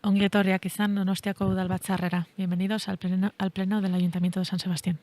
Ongi etorriak izan Donostiako Udalbatzarrera. Bienvenidos al pleno del Ayuntamiento de San Sebastián.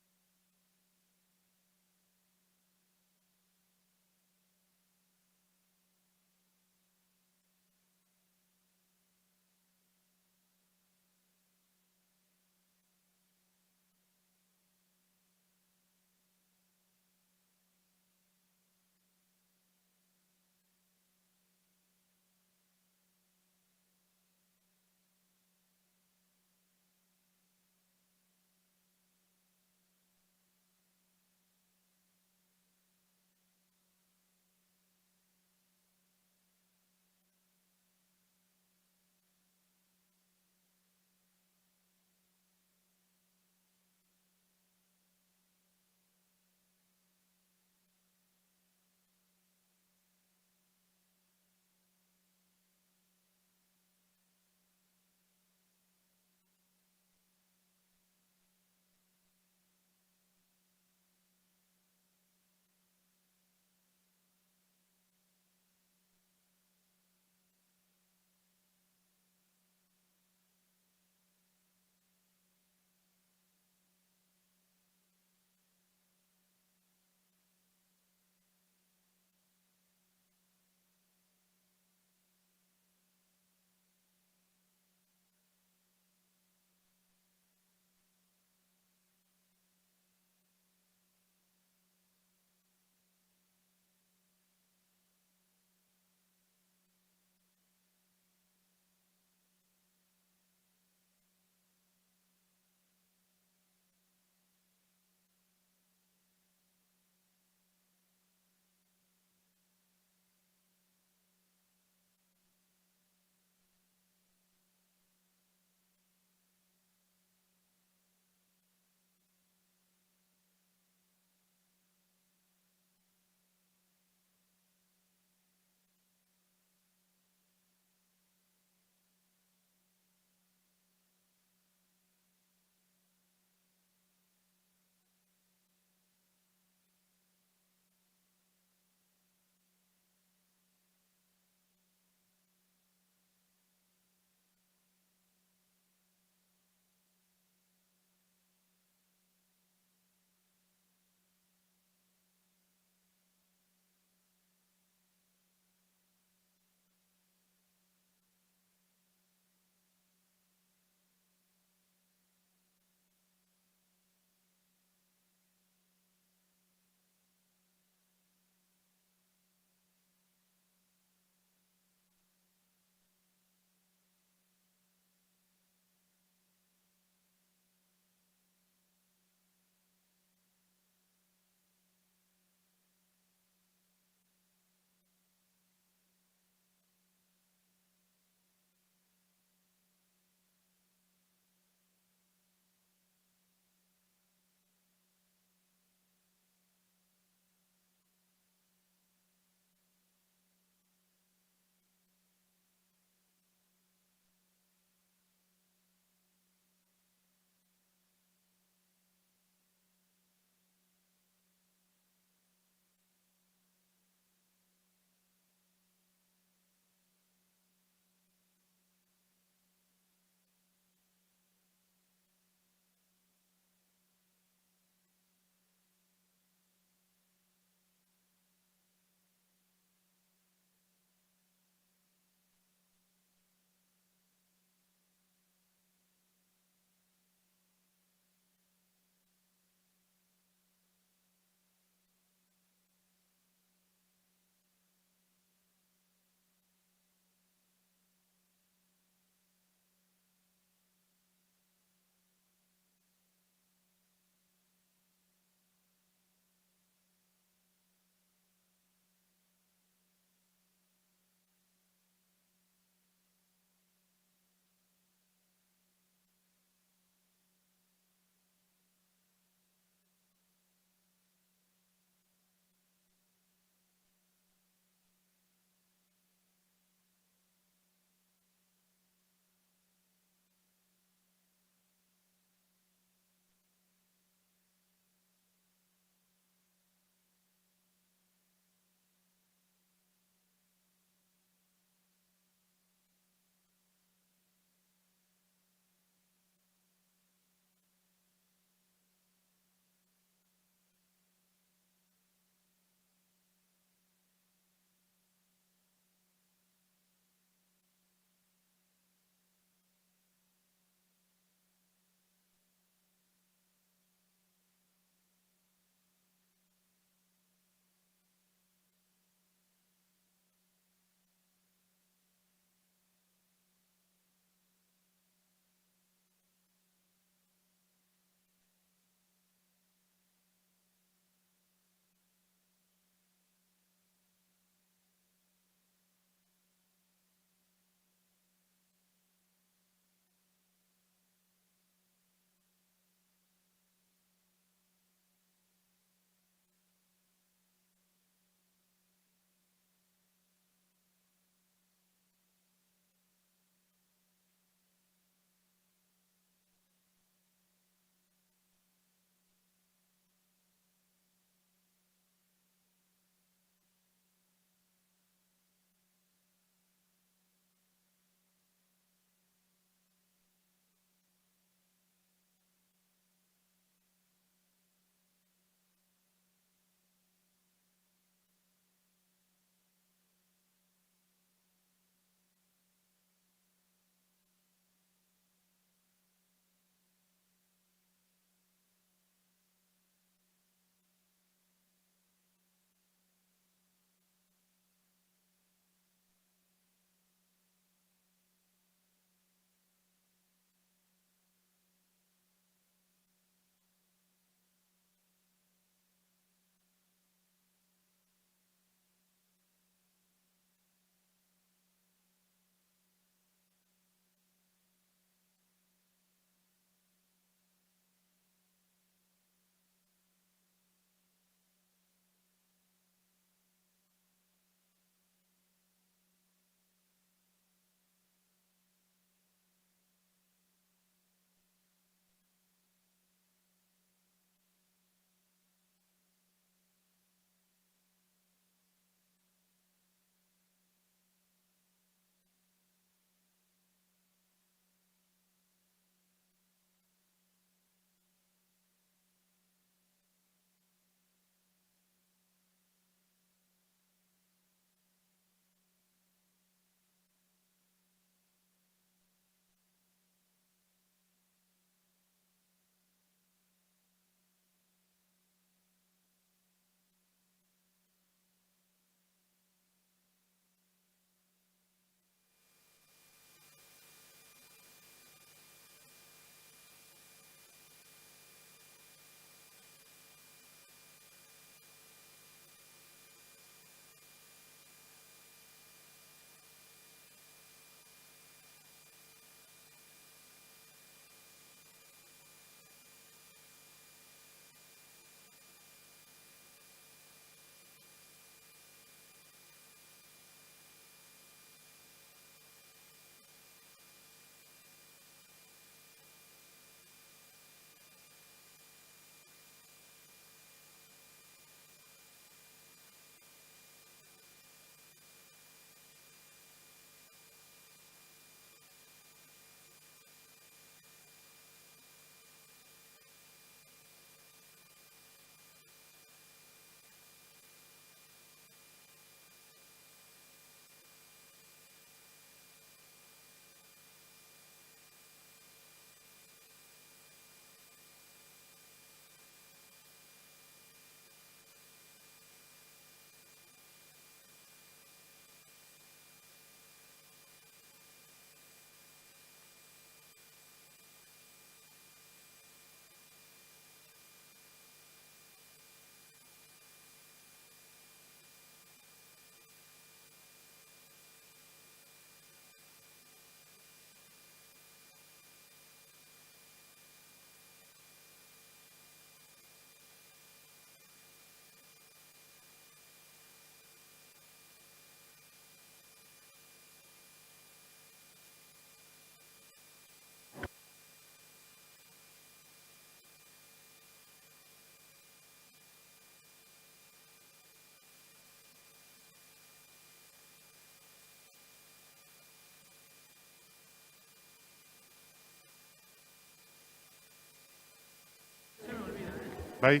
Bai?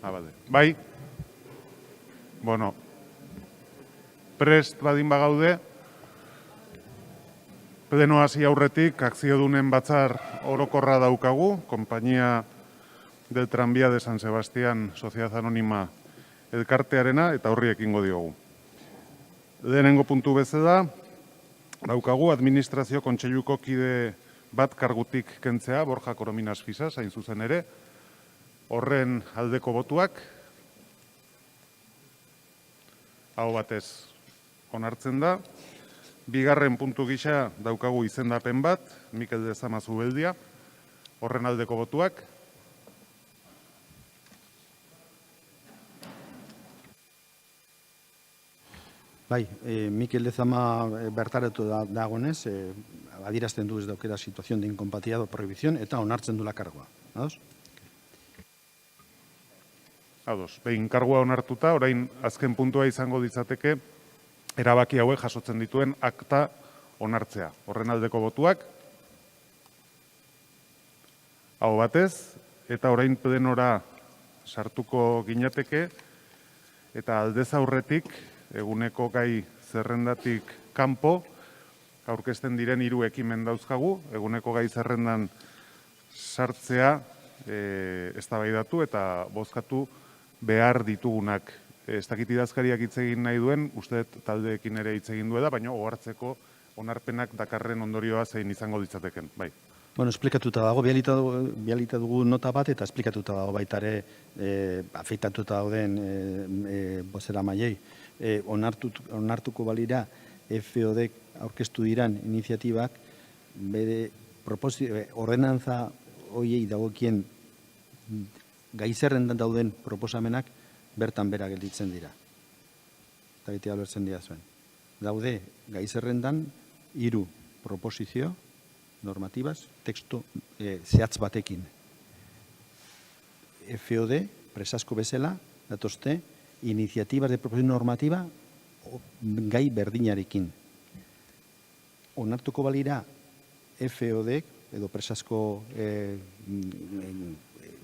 Bale. Bai? Bueno, prest badin bagaude, pleno hasi aurretik akziodunen batzar orokorra daukagu, Compañía del Tranvía de San Sebastián, Sociedad Anónima elkartearena, eta horri ekingo diogu. Lehenengo puntu bezala, daukagu administrazio kontseiluko kide bat kargutik kentzea, Borja Corominas Fisa, hain zuzen ere, horren aldeko botuak, hau batez onartzen da. Bigarren puntu gisa daukagu izendapen bat, Mikel de Zama Zubeldia, horren aldeko botuak. Bai, Mikel de Zama bertaratu dagoenez, adierazten du ez daukera situación de incompatibilidad o prohibición, eta onartzen du la kargoa. Ados? Ados, behin kargua onartuta, orain azken puntua izango ditzateke, erabaki hauek jasotzen dituen akta onartzea. Horren aldeko botuak, hau batez, eta orain plenora sartuko ginateke, eta aldez aurretik, eguneko gai zerrendatik kanpo, aurkezten diren 3 ekimen dauzkagu, eguneko gai zerrendan sartzea eztabaidatu eta bozkatu behar ditugunak. Ez dakit idazkariak hitz egin nahi duen, uste taldeekin ere hitz egin duela, baina ohartzeko onarpenak dakarren ondorioa zein izango ditzateken. Bai. Bueno, esplikatuta dago, bialita dugu nota bat, eta esplikatuta dago baitare afeitatuta dauden bozera maiei. Onartuko balira FOD aurkeztu diran iniziatibak, bere ordenantza hoiei dagokien gaizerrendan dauden proposamenak bertan bera gelditzen dira. Eta beti albertzen dira zuen. Daude gaizerrendan 3 proposizio normativas, teksto zehatz batekin. FOD, presasko bezala, datozte, iniciativas de proposición normativa gai berdinarekin. Onartuko balira FOD, edo presasko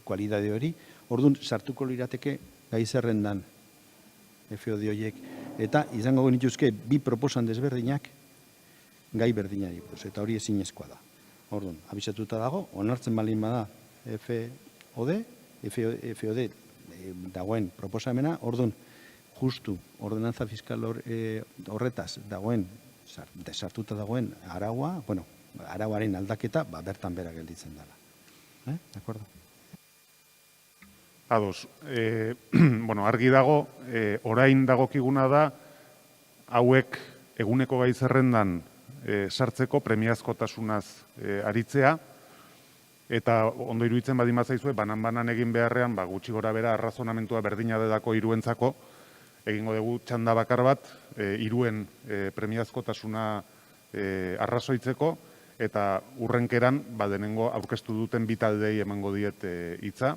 kualidade hori, orduan sartuko lirateke gai zerrendan FOD horiek, eta izango genituzke 2 proposan desberdinak gai berdinari, eta hori ezinezkoa da. Orduan, abisatuta dago, onartzen balin bada FOD dagoen proposamena, orduan, justu ordenantza fiskal horretaz dagoen, sartuta dagoen araua, bueno, arauaren aldaketa, bertan bera gelditzen dela. De acuerdo? Ados, bueno, argi dago, orain dagokiguna da, hauek eguneko gai zerrendan sartzeko premiazkotasunaz aritzea, eta ondo iruditzen baldin bazaizue, banan-banan egin beharrean, gutxi gora bera arrazonamentua berdina delako hiruentzako, egingo dugu txanda bakar bat, hiruen premiazkotasuna arrazoitzeko, eta urrenkeran, denengo aurkeztu duten 2 taldei emango diet hitza,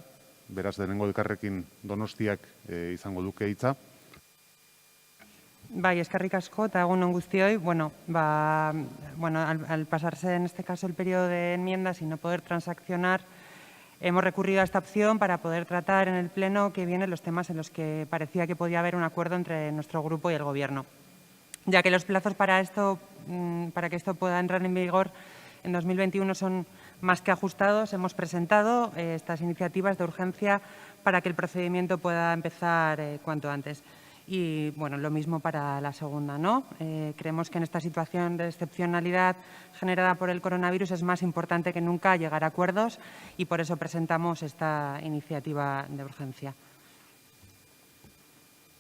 beraz denengo elkarrekin Donostiak izango duke hitza. Bai, eskerrik asko, eta egun on guztioi. Bueno, al pasarse en este caso el periodo de enmiendas y no poder transaccionar, hemos recurrido a esta opción para poder tratar en el Pleno que viene los temas en los que parecía que podía haber un acuerdo entre nuestro grupo y el Gobierno. Ya que los plazos para que esto pueda entrar en vigor en 2021 son más que ajustados, hemos presentado estas iniciativas de urgencia para que el procedimiento pueda empezar cuanto antes. Y, bueno, lo mismo para la segunda, ¿no? Creemos que en esta situación de excepcionalidad generada por el coronavirus es más importante que nunca llegar a acuerdos y por eso presentamos esta iniciativa de urgencia.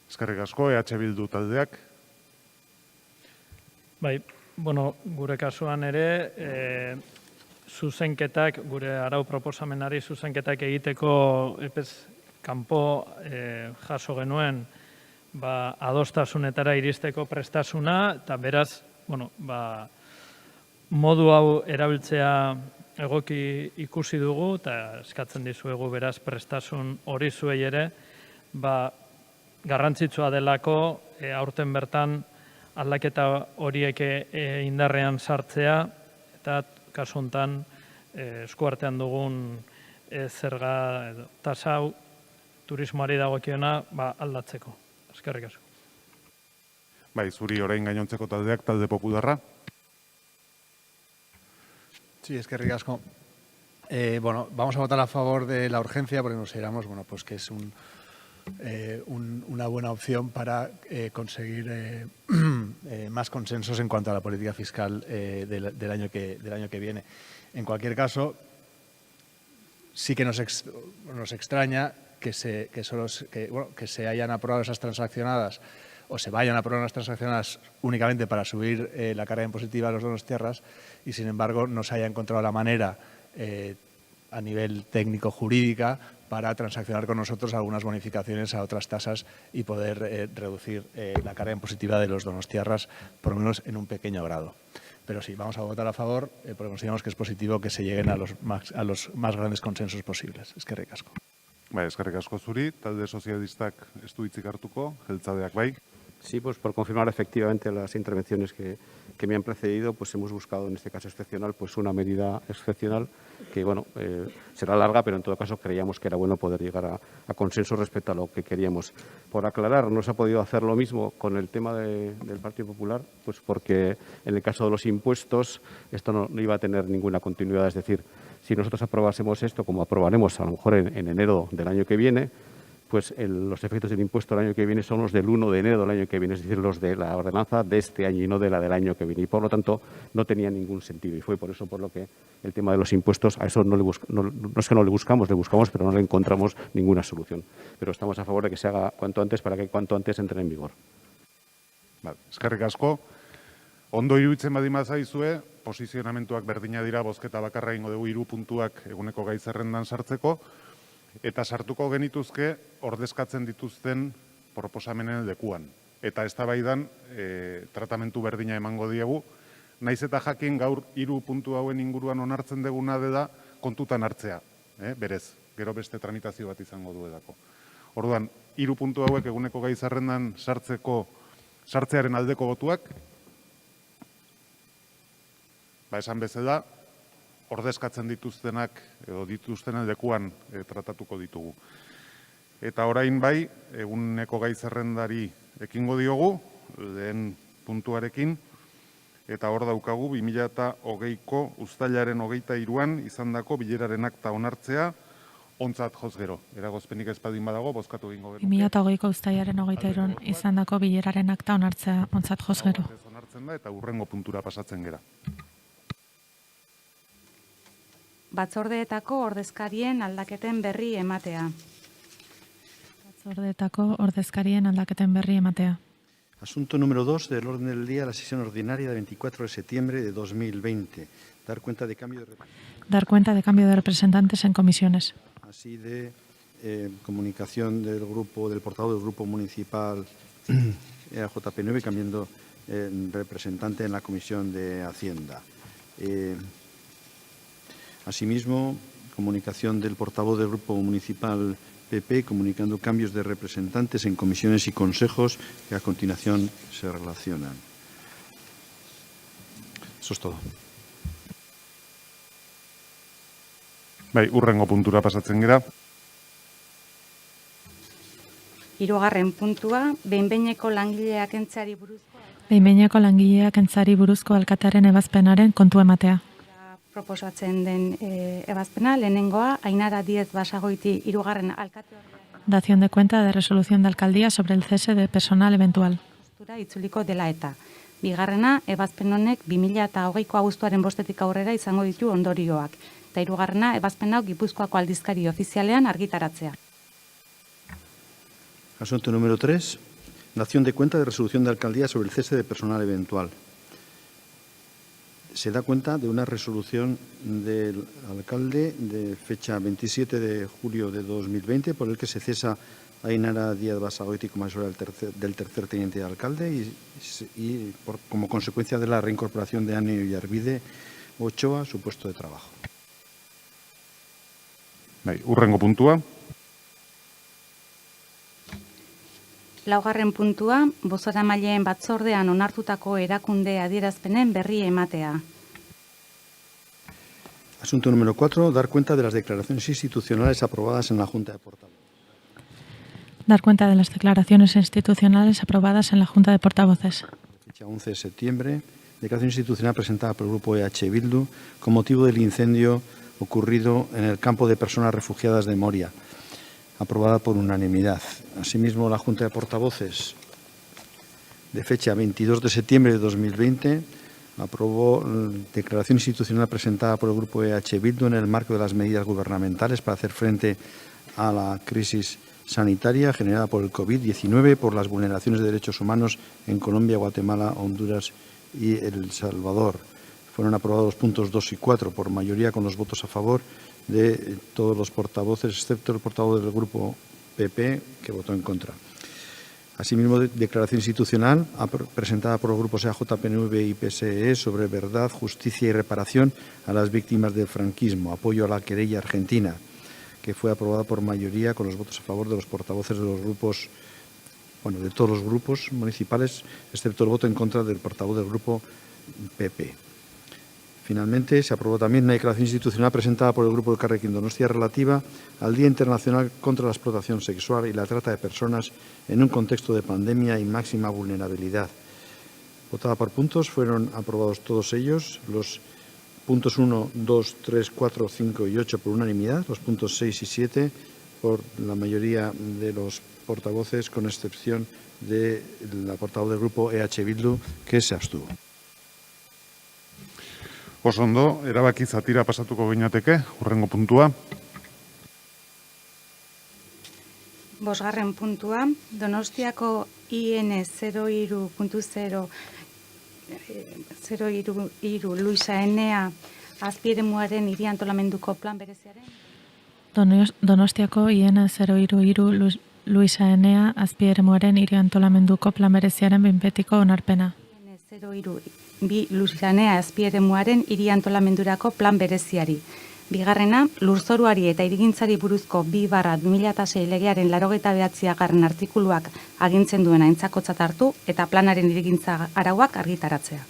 Eskerrik asko, EH Bildu taldeak. Bai, bueno, gure kasuan ere, zuzenketak, gure arau proposamenari zuzenketak egiteko epez kanpo jaso genuen adostasunetara iristeko prestasuna, eta beraz, modu hau erabiltzea egoki ikusi dugu, eta eskatzen dizuegu beraz prestasun hori zuei ere, garrantzitsua delako aurten bertan aldaketa horiek indarrean sartzea, eta kasu honetan eskuartean dugun zerga edo tasa hau turismoari dagokiona aldatzeko. Eskerrik asko. Bai, zuri orain gainontzeko taldeak, talde popularra. Sí, eskerrik asko. Bueno, vamos a votar a favor de la urgencia porque consideramos, bueno, pues que es una buena opción para conseguir más consensos en cuanto a la política fiscal del año que viene. En cualquier caso, sí que nos extraña que se hayan aprobado esas transaccionadas o se vayan a aprobar unas transaccionadas únicamente para subir la carga impositiva a los donostiarras y, sin embargo, no se haya encontrado la manera a nivel técnico-jurídica para transaccionar con nosotros algunas bonificaciones a otras tasas y poder reducir la carga impositiva de los donostiarras, por lo menos en un pequeño grado. Pero sí, vamos a votar a favor porque consideramos que es positivo que se lleguen a los más grandes consensos posibles. Eskerrik asko. Bai, eskerrik asko zuri, talde sozialistak ez du hitzik hartuko, jeltzadeak bai. Sí, pues por confirmar efectivamente las intervenciones que me han precedido, pues hemos buscado en este caso excepcional pues una medida excepcional que, bueno, será larga, pero en todo caso creíamos que era bueno poder llegar a consenso respecto a lo que queríamos. Por aclarar, no se ha podido hacer lo mismo con el tema del Partido Popular, pues porque en el caso de los impuestos esto no iba a tener ninguna continuidad, es decir, si nosotros aprobásemos esto, como aprobaremos a lo mejor en enero del año que viene, pues los efectos del impuesto del año que viene son los del 1 de enero del año que viene, es decir, los de la ordenanza de este año y no de la del año que viene. Y por lo tanto no tenía ningún sentido. Y fue por eso por lo que el tema de los impuestos, a eso no es que no le buscamos, pero no le encontramos ninguna solución. Pero estamos a favor de que se haga cuanto antes para que cuanto antes entre en vigor. Vale, eskerrik asko. Ondo iruditzen badima zaizue, posizionamentuak berdina dira, bozketa bakarra egingo dugu 3 puntuak eguneko gai zerrendan sartzeko. Eta sartuko genituzke ordezkatzen dituzten proposamenen lekuan. Eta eztabaidan tratamentu berdina emango diegu, naiz eta jakin gaur 3 puntu hauen inguruan onartzen deguna dela kontutan hartzea, berez, gero beste tramitazio bat izango duelako. Orduan, 3 puntu hauek eguneko gai zerrendan sartzearen aldeko botuak, esan bezala, ordezkatzen dituztenak edo dituztenen lekuan tratatuko ditugu. Eta orain bai, eguneko gai zerrendari ekingo diogu, lehen puntuarekin, eta hor daukagu 2020ko uztailaren 23an izandako bileraren akta onartzea, ontzat joz gero. Eragozpenik ez baldin badago, bozkatu egingo genuke. 2020ko uztailaren 23an izandako bileraren akta onartzea, ontzat joz gero. Onartzen da eta hurrengo puntura pasatzen gera. Batzordeetako ordezkarien aldaketen berri ematea. Batzordeetako ordezkarien aldaketen berri ematea. Asunto número 2 del orden del día, la sesión ordinaria de 24 de septiembre de 2020. Dar cuenta de cambio de representantes en comisiones. Así de comunicación del portavoz del grupo municipal EAJP9 cambiando representante en la Comisión de Hacienda. Asimismo, comunicación del portavoz del Grupo Municipal PP comunicando cambios de representantes en comisiones y consejos que a continuación se relacionan. Eso es todo. Bai, hurrengo puntura pasatzen gera. 3. puntua, behin-behineko langileak entzeari buruzko... Behin-behineko langileak entzeari buruzko alkatearen ebazpenaren kontu ematea. Proposatzen den ebazpena, lehenengoa, Ainara Diez Basagoiti 3. alkate ordearen... Dación de cuenta de resolución de alcaldía sobre el cese de personal eventual. Itzuliko dela eta. Bigarrena, ebazpen honek 2020ko abuztuaren 5 aurrera izango ditu ondorioak. Eta 3. ebazpen hau Gipuzkoako aldizkari ofizialean argitaratzea. Asunto número 3. Dación de cuenta de resolución de alcaldía sobre el cese de personal eventual. Se da cuenta de una resolución del alcalde de fecha 27 de julio de 2020 por el que se cesa a Ainara Díaz Basagoiti como asesora del tercer teniente de alcalde y como consecuencia de la reincorporación de Ane Villarvide Ochoa a su puesto de trabajo. Hurrengo puntua. 4. puntua, bozeramaileen batzordean onartutako erakunde adierazpenen berri ematea. Asunto número 4. Dar cuenta de las declaraciones institucionales aprobadas en la Junta de Portavoces. Dar cuenta de las declaraciones institucionales aprobadas en la Junta de Portavoces. Fecha 11 de septiembre. Declaración institucional presentada por el Grupo EH Bildu con motivo del incendio ocurrido en el campo de personas refugiadas de Moria, aprobada por unanimidad. Asimismo, la Junta de Portavoces, de fecha 22 de septiembre de 2020, aprobó declaración institucional presentada por el Grupo EH Bildu en el marco de las medidas gubernamentales para hacer frente a la crisis sanitaria generada por el COVID-19, por las vulneraciones de derechos humanos en Colombia, Guatemala, Honduras y El Salvador. Fueron aprobados los puntos 2 y 4 por mayoría con los votos a favor de todos los portavoces, excepto el portavoz del Grupo PP, que votó en contra. Asimismo, declaración institucional presentada por los grupos EAJ, PNV y PSE sobre verdad, justicia y reparación a las víctimas del franquismo, apoyo a la querella argentina, que fue aprobada por mayoría con los votos a favor de los portavoces de los grupos, de todos los grupos municipales, excepto el voto en contra del portavoz del Grupo PP. Finalmente, se aprobó también una declaración institucional presentada por el Grupo de Elkarrekin Donostia relativa al Día Internacional contra la Explotación Sexual y la Trata de Personas en un contexto de pandemia y máxima vulnerabilidad. Votada por puntos, fueron aprobados todos ellos, los puntos 1, 2, 3, 4, 5 y 8 por unanimidad, los puntos 6 y 7 por la mayoría de los portavoces, con excepción de la portavoz del Grupo EH Bildu, que se abstuvo. Oso ondo, erabaki zatira pasatuko ginateke, hurrengo puntua. Bosgarren puntua, Donostiako IN 03.033 Luisa Enea azpieremuaren hiri antolamenduko plan bereziaren. Donostiako IN 033 Luisa Enea azpieremuaren hiri antolamenduko plan bereziaren behinbetiko onarpena. IN 032 Luisa Enea azpieremuaren hiri antolamendurako plan bereziari. Bigarrena, lurzoruari eta hirigintzari buruzko 2/2006 legearen 89. artikuluak agintzen duen aintzakotzat hartu eta planaren hirigintza arauak argitaratzea.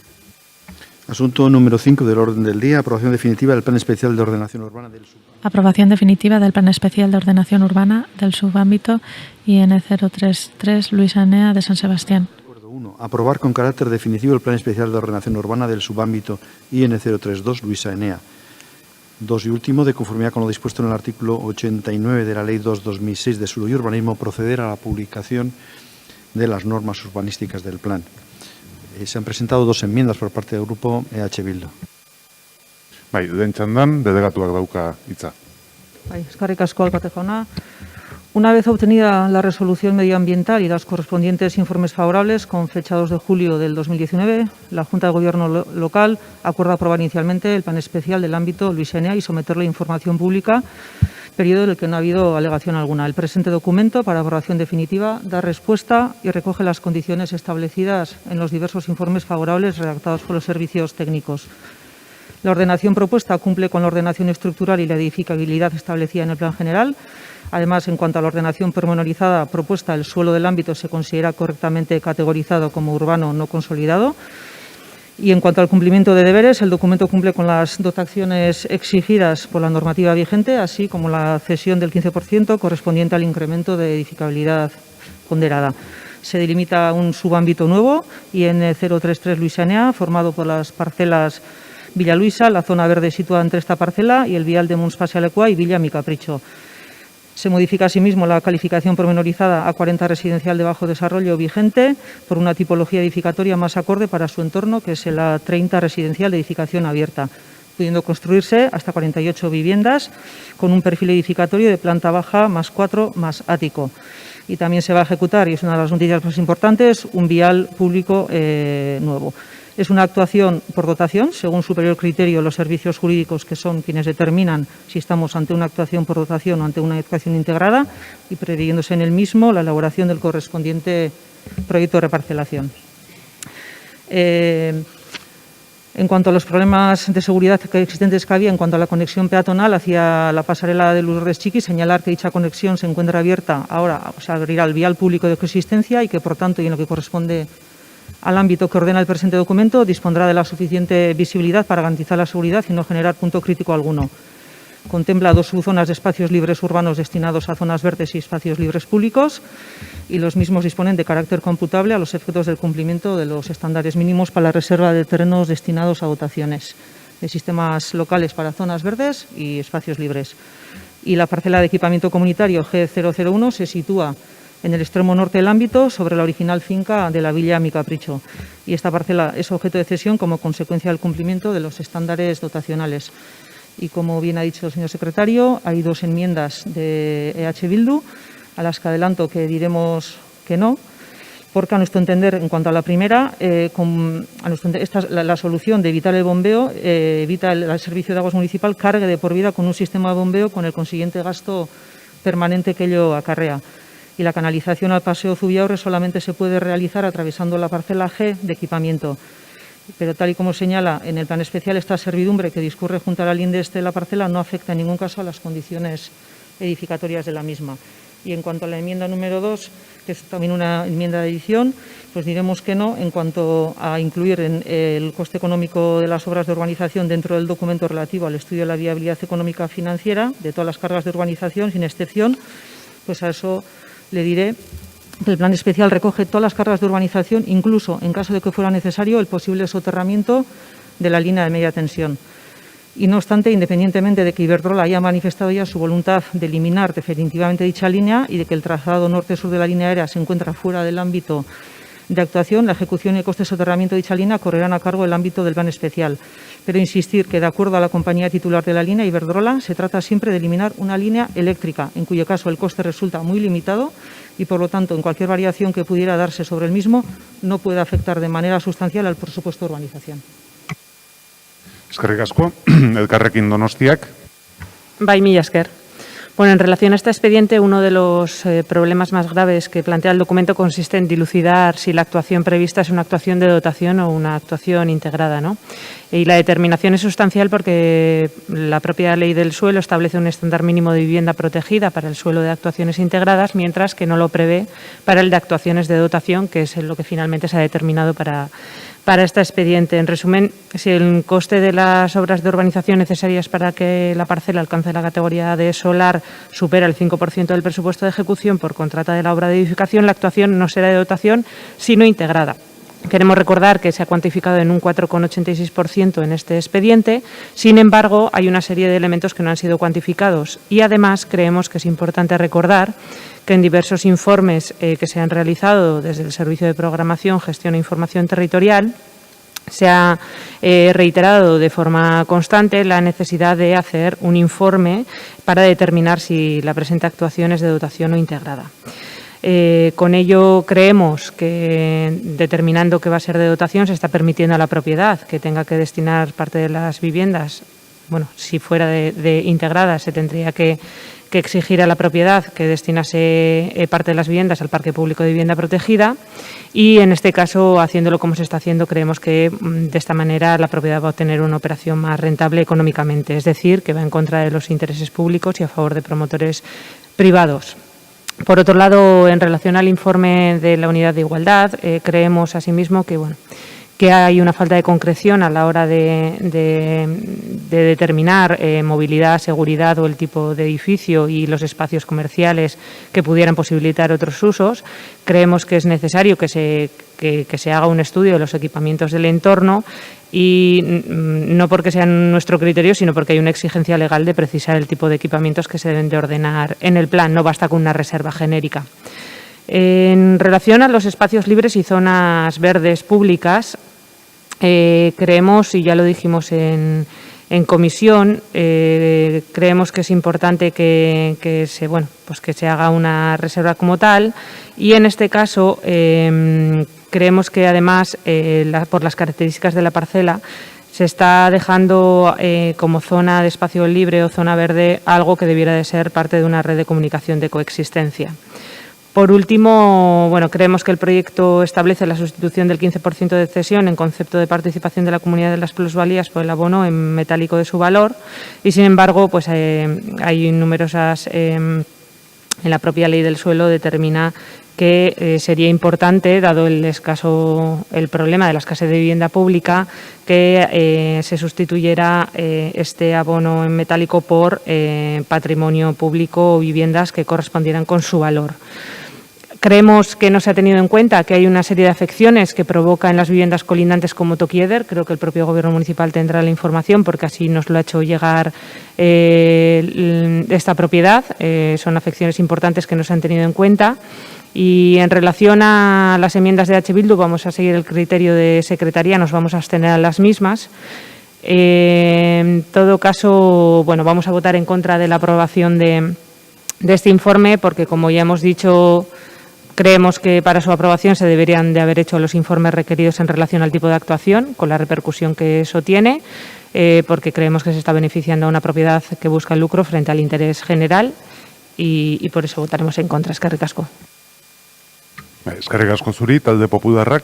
Asunto número 5 del orden del día, aprobación definitiva del Plan Especial de Ordenación Urbana del Subámbito. Aprobación definitiva del Plan Especial de Ordenación Urbana del Subámbito IN 033 Luisa Enea de San Sebastián. 1. Aprobar con carácter definitivo el Plan Especial de Ordenación Urbana del Subámbito IN 032 Luisa Enea. 2 y último, de conformidad con lo dispuesto en el artículo 89 de la Ley 2/2006 de Suelo y Urbanismo, proceder a la publicación de las normas urbanísticas del plan. Se han presentado 2 enmiendas por parte del Grupo EH Bildu. Bai, den txandan, delegatuak dauka hitza. Eskerrik asko, alkate jauna. Una vez obtenida la resolución medioambiental y los correspondientes informes favorables, con fecha 2 de julio del 2019, la Junta de Gobierno local acuerda aprobar inicialmente el plan especial del ámbito Luisa Enea y someterle a información pública, periodo en el que no ha habido alegación alguna. El presente documento, para aprobación definitiva, da respuesta y recoge las condiciones establecidas en los diversos informes favorables redactados por los servicios técnicos. La ordenación propuesta cumple con la ordenación estructural y la edificabilidad establecida en el plan general. Además, en cuanto a la ordenación pormenorizada propuesta, el suelo del ámbito se considera correctamente categorizado como urbano no consolidado. Y en cuanto al cumplimiento de deberes, el documento cumple con las dotaciones exigidas por la normativa vigente, así como la cesión del 15% correspondiente al incremento de edificabilidad ponderada. Se delimita un subámbito nuevo, IN 033 Luisa Enea, formado por las parcelas Villa Luisa, la zona verde situada entre esta parcela y el vial de Mons-Pasealekua y Villa Mi Capricho. Se modifica asimismo la calificación pormenorizada A40 residencial de bajo desarrollo vigente por una tipología edificatoria más acorde para su entorno, que es el A30 residencial de edificación abierta, pudiendo construirse hasta 48 viviendas con un perfil edificatorio de planta baja más 4 más ático. Y también se va a ejecutar, y es una de las noticias más importantes, un vial público nuevo. Es una actuación por dotación, según superior criterio los servicios jurídicos, que son quienes determinan si estamos ante una actuación por dotación o ante una actuación integrada, y previéndose en el mismo la elaboración del correspondiente proyecto de reparcelación. En cuanto a los problemas de seguridad existentes que había en cuanto a la conexión peatonal hacia la pasarela de Lourdes Chiqui, señalar que dicha conexión se encuentra abierta ahora, o sea, abrirá el vial público de coexistencia y que, por tanto, y en lo que corresponde al ámbito que ordena el presente documento, dispondrá de la suficiente visibilidad para garantizar la seguridad y no generar punto crítico alguno. Contempla 2 subzonas de espacios libres urbanos destinados a zonas verdes y espacios libres públicos, y los mismos disponen de carácter computable a los efectos del cumplimiento de los estándares mínimos para la reserva de terrenos destinados a dotaciones de sistemas locales para zonas verdes y espacios libres. Y la parcela de equipamiento comunitario G001 se sitúa en el extremo norte del ámbito, sobre la original finca de la Villa Mi Capricho. Y esta parcela es objeto de cesión como consecuencia del cumplimiento de los estándares dotacionales. Y como bien ha dicho el señor secretario, hay 2 enmiendas de EH Bildu, a las que adelanto que diremos que no, porque a nuestro entender, en cuanto a la primera, la solución de evitar el bombeo evita el servicio de aguas municipal cargue de por vida con un sistema de bombeo con el consiguiente gasto permanente que ello acarrea. Y la canalización al paseo Zubiaurre solamente se puede realizar atravesando la parcela G de equipamiento. Pero tal y como señala en el plan especial, esta servidumbre que discurre junto a la linde este de la parcela no afecta en ningún caso a las condiciones edificatorias de la misma. Y en cuanto a la enmienda número 2, que es también una enmienda de edición, pues diremos que no en cuanto a incluir en el coste económico de las obras de urbanización dentro del documento relativo al estudio de la viabilidad económica financiera de todas las cargas de urbanización, sin excepción. Pues a eso le diré que el plan especial recoge todas las cargas de urbanización, incluso, en caso de que fuera necesario, el posible soterramiento de la línea de media tensión. Y no obstante, independientemente de que Iberdrola haya manifestado ya su voluntad de eliminar definitivamente dicha línea y de que el trazado norte-sur de la línea aérea se encuentra fuera del ámbito de actuación, la ejecución y el coste de soterramiento de dicha línea correrán a cargo del ámbito del plan especial. Pero insistir que, de acuerdo a la compañía titular de la línea, Iberdrola, se trata siempre de eliminar una línea eléctrica, en cuyo caso el coste resulta muy limitado y, por lo tanto, en cualquier variación que pudiera darse sobre el mismo, no puede afectar de manera sustancial al presupuesto de urbanización. Eskerrik asko, Elkarrekin Donostiak. Bai, mila esker. Bueno, en relación a este expediente, uno de los problemas más graves que plantea el documento consiste en dilucidar si la actuación prevista es una actuación de dotación o una actuación integrada, ¿no? Y la determinación es sustancial porque la propia ley del suelo establece un estándar mínimo de vivienda protegida para el suelo de actuaciones integradas, mientras que no lo prevé para el de actuaciones de dotación, que es lo que finalmente se ha determinado para este expediente. En resumen, si el coste de las obras de urbanización necesarias para que la parcela alcance la categoría de solar supera el 5% del presupuesto de ejecución por contrata de la obra de edificación, la actuación no será de dotación, sino integrada. Queremos recordar que se ha cuantificado en un 4,86% en este expediente. Sin embargo, hay una serie de elementos que no han sido cuantificados y, además, creemos que es importante recordar que en diversos informes que se han realizado desde el Servicio de Programación, Gestión e Información Territorial, se ha reiterado de forma constante la necesidad de hacer un informe para determinar si la presente actuación es de dotación o integrada. Con ello creemos que, determinando que va a ser de dotación, se está permitiendo a la propiedad que tenga que destinar parte de las viviendas. Bueno, si fuera de integrada, se tendría que exigir a la propiedad que destinase parte de las viviendas al parque público de vivienda protegida, y en este caso, haciéndolo como se está haciendo, creemos que de esta manera la propiedad va a obtener una operación más rentable económicamente, es decir, que va en contra de los intereses públicos y a favor de promotores privados. Por otro lado, en relación al informe de la Unidad de Igualdad, creemos asimismo que hay una falta de concreción a la hora de determinar movilidad, seguridad o el tipo de edificio y los espacios comerciales que pudieran posibilitar otros usos. Creemos que es necesario que se haga un estudio de los equipamientos del entorno, y no porque sea nuestro criterio, sino porque hay una exigencia legal de precisar el tipo de equipamientos que se deben de ordenar en el plan. No basta con una reserva genérica. En relación a los espacios libres y zonas verdes públicas, creemos, y ya lo dijimos en comisión, creemos que es importante que se haga una reserva como tal, y en este caso creemos que además por las características de la parcela se está dejando como zona de espacio libre o zona verde algo que debiera de ser parte de una red de comunicación de coexistencia. Por último, creemos que el proyecto establece la sustitución del 15% de cesión en concepto de participación de la comunidad de las plusvalías por el abono en metálico de su valor, y sin embargo hay numerosas, en la propia ley del suelo determina que sería importante, dado el problema de la escasez de vivienda pública, que se sustituyera este abono en metálico por patrimonio público o viviendas que correspondieran con su valor. Creemos que no se ha tenido en cuenta que hay una serie de afecciones que provoca en las viviendas colindantes como Tokieder. Creo que el propio Gobierno municipal tendrá la información porque así nos lo ha hecho llegar esta propiedad. Son afecciones importantes que no se han tenido en cuenta. Y en relación a las enmiendas de H. Bildu, vamos a seguir el criterio de secretaría, nos vamos a abstener a las mismas. En todo caso, bueno, vamos a votar en contra de la aprobación de este informe porque, como ya hemos dicho, creemos que para su aprobación se deberían de haber hecho los informes requeridos en relación al tipo de actuación, con la repercusión que eso tiene, porque creemos que se está beneficiando a una propiedad que busca el lucro frente al interés general y por eso votaremos en contra. Eskerrik asko. Eskerrik asko zuri, talde popularrak.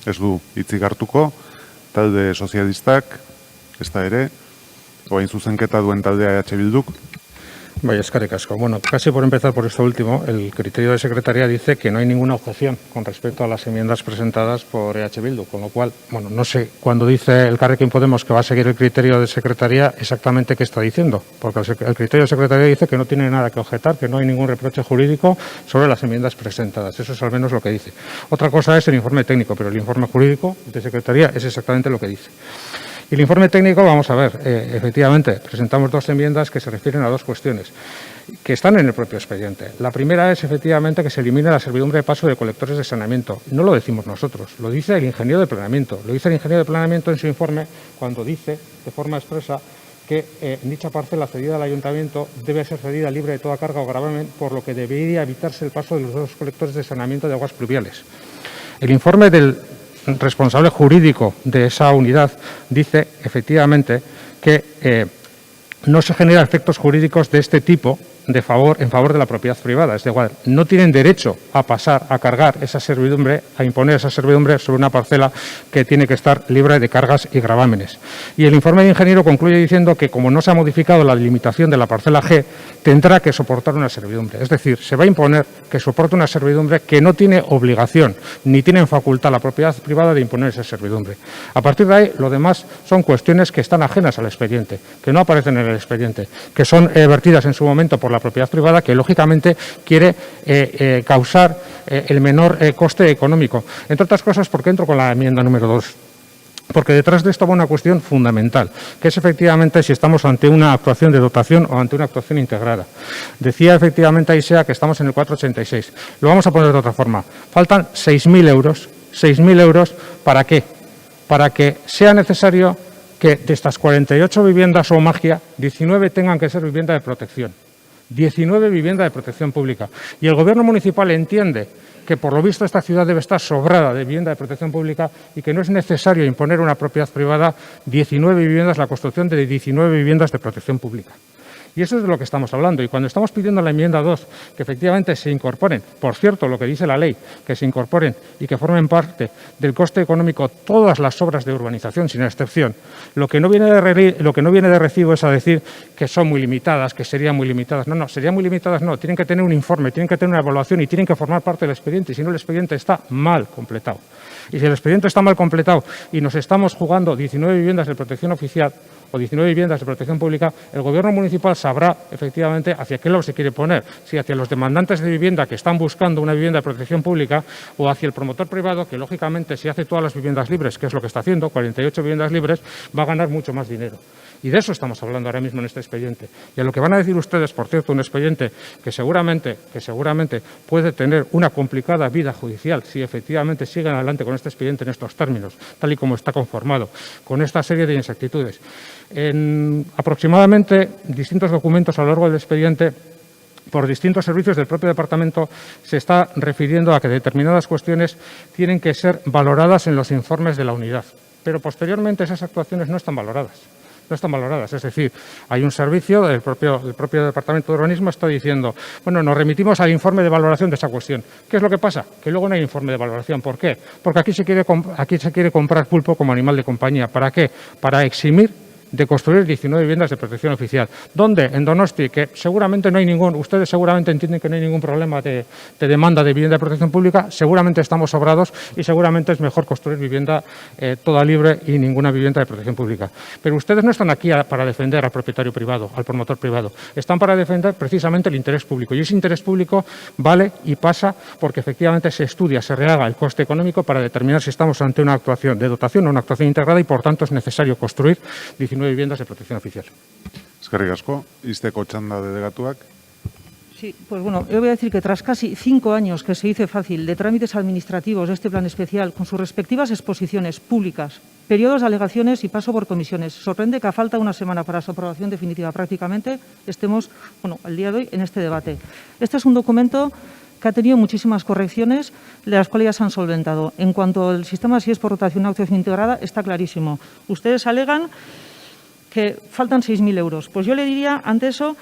Ez du hitzik hartuko, talde sozialistak, ez da ere, orain zuzenketa duen taldea EH Bilduk. Vaya, eskerrik asko. Bueno, casi por empezar por esto último, el criterio de secretaría dice que no hay ninguna objeción con respecto a las enmiendas presentadas por EH Bildu, con lo cual, bueno, no sé, cuando dice el Elkarrekin Podemos que va a seguir el criterio de secretaría, exactamente qué está diciendo, porque el criterio de secretaría dice que no tiene nada que objetar, que no hay ningún reproche jurídico sobre las enmiendas presentadas. Eso es al menos lo que dice. Otra cosa es el informe técnico, pero el informe jurídico de secretaría es exactamente lo que dice. Y el informe técnico, vamos a ver, efectivamente, presentamos dos enmiendas que se refieren a dos cuestiones que están en el propio expediente. La primera es, efectivamente, que se elimine la servidumbre de paso de colectores de saneamiento. No lo decimos nosotros, lo dice el ingeniero de planeamiento. Lo dice el ingeniero de planeamiento en su informe cuando dice, de forma expresa, que en dicha parcela cedida al ayuntamiento debe ser cedida libre de toda carga o gravamen, por lo que debería evitarse el paso de los dos colectores de saneamiento de aguas pluviales. El informe del responsable jurídico de esa unidad dice efectivamente que no se generan efectos jurídicos de este tipo en favor de la propiedad privada. Es igual, no tienen derecho a pasar, a cargar esa servidumbre, a imponer esa servidumbre sobre una parcela que tiene que estar libre de cargas y gravámenes. Y el informe de ingeniero concluye diciendo que como no se ha modificado la delimitación de la parcela G, tendrá que soportar una servidumbre. Es decir, se va a imponer que soporte una servidumbre que no tiene obligación ni tiene en facultad la propiedad privada de imponer esa servidumbre. A partir de ahí, lo demás son cuestiones que están ajenas al expediente, que no aparecen en el expediente, que son vertidas en su momento por la propiedad privada, que lógicamente quiere causar el menor coste económico. Entre otras cosas, porque entro con la enmienda número 2. Porque detrás de esto va una cuestión fundamental, que es efectivamente si estamos ante una actuación de dotación o ante una actuación integrada. Decía efectivamente Aisea que estamos en el 486. Lo vamos a poner de otra forma. Faltan 6.000 euros. 6.000 euros, ¿para qué? Para que sea necesario que de estas 48 viviendas o magia, 19 tengan que ser vivienda de protección. 19 viviendas de protección pública. Y el Gobierno municipal entiende que por lo visto esta ciudad debe estar sobrada de vivienda de protección pública y que no es necesario imponer a una propiedad privada 19 viviendas, la construcción de 19 viviendas de protección pública. Y eso es de lo que estamos hablando. Y cuando estamos pidiendo la enmienda 2, que efectivamente se incorporen, por cierto, lo que dice la ley, que se incorporen y que formen parte del coste económico todas las obras de urbanización, sin excepción, lo que no viene de recibo es a decir que son muy limitadas, que serían muy limitadas. No, serían muy limitadas no. Tienen que tener un informe, tienen que tener una evaluación y tienen que formar parte del expediente. Y si no, el expediente está mal completado. Y si el expediente está mal completado y nos estamos jugando 19 viviendas de protección oficial o 19 viviendas de protección pública, el Gobierno municipal sabrá efectivamente hacia qué lado se quiere poner, si hacia los demandantes de vivienda que están buscando una vivienda de protección pública o hacia el promotor privado que, lógicamente, si hace todas las viviendas libres, que es lo que está haciendo, 48 viviendas libres, va a ganar mucho más dinero. Y de eso estamos hablando ahora mismo en este expediente. Y a lo que van a decir ustedes, por cierto, un expediente que seguramente puede tener una complicada vida judicial si efectivamente siguen adelante con este expediente en estos términos, tal y como está conformado, con esta serie de inexactitudes. En aproximadamente distintos documentos a lo largo del expediente, por distintos servicios del propio departamento, se está refiriendo a que determinadas cuestiones tienen que ser valoradas en los informes de la unidad. Pero posteriormente esas actuaciones no están valoradas. No están valoradas, es decir, hay un servicio del propio Departamento de Urbanismo está diciendo, bueno, nos remitimos al informe de valoración de esa cuestión. ¿Qué es lo que pasa? Que luego no hay informe de valoración. ¿Por qué? Porque aquí se quiere comprar pulpo como animal de compañía. ¿Para qué? Para eximir de construir 19 viviendas de protección oficial. ¿Dónde? En Donosti, que seguramente no hay ustedes seguramente entienden que no hay ningún problema de demanda de vivienda de protección pública, seguramente estamos sobrados y seguramente es mejor construir vivienda toda libre y ninguna vivienda de protección pública. Pero ustedes no están aquí para defender al propietario privado, al promotor privado, están para defender precisamente el interés público. Y ese interés público vale y pasa porque efectivamente se estudia, se rehaga el coste económico para determinar si estamos ante una actuación de dotación o una actuación integrada y por tanto es necesario construir 19 viviendas de protección oficial. Eskerrik asko, izteko txanda delegatuak. Sí, pues bueno, yo voy a decir que tras casi 5 años que se dice fácil de trámites administrativos de este plan especial, con sus respectivas exposiciones públicas, periodos de alegaciones y paso por comisiones, sorprende que a falta de una semana para su aprobación definitiva prácticamente estemos, bueno, al día de hoy en este debate. Este es un documento que ha tenido muchísimas correcciones, de las cuales ya se han solventado. En cuanto al sistema, si es por rotación o actuación integrada, está clarísimo. Ustedes alegan que faltan 6.000 euros. Pues yo le diría, ante eso,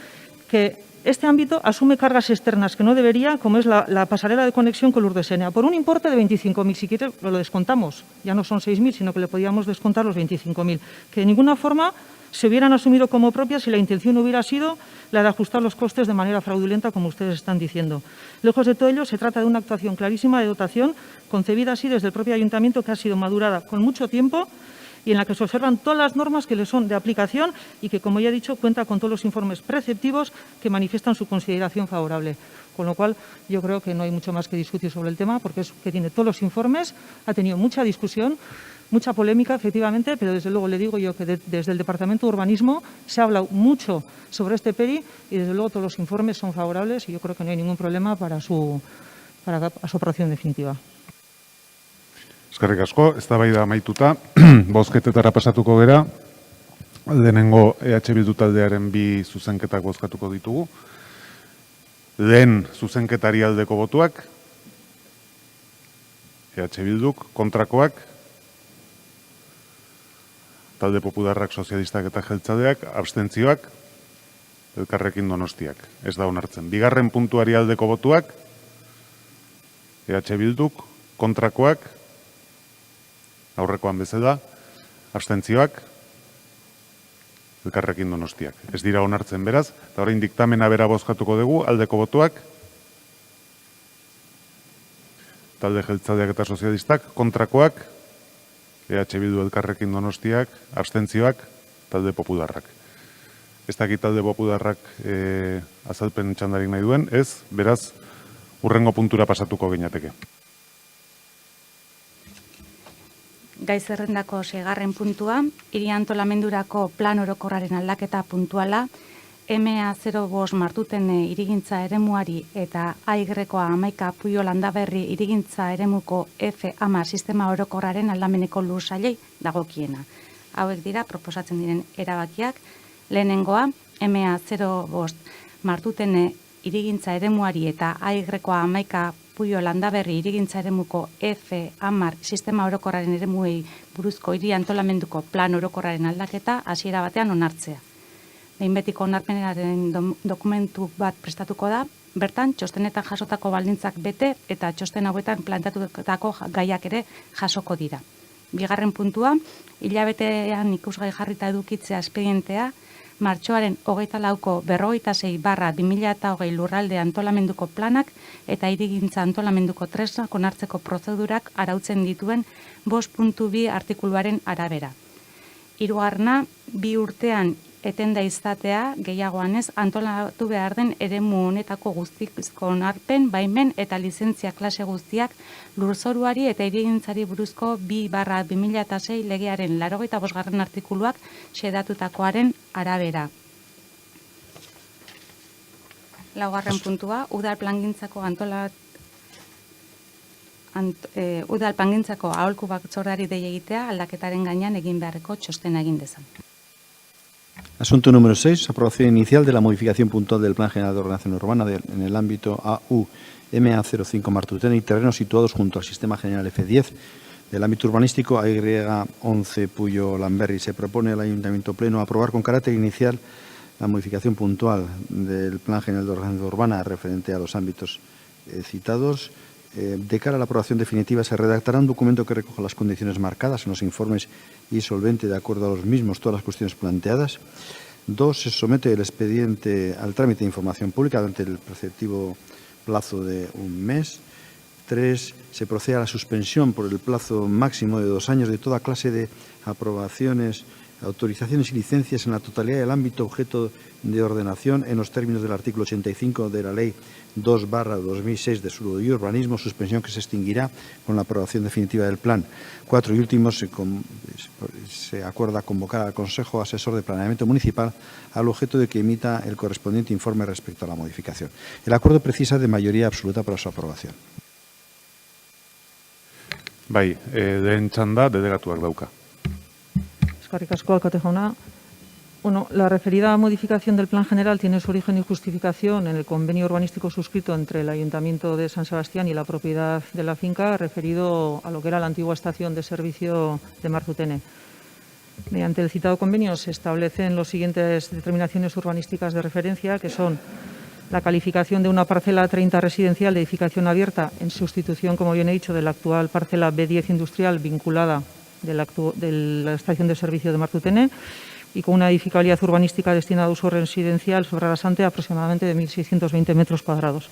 que este ámbito asume cargas externas que no debería, como es la pasarela de conexión con Lourdes Enea, por un importe de 25.000. Si quiere, lo descontamos. Ya no son 6.000, sino que le podíamos descontar los 25.000. Que de ninguna forma se hubieran asumido como propias si la intención hubiera sido la de ajustar los costes de manera fraudulenta, como ustedes están diciendo. Lejos de todo ello, se trata de una actuación clarísima de dotación, concebida así desde el propio ayuntamiento, que ha sido madurada con mucho tiempo y en la que se observan todas las normas que le son de aplicación y que, como ya he dicho, cuenta con todos los informes preceptivos que manifiestan su consideración favorable. Con lo cual, yo creo que no hay mucho más que discutir sobre el tema, porque es que tiene todos los informes, ha tenido mucha discusión, mucha polémica, efectivamente, pero desde luego le digo yo que desde el Departamento de Urbanismo se ha hablado mucho sobre este PERI y desde luego todos los informes son favorables y yo creo que no hay ningún problema para su aprobación definitiva. Eskerrik asko, eztabaida amaituta, bozketetara pasatuko gera. Lehenengo EH Bildu taldearen 2 zuzenketak bozkatuko ditugu. Lehen zuzenketari aldeko botuak, EH Bilduk, kontrakoak, talde popularrak, sozialistak eta jeltzaleak, abstentzioak, Elkarrekin Donostiak. Ez da onartzen. Bigarren puntuari aldeko botuak, EH Bilduk, kontrakoak, aurrekoan bezala, abstentzioak, Elkarrekin Donostiak. Ez dira onartzen beraz, eta orain diktamena bera bozkatuko dugu, aldeko botuak, talde jeltzaleak eta sozialistak, kontrakoak, EH Bildu, Elkarrekin Donostiak, abstentzioak, talde popularrak. Ez dakit talde popularrak azalpen txandarik nahi duen, ez, beraz, hurrengo puntura pasatuko ginateke. Gai zerrendako 6. puntua, hiri antolamendurako plan orokorraren aldaketa puntuala, MA05 Martutene hirigintza eremuari eta AY11 Puyo Landaberri hirigintza eremuko F10 sistema orokorraren aldameneko lursailei dagokiena. Hauek dira proposatzen diren erabakiak, lehenengoa MA05 Martutene hirigintza eremuari eta AY11 Puyo Landaberri hirigintza eremuko F10 sistema orokorraren eremuei buruzko hiri antolamenduko plan orokorraren aldaketa hasiera batean onartzea. Behin betiko onarpenaren dokumentu bat prestatuko da, bertan txostenetan jasotako baldintzak bete eta txosten hauetan planteatutako gaiak ere jasoko dira. Bigarren puntua, hilabetean ikusgai jarrita edukitzea espedientea, martxoaren 24ko 46/2020 lurralde antolamenduko planak eta hirigintza antolamenduko tresnak onartzeko prozedurak arautzen dituen 5.2 artikuluaren arabera. Hirugarrena, 2 urtean etenda izatea, gehiagoan ez, antolatu behar den eremu honetako guztizko onarpen, baimen eta lizentzia klase guztiak lurzoruari eta hirigintzari buruzko 2/2006 legearen 85. artikuluak xedatutakoaren arabera. Laugarren puntua, udal plangintzako aholku batzordeari dei egitea aldaketaren gainean egin beharreko txostena egin dezan. Asunto número 6. Aprobación inicial de la modificación puntual del Plan General de Ordenación Urbana en el ámbito AU MA05 Martutene y terrenos situados junto al Sistema General F10 del ámbito urbanístico AY11 Puyo Landaberri. Se propone al Ayuntamiento Pleno aprobar con carácter inicial la modificación puntual del Plan General de Ordenación Urbana referente a los ámbitos citados De cara a la aprobación definitiva, se redactará un documento que recoja las condiciones marcadas en los informes y solvente de acuerdo a los mismos todas las cuestiones planteadas. 2. Se somete el expediente al trámite de información pública durante el preceptivo plazo de un mes. 3. Se procede a la suspensión por el plazo máximo de 2 años de toda clase de aprobaciones, autorizaciones y licencias en la totalidad del ámbito objeto de ordenación en los términos del artículo 85 de la Ley 2/2006 de Suelo y Urbanismo, suspensión que se extinguirá con la aprobación definitiva del plan. 4. Y último, se acuerda convocar al Consejo Asesor de Planeamiento Municipal al objeto de que emita el correspondiente informe respecto a la modificación. El acuerdo precisa de mayoría absoluta para su aprobación. Bai, lehen txanda delegatuak dauka. Eskerrik asko, alkate jauna. Bueno, la referida modificación del Plan General tiene su origen y justificación en el convenio urbanístico suscrito entre el Ayuntamiento de San Sebastián y la propiedad de la finca, referido a lo que era la antigua estación de servicio de Martutene. Mediante el citado convenio se establecen las siguientes determinaciones urbanísticas de referencia, que son la calificación de una parcela 30 residencial de edificación abierta en sustitución, como bien he dicho, de la actual parcela B10 industrial vinculada de la estación de servicio de Martutene, y con una edificabilidad urbanística destinada a uso residencial sobrarasante aproximadamente de 1.620 metros cuadrados.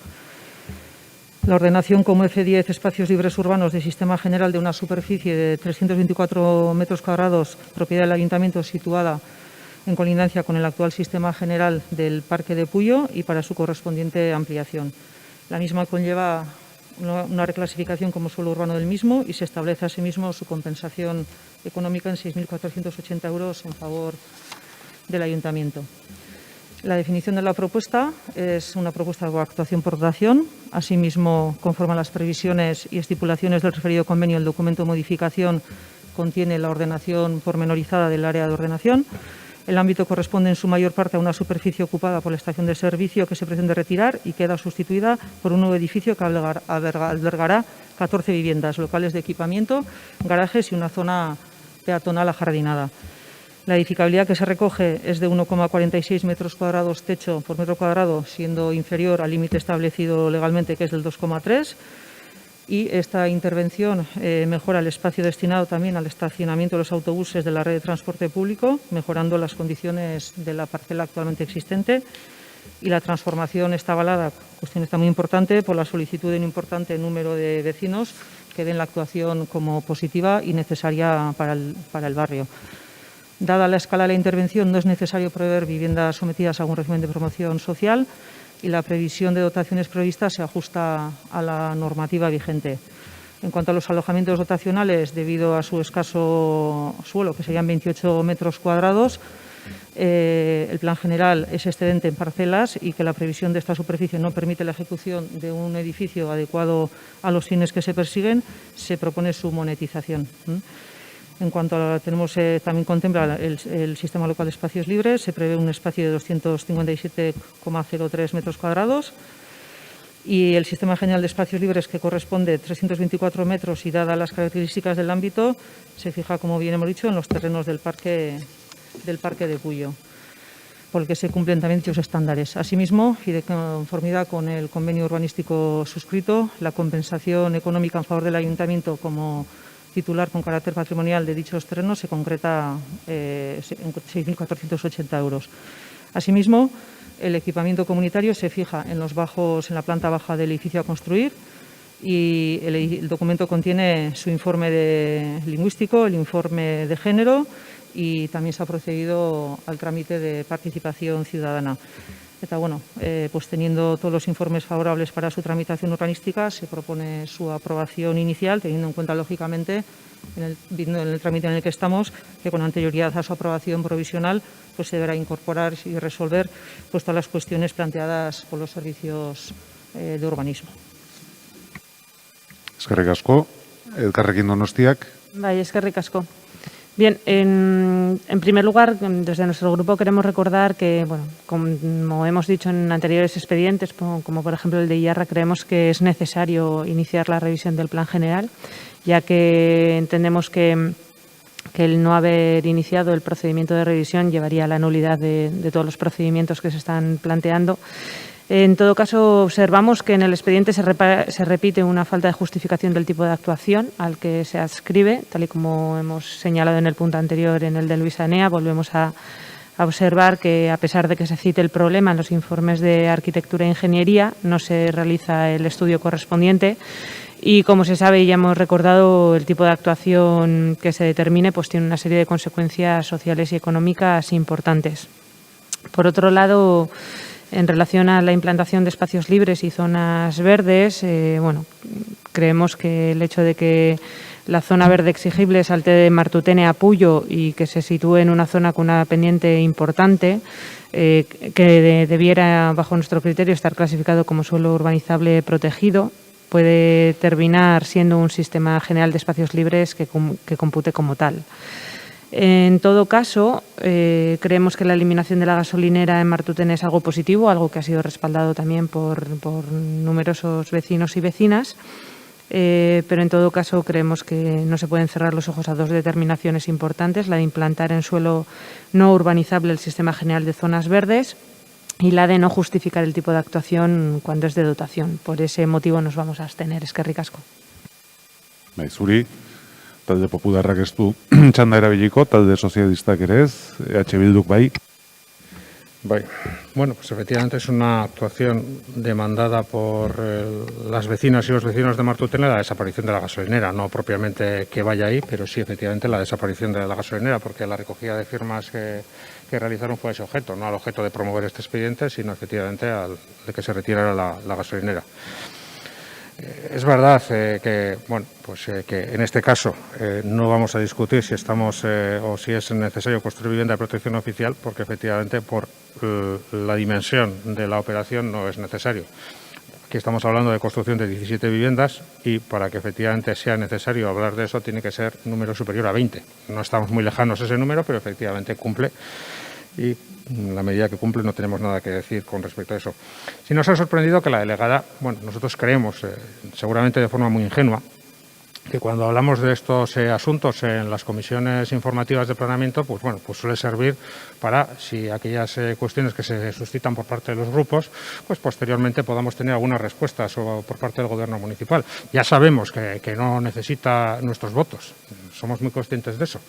La ordenación como F10 espacios libres urbanos de sistema general de una superficie de 324 metros cuadrados, propiedad del Ayuntamiento, situada en colindancia con el actual sistema general del Parque de Puyo y para su correspondiente ampliación. La misma conlleva una reclasificación como suelo urbano del mismo y se establece asimismo su compensación económica en 6.480 euros en favor del Ayuntamiento. La definición de la propuesta es una propuesta de actuación por dotación. Asimismo, conforme a las previsiones y estipulaciones del referido convenio, el documento de modificación contiene la ordenación pormenorizada del área de ordenación. El ámbito corresponde en su mayor parte a una superficie ocupada por la estación de servicio que se pretende retirar y queda sustituida por un nuevo edificio que albergará 14 viviendas, locales de equipamiento, garajes y una zona peatonal ajardinada. La edificabilidad que se recoge es de 1,46 metros cuadrados techo por metro cuadrado, siendo inferior al límite establecido legalmente, que es del 2,3. Y esta intervención mejora el espacio destinado también al estacionamiento de los autobuses de la red de transporte público, mejorando las condiciones de la parcela actualmente existente. Y la transformación está avalada, cuestión está muy importante, por la solicitud de un importante número de vecinos que ven la actuación como positiva y necesaria para el barrio. Dada la escala de la intervención, no es necesario prever viviendas sometidas a algún régimen de promoción social, y la previsión de dotaciones previstas se ajusta a la normativa vigente. En cuanto a los alojamientos dotacionales, debido a su escaso suelo, que serían 28 metros cuadrados, el plan general es excedente en parcelas y que la previsión de esta superficie no permite la ejecución de un edificio adecuado a los fines que se persiguen, se propone su monetización. En cuanto a también contempla el sistema local de espacios libres, se prevé un espacio de 257,03 metros cuadrados y el sistema general de espacios libres, que corresponde a 324 metros y dadas las características del ámbito, se fija, como bien hemos dicho, en los terrenos del Parque de Puyo, por el que se cumplen también dichos estándares. Asimismo, y de conformidad con el convenio urbanístico suscrito, la compensación económica en favor del Ayuntamiento como titular con carácter patrimonial de dichos terrenos se concreta en 6.480 euros. Asimismo, el equipamiento comunitario se fija en la planta baja del edificio a construir y el documento contiene su informe lingüístico, el informe de género y también se ha procedido al trámite de participación ciudadana. Pues teniendo todos los informes favorables para su tramitación urbanística, se propone su aprobación inicial, teniendo en cuenta, lógicamente, en el trámite en el que estamos, que con anterioridad a su aprobación provisional pues se deberá incorporar y resolver pues todas las cuestiones planteadas por los servicios de urbanismo. Eskerrik asko, Elkarrekin Donostiak. Bai, eskerrik asko. Bien, en primer lugar, desde nuestro grupo queremos recordar que, como hemos dicho en anteriores expedientes, como por ejemplo el de Iarra, creemos que es necesario iniciar la revisión del plan general, ya que entendemos que el no haber iniciado el procedimiento de revisión llevaría a la nulidad de todos los procedimientos que se están planteando. En todo caso, observamos que en el expediente se repite una falta de justificación del tipo de actuación al que se adscribe, tal y como hemos señalado en el punto anterior en el de Luis Anea. Volvemos a observar que, a pesar de que se cite el problema en los informes de arquitectura e ingeniería, no se realiza el estudio correspondiente. Y, como se sabe y ya hemos recordado, el tipo de actuación que se determine pues tiene una serie de consecuencias sociales y económicas importantes. Por otro lado, en relación a la implantación de espacios libres y zonas verdes, creemos que el hecho de que la zona verde exigible salte de Martutene a Puyo y que se sitúe en una zona con una pendiente importante, que debiera, bajo nuestro criterio, estar clasificado como suelo urbanizable protegido, puede terminar siendo un sistema general de espacios libres que compute como tal. En todo caso, creemos que la eliminación de la gasolinera en Martutene es algo positivo, algo que ha sido respaldado también por numerosos vecinos y vecinas, pero en todo caso creemos que no se pueden cerrar los ojos a dos determinaciones importantes, la de implantar en suelo no urbanizable el sistema general de zonas verdes y la de no justificar el tipo de actuación cuando es de dotación. Por ese motivo nos vamos a abstener. Eskerrik asko. Zuri, talde popularrak ez du txanda erabiliko, talde sozialistak ere ez, Bilduk bai. Bueno, pues efectivamente es una actuación demandada por las vecinas y los vecinos de Martutene, la desaparición de la gasolinera, no propiamente que vaya ahí, pero sí efectivamente la desaparición de la gasolinera, porque la recogida de firmas que realizaron fue ese objeto, no al objeto de promover este expediente, sino efectivamente al de que se retirara la gasolinera. Es verdad que en este caso no vamos a discutir si estamos o si es necesario construir vivienda de protección oficial, porque efectivamente por la dimensión de la operación no es necesario. Aquí estamos hablando de construcción de 17 viviendas y para que efectivamente sea necesario hablar de eso tiene que ser un número superior a 20. No estamos muy lejanos a ese número, pero efectivamente cumple. Y en la medida que cumple no tenemos nada que decir con respecto a eso. Sí nos ha sorprendido que la delegada, nosotros creemos, seguramente de forma muy ingenua, que cuando hablamos de estos asuntos en las comisiones informativas de planeamiento, pues suele servir para, si aquellas cuestiones que se suscitan por parte de los grupos, pues posteriormente podamos tener algunas respuestas por parte del Gobierno municipal. Ya sabemos que no necesita nuestros votos, somos muy conscientes de eso,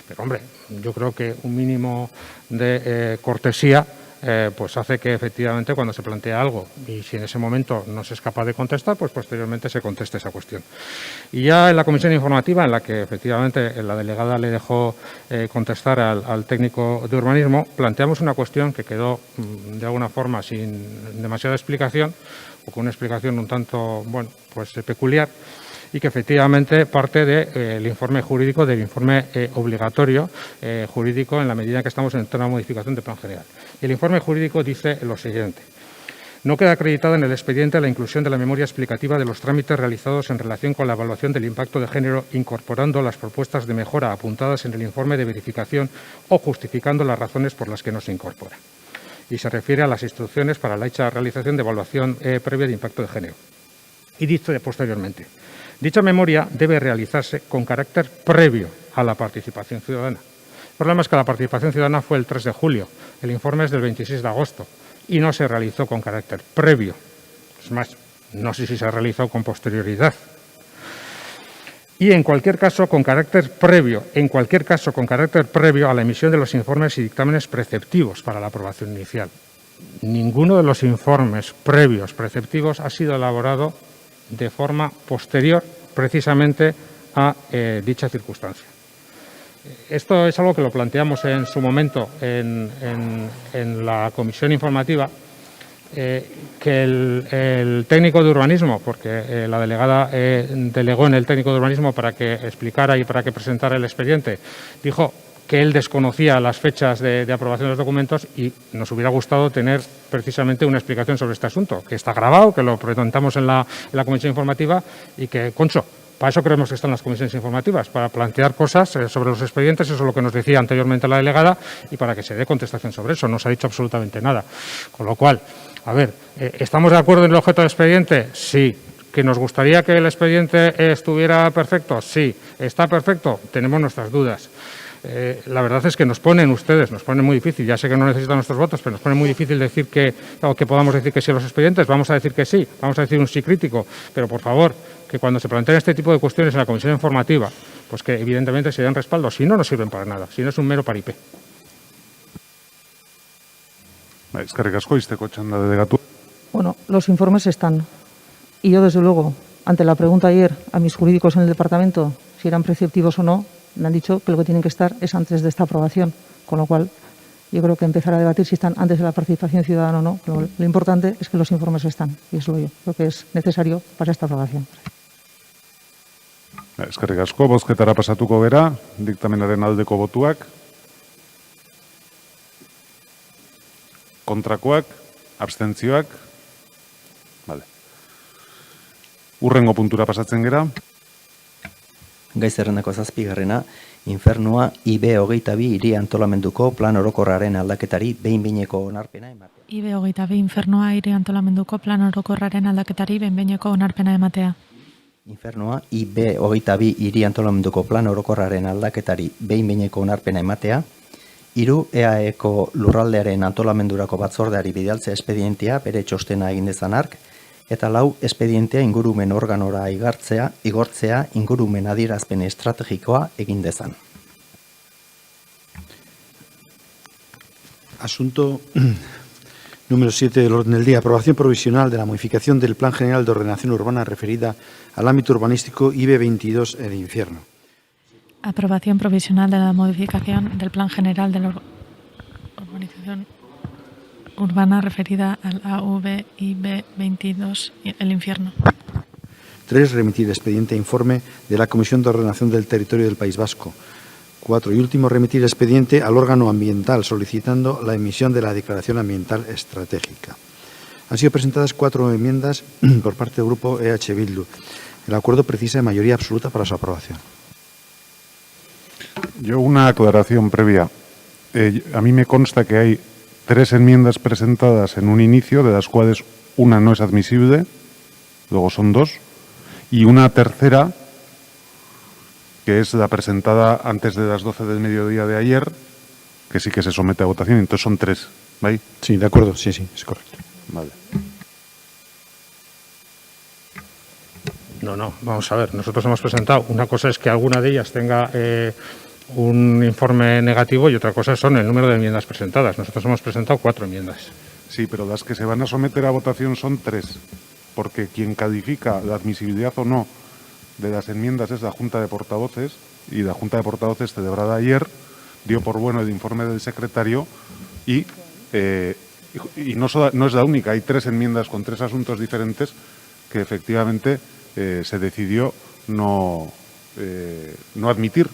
pero hombre, yo creo que un mínimo de cortesía pues hace que efectivamente cuando se plantea algo y si en ese momento no se es capaz de contestar, pues posteriormente se conteste esa cuestión. Y ya en la comisión informativa, en la que efectivamente la delegada le dejó contestar al técnico de urbanismo, planteamos una cuestión que quedó de alguna forma sin demasiada explicación o con una explicación un tanto, peculiar, y que efectivamente parte del informe jurídico, del informe obligatorio jurídico en la medida en que estamos en una modificación de plan general. Y el informe jurídico dice lo siguiente: no queda acreditada en el expediente la inclusión de la memoria explicativa de los trámites realizados en relación con la evaluación del impacto de género, incorporando las propuestas de mejora apuntadas en el informe de verificación o justificando las razones por las que no se incorpora. Y se refiere a las instrucciones para la hecha realización de evaluación previa de impacto de género. Y dice posteriormente: dicha memoria debe realizarse con carácter previo a la participación ciudadana. El problema es que la participación ciudadana fue el 3 de julio, el informe es del 26 de agosto y no se realizó con carácter previo. Es más, no sé si se realizó con posterioridad. Y en cualquier caso con carácter previo, a la emisión de los informes y dictámenes preceptivos para la aprobación inicial. Ninguno de los informes previos preceptivos ha sido elaborado de forma posterior precisamente a dicha circunstancia. Esto es algo que lo planteamos en su momento en la comisión informativa, que el técnico de urbanismo, porque la delegada delegó en el técnico de urbanismo para que explicara y para que presentara el expediente, dijo que él desconocía las fechas de aprobación de los documentos y nos hubiera gustado tener precisamente una explicación sobre este asunto, que está grabado, que lo presentamos en la comisión informativa y que, concho, para eso creemos que están las comisiones informativas, para plantear cosas sobre los expedientes, eso es lo que nos decía anteriormente la delegada, y para que se dé contestación sobre eso. No se ha dicho absolutamente nada. Con lo cual, a ver, ¿estamos de acuerdo en el objeto del expediente? Sí. ¿Que nos gustaría que el expediente estuviera perfecto? Sí. ¿Está perfecto? Tenemos nuestras dudas. La verdad es que nos ponen muy difícil, ya sé que no necesitan nuestros votos, pero nos pone muy difícil decir que podamos decir que sí a los expedientes. Vamos a decir que sí, vamos a decir un sí crítico, pero por favor, que cuando se planteen este tipo de cuestiones en la comisión informativa, pues que evidentemente se den respaldo, si no, no sirven para nada, si no es un mero paripé. Eskerrik asko, izteko txanda delegatu. Bueno, los informes están. Y yo, desde luego, ante la pregunta ayer a mis jurídicos en el departamento si eran preceptivos o no, me han dicho que lo que tienen que estar es antes de esta aprobación. Con lo cual, yo creo que empezar a debatir si están antes de la participación ciudadana o no. Lo importante es que los informes están. Y eso lo que es necesario para esta aprobación. Eskerrik asko, bozketara pasatuko gera, diktamenaren aldeko botuak. Kontrakoak, abstentzioak. Vale. Urrengo puntura pasatzen gera. Gai zerrendako 7. Infernua IB22 hiri antolamenduko plan orokorraren aldaketari behin-behineko onarpena ematea. IB22 Infernua hiri antolamenduko plan orokorraren aldaketari behin-behineko onarpena ematea. Infernua IB22 hiri antolamenduko plan orokorraren aldaketari behin-behineko onarpena ematea. 3. EAEko lurraldearen antolamendurako batzordeari bidaltzea espedientea bere txostena egin dezan hark. Eta 4. Espedientea ingurumen organora igortzea ingurumen adierazpen estrategikoa egin dezan. Asunto número 7 del orden del día. Aprobación provisional de la modificación del Plan General de Ordenación Urbana referida al ámbito urbanístico IB22 El Infierno. Aprobación provisional de la modificación del Plan General de la Urbanización Urbana referida al AVIB22 El Infierno. 3. Remitir expediente e informe de la Comisión de Ordenación del Territorio del País Vasco. 4. Y último, remitir expediente al órgano ambiental solicitando la emisión de la Declaración Ambiental Estratégica. Han sido presentadas 4 enmiendas por parte del Grupo EH Bildu. El acuerdo precisa de mayoría absoluta para su aprobación. Yo una aclaración previa. A mí me consta que hay 3 enmiendas presentadas en un inicio, de las cuales una no es admisible, luego son 2, y una tercera, que es la presentada antes de las 12 del mediodía de ayer, que sí que se somete a votación, entonces son 3, ¿vale? Sí, de acuerdo, sí, es correcto. Vale. No, vamos a ver, nosotros hemos presentado, una cosa es que alguna de ellas tenga un informe negativo y otra cosa son el número de enmiendas presentadas. Nosotros hemos presentado 4 enmiendas. Sí, pero las que se van a someter a votación son 3, porque quien califica la admisibilidad o no de las enmiendas es la Junta de Portavoces, y la Junta de Portavoces celebrada ayer dio por bueno el informe del secretario y no es la única, hay 3 enmiendas con 3 asuntos diferentes que efectivamente se decidió no admitir.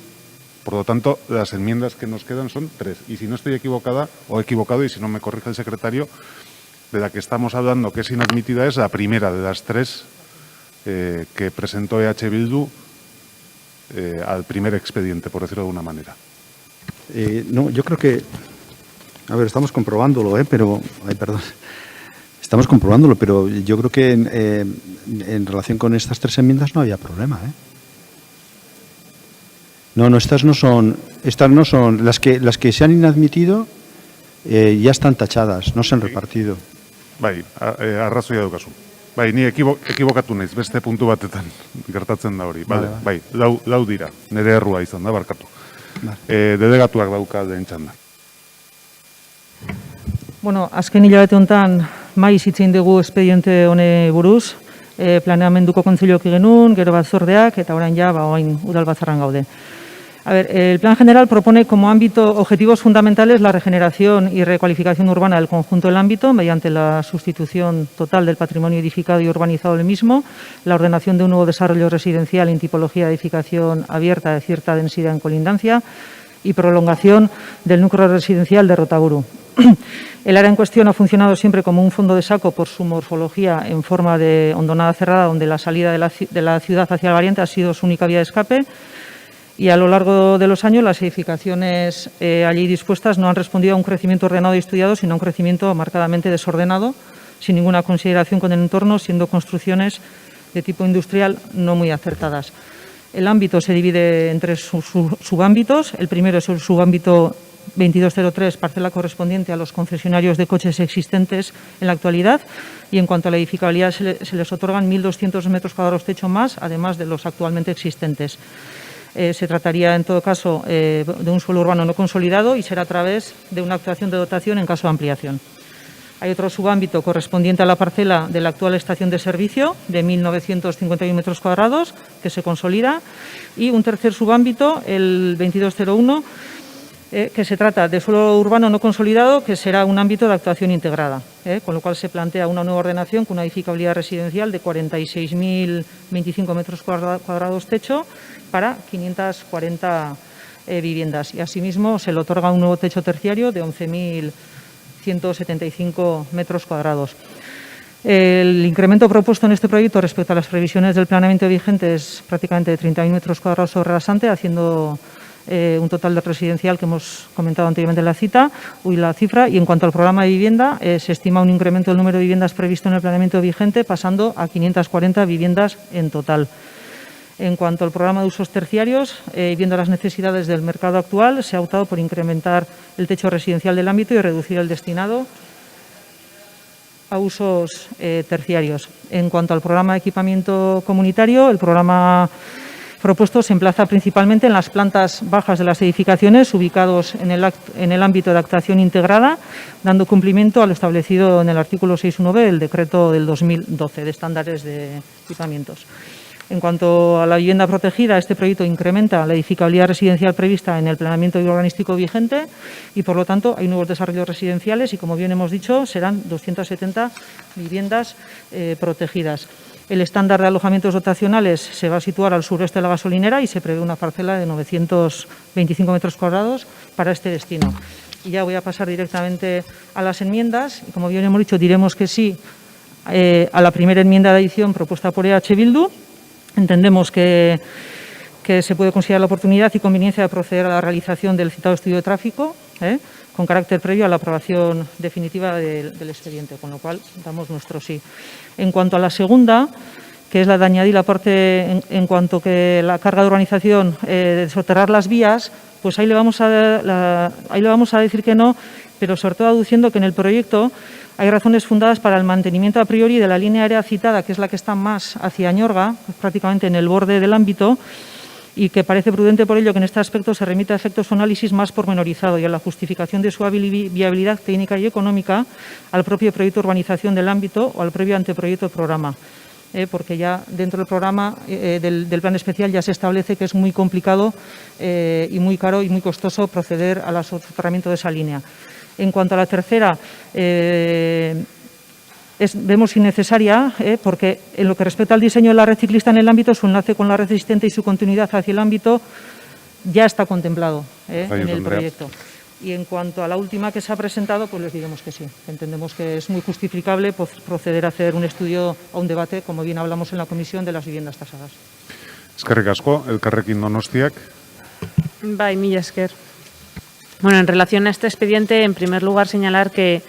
Por lo tanto, las enmiendas que nos quedan son 3. Y si no estoy equivocado, y si no me corrige el secretario, de la que estamos hablando, que es inadmitida, es la primera de las 3 que presentó EH Bildu al primer expediente, por decirlo de una manera. No, yo creo que... A ver, estamos comprobándolo, pero... Estamos comprobándolo, pero yo creo que en relación con estas 3 enmiendas no había problema, No, estas no son las que se han inadmitido, ya están tachadas, no se han repartido. Bai, arrazoia daukazu. Bai, ni ekibokatu naiz, beste puntu batetan gertatzen da hori. Bai, lau dira, nire errua izan da, barkatu. Delegatuak dauka lehen txanda. Bueno, azken hilabete honetan maiz hitz egin dugu expediente hone buruz, planeamenduko kontseiluak genuen, gero batzordeak, eta orain orain udal batzarran gaude. A ver, el Plan General propone como ámbito objetivos fundamentales la regeneración y recualificación urbana del conjunto del ámbito mediante la sustitución total del patrimonio edificado y urbanizado del mismo, la ordenación de un nuevo desarrollo residencial en tipología de edificación abierta de cierta densidad en colindancia y prolongación del núcleo residencial de Rotaburu. El área en cuestión ha funcionado siempre como un fondo de saco por su morfología en forma de hondonada cerrada, donde la salida de la ciudad hacia el variante ha sido su única vía de escape. Y a lo largo de los años las edificaciones allí dispuestas no han respondido a un crecimiento ordenado y estudiado, sino a un crecimiento marcadamente desordenado, sin ninguna consideración con el entorno, siendo construcciones de tipo industrial no muy acertadas. El ámbito se divide en 3 subámbitos. El primero es el subámbito 2203, parcela correspondiente a los concesionarios de coches existentes en la actualidad, y en cuanto a la edificabilidad se les otorgan 1.200 metros cuadrados techo más, además de los actualmente existentes. Se trataría, en todo caso, de un suelo urbano no consolidado y será a través de una actuación de dotación en caso de ampliación. Hay otro subámbito correspondiente a la parcela de la actual estación de servicio, de 1.951 metros cuadrados, que se consolida, y un tercer subámbito, el 2201, que se trata de suelo urbano no consolidado, que será un ámbito de actuación integrada, con lo cual se plantea una nueva ordenación con una edificabilidad residencial de 46.025 metros cuadrados techo para 540 viviendas. Y asimismo se le otorga un nuevo techo terciario de 11.175 metros cuadrados. El incremento propuesto en este proyecto respecto a las previsiones del planeamiento vigente es prácticamente de 30.000 metros cuadrados sobre rasante, haciendo un total de residencial que hemos comentado anteriormente en la cifra, y en cuanto al programa de vivienda, se estima un incremento del número de viviendas previsto en el planeamiento vigente, pasando a 540 viviendas en total. En cuanto al programa de usos terciarios, viendo las necesidades del mercado actual, se ha optado por incrementar el techo residencial del ámbito y reducir el destinado a usos terciarios. En cuanto al programa de equipamiento comunitario, el programa propuesto se emplaza principalmente en las plantas bajas de las edificaciones ubicados en el ámbito de actuación integrada, dando cumplimiento a lo establecido en el artículo 6.1b del decreto del 2012 de estándares de equipamientos. En cuanto a la vivienda protegida, este proyecto incrementa la edificabilidad residencial prevista en el planeamiento urbanístico vigente y, por lo tanto, hay nuevos desarrollos residenciales y, como bien hemos dicho, serán 270 viviendas protegidas. El estándar de alojamientos dotacionales se va a situar al sureste de la gasolinera y se prevé una parcela de 925 metros cuadrados para este destino. Y ya voy a pasar directamente a las enmiendas. Y como bien hemos dicho, diremos que sí a la primera enmienda de adición propuesta por EH Bildu. Entendemos que se puede considerar la oportunidad y conveniencia de proceder a la realización del citado estudio de tráfico, con carácter previo a la aprobación definitiva del expediente, con lo cual damos nuestro sí. En cuanto a la segunda, que es la de añadir la parte en cuanto que la carga de urbanización, de soterrar las vías, pues ahí le vamos a decir que no, pero sobre todo aduciendo que en el proyecto hay razones fundadas para el mantenimiento a priori de la línea aérea citada, que es la que está más hacia Añorga, prácticamente en el borde del ámbito, y que parece prudente por ello que en este aspecto se remita a efectos un análisis más pormenorizado y a la justificación de su viabilidad técnica y económica al propio proyecto de urbanización del ámbito o al previo anteproyecto de programa. Porque ya dentro del programa del plan especial ya se establece que es muy complicado y muy caro y muy costoso proceder al soterramiento de esa línea. En cuanto a la tercera, vemos innecesaria, porque en lo que respecta al diseño de la red ciclista en el ámbito, su enlace con la red existente y su continuidad hacia el ámbito ya está contemplado en el proyecto. Y en cuanto a la última que se ha presentado, pues les diremos que sí. Entendemos que es muy justificable proceder a hacer un estudio o un debate, como bien hablamos en la comisión, de las viviendas tasadas. Eskerrik asko, Elkarrekin Donostiak. Bai, mila esker. Bueno, en relación a este expediente, en primer lugar señalar que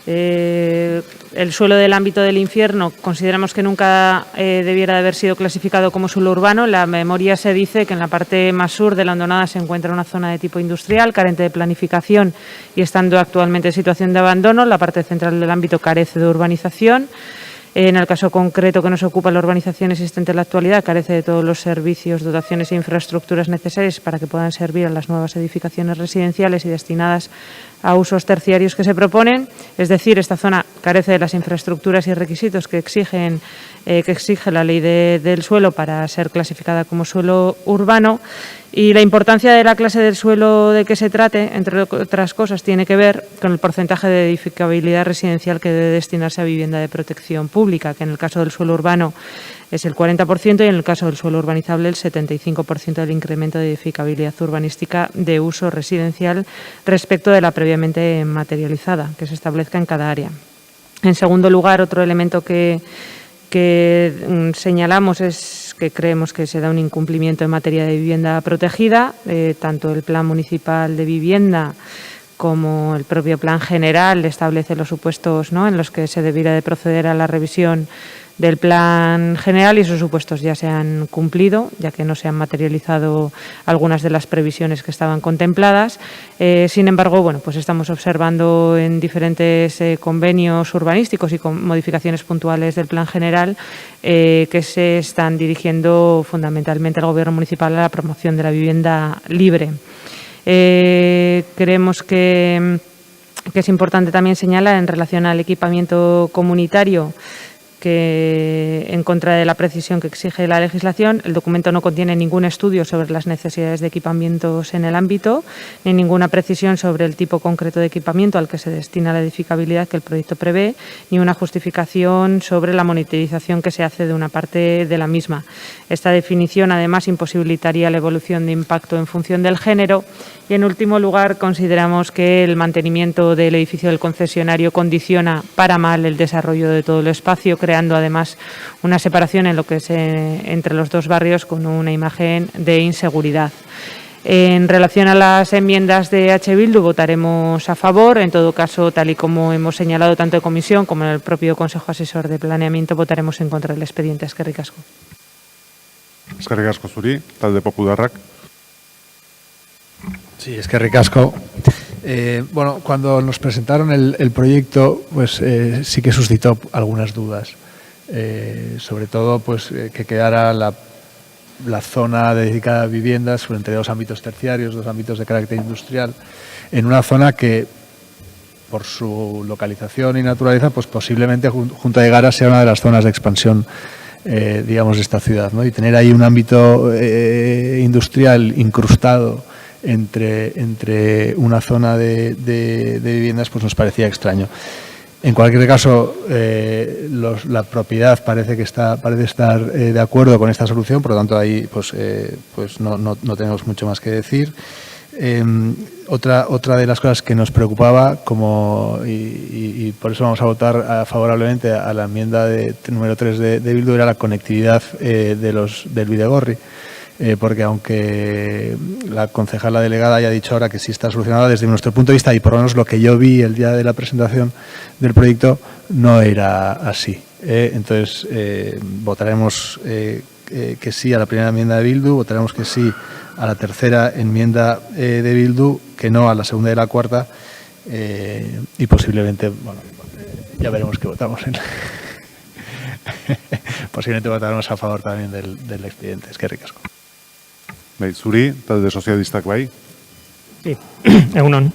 el suelo del ámbito del infierno consideramos que nunca debiera de haber sido clasificado como suelo urbano. En la memoria se dice que en la parte más sur de la hondonada se encuentra una zona de tipo industrial, carente de planificación y estando actualmente en situación de abandono. La parte central del ámbito carece de urbanización. En el caso concreto que nos ocupa, la urbanización existente en la actualidad carece de todos los servicios, dotaciones e infraestructuras necesarias para que puedan servir a las nuevas edificaciones residenciales y destinadas a usos terciarios que se proponen. Es decir, esta zona carece de las infraestructuras y requisitos que exige la ley del suelo para ser clasificada como suelo urbano. Y la importancia de la clase del suelo de que se trate, entre otras cosas, tiene que ver con el porcentaje de edificabilidad residencial que debe destinarse a vivienda de protección pública, que en el caso del suelo urbano es el 40% y en el caso del suelo urbanizable el 75% del incremento de edificabilidad urbanística de uso residencial respecto de la previamente materializada, que se establezca en cada área. En segundo lugar, otro elemento que señalamos es que creemos que se da un incumplimiento en materia de vivienda protegida, tanto el Plan Municipal de Vivienda como el propio Plan General establece los supuestos, ¿no?, en los que se debiera de proceder a la revisión del Plan General y esos supuestos ya se han cumplido, ya que no se han materializado algunas de las previsiones que estaban contempladas. Sin embargo, bueno, pues estamos observando en diferentes convenios urbanísticos y con modificaciones puntuales del Plan General que se están dirigiendo fundamentalmente al Gobierno municipal a la promoción de la vivienda libre. Creemos que es importante también señalar en relación al equipamiento comunitario que, en contra de la precisión que exige la legislación, el documento no contiene ningún estudio sobre las necesidades de equipamientos en el ámbito, ni ninguna precisión sobre el tipo concreto de equipamiento al que se destina la edificabilidad que el proyecto prevé, ni una justificación sobre la monitorización que se hace de una parte de la misma. Esta definición, además, imposibilitaría la evolución de impacto en función del género. Y, en último lugar, consideramos que el mantenimiento del edificio del concesionario condiciona para mal el desarrollo de todo el espacio, creando además una separación en lo que es entre los dos barrios con una imagen de inseguridad. En relación a las enmiendas de H. Bildu, votaremos a favor. En todo caso, tal y como hemos señalado tanto en comisión como en el propio Consejo Asesor de Planeamiento, votaremos en contra del expediente. Eskerrik asko. Eskerrik asko zuri, talde popularrak. Sí, es que ricasco. Bueno, cuando nos presentaron el proyecto, pues sí que suscitó algunas dudas. Sobre todo, pues que quedara la zona dedicada a viviendas entre dos ámbitos terciarios, dos ámbitos de carácter industrial, en una zona que, por su localización y naturaleza, pues posiblemente junto a Egara sea una de las zonas de expansión, digamos, de esta ciudad, ¿no? Y tener ahí un ámbito industrial incrustado entre una zona de viviendas, pues nos parecía extraño. En cualquier caso, la propiedad parece estar de acuerdo con esta solución, por lo tanto ahí pues no tenemos mucho más que decir. Otra de las cosas que nos preocupaba, y por eso vamos a votar favorablemente a la enmienda número 3 de Bildu, era la conectividad del Bidegorri. Porque aunque la concejala delegada haya dicho ahora que sí está solucionada, desde nuestro punto de vista, y por lo menos lo que yo vi el día de la presentación del proyecto, no era así. Entonces, votaremos que sí a la primera enmienda de Bildu, votaremos que sí a la tercera enmienda de Bildu, que no a la segunda y la cuarta, y posiblemente, bueno, ya veremos qué votamos. Posiblemente votaremos a favor también del expediente. Es que ricasco. Zuri, talde sozialistak bai. Sí, egunon.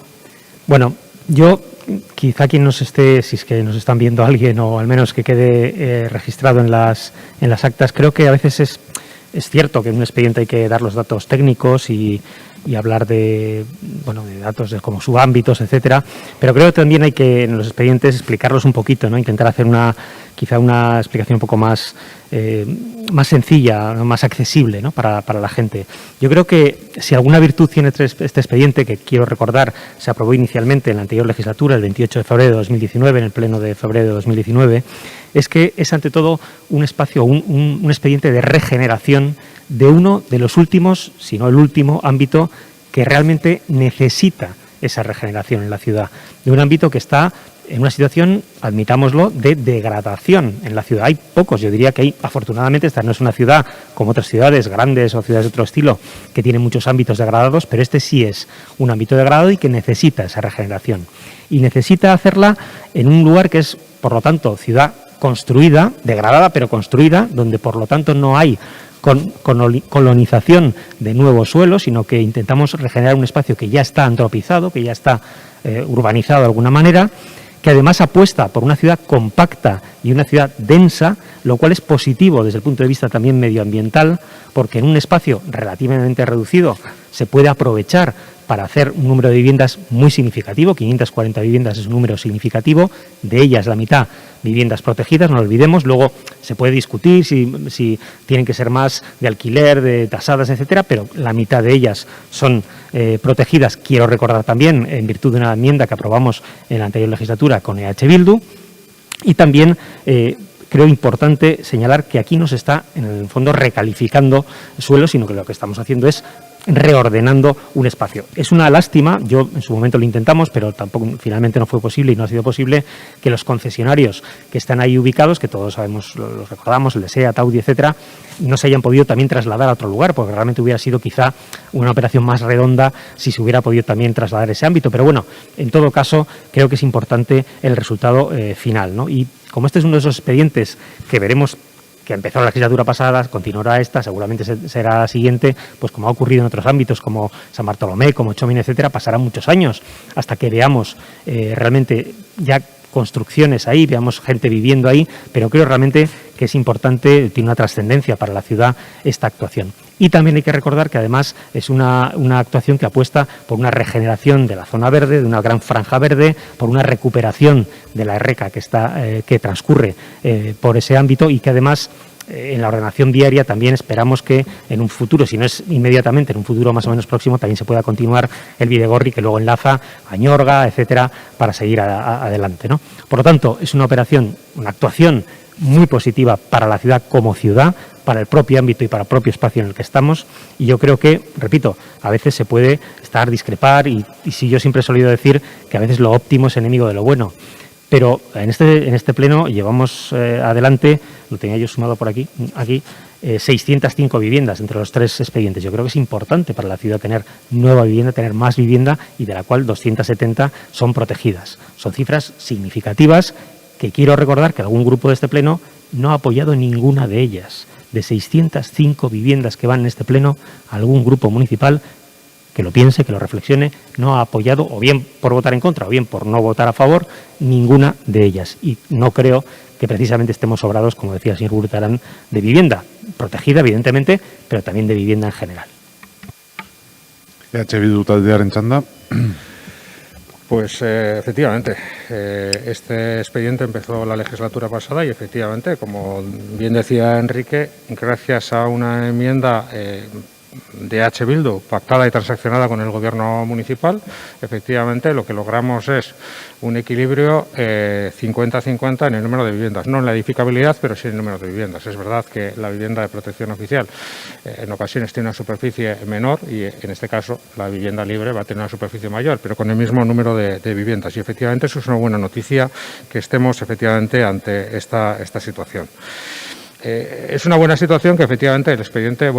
Bueno, yo quizá quien nos esté, si es que nos están viendo alguien o al menos que quede registrado en las actas, creo que a veces es cierto que en un expediente hay que dar los datos técnicos y hablar de datos como subámbitos, etcétera, pero creo que también hay que en los expedientes explicarlos un poquito, ¿no? Intentar hacer quizá una explicación un poco más sencilla, más accesible, ¿no? para la gente. Yo creo que si alguna virtud tiene este expediente, que quiero recordar, se aprobó inicialmente en la anterior legislatura, el 28 de febrero de 2019, en el pleno de febrero de 2019, es que es ante todo un espacio, un expediente de regeneración de uno de los últimos, si no el último, ámbito que realmente necesita esa regeneración en la ciudad. De un ámbito que está en una situación, admitámoslo, de degradación en la ciudad. Hay pocos, yo diría que hay, afortunadamente, esta no es una ciudad como otras ciudades grandes o ciudades de otro estilo que tienen muchos ámbitos degradados, pero este sí es un ámbito degradado y que necesita esa regeneración. Y necesita hacerla en un lugar que es, por lo tanto, ciudad construida, degradada pero construida, donde por lo tanto no hay colonización de nuevos suelos, sino que intentamos regenerar un espacio que ya está antropizado, que ya está urbanizado de alguna manera, que además apuesta por una ciudad compacta y una ciudad densa, lo cual es positivo desde el punto de vista también medioambiental, porque en un espacio relativamente reducido se puede aprovechar para hacer un número de viviendas muy significativo. 540 viviendas es un número significativo, de ellas la mitad viviendas protegidas, no lo olvidemos. Luego se puede discutir si tienen que ser más de alquiler, de tasadas, etcétera, pero la mitad de ellas son protegidas. Quiero recordar también, en virtud de una enmienda que aprobamos en la anterior legislatura con EH Bildu, y también creo importante señalar que aquí no se está, en el fondo, recalificando suelo, sino que lo que estamos haciendo es reordenando un espacio. Es una lástima, yo en su momento lo intentamos, pero tampoco finalmente no fue posible y no ha sido posible que los concesionarios que están ahí ubicados, que todos sabemos, los recordamos, el de SEAT, Audi, etcétera, no se hayan podido también trasladar a otro lugar, porque realmente hubiera sido quizá una operación más redonda si se hubiera podido también trasladar ese ámbito. Pero bueno, en todo caso, creo que es importante el resultado final, ¿no? Y como este es uno de esos expedientes que veremos que empezó la legislatura pasada, continuará esta, seguramente será la siguiente, pues como ha ocurrido en otros ámbitos como San Bartolomé, como Chomín, etcétera, pasarán muchos años hasta que veamos realmente ya construcciones ahí, veamos gente viviendo ahí, pero creo realmente que es importante, tiene una trascendencia para la ciudad esta actuación. Y también hay que recordar que además es una actuación que apuesta por una regeneración de la zona verde, de una gran franja verde, por una recuperación de la ERRECA que transcurre por ese ámbito y que además en la ordenación viaria también esperamos que en un futuro, si no es inmediatamente, en un futuro más o menos próximo, también se pueda continuar el Bidegorri que luego enlaza a Ñorga, etcétera, para seguir adelante, ¿no? Por lo tanto, es una operación, una actuación muy positiva para la ciudad como ciudad, para el propio ámbito y para el propio espacio en el que estamos, y yo creo que, repito, a veces se puede discrepar y si yo siempre he solido decir que a veces lo óptimo es enemigo de lo bueno. Pero en este pleno llevamos adelante, lo tenía yo sumado por aquí 605 viviendas entre los tres expedientes. Yo creo que es importante para la ciudad tener nueva vivienda, tener más vivienda y de la cual 270 son protegidas. Son cifras significativas que quiero recordar que algún grupo de este pleno no ha apoyado ninguna de ellas. De 605 viviendas que van en este pleno, algún grupo municipal que lo piense, que lo reflexione, no ha apoyado, o bien por votar en contra, o bien por no votar a favor, ninguna de ellas. Y no creo que precisamente estemos sobrados, como decía el señor Gurrutarán, de vivienda, protegida evidentemente, pero también de vivienda en general. Bildu taldearen txanda. Pues efectivamente, este expediente empezó la legislatura pasada y efectivamente, como bien decía Enrique, gracias a una enmienda de H. Bildu, pactada y transaccionada con el Gobierno municipal, efectivamente lo que logramos es un equilibrio 50-50 en el número de viviendas, no en la edificabilidad, pero sí en el número de viviendas. Es verdad que la vivienda de protección oficial en ocasiones tiene una superficie menor y en este caso la vivienda libre va a tener una superficie mayor, pero con el mismo número de viviendas. Y efectivamente eso es una buena noticia que estemos efectivamente ante esta situación. Es una buena situación que efectivamente el expediente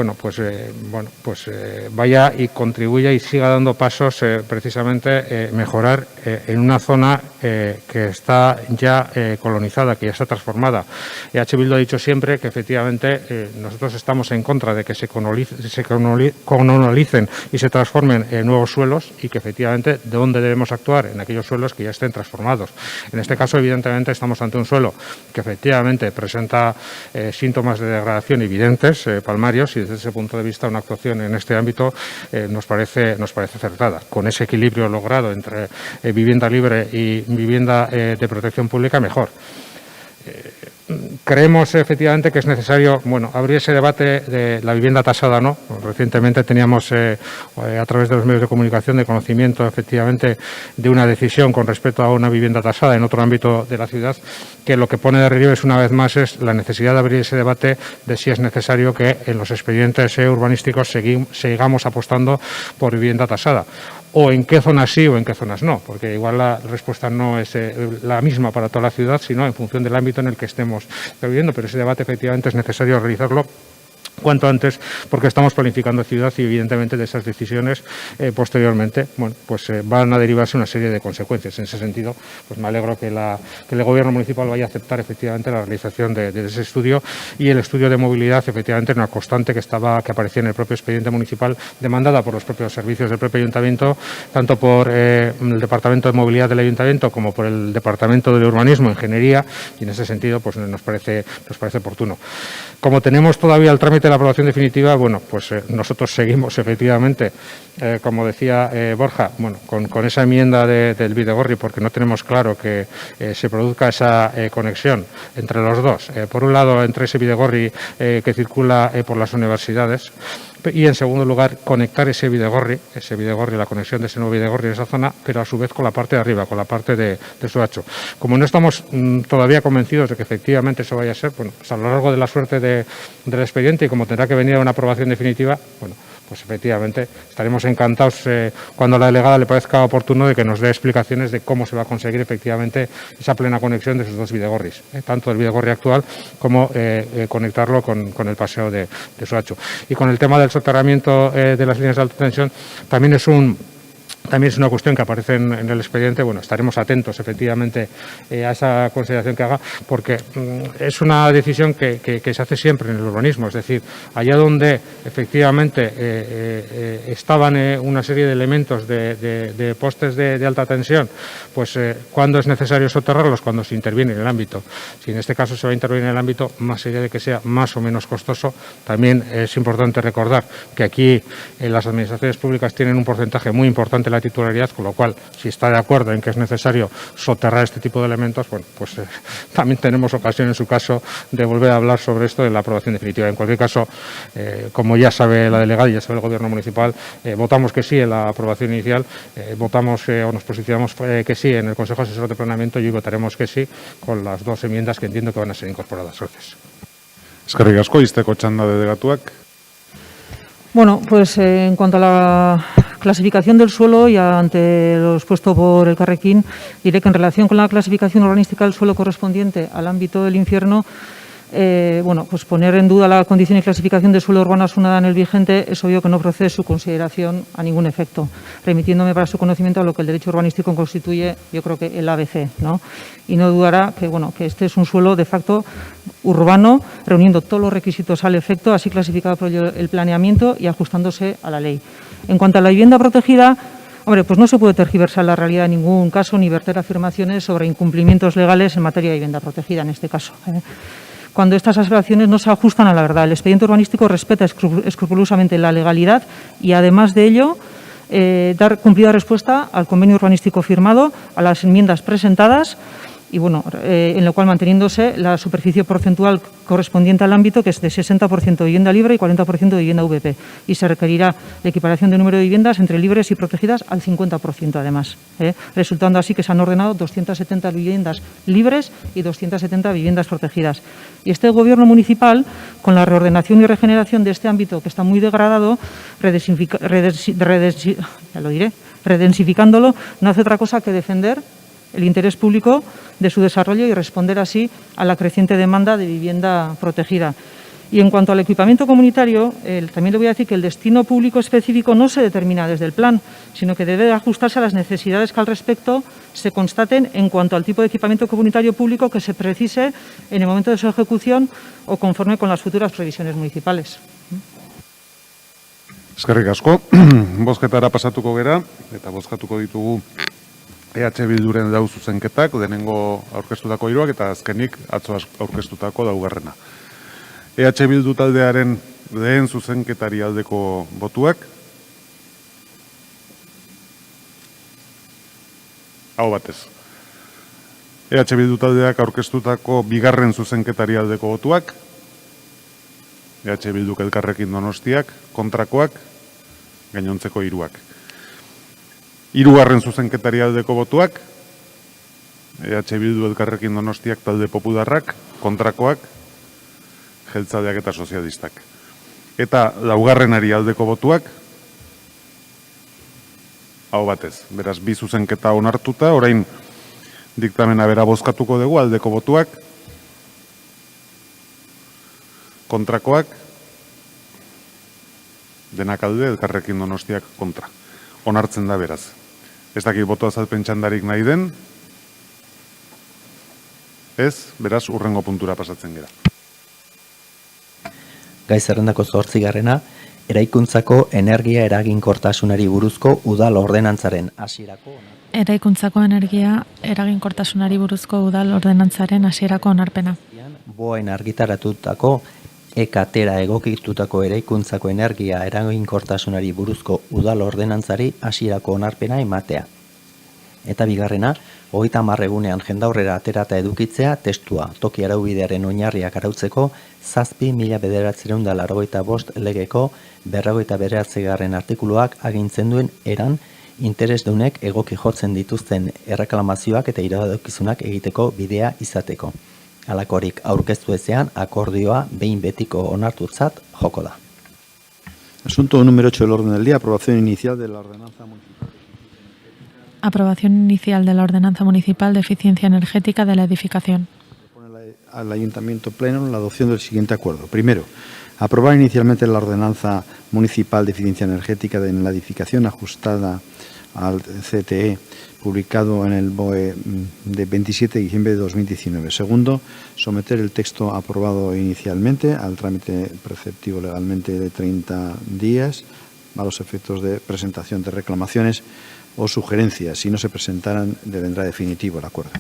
vaya y contribuya y siga dando pasos precisamente mejorar en una zona que está ya colonizada, que ya está transformada. H. Bildu ha dicho siempre que efectivamente nosotros estamos en contra de que se colonicen y se transformen en nuevos suelos y que efectivamente de dónde debemos actuar en aquellos suelos que ya estén transformados. En este caso evidentemente estamos ante un suelo que efectivamente presenta síntomas de degradación evidentes, palmarios, y desde ese punto de vista una actuación en este ámbito nos parece acertada. Con ese equilibrio logrado entre vivienda libre y vivienda de protección pública, mejor. Creemos efectivamente que es necesario abrir ese debate de la vivienda tasada, ¿no? Recientemente teníamos a través de los medios de comunicación de conocimiento efectivamente de una decisión con respecto a una vivienda tasada en otro ámbito de la ciudad, que lo que pone de relieve una vez más es la necesidad de abrir ese debate de si es necesario que en los expedientes urbanísticos sigamos apostando por vivienda tasada. O en qué zonas sí o en qué zonas no, porque igual la respuesta no es la misma para toda la ciudad, sino en función del ámbito en el que estemos viviendo, pero ese debate efectivamente es necesario realizarlo cuanto antes, porque estamos planificando ciudad y evidentemente de esas decisiones posteriormente van a derivarse una serie de consecuencias. En ese sentido, pues me alegro que el Gobierno municipal vaya a aceptar efectivamente la realización de ese estudio, y el estudio de movilidad efectivamente una constante que aparecía en el propio expediente municipal, demandada por los propios servicios del propio ayuntamiento, tanto por el Departamento de Movilidad del Ayuntamiento como por el Departamento de Urbanismo e Ingeniería, y en ese sentido pues nos parece oportuno. Como tenemos todavía el trámite de la aprobación definitiva, nosotros seguimos efectivamente, como decía Borja, con esa enmienda del Bidegorri, porque no tenemos claro que se produzca esa conexión entre los dos. Por un lado, entre ese Bidegorri que circula por las universidades, y en segundo lugar, conectar ese Bidegorri, la conexión de ese nuevo Bidegorri en esa zona, pero a su vez con la parte de arriba, con la parte de Soacho. Como no estamos todavía convencidos de que efectivamente eso vaya a ser, pues a lo largo de la suerte del expediente, y como tendrá que venir a una aprobación definitiva, pues efectivamente estaremos encantados cuando a la delegada le parezca oportuno de que nos dé explicaciones de cómo se va a conseguir efectivamente esa plena conexión de esos dos bidegorris, tanto el bidegorri actual como conectarlo con el paseo de Soachu. Y con el tema del soterramiento de las líneas de alta tensión, también es una cuestión que aparece en el expediente. Bueno, estaremos atentos efectivamente a esa consideración que haga, porque es una decisión que se hace siempre en el urbanismo, es decir, allá donde efectivamente estaban una serie de elementos de postes de alta tensión, pues cuando es necesario soterrarlos, cuando se interviene en el ámbito. Si en este caso se va a intervenir en el ámbito, más allá de que sea más o menos costoso, también es importante recordar que aquí las administraciones públicas tienen un porcentaje muy importante de la titularidad, con lo cual, si está de acuerdo en que es necesario soterrar este tipo de elementos, bueno, pues también tenemos ocasión en su caso de volver a hablar sobre esto en la aprobación definitiva. En cualquier caso, como ya sabe la delegada y ya sabe el Gobierno municipal, votamos que sí en la aprobación inicial, votamos o nos posicionamos que sí en el Consejo Asesor de Planeamiento y hoy votaremos que sí con las dos enmiendas que entiendo que van a ser incorporadas. Gracias. Eskerrik asko, izteko txanda delegatuak. Bueno, pues en cuanto a la clasificación del suelo y ante lo expuesto por el Carrequín, diré que en relación con la clasificación urbanística del suelo correspondiente al ámbito del infierno, bueno, pues poner en duda la condición y clasificación de suelo urbano asunada en el vigente es obvio que no procede su consideración a ningún efecto, remitiéndome para su conocimiento a lo que el derecho urbanístico constituye, yo creo que el ABC, ¿no? Y no dudará que, bueno, que este es un suelo de facto urbano, reuniendo todos los requisitos al efecto, así clasificado por el planeamiento y ajustándose a la ley. En cuanto a la vivienda protegida, hombre, pues no se puede tergiversar la realidad en ningún caso ni verter afirmaciones sobre incumplimientos legales en materia de vivienda protegida en este caso. Cuando estas aseveraciones no se ajustan a la verdad. El expediente urbanístico respeta escrupulosamente la legalidad y, además de ello, dar cumplida respuesta al convenio urbanístico firmado, a las enmiendas presentadas y, bueno, en lo cual manteniéndose la superficie porcentual correspondiente al ámbito, que es de 60% de vivienda libre y 40% de vivienda VP. Y se requerirá la equiparación de número de viviendas entre libres y protegidas al 50% además, resultando así que se han ordenado 270 viviendas libres y 270 viviendas protegidas. Y este Gobierno municipal, con la reordenación y regeneración de este ámbito que está muy degradado, redensificándolo, no hace otra cosa que defender el interés público de su desarrollo y responder así a la creciente demanda de vivienda protegida. Y en cuanto al equipamiento comunitario, también le voy a decir que el destino público específico no se determina desde el plan, sino que debe ajustarse a las necesidades que al respecto se constaten en cuanto al tipo de equipamiento comunitario público que se precise en el momento de su ejecución o conforme con las futuras previsiones municipales. Eskerrik asko, bozketara pasatuko gera, eta bozkatuko ditugu EH Bilduren lau zuzenketak, denengo aurkeztutako hiruak eta azkenik atzo aurkeztutako laugarrena. EH Bildu taldearen lehen zuzenketari aldeko botuak. Hau batez. EH Bildu taldeak aurkeztutako bigarren zuzenketari aldeko botuak. EH Bilduk Elkarrekin Donostiak, kontrakoak, gainontzeko hiruak. Hirugarren zuzenketari aldeko botuak, EH Bildu Elkarrekin Donostiak talde popularrak, kontrakoak, jeltzaleak eta sozialistak. Eta laugarrenari aldeko botuak, hau batez, beraz, bi zuzenketa onartuta, orain diktamena bera bozkatuko dugu aldeko botuak, kontrakoak, denak alde, Elkarrekin Donostiak kontra. Onartzen da beraz. Ez dakit boto azalpen txandarik nahi den, ez, beraz, urrengo puntura pasatzen gera. Gai zerrendako 8. Eraikuntzako energia eraginkortasunari buruzko udal ordenantzaren hasierako. Eraikuntzako energia eraginkortasunari buruzko udal ordenantzaren hasierako onarpena. Boen argitaratutako ekatera egokitutako eraikuntzako energia eraginkortasunari buruzko udal ordenantzari hasierako onarpena ematea. Eta bigarrena, 30 egunean jendaurrera aterata edukitzea testua toki araubidearen oinarriak arautzeko 7.985 legeko 49. artikuluak agintzen duen eran interesdunek egoki jotzen dituzten erreklamazioak eta iradokizunak egiteko bidea izateko. Halakorik aurkeztu ezean akordioa behin betiko onartutzat joko da. Asunto número 8 del orden del día, aprobación inicial de la ordenanza municipal. Aprobación inicial de la Ordenanza Municipal de Eficiencia Energética de la Edificación. Propone al Ayuntamiento Pleno la adopción del siguiente acuerdo. Primero, aprobar inicialmente la Ordenanza Municipal de Eficiencia Energética en la edificación ajustada al CTE, publicado en el BOE de 27 de diciembre de 2019. Segundo, someter el texto aprobado inicialmente al trámite preceptivo legalmente de 30 días a los efectos de presentación de reclamaciones o sugerencias. Si no se presentaran, devendrá definitivo el acuerdo.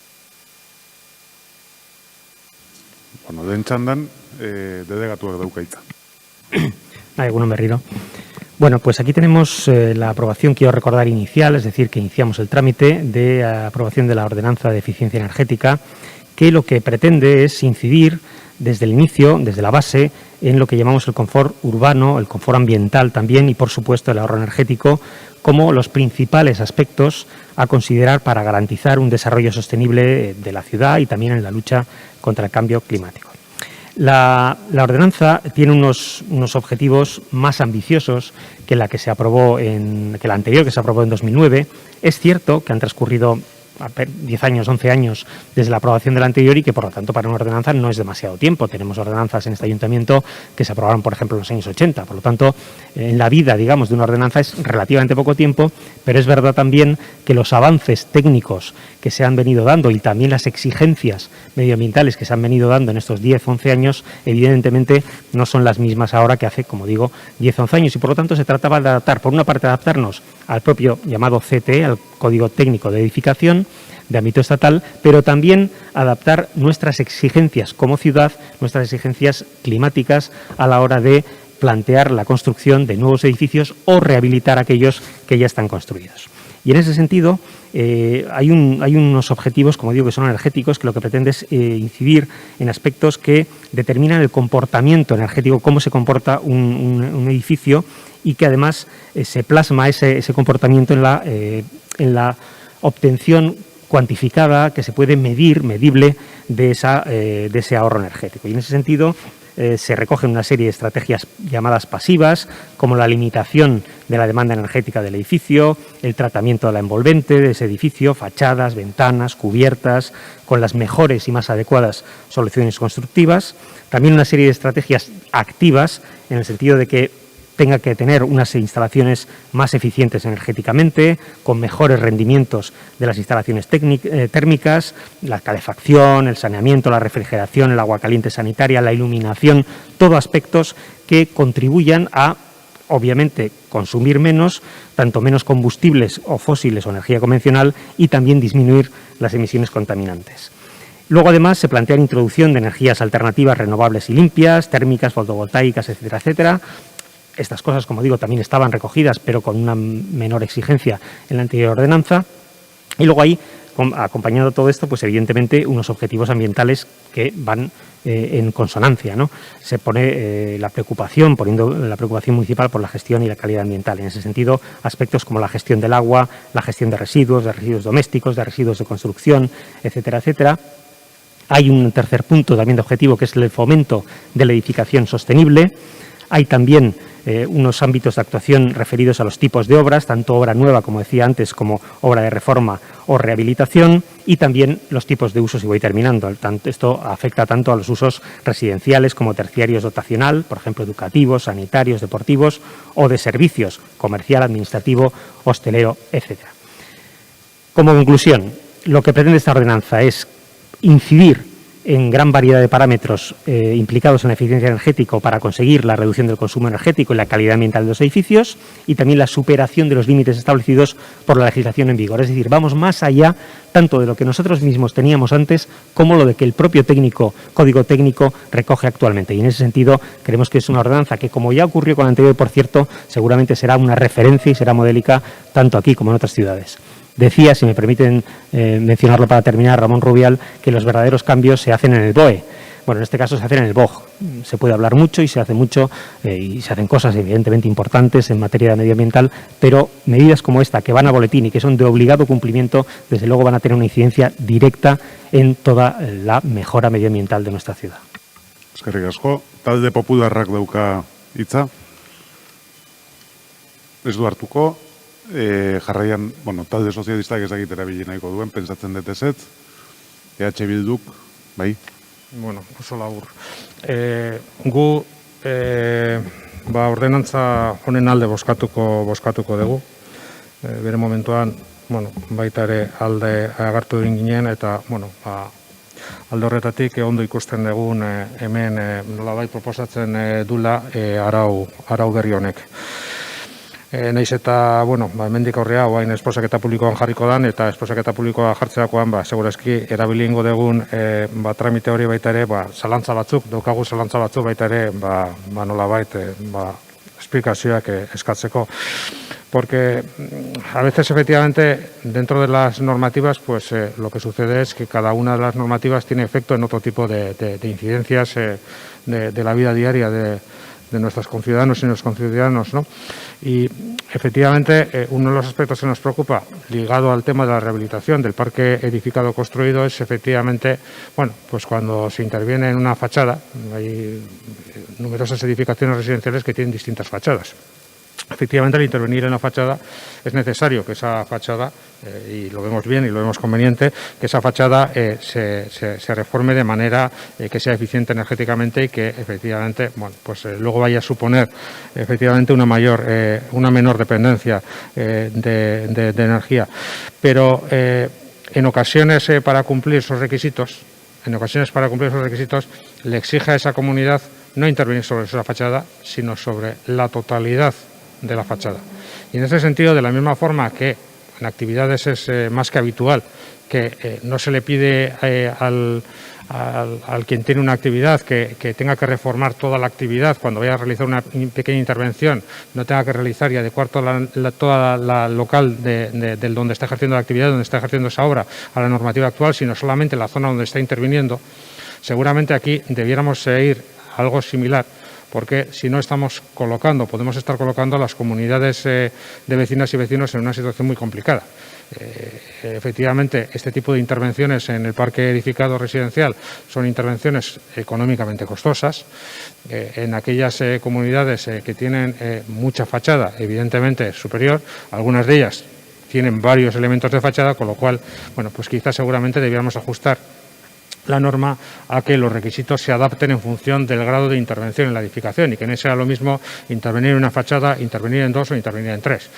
Bueno, den txandan, dedegatuak daukaitza. Egunon berriro. Bueno, pues aquí tenemos la aprobación, quiero recordar, inicial, es decir, que iniciamos el trámite de aprobación de la Ordenanza de Eficiencia Energética, que lo que pretende es incidir desde el inicio, desde la base, en lo que llamamos el confort urbano, el confort ambiental también y, por supuesto, el ahorro energético, como los principales aspectos a considerar para garantizar un desarrollo sostenible de la ciudad y también en la lucha contra el cambio climático. La ordenanza tiene unos objetivos más ambiciosos que la anterior, que se aprobó en 2009. Es cierto que han transcurrido 10 años, 11 años desde la aprobación de la anterior y que, por lo tanto, para una ordenanza no es demasiado tiempo. Tenemos ordenanzas en este ayuntamiento que se aprobaron, por ejemplo, en los años 80. Por lo tanto, en la vida, digamos, de una ordenanza es relativamente poco tiempo, pero es verdad también que los avances técnicos que se han venido dando y también las exigencias medioambientales que se han venido dando en estos 10, 11 años, evidentemente no son las mismas ahora que hace, como digo, 10, 11 años. Y, por lo tanto, se trataba de adaptar, por una parte, adaptarnos al propio llamado CTE, al Código Técnico de Edificación, de ámbito estatal, pero también adaptar nuestras exigencias como ciudad, nuestras exigencias climáticas a la hora de plantear la construcción de nuevos edificios o rehabilitar aquellos que ya están construidos. Y en ese sentido hay unos objetivos, como digo, que son energéticos, que lo que pretende es incidir en aspectos que determinan el comportamiento energético, cómo se comporta un edificio y que además se plasma ese comportamiento en la obtención cuantificada, que se puede medir, medible, de ese ahorro energético. Y en ese sentido se recogen una serie de estrategias llamadas pasivas, como la limitación de la demanda energética del edificio, el tratamiento de la envolvente de ese edificio, fachadas, ventanas, cubiertas, con las mejores y más adecuadas soluciones constructivas. También una serie de estrategias activas, en el sentido de que tenga que tener unas instalaciones más eficientes energéticamente, con mejores rendimientos de las instalaciones térmicas, la calefacción, el saneamiento, la refrigeración, el agua caliente sanitaria, la iluminación, todo aspectos que contribuyan a, obviamente, consumir menos, tanto menos combustibles o fósiles o energía convencional, y también disminuir las emisiones contaminantes. Luego, además, se plantea la introducción de energías alternativas renovables y limpias, térmicas, fotovoltaicas, etcétera, etcétera. Estas cosas, como digo, también estaban recogidas, pero con una menor exigencia en la anterior ordenanza. Y luego ahí, acompañando todo esto, pues evidentemente unos objetivos ambientales que van en consonancia, ¿no? Se pone poniendo la preocupación municipal por la gestión y la calidad ambiental. En ese sentido, aspectos como la gestión del agua, la gestión de residuos domésticos, de residuos de construcción, etcétera, etcétera. Hay un tercer punto también de objetivo, que es el fomento de la edificación sostenible. Hay también unos ámbitos de actuación referidos a los tipos de obras, tanto obra nueva, como decía antes, como obra de reforma o rehabilitación, y también los tipos de usos, y voy terminando. Esto afecta tanto a los usos residenciales como terciarios dotacional, por ejemplo, educativos, sanitarios, deportivos, o de servicios, comercial, administrativo, hostelero, etc. Como conclusión, lo que pretende esta ordenanza es incidir en gran variedad de parámetros implicados en la eficiencia energética para conseguir la reducción del consumo energético y la calidad ambiental de los edificios, y también la superación de los límites establecidos por la legislación en vigor. Es decir, vamos más allá tanto de lo que nosotros mismos teníamos antes como lo de que el propio Código Técnico recoge actualmente. Y en ese sentido creemos que es una ordenanza que, como ya ocurrió con la anterior, por cierto, seguramente será una referencia y será modélica tanto aquí como en otras ciudades. Decía, si me permiten mencionarlo para terminar, Ramón Rubial, que los verdaderos cambios se hacen en el BOE. Bueno, en este caso se hacen en el BOG. Se puede hablar mucho y se hace mucho y se hacen cosas evidentemente importantes en materia medioambiental, pero medidas como esta, que van a boletín y que son de obligado cumplimiento, desde luego van a tener una incidencia directa en toda la mejora medioambiental de nuestra ciudad. Eskerrik asko. Talde Popularrak dauka hitza. ez du hartuko, jarraian, talde sozialistak ezagit erabili nahiko duen, pentsatzen dut ezetz, EH Bilduk, bai? Bueno, oso labur. Gu ordenantza honen alde bozkatuko dugu. Bere momentuan, baita ere alde agartu egin ginen, eta, alde horretatik ondo ikusten dugun hemen nolabait proposatzen dula arau berri honek. Naiz eta, hemendik aurrea, oain esposaketa publikoan jarriko dan, eta esposaketa publikoa jartzeakoan, segurazki, erabilingo dugun tramite hori baita ere, zalantza batzuk, daukagu zalantza batzuk baita ere, nolabait, esplikazioak eskatzeko. Porque a veces, efectivamente, dentro de las normativas, pues lo que sucede es que cada una de las normativas tiene efecto en otro tipo de incidencias de la vida diaria de nuestros conciudadanos y nuestros conciudadanos, ¿no? Y efectivamente uno de los aspectos que nos preocupa ligado al tema de la rehabilitación del parque edificado construido es efectivamente, pues cuando se interviene en una fachada, hay numerosas edificaciones residenciales que tienen distintas fachadas. Efectivamente, al intervenir en la fachada es necesario que esa fachada, y lo vemos bien y lo vemos conveniente, que esa fachada se reforme de manera que sea eficiente energéticamente y que efectivamente, pues luego vaya a suponer efectivamente una menor dependencia de energía. Pero en ocasiones para cumplir esos requisitos, le exige a esa comunidad no intervenir sobre esa fachada, sino sobre la totalidad de la fachada. Y en ese sentido, de la misma forma que en actividades es más que habitual que no se le pide al quien tiene una actividad que tenga que reformar toda la actividad cuando vaya a realizar una pequeña intervención, no tenga que realizar y adecuar toda la local del donde está ejerciendo la actividad, donde está ejerciendo esa obra a la normativa actual, sino solamente la zona donde está interviniendo. Seguramente aquí debiéramos ir a algo similar, porque si no podemos estar colocando a las comunidades de vecinas y vecinos en una situación muy complicada. Efectivamente, este tipo de intervenciones en el parque edificado residencial son intervenciones económicamente costosas. En aquellas comunidades que tienen mucha fachada, evidentemente superior, algunas de ellas tienen varios elementos de fachada, con lo cual, pues quizás seguramente debiéramos ajustar la norma a que los requisitos se adapten en función del grado de intervención en la edificación y que no sea lo mismo intervenir en una fachada, intervenir en 2 o intervenir en 3.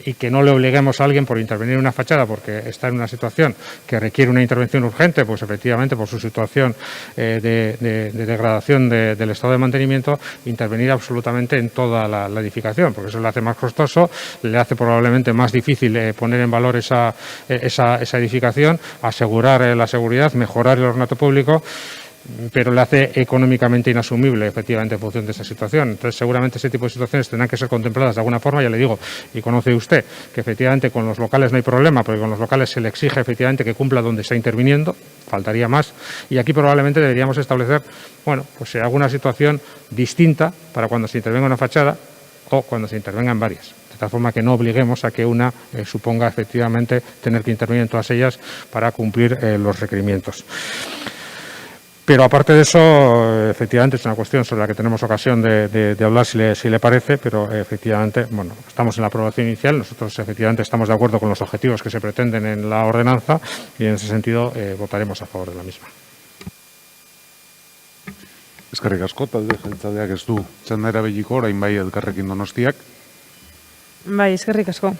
Y que no le obliguemos a alguien por intervenir en una fachada porque está en una situación que requiere una intervención urgente, pues efectivamente por su situación de degradación del estado de mantenimiento, intervenir absolutamente en toda la edificación, porque eso le hace más costoso, le hace probablemente más difícil poner en valor esa edificación, asegurar la seguridad, mejorar el ornato público, pero le hace económicamente inasumible, efectivamente, en función de esa situación. Entonces, seguramente ese tipo de situaciones tendrán que ser contempladas de alguna forma. Ya le digo, y conoce usted, que efectivamente con los locales no hay problema, porque con los locales se le exige efectivamente que cumpla donde está interviniendo, faltaría más. Y aquí probablemente deberíamos establecer, pues alguna situación distinta para cuando se intervenga una fachada o cuando se intervengan varias. De tal forma que no obliguemos a que una suponga efectivamente tener que intervenir en todas ellas para cumplir los requerimientos. Pero aparte de eso, efectivamente es una cuestión sobre la que tenemos ocasión de hablar si le parece, pero efectivamente, estamos en la aprobación inicial, nosotros efectivamente estamos de acuerdo con los objetivos que se pretenden en la ordenanza y en ese sentido votaremos a favor de la misma. Eskerrik asko, talde jeltzaleak ez du txanda erabiliko, orain bai Elkarrekin Donostiak. Bai, eskerrik asko.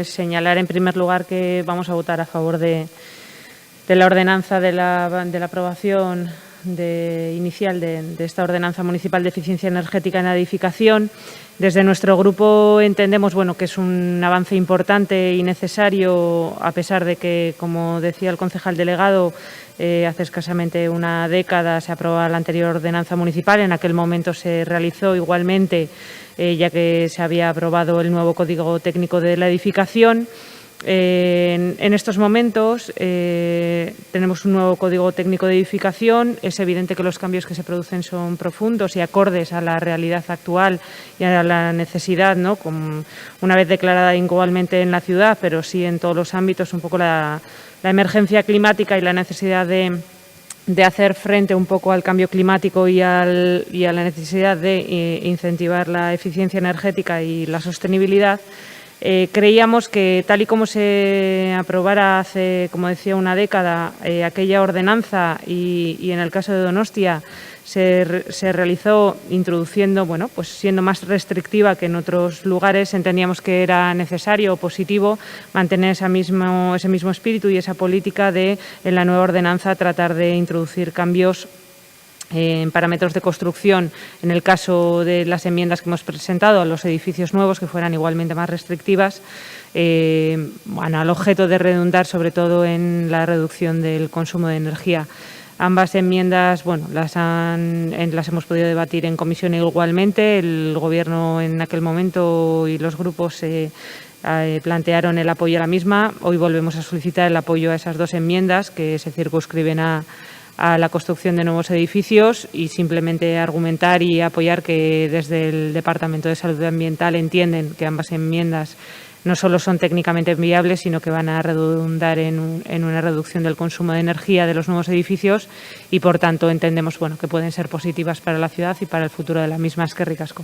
Señalar en primer lugar que vamos a votar a favor de la ordenanza de la aprobación inicial de esta ordenanza municipal de eficiencia energética en la edificación. Desde nuestro grupo entendemos que es un avance importante y necesario, a pesar de que, como decía el concejal delegado, hace escasamente una década se aprobó la anterior ordenanza municipal. En aquel momento se realizó igualmente, ya que se había aprobado el nuevo Código Técnico de la Edificación. En estos momentos tenemos un nuevo Código Técnico de Edificación. Es evidente que los cambios que se producen son profundos y acordes a la realidad actual y a la necesidad, una vez declarada igualmente en la ciudad, pero sí en todos los ámbitos, un poco la emergencia climática y la necesidad de de hacer frente un poco al cambio climático y a la necesidad de incentivar la eficiencia energética y la sostenibilidad, creíamos que tal y como se aprobara hace, como decía, una década aquella ordenanza y en el caso de Donostia se realizó introduciendo, bueno, pues siendo más restrictiva que en otros lugares, entendíamos que era necesario o positivo mantener ese mismo espíritu y esa política de, en la nueva ordenanza, tratar de introducir cambios en parámetros de construcción, en el caso de las enmiendas que hemos presentado a los edificios nuevos, que fueran igualmente más restrictivas, al objeto de redundar sobre todo en la reducción del consumo de energía. Ambas enmiendas, bueno, las hemos podido debatir en comisión igualmente. El Gobierno en aquel momento y los grupos plantearon el apoyo a la misma. Hoy volvemos a solicitar el apoyo a esas dos enmiendas que se circunscriben a la construcción de nuevos edificios y simplemente argumentar y apoyar que desde el Departamento de Salud Ambiental entienden que ambas enmiendas no solo son técnicamente viables, sino que van a redundar en una reducción del consumo de energía de los nuevos edificios y, por tanto, entendemos que pueden ser positivas para la ciudad y para el futuro de la misma. Eskerrik asko.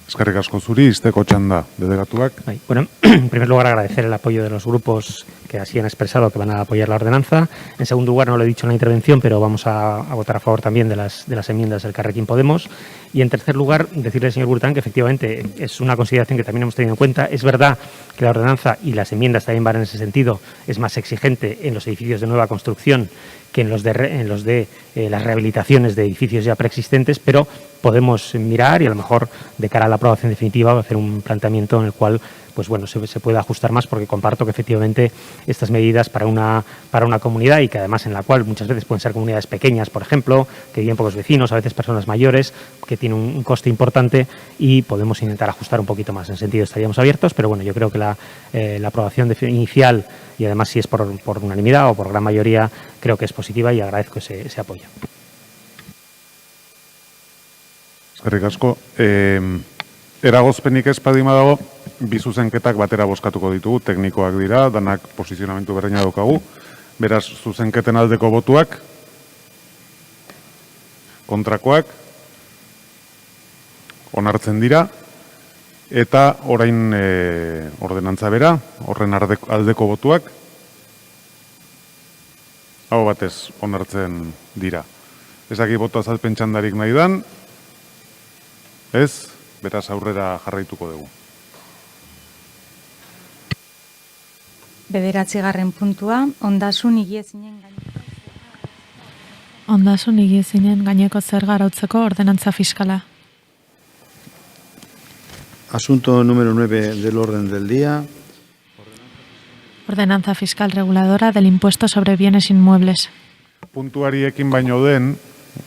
Eskerrik asko zuri, izteko txanda, delegatuak. Bueno, en primer lugar, agradecer el apoyo de los grupos que así han expresado que van a apoyar la ordenanza. En segundo lugar, no lo he dicho en la intervención, pero vamos a votar a favor también de las enmiendas del Carrequín Podemos. Y en tercer lugar, decirle al señor Burtán que efectivamente es una consideración que también hemos tenido en cuenta. Es verdad que la ordenanza y las enmiendas también van en ese sentido. Es más exigente en los edificios de nueva construcción que en los de las rehabilitaciones de edificios ya preexistentes, pero podemos mirar y a lo mejor de cara a la aprobación definitiva hacer un planteamiento en el cual pues bueno, se puede ajustar más, porque comparto que efectivamente estas medidas para una comunidad y que además en la cual muchas veces pueden ser comunidades pequeñas, por ejemplo, que viven pocos vecinos, a veces personas mayores, que tienen un coste importante y podemos intentar ajustar un poquito más. En ese sentido estaríamos abiertos, pero bueno, yo creo que la aprobación inicial y además si es por unanimidad o por gran mayoría, creo que es positiva y agradezco ese apoyo. Eskerrik asko. Eragozpenik ez padima dago, bi zuzenketak batera bozkatuko ditugu, teknikoak dira, danak posizionamentu berdina daukagu. Beraz, zuzenketen aldeko botuak, kontrakoak, onartzen dira, eta orain ordenantza bera, horren aldeko botuak, hau batez onartzen dira. Ezaki boto azalpen txandarik nahi dan, ez? Beraz aurrera jarraituko dugu. 9. puntua, ondasun higiezinen gaineko zerga arautzeko ordenantza fiskala. Asunto número 9 del orden del día. Ordenanza fiscal reguladora del impuesto sobre bienes inmuebles. Puntuari ekin baino den,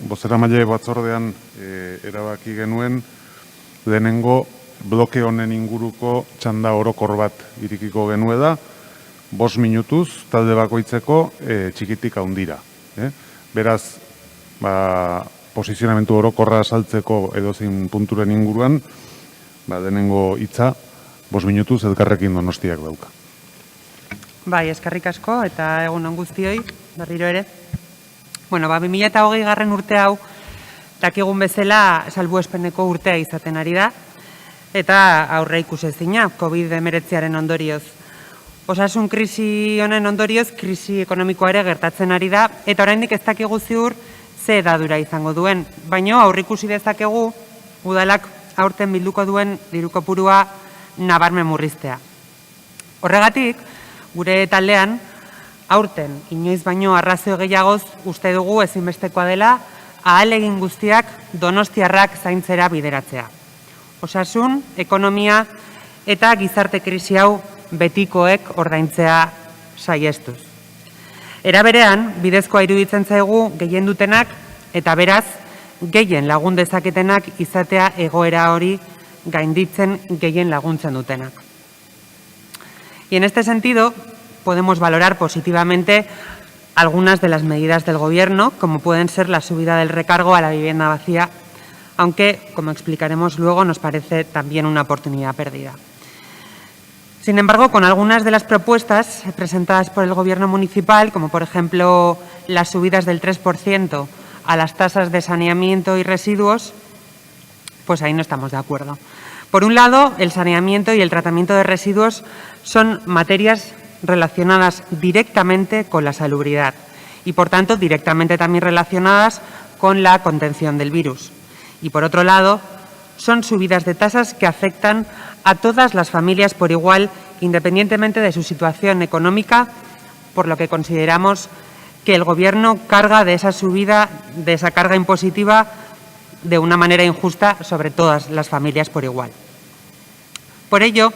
bozeramaile batzordean erabaki genuen, lehenengo bloke honen inguruko txanda orokor bat irikiko genuela, 5 minutuz talde bakoitzeko txikitik handira. Beraz, posizionamentu orokorra saltzeko edozein punturen inguruan, lehenengo hitza 5 minutuz Elkarrekin Donostiak dauka. Bai, eskerrik asko eta egun on guztioi, berriro ere. Bueno, 2020 urte hau, dakigun bezala salbuespeneko urtea izaten ari da, eta aurre ikusezina COVID-19 ondorioz. Osasun krisi honen ondorioz, krisi ekonomikoa ere gertatzen ari da, eta oraindik ez dakigu ziur ze edadura izango duen. Baina aurre ikusi dezakegu, udalak aurten bilduko duen diru kopurua nabarmen murriztea. Horregatik, gure taldean, aurten inoiz baino arrazio gehiagoz uste dugu ezinbestekoa dela ahalegin guztiak donostiarrak zaintzera bideratzea. Osasun, ekonomia eta gizarte krisi hau betikoek ordaintzea saiestuz. Era berean, bidezkoa iruditzen zaigu gehien dutenak eta beraz, gehien lagun dezaketenak izatea egoera hori gainditzen gehien laguntzen dutenak. Y en este sentido, podemos valorar positivamente algunas de las medidas del Gobierno, como pueden ser la subida del recargo a la vivienda vacía, aunque, como explicaremos luego, nos parece también una oportunidad perdida. Sin embargo, con algunas de las propuestas presentadas por el Gobierno municipal, como por ejemplo las subidas del 3% a las tasas de saneamiento y residuos, pues ahí no estamos de acuerdo. Por un lado, el saneamiento y el tratamiento de residuos son materias relacionadas directamente con la salubridad y, por tanto, directamente también relacionadas con la contención del virus. Y, por otro lado, son subidas de tasas que afectan a todas las familias por igual, independientemente de su situación económica, por lo que consideramos que el Gobierno carga de esa subida, de esa carga impositiva, de una manera injusta sobre todas las familias por igual. Por ello,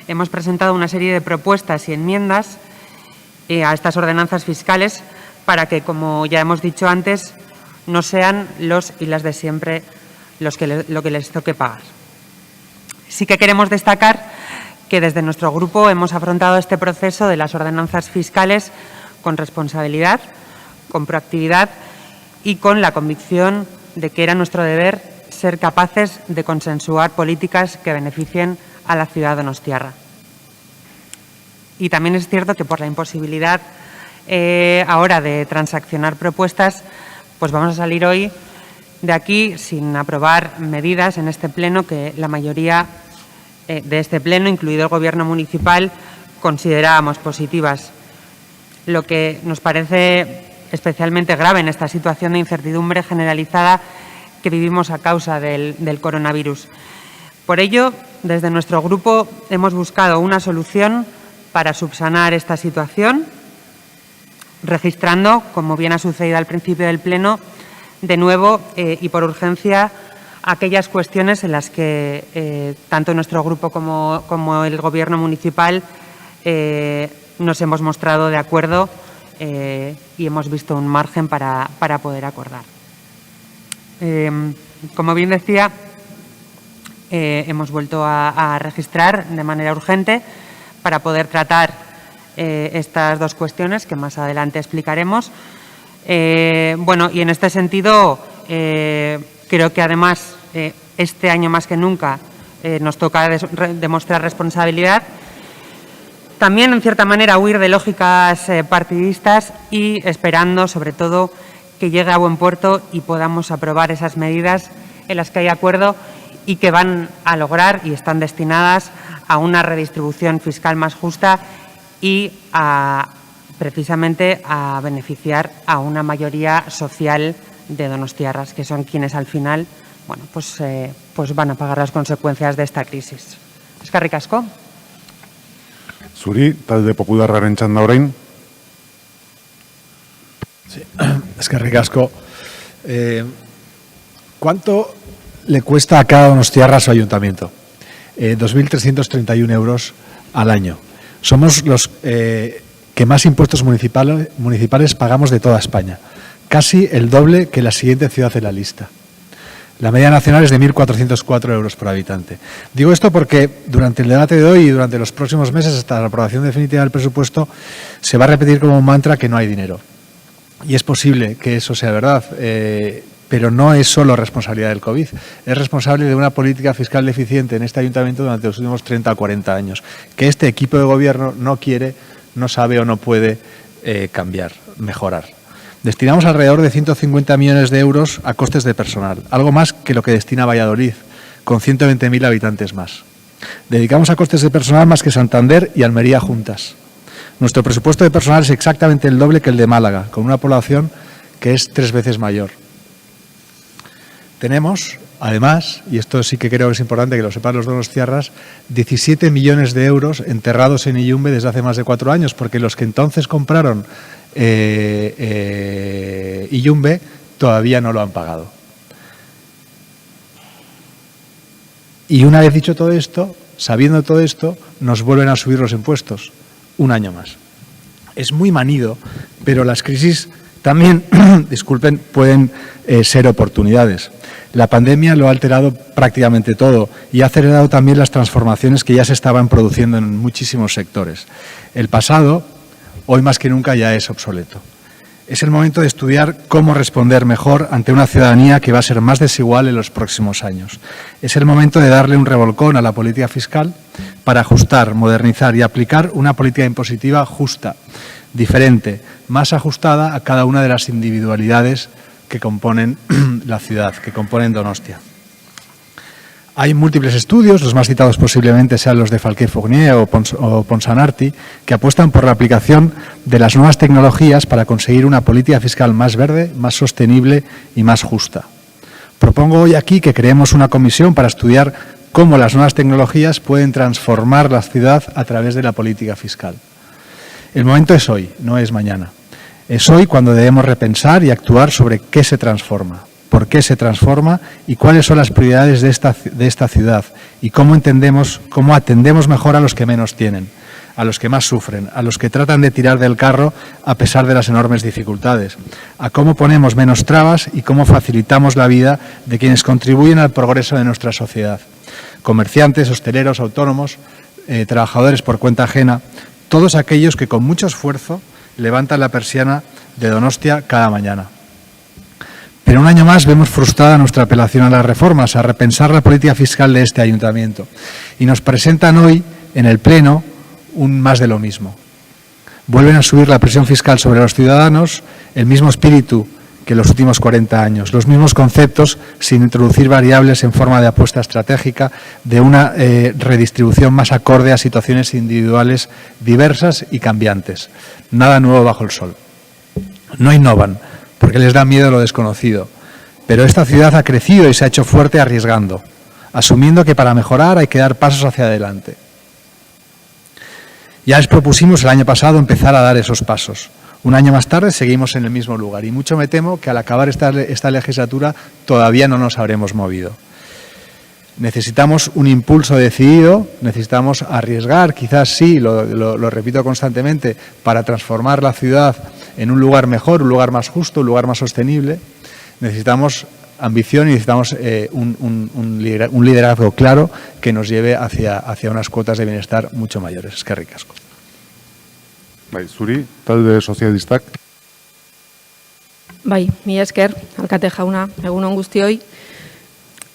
hemos presentado una serie de propuestas y enmiendas a estas ordenanzas fiscales para que, como ya hemos dicho antes, no sean los y las de siempre lo que les toque pagar. Sí que queremos destacar que desde nuestro grupo hemos afrontado este proceso de las ordenanzas fiscales con responsabilidad, con proactividad y con la convicción de que era nuestro deber ser capaces de consensuar políticas que beneficien a la ciudad donostiarra. Y también es cierto que por la imposibilidad ahora de transaccionar propuestas, pues vamos a salir hoy de aquí sin aprobar medidas en este pleno que la mayoría de este pleno, incluido el Gobierno municipal, considerábamos positivas. Lo que nos parece especialmente grave en esta situación de incertidumbre generalizada que vivimos a causa del coronavirus. Por ello, desde nuestro grupo hemos buscado una solución para subsanar esta situación, registrando, como bien ha sucedido al principio del pleno, de nuevo y por urgencia, aquellas cuestiones en las que tanto nuestro grupo como el Gobierno municipal nos hemos mostrado de acuerdo y hemos visto un margen para poder acordar. Como bien decía, hemos vuelto a registrar de manera urgente para poder tratar estas dos cuestiones que más adelante explicaremos. Bueno, y en este sentido, creo que además este año más que nunca nos toca demostrar responsabilidad. También, en cierta manera, huir de lógicas partidistas y esperando, sobre todo, que llegue a buen puerto y podamos aprobar esas medidas en las que hay acuerdo y que van a lograr y están destinadas a una redistribución fiscal más justa y precisamente a beneficiar a una mayoría social de donostiarras, que son quienes al final, bueno, pues van a pagar las consecuencias de esta crisis. Eskerrik asko. Zuri, talde popularraren txanda orain. Sí. Eskerrik asko. ¿Cuánto le cuesta a cada donostiarra su ayuntamiento? 2.331 euros al año. Somos los que más impuestos municipales pagamos de toda España. Casi el doble que la siguiente ciudad en la lista. La media nacional es de 1.404 euros por habitante. Digo esto porque durante el debate de hoy y durante los próximos meses, hasta la aprobación definitiva del presupuesto, se va a repetir como un mantra que no hay dinero. Y es posible que eso sea verdad, pero no es solo responsabilidad del COVID, es responsable de una política fiscal deficiente en este ayuntamiento durante los últimos 30 o 40 años, que este equipo de gobierno no quiere, no sabe o no puede cambiar, mejorar. Destinamos alrededor de 150 millones de euros a costes de personal, algo más que lo que destina Valladolid, con 120.000 habitantes más. Dedicamos a costes de personal más que Santander y Almería juntas. Nuestro presupuesto de personal es exactamente el doble que el de Málaga, con una población que es 3 veces mayor. Tenemos, además, y esto sí que creo que es importante que lo sepan los donostiarras, 17 millones de euros enterrados en Illumbe desde hace más de 4 años, porque los que entonces compraron Illumbe todavía no lo han pagado. Y una vez dicho todo esto, sabiendo todo esto, nos vuelven a subir los impuestos, un año más. Es muy manido, pero las crisis también, disculpen, pueden ser oportunidades. La pandemia lo ha alterado prácticamente todo y ha acelerado también las transformaciones que ya se estaban produciendo en muchísimos sectores. El pasado, hoy más que nunca, ya es obsoleto. Es el momento de estudiar cómo responder mejor ante una ciudadanía que va a ser más desigual en los próximos años. Es el momento de darle un revolcón a la política fiscal para ajustar, modernizar y aplicar una política impositiva justa, diferente, más ajustada a cada una de las individualidades que componen la ciudad, que componen Donostia. Hay múltiples estudios, los más citados posiblemente sean los de Falqué-Fournier o Ponsonarti, que apuestan por la aplicación de las nuevas tecnologías para conseguir una política fiscal más verde, más sostenible y más justa. Propongo hoy aquí que creemos una comisión para estudiar cómo las nuevas tecnologías pueden transformar la ciudad a través de la política fiscal. El momento es hoy, no es mañana. Es hoy cuando debemos repensar y actuar sobre qué se transforma, por qué se transforma y cuáles son las prioridades de esta ciudad y cómo atendemos mejor a los que menos tienen, a los que más sufren, a los que tratan de tirar del carro a pesar de las enormes dificultades, a cómo ponemos menos trabas y cómo facilitamos la vida de quienes contribuyen al progreso de nuestra sociedad. Comerciantes, hosteleros, autónomos, trabajadores por cuenta ajena, todos aquellos que con mucho esfuerzo levantan la persiana de Donostia cada mañana. Pero un año más vemos frustrada nuestra apelación a las reformas, a repensar la política fiscal de este ayuntamiento. Y nos presentan hoy, en el Pleno, un más de lo mismo. Vuelven a subir la presión fiscal sobre los ciudadanos, el mismo espíritu que los últimos 40 años, los mismos conceptos sin introducir variables en forma de apuesta estratégica de una redistribución más acorde a situaciones individuales diversas y cambiantes. Nada nuevo bajo el sol. No innovan, porque les da miedo lo desconocido. Pero esta ciudad ha crecido y se ha hecho fuerte arriesgando, asumiendo que para mejorar hay que dar pasos hacia adelante. Ya les propusimos el año pasado empezar a dar esos pasos. Un año más tarde seguimos en el mismo lugar y mucho me temo que al acabar esta legislatura todavía no nos habremos movido. Necesitamos un impulso decidido, necesitamos arriesgar, quizás sí, lo repito constantemente, para transformar la ciudad en un lugar mejor, un lugar más justo, un lugar más sostenible. Necesitamos ambición y necesitamos un liderazgo claro que nos lleve hacia unas cuotas de bienestar mucho mayores. Eskerrik asko. Bai, zuri, talde sozialistak. Bai, mila esker, alkate jauna, egun on guztioi.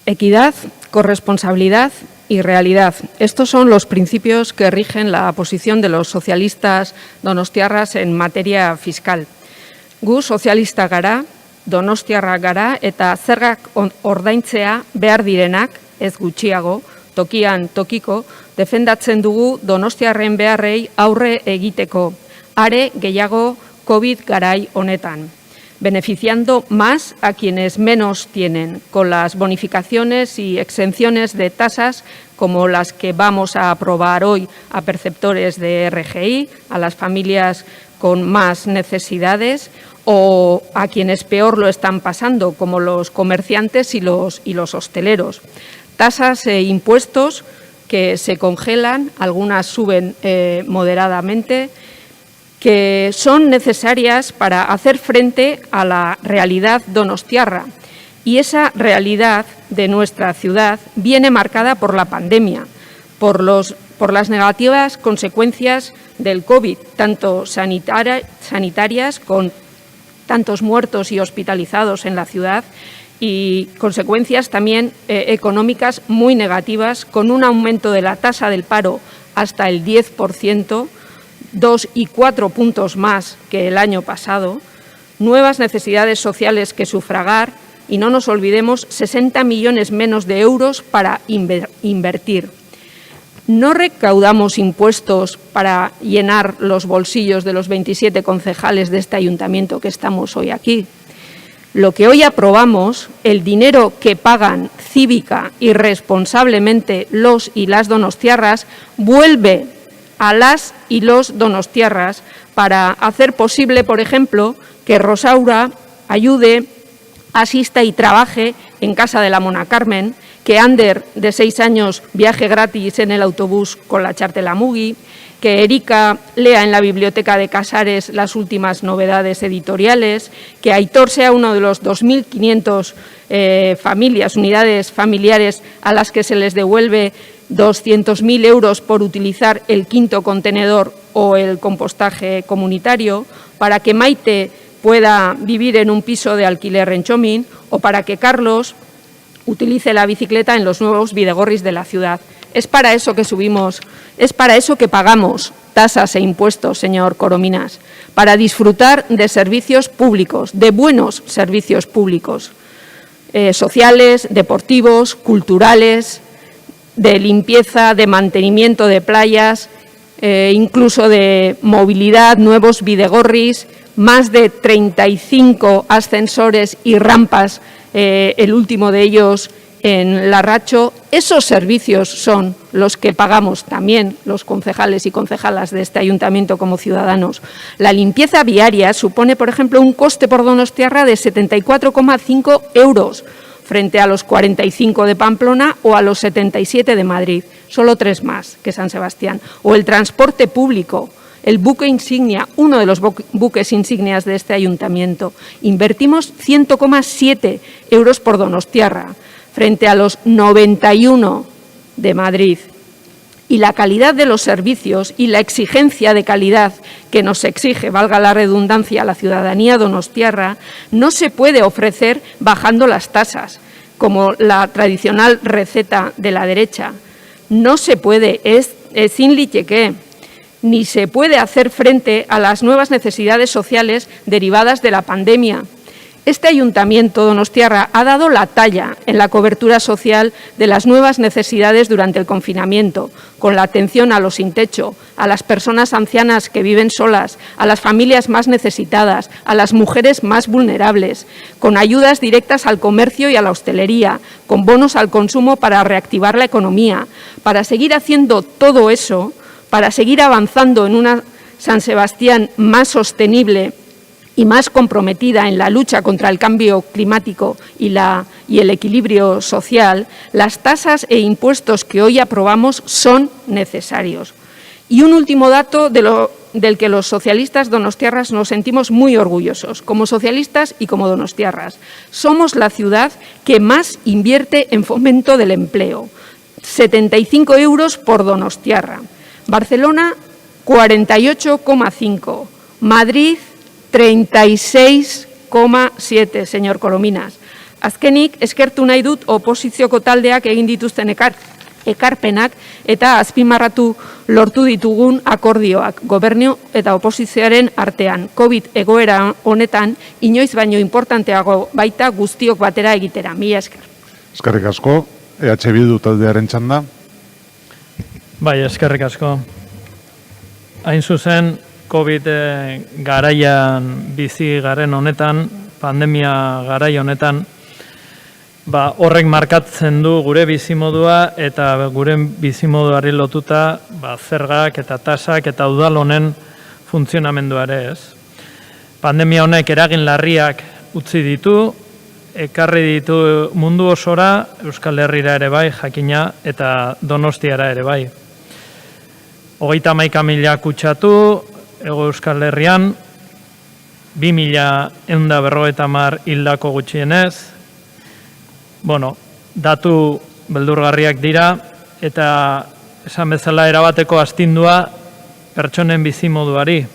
Equidad, corresponsabilidad y realidad. Estos son los principios que rigen la posición de los socialistas donostiarras en materia fiscal. Gu sozialista gara, donostiarrak gara eta zergak ordaintzea behar direnak, ez gutxiago, tokian tokiko, defendatzen dugu donostiarren beharrei aurre egiteko, are gehiago COVID garai honetan, beneficiando más a quienes menos tienen, con las bonificaciones y exenciones de tasas como las que vamos a aprobar hoy a perceptores de RGI, a las familias con más necesidades o a quienes peor lo están pasando, como los comerciantes y los hosteleros. Tasas e impuestos que se congelan, algunas suben moderadamente, que son necesarias para hacer frente a la realidad donostiarra. Y esa realidad de nuestra ciudad viene marcada por la pandemia, por las negativas consecuencias del COVID, tanto sanitarias, con tantos muertos y hospitalizados en la ciudad, y consecuencias también económicas muy negativas, con un aumento de la tasa del paro hasta el 10%, 2 y 4 puntos más que el año pasado, nuevas necesidades sociales que sufragar y, no nos olvidemos, 60 millones menos de euros para invertir. No recaudamos impuestos para llenar los bolsillos de los 27 concejales de este ayuntamiento que estamos hoy aquí. Lo que hoy aprobamos, el dinero que pagan cívica y responsablemente los y las donostiarras, vuelve a las y los donostiarras para hacer posible, por ejemplo, que Rosaura ayude, asista y trabaje en casa de la Mona Carmen, que Ander, de 6 años, viaje gratis en el autobús con la Txartela-Mugi, que Erika lea en la biblioteca de Casares las últimas novedades editoriales, que Aitor sea uno de los 2.500 unidades familiares a las que se les devuelve 200.000 euros por utilizar el 5.º contenedor o el compostaje comunitario, para que Maite pueda vivir en un piso de alquiler en Chomín o para que Carlos utilice la bicicleta en los nuevos bidegorris de la ciudad. Es para eso que subimos, es para eso que pagamos tasas e impuestos, señor Corominas, para disfrutar de servicios públicos, de buenos servicios públicos, sociales, deportivos, culturales, de limpieza, de mantenimiento de playas, incluso de movilidad, nuevos bidegorris, más de 35 ascensores y rampas, el último de ellos en Larracho. Esos servicios son los que pagamos también los concejales y concejalas de este ayuntamiento como ciudadanos. La limpieza viaria supone, por ejemplo, un coste por donostiarra de 74,5 euros frente a los 45 de Pamplona o a los 77 de Madrid, solo 3 más que San Sebastián. O el transporte público, el buque insignia, uno de los buques insignias de este ayuntamiento. Invertimos 100,7 euros por donostiarra, frente a los 91 de Madrid. Y la calidad de los servicios y la exigencia de calidad que nos exige, valga la redundancia, la ciudadanía donostiarra, no se puede ofrecer bajando las tasas, como la tradicional receta de la derecha. No se puede, es sin lichequé, ni se puede hacer frente a las nuevas necesidades sociales derivadas de la pandemia. Este ayuntamiento donostiarra ha dado la talla en la cobertura social de las nuevas necesidades durante el confinamiento, con la atención a los sin techo, a las personas ancianas que viven solas, a las familias más necesitadas, a las mujeres más vulnerables, con ayudas directas al comercio y a la hostelería, con bonos al consumo para reactivar la economía. Para seguir haciendo todo eso, para seguir avanzando en una San Sebastián más sostenible y más comprometida en la lucha contra el cambio climático y el equilibrio social, las tasas e impuestos que hoy aprobamos son necesarios. Y un último dato del que los socialistas donostiarras nos sentimos muy orgullosos, como socialistas y como donostiarras. Somos la ciudad que más invierte en fomento del empleo, 75 euros por donostiarra. Barcelona, 48,5. Madrid, 36,7, señor Corominas. Azkenik, eskertu nahi dut oposizioko taldeak egin dituzten ekarpenak eta azpimarratu lortu ditugun akordioak gobernu eta oposizioaren artean. COVID egoera honetan inoiz baino importanteago baita guztiok batera egitera. Mila esker. Eskerrik asko, EH Bildu taldearen txanda. Bai, eskerrik asko. Hain zuzen, COVID garaian bizi garen honetan, pandemia garai honetan, horrek markatzen du gure bizimodua eta gure bizimoduari lotuta zergak eta tasak eta udal honen funtzionamendua ere ez. Pandemia honek eragin larriak utzi ditu, ekarri ditu mundu osora, Euskal Herrira ere bai, jakina, eta Donostiara ere bai. 31.000 kutsatu, Ego Euskal Herrian, 2.150 hildako gutxienez. Datu beldurgarriak dira eta esan bezala erabateko astindua pertsonen bizimoduari.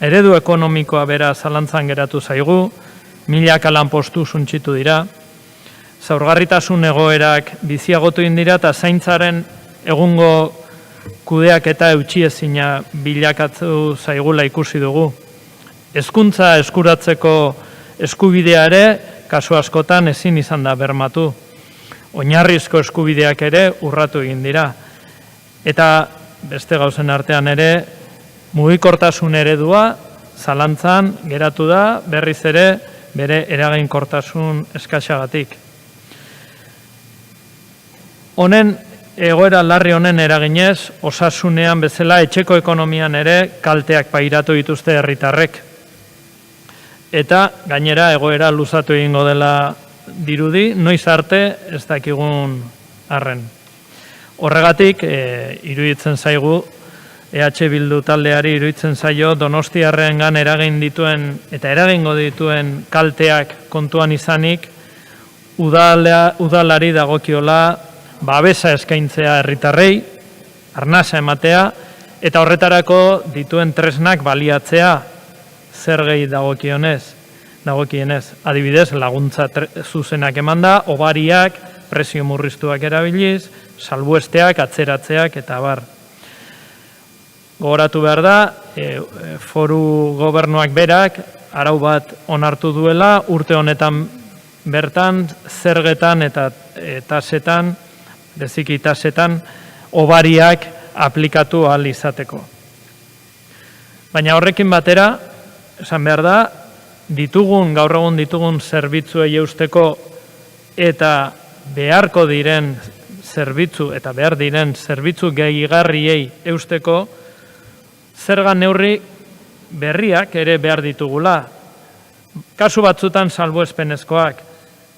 Eredu ekonomikoa bera zalantzan geratu zaigu, milaka lanpostu suntsitu dira, zaurgarritasun egoerak biziagotu indira eta zaintzaren egungo kudeak eta eutxiezina bilakatu zaigula ikusi dugu. Hezkuntza eskuratzeko eskubidea ere, kasu askotan ezin izan da bermatu. Oinarrizko eskubideak ere urratu egin dira. Eta beste gauzen artean ere, mugikortasun eredua zalantzan geratu da berriz ere bere eraginkortasun eskaxagatik. Honen egoera larri honen eraginez, osasunean bezala etxeko ekonomian ere kalteak pairatu dituzte herritarrek. Eta gainera egoera luzatu egingo dela dirudi, noiz arte ez dakigun arren. Horregatik, iruditzen zaigu, EH Bildu taldeari iruditzen zaio Donostiarrengan eragin dituen eta eragingo dituen kalteak kontuan izanik, udalari dagokiola babesa eskaintzea herritarrei, arnasa ematea, eta horretarako dituen tresnak baliatzea zergei dagokionez. dagokienez. Adibidez, laguntza zuzenak emanda, obariak, prezio murriztuak erabiliz, salbuesteak, atzeratzeak eta bar. Gogoratu behar da, foru gobernuak berak arau bat onartu duela, urte honetan bertan, zergetan eta tasetan, beziki tasetan, obariak aplikatu ahal izateko. Baina horrekin batera, esan behar da, gaur egun ditugun zerbitzuei eusteko eta beharko diren zerbitzu eta behar diren zerbitzu gehigarriei eusteko, zerga neurri berriak ere behar ditugula. Kasu batzutan salbuespenezkoak,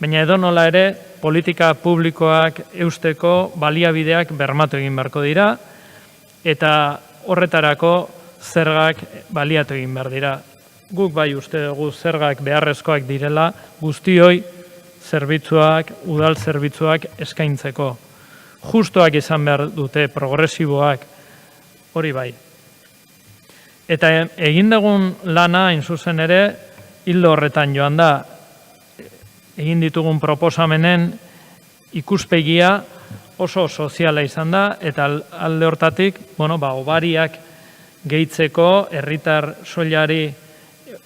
baina edonola ere politika publikoak eusteko baliabideak bermatu egin beharko dira eta horretarako zergak baliatu egin behar dira. Guk bai uste dugu zergak beharrezkoak direla guztioi zerbitzuak, udal zerbitzuak eskaintzeko. Justoak izan behar dute, progresiboak, hori bai. Eta egin dugun lana, hain zuzen ere, hildo horretan joan da, egin ditugun proposamenen ikuspegia oso soziala izan da, eta alde hortatik, obariak gehitzeko, herritar soilari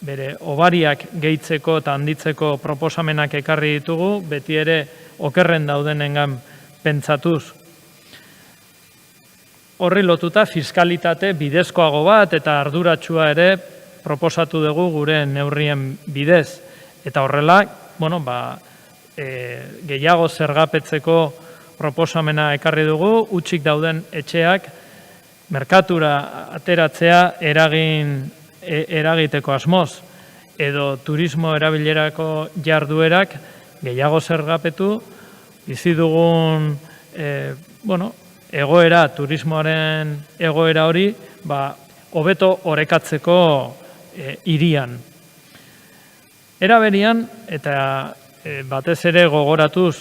bere obariak gehitzeko eta handitzeko proposamenak ekarri ditugu, beti ere okerren daudenengan pentsatuz. Horri lotuta fiskalitate bidezkoago bat eta arduratsua ere proposatu dugu gure neurrien bidez. Eta horrela, gehiago zergapetzeko proposamena ekarri dugu, hutsik dauden etxeak merkatura ateratzea eragiteko asmoz, edo turismo erabilerako jarduerak gehiago zergapetu, bizi dugun egoera, turismoaren egoera hori, hobeto orekatzeko hirian. Era berean, eta batez ere gogoratuz,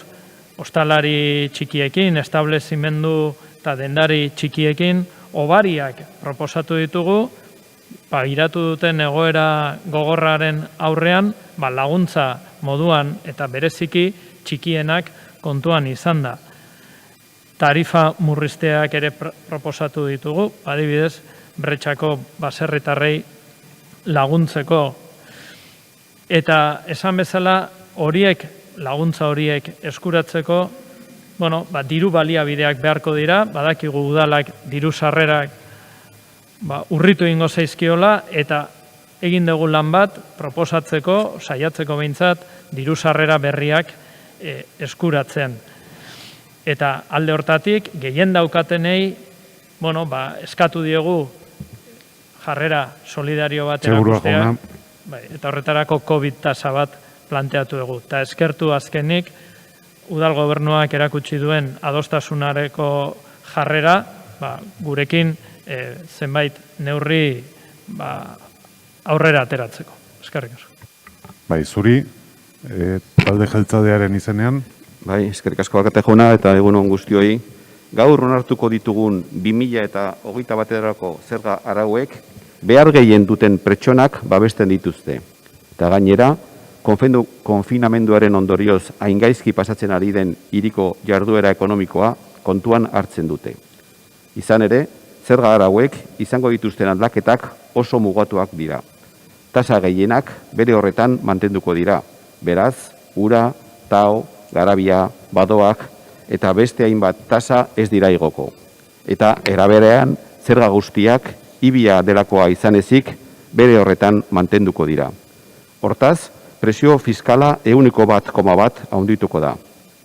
ostalari txikiekin, establezimendu eta dendari txikiekin, obariak proposatu ditugu, pairatu duten egoera gogorraren aurrean, laguntza moduan eta bereziki txikienak kontuan izan da. Tarifa murrizteak ere proposatu ditugu, adibidez, Bretxako baserritarrei laguntzeko. Eta esan bezala laguntza horiek eskuratzeko, diru baliabideak beharko dira, badakigu udalak diru sarrerak urritu ingo zaizkiola, eta egin dugu lan bat proposatzeko, saiatzeko behintzat, diru sarrera berriak eskuratzen. Eta alde hortatik, gehien daukatenei, eskatu diogu jarrera solidario bat erakustea, eta horretarako COVID tasa bat planteatu dugu. Eta eskertu azkenik, udal gobernuak erakutsi duen adostasunareko jarrera, gurekin zenbait neurri aurrera ateratzeko. Eskerrik asko. Zuri, talde jeltzadearen izenean. Eskerrik asko alkate jauna eta egun on guztioi. Gaur onartuko ditugun 2021-erako zerga arauek behar gehien duten pertsonak babesten dituzte. Eta gainera, konfinamenduaren ondorioz haingaizki pasatzen ari den hiriko jarduera ekonomikoa kontuan hartzen dute. Izan ere, zerga arauek izango dituzten aldaketak oso mugatuak dira. Tasa gehienak bere horretan mantenduko dira. Beraz, ura, tao, garabia, badoak eta beste hainbat tasa ez dira igoko. Eta eraberean zerga guztiak ibia delakoa izan ezik bere horretan mantenduko dira. Hortaz, presio fiskala 1,1 handituko da.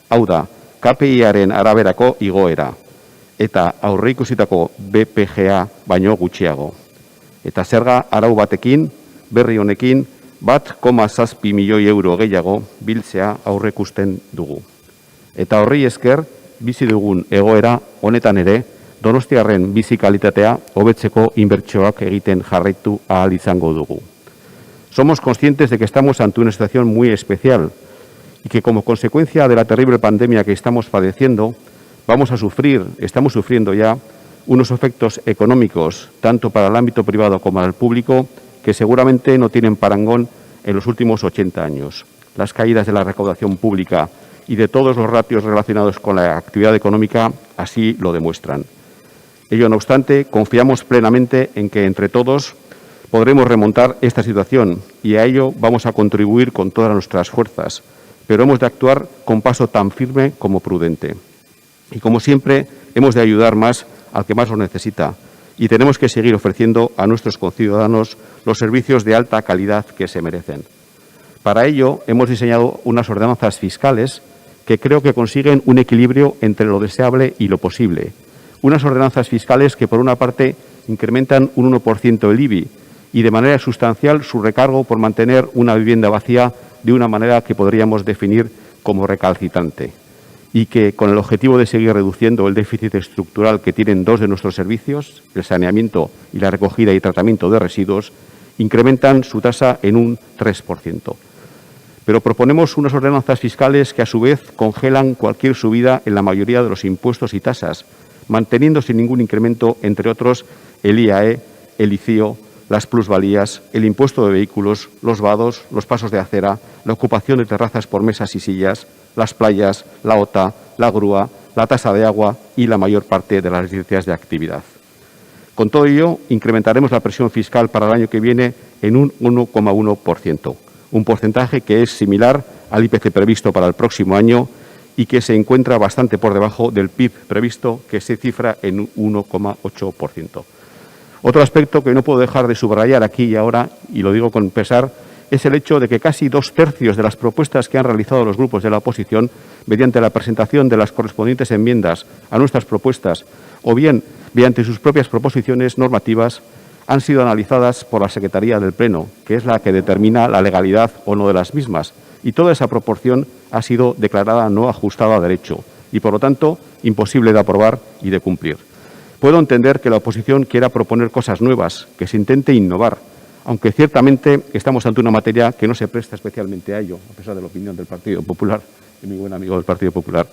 Hau da, KPI-aren araberako igoera eta aurreikusitako BPGA baino gutxiago. Eta zerga arau batekin, berri honekin, 1,7 milioi euro gehiago biltzea aurreikusten dugu. Eta horri esker, bizi dugun egoera honetan ere, Donostiarren bizi kalitatea hobetzeko inbertsioak egiten jarraitu ahal izango dugu. Somos conscientes de que estamos ante una situación muy especial y que como consecuencia de la terrible pandemia que estamos padeciendo, estamos sufriendo ya unos efectos económicos, tanto para el ámbito privado como para el público, que seguramente no tienen parangón en los últimos 80 años. Las caídas de la recaudación pública y de todos los ratios relacionados con la actividad económica así lo demuestran. Ello no obstante, confiamos plenamente en que entre todos podremos remontar esta situación y a ello vamos a contribuir con todas nuestras fuerzas, pero hemos de actuar con paso tan firme como prudente. Y como siempre, hemos de ayudar más al que más lo necesita y tenemos que seguir ofreciendo a nuestros conciudadanos los servicios de alta calidad que se merecen. Para ello, hemos diseñado unas ordenanzas fiscales que creo que consiguen un equilibrio entre lo deseable y lo posible. Unas ordenanzas fiscales que, por una parte, incrementan un 1% el IBI y, de manera sustancial, su recargo por mantener una vivienda vacía de una manera que podríamos definir como recalcitrante, y que, con el objetivo de seguir reduciendo el déficit estructural que tienen dos de nuestros servicios, el saneamiento y la recogida y tratamiento de residuos, incrementan su tasa en un 3%. Pero proponemos unas ordenanzas fiscales que, a su vez, congelan cualquier subida en la mayoría de los impuestos y tasas, manteniendo sin ningún incremento, entre otros, el IAE, el ICIO, las plusvalías, el impuesto de vehículos, los vados, los pasos de acera, la ocupación de terrazas por mesas y sillas, las playas, la OTA, la grúa, la tasa de agua y la mayor parte de las licencias de actividad. Con todo ello, incrementaremos la presión fiscal para el año que viene en un 1,1%, un porcentaje que es similar al IPC previsto para el próximo año y que se encuentra bastante por debajo del PIB previsto, que se cifra en un 1,8%. Otro aspecto que no puedo dejar de subrayar aquí y ahora, y lo digo con pesar, es el hecho de que casi 2/3 de las propuestas que han realizado los grupos de la oposición, mediante la presentación de las correspondientes enmiendas a nuestras propuestas, o bien mediante sus propias proposiciones normativas, han sido analizadas por la Secretaría del Pleno, que es la que determina la legalidad o no de las mismas, y toda esa proporción ha sido declarada no ajustada a derecho y, por lo tanto, imposible de aprobar y de cumplir. Puedo entender que la oposición quiera proponer cosas nuevas, que se intente innovar, aunque ciertamente estamos ante una materia que no se presta especialmente a ello, a pesar de la opinión del Partido Popular, y mi buen amigo del Partido Popular.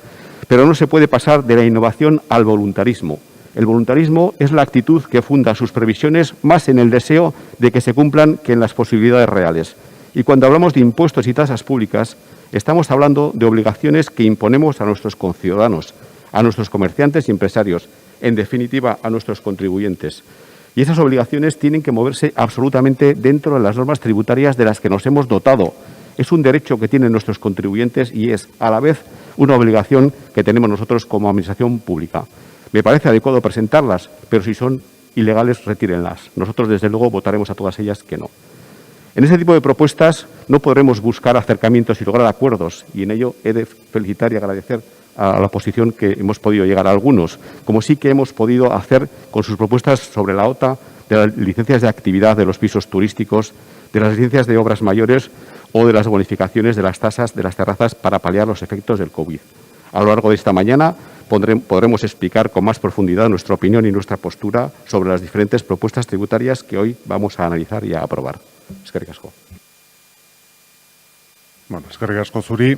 Pero no se puede pasar de la innovación al voluntarismo. El voluntarismo es la actitud que funda sus previsiones más en el deseo de que se cumplan que en las posibilidades reales. Y cuando hablamos de impuestos y tasas públicas, estamos hablando de obligaciones que imponemos a nuestros conciudadanos, a nuestros comerciantes y empresarios, en definitiva a nuestros contribuyentes. Y esas obligaciones tienen que moverse absolutamente dentro de las normas tributarias de las que nos hemos dotado. Es un derecho que tienen nuestros contribuyentes y es, a la vez, una obligación que tenemos nosotros como Administración Pública. Me parece adecuado presentarlas, pero si son ilegales, retírenlas. Nosotros, desde luego, votaremos a todas ellas que no. En ese tipo de propuestas no podremos buscar acercamientos y lograr acuerdos, y en ello he de felicitar y agradecer a la oposición que hemos podido llegar a algunos, como sí que hemos podido hacer con sus propuestas sobre la OTA, de las licencias de actividad de los pisos turísticos, de las licencias de obras mayores o de las bonificaciones de las tasas de las terrazas para paliar los efectos del COVID. A lo largo de esta mañana podremos explicar con más profundidad nuestra opinión y nuestra postura sobre las diferentes propuestas tributarias que hoy vamos a analizar y a aprobar. Eskerrik asko. Bueno, eskerrik asko zuri.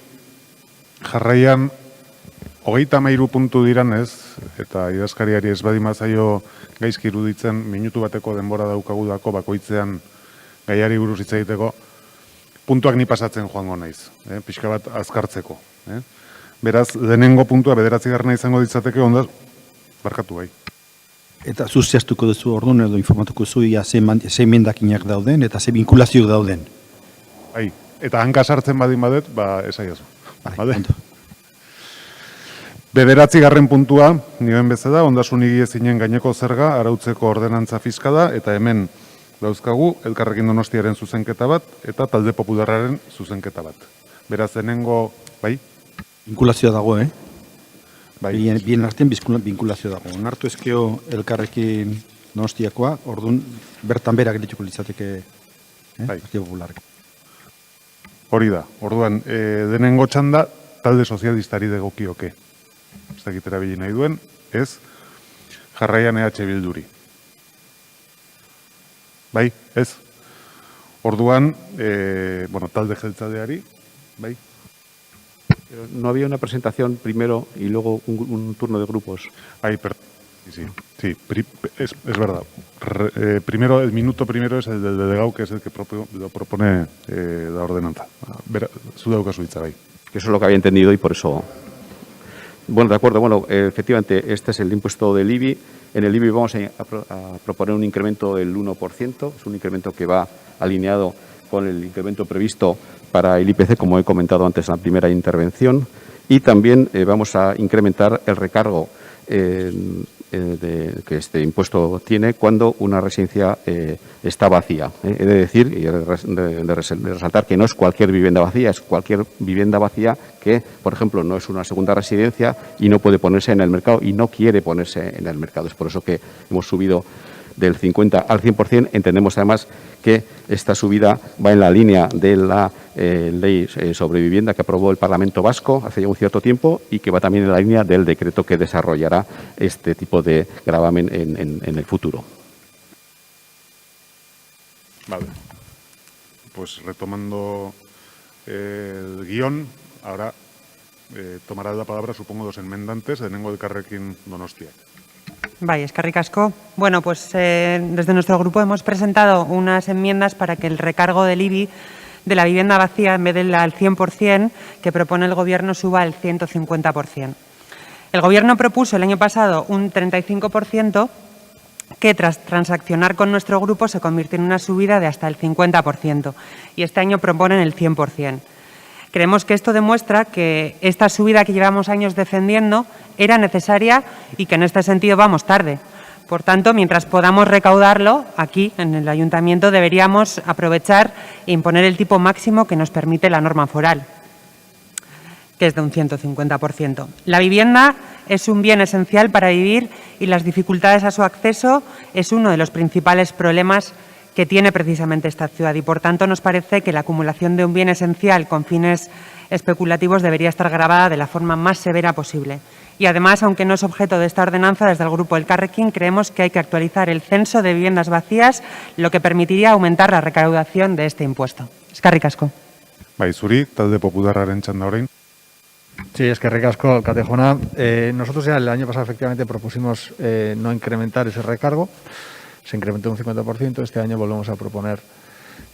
Jarraian, 33 puntu diranez, eta idazkariari ez badimazaio gaizki iruditzen, minutu bateko denbora daukagudako bakoitzean gaiari buruz hitz egiteko, puntuak ni pasatzen joango naiz, pixka bat azkartzeko. Beraz, lehenengo puntua 9. izango ditzateke, onda, barkatu bai. Eta zu zehaztuko duzu orduan edo informatuko zu ia ze emendakinak dauden eta ze binkulazioak dauden. Bai, eta hanka sartzen badin badet, esaiazu. Bai, ondo. 9. puntua, nioen bezala, ondasun higiezinen gaineko zerga arautzeko ordenantza fiskala, eta hemen dauzkagu Elkarrekin Donostiaren zuzenketa bat eta Talde Popularraren zuzenketa bat. Beraz, denengo, bai? Binkulazioa dago, Bai. Bien artean binkulazio dago. Onartu ezkeo Elkarrekin Donostiakoa, orduan bertan berak dituko litzateke Partido Popular. Hori da, orduan, denengo txanda Talde Sozialistari degokioke. Ez dakitera bili nahi duen, ez jarraian EH Bilduri. Bai, ez? Orduan, talde jeltzaleari, bai? Pero no había una presentación primero y luego un turno de grupos. Ai, Sí, es verdad. Primero, el minuto primero es el del delegado, que es el que lo propone la ordenanza. Zu daukazu hitza, bai. Que eso es lo que había entendido y por eso... Bueno, de acuerdo. Bueno, efectivamente, este es el impuesto del IBI. En el IBI vamos a proponer un incremento del 1%. Es un incremento que va alineado con el incremento previsto para el IPC, como he comentado antes en la primera intervención. Y también vamos a incrementar el recargo que este impuesto tiene cuando una residencia está vacía. He de decir y de resaltar que no es cualquier vivienda vacía, es cualquier vivienda vacía que, por ejemplo, no es una segunda residencia y no puede ponerse en el mercado y no quiere ponerse en el mercado. Es por eso que hemos subido del 50 al 100%. Entendemos además que esta subida va en la línea de la ley sobre vivienda que aprobó el Parlamento Vasco hace ya un cierto tiempo y que va también en la línea del decreto que desarrollará este tipo de gravamen en el futuro. Vale. Pues retomando el guión, ahora tomará la palabra, supongo, los enmendantes, lehenengo elkarrekin Donostia. Bai, eskerrik asko. Bueno, pues desde nuestro grupo hemos presentado unas enmiendas para que el recargo del IBI de la vivienda vacía, en vez del al 100% que propone el Gobierno, suba al 150%. El Gobierno propuso el año pasado un 35%, que tras transaccionar con nuestro grupo se convirtió en una subida de hasta el 50%, y este año proponen el 100%. Creemos que esto demuestra que esta subida que llevamos años defendiendo era necesaria y que en este sentido vamos tarde. Por tanto, mientras podamos recaudarlo, aquí en el Ayuntamiento deberíamos aprovechar e imponer el tipo máximo que nos permite la norma foral, que es de un 150%. La vivienda es un bien esencial para vivir y las dificultades a su acceso es uno de los principales problemas que tiene precisamente esta ciudad y, por tanto, nos parece que la acumulación de un bien esencial con fines especulativos debería estar gravada de la forma más severa posible. Y, además, aunque no es objeto de esta ordenanza, desde el Grupo Elkarrekin creemos que hay que actualizar el censo de viviendas vacías, lo que permitiría aumentar la recaudación de este impuesto. Eskerrik asko. Bai, zuri, talde popularraren txanda orain. Sí, es que ricasco, alcalde Jauna. Nosotros ya el año pasado efectivamente propusimos no incrementar ese recargo. Se incrementó un 50%. Este año volvemos a proponer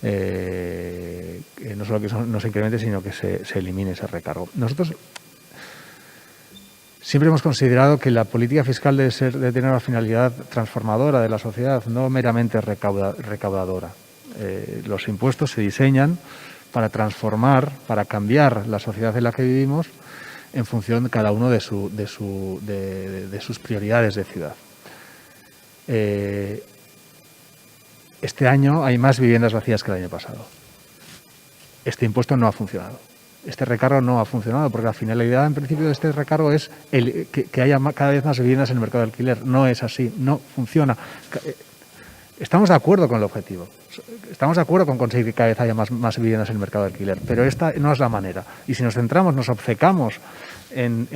no solo que no se incremente, sino que se elimine ese recargo. Nosotros siempre hemos considerado que la política fiscal debe tener una finalidad transformadora de la sociedad, no meramente recaudadora. Los impuestos se diseñan para transformar, para cambiar la sociedad en la que vivimos en función de cada uno de sus prioridades de ciudad. Este año hay más viviendas vacías que el año pasado. Este impuesto no ha funcionado. Este recargo no ha funcionado porque la finalidad en principio de este recargo es que haya cada vez más viviendas en el mercado de alquiler. No es así, no funciona. Estamos de acuerdo con el objetivo. Estamos de acuerdo con conseguir que cada vez haya más viviendas en el mercado de alquiler, pero esta no es la manera. Y si nos centramos, nos obcecamos en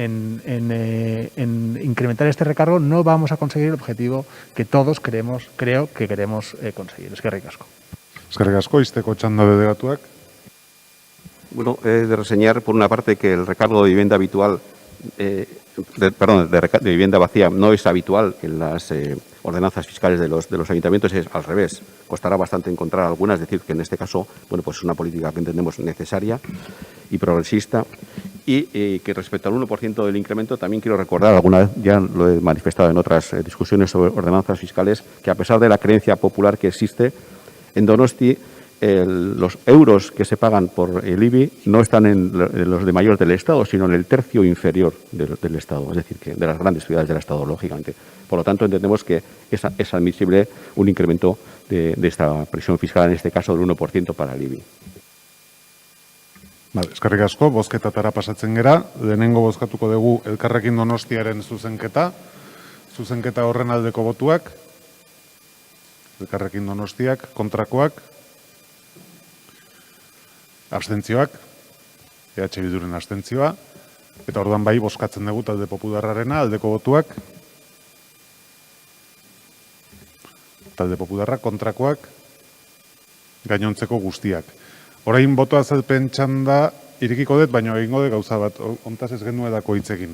incrementar este recargo, no vamos a conseguir el objetivo que todos creo que queremos conseguir. Eskerrik asko. Eskerrik asko, izteko txanda delegatuak. Bueno, he de reseñar por una parte que el recargo de vivienda habitual, de vivienda vacía no es habitual en las ordenanzas fiscales de los ayuntamientos, es al revés. Costará bastante encontrar algunas, es decir, que en este caso, bueno, pues es una política que entendemos necesaria y progresista. Y que respecto al 1% del incremento, también quiero recordar, alguna vez ya lo he manifestado en otras discusiones sobre ordenanzas fiscales, que a pesar de la creencia popular que existe, en Donosti los euros que se pagan por el IBI no están en los de mayor del Estado, sino en el tercio inferior del Estado, es decir, que de las grandes ciudades del Estado, lógicamente. Por lo tanto, entendemos que es admisible un incremento de esta presión fiscal, en este caso del 1% para el IBI. Vale, eskerrik asko, bozketatara pasatzen gera. Lehenengo bozkatuko dugu Elkarrekin Donostiaren zuzenketa. Zuzenketa horren aldeko botuak. Elkarrekin Donostiak, kontrakoak. Abstentzioak. EH Bilduren abstentzioa. Eta orduan bai bozkatzen dugu talde popularrarena, aldeko botuak. Talde popularra, kontrakoak. Gainontzeko guztiak. Orain boto azalpen txanda irekiko dut, baina egingo dut gauza bat, hontaz ez genuelako hitz egin.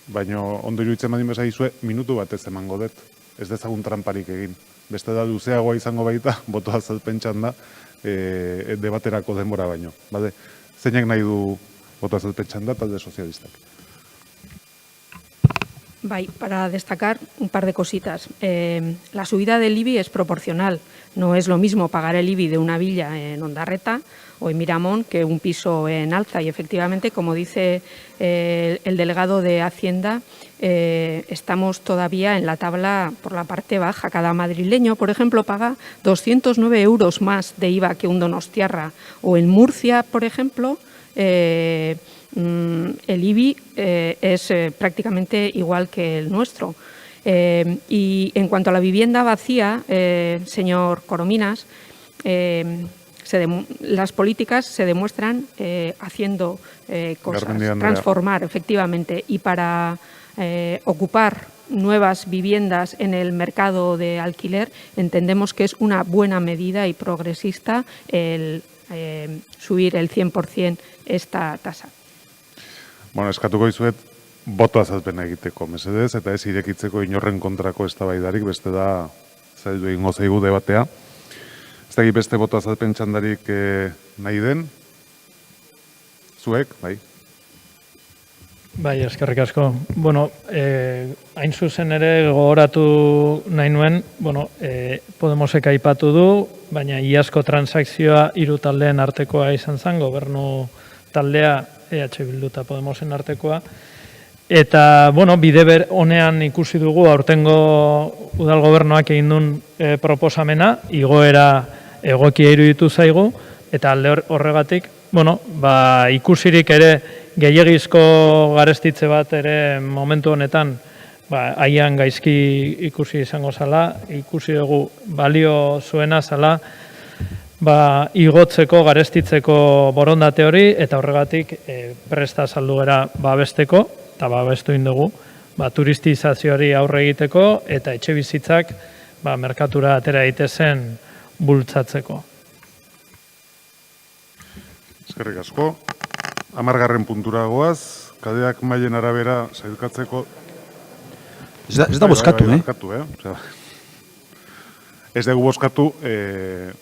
baina ondo iruditzen badin bezaizue, minutu batez emango dut, ez dezagun tramparik egin. Beste da luzeagoa izango baita, boto azalpen txanda, debaterako denbora baino. Bade, zeinek nahi du boto azalpen txanda, talde sozialistak. Para destacar un par de cositas. La subida del IBI es proporcional. No es lo mismo pagar el IBI de una villa en Ondarreta o en Miramón que un piso en Alza. Y efectivamente, como dice el delegado de Hacienda, estamos todavía en la tabla por la parte baja. Cada madrileño, por ejemplo, paga 209 euros más de IVA que un donostiarra. O en Murcia, por ejemplo, el IBI es prácticamente igual que el nuestro. Y en cuanto a la vivienda vacía, señor Corominas, las políticas se demuestran haciendo cosas, transformar efectivamente, y para ocupar nuevas viviendas en el mercado de alquiler, entendemos que es una buena medida y progresista el subir el 100% esta tasa. Bueno, eskatuko izuet, boto azalpena egiteko, mesedez, eta ez irekitzeko inorren kontrako eztabaidarik, beste da zaildu egingo zaigu debatea. Ez da beste boto azalpen txandarik nahi den? Zuek, bai? Bai, eskerrik asko. Bueno, hain zuzen ere gogoratu nahi nuen, Podemosek aipatu du, baina iazko transakzioa hiru taldeen artekoa izan zen, gobernu taldea EH Bildu eta Podemosen artekoa. Eta, bide honean ikusi dugu, aurtengo udal gobernuak egin duen proposamena, igoera egokia iruditu zaigu, eta alde horregatik, ikusirik ere gehiegizko garestitze bat ere momentu honetan, haian gaizki ikusi izango zala, ikusi dugu balio zuena zala, igotzeko, garestitzeko borondate hori, eta horregatik presta saldu gara babesteko, eta babestu indugu, turistizazioari aurre egiteko, eta etxe bizitzak merkatura atera daitezen bultzatzeko. Eskerrik asko. 10. puntura goaz, kadeak mailen arabera sailkatzeko... Ez da bozkatu, Ez dugu bozkatu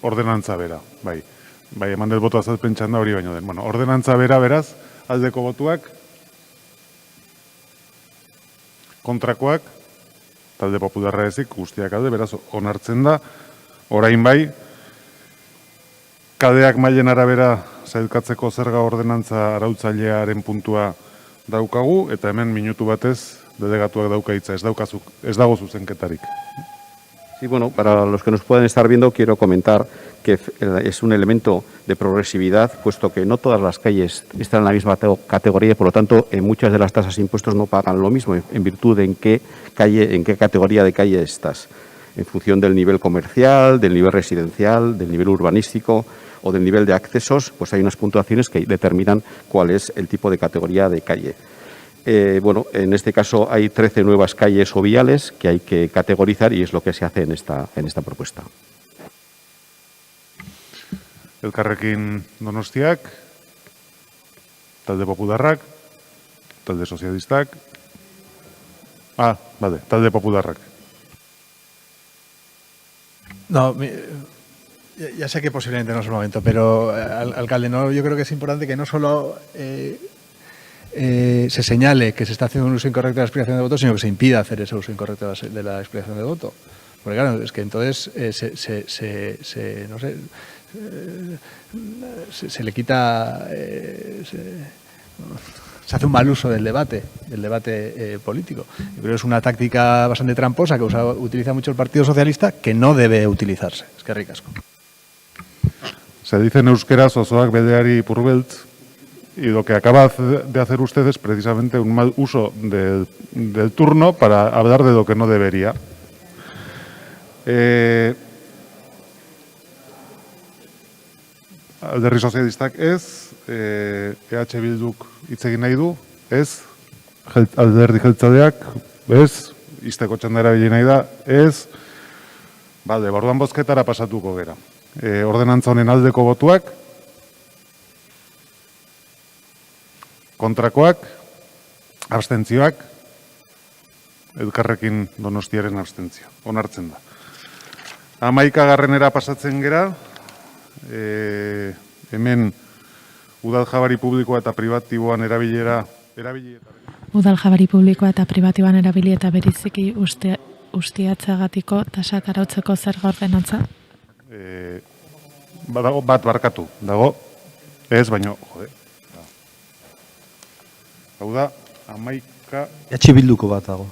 ordenantza bera, bai. Bai, eman dut boto azalpen txanda hori baino den. Ordenantza bera, beraz, aldeko botuak, kontrakoak, talde popularra ezik, guztiak alde, beraz, onartzen da, orain bai, kadeak mailen arabera sailkatzeko zerga ordenantza arautzailearen puntua daukagu, eta hemen minutu batez delegatuak daukaitza, ez dago zuzenketarik. Sí, para los que nos pueden estar viendo, quiero comentar que es un elemento de progresividad, puesto que no todas las calles están en la misma categoría y, por lo tanto, en muchas de las tasas e impuestos no pagan lo mismo, en virtud de en qué categoría de calle estás, en función del nivel comercial, del nivel residencial, del nivel urbanístico o del nivel de accesos, pues hay unas puntuaciones que determinan cuál es el tipo de categoría de calle. En este caso hay 13 nuevas calles o viales que hay que categorizar y es lo que se hace en esta propuesta. Elkarrekin Donostiak, talde popularrak, talde sozialistak, talde popularrak. No, ya sé que posiblemente no es el momento, pero, alcalde, yo creo que es importante que no solo se señale que se está haciendo un uso incorrecto de la explicación de voto, sino que se impida hacer ese uso incorrecto de la explicación de voto. Porque claro, es que entonces se le quita, se hace un mal uso del debate político. Yo creo que es una táctica bastante tramposa que utiliza mucho el Partido Socialista, que no debe utilizarse. Es que ricasco. Se dice en euskera, zozoak bedeari purbeltz, y lo que acaba de hacer usted es precisamente un mal uso del turno para hablar de lo que no debería. Alderdi sozialistak ez, EH Bilduk hitz egin nahi du, ez, alderdi jeltzaleak, ez, izteko txandara bile nahi da, ez, orduan bozketara pasatuko gera. Ordenantza honen aldeko botuak, kontrakoak, abstentzioak, Elkarrekin Donostiaren abstentzioa. Onartzen da. 11. pasatzen gera, hemen udal jabari publikoa eta pribatiboan erabilera... Udal jabari publikoa eta pribatiboan erabili eta beriziki ustiatzeagatiko tasak arautzeko zerga ordenantza? Badago bat barkatu, dago, ez, baino, jode. Hau da, 11... Bilduko bat dago.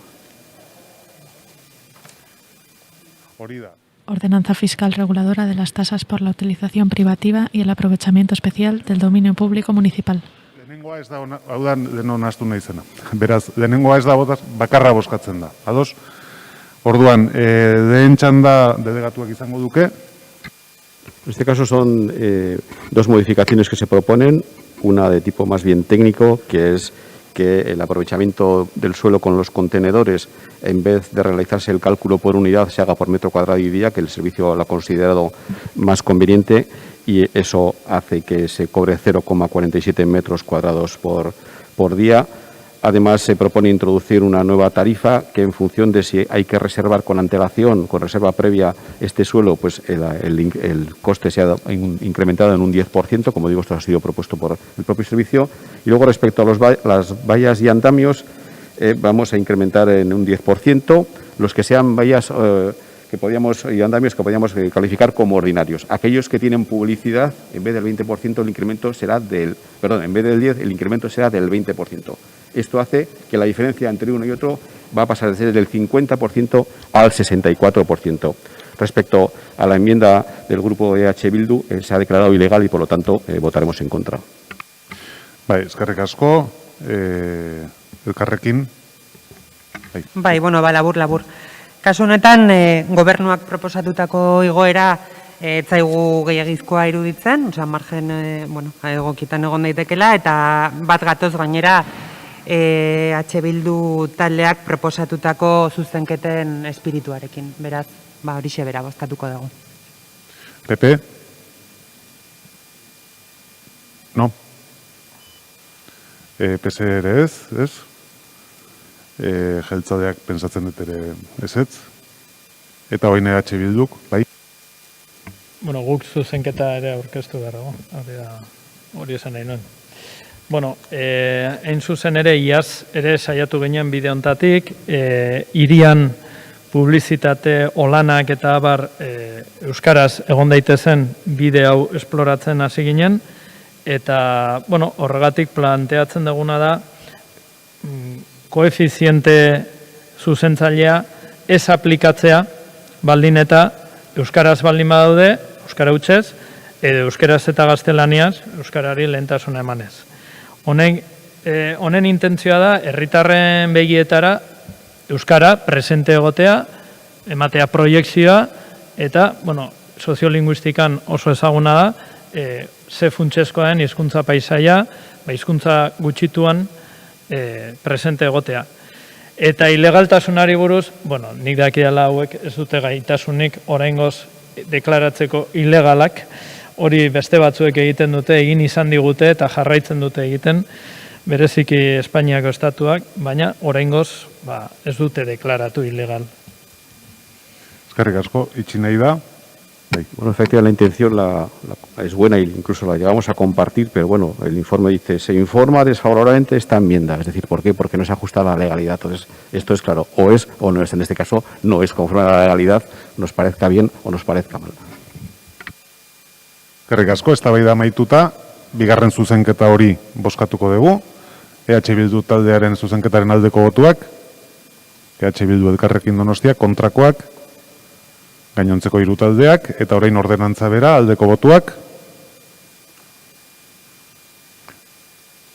Hori da. Ordenanza fiscal reguladora de las tasas por la utilización privativa y el aprovechamiento especial del dominio público municipal. Lehenengoa ez da, hau da, denon ahaztu nahi zena. Beraz, lehenengoa ez da, bakarra bozkatzen da. Ados? Orduan, lehen txanda delegatuak izango duke. En este caso son dos modificaciones que se proponen, una de tipo más bien técnico, que es que el aprovechamiento del suelo con los contenedores, en vez de realizarse el cálculo por unidad, se haga por metro cuadrado y día, que el servicio lo ha considerado más conveniente, y eso hace que se cobre 0,47 metros cuadrados por día. Además, se propone introducir una nueva tarifa que, en función de si hay que reservar con antelación, con reserva previa este suelo, pues el coste se ha incrementado en un 10%, como digo, esto ha sido propuesto por el propio servicio. Y luego, respecto a las vallas y andamios, vamos a incrementar en un 10% los que sean vallas y andamios que podíamos calificar como ordinarios. Aquellos que tienen publicidad, en vez del 20%, el incremento será en vez del 10%, el incremento será del 20%. Esto hace que la diferencia entre uno y otro va a pasar de ser del 50% al 64%. Respecto a la enmienda del grupo EH Bildu, se ha declarado ilegal y, por lo tanto, votaremos en contra. Bai, eskerrik asko, elkarrekin. Bai, bueno, labur. Kasu honetan, gobernuak proposatutako igoera etzaigu gehiagizkoa iruditzen, osea, margen, egokitan egon daitekela, eta bat gatoz gainera Bildu taldeak proposatutako zuzenketen espirituarekin. Beraz, horixe bera bozkatuko dago. PP? No. PSE ere ez? Jeltzadeak pentsatzen dut ere ezetz. Eta hoin Bilduk, bai? Bueno, guk zuzenketa ere aurkeztu behar dago. Hori esan nahi nuen. Bueno, hain zuzen ere, iaz ere saiatu ginen bide hontatik, hirian publizitate olanak eta abar euskaraz egon daitezen bide hau esploratzen hasi ginen, eta, bueno, horregatik planteatzen duguna da, koefiziente zuzentzailea ez aplikatzea, baldin eta euskaraz baldin badaude, euskara hutsez, edo euskaraz eta gaztelaniaz, euskarari lehentasuna emanez. Honen intentzioa da, herritarren begietara euskara presente egotea, ematea proiekzioa, eta, bueno, soziolinguistikan oso ezaguna da, ze funtsezkoa den hizkuntza paisaia, hizkuntza gutxituan presente egotea. Eta ilegaltasunari buruz, bueno, nik dakiala hauek ez dute gaitasunik oraingoz deklaratzeko ilegalak, hori beste batzuek egiten dute, egin izan digute eta jarraitzen dute egiten, bereziki Espainiako estatuak, baina oraingoz ez dute deklaratu ilegal. Eskerrik asko, itxi nahi da. Bueno, efectivamente la intención es buena e incluso la llevamos a compartir, pero bueno, el informe dice, se informa desfavorablemente esta enmienda. Es decir, ¿por qué? Porque no se ajusta a la legalidad. Entonces, esto es claro, o es o no es. En este caso, no es conforme a la legalidad, nos parezca bien o nos parezca mal. Eskerrik asko, eztabaida amaituta, bigarren zuzenketa hori bozkatuko dugu, EH Bildu taldearen zuzenketaren aldeko botuak, EH Bildu Elkarrekin Donostia kontrakoak, gainontzeko hiru taldeak, eta orain ordenantza bera aldeko botuak,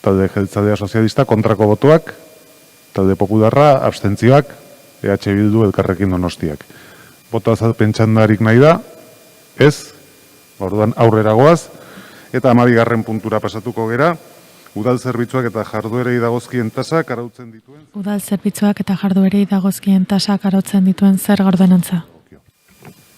talde jeltzadea sozialista kontrako botuak, talde popularra abstentzioak, EH Bildu Elkarrekin Donostiak. Boto azalpen txandarik nahi da, ez, orduan aurrera goaz, eta 12. puntura pasatuko gera, udal zerbitzuak eta jarduerei dagozkien tasak arautzen dituen. Udal zerbitzuak eta jarduerei dagozkien tasak arautzen dituen zerga ordenantza.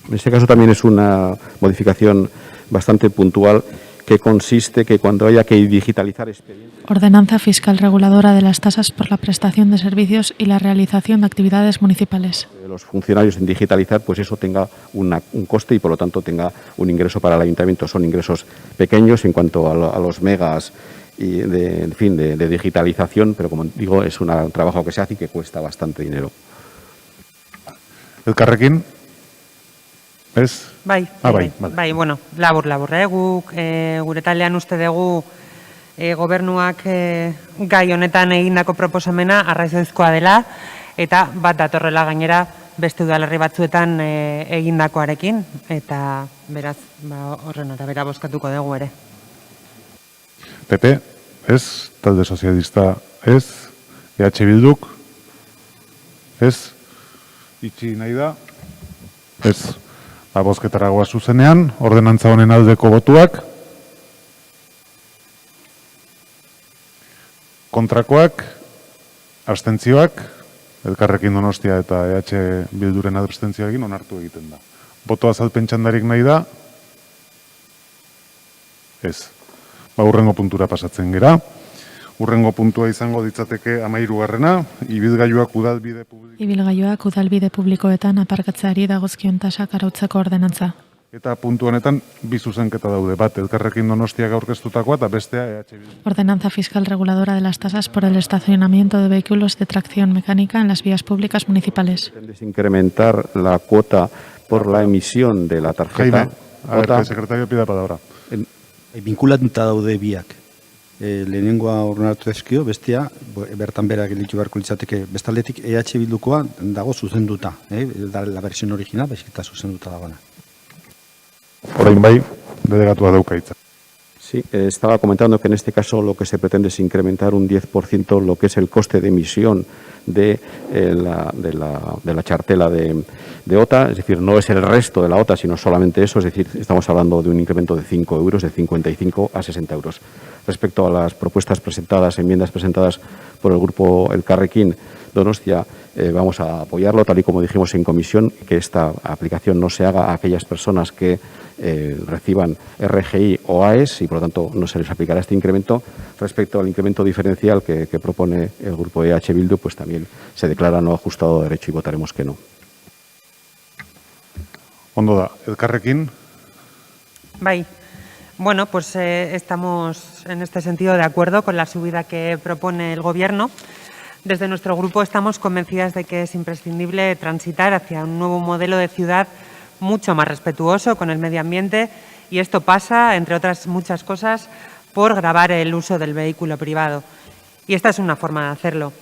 En este caso también es una modificación bastante puntual que consiste que cuando haya que digitalizar expedientes... Ordenanza fiscal reguladora de las tasas por la prestación de servicios y la realización de actividades municipales. Los funcionarios en digitalizar, pues eso tenga un coste y por lo tanto tenga un ingreso para el ayuntamiento. Son ingresos pequeños en cuanto a los megas y de digitalización, pero como digo, es un trabajo que se hace y que cuesta bastante dinero. Elkarrekin, ez? Bai, bueno, labur, guk gure taldean uste dugu gobernuak gai honetan egindako proposamena arrazoizkoa dela, eta bat datorrela gainera beste udalerri batzuetan egindakoarekin, eta beraz, horren arabera bozkatuko dugu ere. PP, ez, talde sozialista, ez, EH Bilduk, ez, itxi nahi da, ez, bozketara goaz zuzenean, ordenantza honen aldeko botuak, kontrakoak, abstentzioak, Elkarrekin Donostia eta EH Bilduren abstentzioekin onartu egiten da. Boto azalpen txandarik nahi da, ez. Hurrengo puntura pasatzen gera. Hurrengo puntua izango ditzateke 13. Ibilgailuak udalbide publikoetan aparkatzeari dagozkion tasak arautzeko ordenantza. Eta puntu honetan bi zuzenketa daude, bat Elkarrekin Donostiak aurkeztutakoa eta bestea EH Bildu. Ordenanza fiscal reguladora de las tasas por el estacionamiento de vehículos de tracción mecánica en las vías públicas municipales. Incrementar la cuota por la emisión de la tarjeta. Jaime, a ver, el secretario pida palabra. Binkulatuta daude biak. Lehenengoa ordenatu ezkio, bestea, bertan bera gelitu beharko litzateke, bestaldetik EH Bildukoa dago zuzenduta, la versión original, bezikta zuzenduta dagoena. Orain bai, delegatua dauka hitza. Sí, estaba comentando que en este caso lo que se pretende es incrementar un 10% lo que es el coste de emisión de la chartela de OTA, es decir, no es el resto de la OTA, sino solamente eso, es decir, estamos hablando de un incremento de 5 euros, de 55 a 60 euros. Respecto a las propuestas presentadas, enmiendas presentadas por el grupo Elkarrekin Donostia, vamos a apoyarlo, tal y como dijimos en comisión, que esta aplicación no se haga a aquellas personas que reciban RGI o AES y, por lo tanto, no se les aplicará este incremento. Respecto al incremento diferencial que propone el grupo EH Bildu, pues también se declara no ajustado de derecho y votaremos que no. Ondo da, Elkarrekin. Bai. Bueno, pues estamos en este sentido de acuerdo con la subida que propone el Gobierno. Desde nuestro grupo estamos convencidas de que es imprescindible transitar hacia un nuevo modelo de ciudad mucho más respetuoso con el medio ambiente y esto pasa, entre otras muchas cosas, por gravar el uso del vehículo privado. Y esta es una forma de hacerlo.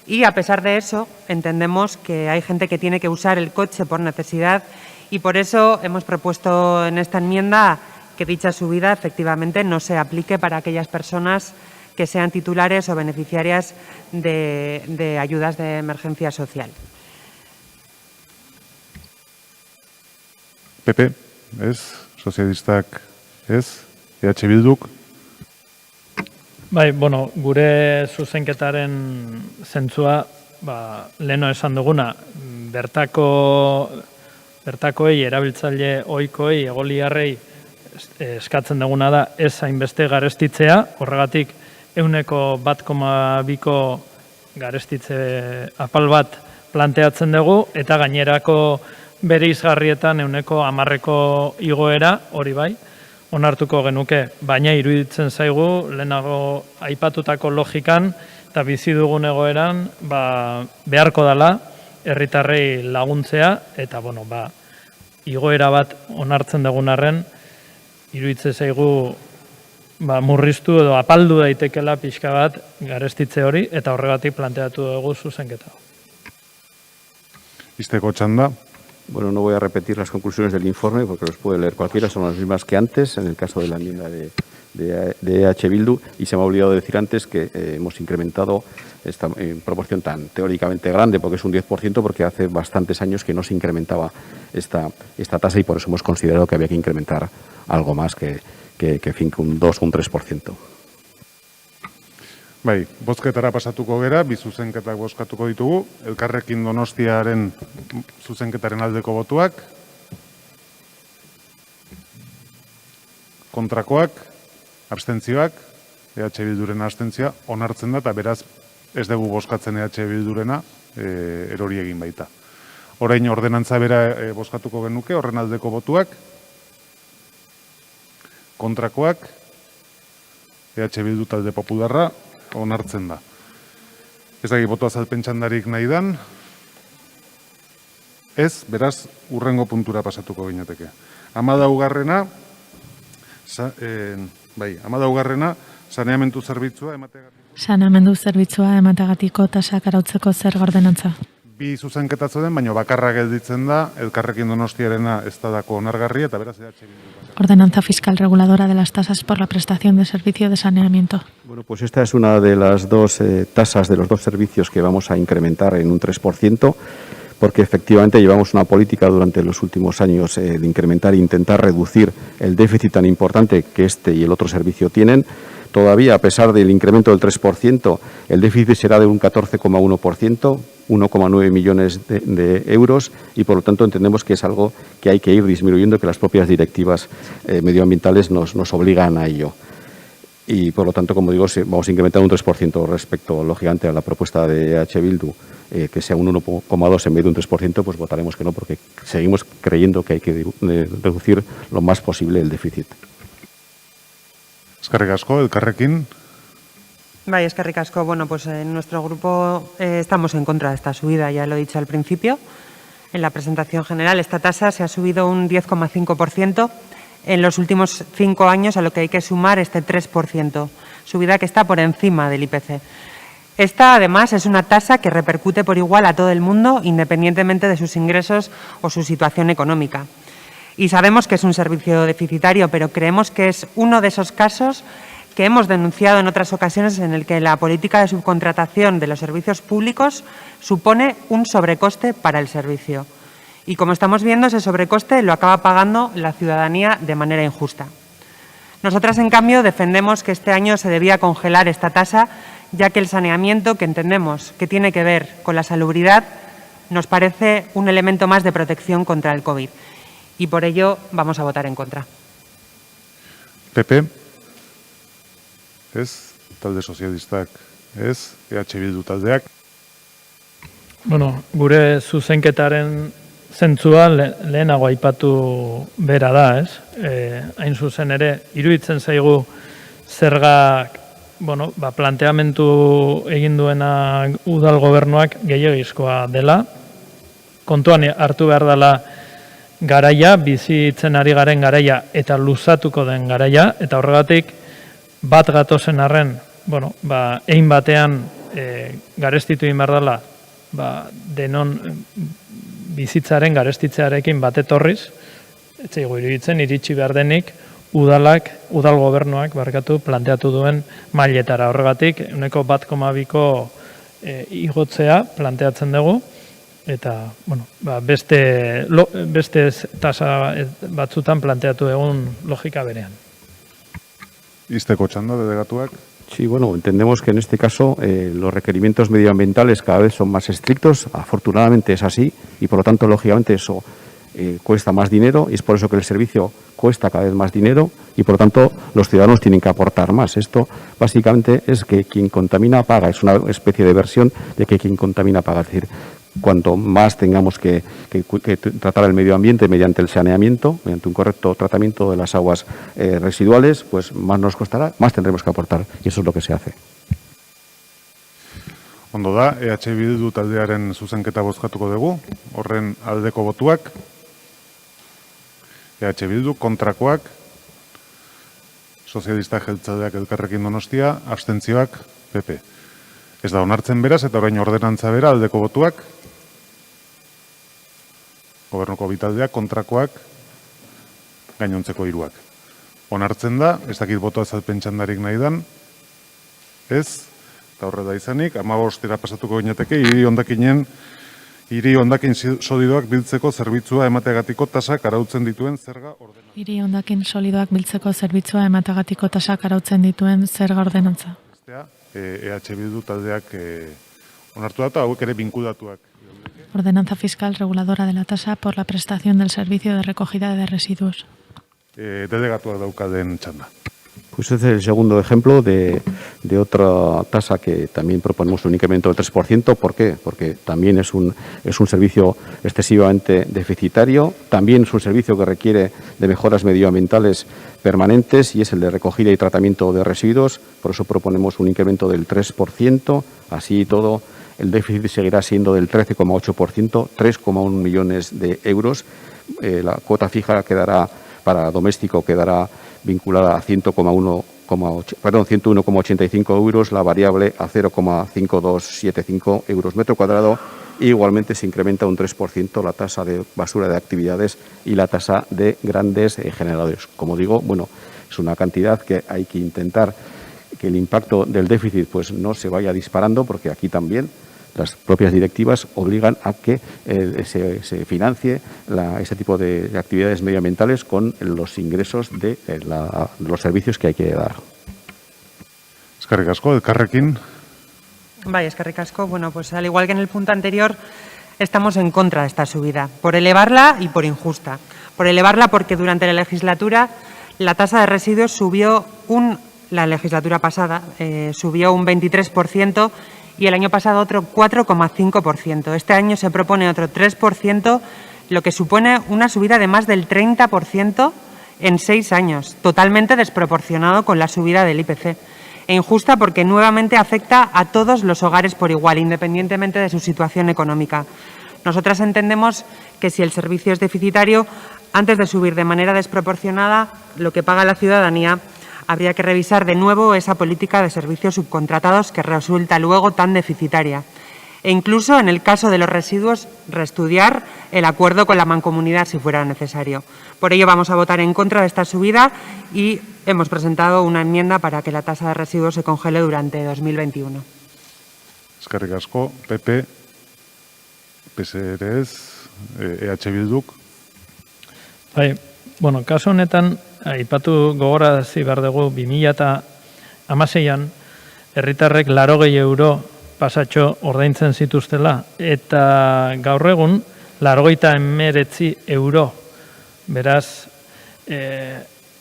Y a pesar de eso, entendemos que hay gente que tiene que usar el coche por necesidad y por eso hemos propuesto en esta enmienda que dicha subida efectivamente no se aplique para aquellas personas que sean titulares o beneficiarias de ayudas de emergencia social. PP, ez, sozialistak ez, EH Bilduk. Bai, bueno, gure zuzenketaren zentzua, leheno esan duguna, bertakoei, erabiltzaile ohikoei, egoliarrei eskatzen duguna da ez hainbeste garestitzea, horregatik 1,2ko garestitze apal bat planteatzen dugu, eta gainerako bereizgarrietan 10%ko igoera, hori bai, onartuko genuke, baina iruditzen zaigu lehenago aipatutako logikan eta bizi dugun egoeran beharko dela herritarrei laguntzea eta igoera bat onartzen dugun arren iruditzen zaigu murriztu edo apaldu daitekela pixka bat garestitze hori eta horregatik planteatu dugu zuzenketa. Izteko txanda. Bueno, no voy a repetir las conclusiones del informe porque los puede leer cualquiera, son las mismas que antes, en el caso de la enmienda de EH Bildu, y se me ha olvidado decir antes que hemos incrementado esta proporción tan teóricamente grande, porque es un 10%, porque hace bastantes años que no se incrementaba esta tasa y por eso hemos considerado que había que incrementar algo más que un 2 o un 3%. Bai, bozketara pasatuko gera, bi zuzenketak bozkatuko ditugu. Elkarrekin Donostiaren zuzenketaren aldeko botuak. Kontrakoak, Abstentzioak, EH Bilduren abstentzioa, onartzen da, eta beraz ez dugu bozkatzen EH Bildurena, erori egin baita. Orain ordenantza bera bozkatuko genuke, horren aldeko botuak, kontrakoak, EH Bildu talde popularra, onartzen da. Ez da boto azalpen txandarik nahi dan, ez, beraz, urrengo puntura pasatuko ginateke. 14. Saneamendu zerbitzua emateagatik. Saneamendu zerbitzua emateagatiko tasak arautzeko zerga ordenantza. Bi zuzenketa zeuden, baina bakarra gelditzen da, Elkarrekin Donostiarena ez da dako onargarri, eta beraz EH Bildu. Ordenanza fiscal reguladora de las tasas por la prestación de servicio de saneamiento. Bueno, pues esta es una de las dos tasas de los dos servicios que vamos a incrementar en un 3%, porque efectivamente llevamos una política durante los últimos años de incrementar e intentar reducir el déficit tan importante que este y el otro servicio tienen. Todavía, a pesar del incremento del 3%, el déficit será de un 14,1%, 1,9 millones de euros, y por lo tanto entendemos que es algo que hay que ir disminuyendo, que las propias directivas medioambientales nos obligan a ello. Y por lo tanto, como digo, vamos a incrementar un 3% respecto, lógicamente, a la propuesta de EH Bildu, que sea un 1,2 en vez de un 3%, pues votaremos que no, porque seguimos creyendo que hay que reducir lo más posible el déficit. Eskerrik asko, Elkarrekin. Vaya, eskerrik asko. Bueno, pues en nuestro grupo estamos en contra de esta subida, ya lo he dicho al principio. En la presentación general, esta tasa se ha subido un 10,5% en los últimos 5 años, a lo que hay que sumar este 3%, subida que está por encima del IPC. Esta, además, es una tasa que repercute por igual a todo el mundo, independientemente de sus ingresos o su situación económica. Y sabemos que es un servicio deficitario, pero creemos que es uno de esos casos que hemos denunciado en otras ocasiones en el que la política de subcontratación de los servicios públicos supone un sobrecoste para el servicio. Y como estamos viendo, ese sobrecoste lo acaba pagando la ciudadanía de manera injusta. Nosotras, en cambio, defendemos que este año se debía congelar esta tasa, ya que el saneamiento, que entendemos que tiene que ver con la salubridad, nos parece un elemento más de protección contra el COVID. Y por ello vamos a votar en contra. PP, ez, talde sozialistak, ez, EH Bildu taldeak. Bueno, gure zuzenketaren zentzua lehenago aipatu bera da, ez? Hain zuzen ere, iruditzen zaigu zergak, bueno, planteamentu egin duena udal gobernuak gehiagizkoa dela, kontuan hartu behar dela garaia, bizitzen ari garen garaia eta luzatuko den garaia, eta horregatik bat gatozen arren, bueno, egin batean garestitu egin behar dela, denon bizitzaren garestitzearekin bat etorriz, etzaigu iruditzen iritsi behar denik udal gobernuak planteatu duen mailetara. Horregatik, 1,2ko igotzea planteatzen dugu, eta beste tasa batzutan planteatu egun logika berean. Izteko txanda, delegatuak. Sí, bueno, entendemos que en este caso los requerimientos medioambientales cada vez son más estrictos. Afortunadamente es así y, por lo tanto, lógicamente eso cuesta más dinero y es por eso que el servicio cuesta cada vez más dinero y, por lo tanto, los ciudadanos tienen que aportar más. Esto, básicamente, es que quien contamina paga. Es una especie de versión de que quien contamina paga. Es decir, cuanto más tengamos que tratar el medio ambiente mediante el saneamiento, mediante un correcto tratamiento de las aguas residuales, pues más nos costará, más tendremos que aportar. Y eso es lo que se hace. Ondo da, EH Bildu taldearen zuzenketa bozkatuko dugu, horren aldeko botuak, EH Bildu kontrakoak, sozialistak jeltzaleak Elkarrekin Donostia, abstentzioak PP. Ez da onartzen beraz, eta orain ordenantza bera aldeko botuak, gobernuko bitaldeak, kontrakoak, gainontzeko hiruak. Onartzen da, ez dakit boto azalpen txandarik nahi dan, ez, eta horrela izanik, 15 pasatuko ginateke, hiri hondakin solidoak biltzeko zerbitzua emateagatiko tasak arautzen dituen zerga ordenantza. Hiri hondakin solidoak biltzeko zerbitzua emateagatiko tasak arautzen dituen zerga ordenantza. EH Bildu taldeak onartu da, eta hauek ere binkulatuak. Ordenanza fiscal reguladora de la tasa por la prestación del servicio de recogida de residuos. Delegatuak daukaden txanda. Pues este es el segundo ejemplo de otra tasa que también proponemos un incremento del 3%. ¿Por qué? Porque también es un servicio excesivamente deficitario, también es un servicio que requiere de mejoras medioambientales permanentes y es el de recogida y tratamiento de residuos. Por eso proponemos un incremento del 3%. Así y todo, el déficit seguirá siendo del 13,8%, 3,1 millones de euros. La cuota fija para doméstico quedará vinculada a 101,85 euros, la variable a 0,5275 euros metro cuadrado. Y igualmente se incrementa un 3% la tasa de basura de actividades y la tasa de grandes generadores. Como digo, bueno, es una cantidad que hay que intentar que el impacto del déficit pues no se vaya disparando, porque aquí también las propias directivas obligan a que se financie ese tipo de actividades medioambientales con los ingresos de los servicios que hay que dar. Eskerrik asko, Elkarrekin. Vaya, eskerrik asko. Bueno, pues al igual que en el punto anterior, estamos en contra de esta subida, por elevarla y por injusta. Por elevarla porque durante la legislatura la tasa de residuos subió la legislatura pasada subió un 23%, y el año pasado otro 4,5%. Este año se propone otro 3%, lo que supone una subida de más del 30% en 6 años, totalmente desproporcionado con la subida del IPC. E injusta porque nuevamente afecta a todos los hogares por igual, independientemente de su situación económica. Nosotras entendemos que si el servicio es deficitario, antes de subir de manera desproporcionada lo que paga la ciudadanía, habría que revisar de nuevo esa política de servicios subcontratados que resulta luego tan deficitaria. E incluso, en el caso de los residuos, reestudiar el acuerdo con la mancomunidad si fuera necesario. Por ello vamos a votar en contra de esta subida y hemos presentado una enmienda para que la tasa de residuos se congele durante 2021. Eskerrik asko, PP, PSRS, EH Bilduk. Bai, bueno, kasu honetan, aipatu gogorarazi behar dugu 2016an herritarrek 80 euro pasatxo ordaintzen zituztela eta gaur egun 89 euro. Beraz,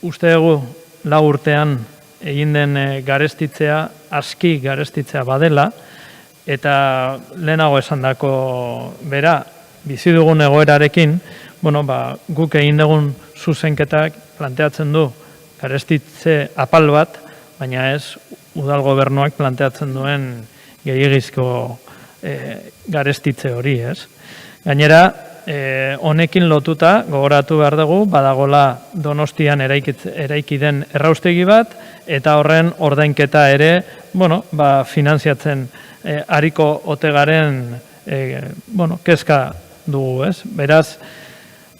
uste dugu 4 urtean egin den garestitzea, aski garestitzea badela, eta lehenago esandako bera, bizi dugun egoerarekin, guk egin dugun zuzenketak planteatzen du garestitze apal bat, baina ez udal gobernuak planteatzen duen gehiegizko garestitze hori, ez? Gainera, honekin lotuta, gogoratu behar dugu, badagola Donostian eraiki den erraustegi bat, eta horren ordainketa ere, finanziatzen ariko ote garen, kezka dugu, ez? Beraz,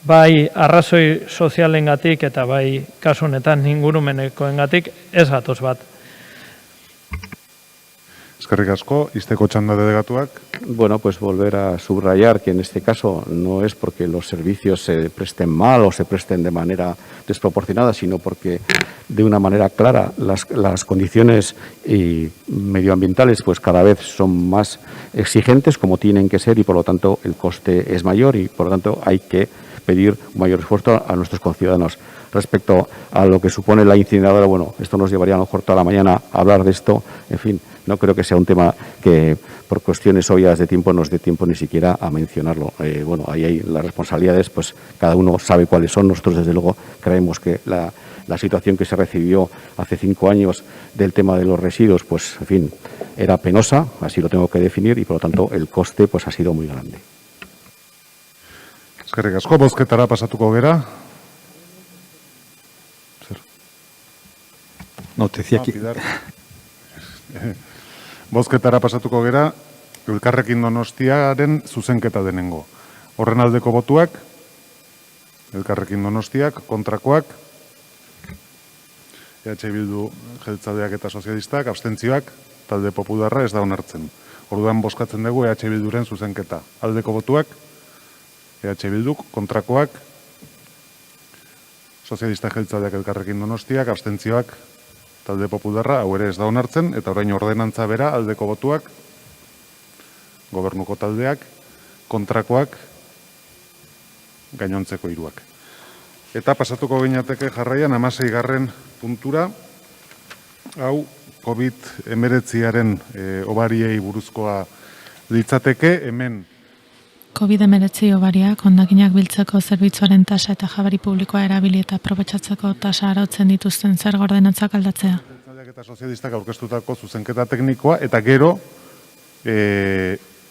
bai arrazoi sozialengatik eta bai kasu honetan ingurumenekoengatik ez gatoz bat. Eskerrik asko, izteko txanda delegatuak. Bueno, pues volver a subrayar que en este caso no es porque los servicios se presten mal o se presten de manera desproporcionada, sino porque de una manera clara las condiciones medioambientales pues cada vez son más exigentes como tienen que ser y por lo tanto el coste es mayor y por lo tanto hay que pedir un mayor esfuerzo a nuestros conciudadanos. Respecto a lo que supone la incineradora, esto nos llevaría a lo mejor toda la mañana a hablar de esto, en fin, no creo que sea un tema que por cuestiones obvias de tiempo nos dé tiempo ni siquiera a mencionarlo. Ahí hay las responsabilidades, pues cada uno sabe cuáles son. Nosotros desde luego creemos que la situación que se recibió hace 5 años del tema de los residuos, pues en fin, era penosa, así lo tengo que definir y por lo tanto el coste pues ha sido muy grande. Eskerrik asko, bozketara pasatuko gera. No, te decía que... Bozketara pasatuko gera, Elkarrekin Donostiaren zuzenketa denengo. Horren aldeko botuak, Elkarrekin Donostiak, kontrakoak, EH Bildu jeltzaleak eta sozialistak, abstentzioak, talde popularra ez da onartzen. Orduan bozkatzen dugu EH Bilduren zuzenketa. Aldeko botuak, EH Bilduk, kontrakoak, sozialistak jeltzaleak Elkarrekin Donostiak, abstentzioak, talde popularra, hau ere ez da onartzen, eta orain ordenantza bera, aldeko botuak, gobernuko taldeak, kontrakoak, gainontzeko hiruak. Eta pasatuko gineateke jarraian 16. puntura, hau COVID-19 obariei buruzkoa litzateke, hemen COVID-19 obariak hondakinak biltzeko zerbitzuaren tasa eta jabari publikoa erabili eta aprobetxatzeko tasa arautzen dituzten zer ordenatzak aldatzea. Eta sozialistak aurkeztutako zuzenketa teknikoa, eta gero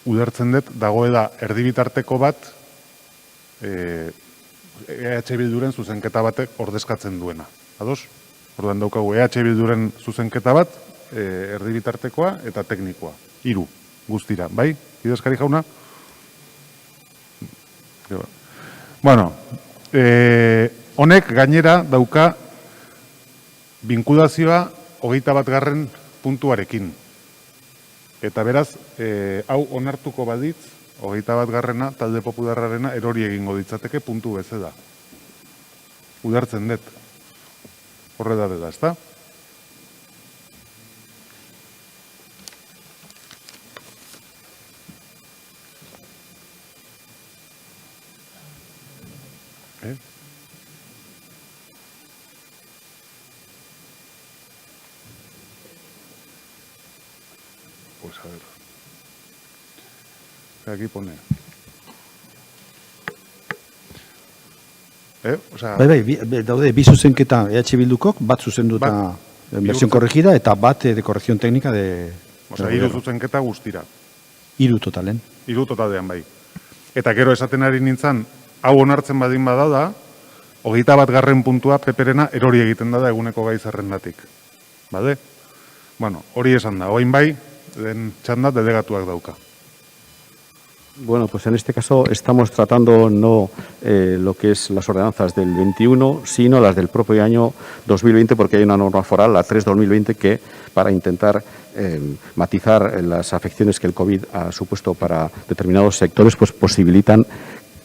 ulertzen dut dagoela erdibitarteko bat EH Bilduren zuzenketa batek ordezkatzen duena. Ados? Orduan daukagu EH Bilduren zuzenketa bat, erdibitartekoa eta teknikoa. 3 guztira, bai? Idazkari jauna? Bueno, honek gainera dauka binkulazioa 21. puntuarekin. Eta beraz, hau onartuko baditz, 21. talde popularrarena erori egingo ditzateke puntu bezala. Udartzen dut. Horre da dela, ezta? Pues a ver. Aquí pone. O sea, daude bi zuzenketa EH Bildukok, bat zuzenduta versión corregida eta bat de corrección técnica de... O sea, 3 zuzenketa guztira. 3 totalen. 3 totalean bai. Eta gero esaten ari nintzen, hau onartzen badin bada da, 21. puntua peperena erori egiten da eguneko gai zerrendatik. Bade? Bueno, hori esan da, oain bai, den txanda delegatuak dauka. Bueno, pues en este caso estamos tratando no lo que es las ordenanzas del 21, sino las del propio año 2020, porque hay una norma foral, la 3/2020, que para intentar matizar las afecciones que el COVID ha supuesto para determinados sectores, pues posibilitan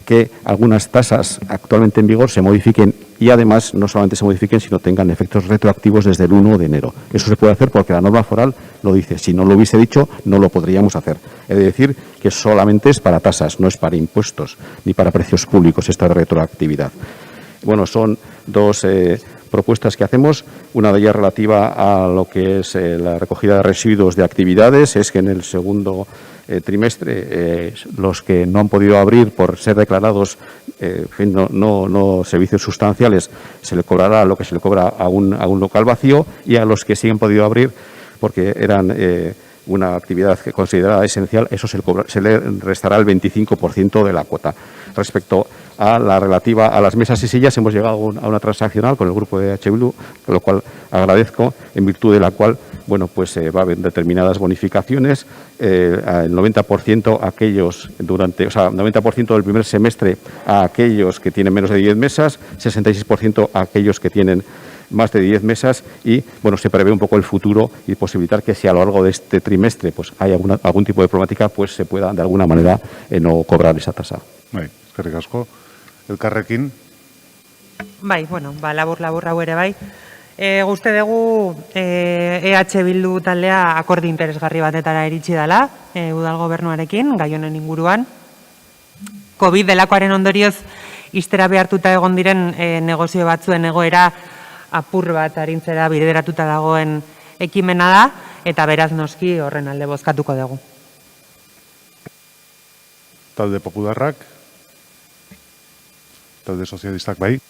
que algunas tasas actualmente en vigor se modifiquen y además no solamente se modifiquen, sino tengan efectos retroactivos desde el 1 de enero. Eso se puede hacer porque la norma foral lo dice. Si no lo hubiese dicho, no lo podríamos hacer. He de decir que solamente es para tasas, no es para impuestos ni para precios públicos esta retroactividad. Bueno, son 2 propuestas que hacemos. Una de ellas relativa a lo que es la recogida de residuos de actividades, es que en el segundo trimestre los que no han podido abrir por ser declarados no servicios sustanciales, se le cobrará lo que se le cobra a un local vacío, y a los que sí han podido abrir porque eran una actividad considerada esencial, eso se le restará el 25% de la cuota. Respecto a la relativa a las mesas y sillas, hemos llegado a una transaccional con el grupo de EH Bildu, con lo cual agradezco, en virtud de la cual, bueno, pues va a haber determinadas bonificaciones, el 90% aquellos el 90% del primer semestre a aquellos que tienen menos de 10 mesas, 66% a aquellos que tienen más de 10 mesas, y bueno, se prevé un poco el futuro y posibilitar que si a lo largo de este trimestre pues hay algún tipo de problemática, pues se pueda de alguna manera no cobrar esa tasa. Bai, eskerrik asko. Elkarrekin. Bai, bueno, labur hau ere bai. Guste dugu EH Bildu taldea akordio interesgarri batetara iritsi dela, udal gobernuarekin, gai honen inguruan. COVID delakoaren ondorioz ixtera behartuta egon diren negozio batzuen egoera apur bat arintzera bideratuta dagoen ekimena da, eta beraz noski horren alde bozkatuko dugu. Talde popularrak, talde sozialistak bai.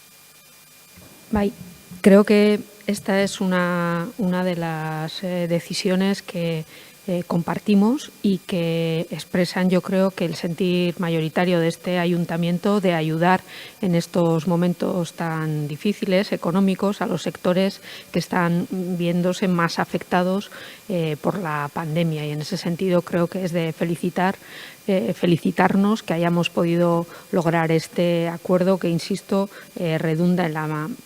Bai, creo que esta es una de las decisiones que compartimos y que expresan, yo creo, que el sentir mayoritario de este ayuntamiento de ayudar en estos momentos tan difíciles económicos a los sectores que están viéndose más afectados por la pandemia, y en ese sentido creo que es de felicitarnos que hayamos podido lograr este acuerdo que, insisto, redunda en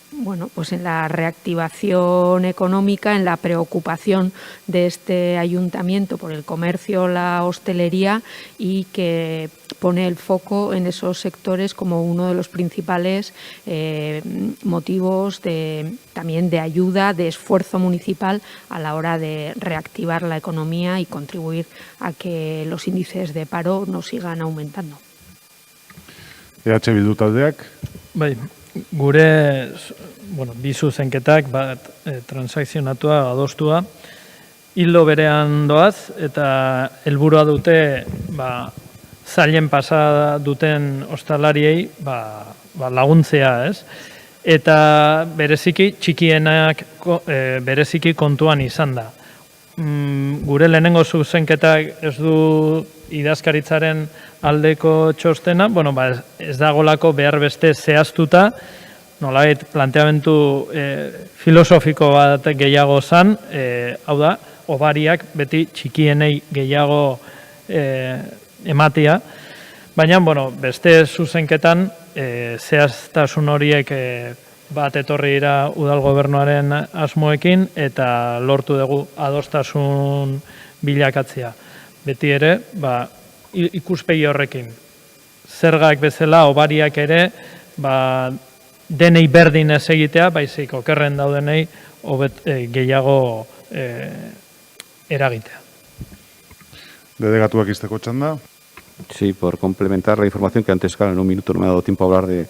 la reactivación económica, en la preocupación de este ayuntamiento por el comercio, la hostelería, y que pone el foco en esos sectores como uno de los principales motivos también de ayuda, de esfuerzo municipal a la hora de reactivar la economía y contribuir a que los índices de paro no sigan aumentando. EH Bildu taldeak. Bai, gure bi zuzenketak, bat transakzionatua, adostua, hildo berean doaz, eta helburua dute zailen pasa duten ostalariei laguntzea, ez? Eta bereziki txikienak bereziki kontuan izan da. Gure lehenengo zuzenketak ez du idazkaritzaren aldeko txostena, ez dagolako behar beste zehaztuta, nolabait planteamendu filosofiko bat gehiago zan, hau da, obariak beti txikienei gehiago ematea, baina beste zuzenketan zehaztasun horiek bat etorri dira udal gobernuaren asmoekin eta lortu dugu adostasun bilakatzea. Beti ere, ikuspegi horrekin. Zergak bezala, obariak ere, denei berdin ez egitea, baizik okerren daudenei gehiago eragitea. Delegatuak izteko txanda. Sí, por complementar la información que antes, claro, en un minuto no me ha dado tiempo a hablar de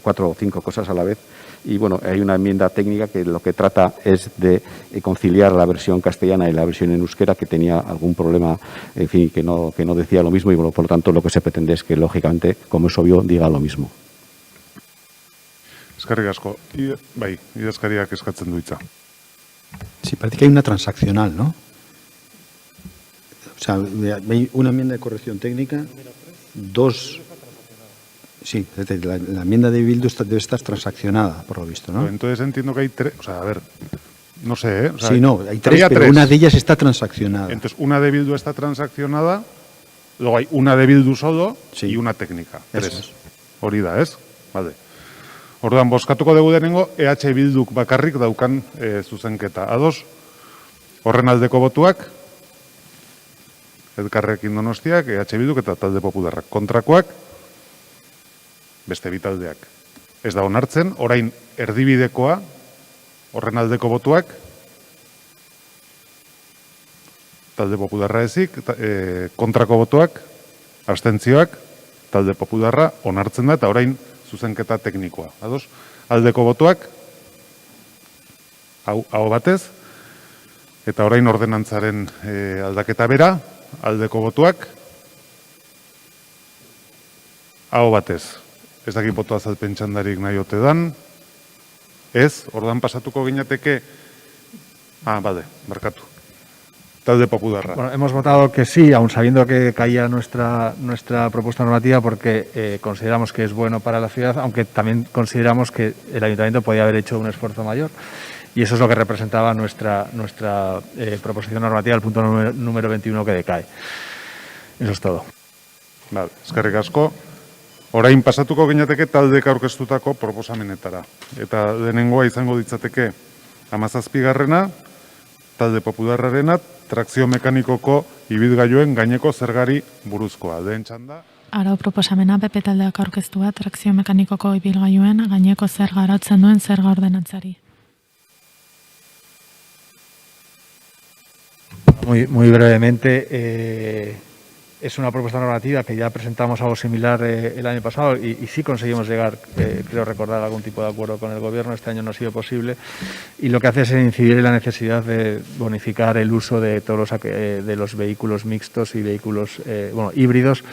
4 o 5 cosas a la vez. Y bueno, hay una enmienda técnica que lo que trata es de conciliar la versión castellana y la versión en euskera, que tenía algún problema, en fin, que no decía lo mismo, y bueno, por lo tanto lo que se pretende es que, lógicamente, como es obvio, diga lo mismo. Eskerrik asko. Bai, idazkariak eskatzen du hitza. Sí, parece que hay una transaccional, ¿no? O sea, hay una enmienda de corrección técnica, dos... Sí, la enmienda de Bildu debe estar transaccionada, por lo visto, ¿no? Entonces entiendo que hay 3, o sea, a ver, no sé, ¿eh? O sea, sí, no, hay 3, pero 3. Una de ellas está transaccionada. Entonces, una de Bildu está transaccionada, luego hay una de Bildu solo y una técnica. 3. Hori da, ez? Vale. Orduan, bozkatuko dugu denengo, EH Bilduk bakarrik daukan zuzenketa. Ados, horren aldeko botuak, Elkarrekin Donostiak, EH Bilduk eta Talde Popularrak. Kontrakoak, beste bitaldeak. Ez da onartzen, orain erdibidekoa, horren aldeko botuak, Talde Popularra ezik, kontrako botuak, abstentzioak, Talde Popularra onartzen da, eta orain zuzenketa teknikoa. Ados? Aldeko botuak, hau batez, eta orain ordenantzaren aldaketa bera, aldeko botuak, hau batez. Ez dakit boto azalpen txandarik nahi ote dan. Ez, ordan pasatuko gineateke... Vale, markatu. Talde Popularra. Bueno, hemos votado que sí, aun sabiendo que caía nuestra propuesta normativa, porque consideramos que es bueno para la ciudad, aunque también consideramos que el Ayuntamiento podía haber hecho un esfuerzo mayor. Y eso es lo que representaba nuestra proposición normativa, el punto número 21 que decae. Eso es todo. Vale, eskerrik asko. Orain pasatuko gineateke taldek aurkeztutako proposamenetara. Eta lehenengoa izango ditzateke 17. Talde Popularrarena, trakzio mekanikoko ibilgailuen gaineko zergari buruzkoa. Lehen txanda. Arau proposamena PP taldeak aurkeztua trakzio mekanikoko ibilgailuen gaineko zerga arautzen duen zerga ordenantzari. Muy brevemente, es una propuesta normativa que ya presentamos algo similar el año pasado y sí conseguimos llegar, creo recordar, a algún tipo de acuerdo con el Gobierno. Este año no ha sido posible y lo que hace es incidir en la necesidad de bonificar el uso de todos de los vehículos mixtos y vehículos híbridos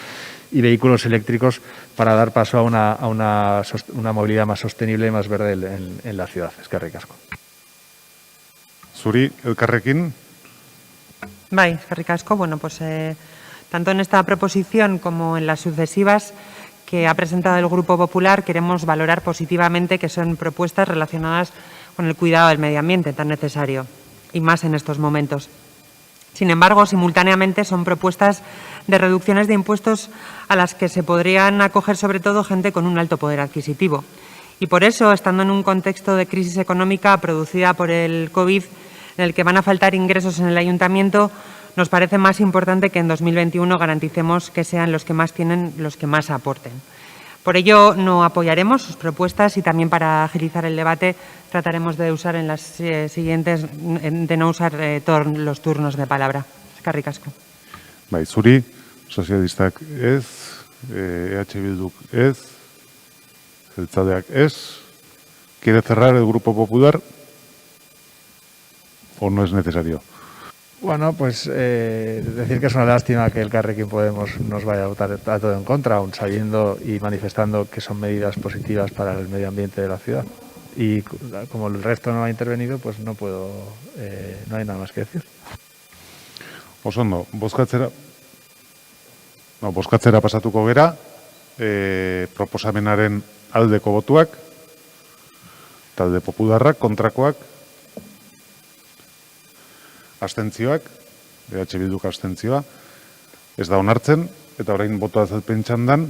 y vehículos eléctricos para dar paso a una movilidad más sostenible y más verde en la ciudad. Eskerrik asko. Zuri, Elkarrekin. Bai, eskerrik asko. Bueno, pues tanto en esta proposición como en las sucesivas que ha presentado el Grupo Popular queremos valorar positivamente que son propuestas relacionadas con el cuidado del medio ambiente tan necesario y más en estos momentos. Sin embargo, simultáneamente son propuestas de reducciones de impuestos a las que se podrían acoger sobre todo gente con un alto poder adquisitivo. Y por eso, estando en un contexto de crisis económica producida por el COVID, en el que van a faltar ingresos en el Ayuntamiento, nos parece más importante que en 2021 garanticemos que sean los que más tienen los que más aporten. Por ello, no apoyaremos sus propuestas y también para agilizar el debate trataremos de usar en las siguientes, de no usar todos los turnos de palabra. Eskerrik asko. Bai, zuri, sozialistak ez, EH Bilduk ez, jeltzaleak ez, ¿Quiere cerrar el Grupo Popular o no es necesario? Bueno, pues decir que es una lástima que el Carrequín Podemos nos vaya a votar a todo en contra, aun sabiendo y manifestando que son medidas positivas para el medio ambiente de la ciudad. Y como el resto no ha intervenido, pues no hay nada más que decir. Oso ondo, bozkatzera pasatuko gera, proposamenaren aldeko botuak, talde popularrak, kontrakoak, abstentzioak, Bilduk abstentzioa, ez da onartzen, eta orain boto azalpen txandan,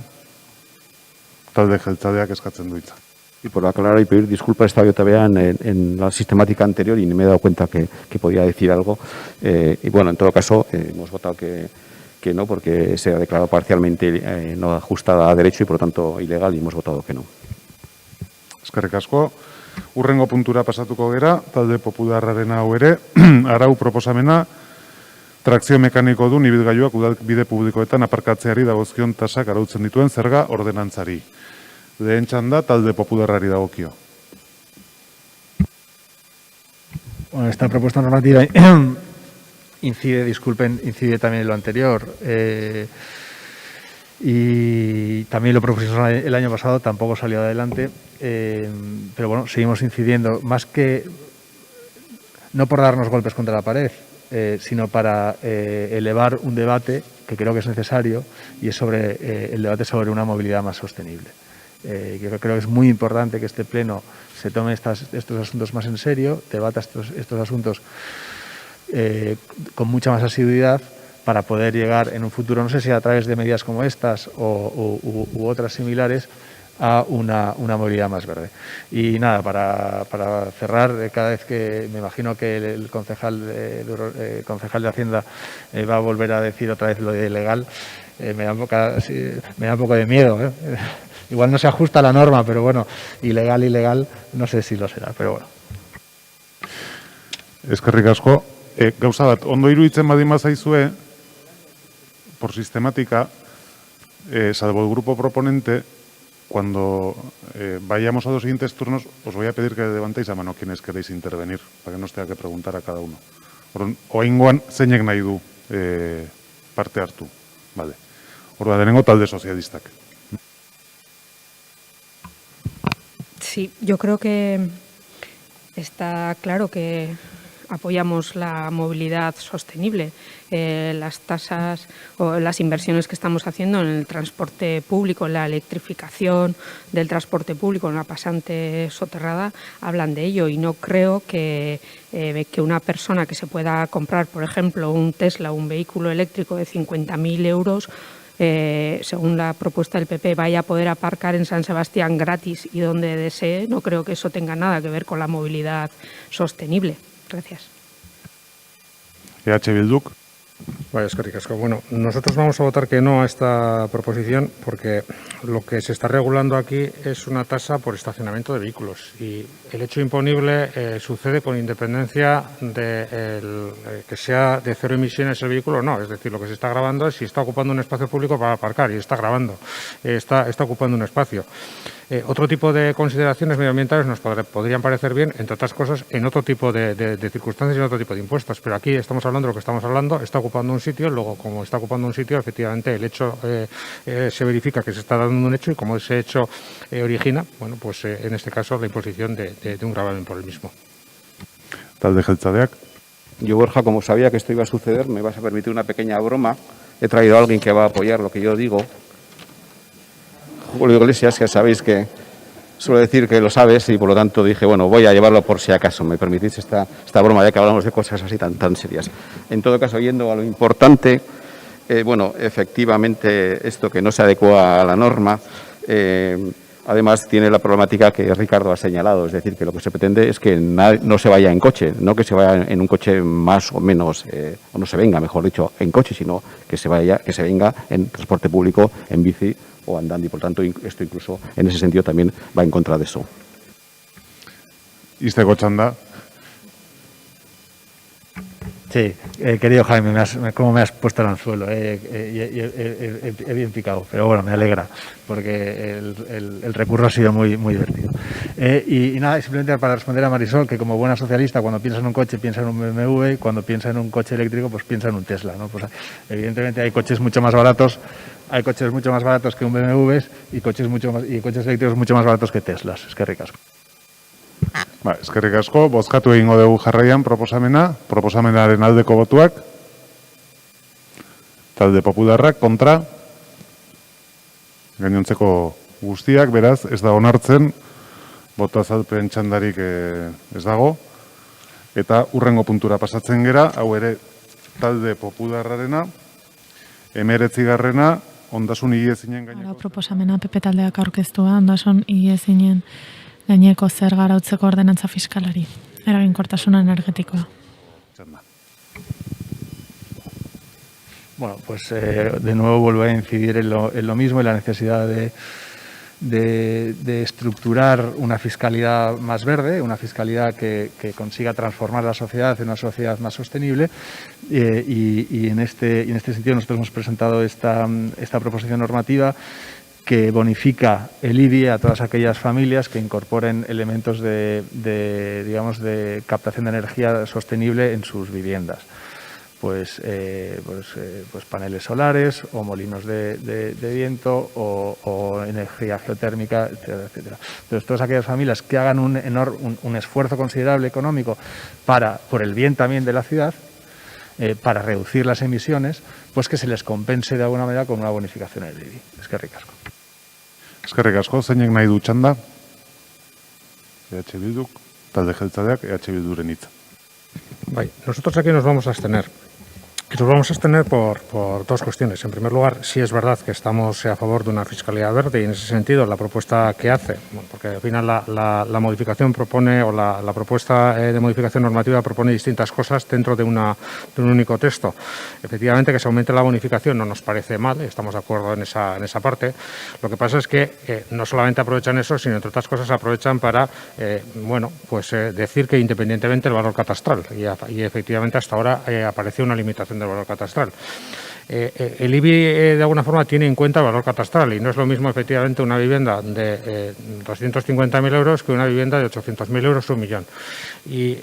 talde jeltzaleak eskatzen du hitza. Y por aclarar y pedir disculpas, estaba yo todavía en la sistemática anterior y me he dado cuenta que podía decir algo. Y bueno, en todo caso, hemos votado que no, porque se ha declarado parcialmente no ajustada a derecho y por lo tanto ilegal, y hemos votado que no. Eskerrik asko. Urrengo puntura pasatuko gera, talde popularraren hau ere, arau proposamena, trakzio mekaniko dun ibilgailuak udalbide publikoetan aparkatzeari dagozkion tasak arautzen dituen zerga ordenantzari. Lehen txanda, talde popularrari dagokio. Bueno, esta propuesta normativa incide también en lo anterior. Y también lo propusimos el año pasado, tampoco salió adelante, pero bueno, seguimos incidiendo, más que no por darnos golpes contra la pared, sino para elevar un debate que creo que es necesario, y es sobre el debate sobre una movilidad más sostenible. Yo creo que es muy importante que este Pleno se tome estos asuntos más en serio, debata estos asuntos con mucha más asiduidad, para poder llegar en un futuro, no sé si a través de medidas como estas u otras similares, a una movilidad más verde. Y nada, para cerrar, cada vez que me imagino que el concejal de Hacienda va a volver a decir otra vez lo de ilegal, me da un poco de miedo. Igual no se ajusta a la norma, pero bueno, ilegal, no sé si lo será, pero bueno. Eskerrik asko. Gauza bat, ondo iruditzen badin bazaizue, por sistemática, salvo el grupo proponente, cuando vayamos a los siguientes turnos, os voy a pedir que levantéis a mano quienes queréis intervenir, para que no os tenga que preguntar a cada uno. Oraingoan zeinek nahi du parte hartu. Vale. Orduan, lehenengo talde sozialistak. Sí, yo creo que está claro que apoyamos la movilidad sostenible. Las tasas o las inversiones que estamos haciendo en el transporte público, en la electrificación del transporte público, en la pasante soterrada, hablan de ello, y no creo que una persona que se pueda comprar, por ejemplo, un Tesla, un vehículo eléctrico de 50.000 euros, según la propuesta del PP, vaya a poder aparcar en San Sebastián gratis y donde desee. No creo que eso tenga nada que ver con la movilidad sostenible. Gracias. Bilduk. Vaya, eskerrik asko. Bueno, nosotros vamos a votar que no a esta proposición porque lo que se está regulando aquí es una tasa por estacionamiento de vehículos, y el hecho imponible sucede con independencia de que sea de cero emisiones el vehículo o no. Es decir, lo que se está grabando es si está ocupando un espacio público para aparcar, y está grabando, está ocupando un espacio. Otro tipo de consideraciones medioambientales nos podrían parecer bien, entre otras cosas, en otro tipo de circunstancias y en otro tipo de impuestos. Pero aquí estamos hablando de lo que estamos hablando, está ocupando un sitio, luego como está ocupando un sitio, efectivamente el hecho se verifica que se está dando un hecho, y como ese hecho origina, bueno, pues en este caso la imposición de un gravamen por el mismo. Talde jeltzaleak. Yo, Borja, como sabía que esto iba a suceder, me vas a permitir una pequeña broma. He traído a alguien que va a apoyar lo que yo digo. Julio Iglesias, que sabéis que suelo decir que lo sabes, y por lo tanto dije, bueno, voy a llevarlo por si acaso. ¿Me permitís esta broma, ya que hablamos de cosas así tan serias? En todo caso, yendo a lo importante, bueno, efectivamente, esto que no se adecua a la norma, además tiene la problemática que Ricardo ha señalado, es decir, que lo que se pretende es que no se vaya en coche, no que se vaya en un coche más o menos, o no se venga, mejor dicho, en coche, sino que se venga en transporte público, en bici o andando, y por tanto esto incluso en ese sentido también va en contra de eso. Izteko txanda. Sí, querido Jaime, cómo me has puesto el anzuelo, he bien picado, pero bueno, me alegra, porque el recurso ha sido muy divertido. Y nada, simplemente para responder a Marisol, que como buena socialista, cuando piensa en un coche, piensa en un BMW, y cuando piensa en un coche eléctrico, pues piensa en un Tesla, ¿no? Pues evidentemente hay coches mucho más baratos que un BMW y coches eléctricos mucho más baratos que Teslas. Eskerrik asko. Eskerrik asko, bozkatu egingo dugu jarraian proposamenaren aldeko botuak, talde popularrak, kontra, gainontzeko guztiak, beraz, ez da onartzen, boto azalpen txandarik ez dago, eta hurrengo puntura pasatzen gera, hau ere talde popularrarena, 19. Ondasun higiezinen gaineko... Proposamena PP taldeak aurkeztua, ondasun higiezinen gaineko zerga arautzeko ordenantza fiskalari, eraginkortasuna energetikoa. Bueno, pues de nuevo vuelvo a incidir en lo mismo, en la necesidad de estructurar una fiscalidad más verde, una fiscalidad que consiga transformar la sociedad en una sociedad más sostenible y en este sentido nosotros hemos presentado esta proposición normativa que bonifica el IBI a todas aquellas familias que incorporen elementos de captación de energía sostenible en sus viviendas. Pues paneles solares o molinos de viento o energía geotérmica, etcétera, etcétera. Entonces, todas aquellas familias que hagan un esfuerzo considerable económico por el bien también de la ciudad, para reducir las emisiones, pues que se les compense de alguna manera con una bonificación en el IBI. Eskerrik asko. Eskerrik asko, zeinek nahi du txanda? EH Bilduk, talde jeltzaleak, EH Bilduren hitza. Nosotros aquí nos vamos a abstener. Y nos vamos a abstener por dos cuestiones. En primer lugar, sí es verdad que estamos a favor de una fiscalidad verde y en ese sentido la propuesta que hace, porque al final la modificación propone o la propuesta de modificación normativa propone distintas cosas dentro de un único texto. Efectivamente, que se aumente la bonificación no nos parece mal, estamos de acuerdo en esa parte. Lo que pasa es que no solamente aprovechan eso, sino entre otras cosas aprovechan para decir que independientemente del valor catastral y efectivamente hasta ahora apareció una limitación del valor catastral. El IBI de alguna forma tiene en cuenta el valor catastral y no es lo mismo efectivamente una vivienda de 250.000 euros que una vivienda de 800.000 euros o 1 millón. Y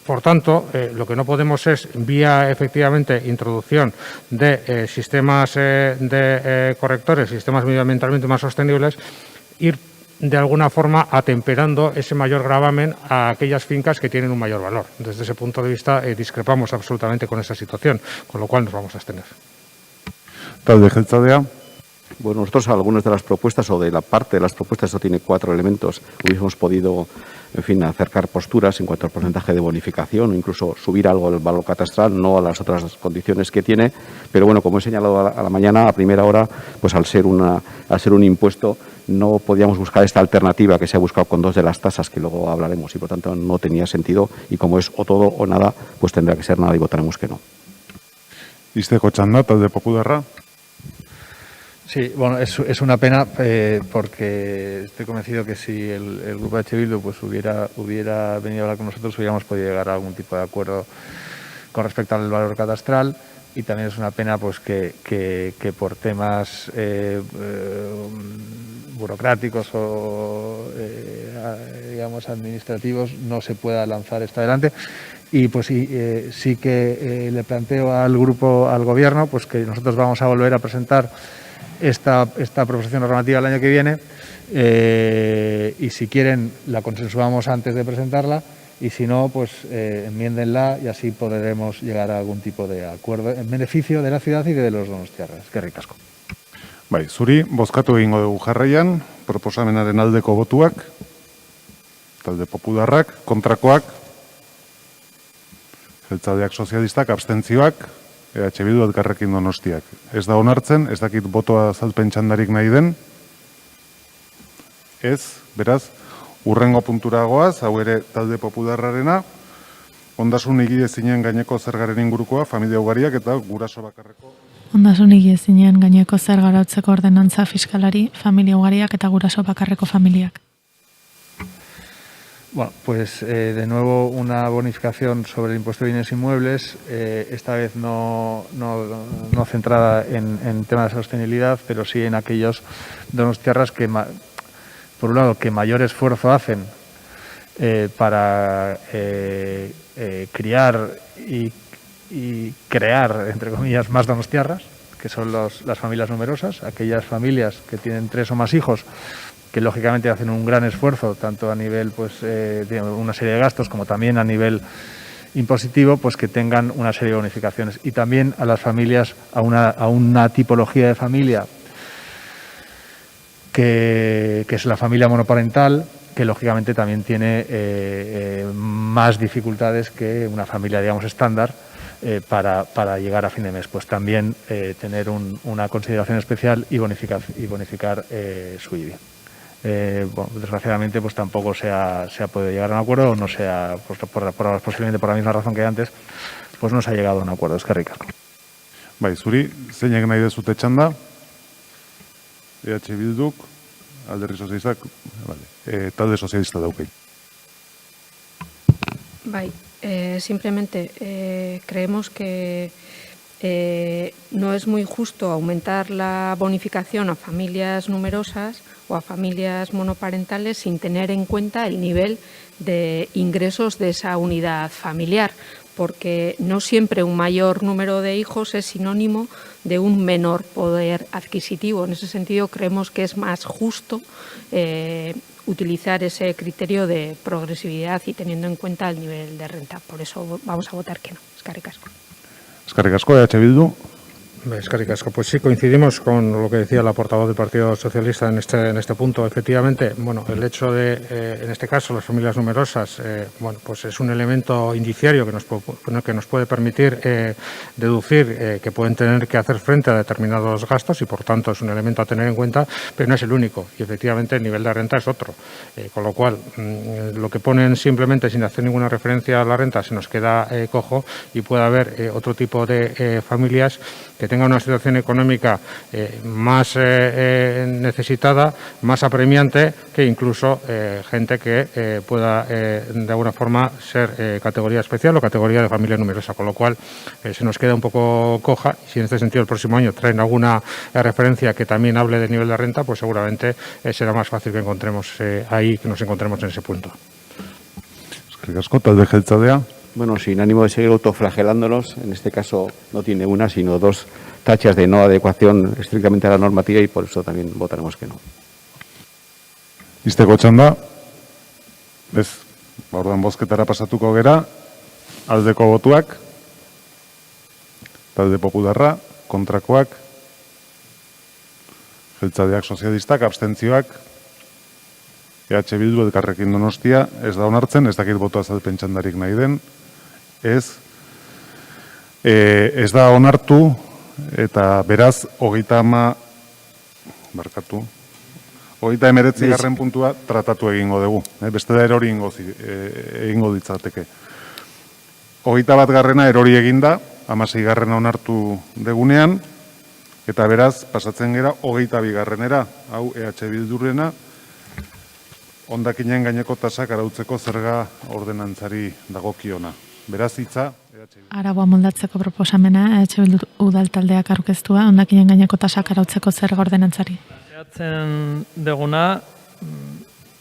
por tanto, lo que no podemos es, vía efectivamente introducción de sistemas de correctores, sistemas medioambientalmente más sostenibles, ir de alguna forma atemperando ese mayor gravamen a aquellas fincas que tienen un mayor valor. Desde ese punto de vista discrepamos absolutamente con esa situación, con lo cual nos vamos a abstener. Talde jeltzalea. Bueno, nosotros algunas de las propuestas o de la parte de las propuestas, eso tiene 4 elementos, hubiésemos podido, en fin, acercar posturas en cuanto al porcentaje de bonificación o incluso subir algo el valor catastral, no a las otras condiciones que tiene, pero bueno, como he señalado a la mañana, a primera hora, pues al ser un impuesto, no podíamos buscar esta alternativa que se ha buscado con 2 de las tasas que luego hablaremos y por tanto no tenía sentido y como es o todo o nada, pues tendrá que ser nada y votaremos que no. Izteko txanda, talde popularra. Sí, bueno, es una pena porque estoy convencido que si el grupo de H. Bildu pues hubiera venido a hablar con nosotros hubiéramos podido llegar a algún tipo de acuerdo con respecto al valor catastral y también es una pena pues que por temas burocráticos o digamos administrativos no se pueda lanzar esto adelante. Y pues sí que le planteo al gobierno pues que nosotros vamos a volver a presentar esta proposición normativa el año que viene y si quieren la consensuamos antes de presentarla y si no, pues enmiéndenla y así podremos llegar a algún tipo de acuerdo en beneficio de la ciudad y de los donostiarras. Eskerrik asko. Bai, zuri, bozkatu egingo dugu jarraian, proposamenaren aldeko botuak, talde popularrak, kontrakoak, jeltzaleak sozialistak, abstentzioak, EH Bildu Elkarrekin Donostiak. Ez da onartzen, ez dakit botoa azalpen txandarik nahi den. Ez, beraz, hurrengo puntura goaz, hau ere talde popularrarena, ondasun higiezinen gaineko zergaren ingurukoa, familia ugariak eta guraso bakarreko. Ondasun higiezinen gaineko zerga arautzeko ordenantza fiskalari, familia ugariak eta guraso bakarreko familiak. Bueno, pues de nuevo una bonificación sobre el impuesto de bienes inmuebles, esta vez no centrada en temas de sostenibilidad, pero sí en aquellos donostiarras que por un lado, que mayor esfuerzo hacen para criar y crear, entre comillas, más donostiarras, que son las familias numerosas, aquellas familias que tienen 3 o más hijos, que lógicamente hacen un gran esfuerzo, tanto a nivel de una serie de gastos como también a nivel impositivo, pues que tengan una serie de bonificaciones. Y también a las familias, a una tipología de familia que es la familia monoparental, que lógicamente también tiene más dificultades que una familia, digamos, estándar para llegar a fin de mes. Pues también tener una consideración especial y bonificar su IBI. Bueno, desgraciadamente pues tampoco se ha podido llegar a un acuerdo, o no sea, posiblemente por la misma razón que antes, pues no se ha llegado a un acuerdo. Eskerrik asko. Bai, zuri, zeinek nahi dezute txanda? EH Bilduk, Alderdi Sozialistak, talde sozialista daukei. Bai, simplemente creemos que no es muy justo aumentar la bonificación a familias numerosas o a familias monoparentales sin tener en cuenta el nivel de ingresos de esa unidad familiar, porque no siempre un mayor número de hijos es sinónimo de un menor poder adquisitivo. En ese sentido, creemos que es más justo utilizar ese criterio de progresividad y teniendo en cuenta el nivel de renta. Por eso vamos a votar que no. Eskerrik asko. Eskerrik asko, EH Bildu. Eskerrik asko. Pues sí, coincidimos con lo que decía la portavoz del Partido Socialista en este punto. Efectivamente, bueno, el hecho de, en este caso, las familias numerosas, bueno, pues es un elemento indiciario que nos puede permitir deducir que pueden tener que hacer frente a determinados gastos y, por tanto, es un elemento a tener en cuenta, pero no es el único. Y, efectivamente, el nivel de renta es otro. Con lo cual, lo que ponen simplemente sin hacer ninguna referencia a la renta se nos queda cojo, y puede haber otro tipo de familias que tengan una situación económica más necesitada, más apremiante, que incluso gente que pueda de alguna forma ser categoría especial o categoría de familia numerosa, con lo cual se nos queda un poco coja. Si en este sentido el próximo año traen alguna referencia que también hable del nivel de renta, pues seguramente será más fácil que encontremos ahí, que nos encontremos en ese punto. Eskerrik asko, talde jeltzalea. Bueno, sin ánimo de seguir autoflagelándonos, en este caso no tiene una, sino 2 tachas de no adecuación estrictamente a la normativa, y por eso también votaremos que no. Izteko txanda, ez, orduan bozketara pasatuko gera, aldeko botuak, talde popularra, kontrakoak, jeltzaleak, sozialistak, abstentzioak, EH Bildu, Elkarrekin Donostia, ez da onartzen, ez dakit boto azalpen txandarik nahi den, ez da onartu, eta beraz, 39. garren puntua tratatu egingo dugu. Beste da erori egingo ditzateke. 21. garrena erori eginda, 16. garrena onartu degunean, eta beraz, pasatzen gera 22. garrenera, hau EH Bildurrena, hondakinen gaineko tasak arautzeko zerga ordenantzari dagokiona. Beraz, hitza Araua moldatzeko proposamena EH Bildu udal taldeak aurkeztua, hondakinen gaineko tasak arautzeko zerga ordenantzari. Zehatzen deguna,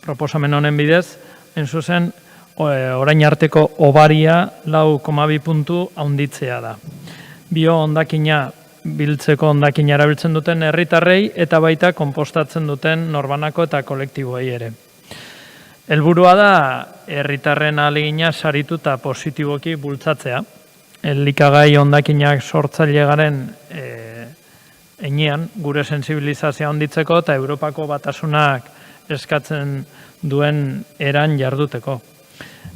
proposamen honen bidez, hain zuzen, orain arteko obaria 4,2 puntu handitzea da. Bio hondakina biltzeko hondakina erabiltzen duten herritarrei eta baita konpostatzen duten norbanako eta kolektiboei ere. Helburua da herritarren ahalegina saritu eta positiboki bultzatzea. Elikagai hondakinak sortzaile garen heinean gure sentsibilizazioa handitzeko eta Europako Batasunak eskatzen duen eran jarduteko.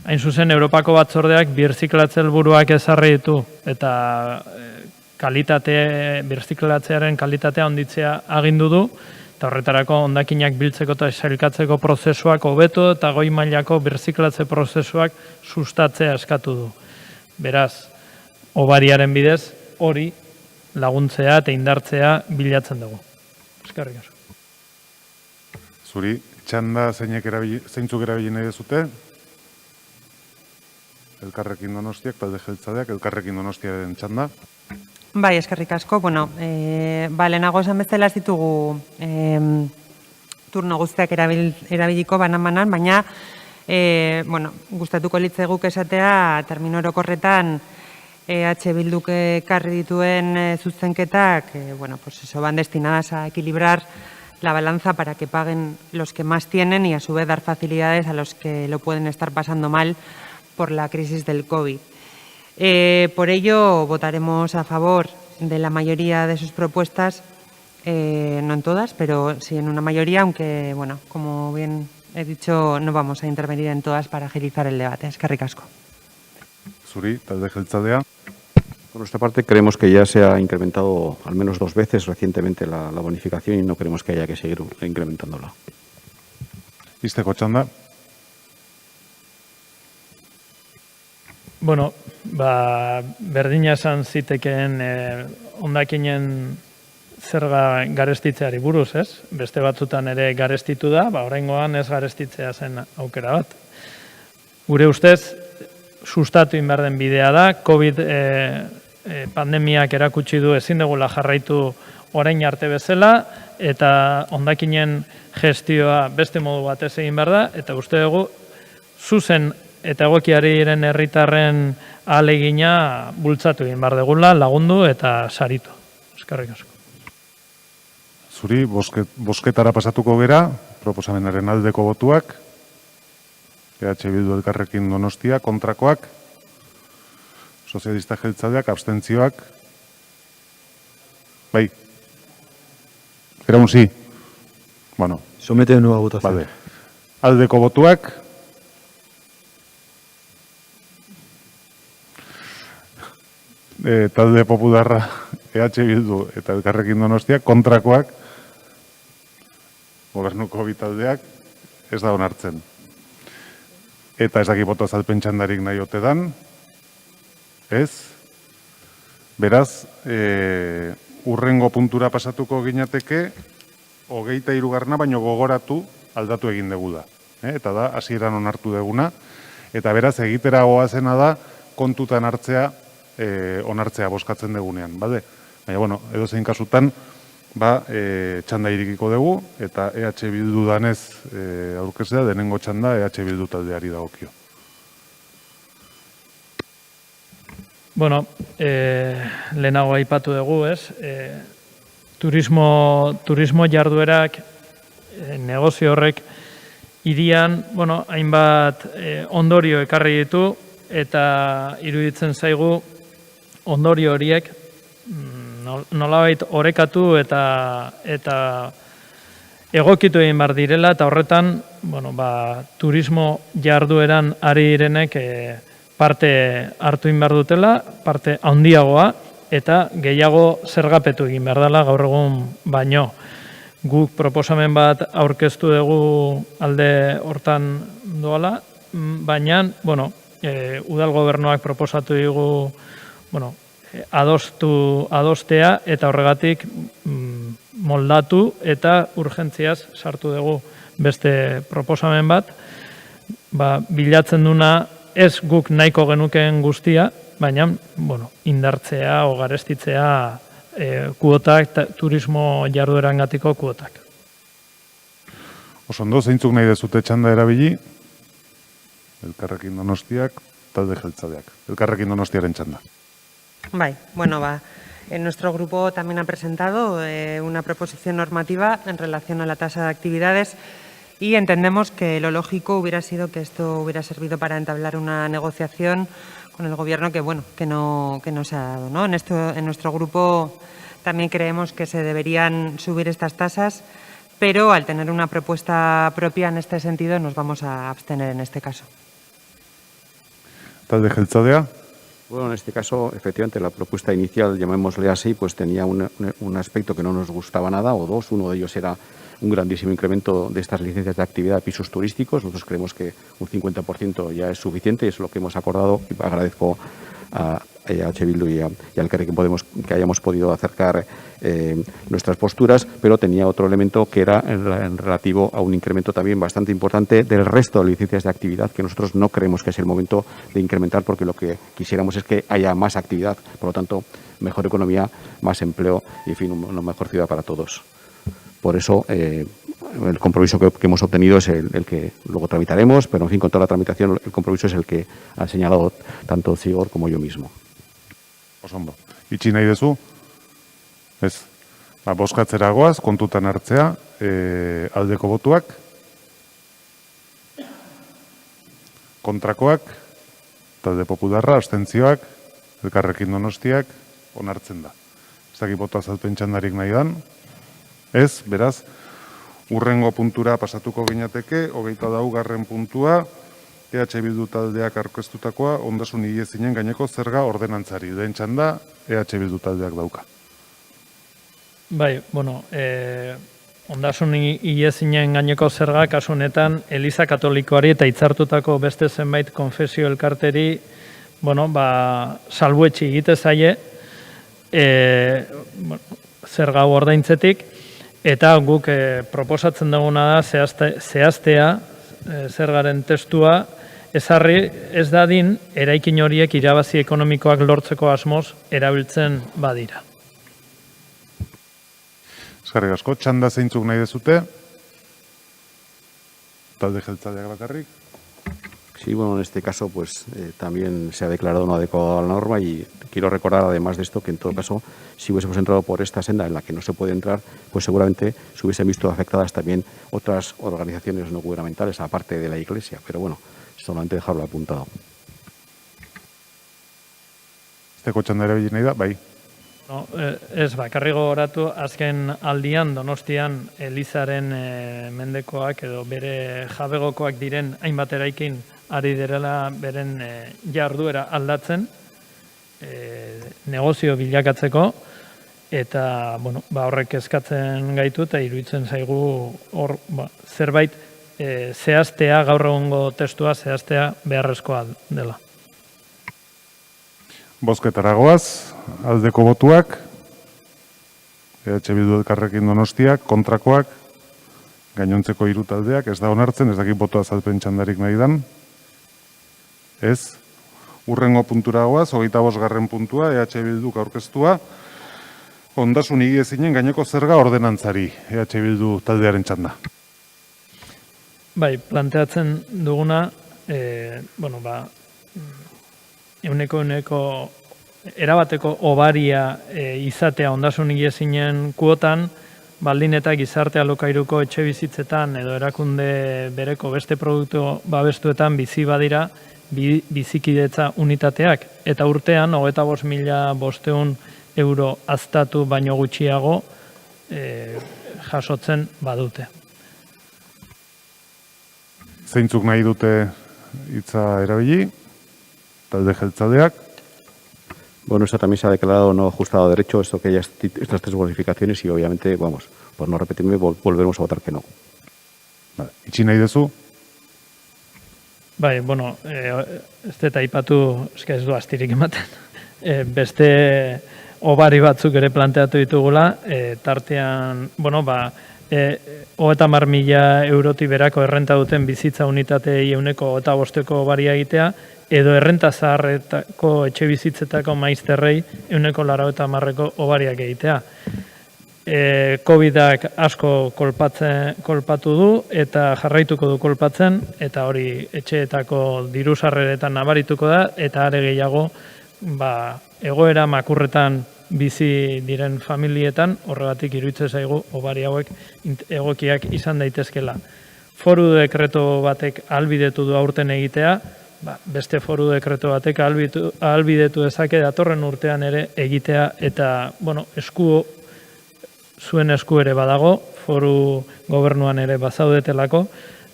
Hain zuzen, Europako Batzordeak birziklatze helburuak ezarri ditu eta birziklatzearen kalitatea handitzea agindu du, eta horretarako hondakinak biltzeko eta sailkatzeko prozesuak hobeto eta goi mailako birziklatze prozesuak sustatzea eskatu du. Beraz, obariaren bidez hori laguntzea eta indartzea bilatzen dugu. Eskerrik asko. Zuri, txanda zeintzuk erabili nahi dezute? Elkarrekin Donostiak, talde jeltzaleak, Elkarrekin Donostiaren txanda. Bai, eskerrik asko. Bueno, lehenago esan bezala ez ditugu turno guztiak erabiliko banan, baina gustatuko litzaiguke esatea termino orokorretan EH Bilduk ekarri dituen zuzenketak van destinadas a equilibrar la balanza para que paguen los que más tienen y a su vez dar facilidades a los que lo pueden estar pasando mal por la crisis del COVID. Por ello votaremos a favor de la mayoría de sus propuestas, no en todas, pero sí en una mayoría, aunque, como bien he dicho, no vamos a intervenir en todas para agilizar el debate. Eskerrik asko. Zuri, talde jeltzalea. Por nuestra parte, creemos que ya se ha incrementado al menos 2 veces recientemente la bonificación y no creemos que haya que seguir incrementándola. Izteko txanda. Berdina esan zitekeen hondakinen zerga garestitzeari buruz, ez? Beste batzutan ere garestitu da, oraingoan ez garestitzea zen aukera bat. Gure ustez, sustatu inbar den bidea da, COVID pandemiak erakutsi du ezin dugula jarraitu orain arte bezala, eta hondakinen gestioa beste modu batez egin behar da, eta uste dugu zuzen eta egokiari diren herritarren ahalegina bultzatu egin behar dugula, lagundu eta saritu. Eskerrik asko. Zuri, bosketara pasatuko gera, proposamenaren aldeko botuak, EH Bildu Elkarrekin Donostia, kontrakoak, sozialista jeltzaleak, abstentzioak, bai, era un sí. Bueno. Somete de nueva votación. Vale. Aldeko botuak, talde popularra, EH Bildu eta Elkarrekin Donostia, kontrakoak, gobernuko bitaldeak, ez da onartzen. Eta ez daki boto azalpen txandarik nahi ote dan, ez? Beraz, urrengo puntura pasatuko ginateke, 23. baino gogoratu aldatu egin degula. Eta da, hasieran onartu deguna. Eta beraz, egitera goazena da, kontutan hartzea, onartzea boskatzen degunean. Baina, edo zein kasutan, txanda irikiko dugu, eta EH Bildu danez aurkezea, denengo txanda EH Bildu taldeari dagokio. Lehenago aipatu dugu, ez? Turismo jarduerak, negozio horrek, hirian, hainbat ondorio ekarri ditu, eta iruditzen zaigu ondorio horiek nolabait orekatu eta egokitu egin behar direla, eta horretan, turismo jardueran ari direnek parte hartu egin behar dutela, parte handiagoa, eta gehiago zergapetu egin behar dela gaur egun baino. Guk proposamen bat aurkeztu dugu alde hortan doala, baina, udal gobernuak proposatu dugu, adostea eta horregatik moldatu eta urgentziaz sartu dugu beste proposamen bat, bilatzen duna ez guk nahiko genukeen guztia, baina indartzea o garestitzea kuotak, turismo jarduerangatiko kuotak. Osondo, zeintzuk nahi dezute txanda erabili? Elkarrekin Donostiak, talde jeltzaleak. Elkarrekin Donostiaren txanda. Nuestro grupo también ha presentado una proposición normativa en relación a la tasa de actividades y entendemos que lo lógico hubiera sido que esto hubiera servido para entablar una negociación con el Gobierno que no se ha dado, ¿no? En nuestro grupo también creemos que se deberían subir estas tasas, pero al tener una propuesta propia en este sentido nos vamos a abstener en este caso. ¿Talde jeltzalea? Bueno, en este caso, efectivamente, la propuesta inicial, llamémosle así, pues tenía un aspecto que no nos gustaba nada, o dos. Uno de ellos era un grandísimo incremento de estas licencias de actividad de pisos turísticos. Nosotros creemos que un 50% ya es suficiente, y es lo que hemos acordado, y agradezco a EH Bildu y al que hayamos podido acercar nuestras posturas, pero tenía otro elemento que era en relativo a un incremento también bastante importante del resto de licencias de actividad, que nosotros no creemos que es el momento de incrementar, porque lo que quisiéramos es que haya más actividad, por lo tanto, mejor economía, más empleo y, en fin, una mejor ciudad para todos. Por eso el compromiso que hemos obtenido es el que luego tramitaremos, pero en fin, con toda la tramitación, el compromiso es el que ha señalado tanto Zigor como yo mismo. Oso ondo. Itxi nahi duzu? Ez. Bozkatzera goaz, kontutan hartzea, aldeko botuak, kontrakoak, talde popularra, abstentzioak, Elkarrekin Donostiak, onartzen da. Ez dakit boto azalpen txandarik nahi dan. Ez, beraz, urrengo puntura pasatuko ginateke, 24. puntua, EH Bildu taldeak aurkeztutakoa, ondasun higiezinen gaineko zerga ordenantzari. Den txanda, EH Bildu taldeak dauka. Bai, bueno, ondasun higiezinen gaineko zerga, kasu honetan, Eliza Katolikoari eta hitzartutako beste zenbait konfesio elkarteri, bueno, salbuetxi egite zaie, zerga hau ordaintzetik, eta guk proposatzen duguna da zehaztea, zergaren testua, ezarri ez dadin, eraikin horiek irabazi ekonomikoak lortzeko asmoz erabiltzen badira. Eskerrik asko, txanda zeintzuk nahi dezute? Talde jeltzaleak bakarrik? Sí, bueno, en este caso pues también se ha declarado no adecuado a la norma y quiero recordar además de esto que en todo caso si hubiésemos entrado por esta senda en la que no se puede entrar, pues seguramente se hubiesen visto afectadas también otras organizaciones no gubernamentales aparte de la Iglesia, pero bueno, solamente dejarlo apuntado. Esteko txandara bilin nahi da, bai. No, ez bakarri gogoratu, azken aldian Donostian Elizaren mendekoak edo bere jabegokoak diren hainbat eraikin ari direla beren jarduera aldatzen, negozio bilakatzeko, eta bueno, horrek eskatzen gaitu eta iruditzen zaigu hor zerbait zehaztea, gaur egungo testua zehaztea beharrezkoa dela. Bozketara goaz, aldeko botuak, EH Bildu Elkarrekin Donostiak, kontrakoak, gainontzeko hiru taldeak, ez da onartzen, ez dakit boto azalpen txandarik nahi dan. Ez, urrengo puntura goaz, 25. puntua, EH Bilduk aurkeztua, ondasun higiezinen gaineko zerga ordenantzari, EH Bildu taldearen txanda. Bai, planteatzen duguna, euneko erabateko obaria izatea ondasun higiezinen kuotan, baldin eta gizarte alokairuko etxe bizitzetan edo erakunde bereko beste produktu babestuetan bizi badira bizikidetza unitateak. Eta urtean, 25.500 euro aztatu baino gutxiago jasotzen badute. Zeintzuk nahi dute hitza erabili? Talde jeltzaleak. Bueno, esto también se ha declarado no ajustado a derecho, esto que haya estas tres bonificaciones y obviamente, vamos, por no repetirme, volveremos a votar que no. Vale. Itxi nahi dezu? Bai, bueno, ez dut aipatu, eska ez du astirik ematen. Beste obari batzuk ere planteatu ditugula, tartean, 30.000 euroti berako errenta duten bizitza unitatei euneko 25ko obaria egitea, edo errenta zaharretako etxe bizitzetako maizterrei euneko 80ko obariak egitea. COVID-ak asko kolpatu du eta jarraituko du kolpatzen, eta hori etxeetako diru sarreretan nabarituko da, eta are gehiago egoera makurretan bizi diren familietan, horregatik iruditzen zaigu obari hauek egokiak izan daitezkela. Foru dekreto batek ahalbidetu du aurten egitea, beste foru dekreto batek ahalbidetu dezake datorren urtean ere egitea, eta zuen esku ere badago, foru gobernuan ere bazaudetelako,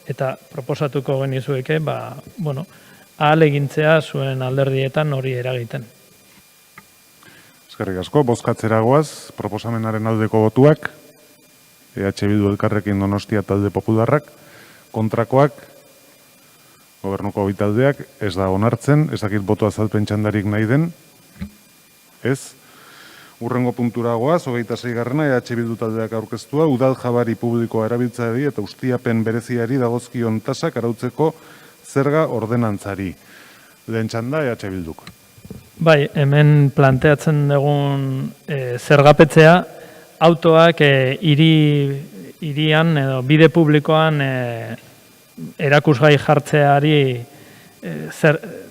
eta proposatuko genizueke, ahalegintzea zuen alderdietan hori eragiten. Eskerrik asko, bozkatzera goaz, proposamenaren aldeko botuak, EH Bildu Elkarrekin Donostia talde popularrak, kontrakoak, gobernuko bi taldeak, ez da onartzen, ez dakit boto azalpen txandarik nahi den, ez. Urrengo puntura goaz, 26. EH Bildu taldeak aurkeztua, udal jabari publikoa erabiltzeari eta ustiapen bereziari dagozkion tasak arautzeko zerga ordenantzari. Lehen txanda EH Bilduk. Bai, hemen planteatzen dugun zergapetzea, autoak hirian edo bide publikoan erakusgai jartzeari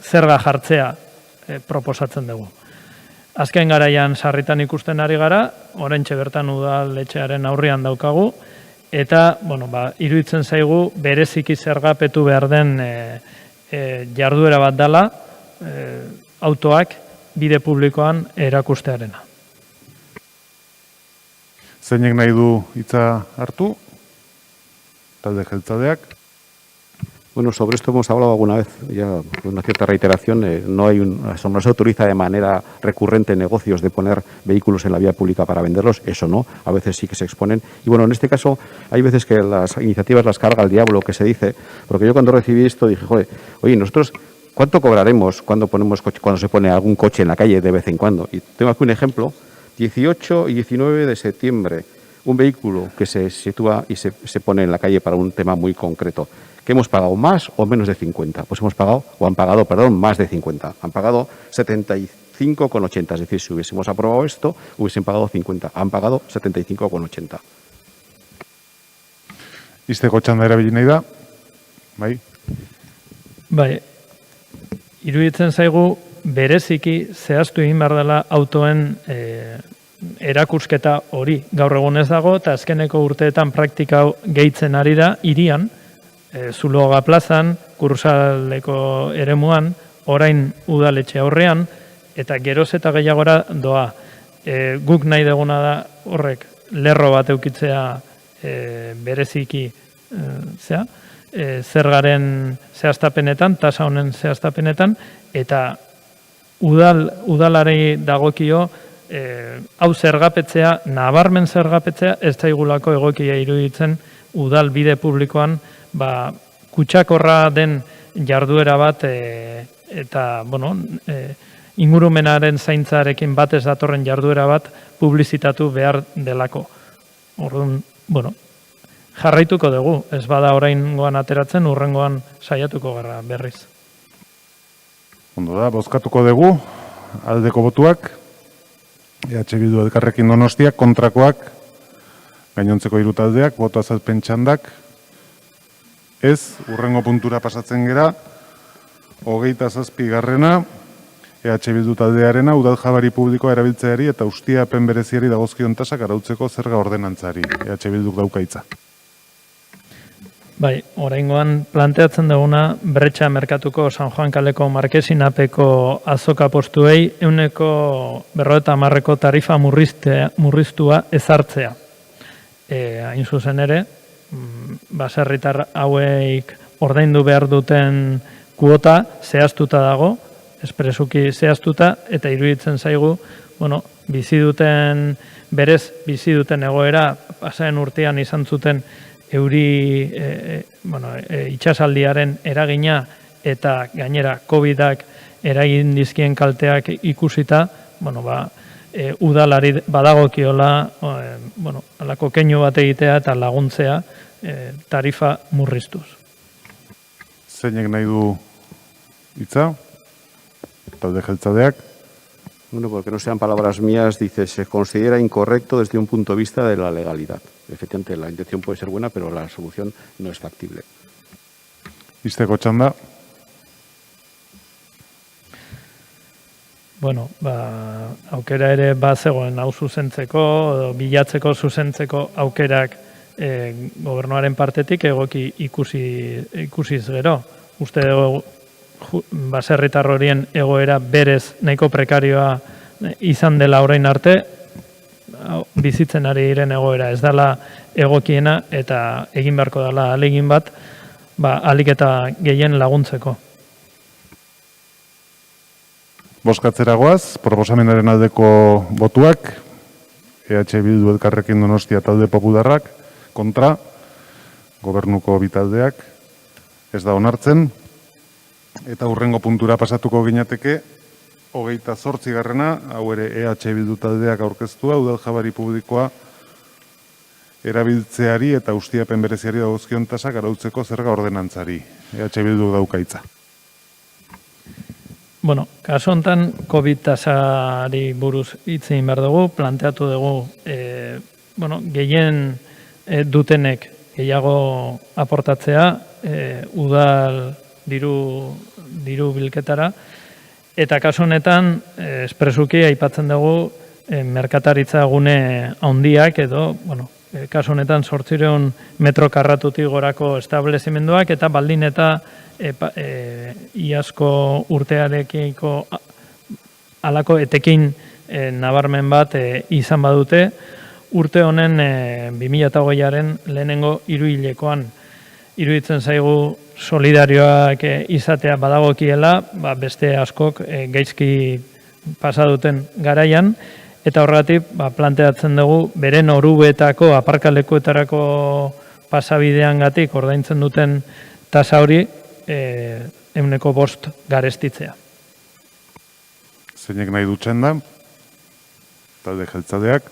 zerga jartzea proposatzen dugu. Azken garaian sarritan ikusten ari gara, oraintxe bertan udaletxearen aurrean daukagu, eta iruditzen zaigu bereziki zergapetu behar den jarduera bat dela autoak bide publikoan erakustearena. Zeinek nahi du hitza hartu? Talde jeltzadeak. Bueno, sobre esto hemos hablado alguna vez, ya con una cierta reiteración. No se autoriza de manera recurrente negocios de poner vehículos en la vía pública para venderlos, eso no, a veces sí que se exponen. Y bueno, en este caso hay veces que las iniciativas las carga el diablo, que se dice, porque yo cuando recibí esto dije, joder, oye, nosotros, ¿cuánto cobraremos cuando se pone algún coche en la calle de vez en cuando? Y tengo aquí un ejemplo, 18 y 19 de septiembre, un vehículo que se sitúa y se pone en la calle para un tema muy concreto. ¿Que hemos pagado más o menos de 50? Pues han pagado, más de 50. Han pagado 75,80. Es decir, si hubiésemos aprobado esto, hubiesen pagado 50. Han pagado 75,80. Izteko txanda erabili nahi da? Bai? Bai, iruditzen zaigu bereziki zehaztu egin behar dela autoen erakusketa hori. Gaur egun ez dago, eta azkeneko urteetan praktika gehitzen ari da, hirian, Zuloaga plazan, Kursaleko eremuan, orain udaletxe aurrean, eta geroz eta gehiagora doa. Guk nahi deguna da horrek lerro bat eukitzea bereziki zergaren zehaztapenetan, tasa honen zehaztapenetan, eta udalari dagokio hau zergapetzea, nabarmen zergapetzea, ez daigulako egokia iruditzen udal bide publikoan kutsakorra den jarduera bat eta ingurumenaren zaintzarekin batez datorren jarduera bat publizitatu behar delako. Orduan, jarraituko dugu, ez bada oraingoan ateratzen, urrengoan saiatuko gara berriz. Ondo da, bozkatuko dugu, aldeko botuak, EH Bildu Elkarrekin Donostia, kontrakoak, gainontzeko hiru taldeak, boto azalpen txandak, ez, urrengo puntura pasatzen gera, 27. EH Bildu taldearena, udal-jabari publikoa erabiltzeari eta ustiapen bereziari dagozkion tasak arautzeko zerga ordenantzari. EH Bilduk dauka hitza. Bai, oraingoan planteatzen duguna Bretxa merkatuko San Juan kaleko markesinapeko azoka postuei 150 tarifa murriztua ezartzea. Hain zuzen ere, baserritar hauek ordaindu behar duten kuota zehaztuta dago, espresuki zehaztuta, eta iruditzen zaigu, berez bizi duten egoera, pasaren urtean izan zuten euri itxasaldiaren eragina eta gainera COVID-ak eragin dizkien kalteak ikusita, udalari badagokiola, alako keinu bat egitea eta laguntzea tarifa murriztuz. Zeinek nahi du hitza? Talde jeltzadeak. Bueno, porque no sean palabras mías, dice, se considera incorrecto desde un punto de vista de la legalidad. Efectivamente, la intención puede ser buena, pero la solución no es factible. Izteko txanda. Aukera ere bazegoen hau zuzentzeko, bilatzeko zuzentzeko aukerak gobernuaren partetik egoki ikusiz gero. Uste dugu baserritar horien egoera berez nahiko prekarioa izan dela orain arte, bizitzen ari diren egoera ez dela egokiena eta egin beharko dela ahalegin bat, ahalik eta gehien laguntzeko. Bozkatzera goaz, proposamenaren aldeko botuak, EH Bildu Elkarrekin Donostia talde popularrak, kontra, gobernuko bitaldeak, ez da onartzen, eta hurrengo puntura pasatuko ginateke, 28. Hau ere EH Bildu taldeak aurkeztua, udal-jabari publikoa erabiltzeari eta ustiapen bereziari dagozkion tasak arautzeko zerga ordenantzari. EH Bildu dauka hitza. Kasu honetan, COVID tasari buruz hitz egin behar dugu, planteatu dugu, gehien dutenek gehiago aportatzea, udal diru bilketara, eta kasu honetan, espresuki aipatzen dugu merkataritza gune handiak edo, kasu honetan 800 metro karratutik gorako establezimenduak eta baldin eta iazko urtearekiko halako etekin nabarmen bat izan badute, urte honen 2008aren lehenengo hiruhilekoan iruditzen zaigu solidarioak izatea badagokiela, beste askok gaizki pasa duten garaian, eta horregatik planteatzen dugu beren orubeetako aparkalekuetarako pasabideangatik ordaintzen duten tasa hori 5% garestitzea. Zeinek nahi dutxen da? Talde jeltzadeak?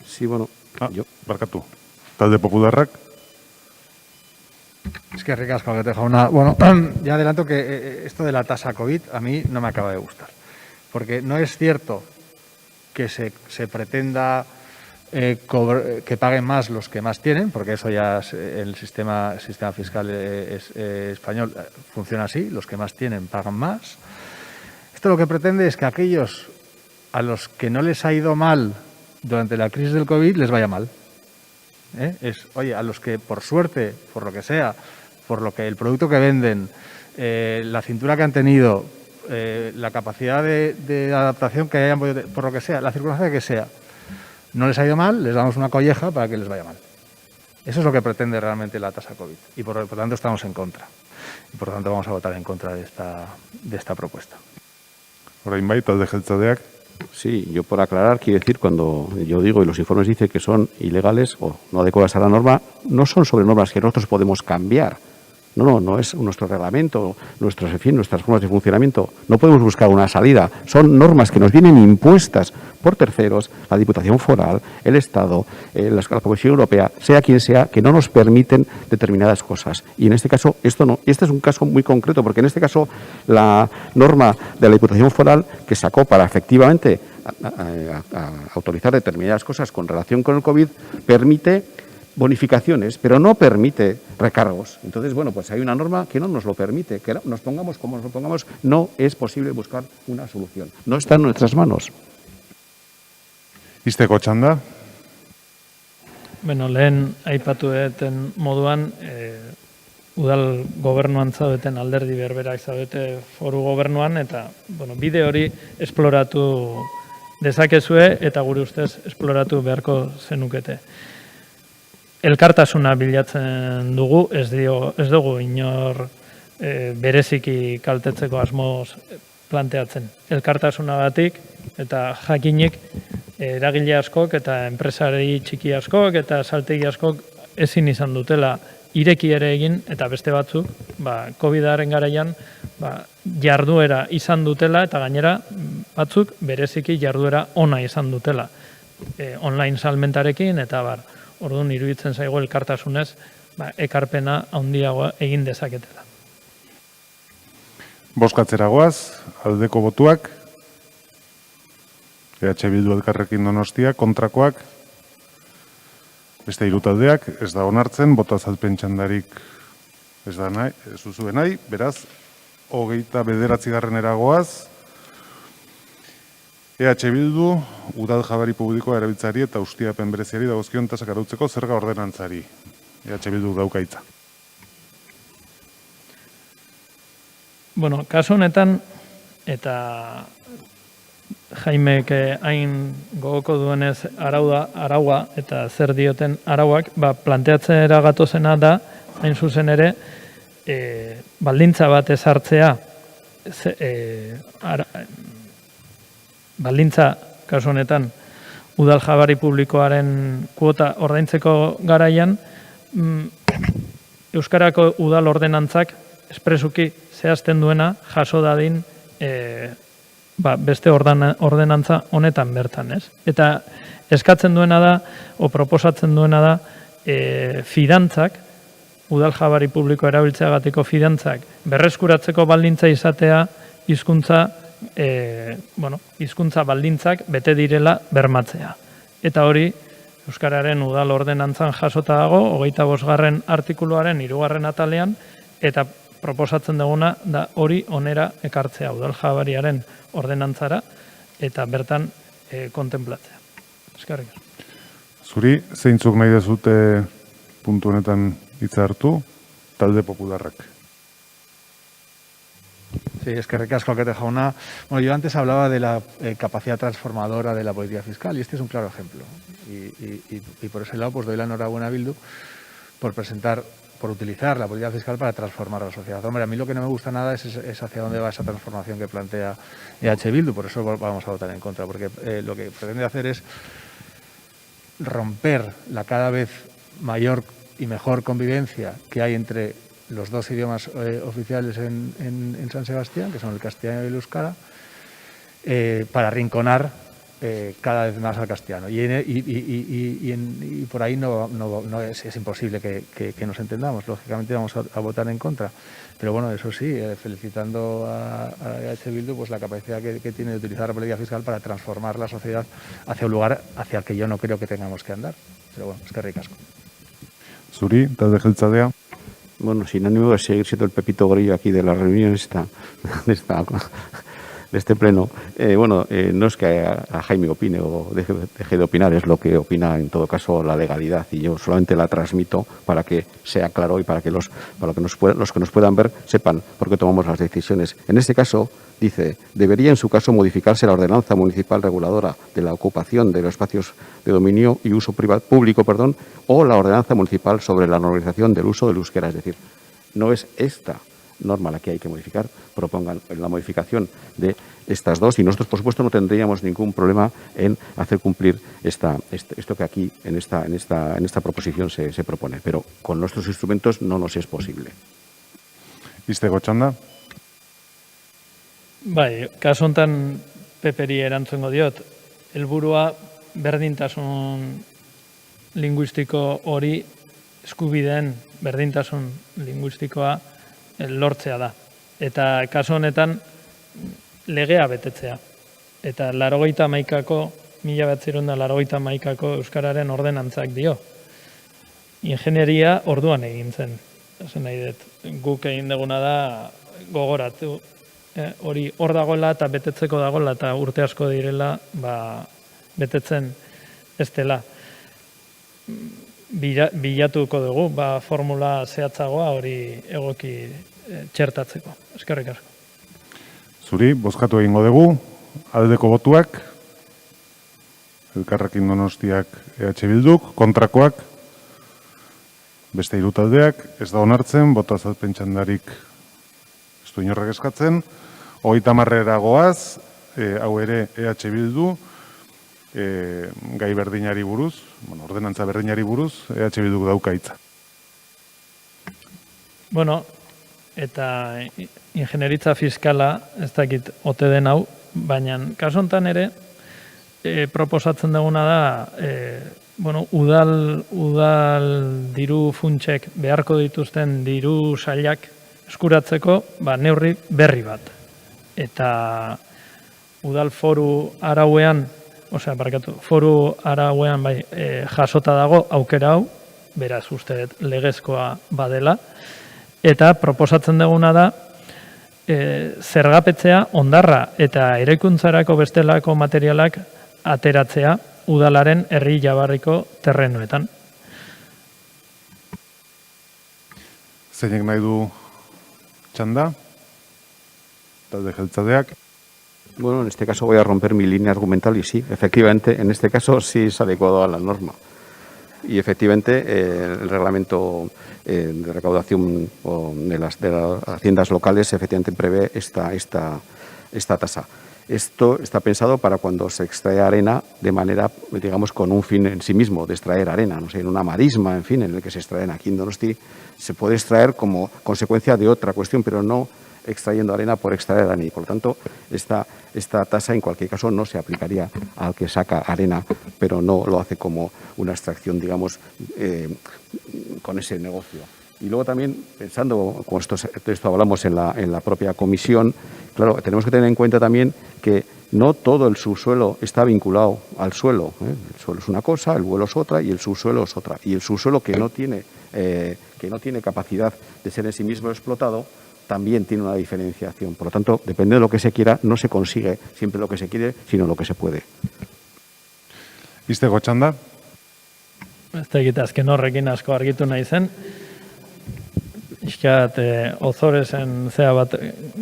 Sí, bueno, yo. Barkatu. Talde popularrak? Es que ricasco, que te jauna. Bueno, ya adelanto que esto de la tasa COVID a mí no me acaba de gustar. Porque no es cierto que se pretenda que paguen más los que más tienen, porque eso ya el sistema fiscal español funciona así, los que más tienen pagan más. Esto lo que pretende es que aquellos a los que no les ha ido mal durante la crisis del COVID les vaya mal. Oye, a los que por suerte, por lo que sea, por lo que el producto que venden, la cintura que han tenido, la capacidad de adaptación que hayan podido, por lo que sea, la circunstancia que sea, no les ha ido mal, les damos una colleja para que les vaya mal. Eso es lo que pretende realmente la tasa COVID y por lo tanto estamos en contra. Y por lo tanto vamos a votar en contra de esta propuesta. Orain bai, talde jeltzadeak. Sí, yo por aclarar, quiero decir, cuando yo digo y los informes dicen que son ilegales o no adecuadas a la norma, no son sobre normas que nosotros podemos cambiar. No es nuestro reglamento, nuestras formas de funcionamiento. No podemos buscar una salida. Son normas que nos vienen impuestas por terceros, la Diputación Foral, el Estado, la Comisión Europea, sea quien sea, que no nos permiten determinadas cosas. Y en este caso, esto no. Este es un caso muy concreto, porque en este caso la norma de la Diputación Foral que sacó para efectivamente autorizar determinadas cosas con relación con el COVID permite bonificaciones, pero no permite recargos. Entonces, bueno, pues hay una norma que no nos lo permite, que nos pongamos como nos lo pongamos, no es posible buscar una solución. No está en nuestras manos. Izteko txanda? Lehen aipatu duten moduan, udal gobernuan zaudeten alderdi berberak zaudete foru gobernuan, eta bide hori esploratu dezakezue, eta gure ustez esploratu beharko zenukete. Elkartasuna bilatzen dugu, ez dugu inor bereziki kaltetzeko asmoz planteatzen. Elkartasunagatik eta jakinik eragile askok eta enpresari txiki askok eta saltegi askok ezin izan dutela ireki ere egin eta beste batzuk COVID-aren garaian jarduera izan dutela eta gainera batzuk bereziki jarduera ona izan dutela. Online salmentarekin eta orduan iruditzen zaigu elkartasunez ekarpena handiagoa egin dezaketela. Bozkatzera goaz, aldeko botuak, EH Bildu Elkarrekin Donostia, kontrakoak, beste hiru taldeak, ez da onartzen, bota azalpen txandarik ez duzue nahi, beraz, 29. goaz, EH Bildu, udal jabari publikoa erabiltzari eta ustiapen bereziari dagozkion tasak arautzeko zerga ordenantzari. EH Bildu dauka hitza. Kasu honetan, eta Jaimek hain gogoko duenez araua eta zer dioten arauak, planteatzera gatozena da, hain zuzen ere, baldintza bat ezartzea, baldintza, kasu honetan, udal jabari publikoaren kuota ordaintzeko garaian, Euskarako udal ordenantzak espresuki zehazten duena jaso dadin beste ordenantza honetan bertan, ez? Eta eskatzen duena da, o proposatzen duena da, fidantzak, udal jabari publiko erabiltzeagatiko fidantzak, berreskuratzeko baldintza izatea, hizkuntza baldintzak bete direla bermatzea. Eta hori, Euskararen udal ordenantzan jasota dago, 25. artikuluaren 3. atalean, eta proposatzen duguna da hori onera ekartzea udal jabariaren ordenantzara eta bertan kontemplatzea. Eskerrik asko. Zuri, zeintzuk nahi dezute puntu honetan hitza hartu, talde popularrak. Sí, eskerrik asko, alkate jauna. Bueno, yo antes hablaba de la capacidad transformadora de la política fiscal y este es un claro ejemplo. Y por ese lado pues doy la enhorabuena a Bildu por utilizar la política fiscal para transformar a la sociedad. Hombre, a mí lo que no me gusta nada es hacia dónde va esa transformación que plantea EH Bildu, por eso vamos a votar en contra, porque lo que pretende hacer es romper la cada vez mayor y mejor convivencia que hay entre los dos idiomas oficiales en San Sebastián, que son el castellano y el euskara, para arrinconar cada vez más al castellano. Y por ahí no es imposible que nos entendamos. Lógicamente vamos a votar en contra. Pero bueno, eso sí, felicitando a EH Bildu pues la capacidad que tiene de utilizar la política fiscal para transformar la sociedad hacia un lugar hacia el que yo no creo que tengamos que andar. Pero bueno, eskerrik asko. Zuri, talde jeltzalea. Bueno, sin ánimo de seguir siendo el Pepito Grillo aquí de la reunión de este pleno, no es que a Jaime opine o deje de opinar, es lo que opina en todo caso la legalidad y yo solamente la transmito para que sea claro y para que los que nos puedan ver sepan por qué tomamos las decisiones. En este caso, dice, debería en su caso modificarse la ordenanza municipal reguladora de la ocupación de los espacios de dominio y uso público, o la ordenanza municipal sobre la normalización del uso del euskera. Es decir, no es esta norma la que hay que modificar, propongan la modificación de estas dos y nosotros, por supuesto, no tendríamos ningún problema en hacer cumplir esto que aquí en esta proposición se propone, pero con nuestros instrumentos no nos es posible. Iztego txanda? Bai, kasu honetan Peperi erantzungo diot, helburua berdintasun linguistiko hori eskubideen berdintasun linguistikoa lortzea da. Eta kasu honetan legea betetzea. Eta 1981ko euskararen ordenantzak dio. Ingenieria orduan egin zen. Esan nahi dut, guk egin duguna da gogoratu. Hori hor dagoela eta betetzeko dagoela eta urte asko direla betetzen ez dela. Bilatuko dugu, formula zehatzagoa hori egoki txertatzeko. Eskerrik asko. Zuri, bozkatu egingo dugu, aldeko botuak, Elkarrekin Donostiak EH Bilduk, kontrakoak, beste 3 taldeak, ez da onartzen, bota azalpen txandarik ez du inorrek eskatzen, 30 goaz, hau ere EH Bildu, gai berdinari buruz, ordenantza berdinari buruz, EH Bilduk dauka hitza. Bueno, eta ingenieritza fiskala, ez dakit ote den hau, baina kasu honetan ere, proposatzen duguna da, udal diru funtsek beharko dituzten diru sailak eskuratzeko neurri berri bat. Eta udal foru arauean, jasota dago aukera hau, beraz uste dut legezkoa badela, eta proposatzen duguna da zergapetzea hondarra eta eraikuntzarako bestelako materialak ateratzea udalaren herri jabarriko terrenoetan. Zeinek nahi du txanda? Talde jeltzadeak. Bueno, en este caso voy a romper mi línea argumental y sí, efectivamente, en este caso sí es adecuado a la norma. Y efectivamente el reglamento de recaudación de las haciendas locales efectivamente prevé esta tasa. Esto está pensado para cuando se extrae arena de manera, digamos, con un fin en sí mismo, de extraer arena, no sé, en una marisma, en fin, en el que se extraen aquí en Donosti, se puede extraer como consecuencia de otra cuestión, pero no extrayendo arena por extraer arena. Y por lo tanto, esta tasa en cualquier caso no se aplicaría al que saca arena, pero no lo hace como una extracción, digamos, con ese negocio. Y luego también, pensando, con esto hablamos en la propia comisión, claro, tenemos que tener en cuenta también que no todo el subsuelo está vinculado al suelo. El suelo es una cosa, el vuelo es otra y el subsuelo es otra. Y el subsuelo que no tiene capacidad de ser en sí mismo explotado también tiene una diferenciación. Por lo tanto, depende de lo que se quiera, no se consigue siempre lo que se quiere, sino lo que se puede. Iztego txanda? Ez da egite azken horrekin asko argitu nahi zen. Iskat, Ozorezen zea bat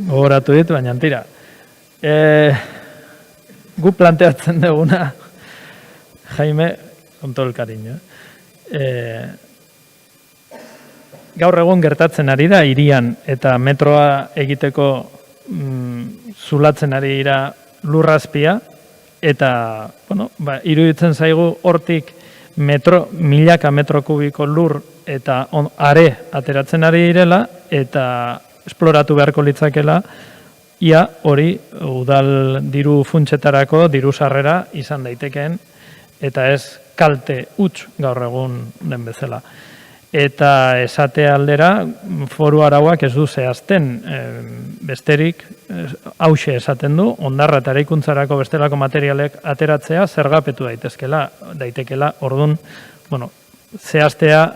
gogoratu dit, baina tira. Gu planteatzen duguna, Jaime, con todo el cariño, gaur egun gertatzen ari da hirian eta metroa egiteko zulatzen ari dira lurrazpia eta, bueno, iruditzen zaigu hortik milaka metro kubiko lur eta are ateratzen ari direla eta esploratu beharko litzakela ia hori udal diru funtsetarako diru sarrera izan daitekeen eta ez kalte huts gaur egun den bezala. Eta esate aldera, foru arauak ez du zehazten besterik, hauxe esaten du, hondarra eta eraikuntzarako bestelako materialek ateratzea zergapetu daitekela, orduan, bueno, zehaztea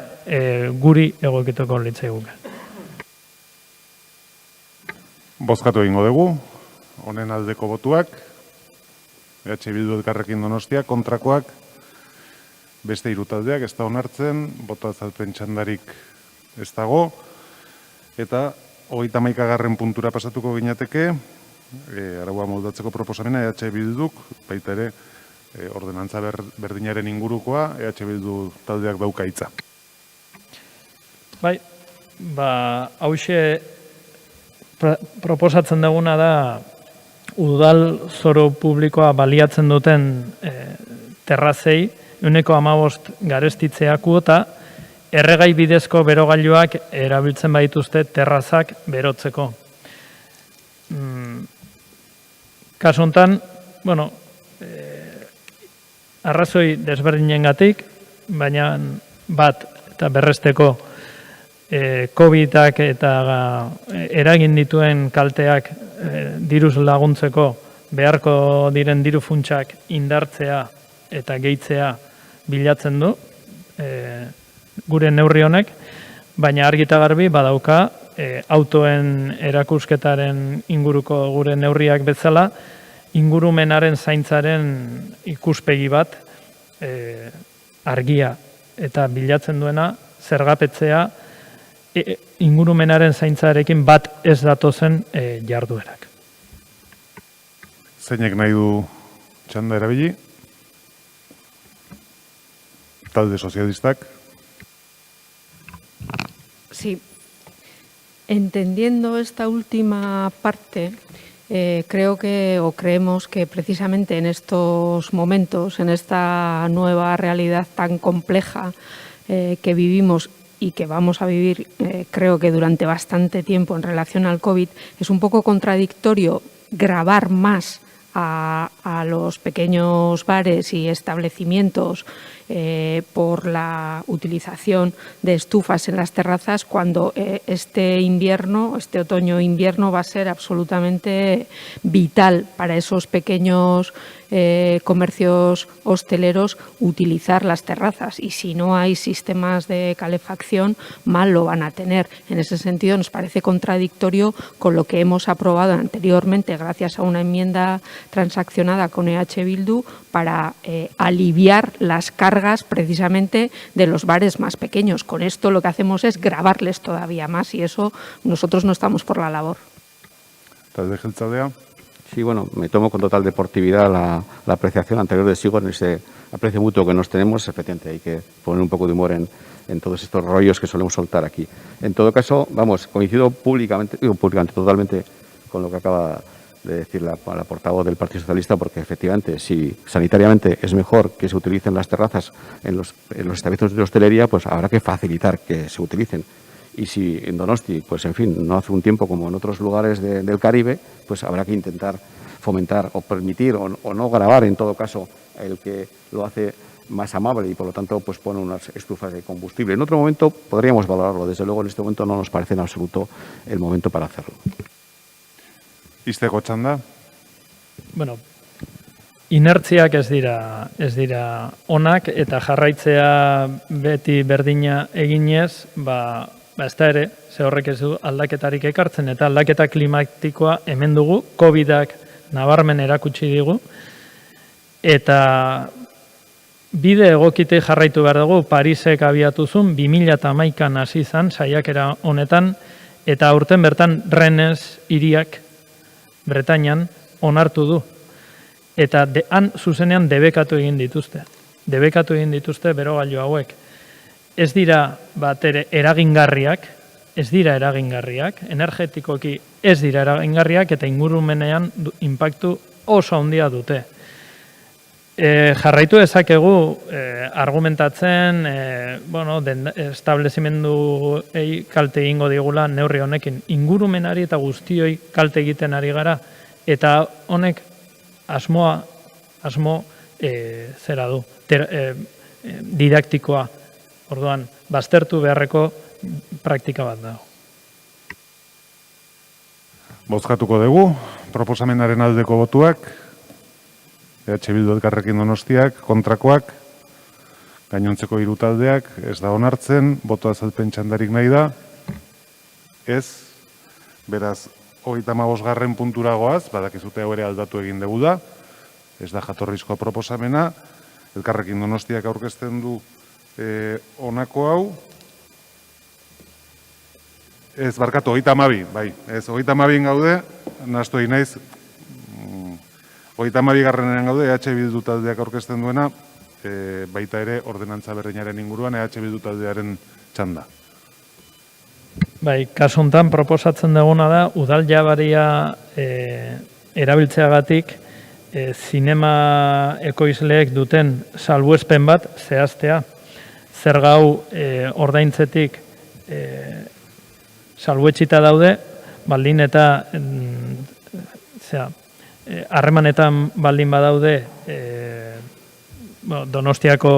guri egokituko litzaiguke. Bozkatu egingo dugu, honen aldeko botuak, EH Bildu Elkarrekin Donostia, kontrakoak, beste hiru taldeak ez da onartzen, boto azalpen txandarik ez dago, eta 31. puntura pasatuko ginateke, araua moldatzeko proposamena EH Bilduk, baita ere ordenantza berdinaren ingurukoa, EH Bildu taldeak dauka hitza. Bai, hauxe proposatzen duguna da udal zoru publikoa baliatzen duten terrazei, 15% garestitzea kuota, erregai bidezko berogailuak erabiltzen baituzte terrazak berotzeko. Kasu honetan, bueno, arrazoi desberdinengatik, baina bat eta berresteko COVID-ak eta eragin dituen kalteak diruz laguntzeko beharko diren diru funtsak indartzea eta gehitzea bilatzen du gure neurri honek, baina argi eta garbi badauka autoen erakusketaren inguruko gure neurriak bezala, ingurumenaren zaintzaren ikuspegi bat argia eta bilatzen duena zergapetzea ingurumenaren zaintzarekin bat ez datozen jarduerak. Zeinek nahi du txanda erabili? Talde sozialistak. Sí. Entendiendo esta última parte, creo que, o creemos que precisamente en estos momentos, en esta nueva realidad tan compleja que vivimos y que vamos a vivir, creo que durante bastante tiempo en relación al COVID, es un poco contradictorio gravar más a los pequeños bares y establecimientos por la utilización de estufas en las terrazas cuando este otoño-invierno va a ser absolutamente vital para esos pequeños comercios hosteleros utilizar las terrazas y si no hay sistemas de calefacción mal lo van a tener. En ese sentido nos parece contradictorio con lo que hemos aprobado anteriormente gracias a una enmienda transaccionada con EH Bildu para aliviar las cargas precisamente de los bares más pequeños. Con esto lo que hacemos es gravarles todavía más y eso nosotros no estamos por la labor. ¿Talde jeltzalea? Sí, bueno, me tomo con total deportividad la apreciación anterior de Sigor en ese aprecio mutuo que nos tenemos. Efectivamente, hay que poner un poco de humor en todos estos rollos que solemos soltar aquí. En todo caso, vamos, coincido públicamente totalmente con lo que acaba de decir la portavoz del Partido Socialista, porque efectivamente, si sanitariamente es mejor que se utilicen las terrazas en los establecimientos de hostelería, pues habrá que facilitar que se utilicen. Y si en Donosti, pues en fin, no hace un tiempo como en otros lugares del Caribe, pues habrá que intentar fomentar o permitir o no gravar en todo caso el que lo hace más amable y por lo tanto pues pone unas estufas de combustible. En otro momento podríamos valorarlo, desde luego en este momento no nos parece en absoluto el momento para hacerlo. Izteko txanda. Bueno, inertziak ez dira onak eta jarraitzea beti berdina eginez, ez da ere, ze horrek ez du aldaketarik ekartzen, eta aldaketa klimatikoa hemen dugu, COVID-ak nabarmen erakutsi digu, eta bide egokite jarraitu behar dugu, Parisek abiatuzun, 2011an hasi izan saiakera honetan, eta aurten bertan Rennes hiriak Bretañan onartu du. Eta han zuzenean debekatu egin dituzte. Debekatu egin dituzte berogailu hauek. Ez dira bat ere eragingarriak, energetikoki ez dira eragingarriak, eta ingurumenean inpaktu oso handia dute. Jarraitu dezakegu argumentatzen, establezimendu kalte egingo digula neurri honekin. Ingurumenari eta guztioi kalte egiten ari gara, eta honek asmo zera du, didaktikoa. Orduan, baztertu beharreko praktika bat dago. Bozkatuko dugu, proposamenaren aldeko botuak, EH Bildu Elkarrekin Donostiak, kontrakoak, gainontzeko hiru taldeak, ez da onartzen, boto azalpen txandarik nahi da, ez, beraz, 35. puntura goaz, badakizute hau ere aldatu egin dugu da, ez da jatorrizko proposamena, Elkarrekin Donostiak aurkezten du honako hau, ez, barkatu, 32, bai, ez, 32 gaude, nahastu egin naiz, 32. gaude, EH Bildu taldeak aurkezten duena, baita ere ordenantza berdinaren inguruan, EH Bildu taldearen txanda. Bai, kasu honetan proposatzen duguna da, udal jabaria erabiltzeagatik, zinema ekoizleek duten salbuespen bat zehaztea. Zer gau ordaintzetik salbuetxita daude, baldin eta harremanetan baldin badaude Donostiako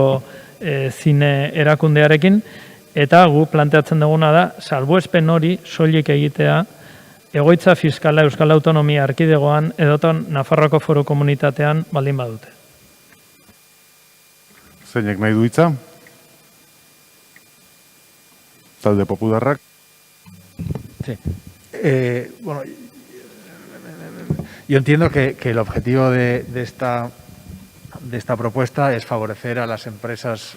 zine erakundearekin, eta gu planteatzen duguna da, salbuespen hori soilik egitea egoitza fiskala Euskal Autonomia Erkidegoan edoton Nafarroako Foru Komunitatean baldin badute. Zeinek nahi du hitza? Talde Popularrak. Sí. Bueno, yo entiendo que el objetivo de esta propuesta es favorecer a las empresas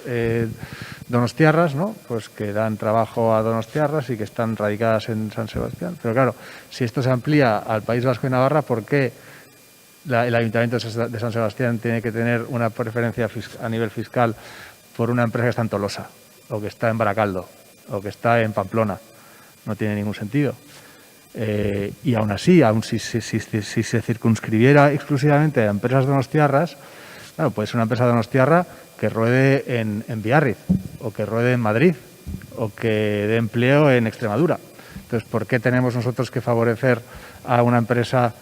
donostiarras, ¿no? Pues que dan trabajo a donostiarras y que están radicadas en San Sebastián. Pero claro, si esto se amplía al País Vasco y Navarra, ¿por qué el Ayuntamiento de San Sebastián tiene que tener una preferencia a nivel fiscal por una empresa que está en Tolosa, o que está en Baracaldo, o que está en Pamplona? No tiene ningún sentido. Y aún así, si se circunscribiera exclusivamente a empresas donostiarras, claro, puede ser una empresa donostiarra que ruede en Biarritz, o que ruede en Madrid, o que dé empleo en Extremadura. Entonces, ¿por qué tenemos nosotros que favorecer a una empresa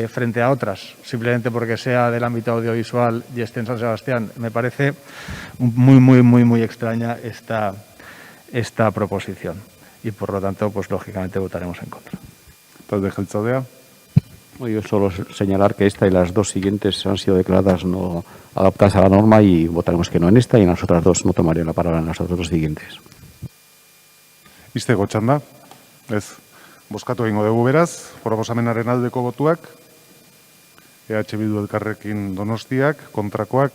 frente a otras, simplemente porque sea del ámbito audiovisual y esté en San Sebastián? Me parece muy extraña esta proposición. Y por lo tanto, pues lógicamente votaremos en contra. Talde Jeltzalea. Yo solo señalar que esta y las dos siguientes han sido declaradas no adaptadas a la norma y votaremos que no en esta, y en las otras dos no tomaré la palabra en las otras dos siguientes. Izteko txanda. Ez, bozkatu egingo dugu beraz, proposamenaren aldeko botuak, EH Bildu Elkarrekin Donostiak, kontrakoak,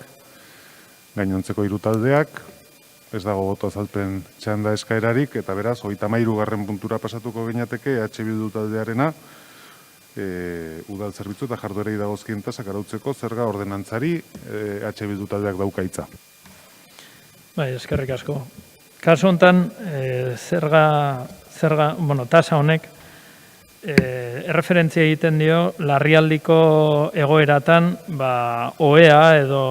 gainontzeko hiru taldeak, ez dago boto azalpen txanda eskaerarik, eta beraz, 33. puntura pasatuko ginateke, EH Bildu taldearena, udal zerbitzu eta jarduerei dagozkien tasak arautzeko zerga ordenantzari EH Bildu taldeak dauka hitza. Bai, eskerrik asko. Kasu honetan, tasa honek erreferentzia egiten dio larrialdiko egoeratan OEA edo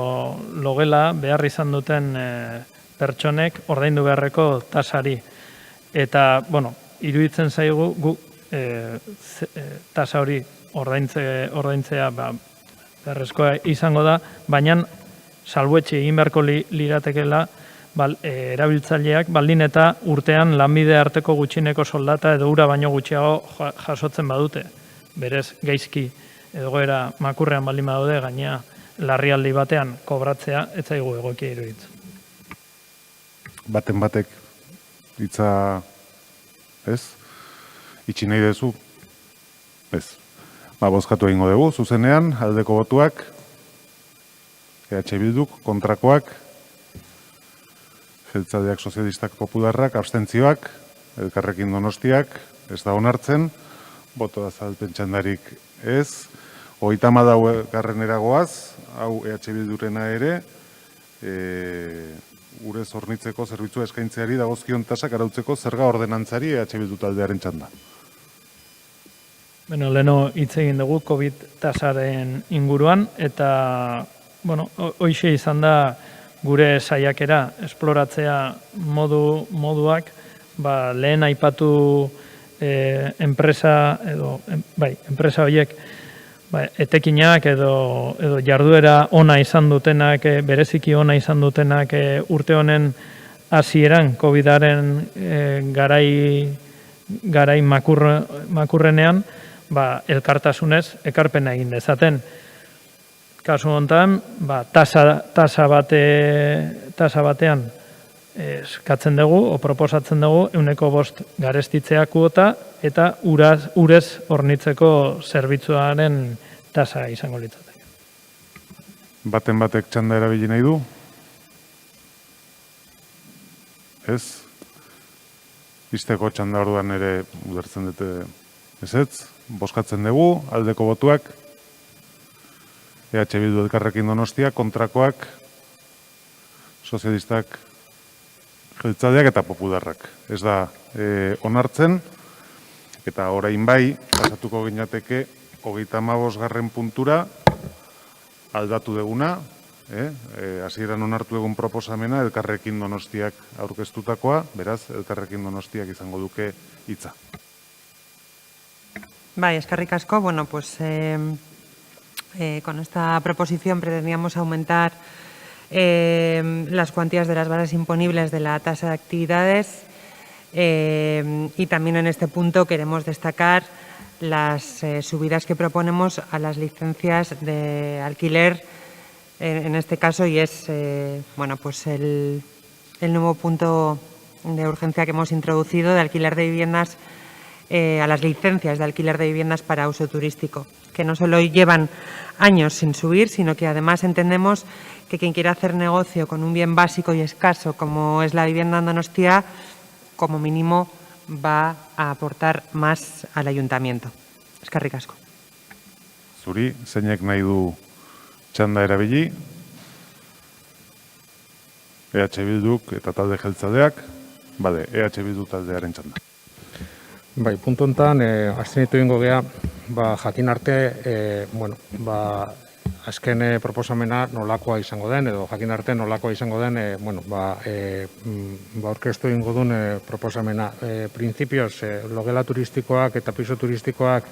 logela behar izan duten pertsonek ordaindu beharreko tasari. Eta, iruditzen zaigu guk tasa hori ordaintzea beharrezkoa izango da, baina salbuetxe egin beharko liratekela erabiltzaileak baldin eta urtean lanbide arteko gutxineko soldata edo ura baino gutxiago jasotzen badute. berez gaizki egoera makurrean baldin badaude gainea larrialdi batean kobratzea ez zaigu egokia iruditzen. Baten batek hitza ez? Itxi nahi dezu? Ez. Bozkatu egingo dugu, zuzenean, aldeko botuak, EH Bilduk, kontrakoak, jeltzaleak, sozialistak, popularrak, abstentzioak, Elkarrekin Donostiak, ez da onartzen, boto azalpen txandarik ez, 34. goaz, hau EH Bildurena ere, urez hornitzeko zerbitzua eskaintzeari dagozkion tasak arautzeko zerga ordenantzari EH Bildu taldearen txanda. Bueno, leheno hitz egin dugu COVID tasaren inguruan, eta, bueno, hoxe izan da gure saiakera esploratzea moduak, lehen aipatu enpresa horiek etekinak edo jarduera ona izan dutenak, bereziki ona izan dutenak urte honen hasieran COVID-aren garai makurrenean, elkartasunez ekarpena egin dezaten. Kasu honetan, tasa batean eskatzen dugu, o proposatzen dugu, 105 garestitzea kuota eta urez hornitzeko zerbitzuaren tasa izango litzateke. Baten batek txanda erabili nahi du? Ez? Izteko txanda orduan ere ulertzen dute ezetz? Bozkatzen dugu, aldeko botuak, EH Bildu Elkarrekin Donostia, kontrakoak, sozialistak, jeltzaleak eta popularrak. Ez da onartzen, eta orain bai, pasatuko ginateke, 35. puntura, aldatu deguna, hasieran onartu egun proposamena, Elkarrekin Donostiak aurkeztutakoa, beraz, Elkarrekin Donostiak izango duke hitza. Bai, eskerrik asko. Bueno, pues con esta proposición pretendíamos aumentar las cuantías de las bases imponibles de la tasa de actividades y también en este punto queremos destacar las subidas que proponemos a las licencias de alquiler en este caso y es bueno, pues el nuevo punto de urgencia que hemos introducido de alquiler de viviendas a las licencias de alquiler de viviendas para uso turístico, que no solo llevan años sin subir, sino que además entendemos que quien quiera hacer negocio con un bien básico y escaso como es la vivienda en Donostia, como mínimo va a aportar más al ayuntamiento. Eskerrik asko. Zuri, zeinek nahi du txanda erabili? EH Bilduk eta talde jeltzaleak, EH Bildu taldearen txanda. Bai, puntu honetan, abstenitu egingo gea, jakin arte, azken proposamena nolakoa izango den, edo jakin arte nolakoa izango den, aurkeztu egingo duen proposamena. Printzipioz, logela turistikoak eta piso turistikoak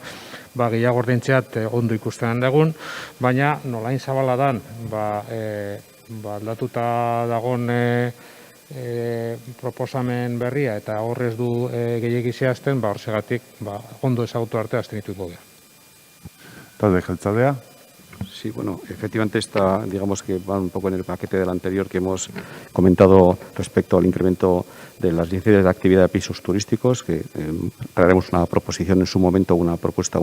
gehiago ordentzeat ondo ikusten dugun, baina nolain zabala dan, aldatuta dagon proposamen berria eta horrez du gehiegi zehazten, horregatik ondo ezagutu arte abstenituko gara. Talde jeltzalea. Sí, bueno, efectivamente digamos que va un poco en el paquete del anterior que hemos comentado respecto al incremento de las licencias de actividad de pisos turísticos, que traeremos una proposición en su momento, un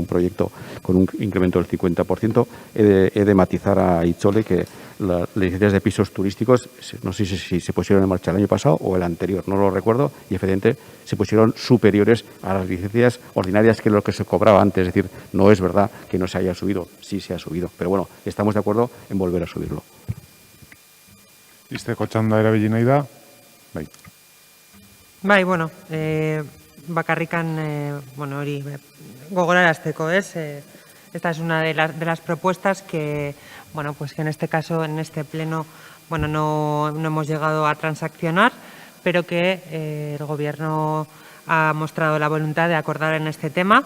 proyecto con un incremento del 50%. He de matizar a Itzole que las licencias de pisos turísticos, no sé si se pusieron en marcha el año pasado o el anterior, no lo recuerdo, y efectivamente se pusieron superiores a las licencias ordinarias que lo que se cobraba antes. Es decir, no es verdad que no se haya subido, sí se ha subido, pero bueno, estamos de acuerdo en volver a subirlo. Izteko txanda erabili nahi da? Bai. Bai, bueno, bakarrikan, hori gogorarazteko, ez? Esta es una de las propuestas que, bueno, pues que en este caso, en este pleno, bueno, no hemos llegado a transaccionar, pero que el Gobierno ha mostrado la voluntad de acordar en este tema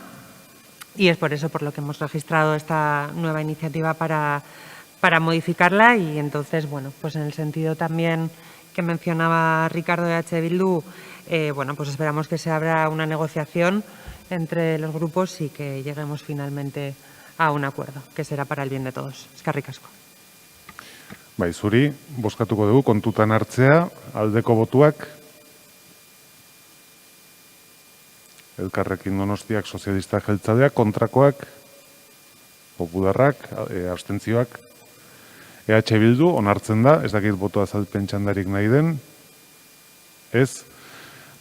y es por eso por lo que hemos registrado esta nueva iniciativa para modificarla y entonces, bueno, pues en el sentido también que mencionaba Ricardo de H. Bildu, bueno, pues esperamos que se abra una negociación entre los grupos y que lleguemos finalmente a un acuerdo, que será para el bien de todos. Eskerrik asko. Bai, zuri, bozkatuko dugu kontutan hartzea, aldeko botuak, Elkarrekin Donostiak, Sozialistak, Jeltzaleak, kontrakoak, Popularrak, abstentzioak, EH Bildu, onartzen da, ez dakit boto azalpen txandarik nahi den, ez,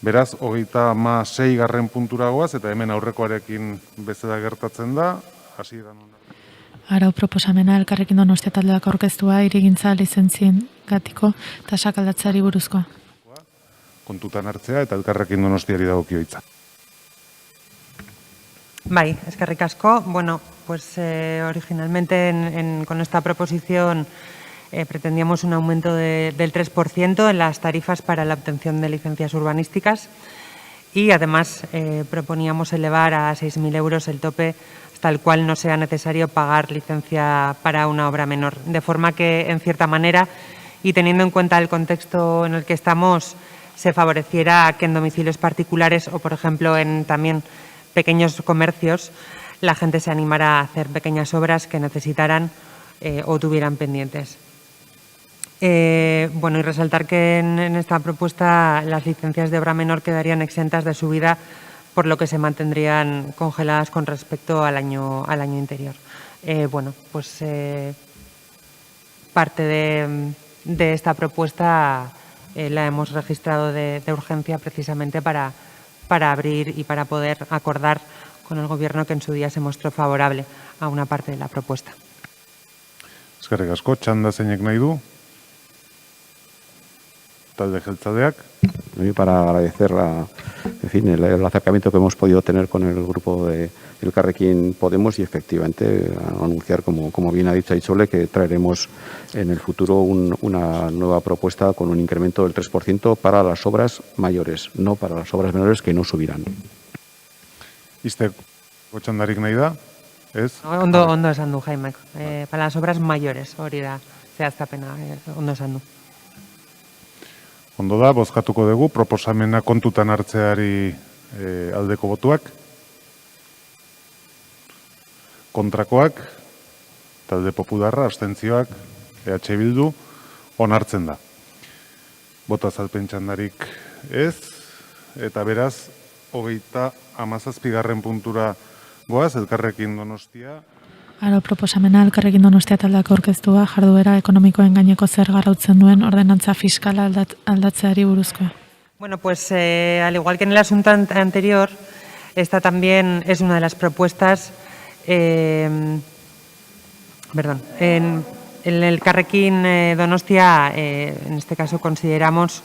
beraz, 36. puntura goaz, eta hemen aurrekoarekin bezala gertatzen da, hasieran Arau proposamena Elkarrekin Donostia taldeak aurkeztua hirigintza lizentzien gatiko tasak aldatzeari buruzkoa. Kontutan hartzea eta Elkarrekin Donostiari dagokio hitza. Bai, eskerrik asko. Bueno, pues originalmente con esta proposición pretendíamos un aumento del 3% en las tarifas para la obtención de licencias urbanísticas y además proponíamos elevar a 6.000 euros el tope hasta el cual no sea necesario pagar licencia para una obra menor. De forma que, en cierta manera, y teniendo en cuenta el contexto en el que estamos, se favoreciera que en domicilios particulares o, por ejemplo, en también pequeños comercios, la gente se animara a hacer pequeñas obras que necesitaran o tuvieran pendientes. Bueno, y resaltar que en esta propuesta las licencias de obra menor quedarían exentas de subida, por lo que se mantendrían congeladas con respecto al año anterior. Bueno, pues parte de esta propuesta la hemos registrado de urgencia precisamente para abrir y para poder acordar con el Gobierno, que en su día se mostró favorable a una parte de la propuesta. Eskerrik asko, txanda zeinek nahi du? Talde Jeltzaleak. Para agradecer el acercamiento que hemos podido tener con el grupo de Elkarrekin Podemos y efectivamente anunciar, como bien ha dicho Aitzole, que traeremos en el futuro una nueva propuesta con un incremento del 3% para las obras mayores, no para las obras menores, que no subirán. Izteko txandarik nahi da? Ez? Ondo esan du, Jaimek. Para las obras mayores, hori da, zehaztapena, ondo esan du. Ondo da, bozkatuko dugu, proposamena kontutan hartzeari aldeko botuak. Kontrakoak, talde Popularra, abstentzioak, EH Bildu, onartzen da. Bota azalpen txandarik ez, eta beraz, 37. puntura goaz, Elkarrekin Donostia. Arau proposamena Elkarrekin Donostia taldeak aurkeztua jarduera ekonomikoen gaineko zerga arautzen duen ordenantza fiskala aldatzeari buruzkoa. Bueno, pues al igual que en el asunto anterior, esta también es una de las propuestas, en el Elkarrekin Donostia, en este caso consideramos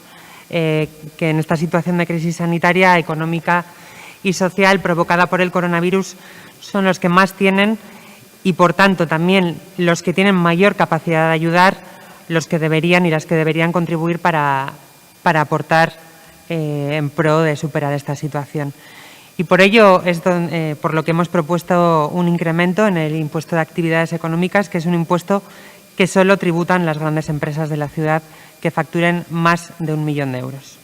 que en esta situación de crisis sanitaria, económica y social provocada por el coronavirus son los que más tienen y, por tanto, también los que tienen mayor capacidad de ayudar, los que deberían y las que deberían contribuir para aportar en pro de superar esta situación. Y por ello es por lo que hemos propuesto un incremento en el impuesto de actividades económicas, que es un impuesto que solo tributan las grandes empresas de la ciudad que facturen más de 1 millón de euros.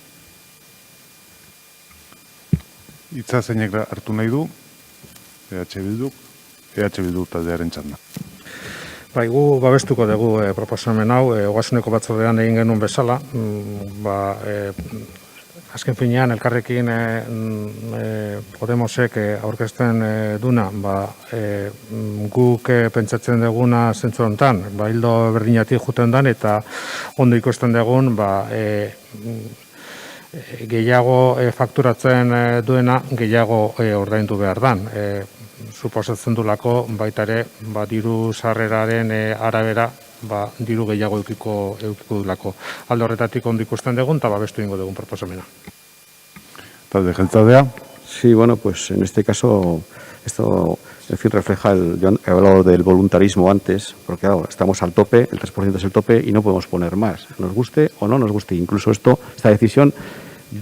Hitza zeinek hartu nahi du? EH Bildu taldearen txanda. Bai, gu babestuko dugu proposamen hau, ogasuneko batzordean egin genuen bezala, azken finean Elkarrekin Podemosek aurkezten duna, guk pentsatzen duguna zentzu honetan, hildo berdinatik juten dan, eta ondo ikusten dugun, gehiago fakturatzen duena, gehiago ordaindu behar dan. Suposatzen dulako baita ere, diru sarreraren arabera, diru gehiago eukiko dulako. Alde horretatik ondo ikusten dugun, eta babestu ingo dugun proposamena. Talde Jeltzalea. Sí, bueno, pues en este caso, esto, en fin, refleja, yo he hablado del voluntarismo antes, porque claro, estamos al tope, el 3% es el tope y no podemos poner más, nos guste o no nos guste. Incluso esta decisión,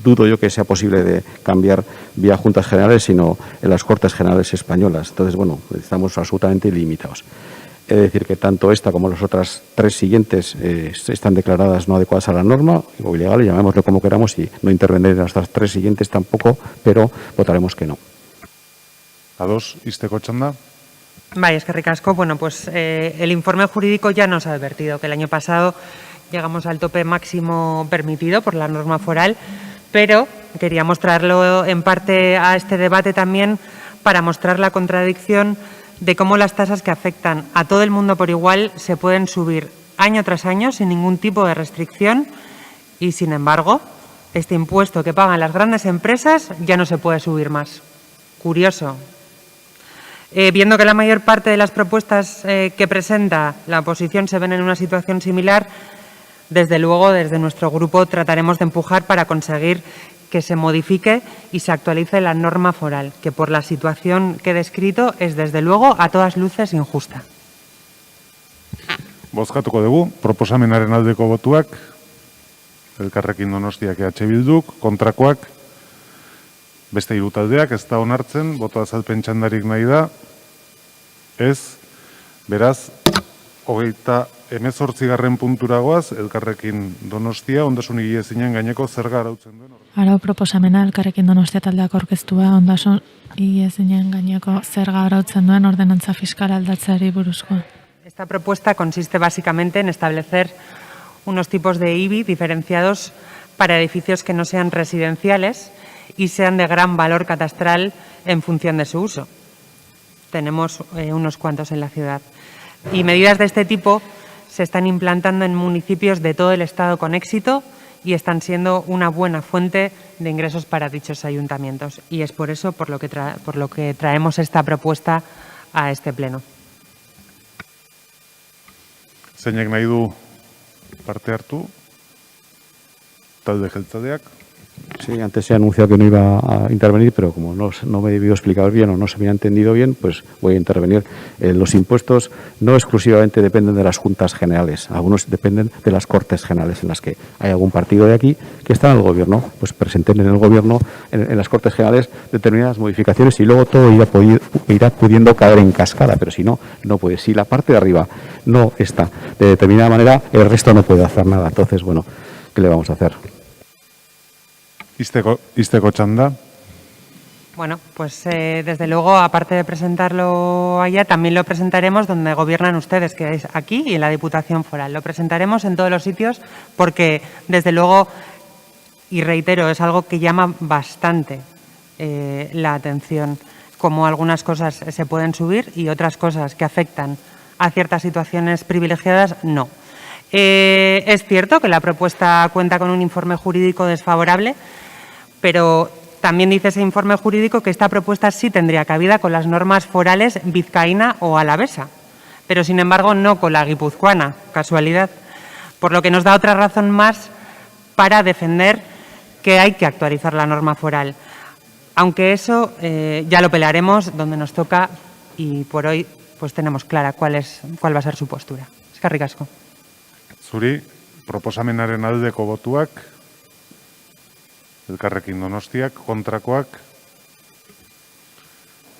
dudo yo que sea posible de cambiar vía Juntas Generales, sino en las Cortes Generales españolas. Entonces, bueno, estamos absolutamente limitados. He de decir que tanto esta como las otras 3 siguientes están declaradas no adecuadas a la norma o ilegales, llamémoslo como queramos, y no intervendré en las 3 siguientes tampoco, pero votaremos que no. Ados, izteko txanda. Bai, eskerrik asko. Bueno, pues el informe jurídico ya nos ha advertido que el año pasado llegamos al tope máximo permitido por la norma foral, pero queríamos traerlo en parte a este debate también para mostrar la contradicción de cómo las tasas que afectan a todo el mundo por igual se pueden subir año tras año sin ningún tipo de restricción y, sin embargo, este impuesto que pagan las grandes empresas ya no se puede subir más. Curioso. Viendo que la mayor parte de las propuestas que presenta la oposición se ven en una situación similar, desde luego, desde nuestro grupo trataremos de empujar para conseguir que se modifique y se actualice la norma foral, que por la situación que he descrito es, desde luego, a todas luces injusta. Bozkatuko dugu, proposamenaren aldeko botuak, Elkarrekin Donostiak Bilduk, kontrakoak, beste hiru taldeak, ez da onartzen, boto azalpen txandarik nahi da, ez, beraz, 28. punturagoaz, Elkarrekin Donostia, ondasun higiezinen gaineko zerga arautzen duen. Arau proposamena Elkarrekin Donostia taldeak aurkeztua, ondasun higiezinen gaineko zerga arautzen duen ordenantza fiskala aldatzeari buruzkoa. Esta propuesta consiste básicamente en establecer unos tipos de IBI diferenciados para edificios que no sean residenciales y sean de gran valor catastral en función de su uso. Tenemos unos cuantos en la ciudad. Y medidas de este tipo se están implantando en municipios de todo el Estado con éxito y están siendo una buena fuente de ingresos para dichos ayuntamientos. Y es por eso por lo que traemos esta propuesta a este pleno. Zeinek nahi du parte hartu? Talde jeltzaleak. Sí, antes se ha anunciado que no iba a intervenir, pero como no me he debido explicar bien o no se me ha entendido bien, pues voy a intervenir. Los impuestos no exclusivamente dependen de las juntas generales, algunos dependen de las cortes generales, en las que hay algún partido de aquí que está en el gobierno, pues presenten en el gobierno, en las cortes generales, determinadas modificaciones y luego todo irá pudiendo caer en cascada, pero si no, no puede. Si la parte de arriba no está de determinada manera, el resto no puede hacer nada. Entonces, bueno, ¿qué le vamos a hacer? Izteko txanda. Bueno, pues desde luego, aparte de presentarlo allá, también lo presentaremos donde gobiernan ustedes, que es aquí y en la Diputación Foral. Lo presentaremos en todos los sitios porque, desde luego, y reitero, es algo que llama bastante la atención, como algunas cosas se pueden subir y otras cosas que afectan a ciertas situaciones privilegiadas, no. Es cierto que la propuesta cuenta con un informe jurídico desfavorable, pero también dice ese informe jurídico que esta propuesta sí tendría cabida con las normas forales vizcaína o alavesa, pero sin embargo no con la guipuzcoana, casualidad, por lo que nos da otra razón más para defender que hay que actualizar la norma foral. Aunque eso ya lo pelearemos donde nos toca y por hoy pues tenemos clara cuál va a ser su postura. Eskerrik asko. Zuri, proposamenaren aldeko botuak, Elkarrekin Donostiak, kontrakoak,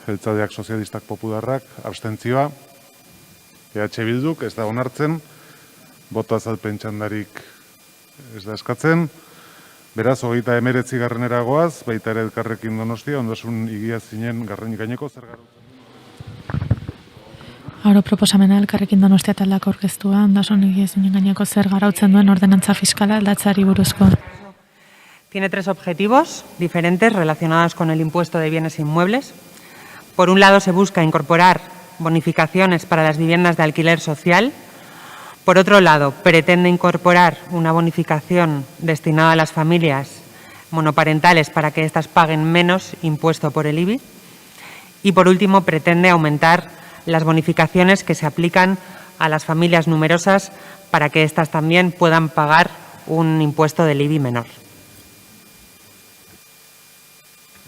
jeltzaleak, sozialistak, popularrak, abstentzioa, Bilduk, ez da onartzen, boto azalpen txandarik ez da eskatzen, beraz, 29. goaz, baita ere Elkarrekin Donostia, ondasun higiezinen gaineko zer garautzen. Aro proposamena Elkarrekin Donostia taldeak aurkeztua, ondasun higiezinen gaineko zer garautzen duen ordenantza fiskala aldatzeari buruzkoa. Tiene tres objetivos diferentes relacionados con el impuesto de bienes inmuebles. Por un lado, se busca incorporar bonificaciones para las viviendas de alquiler social. Por otro lado, pretende incorporar una bonificación destinada a las familias monoparentales para que éstas paguen menos impuesto por el IBI. Y por último, pretende aumentar las bonificaciones que se aplican a las familias numerosas para que éstas también puedan pagar un impuesto del IBI menor.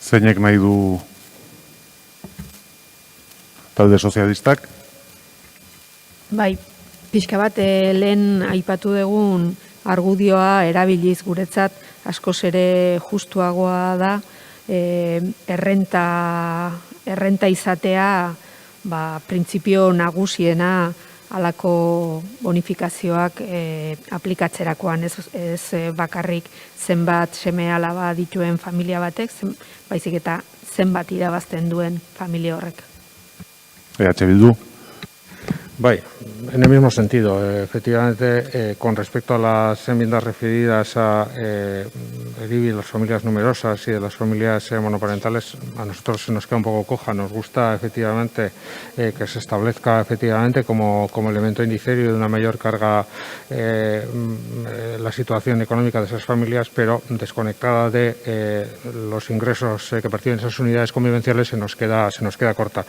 Zeinek nahi du talde sozialistak? Bai, pixka bat lehen aipatu dugun argudioa erabiliz guretzat askoz ere justuagoa da errenta izatea printzipio nagusiena alako bonifikazioak aplikatzerakoan, ez bakarrik zenbat seme alaba dituen familia batek, baizik eta zenbat irabazten duen familia horrek. EH Bildu. Vaya, en el mismo sentido, efectivamente, con respecto a las enmiendas referidas a el IBI, las familias numerosas y de las familias monoparentales, a nosotros se nos queda un poco coja. Nos gusta efectivamente que se establezca efectivamente como elemento indicerio de una mayor carga la situación económica de esas familias, pero desconectada de los ingresos que perciben esas unidades convivenciales se nos queda corta.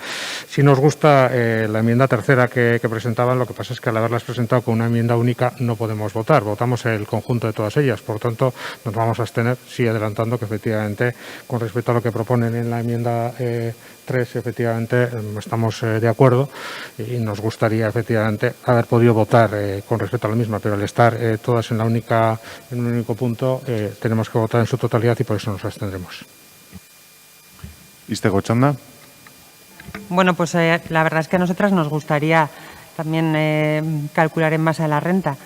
Sí nos gusta la enmienda tercera que presentaban, lo que pasa es que al haberlas presentado con una enmienda única no podemos votar, votamos el conjunto de todas ellas, por tanto nos vamos a abstener, sí adelantando que efectivamente con respecto a lo que proponen en la enmienda 3, efectivamente estamos de acuerdo y nos gustaría efectivamente haber podido votar con respecto a la misma, pero al estar todas en un único punto tenemos que votar en su totalidad y por eso nos abstendremos. Iztego txanda. Bueno, pues la verdad es que a nosotras nos gustaría también calcular en base a la renta,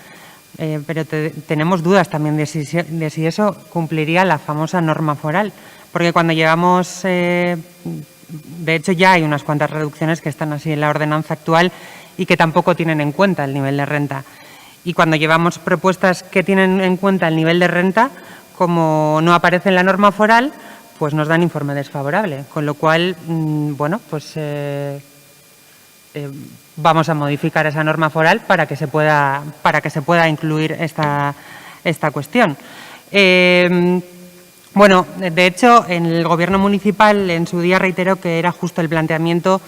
pero tenemos dudas también de si eso cumpliría la famosa norma foral, porque cuando llevamos, de hecho ya hay unas cuantas reducciones que están así en la ordenanza actual y que tampoco tienen en cuenta el nivel de renta. Y cuando llevamos propuestas que tienen en cuenta el nivel de renta, como no aparece en la norma foral, pues nos dan informe desfavorable, con lo cual, bueno, pues vamos a modificar esa norma foral para que se pueda incluir esta cuestión. Bueno, de hecho, el Gobierno municipal en su día reiteró que era justo el planteamiento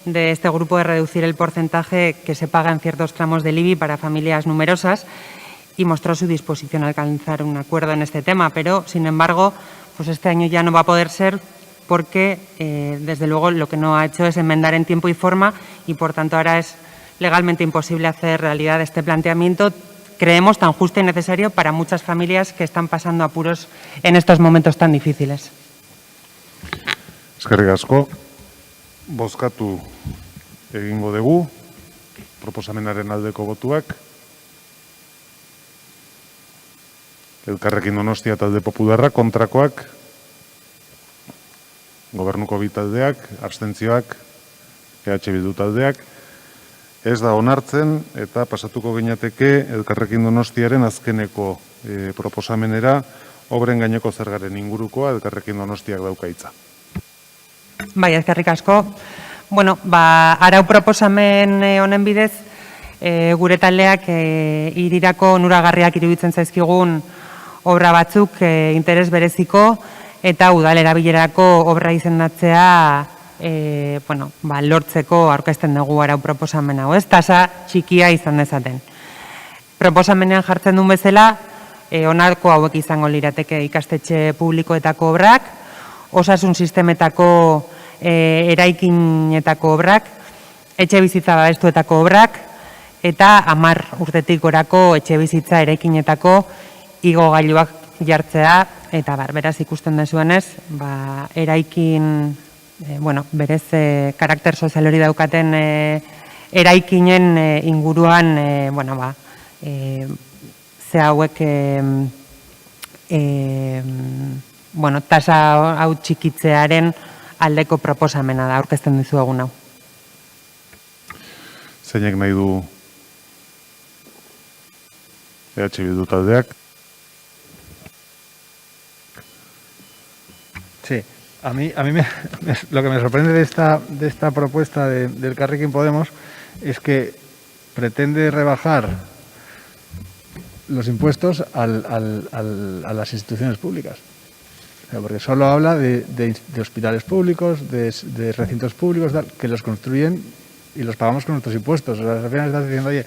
de este grupo de reducir el porcentaje que se paga en ciertos tramos del IBI para familias numerosas y mostró su disposición a alcanzar un acuerdo en este tema, pero, sin embargo, pues este año ya no va a poder ser porque, desde luego, lo que no ha hecho es enmendar en tiempo y forma y, por tanto, ahora es legalmente imposible hacer realidad este planteamiento, creemos, tan justo y necesario para muchas familias que están pasando apuros en estos momentos tan difíciles. Eskerrik asko. Bozkatu egingo dugu. Proposamenaren aldeko botuak. Elkarrekin Donostia talde popularra, kontrakoak, Gobernuko bi taldeak, abstentzioak, EH Bildu taldeak. Ez da onartzen eta pasatuko ginateke Elkarrekin Donostiaren azkeneko proposamenera, obren gaineko zergaren ingurukoa, Elkarrekin Donostiak dauka hitza. Bai, eskerrik asko. Bueno, arau proposamen honen bidez, gure taldeak hirirako onuragarriak iruditzen zaizkigun obra batzuk interes bereziko eta udal erabilerako obra izendatzea lortzeko aurkezten dugu arau proposamen hau, ez? Tasa txikia izan dezaten. Proposamenean jartzen duen bezala, honako hauek izango lirateke ikastetxe publikoetako obrak, osasun sistemetako eraikinetako obrak, etxe bizitza babestuetako obrak, eta 10 urtetik gorako etxe bizitza eraikinetako igogailuak jartzea, eta beraz ikusten dezuenez, eraikin, berez karakter sozial hori daukaten eraikinen inguruan, ze hauek tasa hau txikitzearen aldeko proposamena da, aurkezten dizuegun hau. Zeinek nahi du EH Bildu taldeak? Sí, a mí lo que me sorprende de esta propuesta del Elkarrekin Podemos es que pretende rebajar los impuestos a las instituciones públicas. Porque solo habla de hospitales públicos, de recintos públicos, que los construyen y los pagamos con nuestros impuestos. O sea, al final estás diciendo, oye,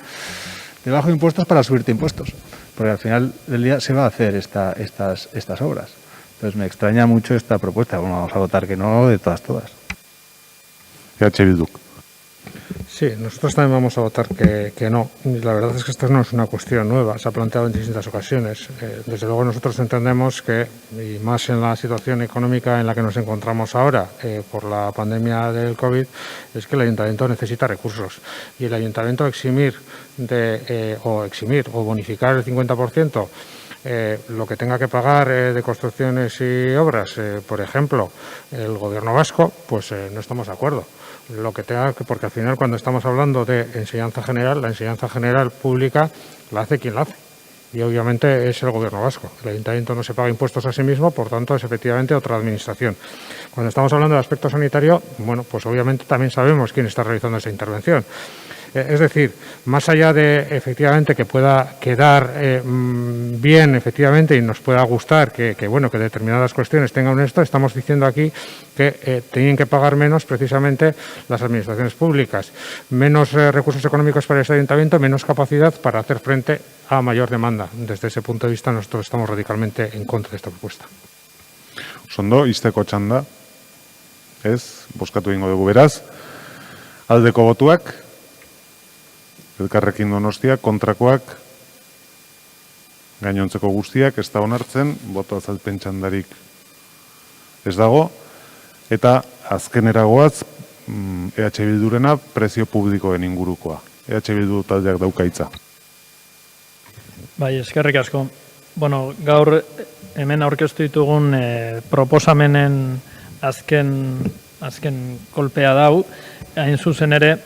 te bajo impuestos para subirte impuestos. Porque al final del día se va a hacer estas obras. Entonces me extraña mucho esta propuesta. Bueno, vamos a votar que no de todas. EH Bildu. Sí, nosotros también vamos a votar que no. La verdad es que esta no es una cuestión nueva, se ha planteado en distintas ocasiones. Desde luego nosotros entendemos que, y más en la situación económica en la que nos encontramos ahora por la pandemia del COVID, es que el Ayuntamiento necesita recursos. Y el Ayuntamiento eximir o bonificar el 50% lo que tenga que pagar de construcciones y obras, por ejemplo, el Gobierno vasco, pues no estamos de acuerdo. Lo que tenga que, porque al final cuando estamos hablando de enseñanza general, la enseñanza general pública la hace quien la hace. Y obviamente es el Gobierno vasco. El Ayuntamiento no se paga impuestos a sí mismo, por tanto es efectivamente otra administración. Cuando estamos hablando del aspecto sanitario, bueno, pues obviamente también sabemos quién está realizando esa intervención. Es decir, más allá de efectivamente que pueda quedar bien efectivamente y nos pueda gustar que determinadas cuestiones tengan esto, estamos diciendo aquí que tienen que pagar menos precisamente las administraciones públicas, menos recursos económicos para ese ayuntamiento, menos capacidad para hacer frente a mayor demanda. Desde ese punto de vista nosotros estamos radicalmente en contra de esta propuesta. Ondo, izteko txanda, ez, bozkatu egingo dugu beraz, aldeko botuak, Elkarrekin Donostia, kontrakoak, gainontzeko guztiak, ez da onartzen, boto azalpen txandarik ez dago, eta azkeneragoaz, EH Bildurena prezio publikoen ingurukoa. EH Bildu taldeak daukaitza. Bai, eskerrik asko. Bueno, gaur hemen aurkeztu ditugun proposamenen azken kolpea dau, hain zuzen ere,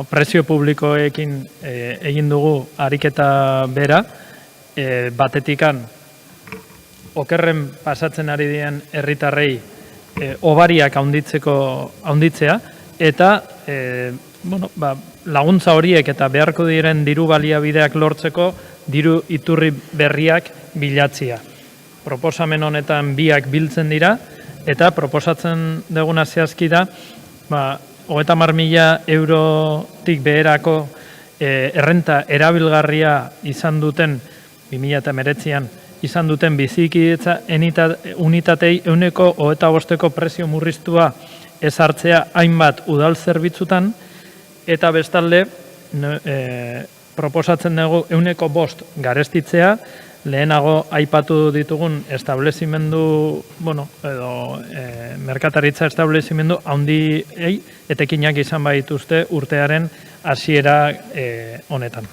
prezio publikoekin egin dugu ariketa bera, batetikan okerren pasatzen ari diren herritarrei obariak haunditzea, eta laguntza horiek eta beharko diren diru baliabideak lortzeko diru iturri berriak bilatzea. Proposamen honetan biak biltzen dira, eta proposatzen duguna zehazki da, 30.000 eurotik beherako errenta erabilgarria izan duten 2019an izan duten bizikidetza unitatei 125% prezio murriztua ezartzea hainbat udal zerbitzutan, eta bestalde proposatzen dugu 105% garestitzea, lehenago aipatu ditugun establezimendu, edo merkataritza establezimendu handiei etekinak izan baituzte urtearen hasiera honetan.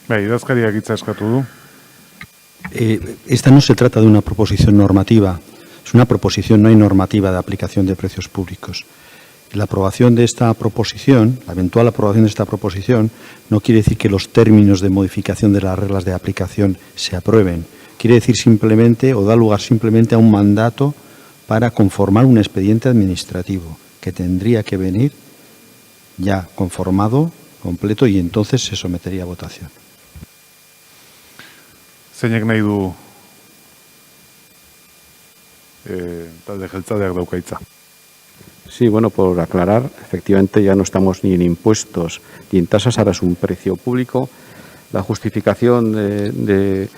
Idazkariak hitza eskatu du. Esta no se trata de una proposición normativa, es una proposición, no hay normativa de aplicación de precios públicos. La aprobación de esta proposición, la eventual aprobación de esta proposición, no quiere decir que los términos de modificación de las reglas de aplicación se aprueben. Quiere decir simplemente, o da lugar simplemente a un mandato para conformar un expediente administrativo que tendría que venir ya conformado, completo, y entonces se sometería a votación. Zeinek nahi du talde jeltzaleak daukaitza. Sí, bueno, por aclarar, efectivamente ya no estamos ni en impuestos ni en tasas, ahora es un precio público. La justificación de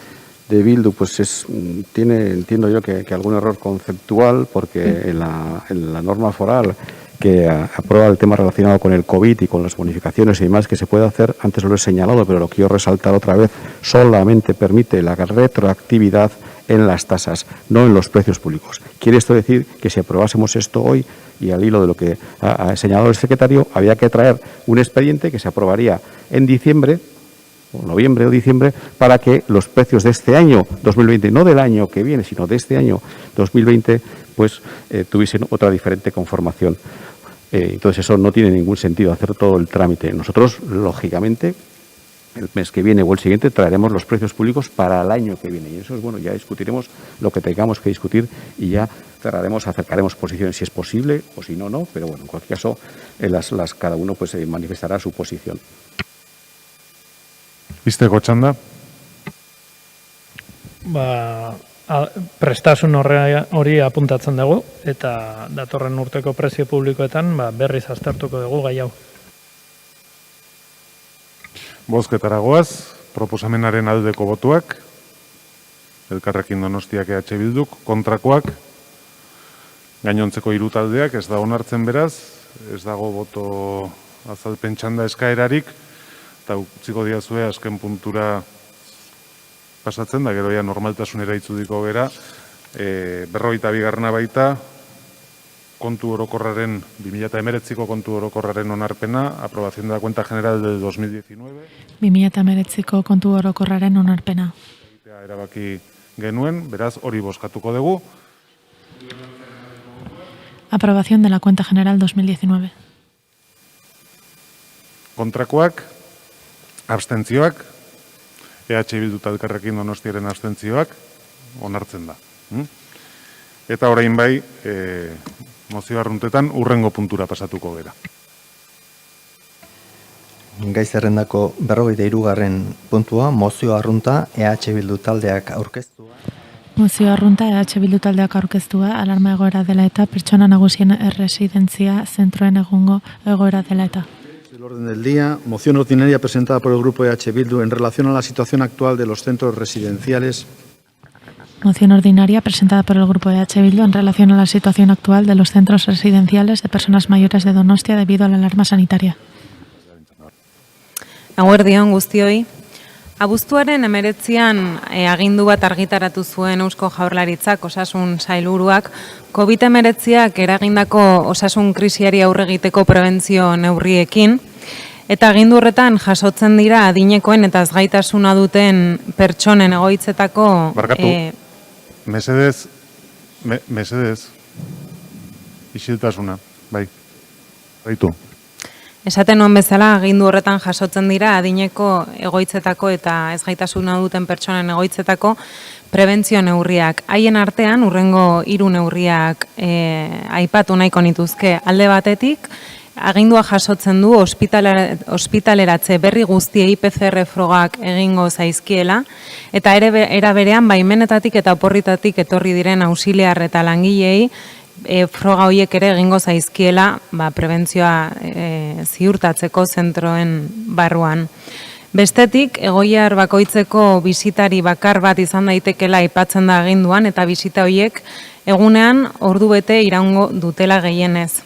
Bildu pues entiendo yo que algún error conceptual, porque en la norma foral que aprueba el tema relacionado con el COVID y con las bonificaciones y demás que se puede hacer, antes lo he señalado, pero lo quiero resaltar otra vez, solamente permite la retroactividad en las tasas, no en los precios públicos. Quiere esto decir que si aprobásemos esto hoy, y al hilo de lo que ha señalado el secretario, había que traer un expediente que se aprobaría en diciembre, o noviembre o diciembre, para que los precios de este año 2020, no del año que viene, sino de este año 2020, pues tuviesen otra diferente conformación. Entonces eso no tiene ningún sentido, hacer todo el trámite. Nosotros, lógicamente, el mes que viene o el siguiente traeremos los precios públicos para el año que viene. Y eso es bueno, ya discutiremos lo que tengamos que discutir y ya acercaremos posiciones si es posible o si no, no. Pero bueno, en cualquier caso, cada uno pues manifestará su posición. Izteko txanda? Prestasun hori apuntatzen dugu, eta datorren urteko prezio publikoetan berriz aztertuko dugu gai hau. Bozketara goaz, proposamenaren aldeko botuak, Elkarrekin Donostiak EH Bilduk, kontrakoak, gainontzeko hiru taldeak, ez da onartzen beraz, ez dago boto azalpen txanda eskaerarik, eta utziko diazue azken puntura pasatzen, da gero ja normaltasunera itzudiko gera, 42. baita, kontu orokorraren, 2019ko kontu orokorraren onarpena, aprobación de la cuenta general del 2019. 2019ko kontu orokorraren onarpena. Erabaki genuen, beraz hori bozkatuko dugu. Aprobación de la cuenta general 2019. Kontrakoak, abstentzioak, EH Bildu eta Elkarrekin Donostiaren abstentzioak, onartzen da. Eta orain bai, mozio arruntetan urrengo puntura pasatuko gera. Gai zerrendako 43. puntua, mozio arrunta EH Bildu taldeak aurkeztua. Mozio arrunta EH Bildu taldeak aurkeztua, alarma egoera dela eta pertsona nagusien erresidentzia zentroen egungo egoera dela eta. El orden del día, moción ordinaria presentada por el Grupo EH Bildu en relación a la situación actual de los centros residenciales. Moción ordinaria presentada por el Grupo EH Bildu en relación a la situación actual de los centros residenciales de personas mayores de Donostia debido a la alarma sanitaria. Eguerdion guztioi, abuztuaren 19an agindu bat argitaratu zuen Eusko Jaurlaritzak osasun sailburuak COVID-19ak eragindako osasun krisiari aurre egiteko prebentzio neurriekin, eta agindu horretan jasotzen dira adinekoen eta ezgaitasuna duten pertsonen egoitzetako... Barkatu, mesedez, isiltasuna, bai, baitu. Esaten nuen bezala, agindu horretan jasotzen dira adineko egoitzetako eta ezgaitasuna duten pertsonen egoitzetako prebentzio neurriak. Haien artean, urrengo 3 neurriak aipatu nahiko nituzke. Alde batetik, agindua jasotzen du ospitaleratze berri guztiei PCR frogak egingo zaizkiela, eta era berean baimenetatik eta oporritatik etorri diren auxiliar eta langilei froga horiek ere egingo zaizkiela prebentzioa ziurtatzeko zentroen barruan. Bestetik, egoiar bakoitzeko bisitari bakar bat izan daitekela aipatzen da aginduan, eta bisita horiek egunean ordu bete iraungo dutela gehienez.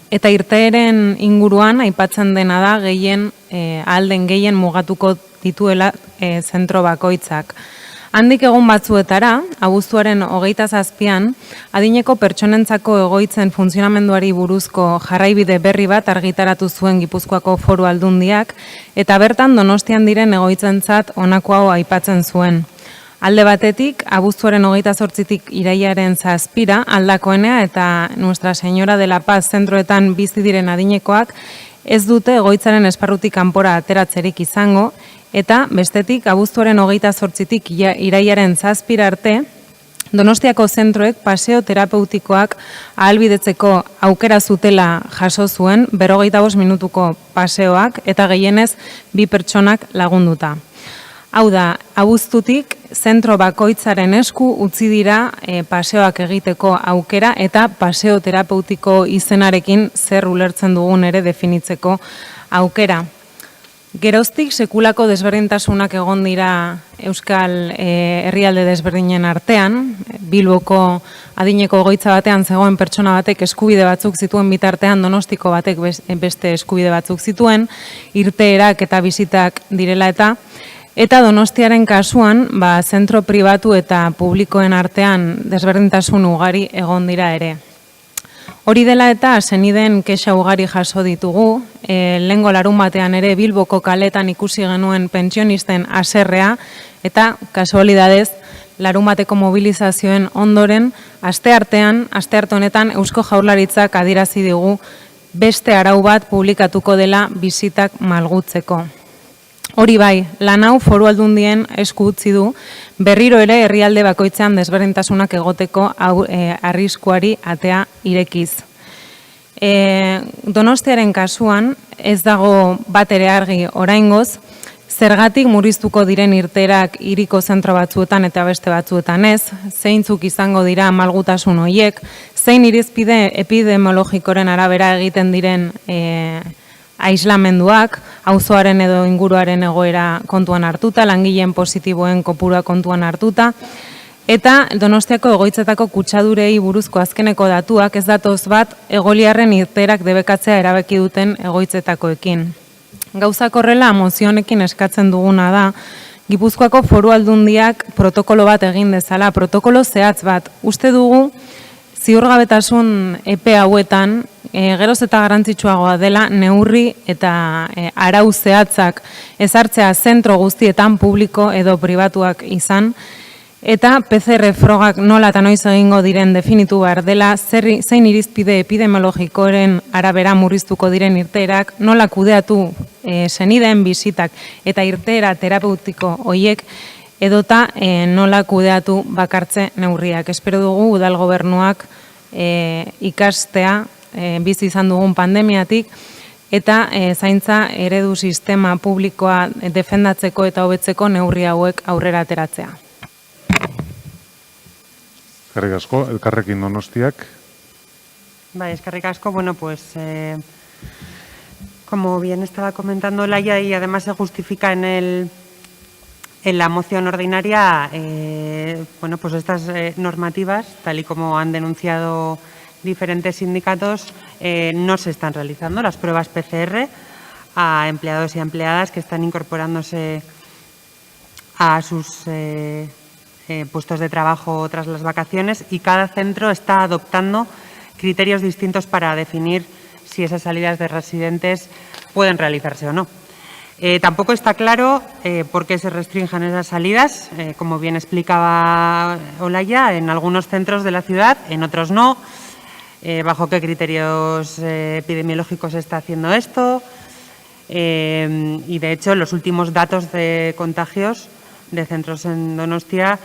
Eta irteeren inguruan aipatzen dena da alden gehien mugatuko dituela zentro bakoitzak. Handik egun batzuetara, abuztuaren 27an, adineko pertsonentzako egoitzen funtzionamenduari buruzko jarraibide berri bat argitaratu zuen Gipuzkoako Foru Aldundiak, eta bertan Donostian diren egoitzentzat honako hau aipatzen zuen. Alde batetik, abuztuaren 28tik irailaren 7 Aldakoenea eta Nuestra Señora de la Paz zentroetan bizi diren adinekoak ez dute egoitzaren esparrutik kanpora ateratzerik izango, eta bestetik, abuztuaren 28tik irailaren 7 arte, Donostiako zentroek paseo terapeutikoak ahalbidetzeko aukera zutela jaso zuen 45 minutuko paseoak eta gehienez 2 pertsonak lagunduta. Hau da, abuztutik zentro bakoitzaren esku utzi dira paseoak egiteko aukera eta paseo terapeutiko izenarekin zer ulertzen dugun ere definitzeko aukera. Geroztik sekulako desberdintasunak egon dira Euskal herrialde desberdinen artean, Bilboko adineko egoitza batean zegoen pertsona batek eskubide batzuk zituen bitartean Donostiko batek beste eskubide batzuk zituen, irteerak eta bizitak direla eta Donostiaren kasuan, zentro pribatu eta publikoen artean desberdintasun ugari egon dira ere. Hori dela eta senideen kexa ugari jaso ditugu, lehengo larun batean ere Bilboko kaletan ikusi genuen pentsionisten haserrea eta kasualidadez larun bateko mobilizazioen ondoren aste arte honetan Eusko Jaurlaritzak adierazi digu beste arau bat publikatuko dela bizitak malgutzeko. Hori bai, lan hau Foru Aldundien esku utzi du, berriro ere herrialde bakoitzean desberdintasunak egoteko arriskuari atea irekiz. Donostiaren kasuan ez dago bat ere argi oraingoz, zergatik murriztuko diren irteerak hiriko zentro batzuetan eta beste batzuetan ez, zeintzuk izango dira malgutasun horiek, zein irizpide epidemiologikoren arabera egiten diren aislamenduak, auzoaren edo inguruaren egoera kontuan hartuta, langileen positiboen kopurua kontuan hartuta, Eta Donostiako egoitzetako kutsadurei buruzko azkeneko datuak ez datoz bat egoliarren irteerak debekatzea erabaki duten egoitzetakoekin. Gauzak horrela, mozio honekin eskatzen duguna da, Gipuzkoako Foru Aldundiak protokolo bat egin dezala, protokolo zehatz bat. Uste dugu, ziurgabetasun epe hauetan, geroz eta garrantzitsuagoa dela neurri eta arau zehatzak ezartzea zentro guztietan publiko edo pribatuak izan, eta PCR frogak nola eta noiz egingo diren definitu behar dela, zein irizpide epidemiologikoren arabera murriztuko diren irteerak, nola kudeatu senideen bisitak eta irteera terapeutiko hoiek, edota nola kudeatu bakartze neurriak. Espero dugu udal gobernuak ikastea bizi izan dugun pandemiatik, eta zaintza eredu sistema publikoa defendatzeko eta hobetzeko neurri hauek aurrera ateratzea. Eskerrik asko, Elkarrekin Donostiak. Eskerrik asko, bueno, pues como bien estaba comentando Laia y además se justifica en la moción ordinaria, bueno, pues estas normativas, tal y como han denunciado diferentes sindicatos, no se están realizando las pruebas PCR a empleados y empleadas que están incorporándose a sus puestos de trabajo tras las vacaciones, y cada centro está adoptando criterios distintos para definir si esas salidas de residentes pueden realizarse o no. Tampoco está claro por qué se restringen esas salidas, como bien explicaba Olaya, en algunos centros de la ciudad, en otros no, bajo qué criterios epidemiológicos se está haciendo esto, y de hecho los últimos datos de contagios de centros en Donostia,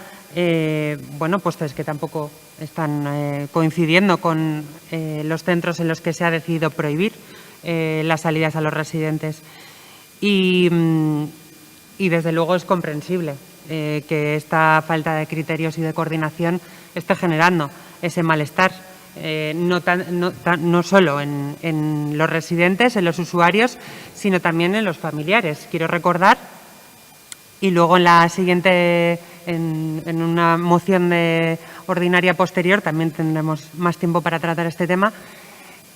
bueno, pues es que tampoco están coincidiendo con los centros en los que se ha decidido prohibir las salidas a los residentes. Y desde luego es comprensible que esta falta de criterios y de coordinación esté generando ese malestar, no solo en los residentes, en los usuarios, sino también en los familiares. Quiero recordar, y luego en la siguiente, en una moción ordinaria posterior, también tendremos más tiempo para tratar este tema,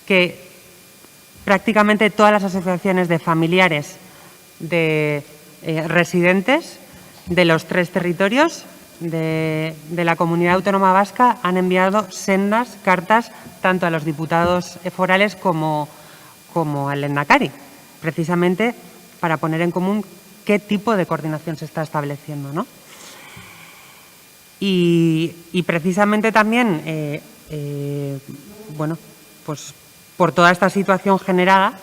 que prácticamente todas las asociaciones de familiares de residentes de los 3 territorios de la Comunidad Autónoma Vasca han enviado sendas cartas tanto a los diputados forales como al Lehendakari, precisamente para poner en común qué tipo de coordinación se está estableciendo, ¿no? Y precisamente también, bueno, pues por toda esta situación generada,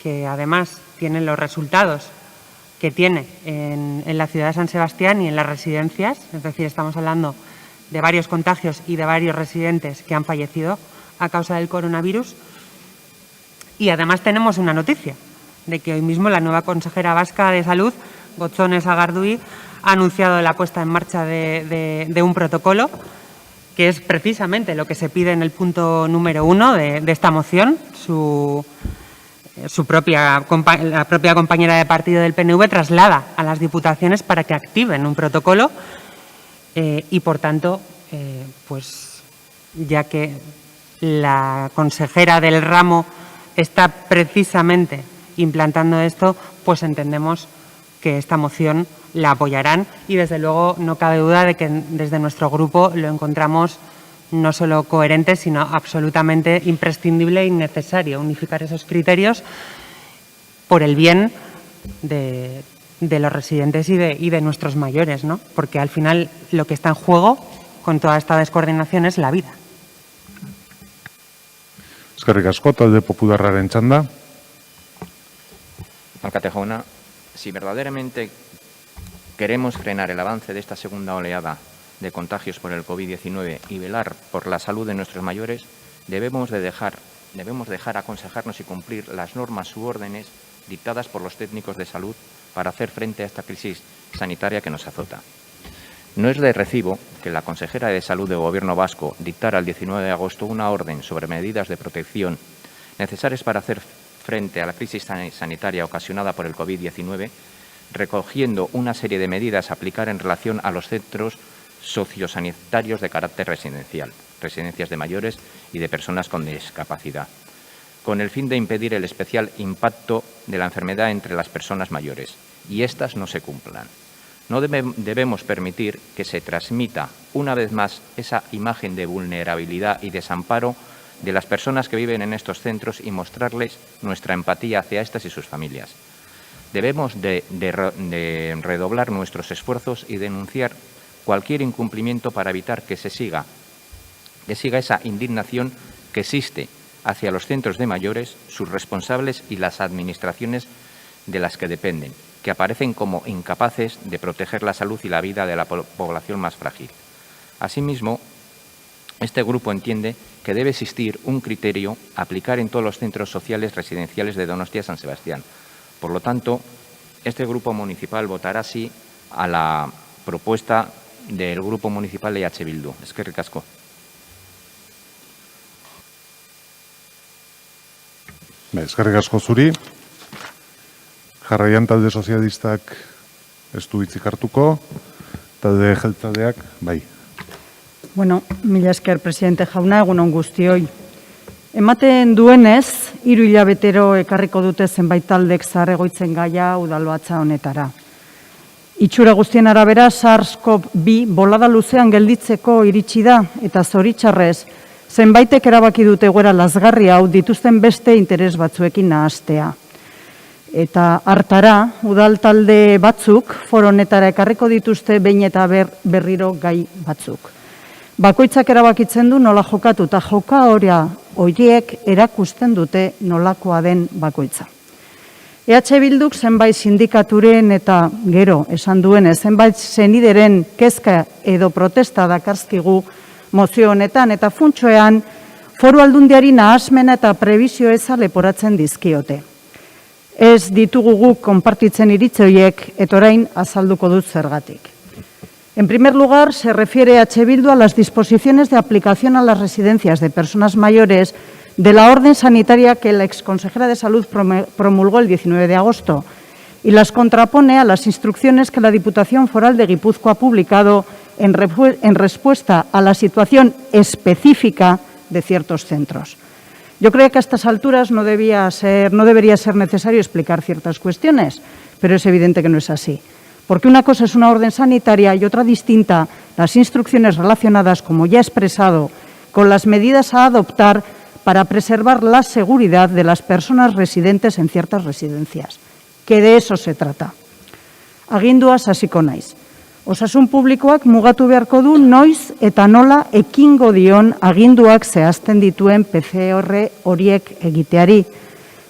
que además tiene los resultados que tiene en la ciudad de San Sebastián y en las residencias, es decir, estamos hablando de varios contagios y de varios residentes que han fallecido a causa del coronavirus. Y además tenemos una noticia, de que hoy mismo la nueva consejera vasca de Salud, Gotzone Sagardui, ha anunciado la puesta en marcha de un protocolo, que es precisamente lo que se pide en el punto número 1 de esta moción. La propia compañera de partido del PNV traslada a las diputaciones para que activen un protocolo y, por tanto, pues ya que la consejera del ramo está precisamente implantando esto, pues entendemos que esta moción la apoyarán y, desde luego, no cabe duda de que desde nuestro grupo lo encontramos no solo coherente, sino absolutamente imprescindible y necesario unificar esos criterios por el bien de los residentes y de nuestros mayores, ¿no? Porque al final lo que está en juego con toda esta descoordinación es la vida. Eskerrik asko, talde popularraren txanda. Alcate jauna, si verdaderamente queremos frenar el avance de esta segunda oleada de contagios por el COVID-19 y velar por la salud de nuestros mayores, debemos dejar aconsejarnos y cumplir las normas u órdenes dictadas por los técnicos de salud para hacer frente a esta crisis sanitaria que nos azota. No es de recibo que la consejera de Salud del Gobierno vasco dictara el 19 de agosto una orden sobre medidas de protección necesarias para hacer frente a la crisis sanitaria ocasionada por el COVID-19, recogiendo una serie de medidas a aplicar en relación a los centros sociosanitarios de carácter residencial, residencias de mayores y de personas con discapacidad, con el fin de impedir el especial impacto de la enfermedad entre las personas mayores, y éstas no se cumplan. No debemos permitir que se transmita una vez más esa imagen de vulnerabilidad y desamparo de las personas que viven en estos centros y mostrarles nuestra empatía hacia estas y sus familias. Debemos de redoblar nuestros esfuerzos y denunciar cualquier incumplimiento para evitar que siga esa indignación que existe hacia los centros de mayores, sus responsables y las administraciones de las que dependen, que aparecen como incapaces de proteger la salud y la vida de la población más frágil. Asimismo, este grupo entiende que debe existir un criterio a aplicar en todos los centros sociales residenciales de Donostia-San Sebastián. Por lo tanto, este grupo municipal votará sí a la propuesta del Grupo Municipal de EH Bildu. Eskerrik asko. Eskerrik asko zuri. Jarraian talde sozialistak ez du hitzik hartuko, talde jeltzaleak bai. Bueno, mila esker, presidente jauna, egun on guztioi. Ematen duenez, 3 hilabetero ekarriko dute zenbait taldek zahar egoitzen gaia udalbatza honetara. Itxura guztien arabera, SARS-CoV-2 bolada luzean gelditzeko iritsi da, eta zoritxarrez, zenbaitek erabaki dute egoera lazgarri hau dituzten beste interes batzuekin nahastea. Eta hartara, udal talde batzuk, foro honetara ekarriko dituzte behin eta berriro gai batzuk. Bakoitzak erabakitzen du nola jokatu, eta joka horiek erakusten dute nolakoa den bakoitza. EH Bilduk zenbait sindikaturen eta gero esan duenez, zenbait senideren kezka edo protesta dakarzkigu mozio honetan, eta funtsoean foru aldundiari nahasmena eta prebizio eza leporatzen dizkiote. Ez ditugu guk konpartitzen iritze horiek, eta orain azalduko dut zergatik. En primer lugar, se refiere EH Bildu a las disposiciones de aplicación a las residencias de personas mayores de la orden sanitaria que la exconsejera de Salud promulgó el 19 de agosto y las contrapone a las instrucciones que la Diputación Foral de Guipúzcoa ha publicado en respuesta a la situación específica de ciertos centros. Yo creo que a estas alturas no debería ser necesario explicar ciertas cuestiones, pero es evidente que no es así. Porque una cosa es una orden sanitaria y otra distinta, las instrucciones relacionadas, como ya he expresado, con las medidas a adoptar para preservar la seguridad de las personas residentes en ciertas residencias. Que de eso se trata. Aginduaz hasiko naiz. Osasun publikoak mugatu beharko du noiz eta nola ekingo dion aginduak zehazten dituen PCR horiek egiteari.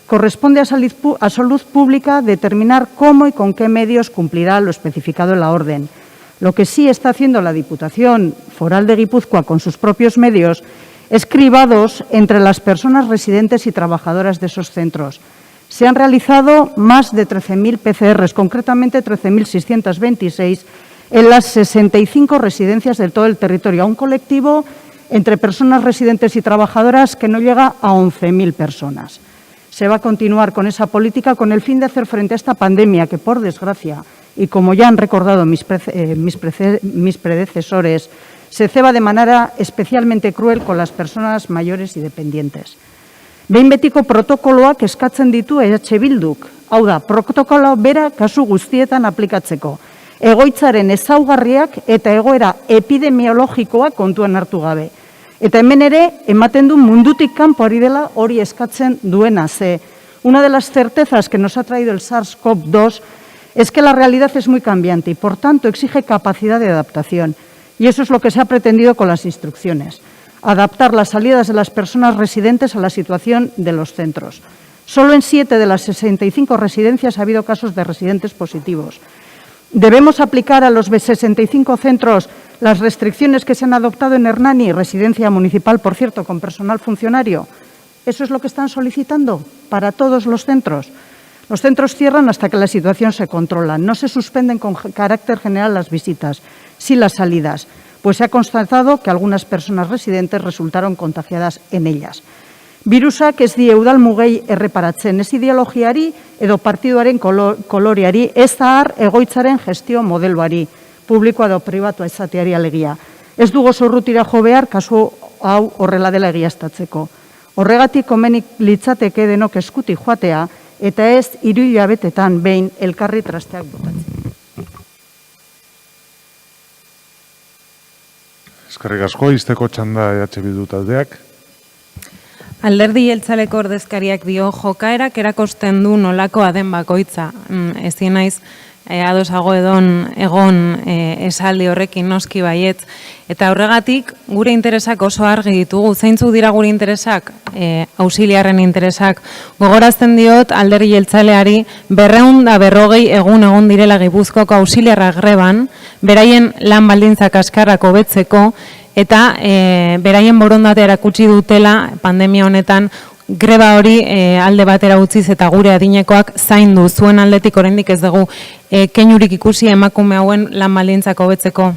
Corresponde a Salud Pública determinar cómo y con qué medios cumplirá lo especificado en la orden. Lo que sí está haciendo la Diputación Foral de Guipúzcoa con sus propios medios es cribados entre las personas residentes y trabajadoras de esos centros. Se han realizado más de 13.000 PCRs, concretamente 13.626, en las 65 residencias de todo el territorio, a un colectivo entre personas residentes y trabajadoras que no llega a 11.000 personas. Se va a continuar con esa política con el fin de hacer frente a esta pandemia que, por desgracia, y como ya han recordado mis predecesores, se ceba de manera especialmente cruel con las personas mayores y dependientes. Behin betiko protokoloak eskatzen ditu EH Bilduk, hau da, protokolo bera kasu guztietan aplikatzeko, egoitzaren ezaugarriak eta egoera epidemiologikoa kontuan hartu gabe. Eta hemen ere, ematen du mundutik kanpo ari dela hori eskatzen duena ze. Una de las certezas que nos ha traído el SARS-CoV-2 es que la realidad es muy cambiante y, por tanto, exige capacidad de adaptación. Y eso es lo que se ha pretendido con las instrucciones. Adaptar las salidas de las personas residentes a la situación de los centros. Solo en 7 de las 65 residencias ha habido casos de residentes positivos. Debemos aplicar a los 65 centros las restricciones que se han adoptado en Hernani, residencia municipal, por cierto, con personal funcionario. ¿Eso es lo que están solicitando para todos los centros? Los centros cierran hasta que la situación se controla. No se suspenden con carácter general las visitas, sí las salidas, pues se ha constatado que algunas personas residentes resultaron contagiadas en ellas. Virusak ez die udal mugei erreparatzen, ez ideologiari edo partiduaren koloreari, ez zahar egoitzaren gestio modeloari. publikoa edo pribatua izateari alegia. Ez dugu oso urrutira jo behar, kasu hau horrela dela egiaztatzeko. Horregatik komenik litzateke denok eskuti joatea, eta ez 3 hilabetetan behin elkarri trasteak botatzen. Eskerrik asko, izteko txanda EH Bildu taldeak. Alderdi jeltzaleko ordezkariak dio jokaerak erakosten du nolakoa den bakoitza. Ezin naiz adosago egon esaldi horrekin noski baietz. Eta horregatik gure interesak oso argi ditugu. Zeintzuk dira gure interesak? Ausiliarren interesak. Gogorazten diot alderdi jeltzaleari 240 egun direla Gipuzkoako ausiliarrak greban, beraien lan baldintzak kaskarrak hobetzeko, eta beraien borondatea erakutsi dutela pandemia honetan greba hori alde batera utziz eta gure adinekoak zaindu. Zuen aldetik oraindik ez dugu keinurik ikusi emakume hauen lan baldintzak hobetzeko.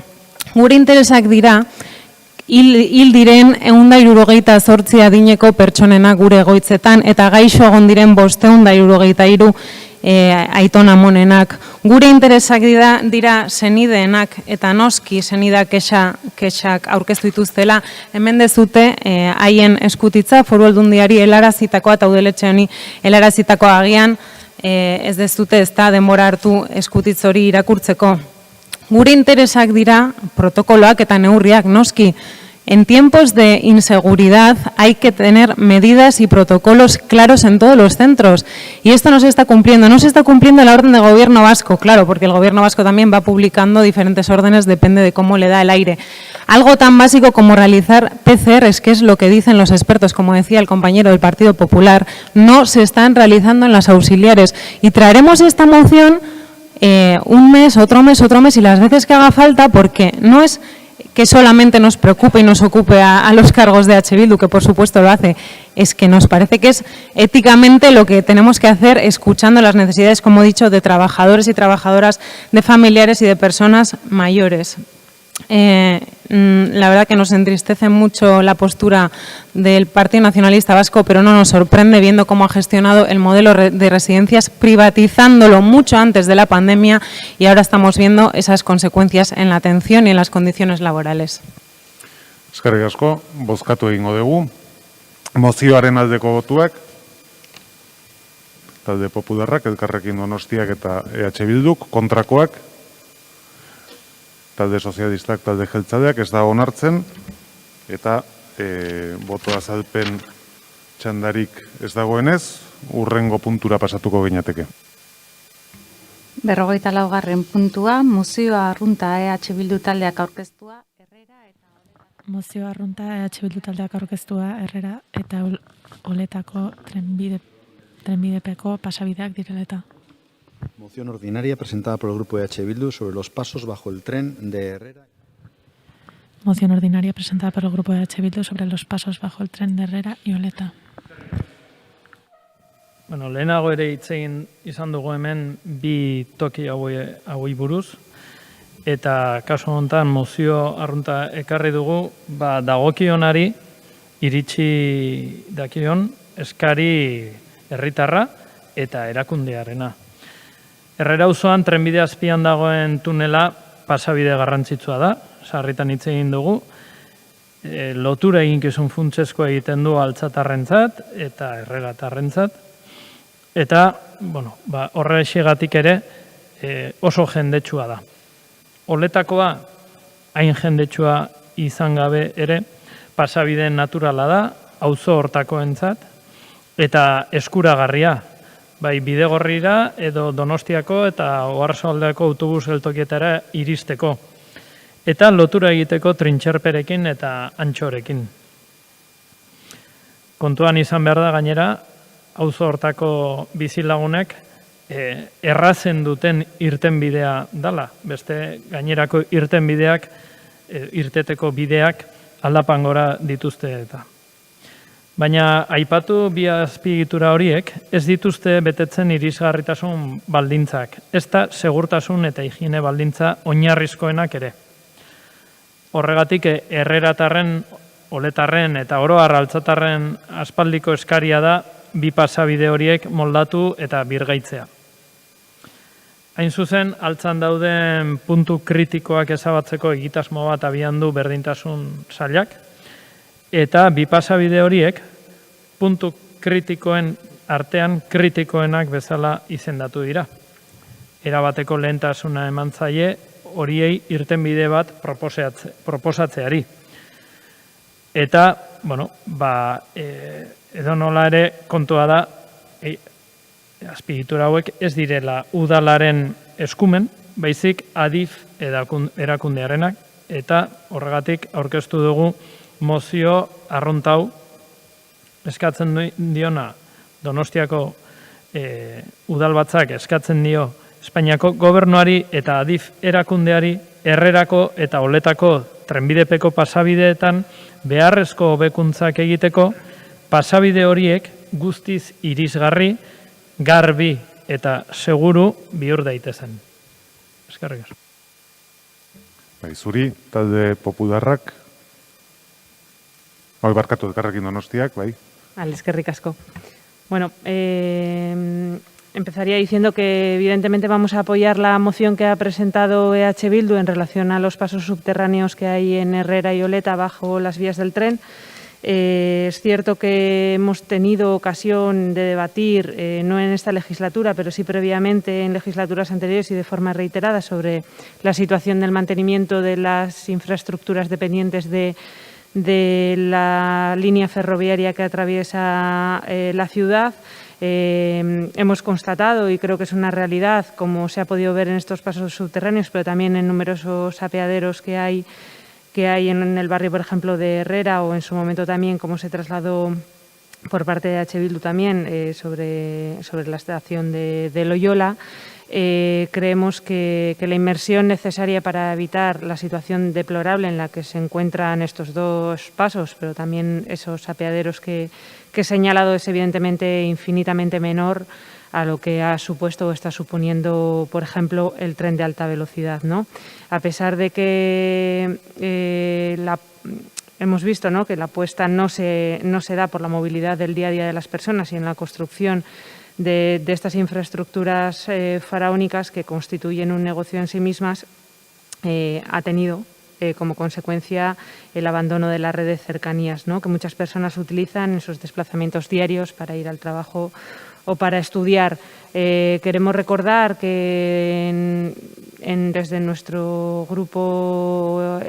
Gure interesak dira hil diren 168 adineko pertsonena gure egoitzetan eta gaixo egon diren 563 aiton amonenak. Gure interesak dira senideenak eta noski senidak kexak aurkeztu dituztela, hemen dezute haien eskutitza Foru Aldundiari helarazitakoa eta udaletxe honi helarazitakoa agian ez dezute ez da denbora hartu eskutitz hori irakurtzeko. Gure interesak dira protokoloak eta neurriak noski. En tiempos de inseguridad hay que tener medidas y protocolos claros en todos los centros. Y esto no se está cumpliendo. No se está cumpliendo la orden de gobierno vasco, claro, porque el gobierno vasco también va publicando diferentes órdenes, depende de cómo le da el aire. Algo tan básico como realizar PCRs, que es lo que dicen los expertos, como decía el compañero del Partido Popular, no se están realizando en las auxiliares. Y traeremos esta moción un mes, otro mes y las veces que haga falta, porque no es que solamente nos preocupe y nos ocupe a los cargos de EH Bildu, que por supuesto lo hace, es que nos parece que es éticamente lo que tenemos que hacer, escuchando las necesidades, como he dicho, de trabajadores y trabajadoras, de familiares y de personas mayores. La verdad que nos entristece mucho la postura del Partido Nacionalista Vasco, pero no nos sorprende viendo cómo ha gestionado el modelo de residencias, privatizándolo mucho antes de la pandemia, y ahora estamos viendo esas consecuencias en la atención y en las condiciones laborales. Eskerrik asko, bozkatu egingo dugu. Mozioaren aldeko botuak, talde Popularrak, Elkarrekin Donostiak eta EH Bilduk, kontrakoak, talde sozialistak, talde jeltzaleak, ez da onartzen, eta boto azalpen txandarik ez dagoenez, urrengo puntura pasatuko ginateke. 44. puntua, mozioa arrunta EH Bildu taldeak aurkeztua, Mozioa arrunta EH Bildu taldeak aurkeztua, Herrera eta Oletako trenbidepeko pasabideak direla eta. Moción ordinaria presentada por el Grupo EH Bildu sobre los pasos bajo el tren de Herrera. Moción ordinaria presentada por el Grupo EH Bildu sobre los pasos bajo el tren de Herrera y Oleta. Bueno, lehenago ere hitz egin izan dugu hemen bi toki hauei buruz, eta kasu honetan mozio arrunta ekarri dugu, dagokionari iritsi dakion eskari herritarra eta erakundearena. Herrera auzoan trenbide azpian dagoen tunela pasabide garrantzitsua da, sarritan hitz egin dugu, lotura eginkizun funtsezkoa egiten du altzatarrentzat eta herreratarrentzat, eta horrexegatik ere oso jendetsua da. Oletakoa hain jendetsua izan gabe ere pasabide naturala da, auzo hortakoentzat, eta eskuragarria, bai Bidegorrira edo Donostiako eta Oarsoaldeko autobus geltokietara iristeko. Eta lotura egiteko trintxerperekin eta antxorekin. Kontuan izan behar da gainera, auzo hortako bizilagunek errazen duten irtenbidea dala. Beste gainerako irtenbideak, irteteko bideak aldapan gora dituzte eta. Baina aipatu bi azpiegitura horiek ez dituzte betetzen irisgarritasun baldintzak, ezta segurtasun eta higiene baldintza oinarrizkoenak ere. Horregatik Herreratarren, Oletarren eta oro har altzatarren aspaldiko eskaria da bi pasabide horiek moldatu eta birgaitzea. Hain zuzen, altzan dauden puntu kritikoak ezabatzeko egitasmo bat abian du berdintasun sailak, eta bi pasabide horiek puntu kritikoen artean kritikoenak bezala izendatu dira. Erabateko lehentasuna eman zaie horiei irtenbide bat proposatzeari. Eta, edo nola ere kontua da, azpiegitura hauek ez direla udalaren eskumen, baizik adif erakundearenak, eta horregatik aurkeztu dugu mozio arruntau eskatzen diona Donostiako udalbatzak eskatzen dio Espainiako gobernuari eta adif erakundeari Herrerako eta Oletako trenbidepeko pasabideetan beharrezko hobekuntzak egiteko pasabide horiek guztiz irisgarri, garbi eta seguru bihur daitezen. Eskerrik asko. Bai, zuri, talde popularrak, barkatu Elkarrekin Donostiak, bai. Eskerrik asko. Bueno, empezaría diciendo que evidentemente vamos a apoyar la moción que ha presentado EH Bildu en relación a los pasos subterráneos que hay en Herrera y Oleta bajo las vías del tren. Es cierto que hemos tenido ocasión de debatir, no en esta legislatura, pero sí previamente en legislaturas anteriores y de forma reiterada, sobre la situación del mantenimiento de las infraestructuras dependientes de la línea ferroviaria que atraviesa la ciudad. Hemos constatado, y creo que es una realidad, como se ha podido ver en estos pasos subterráneos, pero también en numerosos apeaderos que hay en el barrio, por ejemplo, de Herrera, o en su momento también, como se trasladó por parte de H. Bildu también, sobre la estación de Loyola. Creemos que la inversión necesaria para evitar la situación deplorable en la que se encuentran estos dos pasos, pero también esos apeaderos que he señalado, es evidentemente infinitamente menor a lo que ha supuesto o está suponiendo, por ejemplo, el tren de alta velocidad, ¿no? A pesar de que hemos visto, ¿no?, que la apuesta no se da por la movilidad del día a día de las personas y en la construcción de estas infraestructuras faraónicas que constituyen un negocio en sí mismas, ha tenido como consecuencia el abandono de la red de cercanías, ¿no?, que muchas personas utilizan en sus desplazamientos diarios para ir al trabajo o para estudiar. Queremos recordar que desde nuestro grupo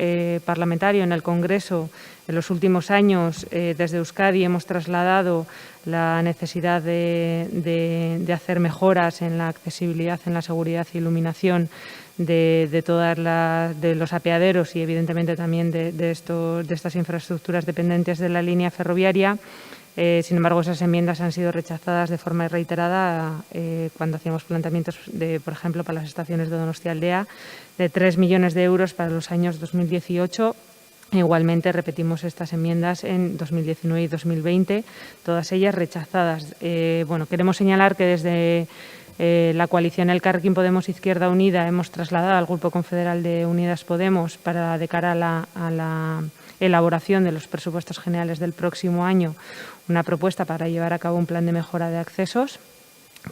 parlamentario en el Congreso, en los últimos años, desde Euskadi hemos trasladado la necesidad de hacer mejoras en la accesibilidad, en la seguridad e iluminación de los apeaderos y evidentemente también de estas infraestructuras dependientes de la línea ferroviaria. Sin embargo, esas enmiendas han sido rechazadas de forma reiterada cuando hacíamos planteamientos, por ejemplo, para las estaciones de Donostialdea, de 3 millones de euros para los años 2018. Igualmente repetimos estas enmiendas en 2019 y 2020, todas ellas rechazadas. Queremos señalar que desde la coalición Elkarrekin Podemos Izquierda Unida hemos trasladado al Grupo Confederal de Unidas Podemos de cara a la elaboración de los presupuestos generales del próximo año una propuesta para llevar a cabo un plan de mejora de accesos,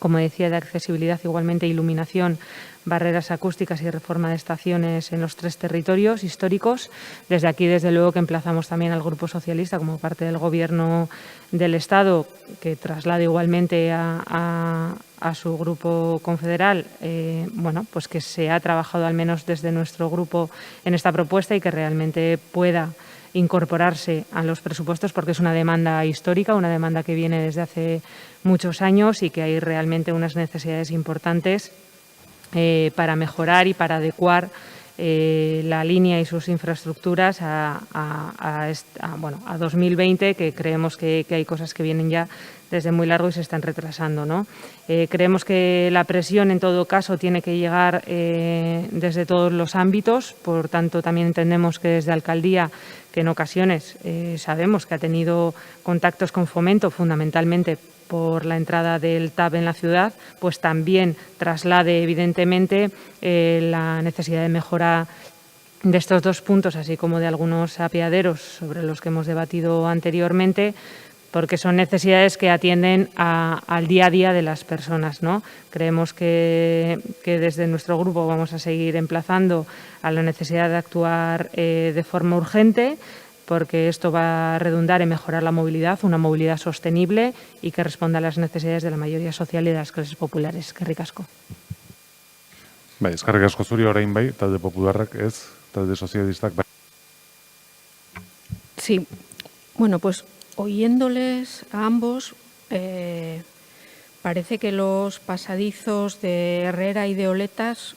como decía, de accesibilidad, igualmente iluminación, barreras acústicas y reforma de estaciones en los 3 territorios históricos. Desde aquí, desde luego, que emplazamos también al Grupo Socialista, como parte del Gobierno del Estado, que traslade igualmente a su grupo confederal, pues que se ha trabajado al menos desde nuestro grupo en esta propuesta y que realmente pueda incorporarse a los presupuestos, porque es una demanda histórica, una demanda que viene desde hace muchos años y que hay realmente unas necesidades importantes para mejorar y para adecuar la línea y sus infraestructuras a 2020, que creemos que hay cosas que vienen ya desde muy largo y se están retrasando, ¿no? Creemos que la presión, en todo caso, tiene que llegar desde todos los ámbitos. Por tanto, también entendemos que desde Alcaldía, que en ocasiones sabemos que ha tenido contactos con Fomento, fundamentalmente por la entrada del TAV en la ciudad, pues también traslade evidentemente la necesidad de mejora de estos 2 puntos, así como de algunos apeaderos sobre los que hemos debatido anteriormente, porque son necesidades que atienden al día a día de las personas, ¿no? Creemos que desde nuestro grupo vamos a seguir emplazando a la necesidad de actuar de forma urgente, porque esto va a redundar en mejorar la movilidad, una movilidad sostenible y que responda a las necesidades de la mayoría social y de las clases populares. Eskerrik asko. Bai, eskerrik asko zuri orain bai, talde popularrak ez, talde sozialistak bai. Sí, bueno, pues oyéndoles a ambos, parece que los pasadizos de Herrera y de Oletas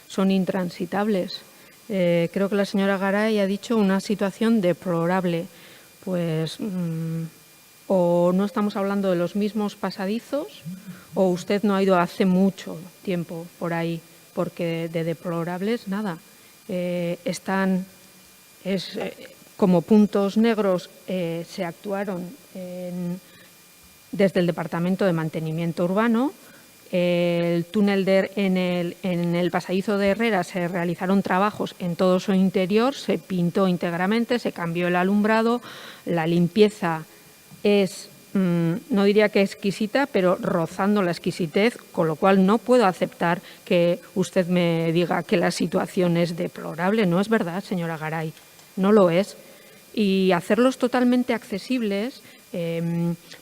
son intransitables. Creo que la señora Garay ha dicho una situación deplorable. Pues o no estamos hablando de los mismos pasadizos o usted no ha ido hace mucho tiempo por ahí, porque de deplorables nada. Como puntos negros se actuaron desde el Departamento de Mantenimiento Urbano. El túnel en el pasadizo de Herrera se realizaron trabajos en todo su interior, se pintó íntegramente, se cambió el alumbrado, la limpieza es, no diría que exquisita, pero rozando la exquisitez, con lo cual no puedo aceptar que usted me diga que la situación es deplorable. No es verdad, señora Garay, no lo es. Y hacerlos totalmente accesibles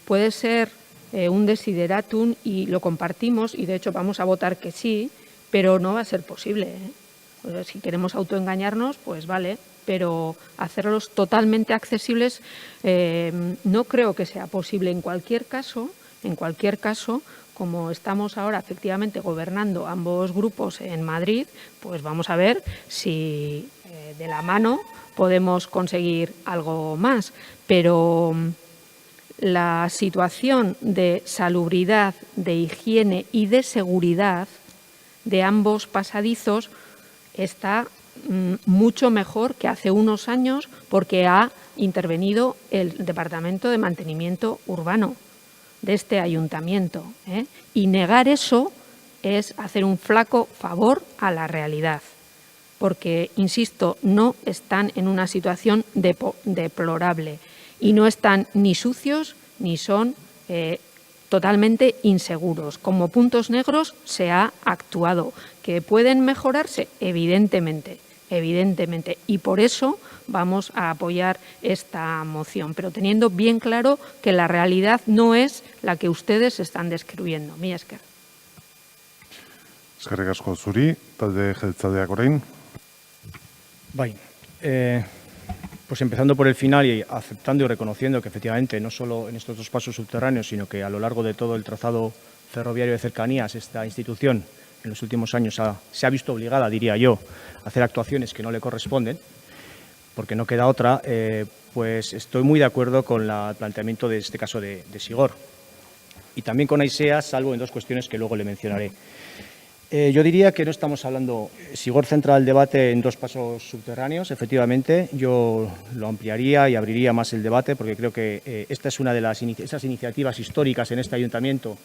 puede ser un desideratum y lo compartimos y de hecho vamos a votar que sí, pero no va a ser posible. O sea, si queremos autoengañarnos, pues vale, pero hacerlos totalmente accesibles no creo que sea posible. En cualquier caso, como estamos ahora efectivamente gobernando ambos grupos en Madrid, pues vamos a ver si de la mano podemos conseguir algo más, pero la situación de salubridad, de higiene y de seguridad de ambos pasadizos está mucho mejor que hace unos años porque ha intervenido el Departamento de Mantenimiento Urbano de este ayuntamiento. Y negar eso es hacer un flaco favor a la realidad, porque, insisto, no están en una situación deplorable. Y no están ni sucios ni son totalmente inseguros. Como puntos negros se ha actuado. ¿Que pueden mejorarse? Evidentemente. Y por eso vamos a apoyar esta moción, pero teniendo bien claro que la realidad no es la que ustedes están describiendo. Mila esker. Eskerrik asko zuri, talde jeltzaleak orain. Bai. Pues empezando por el final y aceptando y reconociendo que efectivamente no solo en estos dos pasos subterráneos, sino que a lo largo de todo el trazado ferroviario de cercanías, esta institución en los últimos años se ha visto obligada, diría yo, a hacer actuaciones que no le corresponden, porque no queda otra, pues estoy muy de acuerdo con el planteamiento de este caso de Sigor. Y también con AISEA, salvo en dos cuestiones que luego le mencionaré. Yo diría que no estamos hablando, Sigor centra el debate en dos pasos subterráneos, efectivamente, yo lo ampliaría y abriría más el debate porque creo que esta es una de esas iniciativas históricas en este ayuntamiento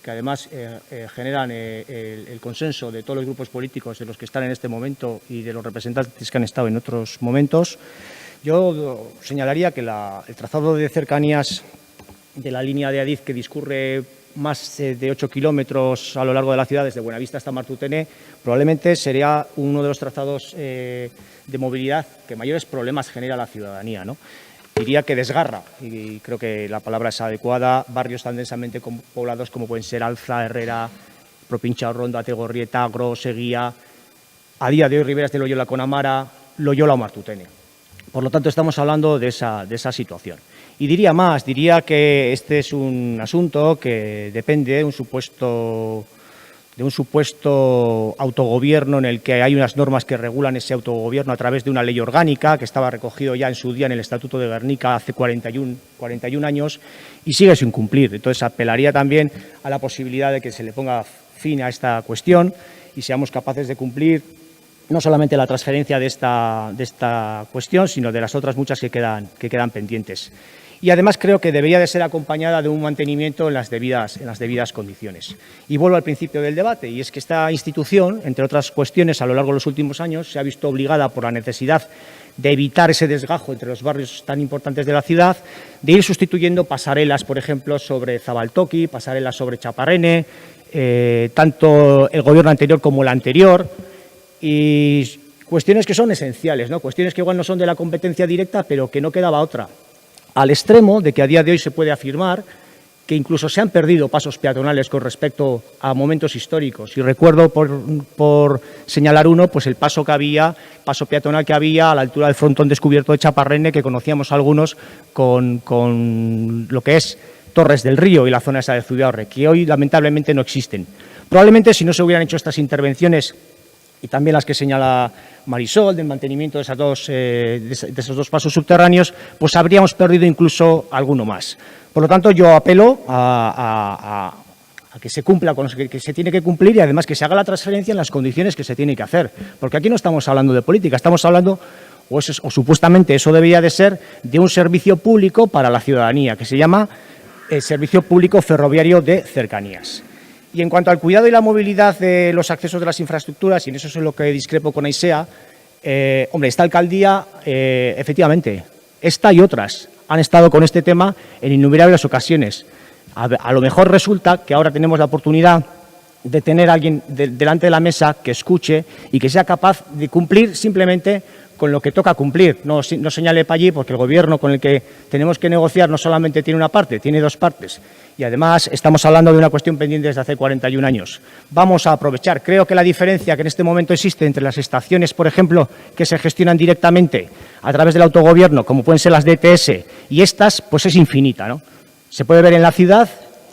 que además generan el consenso de todos los grupos políticos de los que están en este momento y de los representantes que han estado en otros momentos. Yo señalaría que el trazado de cercanías de la línea de Adif que discurre más de 8 kilómetros a lo largo de la ciudad, desde Buenavista hasta Martutene, probablemente sería uno de los trazados de movilidad que mayores problemas genera a la ciudadanía, ¿no? Diría que desgarra, y creo que la palabra es adecuada, barrios tan densamente poblados como pueden ser Alza, Herrera, Propincha, Ronda, Tegorrieta, Gros, Eguía, a día de hoy Riberas de Loyola con Amara, Loyola o Martutene. Por lo tanto, estamos hablando de esa situación. Y diría más, diría que este es un asunto que depende de un supuesto autogobierno en el que hay unas normas que regulan ese autogobierno a través de una ley orgánica que estaba recogido ya en su día en el Estatuto de Gernika hace 41 años y sigue sin cumplir. Entonces, apelaría también a la posibilidad de que se le ponga fin a esta cuestión y seamos capaces de cumplir no solamente la transferencia de esta cuestión, sino de las otras muchas que quedan pendientes. Y además creo que debería de ser acompañada de un mantenimiento en las debidas condiciones. Y vuelvo al principio del debate, y es que esta institución, entre otras cuestiones, a lo largo de los últimos años, se ha visto obligada por la necesidad de evitar ese desgajo entre los barrios tan importantes de la ciudad, de ir sustituyendo pasarelas, por ejemplo, sobre Zabaltoki, pasarelas sobre Chaparrene, tanto el gobierno anterior como el anterior, y cuestiones que son esenciales, ¿no? Cuestiones que igual no son de la competencia directa, pero que no quedaba otra. Al extremo de que a día de hoy se puede afirmar que incluso se han perdido pasos peatonales con respecto a momentos históricos. Y recuerdo, por señalar uno, pues el paso peatonal que había a la altura del frontón descubierto de Chaparrene, que conocíamos algunos con lo que es Torres del Río y la zona esa de Zubiaurre, que hoy lamentablemente no existen. Probablemente si no se hubieran hecho estas intervenciones y también las que señala Marisol, del mantenimiento de esos dos pasos subterráneos, pues habríamos perdido incluso alguno más. Por lo tanto, yo apelo a que se cumpla con lo que se tiene que cumplir y además que se haga la transferencia en las condiciones que se tiene que hacer. Porque aquí no estamos hablando de política, estamos hablando, o supuestamente eso debería de ser, de un servicio público para la ciudadanía, que se llama el Servicio Público Ferroviario de Cercanías. Y en cuanto al cuidado y la movilidad de los accesos de las infraestructuras, y en eso es en lo que discrepo con AISEA, hombre, esta alcaldía, efectivamente, esta y otras han estado con este tema en innumerables ocasiones. A lo mejor resulta que ahora tenemos la oportunidad de tener a alguien delante de la mesa que escuche y que sea capaz de cumplir simplemente con lo que toca cumplir. No señale para allí, porque el gobierno con el que tenemos que negociar no solamente tiene una parte, tiene dos partes. Y además estamos hablando de una cuestión pendiente desde hace 41 años. Vamos a aprovechar. Creo que la diferencia que en este momento existe entre las estaciones, por ejemplo, que se gestionan directamente a través del autogobierno, como pueden ser las DTS, y estas, pues es infinita, ¿no? Se puede ver en la ciudad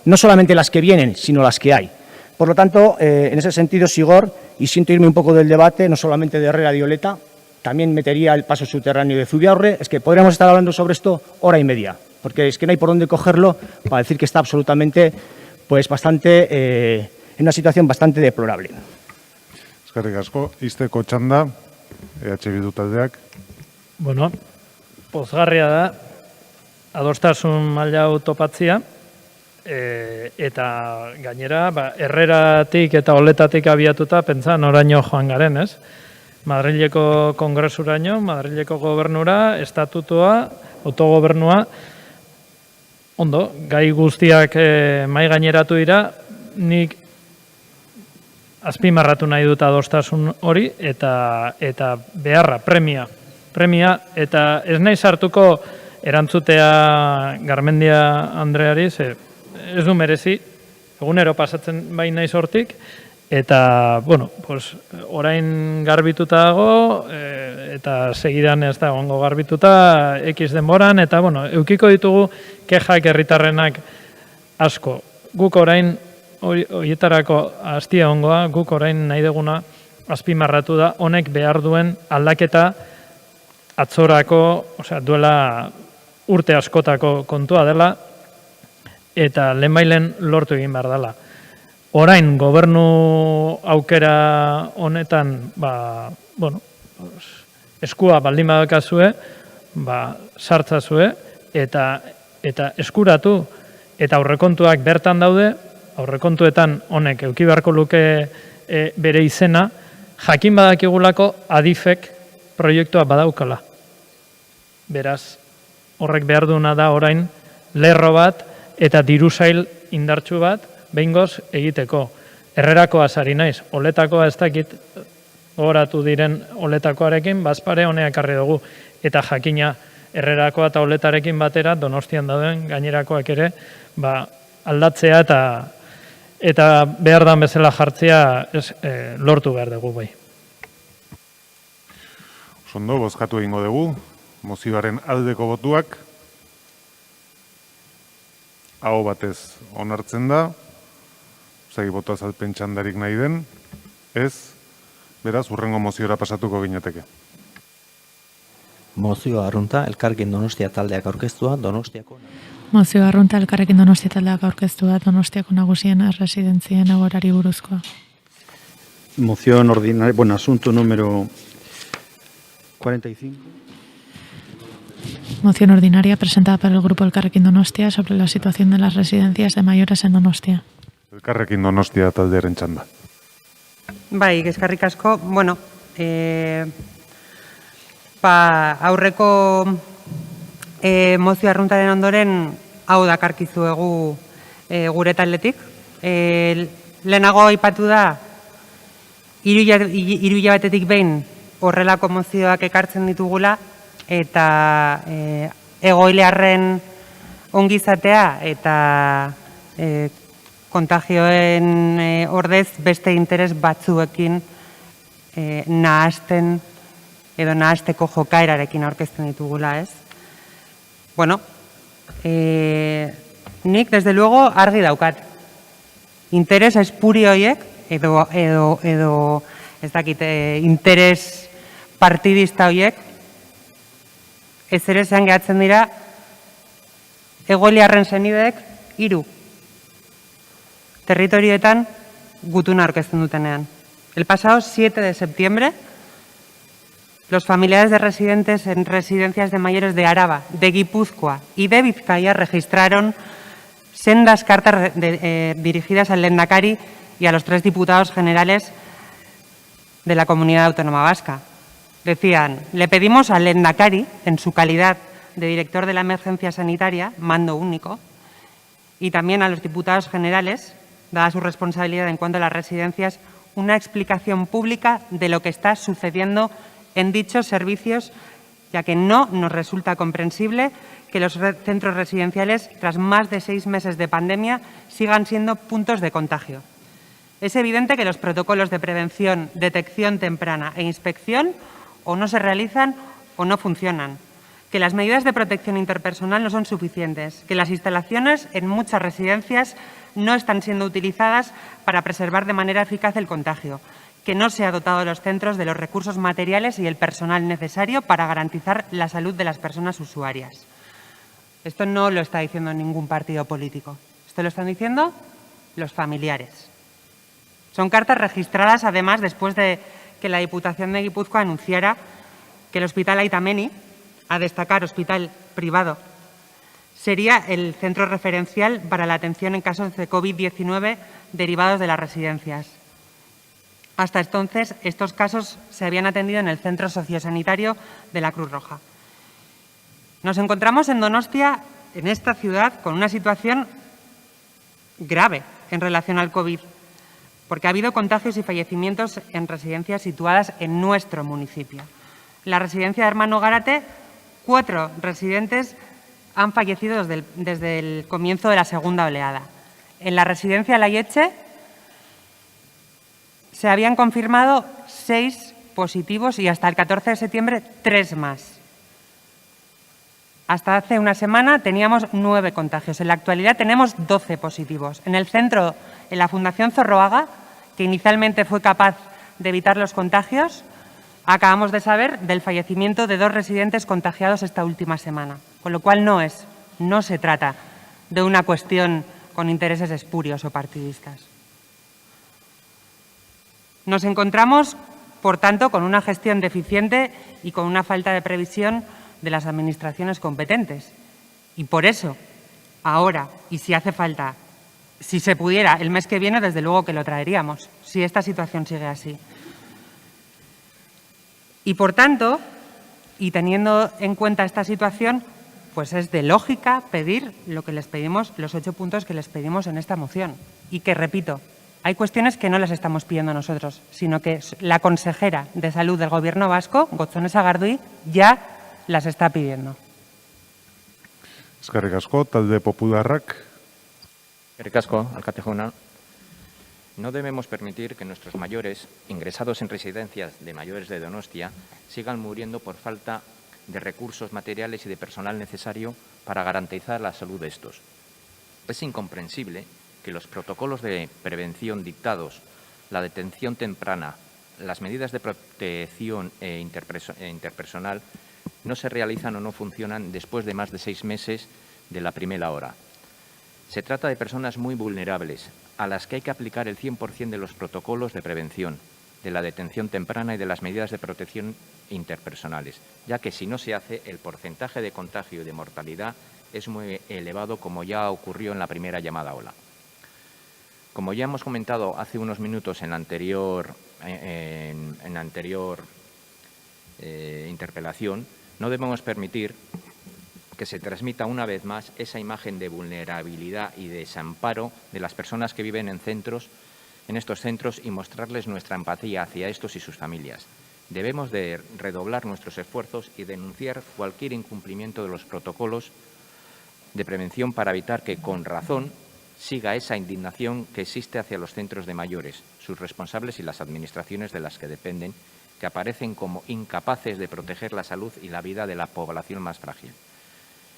no solamente las que vienen, sino las que hay. Por lo tanto, en ese sentido, Sigor, y siento irme un poco del debate, no solamente de Herrera y Oleta, también metería el paso subterráneo de Zubiaurre. Es que podríamos estar hablando sobre esto hora y media, porque es que no hay por dónde cogerlo para decir que está absolutamente, pues bastante, en una situación bastante deplorable. Eskerrik asko, izteko txanda, EH Bildu taldeak. Bueno, pozgarria da, adostasun maila hau topatzia, eta gainera, Herreratik eta Oletatik abiatuta pentsa noraino joan garen, ez? Madrileko kongresuraino, Madrileko gobernura, estatutua, autogobernua, ondo, gai guztiak mai gaineratu dira, nik azpimarratu nahi dut adostasun hori, eta beharra, premia, eta ez nahi sartuko erantzutea Garmendia Andreari, ez du merezi, egunero pasatzen bai naiz hortik, eta, bueno, pues, orain garbituta dago, eta segidan ez da egongo garbituta, X denboran, eta, bueno, eukiko ditugu kexak herritarrenak asko. Guk orain, horietarako hastia ongoa, guk orain nahi duguna azpimarratu da, honek behar duen aldaketa atzorako, osea, duela urte askotako kontua dela, eta lehenbailen lortu egin behar dela. Orain, gobernu aukera honetan, bueno, eskua baldin badakazue, sartzazue, eta eskuratu, eta aurrekontuak bertan daude, aurrekontuetan honek eduki beharko luke bere izena, jakin badakigulako adifek proiektua badaukala. Beraz, horrek behar duena da orain, lerro bat eta diruzail indartsu bat, behingoz egiteko. Herrerakoa sari naiz, Oletakoa ez dakit gogoratu diren Oletakoarekin, bazpare honeak ekarri dugu. Eta jakina, Herrerakoa eta Oletarekin batera, Donostian dauden gainerakoak ere, aldatzea eta behar dan bezala jartzea lortu behar dugu bai. Ondo, bozkatu egingo dugu, mozioaren aldeko botuak, aho batez onartzen da, zegi boto azalpen txandarik nahi den, ez, beraz, hurrengo moziora pasatuko ginateke. Mozio arrunta, Elkarrekin Donostia taldeak aurkeztua, Donostiako... Mozio arrunta, Elkarrekin Donostia taldeak aurkeztua, Donostiako nagusien residentzien agorari buruzkoa. Moción ordinaria, bueno, asunto número 45. Moción ordinaria presentada por el Grupo Elkarrekin Donostia sobre la situación de las residencias de mayores en Donostia. Elkarrekin Donostia taldearen txanda. Bai, eskerrik asko. Bueno, Aurreko mozio arruntaren ondoren hau dakarkizuegu gure taldetik. Lehenago aipatu da, 3 hilabetetik behin horrelako mozioak ekartzen ditugula eta egoiliarren ongizatea eta kontagioen ordez beste interes batzuekin nahasten edo nahasteko jokaerarekin aurkezten ditugula, ez? Bueno, nik, desde luego, argi daukat. Interes espuri horiek, edo ez dakit, interes partidista horiek, ez ere zean gehatzen dira, egoiliarren senideek 3 territorioetan gutuna aurkezten dutenean. El pasado 7 de septiembre, los familiares de residentes en residencias de mayores de Araba, de Guipúzcoa y de Vizcaya registraron sendas cartas dirigidas al Lehendakari y a los 3 diputados generales de la Comunidad Autónoma Vasca. Decían, le pedimos al Lehendakari, en su calidad de director de la emergencia sanitaria, mando único, y también a los diputados generales, dada su responsabilidad en cuanto a las residencias, una explicación pública de lo que está sucediendo en dichos servicios, ya que no nos resulta comprensible que los centros residenciales, tras más de 6 meses de pandemia, sigan siendo puntos de contagio. Es evidente que los protocolos de prevención, detección temprana e inspección o no se realizan o no funcionan, que las medidas de protección interpersonal no son suficientes, que las instalaciones en muchas residencias no están siendo utilizadas para preservar de manera eficaz el contagio, que no se ha dotado a los centros de los recursos materiales y el personal necesario para garantizar la salud de las personas usuarias. Esto no lo está diciendo ningún partido político, esto lo están diciendo los familiares. Son cartas registradas, además, después de que la Diputación de Guipúzcoa anunciara que el Hospital Aitameni, a destacar hospital privado, sería el centro referencial para la atención en casos de COVID-19 derivados de las residencias. Hasta entonces, estos casos se habían atendido en el Centro Sociosanitario de la Cruz Roja. Nos encontramos en Donostia, en esta ciudad, con una situación grave en relación al COVID, porque ha habido contagios y fallecimientos en residencias situadas en nuestro municipio. En la residencia de Hermano Gárate, 4 residentes han fallecido desde el comienzo de la segunda oleada. En la residencia La Yeche se habían confirmado 6 positivos y hasta el 14 de septiembre 3 más. Hasta hace una semana teníamos 9 contagios. En la actualidad tenemos 12 positivos. En el centro, en la Fundación Zorroaga, que inicialmente fue capaz de evitar los contagios, acabamos de saber del fallecimiento de 2 residentes contagiados esta última semana. Con lo cual no se trata de una cuestión con intereses espurios o partidistas. Nos encontramos, por tanto, con una gestión deficiente y con una falta de previsión de las administraciones competentes. Y por eso, ahora, y si hace falta, si se pudiera, el mes que viene, desde luego que lo traeríamos, si esta situación sigue así. Y por tanto, y teniendo en cuenta esta situación, pues es de lógica pedir lo que les pedimos, los 8 puntos que les pedimos en esta moción. Y que, repito, hay cuestiones que no las estamos pidiendo nosotros, sino que la consejera de Salud del Gobierno vasco, Gotzone Sagardui, ya las está pidiendo. Eskerrik asko, talde popularrak. Eskerrik asko, alkate jauna. No debemos permitir que nuestros mayores, ingresados en residencias de mayores de Donostia, sigan muriendo por falta de recursos materiales y de personal necesario para garantizar la salud de estos. Es incomprensible que los protocolos de prevención dictados, la detención temprana, las medidas de protección interpersonal no se realizan o no funcionan después de más de 6 meses de la primera hora. Se trata de personas muy vulnerables, a las que hay que aplicar el 100% de los protocolos de prevención, de la detención temprana y de las medidas de protección interpersonales, ya que si no se hace, el porcentaje de contagio y de mortalidad es muy elevado, como ya ocurrió en la primera llamada ola. Como ya hemos comentado hace unos minutos en la anterior interpelación, no debemos permitir que se transmita una vez más esa imagen de vulnerabilidad y de desamparo de las personas que viven en estos centros y mostrarles nuestra empatía hacia estos y sus familias. Debemos de redoblar nuestros esfuerzos y denunciar cualquier incumplimiento de los protocolos de prevención para evitar que, con razón, siga esa indignación que existe hacia los centros de mayores, sus responsables y las administraciones de las que dependen, que aparecen como incapaces de proteger la salud y la vida de la población más frágil.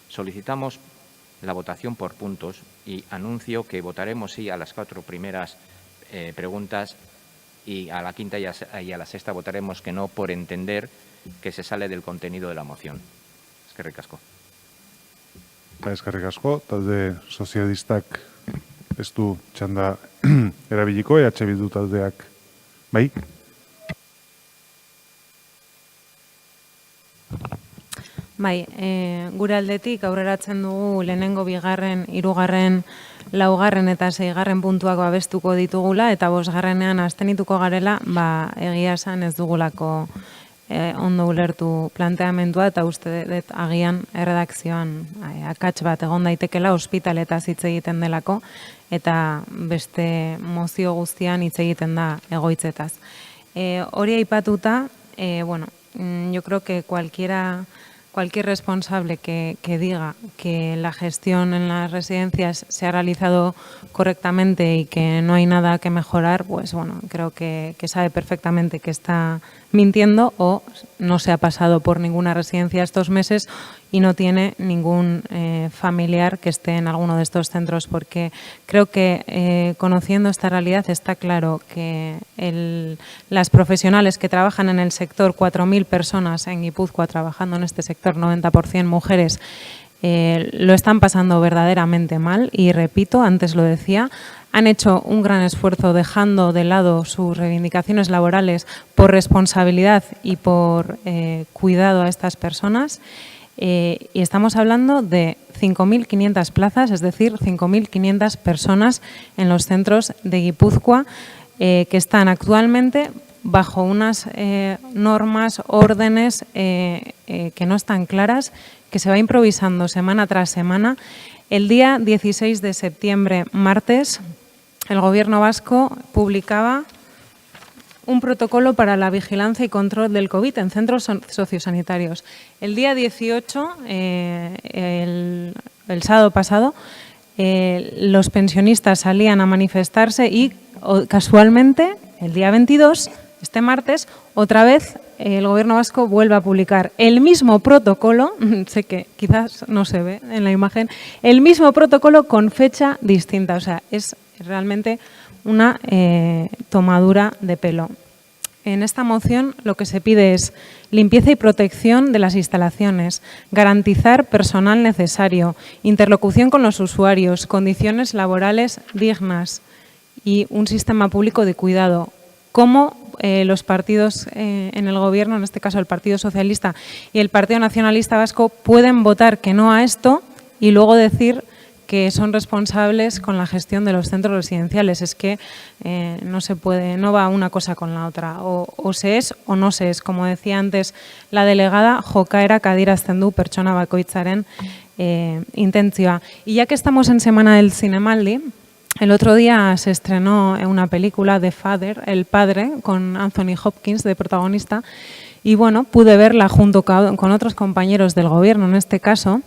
Solicitamos la votación por puntos y anuncio que votaremos sí a las 4 primeras preguntas y a la quinta y a la sexta votaremos que no, por entender que se sale del contenido de la moción. Eskerrik asko. Eskerrik asko, talde sozialistak ez du txanda erabiliko, EH Bildu taldeak, bai? Bai, gure aldetik aurreratzen dugu lehenengo, bigarren, hirugarren, laugarren eta seigarren puntuak babestuko ditugula, eta bosgarrenean abstenituko garela, egia esan ez dugulako ondo ulertu planteamendua, eta uste dut agian erredakzioan akats bat egon daitekela ospitaletaz hitz egiten delako, eta beste mozio guztian hitz egiten da egoitzetaz. Hori aipatuta, yo creo que cualquier responsable que diga que la gestión en las residencias se ha realizado correctamente y que no hay nada que mejorar, pues creo que sabe perfectamente que está mintiendo o no se ha pasado por ninguna residencia estos meses y no tiene ningún familiar que esté en alguno de estos centros, porque creo que conociendo esta realidad está claro que las profesionales que trabajan en el sector, 4.000 personas en Guipúzcoa trabajando en este sector, 90% mujeres, lo están pasando verdaderamente mal y repito, antes lo decía, han hecho un gran esfuerzo dejando de lado sus reivindicaciones laborales por responsabilidad y por cuidado a estas personas. Y estamos hablando de 5.500 plazas, es decir, 5.500 personas en los centros de Guipúzcoa que están actualmente bajo unas normas, órdenes que no están claras, que se va improvisando semana tras semana. El día 16 de septiembre, martes, el Gobierno vasco publicaba un protocolo para la vigilancia y control del COVID en centros sociosanitarios. El día 18, el sábado pasado, los pensionistas salían a manifestarse y casualmente el día 22, este martes, otra vez el Gobierno vasco vuelve a publicar el mismo protocolo, sé que quizás no se ve en la imagen, el mismo protocolo con fecha distinta. O sea, es realmente una tomadura de pelo. En esta moción lo que se pide es limpieza y protección de las instalaciones, garantizar personal necesario, interlocución con los usuarios, condiciones laborales dignas y un sistema público de cuidado. ¿Cómo los partidos en el Gobierno, en este caso el Partido Socialista y el Partido Nacionalista Vasco, pueden votar que no a esto y luego decir que son responsables con la gestión de los centros residenciales? Es que no se puede, no va una cosa con la otra, o se es o no se es. Como decía antes la delegada, jokaera kadirazten du pertsona bakoitzaren intentzioa. Y ya que estamos en Semana del Zinemaldi, el otro día se estrenó una película, The Father, El Padre, con Anthony Hopkins de protagonista, y pude verla junto con otros compañeros del Gobierno en este caso.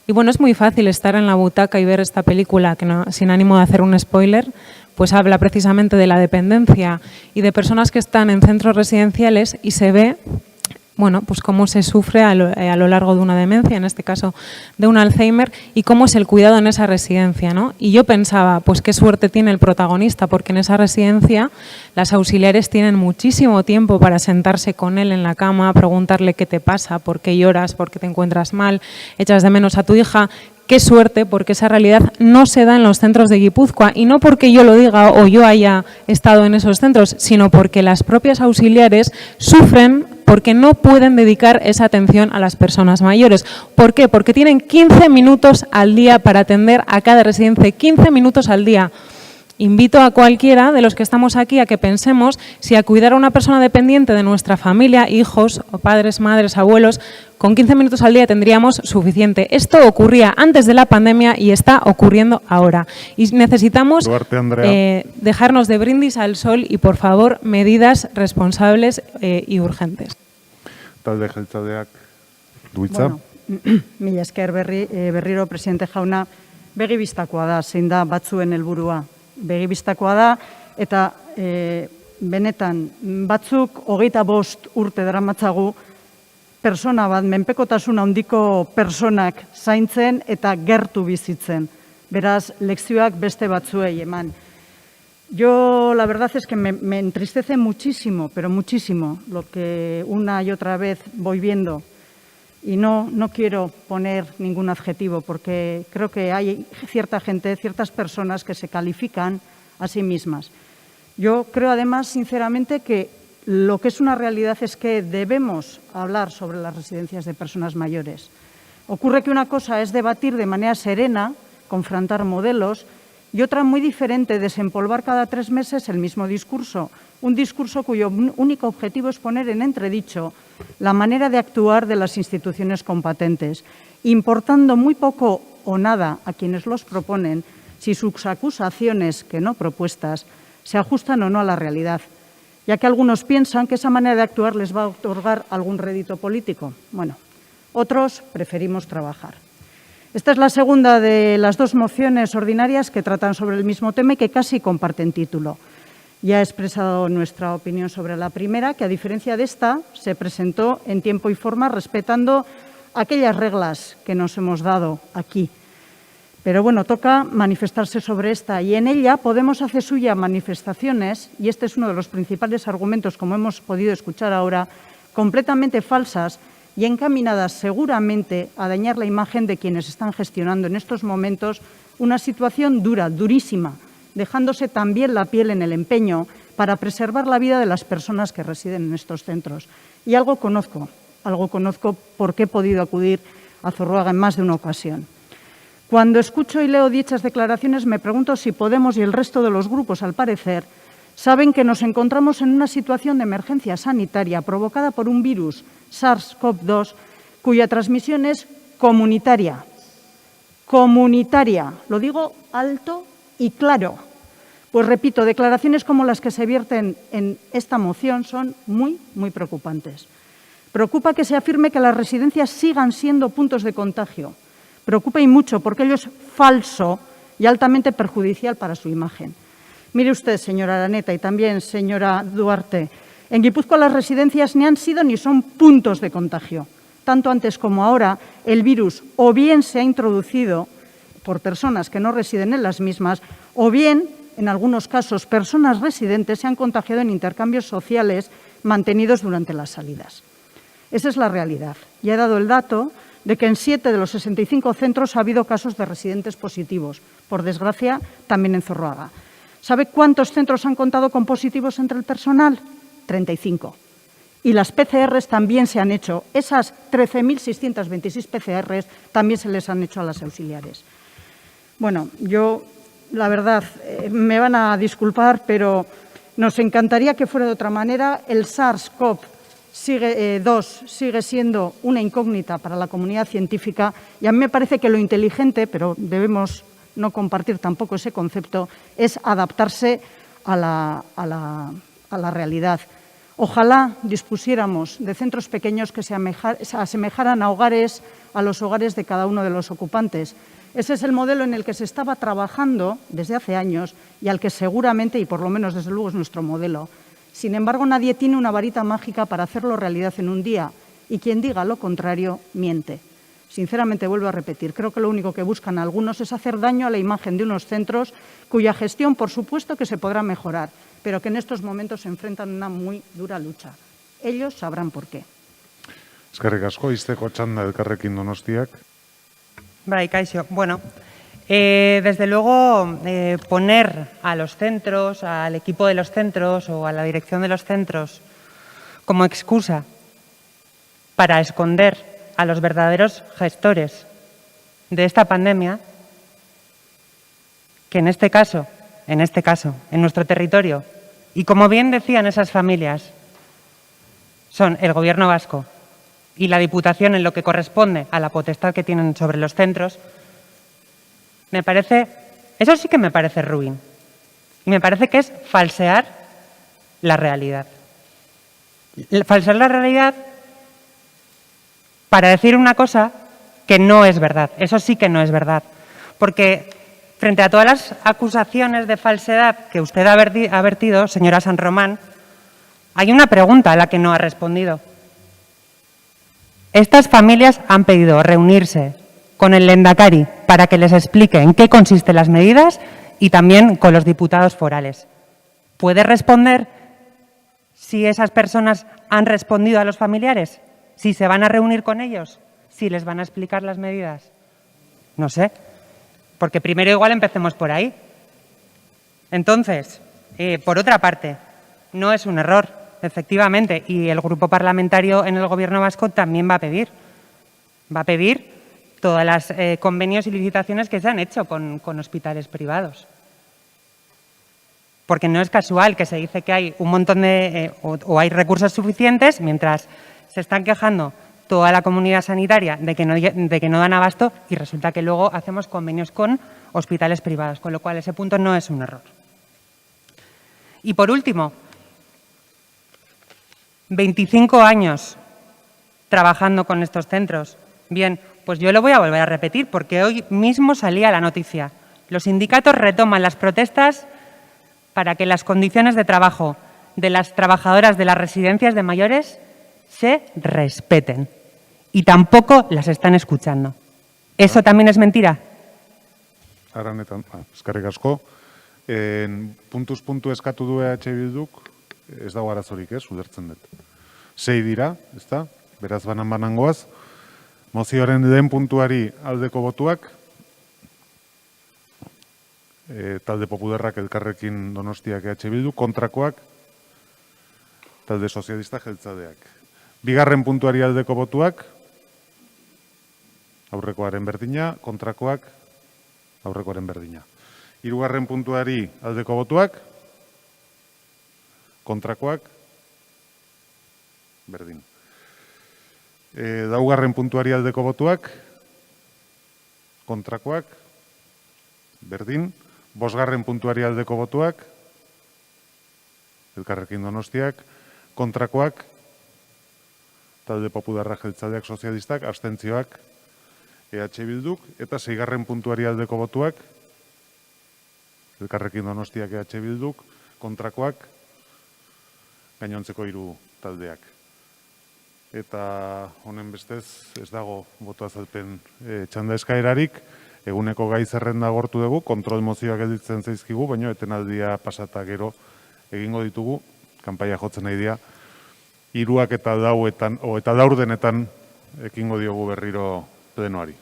Y es muy fácil estar en la butaca y ver esta película, que no, sin ánimo de hacer un spoiler, pues habla precisamente de la dependencia y de personas que están en centros residenciales y se ve pues cómo se sufre a lo largo de una demencia, en este caso de un Alzheimer, y cómo es el cuidado en esa residencia, ¿no? Y yo pensaba, pues qué suerte tiene el protagonista, porque en esa residencia las auxiliares tienen muchísimo tiempo para sentarse con él en la cama, preguntarle qué te pasa, por qué lloras, por qué te encuentras mal, echas de menos a tu hija. Qué suerte, porque esa realidad no se da en los centros de Guipúzcoa, y no porque yo lo diga o yo haya estado en esos centros, sino porque las propias auxiliares sufren porque no pueden dedicar esa atención a las personas mayores. ¿Por qué? Porque tienen 15 minutos al día para atender a cada residente, 15 minutos al día. invito a cualquiera de los que estamos aquí a que pensemos si a cuidar a una persona dependiente de nuestra familia, hijos, o padres, madres, abuelos, con 15 minutos al día tendríamos suficiente. Esto ocurría antes de la pandemia y está ocurriendo ahora. Y necesitamos dejarnos de brindis al sol y, por favor, medidas responsables y urgentes. Talde jeltzaleak duitza. Bueno, mila esker berriro, presidente jauna, begibistakoa da, zein da batzuen helburua. Begibistakoa da, eta benetan batzuk 25 urte daramatzagu persona bat, menpekotasun handiko personak zaintzen eta gertu bizitzen. Beraz, lekzioak beste batzuei eman. Yo, la verdad es que me entristece muchísimo, pero muchísimo, lo que una y otra vez voy viendo. Y no quiero poner ningún adjetivo, porque creo que hay cierta gente, ciertas personas que se califican a sí mismas. Yo creo, además, sinceramente, que lo que es una realidad es que debemos hablar sobre las residencias de personas mayores. Ocurre que una cosa es debatir de manera serena, confrontar modelos, y otra muy diferente, desempolvar cada 3 meses el mismo discurso. Un discurso cuyo único objetivo es poner en entredicho la manera de actuar de las instituciones competentes, importando muy poco o nada a quienes los proponen si sus acusaciones, que no propuestas, se ajustan o no a la realidad, ya que algunos piensan que esa manera de actuar les va a otorgar algún rédito político. Bueno, otros preferimos trabajar. Esta es la segunda de las 2 mociones ordinarias que tratan sobre el mismo tema y que casi comparten título. Ya he expresado nuestra opinión sobre la primera, que a diferencia de esta, se presentó en tiempo y forma respetando aquellas reglas que nos hemos dado aquí. Pero bueno, toca manifestarse sobre esta y en ella Podemos hace suya manifestaciones, y este es uno de los principales argumentos, como hemos podido escuchar ahora, completamente falsas y encaminadas seguramente a dañar la imagen de quienes están gestionando en estos momentos una situación dura, durísima, dejándose también la piel en el empeño para preservar la vida de las personas que residen en estos centros. Y algo conozco porque he podido acudir a Zorroaga en más de una ocasión. Cuando escucho y leo dichas declaraciones me pregunto si Podemos y el resto de los grupos, al parecer, saben que nos encontramos en una situación de emergencia sanitaria provocada por un virus, SARS-CoV-2, cuya transmisión es comunitaria. Comunitaria, lo digo alto y claro. Pues repito, declaraciones como las que se vierten en esta moción son muy preocupantes. Preocupa que se afirme que las residencias sigan siendo puntos de contagio. Preocupa y mucho porque ello es falso y altamente perjudicial para su imagen. Mire usted, señora Araneta, y también señora Duarte, en Guipúzcoa las residencias ni han sido ni son puntos de contagio. Tanto antes como ahora, el virus o bien se ha introducido por personas que no residen en las mismas, o bien, en algunos casos, personas residentes se han contagiado en intercambios sociales mantenidos durante las salidas. Esa es la realidad. Ya he dado el dato de que en 7 de los 65 centros ha habido casos de residentes positivos, por desgracia, también en Zorroaga. ¿Sabe cuántos centros han contado con positivos entre el personal? 35. Y las PCRs también se han hecho. Esas 13.626 PCRs también se les han hecho a las auxiliares. Bueno, yo, la verdad, me van a disculpar, pero nos encantaría que fuera de otra manera. El SARS-CoV-2 sigue siendo una incógnita para la comunidad científica y a mí me parece que lo inteligente, pero debemos no compartir tampoco ese concepto, es adaptarse a la realidad. Ojalá dispusiéramos de centros pequeños que se asemejaran a los hogares de cada uno de los ocupantes. Ese es el modelo en el que se estaba trabajando desde hace años y al que seguramente, y por lo menos desde luego es nuestro modelo. Sin embargo, nadie tiene una varita mágica para hacerlo realidad en un día y quien diga lo contrario miente. Sinceramente, vuelvo a repetir, creo que lo único que buscan algunos es hacer daño a la imagen de unos centros cuya gestión, por supuesto, que se podrá mejorar, pero que en estos momentos se enfrentan a una muy dura lucha. Ellos sabrán por qué. Eskerrik asko, izteko txanda elkarrekin Donostiak. Bai, kaixo. Bueno, desde luego poner a los centros, al equipo de los centros o a la dirección de los centros como excusa para esconder a los verdaderos gestores de esta pandemia, que en este caso en este caso, en nuestro territorio. Y como bien decían esas familias, son el Gobierno vasco y la Diputación en lo que corresponde a la potestad que tienen sobre los centros, eso sí que me parece ruin. Y me parece que es falsear la realidad. Falsear la realidad para decir una cosa que no es verdad. Eso sí que no es verdad. Porque frente a todas las acusaciones de falsedad que usted ha vertido, señora San Román, hay una pregunta a la que no ha respondido. Estas familias han pedido reunirse con el Lehendakari para que les explique en qué consisten las medidas y también con los diputados forales. ¿Puede responder si esas personas han respondido a los familiares? ¿Si se van a reunir con ellos? ¿Si les van a explicar las medidas? No sé, porque primero igual empecemos por ahí. Entonces, por otra parte, no es un error, efectivamente, y el grupo parlamentario en el Gobierno vasco también va a pedir todas las convenios y licitaciones que se han hecho con hospitales privados. Porque no es casual que se dice que hay un montón de o hay recursos suficientes, mientras se están quejando toda la comunidad sanitaria de que no dan abasto y resulta que luego hacemos convenios con hospitales privados, con lo cual ese punto no es un error. Y por último, 25 años trabajando con estos centros. Bien, pues yo lo voy a volver a repetir porque hoy mismo salía la noticia. Los sindicatos retoman las protestas para que las condiciones de trabajo de las trabajadoras de las residencias de mayores se respeten. Y tampoco las están escuchando. ¿Eso también es mentira? Aranetan, eskerrik asko. Puntuz puntu eskatu du EH Bilduk, ez dago arazorik, ulertzen dut. 6 dira, ezta? Beraz banan-banangoaz. Mozioaren lehen puntuari aldeko botuak, talde Popularrak Elkarrekin Donostiak EH Bildu, kontrakoak, talde Sozialista Jeltzadeak. Bigarren puntuari aldeko botuak, aurrekoaren berdina, kontrakoak, aurrekoaren berdina. Hirugarren puntuari aldeko botuak, kontrakoak, berdin. Laugarren puntuari aldeko botuak, kontrakoak, berdin. Bosgarren puntuari aldeko botuak, Elkarrekin Donostiak, kontrakoak, talde Popularrak Jeltzaleak Sozialistak, abstentzioak EH Bilduk, eta 6. puntuari aldeko botuak, Elkarrekin Donostiak EH Bilduk, kontrakoak, gainontzeko 3 taldeak. Eta honen bestez ez dago boto azalpen txanda eskaerarik, eguneko gai zerrenda agortu dugu, kontrol mozioak gelditzen zaizkigu, baina etenaldia pasata gero egingo ditugu, kanpaia jotzen nahi dira, 3 eta 4 ekingo diogu berriro plenoari.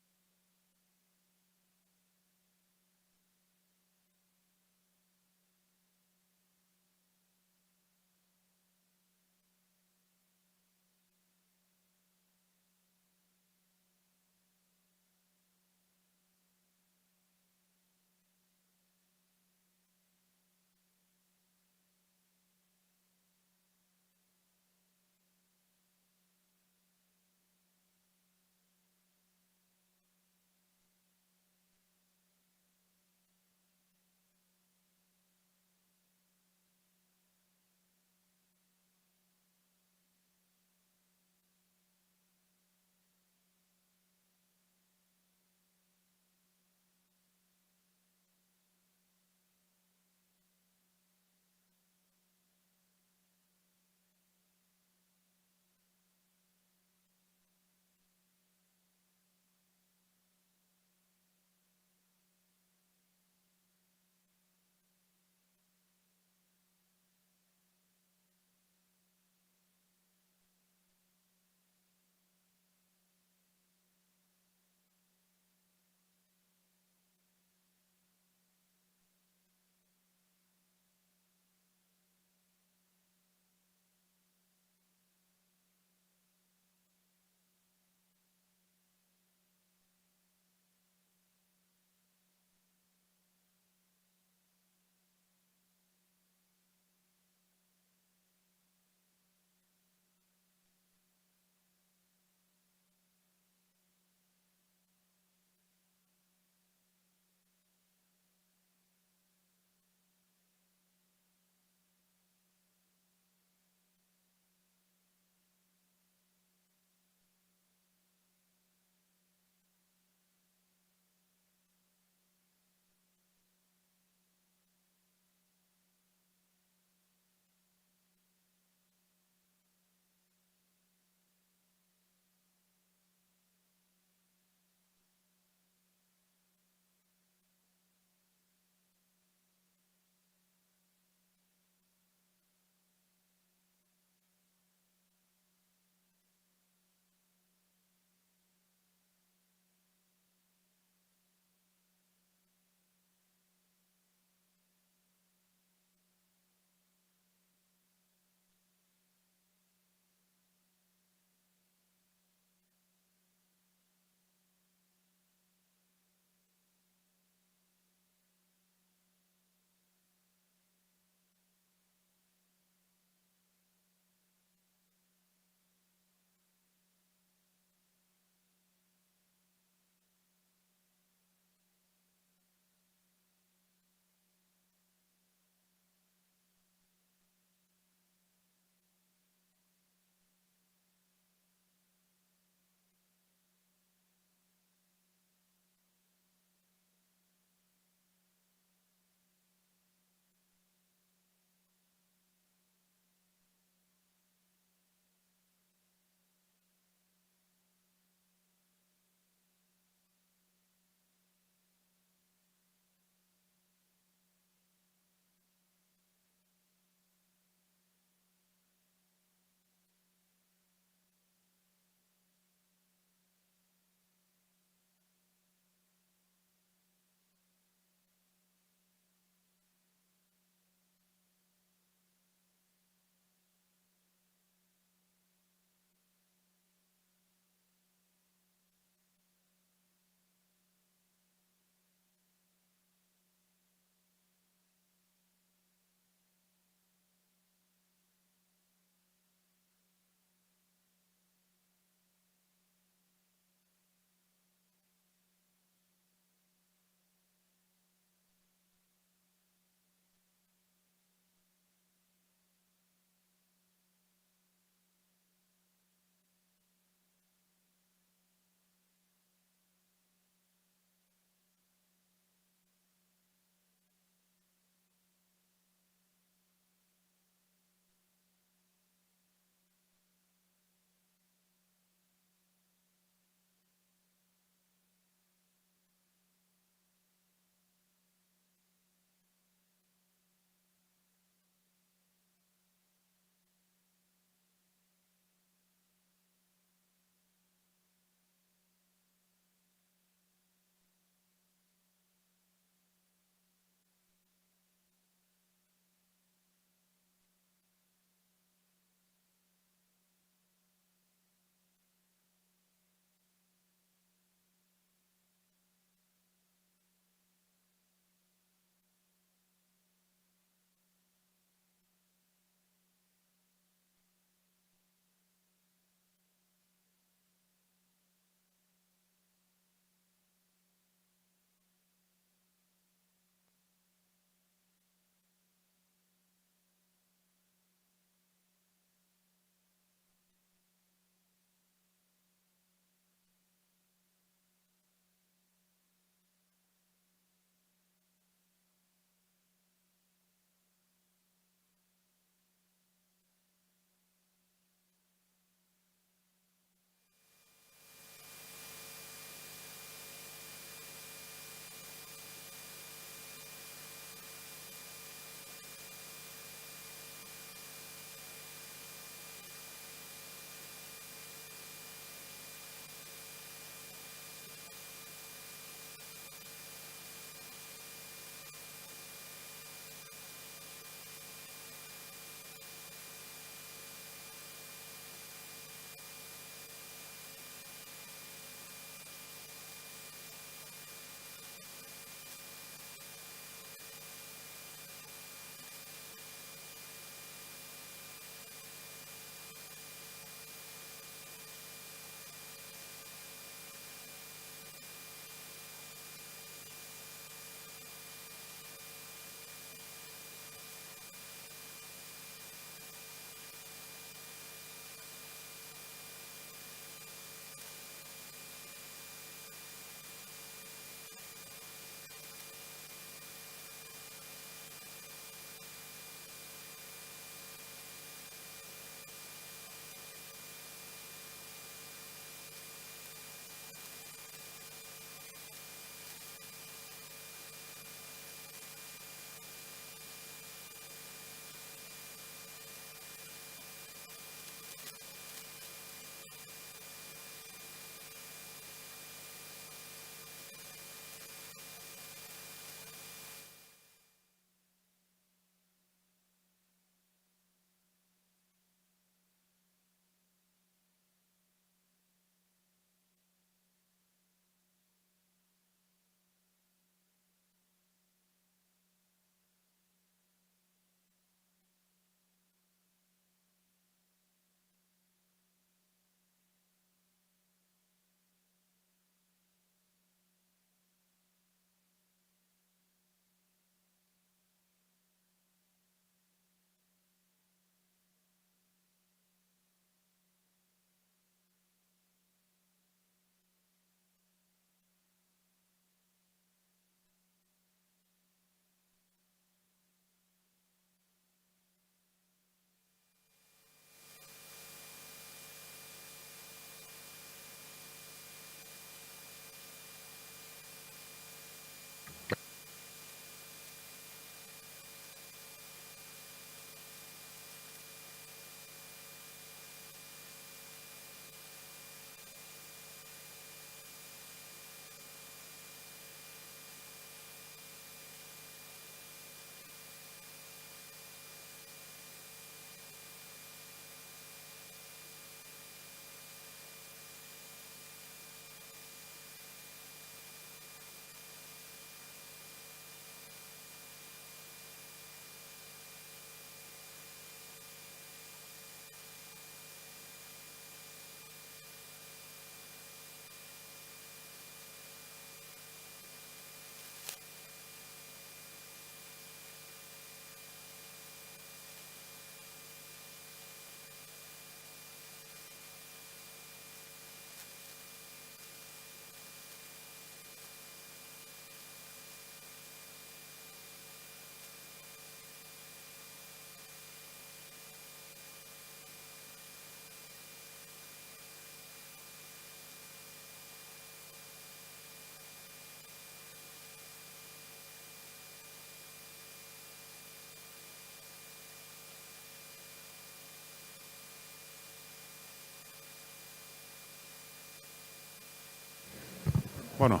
Bueno.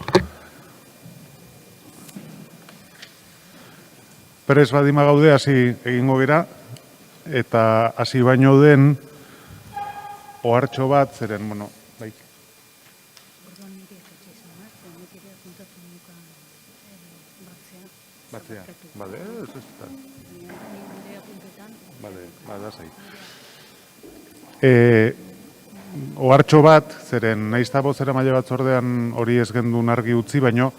Perez badima gaude hasi egingo gera, eta hasi baino den ohartxo bat, zeren, bueno, bai. Batzea, bale, ez da. Bale, da zai. Ohartxo bat, zeren nahiz eta bozera maila batzordean hori ez gendun argi utzi, baino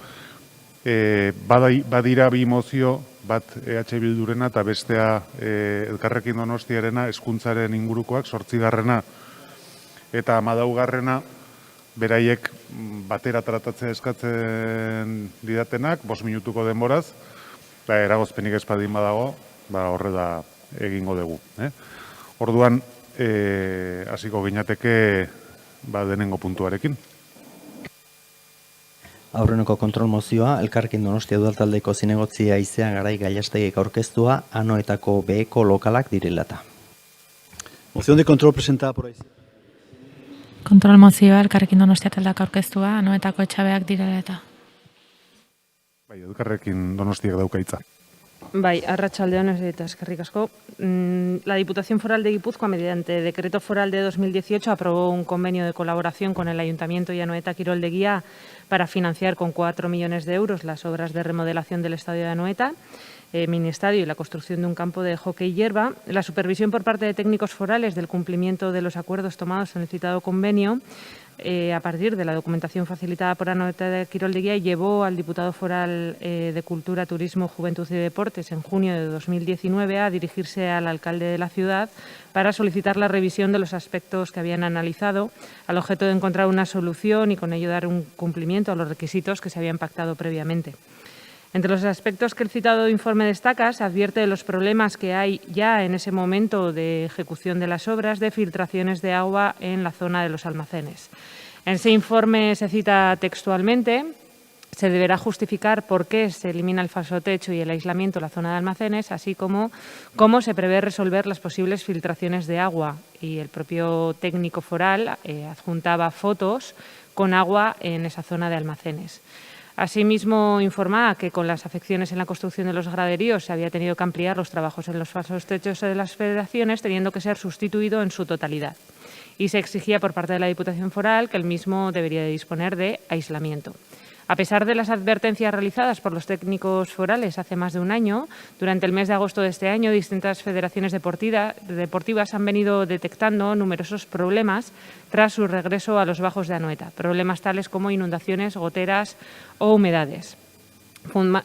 badira bi mozio, bat EH Bildurena eta bestea Elkarrekin Donostiarena hezkuntzaren ingurukoak, 8. eta 14. beraiek batera tratatzea eskatzen didatenak, 5 minutuko denboraz, eragozpenik ez badin badago, horrela egingo dugu. Orduan, hasiko ginateke denengo puntuarekin. Aurreneko kontrol mozioa, Elkarrekin Donostia Udaltaldeko zinegotzia Aizea Garai Gallastegik aurkeztua, Anoetako beheko lokalak direlata. Moción de control presentada por Aizea. Kontrol mozioa, Elkarrekin Donostia taldeak aurkeztua, Anoetako etxabeak direlata. Bai, Elkarrekin Donostiak dauka hitza. Bai, arratsaldeon eta eskerrik asko. La Diputación Foral de Guipúzcoa, mediante Decreto Foral de 2018, aprobó un convenio de colaboración con el Ayuntamiento y Anoeta Quirol de Guía para financiar con 4 millones de euros las obras de remodelación del estadio de Anoeta, mini estadio y la construcción de un campo de hockey hierba. La supervisión por parte de técnicos forales del cumplimiento de los acuerdos tomados en el citado convenio, a partir de la documentación facilitada por Anoeta de Quirol de Guía, llevó al diputado foral de Cultura, Turismo, Juventud y Deportes en junio de 2019 a dirigirse al alcalde de la ciudad para solicitar la revisión de los aspectos que habían analizado, al objeto de encontrar una solución y con ello dar un cumplimiento a los requisitos que se habían pactado previamente. Entre los aspectos que el citado informe destaca, se advierte de los problemas que hay ya en ese momento de ejecución de las obras de filtraciones de agua en la zona de los almacenes. En ese informe se cita textualmente: se deberá justificar por qué se elimina el falso techo y el aislamiento en la zona de almacenes, así como cómo se prevé resolver las posibles filtraciones de agua. Y el propio técnico foral adjuntaba fotos con agua en esa zona de almacenes. Asimismo, informaba que con las afecciones en la construcción de los graderíos se había tenido que ampliar los trabajos en los falsos techos de las federaciones, teniendo que ser sustituido en su totalidad. Y se exigía por parte de la Diputación Foral que el mismo debería de disponer de aislamiento. A pesar de las advertencias realizadas por los técnicos forales hace más de un año, durante el mes de agosto de este año, distintas federaciones deportivas han venido detectando numerosos problemas tras su regreso a los bajos de Anoeta. Problemas tales como inundaciones, goteras o humedades.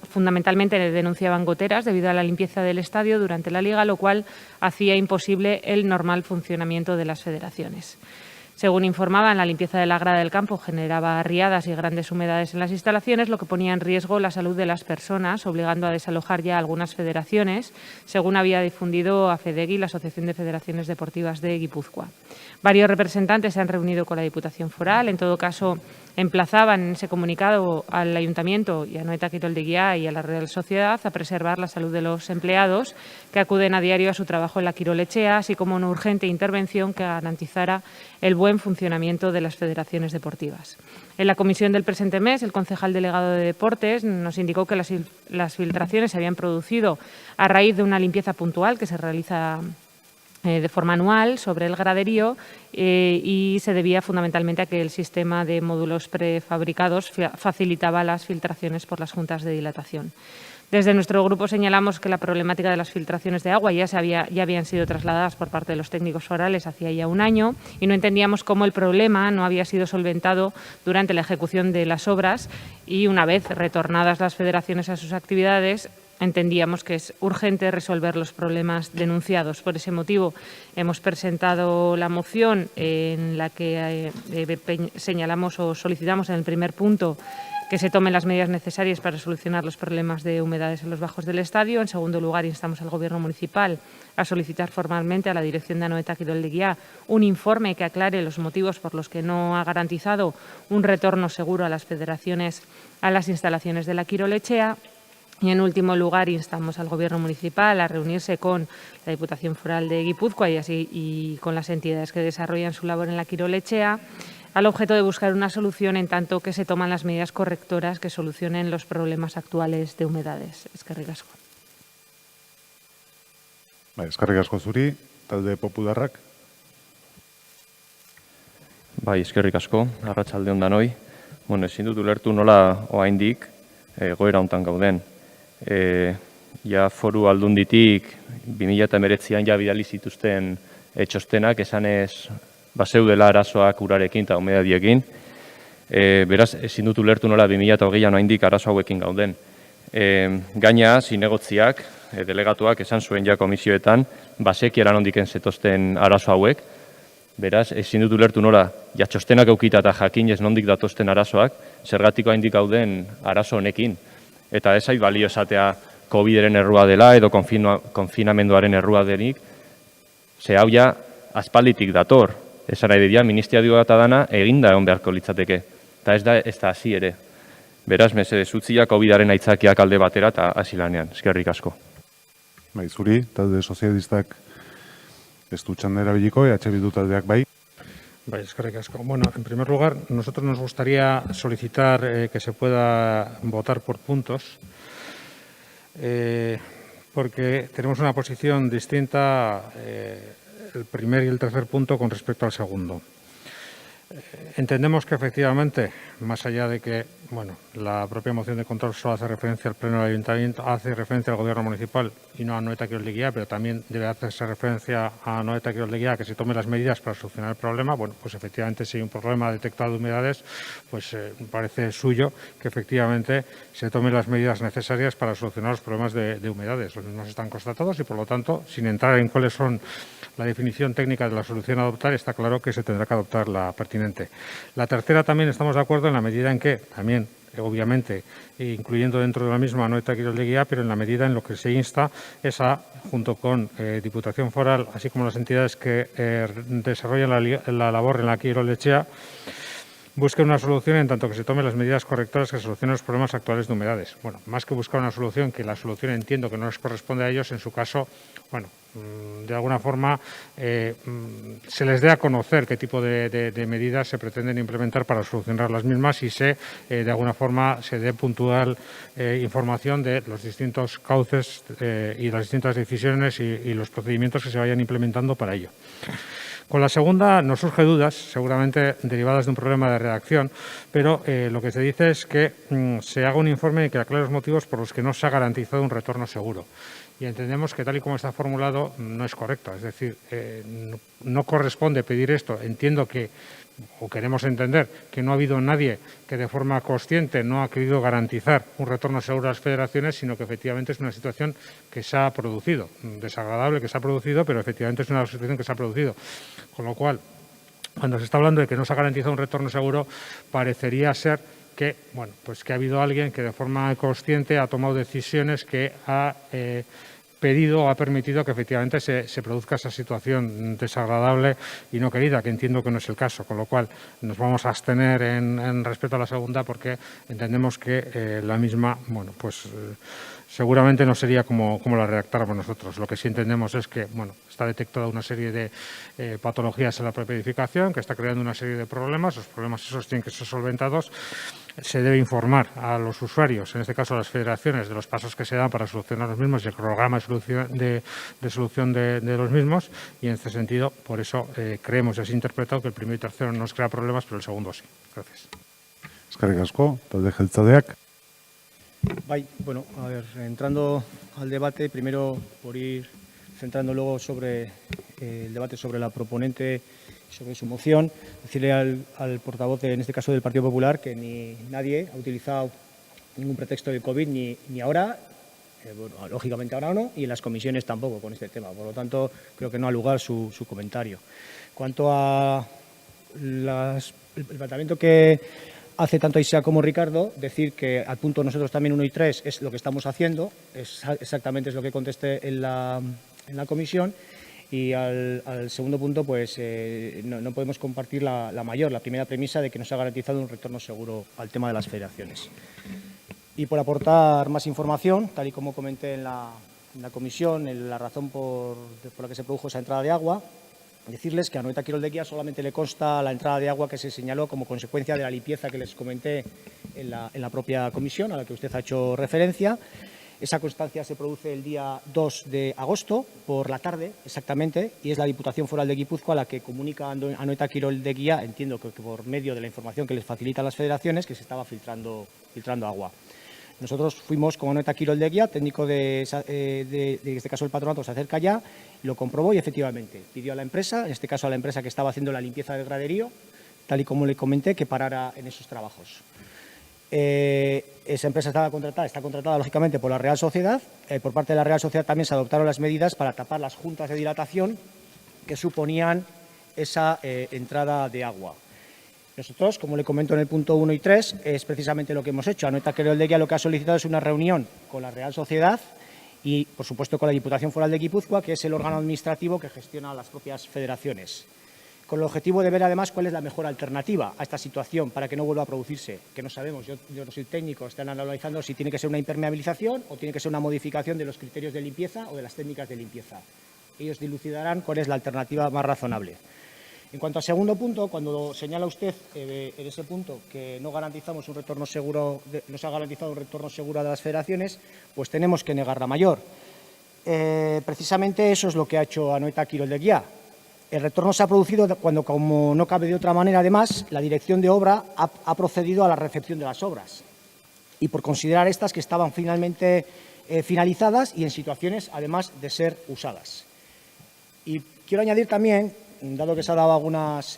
Fundamentalmente denunciaban goteras debido a la limpieza del estadio durante la liga, lo cual hacía imposible el normal funcionamiento de las federaciones. Según informaban, la limpieza de la grada del campo generaba riadas y grandes humedades en las instalaciones, lo que ponía en riesgo la salud de las personas, obligando a desalojar ya algunas federaciones, según había difundido AFEDEGUI, la Asociación de Federaciones Deportivas de Guipúzcoa. Varios representantes se han reunido con la Diputación Foral. En todo caso, emplazaban en ese comunicado al Ayuntamiento y a Anoeta Quirol de Guía y a la Real Sociedad a preservar la salud de los empleados que acuden a diario a su trabajo en la Quirolechea, así como una urgente intervención que garantizara el buen funcionamiento de las federaciones deportivas. En la comisión del presente mes, el concejal delegado de Deportes nos indicó que las filtraciones se habían producido a raíz de una limpieza puntual que se realiza de forma anual sobre el graderío y se debía fundamentalmente a que el sistema de módulos prefabricados facilitaba las filtraciones por las juntas de dilatación. Desde nuestro grupo señalamos que la problemática de las filtraciones de agua ya habían sido trasladadas por parte de los técnicos forales hacía ya un año y no entendíamos cómo el problema no había sido solventado durante la ejecución de las obras y una vez retornadas las federaciones a sus actividades, entendíamos que es urgente resolver los problemas denunciados. Por ese motivo hemos presentado la moción en la que señalamos o solicitamos en el primer punto que se tomen las medidas necesarias para solucionar los problemas de humedades en los bajos del estadio. En segundo lugar, instamos al Gobierno municipal a solicitar formalmente a la Dirección de Anoeta Quirol de Guía un informe que aclare los motivos por los que no ha garantizado un retorno seguro a las federaciones a las instalaciones de la Quirolechea. Y, en último lugar, instamos al Gobierno municipal a reunirse con la Diputación Foral de Guipúzcoa y con las entidades que desarrollan su labor en la Quirolechea, al objeto de buscar una solución en tanto que se toman las medidas correctoras que solucionen los problemas actuales de humedades. Eskerrik asko. Eskerrik asko zuri, talde popularrak. Bai, eskerrik asko, arratsalde on danoi. Bueno, ezin dut ulertu nola oraindik egoera hontan gauden. Ja foru aldunditik 2019an ja bidali zituzten txostenak esanez bazeudela arazoak urarekin eta humedadiekin. Beraz, ezin dut ulertu nola 2020an oraindik arazo hauekin gauden. Gaina zinegotziak, delegatuak esan zuen ja komisioetan, bazekieran ondiken zetozten arazo hauek. Beraz, ezin dut ulertu nola, ja txostenak eukita eta jakinez nondik datozten arazoak, zergatiko haindik gauden arazo honekin. Eta ez zait balio esatea COVID-eren errua dela edo konfinamenduaren errua denik, ze hau ja aspalditik dator. Esan nahi dira, ministerioa eta dana eginda egon beharko litzateke. Eta ez da hasi ere. Beraz, mesedez utzia COVID-aren aitzakiak alde batera eta hasi lanean. Eskerrik asko. Bai, zuri, talde sozialistak ez du txanda erabiliko, Bildu taldeak bai. Bai, eskerrik asko. Bueno, en primer lugar, nosotros nos gustaría solicitar que se pueda votar por puntos, porque tenemos una posición distinta el primer y el tercer punto con respecto al segundo. Entendemos que efectivamente, más allá de que bueno, la propia moción de control solo hace referencia al Pleno del Ayuntamiento, hace referencia al Gobierno Municipal y no a Anoeta Kiroldegia, pero también debe hacerse referencia a Anoeta Kiroldegia que se tome las medidas para solucionar el problema. Bueno, pues efectivamente si hay un problema detectado de humedades, pues me parece suyo que efectivamente se tomen las medidas necesarias para solucionar los problemas de humedades. Los mismos están constatados y por lo tanto, sin entrar en cuáles son la definición técnica de la solución a adoptar, está claro que se tendrá que adoptar la pertinente. La tercera también estamos de acuerdo en la medida en que también obviamente, incluyendo dentro de la misma Anoeta Kiroldegia, pero en la medida en lo que se insta es a, junto con Diputación Foral, así como las entidades que desarrollan la labor en la Kirolechea, busquen una solución en tanto que se tomen las medidas correctoras que solucionen los problemas actuales de humedades. Bueno, más que buscar una solución, que la solución entiendo que no les corresponde a ellos, en su caso, bueno, de alguna forma se les dé a conocer qué tipo de medidas se pretenden implementar para solucionar las mismas y de alguna forma se dé puntual información de los distintos cauces y las distintas decisiones y los procedimientos que se vayan implementando para ello. Con la segunda nos surge dudas, seguramente derivadas de un problema de redacción, pero lo que se dice es que se haga un informe y que aclare los motivos por los que no se ha garantizado un retorno seguro. Y entendemos que tal y como está formulado no es correcto, es decir, no corresponde pedir esto. Entiendo que, o queremos entender, que no ha habido nadie que de forma consciente no ha querido garantizar un retorno seguro a las federaciones, sino que efectivamente es una situación que se ha producido, desagradable que se ha producido, pero efectivamente es una situación que se ha producido. Con lo cual, cuando se está hablando de que no se ha garantizado un retorno seguro, parecería ser que, bueno, pues que ha habido alguien que de forma consciente ha tomado decisiones que ha pedido o ha permitido que efectivamente se produzca esa situación desagradable y no querida, que entiendo que no es el caso, con lo cual nos vamos a abstener en respecto a la segunda porque entendemos que la misma, bueno, pues seguramente no sería como la redactáramos nosotros. Lo que sí entendemos es que, bueno, está detectada una serie de patologías en la propia edificación, que está creando una serie de problemas, los problemas esos tienen que ser solventados. Se debe informar a los usuarios, en este caso a las federaciones, de los pasos que se dan para solucionar los mismos y el programa de solución de los mismos, y en este sentido, por eso creemos y así interpretado que el primero y tercero no nos crea problemas, pero el segundo sí. Gracias. Eskerrik asko, talde jeltzaleak. Bai, bueno, a ver, entrando al debate, primero por ir centrando luego sobre el debate sobre la proponente, sobre su moción, decirle al portavoz, en este caso del Partido Popular, que ni nadie ha utilizado ningún pretexto del COVID, ni ahora, bueno, lógicamente ahora no, y en las comisiones tampoco con este tema. Por lo tanto, creo que no ha lugar su comentario. Cuanto a el planteamiento que hace tanto Isaac como Ricardo, decir que al punto nosotros también 1 y 3 es lo que estamos haciendo, exactamente es lo que contesté en la comisión, y al segundo punto pues no podemos compartir la primera premisa de que no se ha garantizado un retorno seguro al tema de las federaciones. Y por aportar más información, tal y como comenté en la comisión, la razón por la que se produjo esa entrada de agua, Decirles que a Anoeta Kiroldegia solamente le consta la entrada de agua que se señaló como consecuencia de la limpieza que les comenté en la propia comisión a la que usted ha hecho referencia. Esa constancia se produce el día 2 de agosto, por la tarde exactamente, y es la Diputación Foral de Guipúzcoa la que comunica a Anoeta Kiroldegia, entiendo que por medio de la información que les facilitan las federaciones, que se estaba filtrando agua. Nosotros fuimos con Anoeta Kiroldegia, técnico de este caso el patronato se acerca ya, lo comprobó y efectivamente pidió a la empresa, en este caso a la empresa que estaba haciendo la limpieza del graderío, tal y como le comenté, que parara en esos trabajos. Esa empresa está contratada lógicamente por la Real Sociedad. Por parte de la Real Sociedad también se adoptaron las medidas para tapar las juntas de dilatación que suponían esa entrada de agua. Nosotros, como le comento en el punto 1 y 3, es precisamente lo que hemos hecho. Anoeta Kiroldegia lo que ha solicitado es una reunión con la Real Sociedad y, por supuesto, con la Diputación Foral de Guipúzcoa, que es el órgano administrativo que gestiona las propias federaciones, con el objetivo de ver además cuál es la mejor alternativa a esta situación para que no vuelva a producirse, que no sabemos, yo no soy técnico, están analizando si tiene que ser una impermeabilización o tiene que ser una modificación de los criterios de limpieza o de las técnicas de limpieza. Ellos dilucidarán cuál es la alternativa más razonable. En cuanto al segundo punto, cuando señala usted en ese punto que no garantizamos un retorno seguro, no se ha garantizado un retorno seguro de las federaciones, pues tenemos que negar la mayor. Precisamente eso es lo que ha hecho Anoeta Kiroldegia. El retorno se ha producido cuando, como no cabe de otra manera, además, la dirección de obra ha procedido a la recepción de las obras y por considerar estas que estaban finalmente finalizadas y en situaciones, además, de ser usadas. Y quiero añadir también, dado que se ha dado algunas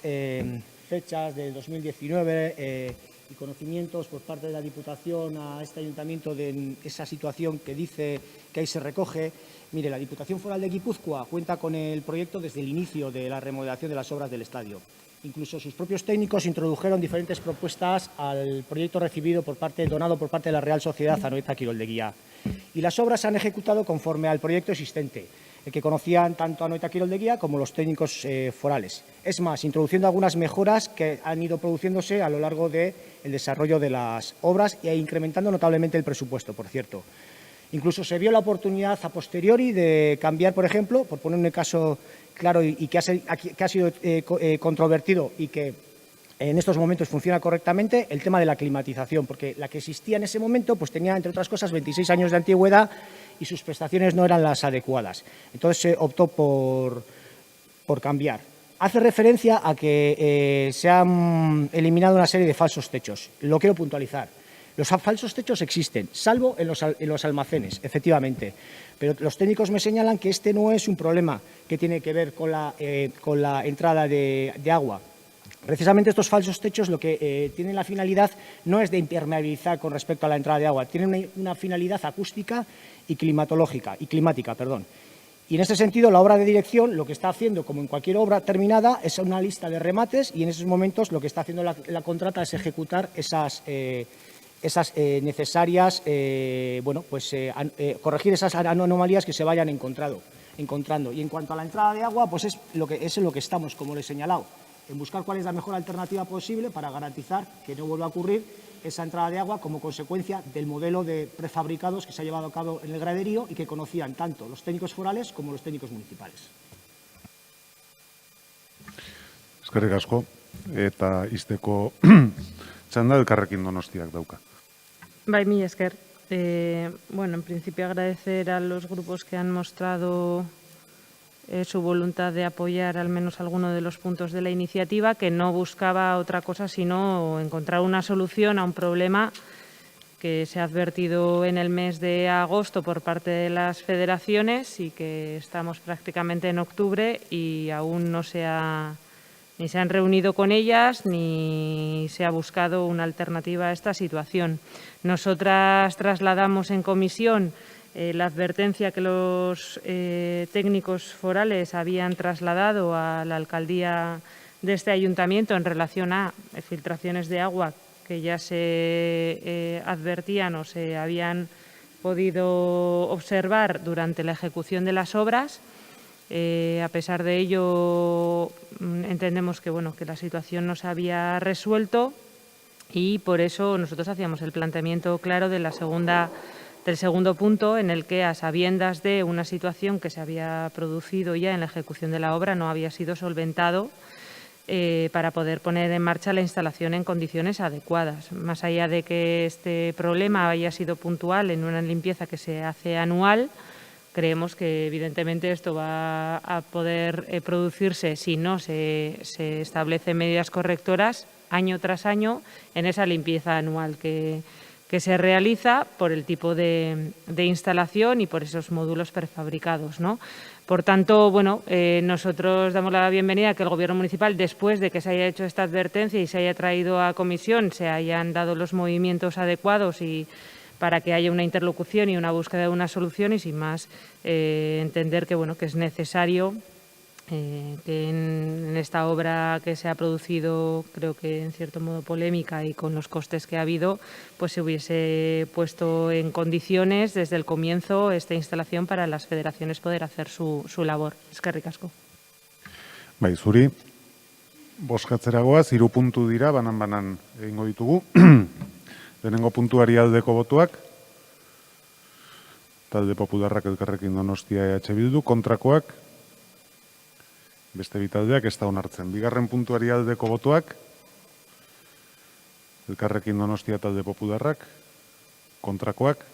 fechas del 2019 y conocimientos por parte de la Diputación a este ayuntamiento de esa situación que dice que ahí se recoge. Mire, la Diputación Foral de Guipúzcoa cuenta con el proyecto desde el inicio de la remodelación de las obras del estadio. Incluso sus propios técnicos introdujeron diferentes propuestas al proyecto donado por parte de la Real Sociedad Anoeta Kiroldegia. Y las obras se han ejecutado conforme al proyecto existente, el que conocían tanto Anoeta Kiroldegia como los técnicos forales. Es más, introduciendo algunas mejoras que han ido produciéndose a lo largo del desarrollo de las obras e incrementando notablemente el presupuesto, por cierto. Incluso se vio la oportunidad a posteriori de cambiar, por ejemplo, por poner un caso claro y que ha sido controvertido y que en estos momentos funciona correctamente, el tema de la climatización, porque la que existía en ese momento pues tenía, entre otras cosas, 26 años de antigüedad y sus prestaciones no eran las adecuadas. Entonces se optó por cambiar. Hace referencia a que se han eliminado una serie de falsos techos. Lo quiero puntualizar. Los falsos techos existen, salvo en los almacenes, efectivamente. Pero los técnicos me señalan que este no es un problema que tiene que ver con la entrada de agua. Precisamente estos falsos techos lo que tienen la finalidad no es de impermeabilizar con respecto a la entrada de agua, tienen una finalidad acústica y climática. Y en ese sentido, la obra de dirección lo que está haciendo, como en cualquier obra terminada, es una lista de remates y en esos momentos lo que está haciendo la contrata es ejecutar esas necesarias, corregir esas anomalías que se vayan encontrando. Y en cuanto a la entrada de agua, pues es en lo que estamos, como le he señalado, en buscar cuál es la mejor alternativa posible para garantizar que no vuelva a ocurrir esa entrada de agua como consecuencia del modelo de prefabricados que se ha llevado a cabo en el graderío y que conocían tanto los técnicos forales como los técnicos municipales. Eskerrik asko, eta izteko txanda Elkarrekin Donostiak dauka. Bai, mila esker. En principio agradecer a los grupos que han mostrado su voluntad de apoyar al menos alguno de los puntos de la iniciativa, que no buscaba otra cosa sino encontrar una solución a un problema que se ha advertido en el mes de agosto por parte de las federaciones y que estamos prácticamente en octubre y aún ni se han reunido con ellas ni se ha buscado una alternativa a esta situación. Nosotras trasladamos en comisión la advertencia que los técnicos forales habían trasladado a la alcaldía de este ayuntamiento en relación a filtraciones de agua que ya se advertían o se habían podido observar durante la ejecución de las obras. A pesar de ello, entendemos que la situación no se había resuelto y por eso nosotros hacíamos el planteamiento claro de la segunda del segundo punto, en el que, a sabiendas de una situación que se había producido ya en la ejecución de la obra, no había sido solventado para poder poner en marcha la instalación en condiciones adecuadas. Más allá de que este problema haya sido puntual en una limpieza que se hace anual, creemos que evidentemente esto va a poder producirse si no se establecen medidas correctoras año tras año en esa limpieza anual que se realiza por el tipo de instalación y por esos módulos prefabricados, ¿no? Por tanto, bueno, nosotros damos la bienvenida a que el Gobierno municipal, después de que se haya hecho esta advertencia y se haya traído a comisión, se hayan dado los movimientos adecuados y para que haya una interlocución y una búsqueda de una solución y, sin más, entender que, bueno, que es necesario que en esta obra que se ha producido, creo que en cierto modo polémica y con los costes que ha habido, pues se hubiese puesto en condiciones desde el comienzo esta instalación para las federaciones poder hacer su labor. Eskerrik asko. Bai, zuri, bozkatzeragoaz, 3 puntu dira, banan egingo ditugu. Lehenengo puntuari aldeko botuak, Talde Popularrak, Elkarrekin Donostia, EH Bildu, kontrakoak, beste bitaldeak ez da onartzen. Bigarren puntuari aldeko botuak, Elkarrekin Donostia, Talde Popularrak, kontrakoak,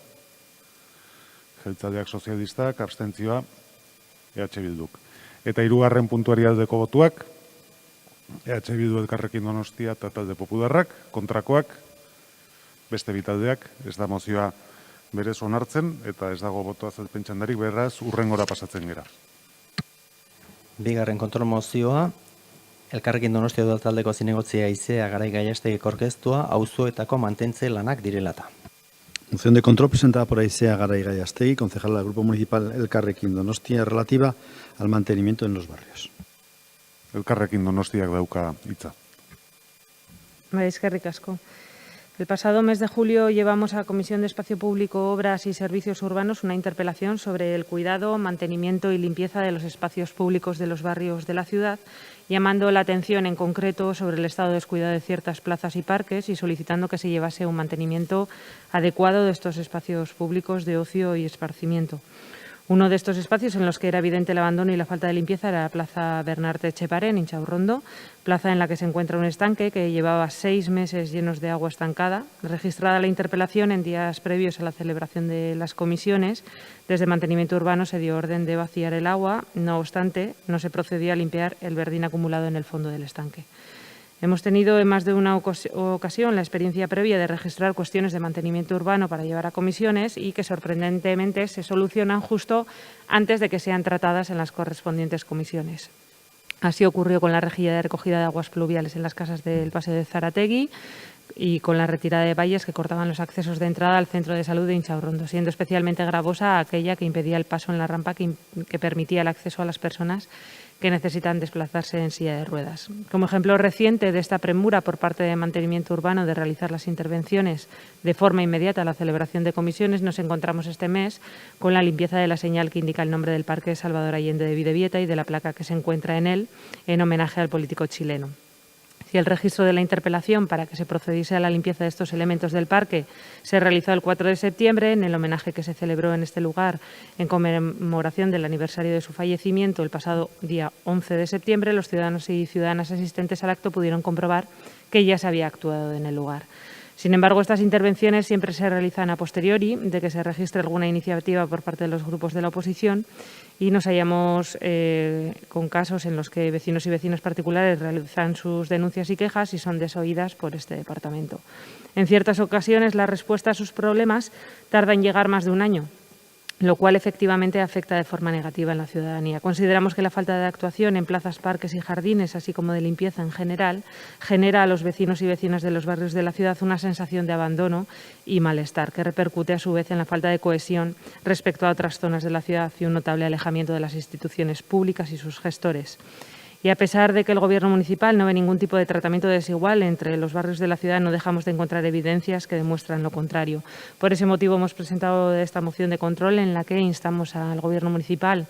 Jeltzaleak, Sozialistak, abstentzioa, EH Bilduk. Eta 3. puntuari aldeko botuak, EH Bildu, Elkarrekin Donostia eta Talde Popularrak, kontrakoak, beste bitaldeak, ez da mozioa berez onartzen, eta ez dago botoa azalpentsandarik, beraz, hurrengora pasatzen gera. Bigarren kontrol mozioa, Elkarrekin Donostia Udaltaldeko zinegotzia Aizea Garai Gallastegi aurkeztua auzoetako mantentze lanak direlata. Moción de control presentada por Aizea Garay Gallastegi, concejala del Grupo Municipal Elkarrekin Donostia, relativa al mantenimiento en los barrios. Elkarrekin Donostiak dauka hitza. Eskerrik asko. El pasado mes de julio llevamos a la Comisión de Espacio Público, Obras y Servicios Urbanos una interpelación sobre el cuidado, mantenimiento y limpieza de los espacios públicos de los barrios de la ciudad, llamando la atención en concreto sobre el estado de descuidado de ciertas plazas y parques y solicitando que se llevase un mantenimiento adecuado de estos espacios públicos de ocio y esparcimiento. Uno de estos espacios en los que era evidente el abandono y la falta de limpieza era la Plaza Bernat Etxepare, en Inchaurrondo, plaza en la que se encuentra un estanque que llevaba 6 meses llenos de agua estancada. Registrada la interpelación en días previos a la celebración de las comisiones, desde Mantenimiento Urbano se dio orden de vaciar el agua, no obstante, no se procedía a limpiar el verdín acumulado en el fondo del estanque. Hemos tenido en más de una ocasión la experiencia previa de registrar cuestiones de mantenimiento urbano para llevar a comisiones y que sorprendentemente se solucionan justo antes de que sean tratadas en las correspondientes comisiones. Así ocurrió con la rejilla de recogida de aguas pluviales en las casas del Paseo de Zarategui y con la retirada de valles que cortaban los accesos de entrada al Centro de Salud de Inchaurrondo, siendo especialmente gravosa aquella que impedía el paso en la rampa que permitía el acceso a las personas que necesitan desplazarse en silla de ruedas. Como ejemplo reciente de esta premura por parte de Mantenimiento Urbano de realizar las intervenciones de forma inmediata a la celebración de comisiones, nos encontramos este mes con la limpieza de la señal que indica el nombre del Parque Salvador Allende de Bidebieta y de la placa que se encuentra en él en homenaje al político chileno. Si el registro de la interpelación para que se procediese a la limpieza de estos elementos del parque se realizó el 4 de septiembre, en el homenaje que se celebró en este lugar en conmemoración del aniversario de su fallecimiento el pasado día 11 de septiembre, los ciudadanos y ciudadanas asistentes al acto pudieron comprobar que ya se había actuado en el lugar. Sin embargo, estas intervenciones siempre se realizan a posteriori de que se registre alguna iniciativa por parte de los grupos de la oposición y nos hallamos con casos en los que vecinos y vecinas particulares realizan sus denuncias y quejas y son desoídas por este departamento. En ciertas ocasiones, la respuesta a sus problemas tarda en llegar más de un año, lo cual efectivamente afecta de forma negativa en la ciudadanía. Consideramos que la falta de actuación en plazas, parques y jardines, así como de limpieza en general, genera a los vecinos y vecinas de los barrios de la ciudad una sensación de abandono y malestar, que repercute a su vez en la falta de cohesión respecto a otras zonas de la ciudad y un notable alejamiento de las instituciones públicas y sus gestores. Y a pesar de que el Gobierno municipal no ve ningún tipo de tratamiento desigual entre los barrios de la ciudad, no dejamos de encontrar evidencias que demuestran lo contrario. Por ese motivo hemos presentado esta moción de control en la que instamos al Gobierno municipal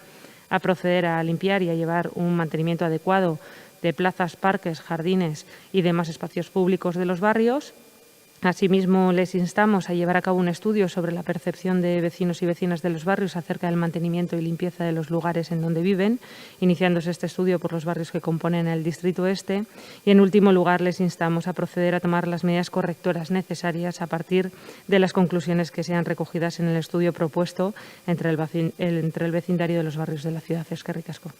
a proceder a limpiar y a llevar un mantenimiento adecuado de plazas, parques, jardines y demás espacios públicos de los barrios, Asimismo, les instamos a llevar a cabo un estudio sobre la percepción de vecinos y vecinas de los barrios acerca del mantenimiento y limpieza de los lugares en donde viven, iniciándose este estudio por los barrios que componen el Distrito Este. Y, en último lugar, les instamos a proceder a tomar las medidas correctoras necesarias a partir de las conclusiones que sean recogidas en el estudio propuesto entre el vecindario de los barrios de la ciudad. Eskerrik asko.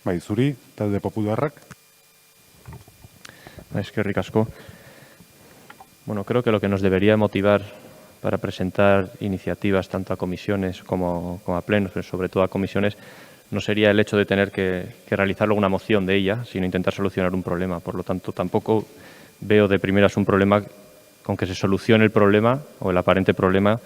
Bai, zuri, talde popularrak. Eskerrik asko. Bueno, creo que lo que nos debería motivar para presentar iniciativas tanto a comisiones como a plenos, pero sobre todo a comisiones, no sería el hecho de tener que realizar una moción de ella, sino intentar solucionar un problema. Por lo tanto, tampoco veo de primeras un problema con que se solucione el problema o el aparente problema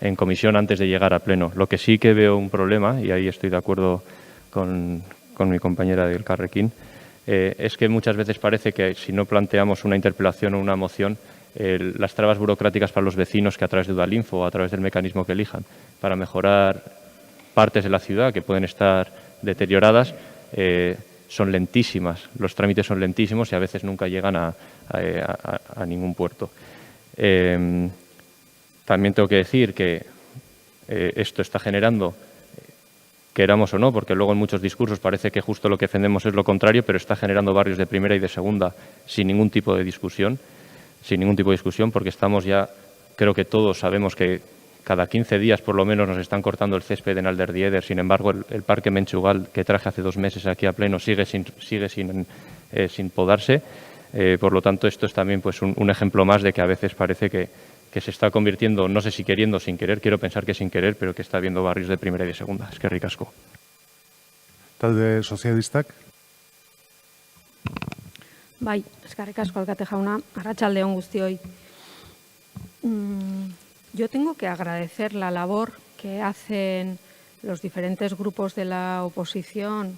en comisión antes de llegar a pleno. Lo que sí que veo un problema, y ahí estoy de acuerdo con mi compañera del Carrequín, es que muchas veces parece que si no planteamos una interpelación o una moción, las trabas burocráticas para los vecinos que a través de Udalinfo o a través del mecanismo que elijan para mejorar partes de la ciudad que pueden estar deterioradas son lentísimas. Los trámites son lentísimos y a veces nunca llegan a ningún puerto. También tengo que decir que esto está generando, queramos o no, porque luego en muchos discursos parece que justo lo que defendemos es lo contrario, pero está generando barrios de primera y de segunda sin ningún tipo de discusión, porque estamos ya, creo que todos sabemos que cada 15 días por lo menos nos están cortando el césped en Alderdieder. Sin embargo, el Parque Menchugal que traje hace 2 meses aquí a pleno sigue sin podarse. Por lo tanto, esto es también pues un ejemplo más de que a veces parece que se está convirtiendo, no sé si queriendo o sin querer, quiero pensar que sin querer, pero que está habiendo barrios de primera y de segunda. Eskerrik asko. Talde sozialistak. Bai, eskerrik asko alkate jauna, arratsalde on guztioi. Yo tengo que agradecer la labor que hacen los diferentes grupos de la oposición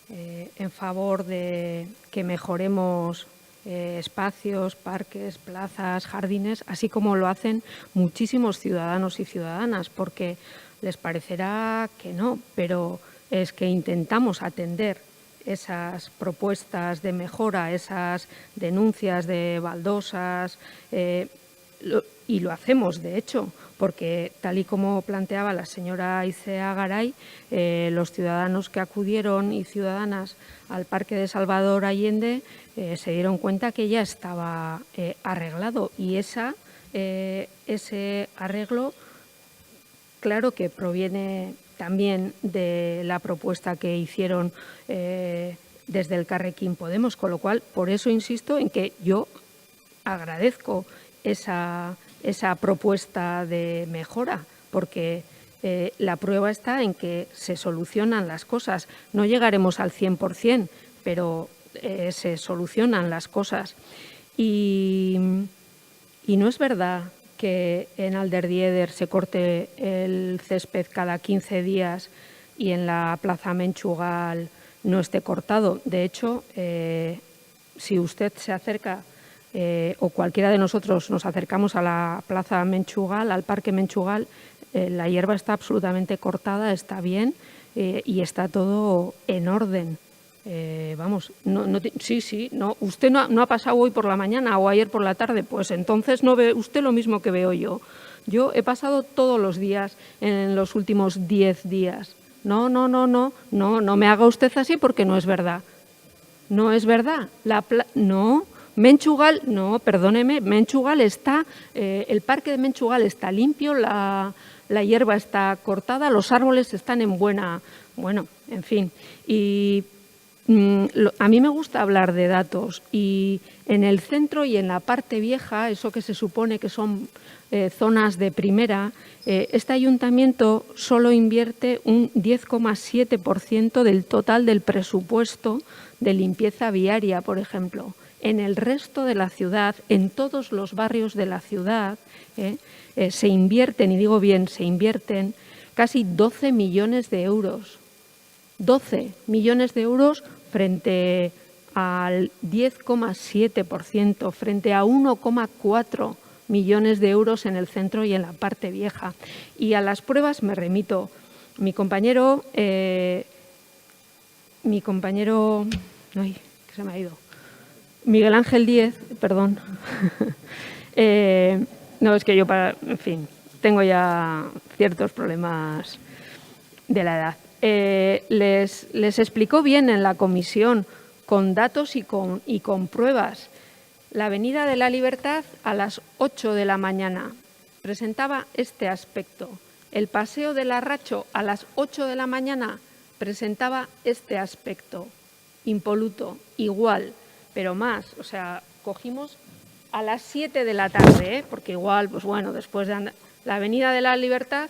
en favor de que mejoremos espacios, parques, plazas, jardines, así como lo hacen muchísimos ciudadanos y ciudadanas, porque les parecerá que no, pero es que intentamos atender esas propuestas de mejora, esas denuncias de baldosas, y lo hacemos, de hecho, porque tal y como planteaba la señora Icea Garay, los ciudadanos que acudieron y ciudadanas al Parque de Salvador Allende se dieron cuenta que ya estaba arreglado y ese arreglo, claro que proviene también de la propuesta que hicieron desde el Carrequín Podemos, con lo cual, por eso insisto en que yo agradezco esa propuesta de mejora, porque la prueba está en que se solucionan las cosas. No llegaremos al 100%, pero se solucionan las cosas. Y no es verdad que en Alderdieder se corte el césped cada 15 días y en la Plaza Menchugal no esté cortado. De hecho, si usted se acerca o cualquiera de nosotros nos acercamos a la Plaza Menchugal, al Parque Menchugal, la hierba está absolutamente cortada, está bien y está todo en orden. Usted no ha pasado hoy por la mañana o ayer por la tarde, pues entonces no ve usted lo mismo que veo yo. Yo he pasado todos los días en los últimos 10 días. No me haga usted así porque no es verdad. No es verdad. Menchugal, no, perdóneme, Menchugal está, el parque de Menchugal está limpio, la hierba está cortada, los árboles están en buena, en fin. Y a mí me gusta hablar de datos y en el centro y en la parte vieja, eso que se supone que son zonas de primera, este ayuntamiento solo invierte un 10,7% del total del presupuesto de limpieza viaria, por ejemplo. En el resto de la ciudad, en todos los barrios de la ciudad, se invierten, y digo bien, se invierten casi 12 millones de euros. 12 millones de euros frente al 10,7%, frente a 1,4 millones de euros en el centro y en la parte vieja. Y a las pruebas me remito. Mi compañero, ay, que se me ha ido. Miguel Ángel Díez, perdón, No, es que yo, en fin, tengo ya ciertos problemas de la edad. Les explicó bien en la comisión, con datos y con pruebas. La Avenida de la Libertad a las 8 de la mañana presentaba este aspecto. El Paseo del Arracho a las 8 de la mañana presentaba este aspecto. Impoluto, igual, pero más. O sea, cogimos a las 7 de la tarde, porque igual, pues bueno, después de la Avenida de la Libertad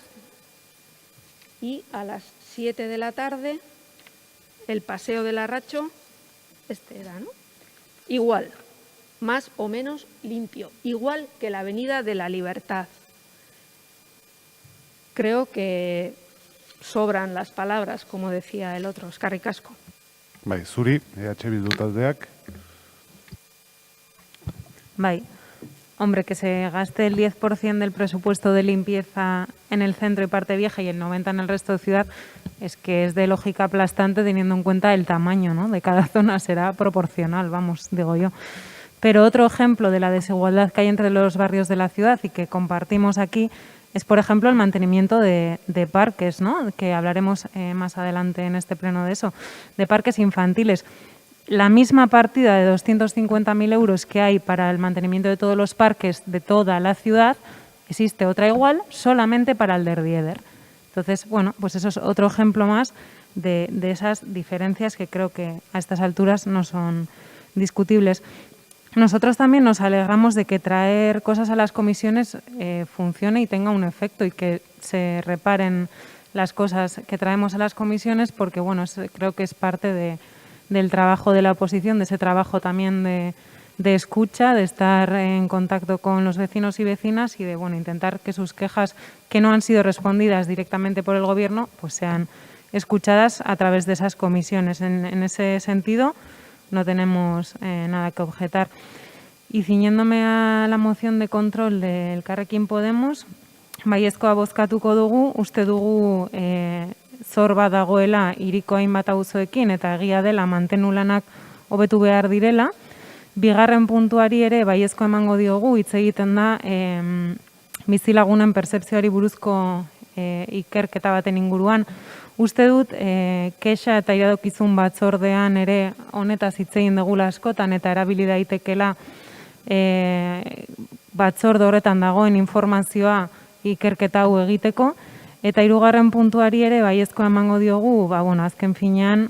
y a las 7 de la tarde el Paseo del Arracho, este era, ¿no? Igual, más o menos limpio, igual que la Avenida de la Libertad. Creo que sobran las palabras, como decía el otro, eskerrik asko. Bai, zuri, EH Bildu taldeak. Bai. Hombre, que se gaste el 10% del presupuesto de limpieza en el centro y parte vieja y el 90% en el resto de ciudad, es que es de lógica aplastante teniendo en cuenta el tamaño, ¿no?, de cada zona. Será proporcional, vamos, digo yo. Pero otro ejemplo de la desigualdad que hay entre los barrios de la ciudad y que compartimos aquí es, por ejemplo, el mantenimiento de parques, ¿no?, que hablaremos más adelante en este pleno de eso, de parques infantiles. La misma partida de 250.000 euros que hay para el mantenimiento de todos los parques de toda la ciudad, existe otra igual solamente para el Derdieder. Entonces, bueno, pues eso es otro ejemplo más de esas diferencias que creo que a estas alturas no son discutibles. Nosotros también nos alegramos de que traer cosas a las comisiones funcione y tenga un efecto y que se reparen las cosas que traemos a las comisiones, porque bueno, creo que es parte del trabajo de la oposición, de ese trabajo también de escucha, de estar en contacto con los vecinos y vecinas y de bueno, intentar que sus quejas que no han sido respondidas directamente por el Gobierno pues sean escuchadas a través de esas comisiones. En ese sentido no tenemos nada que objetar. Y ciñéndome a la moción de control del Elkarrekin Podemos, baiezkoa bozkatuko dugu, uste dugu zor bat dagoela hiriko hainbat auzoekin eta egia dela mantenu lanak hobetu behar direla. Bigarren puntuari ere baiezkoa emango diogu, hitz egiten da bizilagunen pertzepzioari buruzko ikerketa baten inguruan. Uste dut, kexa eta iradokizun batzordean ere honetaz hitz egin dugula askotan eta erabili daitekela batzorde horretan dagoen informazioa ikerketa hau egiteko. Eta hirugarren puntuari ere baiezkoa emango diogu, azken finean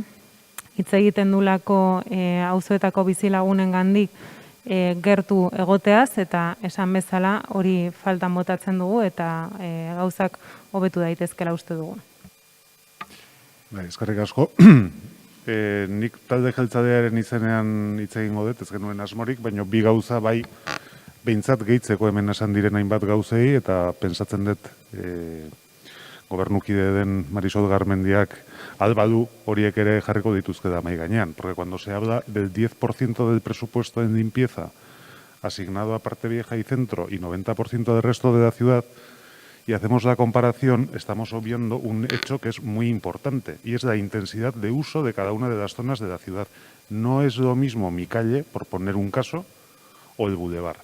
hitz egiten dulako auzoetako bizilagunengandik gertu egoteaz eta esan bezala hori faltan botatzen dugu eta gauzak hobetu daitezkela uste dugu. Eskerrik asko. Nik talde jeltzalearen izenean hitz egingo dut, ez genuen asmorik, baina bi gauza bai behintzat gehitzeko hemen esan diren hainbat gauzei eta pentsatzen dut gobernukide den Marisol Garmendiak albadu horiek ere jarriko dituzke da mahai gainean, porque cuando se habla del 10% del presupuesto en limpieza asignado a parte vieja y centro y 90% del resto de la ciudad, y hacemos la comparación, estamos obviando un hecho que es muy importante, y es la intensidad de uso de cada una de las zonas de la ciudad. No es lo mismo mi calle, por poner un caso, o el bulevar,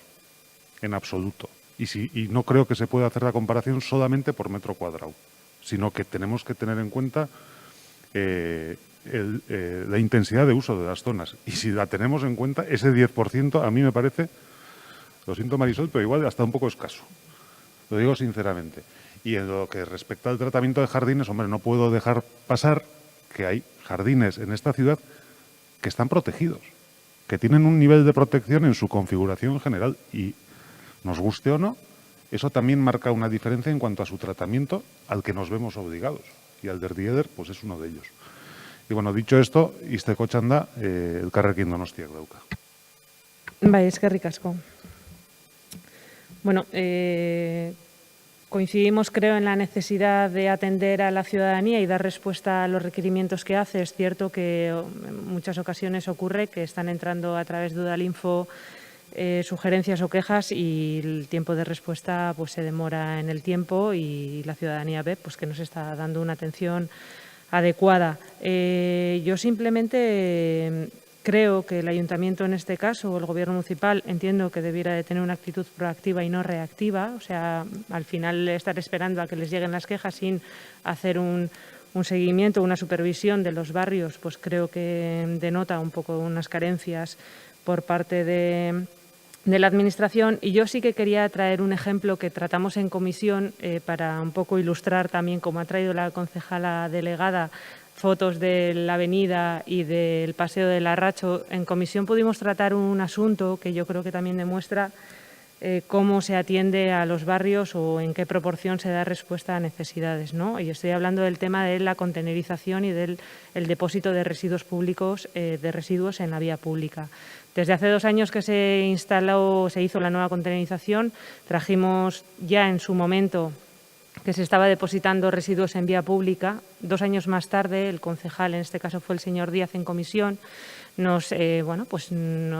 en absoluto. Y no creo que se pueda hacer la comparación solamente por metro cuadrado, sino que tenemos que tener en cuenta la intensidad de uso de las zonas. Y si la tenemos en cuenta, ese 10% a mí me parece, lo siento Marisol, pero igual hasta un poco escaso. Lo digo sinceramente. Y en lo que respecta al tratamiento de jardines, hombre, no puedo dejar pasar que hay jardines en esta ciudad que están protegidos, que tienen un nivel de protección en su configuración general y, nos guste o no, eso también marca una diferencia en cuanto a su tratamiento al que nos vemos obligados. Y al Derdieder, pues es uno de ellos. Y bueno, dicho esto, izteko txanda, Elkarrekin Donostiak dauka. Bai, eskerrik asko. Bueno, coincidimos, creo, en la necesidad de atender a la ciudadanía y dar respuesta a los requerimientos que hace. Es cierto que en muchas ocasiones ocurre que están entrando a través de Udalinfo sugerencias o quejas y el tiempo de respuesta pues se demora en el tiempo y la ciudadanía ve pues que no se está dando una atención adecuada. Yo simplemente Creo que el Ayuntamiento en este caso, o el Gobierno municipal, entiendo que debiera de tener una actitud proactiva y no reactiva. O sea, al final estar esperando a que les lleguen las quejas sin hacer un seguimiento, una supervisión de los barrios, pues creo que denota un poco unas carencias por parte de la Administración. Y yo sí que quería traer un ejemplo que tratamos en comisión para un poco ilustrar también, como ha traído la concejala delegada, fotos de la avenida y del Paseo del Arracho. En comisión pudimos tratar un asunto que yo creo que también demuestra cómo se atiende a los barrios o en qué proporción se da respuesta a necesidades, ¿no? Y estoy hablando del tema de la contenerización y del depósito de residuos públicos, de residuos en la vía pública. Desde hace 2 años que se hizo la nueva contenerización, trajimos ya en su momento que se estaba depositando residuos en vía pública. 2 años más tarde, el concejal, en este caso fue el señor Díaz en comisión, nos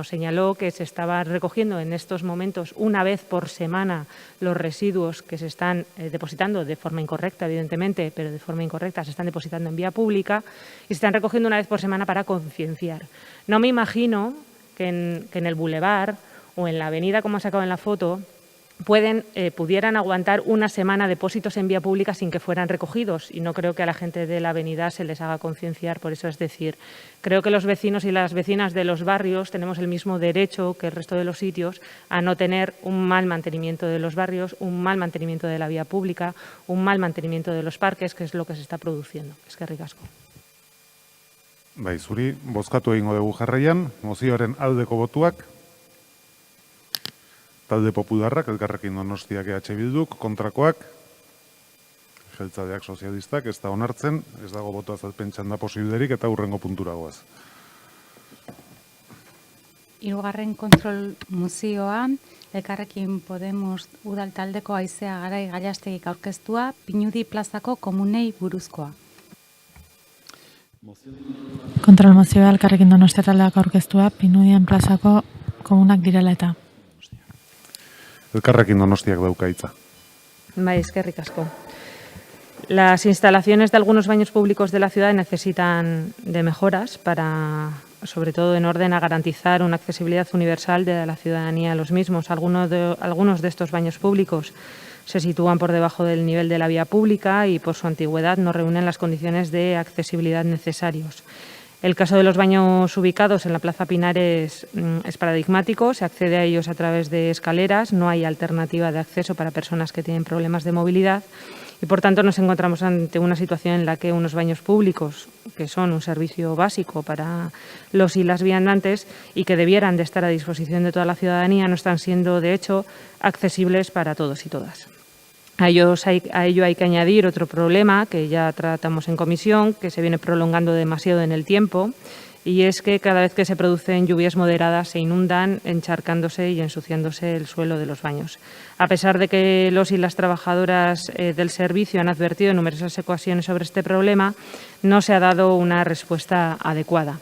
señaló que se estaba recogiendo en estos momentos 1 vez por semana los residuos que se están depositando de forma incorrecta, evidentemente, pero de forma incorrecta se están depositando en vía pública y se están recogiendo 1 vez por semana para concienciar. No me imagino que en el bulevar o en la avenida, como ha sacado en la foto, pudieran aguantar 1 semana depósitos en vía pública sin que fueran recogidos, y no creo que a la gente de la avenida se les haga concienciar por eso. Es decir, creo que los vecinos y las vecinas de los barrios tenemos el mismo derecho que el resto de los sitios a no tener un mal mantenimiento de los barrios, un mal mantenimiento de la vía pública, un mal mantenimiento de los parques, que es lo que se está produciendo. Eskerrik asko. Bai, zuri, bozkatu egingo dugu jarraian, mozioaren aldeko botuak, Talde Popularrak, Elkarrekin Donostiak EH Bilduk, kontrakoak, Jeltzaleak Sozialistak, ez da onartzen, ez dago boto azalpen txanda posiblerik eta hurrengo puntura goaz. 3. kontrol mozioa, Elkarrekin Podemos udal taldeko Aizea Garai Gallastegik aurkeztua, Pinudi plazako komunei buruzkoa. Kontrol mozioa Elkarrekin Donostia taldeak aurkeztua, Pinudien plazako komunak direla eta. Elkarrekin Donostiak dauka hitza. Bai, eskerrik asko. Las instalaciones de algunos baños públicos de la ciudad necesitan de mejoras para, sobre todo en orden a garantizar una accesibilidad universal de la ciudadanía a los mismos. Algunos de estos baños públicos se sitúan por debajo del nivel de la vía pública y por su antigüedad no reúnen las condiciones de accesibilidad necesarios. El caso de los baños ubicados en la Plaza Pinares es paradigmático. Se accede a ellos a través de escaleras, no hay alternativa de acceso para personas que tienen problemas de movilidad y, por tanto, nos encontramos ante una situación en la que unos baños públicos, que son un servicio básico para los y las viandantes y que debieran de estar a disposición de toda la ciudadanía, no están siendo, de hecho, accesibles para todos y todas. A ello hay que añadir otro problema que ya tratamos en comisión, que se viene prolongando demasiado en el tiempo, y es que cada vez que se producen lluvias moderadas se inundan, encharcándose y ensuciándose el suelo de los baños. A pesar de que los y las trabajadoras del servicio han advertido en numerosas ocasiones sobre este problema, no se ha dado una respuesta adecuada.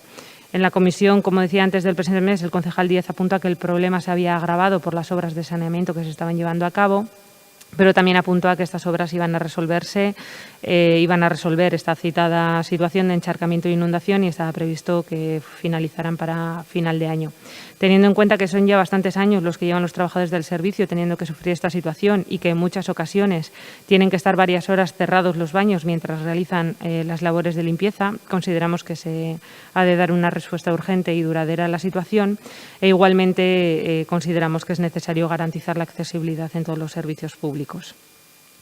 En la comisión, como decía antes del presente mes, el concejal Díaz apunta que el problema se había agravado por las obras de saneamiento que se estaban llevando a cabo, pero también apuntó a que estas obras iban a resolver esta citada situación de encharcamiento e inundación y estaba previsto que finalizaran para final de año. Teniendo en cuenta que son ya bastantes años los que llevan los trabajadores del servicio teniendo que sufrir esta situación y que en muchas ocasiones tienen que estar varias horas cerrados los baños mientras realizan las labores de limpieza, consideramos que se ha de dar una respuesta urgente y duradera a la situación e igualmente consideramos que es necesario garantizar la accesibilidad en todos los servicios públicos.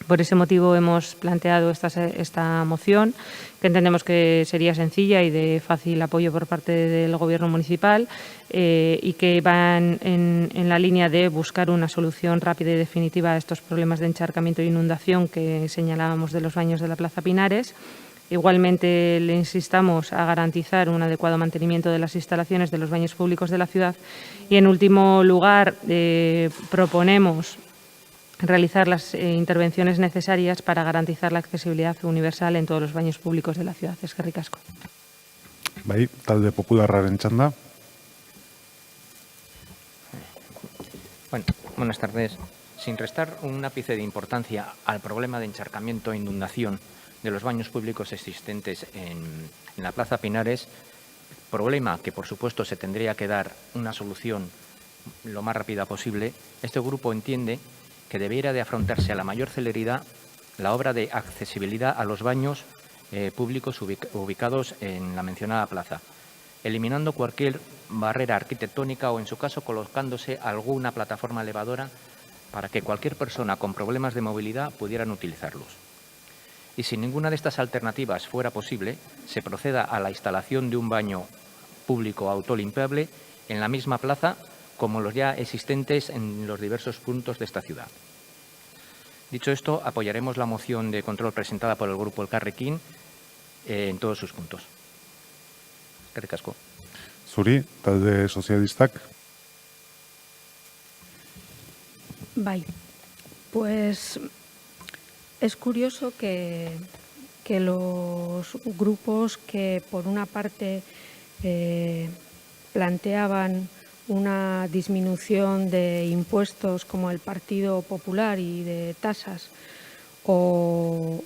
Por ese motivo hemos planteado esta moción, que entendemos que sería sencilla y de fácil apoyo por parte del Gobierno municipal y que va en la línea de buscar una solución rápida y definitiva a estos problemas de encharcamiento e inundación que señalábamos de los baños de la Plaza Pinares. Igualmente le insistamos a garantizar un adecuado mantenimiento de las instalaciones de los baños públicos de la ciudad y, en último lugar, proponemos realizar las intervenciones necesarias para garantizar la accesibilidad universal en todos los baños públicos de la ciudad. Eskerrik asko. Bai, Talde Popularraren txanda. Bueno, buenas tardes. Sin restar un ápice de importancia al problema de encharcamiento e inundación de los baños públicos existentes en la Plaza Pinares, problema que, por supuesto, se tendría que dar una solución lo más rápida posible, este grupo entiende que debiera de afrontarse a la mayor celeridad la obra de accesibilidad a los baños públicos ubicados en la mencionada plaza, eliminando cualquier barrera arquitectónica o, en su caso, colocándose alguna plataforma elevadora para que cualquier persona con problemas de movilidad pudieran utilizarlos. Y si ninguna de estas alternativas fuera posible, se proceda a la instalación de un baño público autolimpiable en la misma plaza como los ya existentes en los diversos puntos de esta ciudad. Dicho esto, apoyaremos la moción de control presentada por el Grupo Elkarrekin en todos sus puntos. Eskerrik asko. Zuri, talde sozialistak. Bai, pues es curioso que los grupos que por una parte planteaban una disminución de impuestos como el Partido Popular y de tasas o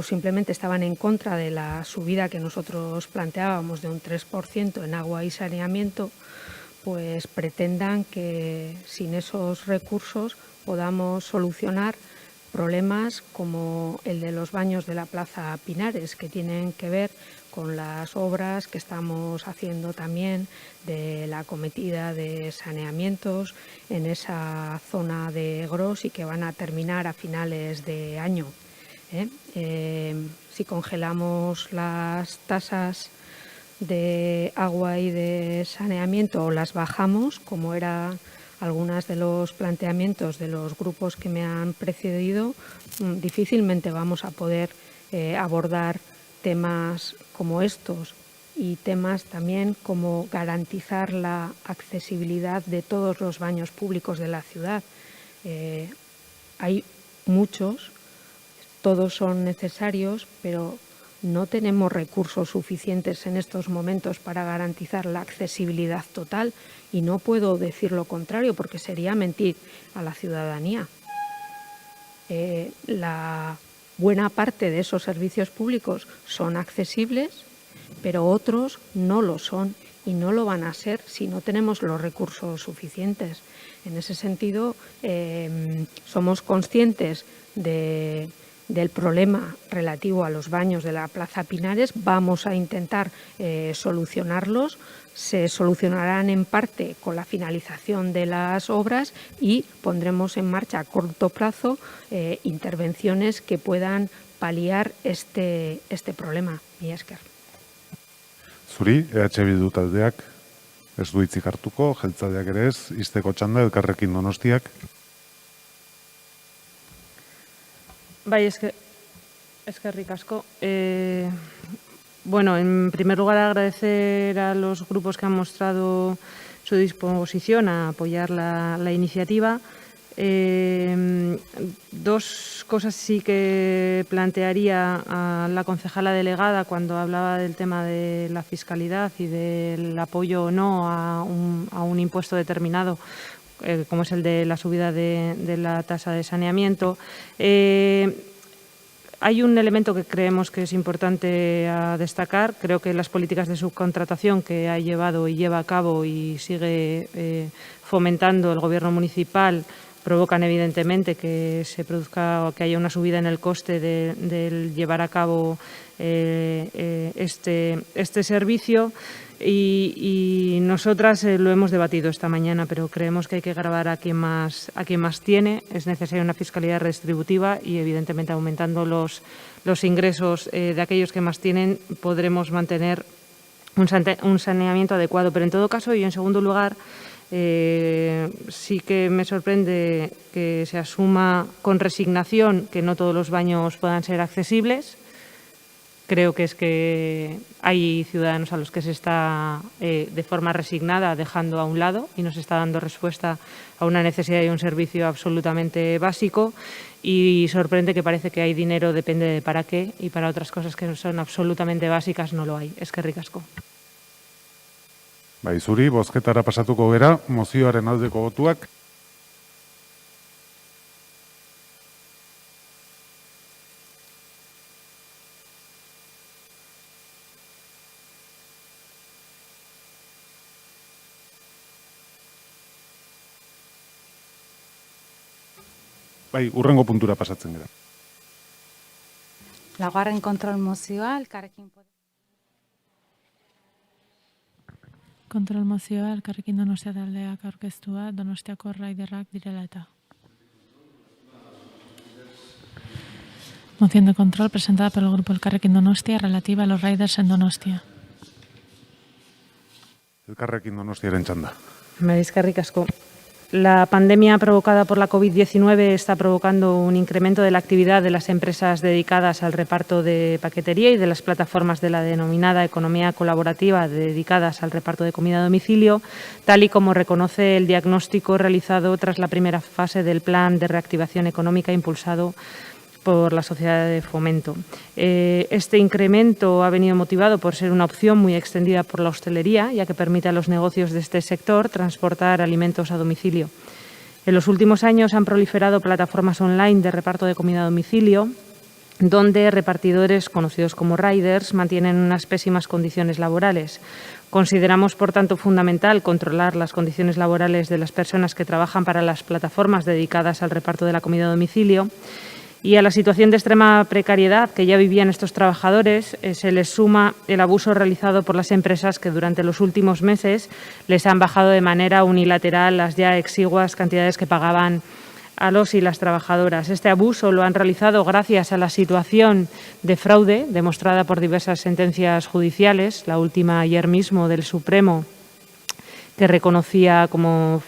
simplemente estaban en contra de la subida que nosotros planteábamos de un 3% en agua y saneamiento, pues pretendan que sin esos recursos podamos solucionar problemas como el de los baños de la Plaza Pinares, que tienen que ver con las obras que estamos haciendo también de la acometida de saneamientos en esa zona de Gros y que van a terminar a finales de año. Si congelamos las tasas de agua y de saneamiento o las bajamos, como era algunos de los planteamientos de los grupos que me han precedido, difícilmente vamos a poder abordar temas como estos y temas también como garantizar la accesibilidad de todos los baños públicos de la ciudad. Hay muchos, todos son necesarios, pero no tenemos recursos suficientes en estos momentos para garantizar la accesibilidad total y no puedo decir lo contrario porque sería mentir a la ciudadanía. La buena parte de esos servicios públicos son accesibles, pero otros no lo son y no lo van a ser si no tenemos los recursos suficientes. En ese sentido, somos conscientes del problema relativo a los baños de la Plaza Pinares. Vamos a intentar solucionarlos. Se solucionarán en parte con la finalización de las obras y pondremos en marcha a corto plazo intervenciones que puedan paliar este problema. Mila esker. Zuri, EH Bildu taldeak ez du hitzik hartuko, jeltzaleak ere ez, izteko txanda Elkarrekin Donostiak. Bai, eskerrik asko. Bueno, en primer lugar agradecer a los grupos que han mostrado su disposición a apoyar la iniciativa. Dos cosas sí que plantearía a la concejala delegada cuando hablaba del tema de la fiscalidad y del apoyo o no a un impuesto determinado, como es el de la subida de la tasa de saneamiento. Hay un elemento que creemos que es importante a destacar. Creo que las políticas de subcontratación que ha llevado y lleva a cabo y sigue fomentando el Gobierno municipal provocan evidentemente que se produzca o que haya una subida en el coste del llevar a cabo este servicio. Y nosotras lo hemos debatido esta mañana, pero creemos que hay que gravar a quien más tiene. Es necesaria una fiscalidad redistributiva y, evidentemente, aumentando los ingresos de aquellos que más tienen, podremos mantener un saneamiento adecuado. Pero, en todo caso, y en segundo lugar, sí que me sorprende que se asuma con resignación que no todos los baños puedan ser accesibles. Creo que es que hay ciudadanos a los que se está de forma resignada dejando a un lado y no se está dando respuesta a una necesidad y un servicio absolutamente básico, y sorprende que parece que hay dinero, depende de para qué, y para otras cosas que son absolutamente básicas no lo hay. Eskerrik asko. Bai, zuri, bozketara pasatuko gera, mozioaren aldeko botuak. Bai, urrengo puntura pasatzen gara. Laugarren kontrol mozioa, Elkarrekin Podemos. Kontrol mozioa, Elkarrekin Donostia taldeak aurkeztua, Donostiako raiderrak direla eta. Moción de control presentada por el Grupo Elkarrekin Donostia relativa a los riders en Donostia. Elkarrekin Donostiaren txanda. Eskerrik asko. La pandemia provocada por la COVID-19 está provocando un incremento de la actividad de las empresas dedicadas al reparto de paquetería y de las plataformas de la denominada economía colaborativa dedicadas al reparto de comida a domicilio, tal y como reconoce el diagnóstico realizado tras la primera fase del Plan de Reactivación Económica impulsado por la Sociedad de Fomento. Este incremento ha venido motivado por ser una opción muy extendida por la hostelería, ya que permite a los negocios de este sector transportar alimentos a domicilio. En los últimos años han proliferado plataformas online de reparto de comida a domicilio, donde repartidores conocidos como riders mantienen unas pésimas condiciones laborales. Consideramos, por tanto, fundamental controlar las condiciones laborales de las personas que trabajan para las plataformas dedicadas al reparto de la comida a domicilio. Y a la situación de extrema precariedad que ya vivían estos trabajadores se les suma el abuso realizado por las empresas que durante los últimos meses les han bajado de manera unilateral las ya exiguas cantidades que pagaban a los y las trabajadoras. Este abuso lo han realizado gracias a la situación de fraude demostrada por diversas sentencias judiciales, la última ayer mismo del Supremo, que reconocía como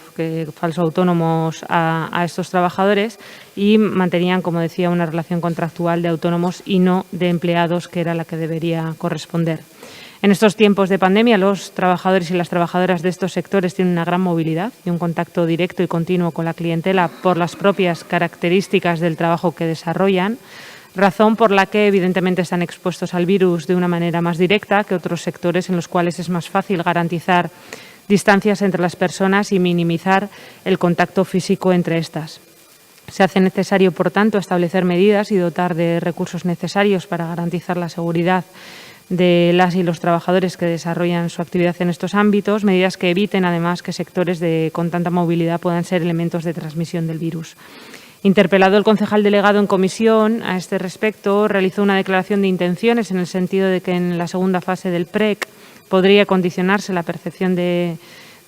falsos autónomos a estos trabajadores y mantenían, como decía, una relación contractual de autónomos y no de empleados, que era la que debería corresponder. En estos tiempos de pandemia, los trabajadores y las trabajadoras de estos sectores tienen una gran movilidad y un contacto directo y continuo con la clientela por las propias características del trabajo que desarrollan, razón por la que evidentemente están expuestos al virus de una manera más directa que otros sectores en los cuales es más fácil garantizar distancias entre las personas y minimizar el contacto físico entre estas. Se hace necesario, por tanto, establecer medidas y dotar de recursos necesarios para garantizar la seguridad de las y los trabajadores que desarrollan su actividad en estos ámbitos, medidas que eviten, además, que sectores con tanta movilidad puedan ser elementos de transmisión del virus. Interpelado el concejal delegado en comisión a este respecto, realizó una declaración de intenciones en el sentido de que en la segunda fase del PREC podría condicionarse la percepción de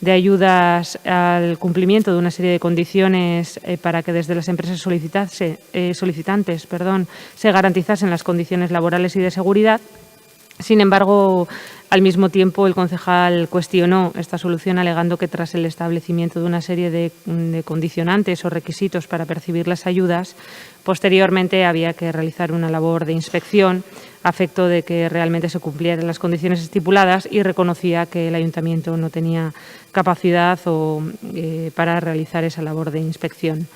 ayudas al cumplimiento de una serie de condiciones para que desde las empresas solicitantes se garantizasen las condiciones laborales y de seguridad. Sin embargo, al mismo tiempo, el concejal cuestionó esta solución alegando que tras el establecimiento de una serie de condicionantes o requisitos para percibir las ayudas, posteriormente había que realizar una labor de inspección a efecto de que realmente se cumplieran las condiciones estipuladas, y reconocía que el ayuntamiento no tenía capacidad para realizar esa labor de inspección.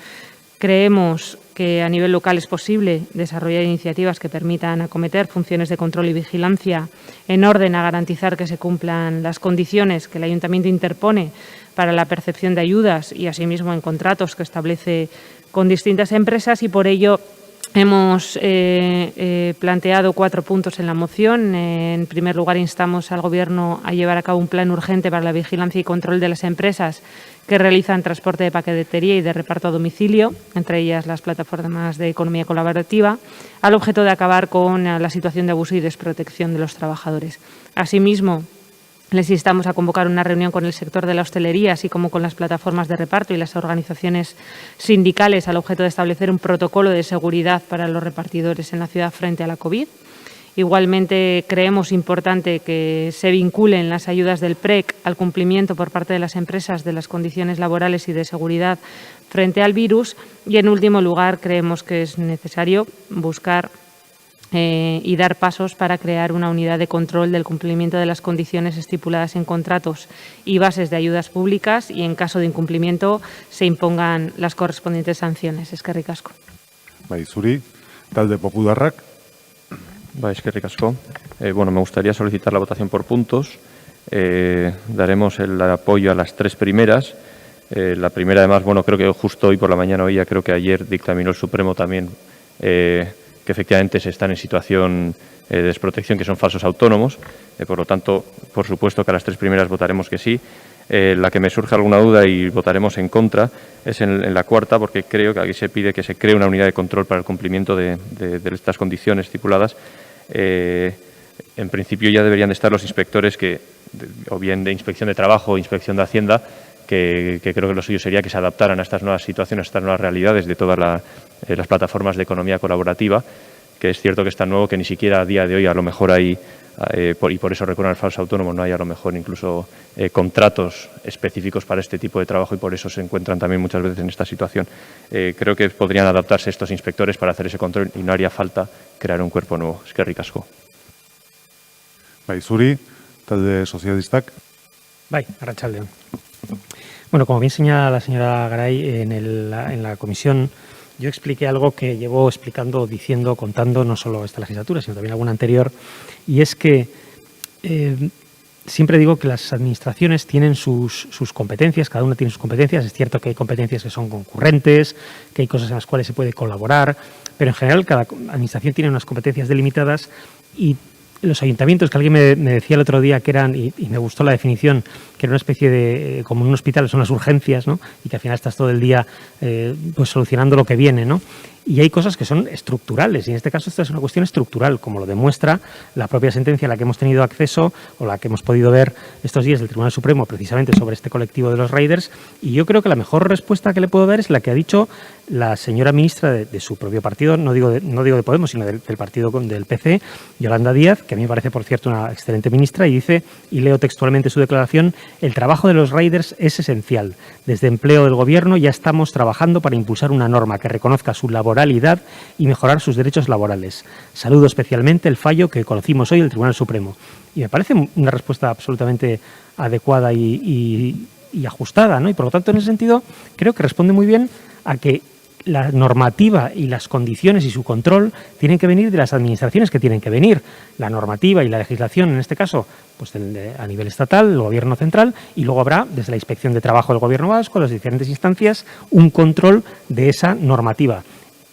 Creemos que a nivel local es posible desarrollar iniciativas que permitan acometer funciones de control y vigilancia en orden a garantizar que se cumplan las condiciones que el ayuntamiento interpone para la percepción de ayudas y asimismo en contratos que establece con distintas empresas, y por ello hemos planteado 4 puntos en la moción. En primer lugar, instamos al Gobierno a llevar a cabo un plan urgente para la vigilancia y control de las empresas que realizan transporte de paquetería y de reparto a domicilio, entre ellas las plataformas de economía colaborativa, al objeto de acabar con la situación de abuso y desprotección de los trabajadores. Asimismo, les instamos a convocar una reunión con el sector de la hostelería, así como con las plataformas de reparto y las organizaciones sindicales, al objeto de establecer un protocolo de seguridad para los repartidores en la ciudad frente a la COVID. Igualmente, creemos importante que se vinculen las ayudas del PREC al cumplimiento por parte de las empresas de las condiciones laborales y de seguridad frente al virus. Y, en último lugar, creemos que es necesario buscar y dar pasos para crear una unidad de control del cumplimiento de las condiciones estipuladas en contratos y bases de ayudas públicas, y en caso de incumplimiento se impongan las correspondientes sanciones. Eskerrik asko. Bai, zuri, talde popularrak. Bai, eskerrik asko. Bueno, me gustaría solicitar la votación por puntos. Daremos el apoyo a las 3 primeras. La primera, además, bueno, creo que justo hoy por la mañana oía, creo que ayer dictaminó el Supremo también que efectivamente se están en situación de desprotección, que son falsos autónomos. Por lo tanto, por supuesto que a las 3 primeras votaremos que sí. La que me surge alguna duda y votaremos en contra es en la cuarta, porque creo que aquí se pide que se cree una unidad de control para el cumplimiento de estas condiciones estipuladas. En principio ya deberían de estar los inspectores o bien de inspección de trabajo o inspección de Hacienda, que creo que lo suyo sería que se adaptaran a estas nuevas situaciones, a estas nuevas realidades de todas las plataformas de economía colaborativa, que es cierto que es tan nuevo que ni siquiera a día de hoy a lo mejor hay, y por eso recurren al falso autónomo, no hay a lo mejor incluso contratos específicos para este tipo de trabajo y por eso se encuentran también muchas veces en esta situación. Creo que podrían adaptarse estos inspectores para hacer ese control y no haría falta crear un cuerpo nuevo. Eskerrik asko. Bai, zuri, talde sozialistak. Bai, arratsaldeon. Bueno, como bien señala la señora Garay, en la comisión yo expliqué algo que llevo explicando, diciendo, contando no solo esta legislatura, sino también alguna anterior, y es que siempre digo que las administraciones tienen sus competencias, cada una tiene sus competencias. Es cierto que hay competencias que son concurrentes, que hay cosas en las cuales se puede colaborar, pero en general cada administración tiene unas competencias delimitadas y los ayuntamientos, que alguien me decía el otro día que eran, y me gustó la definición, que era una especie de, como en un hospital son las urgencias, ¿no? Y que al final estás todo el día pues solucionando lo que viene, ¿no? Y hay cosas que son estructurales, y en este caso esta es una cuestión estructural, como lo demuestra la propia sentencia a la que hemos tenido acceso o la que hemos podido ver estos días del Tribunal Supremo precisamente sobre este colectivo de los riders, y yo creo que la mejor respuesta que le puedo dar es la que ha dicho la señora ministra de su propio partido, no digo de Podemos, sino del partido del PC, Yolanda Díaz, que a mí me parece, por cierto, una excelente ministra, y dice, y leo textualmente su declaración: el trabajo de los riders es esencial. Desde Empleo del Gobierno ya estamos trabajando para impulsar una norma que reconozca su laboralidad y mejorar sus derechos laborales. Saludo especialmente el fallo que conocimos hoy del Tribunal Supremo. Y me parece una respuesta absolutamente adecuada y ajustada, ¿no? Y por lo tanto, en ese sentido, creo que responde muy bien a que la normativa y las condiciones y su control tienen que venir de las administraciones que tienen que venir. La normativa y la legislación, en este caso, pues a nivel estatal, el Gobierno central, y luego habrá, desde la Inspección de Trabajo del Gobierno vasco, las diferentes instancias, un control de esa normativa.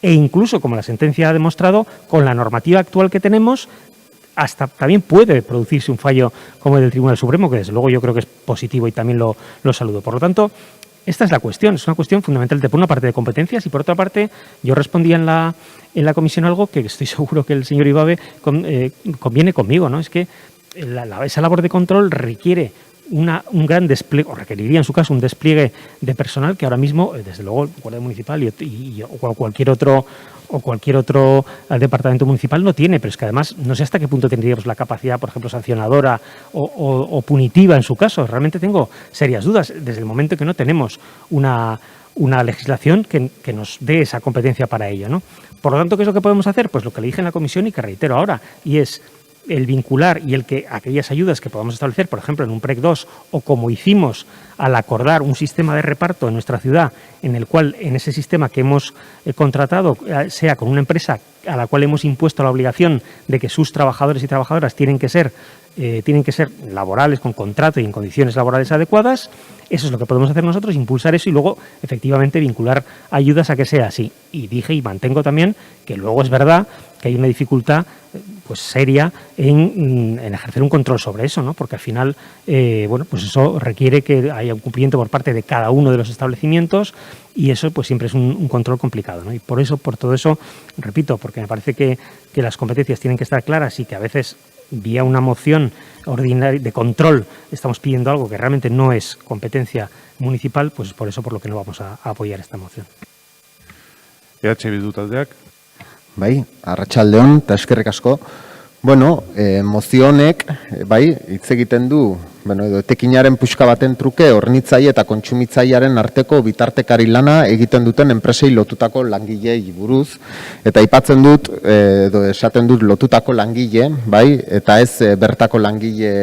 E incluso, como la sentencia ha demostrado, con la normativa actual que tenemos, hasta también puede producirse un fallo como el del Tribunal Supremo, que desde luego yo creo que es positivo y también lo saludo. Por lo tanto, esta es la cuestión, es una cuestión fundamental, por una parte de competencias y por otra parte yo respondía en la comisión algo que estoy seguro que el señor Ibabe conviene conmigo, ¿no? Es que esa labor de control requiere un gran despliegue, o requeriría en su caso un despliegue de personal que ahora mismo, desde luego, el Guardia Municipal o cualquier otro departamento municipal no tiene, pero es que además no sé hasta qué punto tendríamos la capacidad, por ejemplo, sancionadora o punitiva en su caso. Realmente tengo serias dudas desde el momento que no tenemos una legislación que nos dé esa competencia para ello, ¿no? Por lo tanto, ¿qué es lo que podemos hacer? Pues lo que le dije en la comisión y que reitero ahora, y es el vincular y el que aquellas ayudas que podamos establecer, por ejemplo, en un PREC 2, o como hicimos al acordar un sistema de reparto en nuestra ciudad, en el cual en ese sistema que hemos contratado sea con una empresa a la cual hemos impuesto la obligación de que sus trabajadores y trabajadoras tienen que ser laborales, con contrato y en condiciones laborales adecuadas. Eso es lo que podemos hacer nosotros, impulsar eso y luego efectivamente vincular ayudas a que sea así. Y dije y mantengo también que luego es verdad que hay una dificultad pues seria en ejercer un control sobre eso, ¿no? Porque al final pues eso requiere que haya un cumplimiento por parte de cada uno de los establecimientos y eso pues siempre es un control complicado, ¿no? Y por todo eso, repito, porque me parece que las competencias tienen que estar claras y que a veces vía una moción ordinaria de control estamos pidiendo algo que realmente no es competencia municipal, pues por eso por lo que no vamos a apoyar esta moción. Bildu taldeak. Bai, arratsaldeon eta eskerrik asko. Bueno, mozio honek, bai, hitz egiten du, edo etekinaren puxka baten truke hornitzaile eta kontsumitzailearen arteko bitartekari lana egiten duten enpresei lotutako langilei buruz, eta aipatzen dut, edo esaten dut lotutako langile, bai, eta ez bertako langile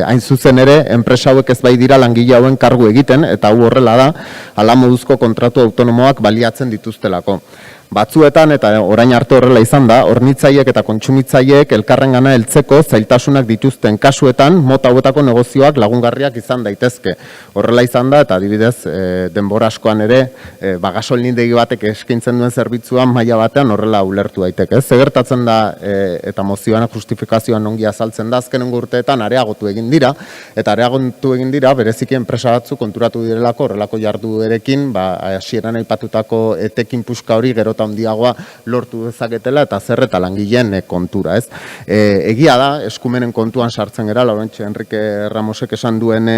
hain zuzen ere, enpresa hauek ez bai dira langile hauen kargu egiten, eta hau horrela da, hala moduzko kontratu autonomoak baliatzen dituztelako. Batzuetan, eta orain arte horrela izan da, hornitzaileek eta kontsumitzaileek elkarrengana heltzeko zailtasunak dituzten kasuetan, mota hauetako negozioak lagungarriak izan daitezke. Horrela izan da, eta adibidez, denbora askoan ere, gasolindegi batek eskaintzen duen zerbitzuan maila batean horrela ulertu daiteke. Ze gertatzen da, eta mozioan justifikazioan ongi azaltzen da, azkenengo urteetan areagotu egin dira, eta areagotu egin dira, bereziki enpresa batzu konturatu direlako horrelako jarduerekin, hasieran aipatutako etekin puska hori gero eta handiagoa lortu dezaketela eta zer eta langileen kontura, ez? Egia da, eskumenen kontuan sartzen gara, Laurentxe Enrique Ramosek esan duen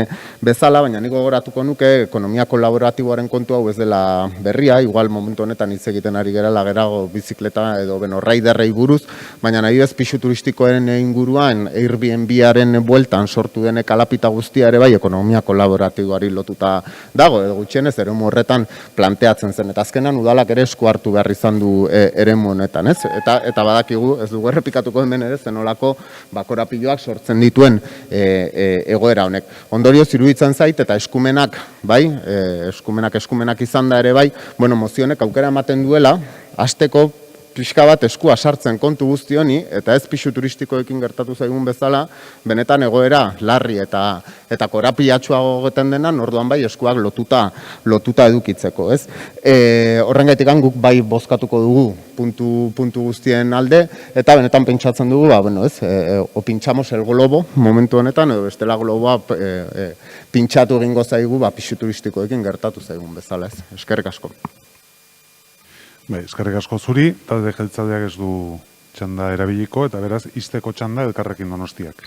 bezala, baina niko gogoratuko nuke ekonomia kolaboratiboaren kontu hau ez dela berria, igual momentu honetan hitz egiten ari gerala gerago bizikleta edo raiderrei buruz, baina nahi ez pisu turistikoen inguruan Airbnb-aren bueltan sortu dene kalapita guztia ere bai ekonomia kolaboratiboari lotuta dago, edo gutxienez eremu horretan planteatzen zen, eta azkenan udalak ere esku hartu behar izan du eremu honetan, ez? Eta badakigu, ez dugu errepikatuko hemen ere, zenolako korapiloak sortzen dituen egoera honek. Ondorioz iruditzen zait, eta eskumenak, bai, eskumenak izan da ere bai, mozionek aukera ematen duela, hasteko pixka bat eskua sartzen kontu guzti honi, eta ez pisu turistikoekin gertatu zaigun bezala, benetan egoera larri eta korapilatxua gogoeten denan, orduan bai eskuak lotuta edukitzeko, ez? Horrengaitik guk bai bozkatuko dugu puntu guztien alde, eta benetan pentsatzen dugu, o pintxamos el globo momentu honetan, edo bestela globoa pintxatu egingo zaigu pisu turistikoekin gertatu zaigun bezala, ez? Eskerrik asko. Eskerrik asko zuri, talde jeltzaleak ez du txanda erabiliko, eta beraz, izteko txanda Elkarrekin Donostiak.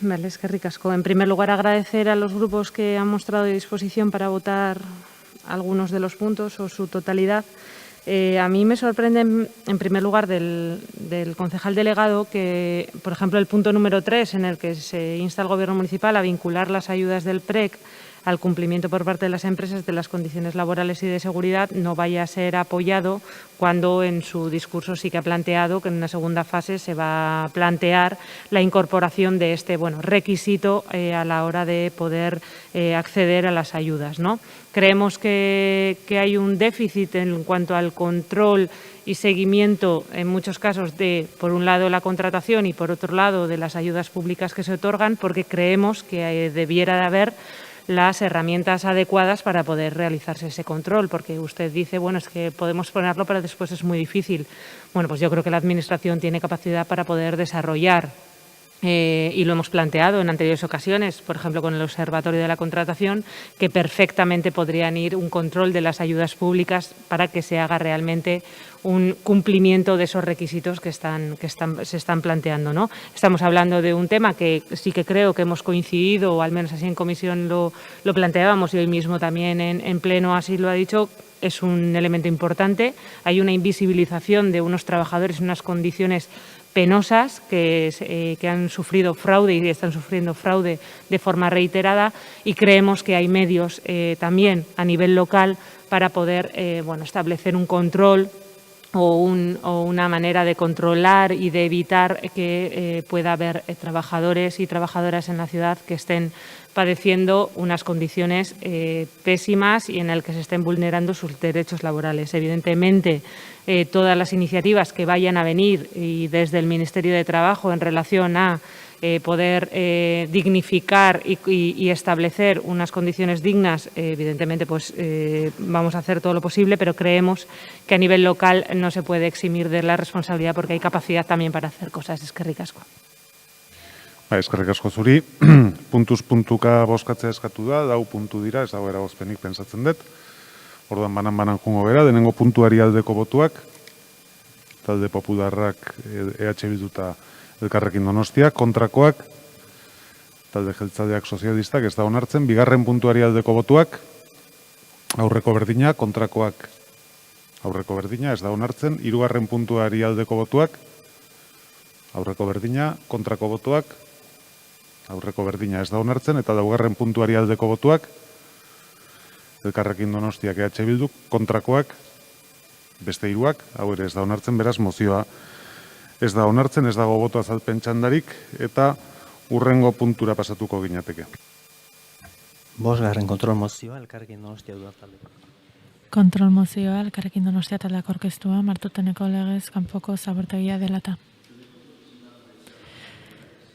Vale, eskerrik asko. En primer lugar, agradecer a los grupos que han mostrado disposición para votar algunos de los puntos o su totalidad. A mí me sorprende, en primer lugar, del concejal delegado que, por ejemplo, el punto número 3, en el que se insta al Gobierno municipal a vincular las ayudas del PREC al cumplimiento por parte de las empresas de las condiciones laborales y de seguridad, no vaya a ser apoyado cuando en su discurso sí que ha planteado que en una segunda fase se va a plantear la incorporación de este requisito a la hora de poder acceder a las ayudas, ¿no? Creemos que hay un déficit en cuanto al control y seguimiento, en muchos casos, de, por un lado, la contratación y, por otro lado, de las ayudas públicas que se otorgan, porque creemos que debiera de haber las herramientas adecuadas para poder realizarse ese control, porque usted dice, es que podemos ponerlo, pero después es muy difícil. Bueno, pues yo creo que la Administración tiene capacidad para poder desarrollar, y lo hemos planteado en anteriores ocasiones, por ejemplo, con el Observatorio de la Contratación, que perfectamente podrían ir un control de las ayudas públicas para que se haga realmente un cumplimiento de esos requisitos que se están planteando, ¿no? Estamos hablando de un tema que sí que creo que hemos coincidido, o al menos así en comisión lo planteábamos, y hoy mismo también en pleno así lo ha dicho. Es un elemento importante. Hay una invisibilización de unos trabajadores en unas condiciones penosas que han sufrido fraude y están sufriendo fraude de forma reiterada, y creemos que hay medios también a nivel local para poder establecer un control o una manera de controlar y de evitar que pueda haber trabajadores y trabajadoras en la ciudad que estén padeciendo unas condiciones pésimas y en el que se estén vulnerando sus derechos laborales. Evidentemente, todas las iniciativas que vayan a venir y desde el Ministerio de Trabajo en relación a poder dignificar y establecer unas condiciones dignas, evidentemente vamos a hacer todo lo posible, pero creemos que a nivel local no se puede eximir de la responsabilidad porque hay capacidad también para hacer cosas. Eskerrik asko. Eskerrik asko zuri, puntuz puntuka bozkatzea eskatu da, lau puntu dira, ez dago eragozpenik pentsatzen dut. Orduan banan jungo bera, denengo puntuari aldeko botuak, talde popularrak EH Bildu eta Elkarrekin Donostia, kontrakoak, talde jeltzaleak sozialistak, ez da onartzen, bigarren puntuari aldeko botuak, aurreko berdina, kontrakoak aurreko berdina, ez da onartzen, hirugarren puntuari aldeko botuak, aurreko berdina, kontrako botuak, aurreko berdina ez da onartzen, eta laugarren puntuari aldeko botuak, Elkarrekin Donostiak EH Bildu, kontrakoak, beste hiruak, hau ere ez da onartzen, beraz mozioa ez da onartzen, ez dago boto azalpen txandarik, eta urrengo puntura pasatuko ginateke. 5. kontrol mozioa, Elkarrekin Donostia Udal Taldeko. Kontrol mozioa, Elkarrekin Donostia taldeak aurkeztua, Martuteneko legez kanpoko zabortegia dela eta.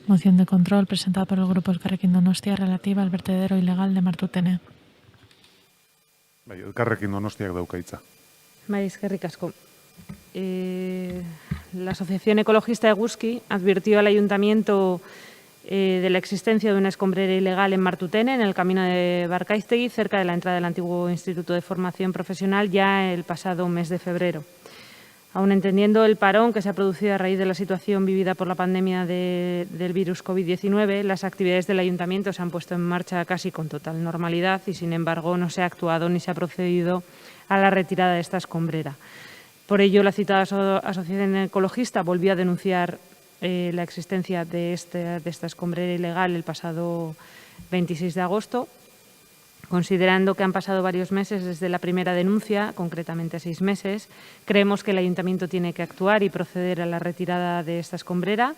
Moción de control presentada por el Grupo Elkarrekin Donostia relativa al vertedero ilegal de Martutene. Bai, Elkarrekin Donostiak dauka hitza. Bai, eskerrik asko. La Asociación Ecologista Eguzki advirtió al Ayuntamiento de la existencia de una escombrera ilegal en Martutene, en el camino de Barkaiztegui, cerca de la entrada del antiguo Instituto de Formación Profesional, ya el pasado mes de febrero. Aun entendiendo el parón que se ha producido a raíz de la situación vivida por la pandemia del virus COVID-19, las actividades del Ayuntamiento se han puesto en marcha casi con total normalidad y, sin embargo, no se ha actuado ni se ha procedido a la retirada de esta escombrera. Por ello, la citada Asociación Ecologista volvió a denunciar la existencia de esta escombrera ilegal el pasado 26 de agosto, considerando que han pasado varios meses desde la primera denuncia, concretamente 6 meses. Creemos que el Ayuntamiento tiene que actuar y proceder a la retirada de esta escombrera.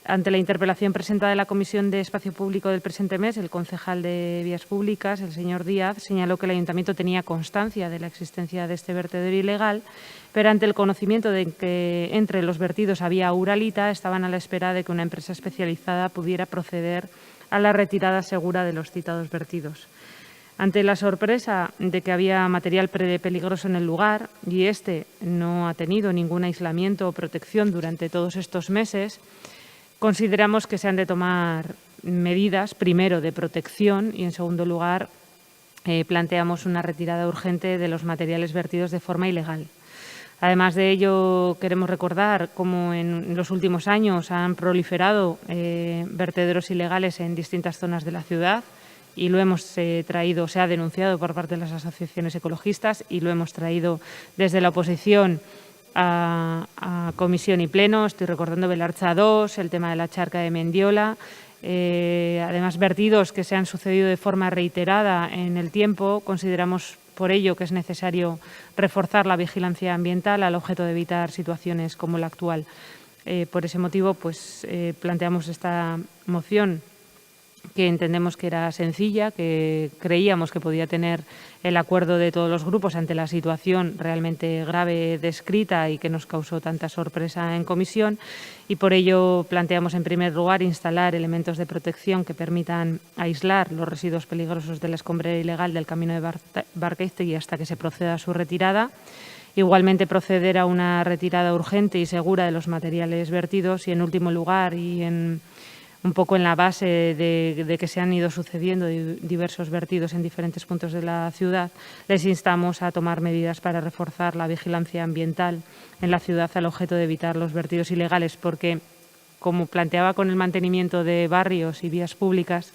Ante la interpelación presentada en la Comisión de Espacio Público del presente mes, el concejal de Vías Públicas, el señor Díaz, señaló que el Ayuntamiento tenía constancia de la existencia de este vertedero ilegal, pero ante el conocimiento de que entre los vertidos había uralita, estaban a la espera de que una empresa especializada pudiera proceder a la retirada segura de los citados vertidos. Ante la sorpresa de que había material peligroso en el lugar y este no ha tenido ningún aislamiento o protección durante todos estos meses, consideramos que se han de tomar medidas, primero, de protección y, en segundo lugar, planteamos una retirada urgente de los materiales vertidos de forma ilegal. Además de ello, queremos recordar cómo en los últimos años han proliferado vertederos ilegales en distintas zonas de la ciudad y lo hemos traído, se ha denunciado por parte de las asociaciones ecologistas y lo hemos traído desde la oposición a comisión y pleno. Estoy recordando Belartza 2, el tema de la charca de Mendiola, además vertidos que se han sucedido de forma reiterada en el tiempo. Consideramos por ello que es necesario reforzar la vigilancia ambiental al objeto de evitar situaciones como la actual. Por ese motivo, pues, planteamos esta moción que entendemos que era sencilla, que creíamos que podía tener el acuerdo de todos los grupos ante la situación realmente grave descrita y que nos causó tanta sorpresa en comisión, y por ello planteamos en primer lugar instalar elementos de protección que permitan aislar los residuos peligrosos de la escombrera ilegal del camino de Barkaiztegui hasta que se proceda a su retirada. Igualmente proceder a una retirada urgente y segura de los materiales vertidos y, en último lugar, y un poco en la base de que se han ido sucediendo diversos vertidos en diferentes puntos de la ciudad, les instamos a tomar medidas para reforzar la vigilancia ambiental en la ciudad al objeto de evitar los vertidos ilegales, porque, como planteaba con el mantenimiento de barrios y vías públicas,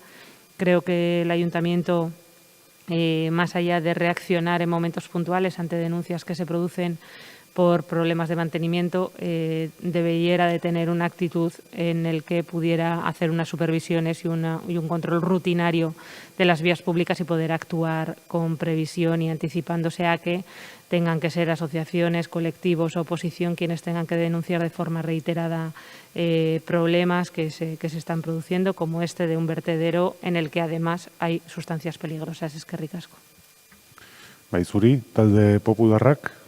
creo que el Ayuntamiento, más allá de reaccionar en momentos puntuales ante denuncias que se producen por problemas de mantenimiento, debiera de tener una actitud en el que pudiera hacer unas supervisiones y un control rutinario de las vías públicas y poder actuar con previsión y anticipándose a que tengan que ser asociaciones, colectivos o oposición quienes tengan que denunciar de forma reiterada problemas que se están produciendo, como este de un vertedero en el que además hay sustancias peligrosas. Eskerrik asko. Bai, zuri, talde Popularrak.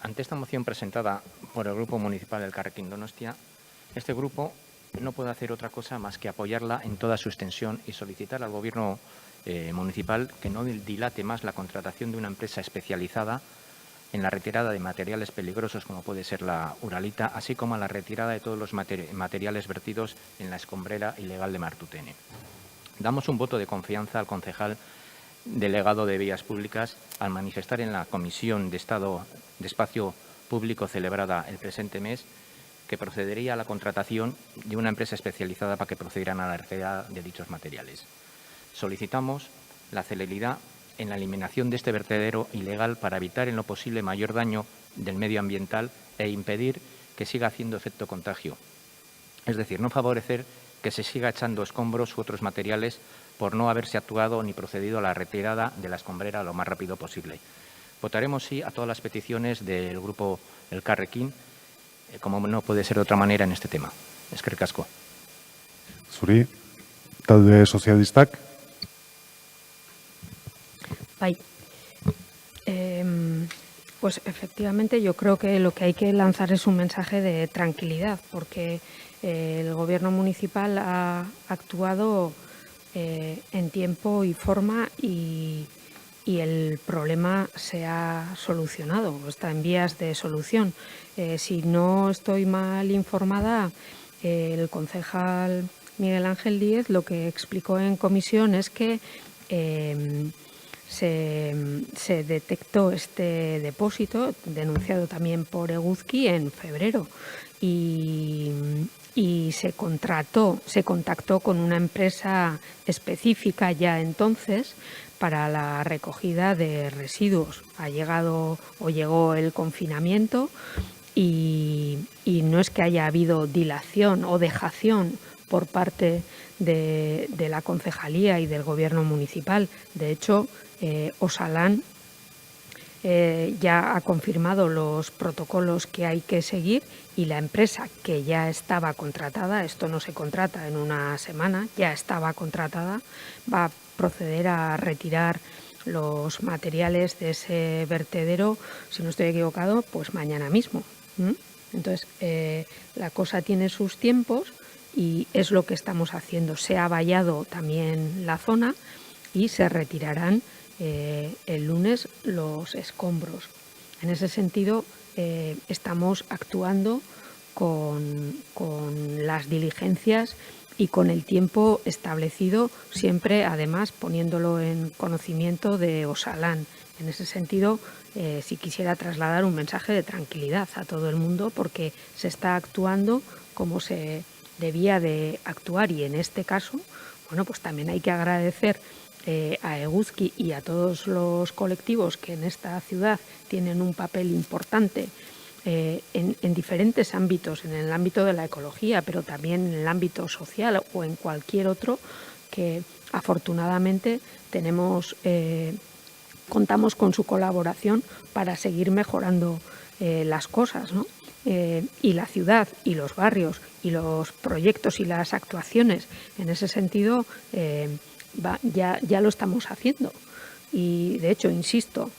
Ante esta moción presentada por el Grupo Municipal del Elkarrekin Donostia, este grupo no puede hacer otra cosa más que apoyarla en toda su extensión y solicitar al Gobierno municipal que no dilate más la contratación de una empresa especializada en la retirada de materiales peligrosos como puede ser la uralita, así como a la retirada de todos los materiales vertidos en la escombrera ilegal de Martutene. Damos un voto de confianza al concejal delegado de Vías Públicas al manifestar en la Comisión de Estado de Espacio Público celebrada el presente mes que procedería a la contratación de una empresa especializada para que procedieran a la retirada de dichos materiales. Solicitamos la celeridad en la eliminación de este vertedero ilegal para evitar en lo posible mayor daño del medio ambiental e impedir que siga haciendo efecto contagio. Es decir, no favorecer que se siga echando escombros u otros materiales por no haberse actuado ni procedido a la retirada de la escombrera lo más rápido posible. Votaremos sí a todas las peticiones del Grupo Elkarrekin, como no puede ser de otra manera en este tema. Eskerrik asko. Zuri, talde sozialistak. Bai. Pues efectivamente yo creo que lo que hay que lanzar es un mensaje de tranquilidad, porque el gobierno municipal ha actuado en tiempo y forma y el problema se ha solucionado, está en vías de solución. Si no estoy mal informada, el concejal Miguel Ángel Díez lo que explicó en comisión es que se detectó este depósito, denunciado también por Eguzki, en febrero y se contactó con una empresa específica ya entonces para la recogida de residuos. Llegó el confinamiento y no es que haya habido dilación o dejación por parte de la concejalía y del gobierno municipal. De hecho, Osalan ya ha confirmado los protocolos que hay que seguir y la empresa que ya estaba contratada, esto no se contrata en una semana, ya estaba contratada, va a proceder a retirar los materiales de ese vertedero, si no estoy equivocado, pues mañana mismo. Entonces, la cosa tiene sus tiempos y es lo que estamos haciendo. Se ha vallado también la zona y se retirarán el lunes los escombros. En ese sentido, estamos actuando con las diligencias y con el tiempo establecido, siempre además poniéndolo en conocimiento de Osalan. En ese sentido, sí quisiera trasladar un mensaje de tranquilidad a todo el mundo, porque se está actuando como se debía de actuar, y en este caso, bueno, pues también hay que agradecer a Eguzki y a todos los colectivos que en esta ciudad tienen un papel importante en diferentes ámbitos, en el ámbito de la ecología, pero también en el ámbito social o en cualquier otro, que afortunadamente contamos con su colaboración para seguir mejorando las cosas, ¿no? Y la ciudad y los barrios y los proyectos y las actuaciones en ese sentido ya lo estamos haciendo. Y de hecho, insisto,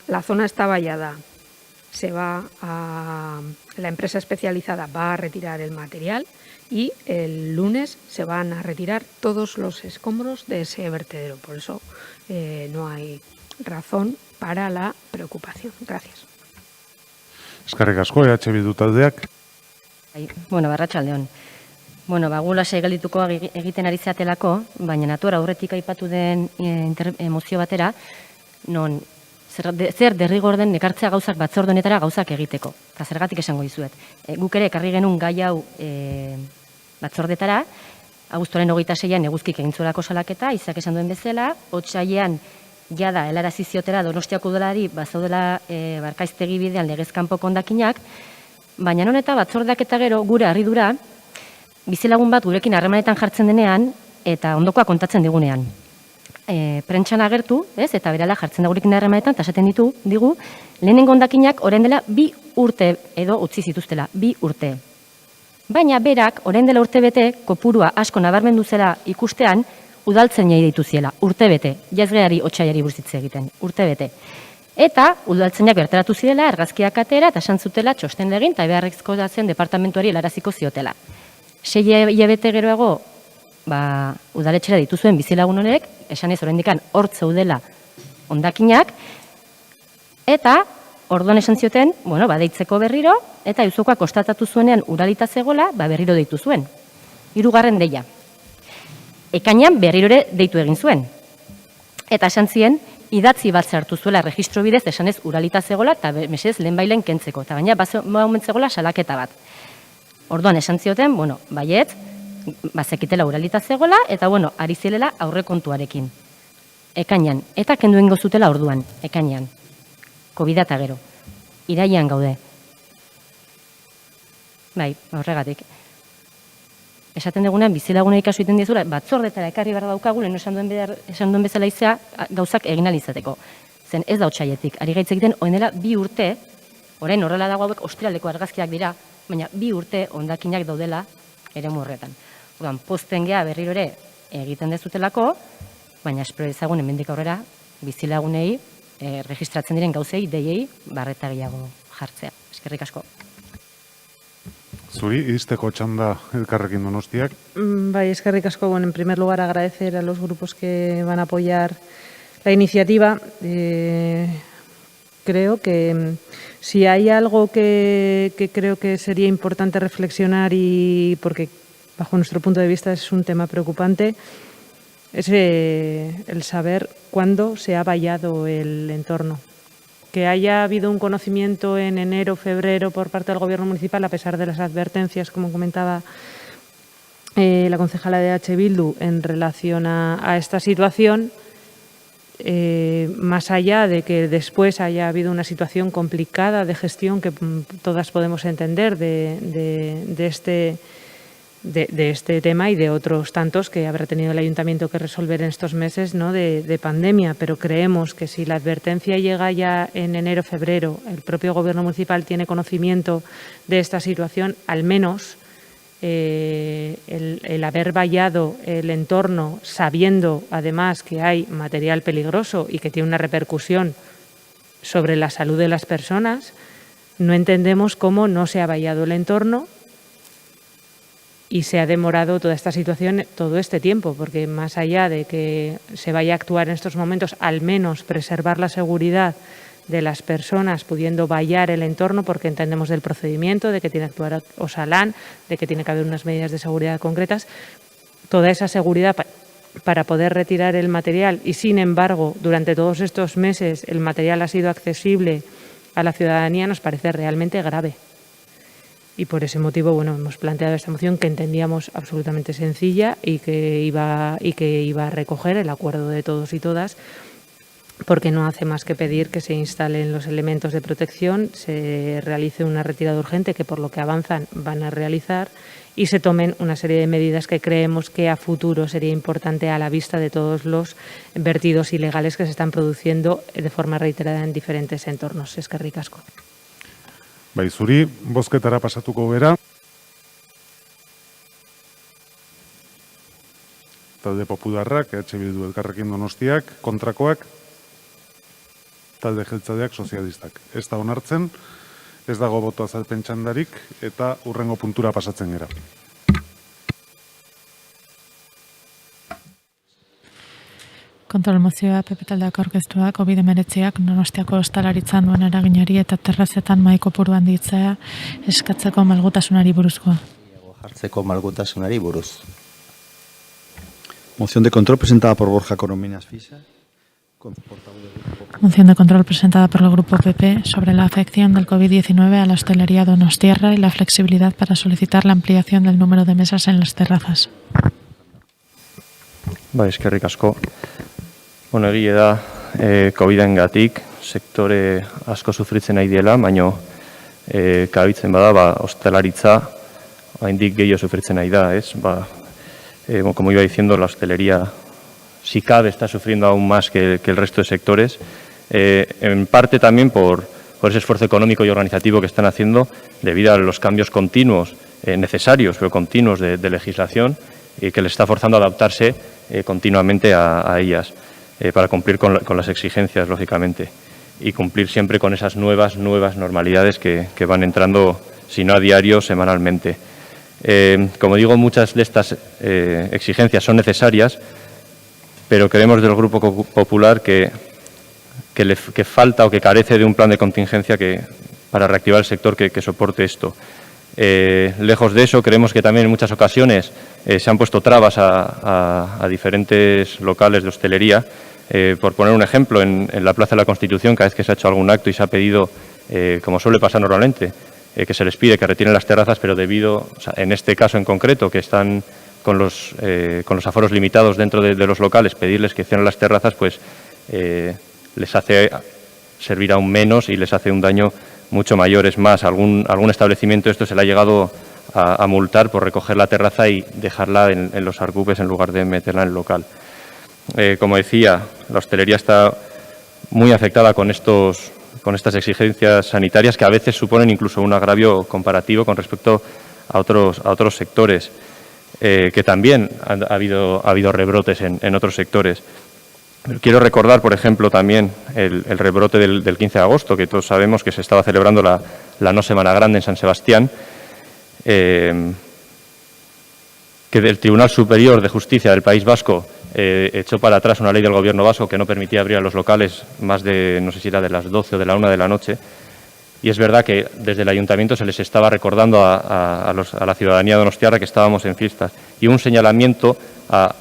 la zona está vallada, la empresa especializada va a retirar el material y el lunes se van a retirar todos los escombros de ese vertedero. Por eso no hay razón para la preocupación. Gracias. Eskerrik asko, Bildu taldeak. Bueno, Arratsaldeon. Bueno, gulase geldituko egiten ari zatelako, baina natura aurretik aipatu den mozio batera, non zer derrigor den ekartzea gauzak batzorde honetara gauzak egiteko. Eta zergatik esango dizuet. Guk ere ekarri genuen gai hau batzordetara, abuztuaren 26an Eguzkik egin zuelako salaketa, Izak esan duen bezala, otsailean jada helarazi ziotela Donostiako udalari bazaudela Barkaiztegi bidean legez kanpoko hondakinak, baina non eta batzordeak eta gero gure harridura bizilagun bat gurekin harremanetan jartzen denean eta ondokoa kontatzen digunean. Prentsan agertu, eta berala jartzen da gurekin harremanetan eta esaten digu lehenengo hondakinak orain dela 2 urte edo utzi zituztela, 2 urte. Baina berak orain dela urtebete kopurua asko nabarmendu zela ikustean udaltzainei deitu ziela, urtebete, jazgeari otsaiari buruz hitz egiten, urtebete. Eta udaltzainak bertaratu zirela, argazkiak atera eta esan zutela txosten egin eta beharrezko zen departamentuari helaraziko ziotela. 6 hilabete geroago, udaletxera dituzuen bizilagun honek, esan ez oraindikan hor zeudela hondakinak, eta orduan esan zioten, deitzeko berriro, eta Auzokoak konstatatu zuenean uralita zegoela, berriro deitu zuen. 3. deia. Ekainean berriro ere deitu egin zuen. Eta esan zien, idatzi bat hartu zuela registro bidez, esanez uralita zegoela, eta mesedez lehenbailen kentzeko, eta baina zegoela salaketa bat. Orduan esan zioten, baiet, bazekitela uralita zegoela, eta ari zilela aurrekontuarekin. Ekainean, eta kendu ingo zutela orduan, ekainean. Covid-a eta gero. Irailean gaude. Horregatik. Esaten dugunean, bizilagunei kasu egiten dizula, batzordetara ekarri behar daukagu, lehen esan duen bezala izea, gauzak egin alizateko. Zen ez da otsaietik. Ari gaitz egiten, orain dela 2 urte, orain horrela dago hauek ostiraleko argazkiak dira, baina 2 urte hondakinak daudela eremu horretan. Posten gea berriro ere egiten dezutelako, baina espero ezagun hemendik aurrera bizilagunei, registratzen diren gauzei, deiei, barreta gehiago jartzea. Eskerrik asko. Zuri, izteko txanda Elkarrekin Donostiak. Bai, eskerrik asko. Bueno, en primer lugar, agradecer a los grupos que van a apoyar la iniciativa. Creo que si hay algo que creo que sería importante reflexionar, y porque bajo nuestro punto de vista es un tema preocupante, es el saber cuándo se ha vallado el entorno. Que haya habido un conocimiento en enero, febrero por parte del Gobierno municipal, a pesar de las advertencias, como comentaba la concejala de H. Bildu, en relación a esta situación, más allá de que después haya habido una situación complicada de gestión que todas podemos entender de este tema y de otros tantos que habrá tenido el Ayuntamiento que resolver en estos meses, ¿no?, de pandemia, pero creemos que si la advertencia llega ya en enero, febrero, el propio Gobierno municipal tiene conocimiento de esta situación, al menos el haber vallado el entorno sabiendo además que hay material peligroso y que tiene una repercusión sobre la salud de las personas, no entendemos cómo no se ha vallado el entorno y se ha demorado toda esta situación todo este tiempo, porque más allá de que se vaya a actuar en estos momentos, al menos preservar la seguridad de las personas, pudiendo vallar el entorno, porque entendemos del procedimiento, de que tiene que actuar Osalan, de que tiene que haber unas medidas de seguridad concretas, toda esa seguridad para poder retirar el material, y sin embargo, durante todos estos meses el material ha sido accesible a la ciudadanía, nos parece realmente grave. Y por ese motivo, bueno, hemos planteado esta moción que entendíamos absolutamente sencilla y que iba a recoger el acuerdo de todos y todas, porque no hace más que pedir que se instalen los elementos de protección, se realice una retirada urgente, que por lo que avanzan van a realizar, y se tomen una serie de medidas que creemos que a futuro sería importante a la vista de todos los vertidos ilegales que se están produciendo de forma reiterada en diferentes entornos. Eskerrik asko. Bai, zuri, bozketara pasatuko gera. Talde Popularrak, EH Bildu Elkarrekin Donostiak, kontrakoak, talde jeltzaleak sozialistak. Ez da onartzen, ez dago boto azalpen txandarik, eta hurrengo puntura pasatzen gera. Kontrolmozioa PP taldeak aurkeztua, COVID-19ak Donostiako ostalaritzan duen eraginari eta terrazetan mahai kopuru handitzea eskatzeko malgutasunari buruzkoa. Jartzeko malgutasunari buruz. Moción de control presentada por Borja Corominas Fisa. Moción de control presentada por el Grupo PP sobre la afección del COVID-19 a la hostelería donostiarra y la flexibilidad para solicitar la ampliación del número de mesas en las terrazas. Bai, eskerrik asko. Bueno, egia da, COVID-engatik sektore asko sufritzen nahi diela, baina kabitzen bada, hostelaritza oraindik gehiago sufritzen nahi da, ez? Como iba diciendo, la hostelería, si cabe, está sufriendo aún más que el resto de sectores, en parte también por ese esfuerzo económico y organizativo que están haciendo debido a los cambios continuos, necesarios, pero continuos de legislación, y que les está forzando a adaptarse continuamente a ellas, para cumplir con las exigencias, lógicamente, y cumplir siempre con esas nuevas normalidades que van entrando, si no a diario, semanalmente. Como digo, muchas de estas exigencias son necesarias, pero creemos del Grupo Popular que falta o que carece de un plan de contingencia para reactivar el sector que soporte esto. Lejos de eso, creemos que también en muchas ocasiones se han puesto trabas a diferentes locales de hostelería. Por poner un ejemplo, en la Plaza de la Constitución, cada vez que se ha hecho algún acto y se ha pedido, como suele pasar normalmente, que se les pide que retiren las terrazas, pero en este caso en concreto, que están con los aforos limitados dentro de los locales, pedirles que cierren las terrazas, pues les hace servir aún menos y les hace un daño mucho mayor. Es más, algún establecimiento esto se le ha llegado a multar por recoger la terraza y dejarla en los arcupes en lugar de meterla en el local. Como decía, la hostelería está muy afectada con estas exigencias sanitarias que a veces suponen incluso un agravio comparativo con respecto a otros sectores, que también ha habido rebrotes en otros sectores. Pero quiero recordar, por ejemplo, también el rebrote del 15 de agosto, que todos sabemos que se estaba celebrando la no Semana Grande en San Sebastián, que el Tribunal Superior de Justicia del País Vasco echó para atrás una ley del Gobierno vasco que no permitía abrir a los locales más de, no sé si era de las 12 o de la 1 de la noche. Y es verdad que desde el Ayuntamiento se les estaba recordando a la ciudadanía donostiarra que estábamos en fiestas. Y un señalamiento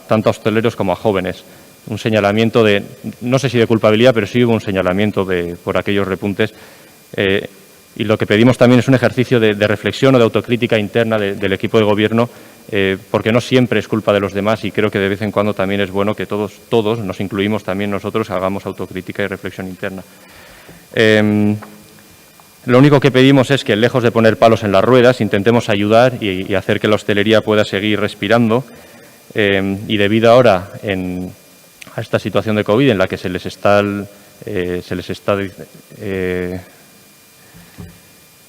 tanto a hosteleros como a jóvenes. Un señalamiento de, no sé si de culpabilidad, pero sí hubo un señalamiento por aquellos repuntes. Y lo que pedimos también es un ejercicio de reflexión o de autocrítica interna del equipo de gobierno, porque no siempre es culpa de los demás y creo que de vez en cuando también es bueno que todos nos incluimos también nosotros, hagamos autocrítica y reflexión interna. Lo único que pedimos es que, lejos de poner palos en las ruedas, intentemos ayudar y hacer que la hostelería pueda seguir respirando. Y debido ahora a esta situación de COVID en la que se les está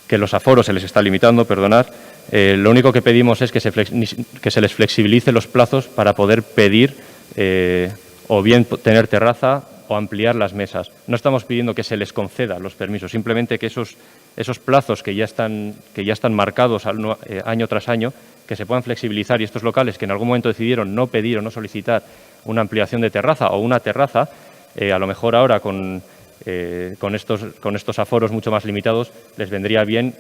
que los aforos se les está limitando, perdonad, lo único que pedimos es que se les flexibilice los plazos para poder pedir o bien tener terraza o ampliar las mesas. No estamos pidiendo que se les conceda los permisos, simplemente que esos plazos que ya están marcados año tras año, que se puedan flexibilizar y estos locales que en algún momento decidieron no pedir o no solicitar una ampliación de terraza o una terraza, a lo mejor ahora con estos aforos mucho más limitados les vendría bien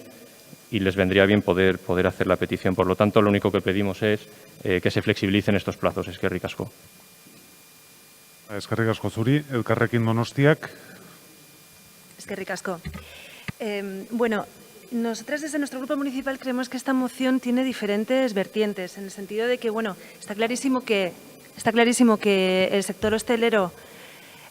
poder hacer la petición. Por lo tanto, lo único que pedimos es que se flexibilicen estos plazos. Eskerrik asko. Eskerrik asko zuri, Elkarrekin Donostiak. Eskerrik asko. Bueno, nosotras desde nuestro grupo municipal creemos que esta moción tiene diferentes vertientes, en el sentido de que, bueno, está clarísimo que el sector hostelero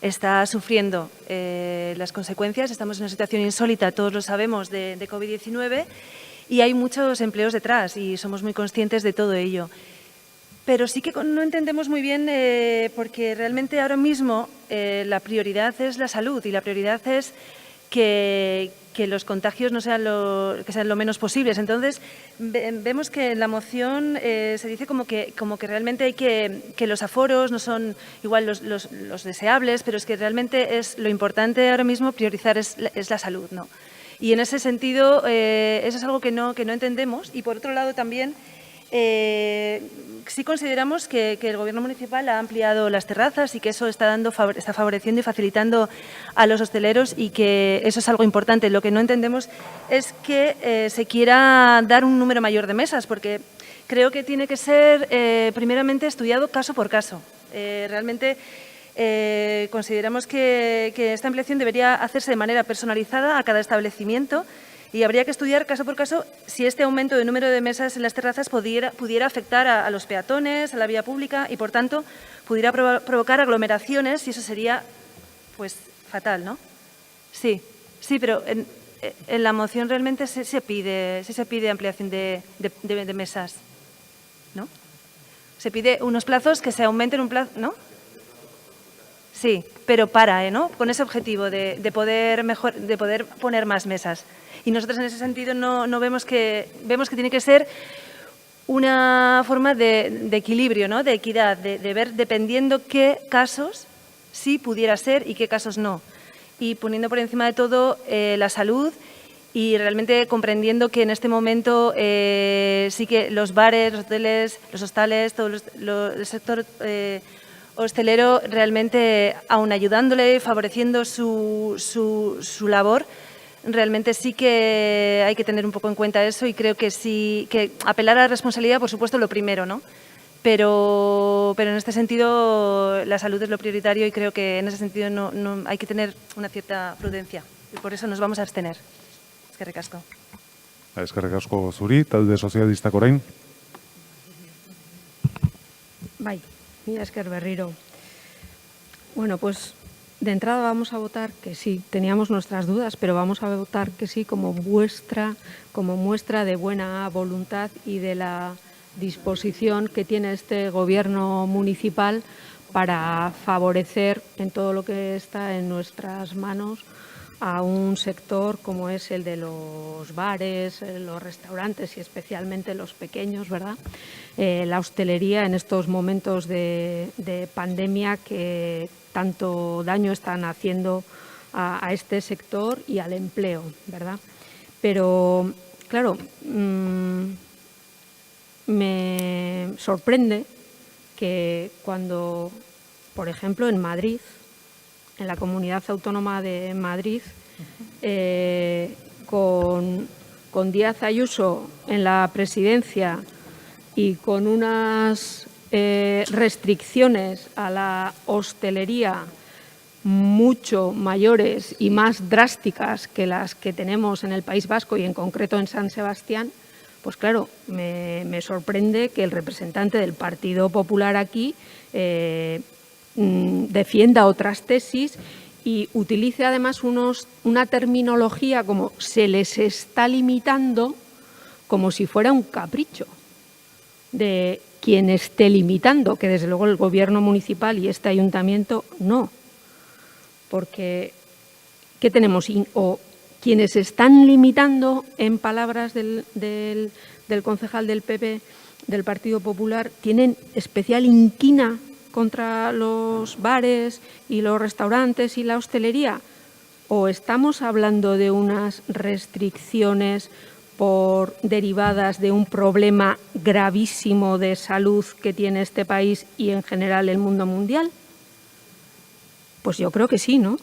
está sufriendo las consecuencias. Estamos en una situación insólita, todos lo sabemos, de COVID-19 y hay muchos empleos detrás y somos muy conscientes de todo ello. Pero sí que no entendemos muy bien porque realmente ahora mismo la prioridad es la salud y la prioridad es que los contagios no sean lo menos posibles. Entonces, vemos que en la moción se dice como que realmente hay que los aforos no son igual los deseables, pero es que realmente es lo importante ahora mismo priorizar es la salud, ¿no? Y en ese sentido, eso es algo que no entendemos. Y por otro lado también, sí consideramos que el Gobierno municipal ha ampliado las terrazas y que eso está favoreciendo y facilitando a los hosteleros y que eso es algo importante. Lo que no entendemos es que se quiera dar un número mayor de mesas, porque creo que tiene que ser primeramente estudiado caso por caso. Realmente consideramos que esta ampliación debería hacerse de manera personalizada a cada establecimiento y habría que estudiar caso por caso si este aumento de número de mesas en las terrazas pudiera afectar a los peatones, a la vía pública y, por tanto, pudiera provocar aglomeraciones y eso sería, pues, fatal, ¿no? Sí, pero en la moción realmente sí se pide ampliación de mesas, ¿no? Se pide unos plazos que se aumenten un plazo, ¿no? Sí, pero ¿no? Con ese objetivo de poder poner más mesas. Y nosotros en ese sentido no vemos que tiene que ser una forma de equilibrio, ¿no? De equidad, de ver dependiendo qué casos sí pudiera ser y qué casos no. Y poniendo por encima de todo la salud y realmente comprendiendo que en este momento sí que los bares, los hoteles, los hostales, todo el sector hostelero realmente, aun ayudándole, favoreciendo su labor, realmente sí que hay que tener un poco en cuenta eso y creo que sí, que apelar a la responsabilidad, por supuesto, lo primero, ¿no? Pero en este sentido la salud es lo prioritario y creo que en ese sentido no hay que tener una cierta prudencia y por eso nos vamos a abstener. Eskerrik asko. Eskerrik asko zuri, talde sozialistak orain. Bai, mila esker berriro. Bueno, pues de entrada vamos a votar que sí. Teníamos nuestras dudas, pero vamos a votar que sí como muestra de buena voluntad y de la disposición que tiene este Gobierno municipal para favorecer en todo lo que está en nuestras manos a un sector como es el de los bares, los restaurantes y especialmente los pequeños, ¿verdad? La hostelería en estos momentos de pandemia que tanto daño están haciendo a este sector y al empleo, ¿verdad? Pero, claro, me sorprende que cuando, por ejemplo, en Madrid, en la Comunidad Autónoma de Madrid, con Díaz Ayuso en la presidencia y con unas restricciones a la hostelería mucho mayores y más drásticas que las que tenemos en el País Vasco y en concreto en San Sebastián, pues claro, me sorprende que el representante del Partido Popular aquí defienda otras tesis y utilice además una terminología como se les está limitando, como si fuera un capricho de quien esté limitando, que desde luego el Gobierno municipal y este ayuntamiento no. Porque, ¿qué tenemos? O quienes están limitando, en palabras del concejal del PP, del Partido Popular, tienen especial inquina contra los bares y los restaurantes y la hostelería? ¿O estamos hablando de unas restricciones derivadas de un problema gravísimo de salud que tiene este país y en general el mundo mundial? Pues yo creo que sí, ¿no?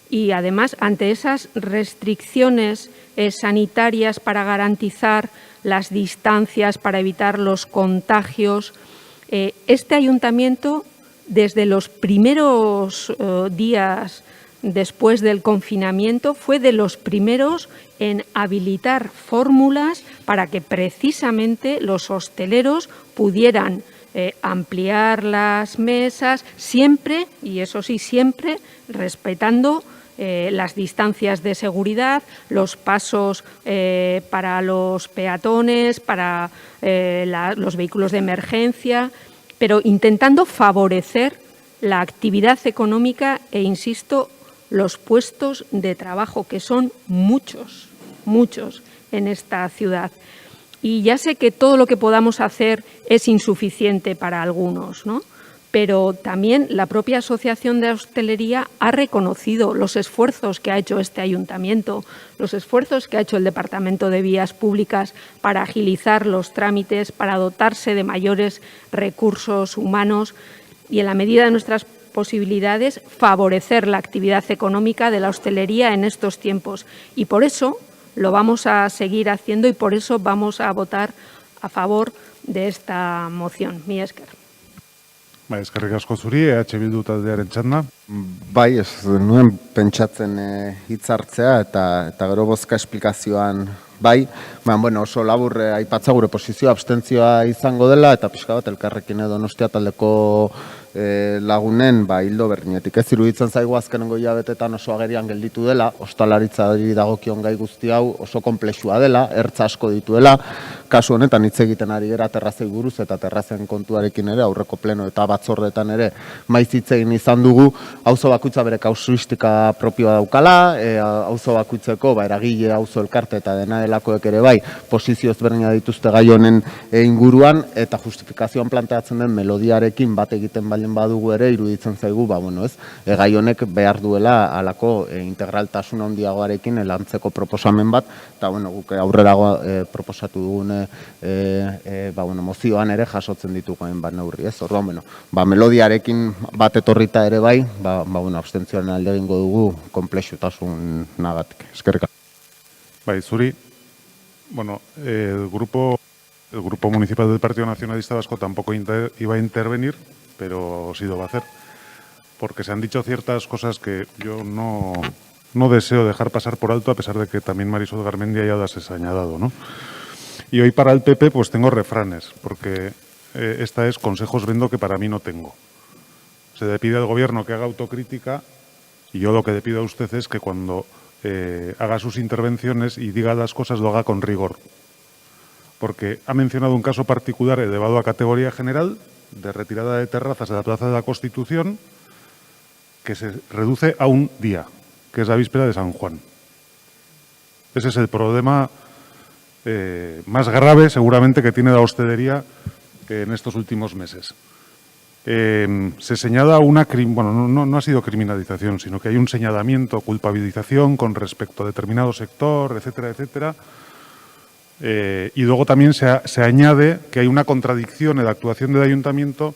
Y además, ante esas restricciones sanitarias para garantizar las distancias, para evitar los contagios, este ayuntamiento, desde los primeros días después del confinamiento, fue de los primeros en habilitar fórmulas para que precisamente los hosteleros pudieran ampliar las mesas, siempre, y eso sí, siempre, respetando las distancias de seguridad, los pasos para los peatones, para los vehículos de emergencia, pero intentando favorecer la actividad económica e, insisto, los puestos de trabajo, que son muchos, muchos en esta ciudad. Y ya sé que todo lo que podamos hacer es insuficiente para algunos, ¿no? Pero también la propia Asociación de Hostelería ha reconocido los esfuerzos que ha hecho este ayuntamiento, los esfuerzos que ha hecho el Departamento de Vías Públicas para agilizar los trámites, para dotarse de mayores recursos humanos y, en la medida de nuestras posibilidades, favorecer la actividad económica de la hostelería en estos tiempos. Y por eso lo vamos a seguir haciendo y por eso vamos a votar a favor de esta moción. Mila esker. Bai, eskerrik asko zuri, EH Bildu taldearen txanda. Bai, ez nuen pentsatzen hitz hartzea eta gero bozka esplikazioan bai, bueno, oso labur aipatza gure posizioa abstentzioa izango dela eta pixka bat Elkarrekin Donostia taldeko lagunen hildo berdinetik. Ez iruditzen zaigu azkenengo hilabetetan oso agerian gelditu dela, ostalaritzari dagokion gai guzti hau oso konplexua dela, ertz asko dituela, kasu honetan hitz egiten ari gara terrazei buruz eta terrazen kontuarekin ere, aurreko pleno eta batzordetan ere maiz hitz egin izan dugu, auzo bakoitza bere kasuistika propioa daukala, auzo bakoitzeko eragile auzo elkarte eta dena delakoek ere bai, posizio ezberdina dituzte gai honen inguruan eta justifikazioan planteatzen den melodiarekin bat egiten baldin badugu ere iruditzen zaigu, gai honek behar duela halako integraltasun handiagoarekin lantzeko proposamen bat, eta guk aurrerago proposatu dugun mozioan ere jasotzen ditugu hainbat neurri, ez? Orduan, melodiarekin bat etorrita ere bai, abstentzioaren alde egingo dugu konplexutasun nagatik. Eskerrik asko. Bai, zuri, el grupo municipal del Partido Nacionalista Vasco tampoco iba a intervenir, pero sí lo va a hacer, porque se han dicho ciertas cosas que yo no deseo dejar pasar por alto, a pesar de que también Marisol Garmendia ya las he señalado, ¿no? Y hoy para el PP pues tengo refranes, porque esta es consejos vendo que para mí no tengo. Se le pide al gobierno que haga autocrítica y yo lo que le pido a usted es que cuando haga sus intervenciones y diga las cosas lo haga con rigor. Porque ha mencionado un caso particular elevado a categoría general de retirada de terrazas de la Plaza de la Constitución que se reduce a un día, que es la víspera de San Juan. Ese es el problema más grave, seguramente, que tiene la hostelería en estos últimos meses. Se señala no ha sido criminalización, sino que hay un señalamiento, culpabilización con respecto a determinado sector, etcétera, etcétera. Y luego también se añade que hay una contradicción en la actuación del ayuntamiento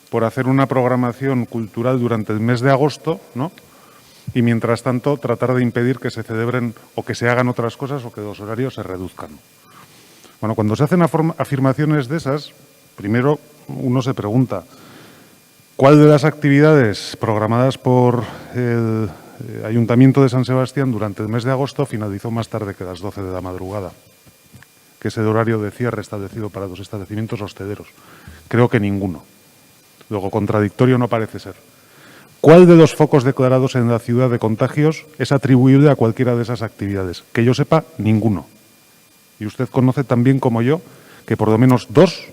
por hacer una programación cultural durante el mes de agosto, ¿no? Y mientras tanto tratar de impedir que se celebren o que se hagan otras cosas o que los horarios se reduzcan. Bueno, cuando se hacen afirmaciones de esas, primero uno se pregunta ¿cuál de las actividades programadas por el Ayuntamiento de San Sebastián durante el mes de agosto finalizó más tarde que las 12 de la madrugada? Que es el horario de cierre establecido para los establecimientos hosteleros. Creo que ninguno. Luego, contradictorio no parece ser. ¿Cuál de los focos declarados en la ciudad de contagios es atribuible a cualquiera de esas actividades? Que yo sepa, ninguno. Y usted conoce tan bien como yo que por lo menos dos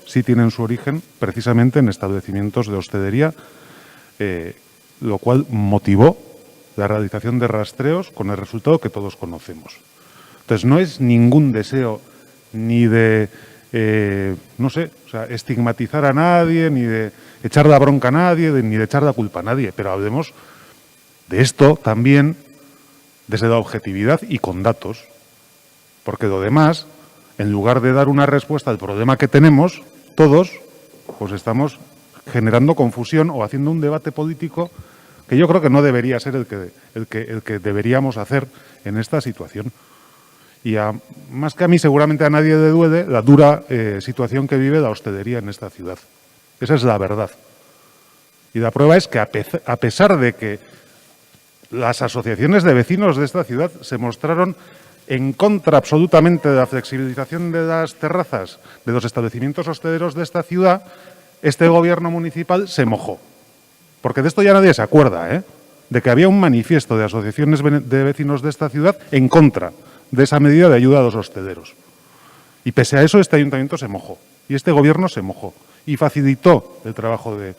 sí tienen su origen precisamente en establecimientos de hostelería, lo cual motivó la realización de rastreos con el resultado que todos conocemos. Entonces, no es ningún deseo ni de, estigmatizar a nadie, ni de echar la bronca a nadie, ni de echar la culpa a nadie, pero hablemos de esto también desde la objetividad y con datos, porque lo demás, en lugar de dar una respuesta al problema que tenemos, todos, pues estamos generando confusión o haciendo un debate político que yo creo que no debería ser el que deberíamos hacer en esta situación. Y más que a mí, seguramente a nadie le duele la dura situación que vive la hostelería en esta ciudad. Esa es la verdad. Y la prueba es que a pesar de que las asociaciones de vecinos de esta ciudad se mostraron en contra absolutamente de la flexibilización de las terrazas de los establecimientos hosteleros de esta ciudad, este gobierno municipal se mojó. Porque de esto ya nadie se acuerda, de que había un manifiesto de asociaciones de vecinos de esta ciudad en contra de esa medida de ayuda a los hosteleros. Y pese a eso, este ayuntamiento se mojó. Y este gobierno se mojó. Y facilitó el trabajo de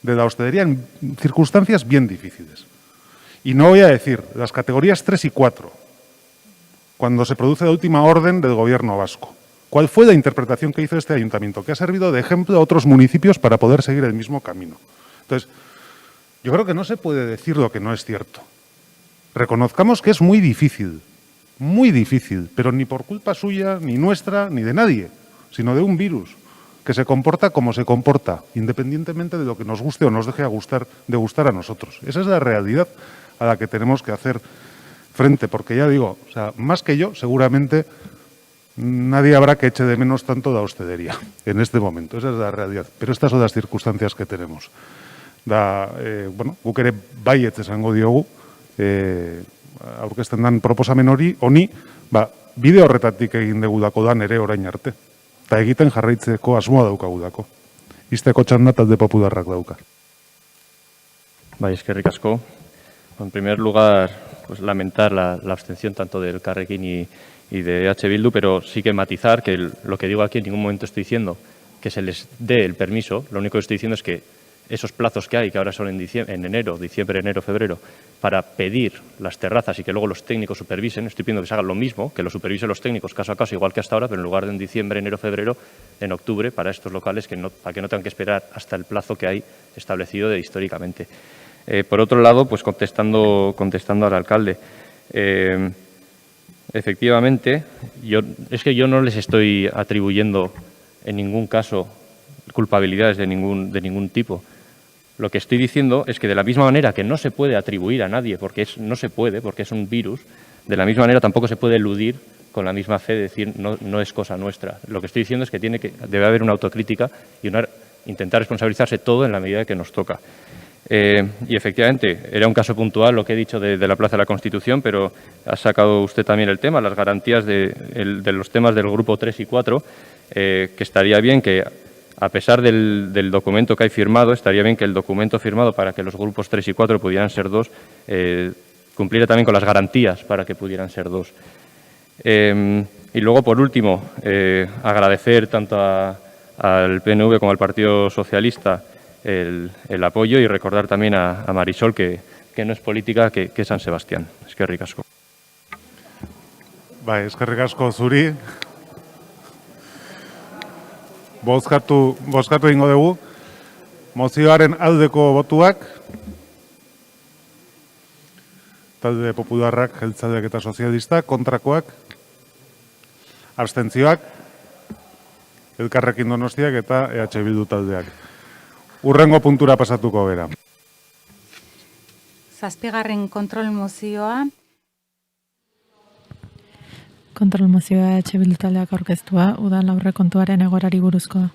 la hostelería en circunstancias bien difíciles. Y no voy a decir las categorías 3 y 4, cuando se produce la última orden del gobierno vasco. ¿Cuál fue la interpretación que hizo este ayuntamiento? Que ha servido de ejemplo a otros municipios para poder seguir el mismo camino. Entonces, yo creo que no se puede decir lo que no es cierto. Reconozcamos que es muy difícil, pero ni por culpa suya, ni nuestra, ni de nadie, sino de un virus que se comporta como se comporta, independientemente de lo que nos guste o nos deje de gustar a nosotros. Esa es la realidad a la que tenemos que hacer frente, porque ya digo, o sea, más que yo, seguramente nadie habrá que eche de menos tanto la hostelería en este momento. Esa es la realidad. Pero estas son las circunstancias que tenemos. Guk ere baietz esango diogu, aurkezten dan proposamen honi, bide horretatik egin degudako da ere orain arte. Eta egiten jarraitzeko asmoa daukagudako. Izteko txanda talde popularrak dauka. Bai, eskerrik asko. En primer lugar, pues lamentar la abstención tanto del Carrequín y de EH Bildu, pero sí que matizar que lo que digo aquí en ningún momento estoy diciendo que se les dé el permiso. Lo único que estoy diciendo es que esos plazos que hay, que ahora son en diciembre, enero, febrero, para pedir las terrazas y que luego los técnicos supervisen, estoy pidiendo que se hagan lo mismo, que lo supervisen los técnicos caso a caso, igual que hasta ahora, pero en lugar de en diciembre, enero, febrero, en octubre, para estos locales, para que no tengan que esperar hasta el plazo que hay establecido históricamente. Por otro lado, pues contestando al alcalde, efectivamente, es que yo no les estoy atribuyendo en ningún caso culpabilidades de ningún tipo. Lo que estoy diciendo es que de la misma manera que no se puede atribuir a nadie, porque no se puede, porque es un virus, de la misma manera tampoco se puede eludir con la misma fe de decir no es cosa nuestra. Lo que estoy diciendo es que debe haber una autocrítica y intentar responsabilizarse todo en la medida que nos toca. Y efectivamente, era un caso puntual lo que he dicho de la Plaza de la Constitución, pero ha sacado usted también el tema, las garantías de los temas del grupo 3 y 4, que estaría bien que, a pesar del documento que hay firmado, estaría bien que el documento firmado para que los grupos 3 y 4 pudieran ser 2, cumpliera también con las garantías para que pudieran ser 2. Y luego, por último, agradecer tanto al PNV como al Partido Socialista el apoyo y recordar también a Marisol que no es política que San Sebastián. Eskerrik asko. Bai, eskerrik asko zuri. Bozkatu egingo dugu. Mozioaren aldeko botuak. Talde Popularrak, Jeltzaleak eta Sozialistak, kontrakoak. Abstentzioak. Elkarrekin Donostiak eta EH Bildu taldeak. Hurrengo puntura pasatuko gara. Zazpigarren kontrol mozioa. Kontrol mozioa EH Bildu taldeak aurkeztua, udal aurrekontuaren egoerari buruzkoa.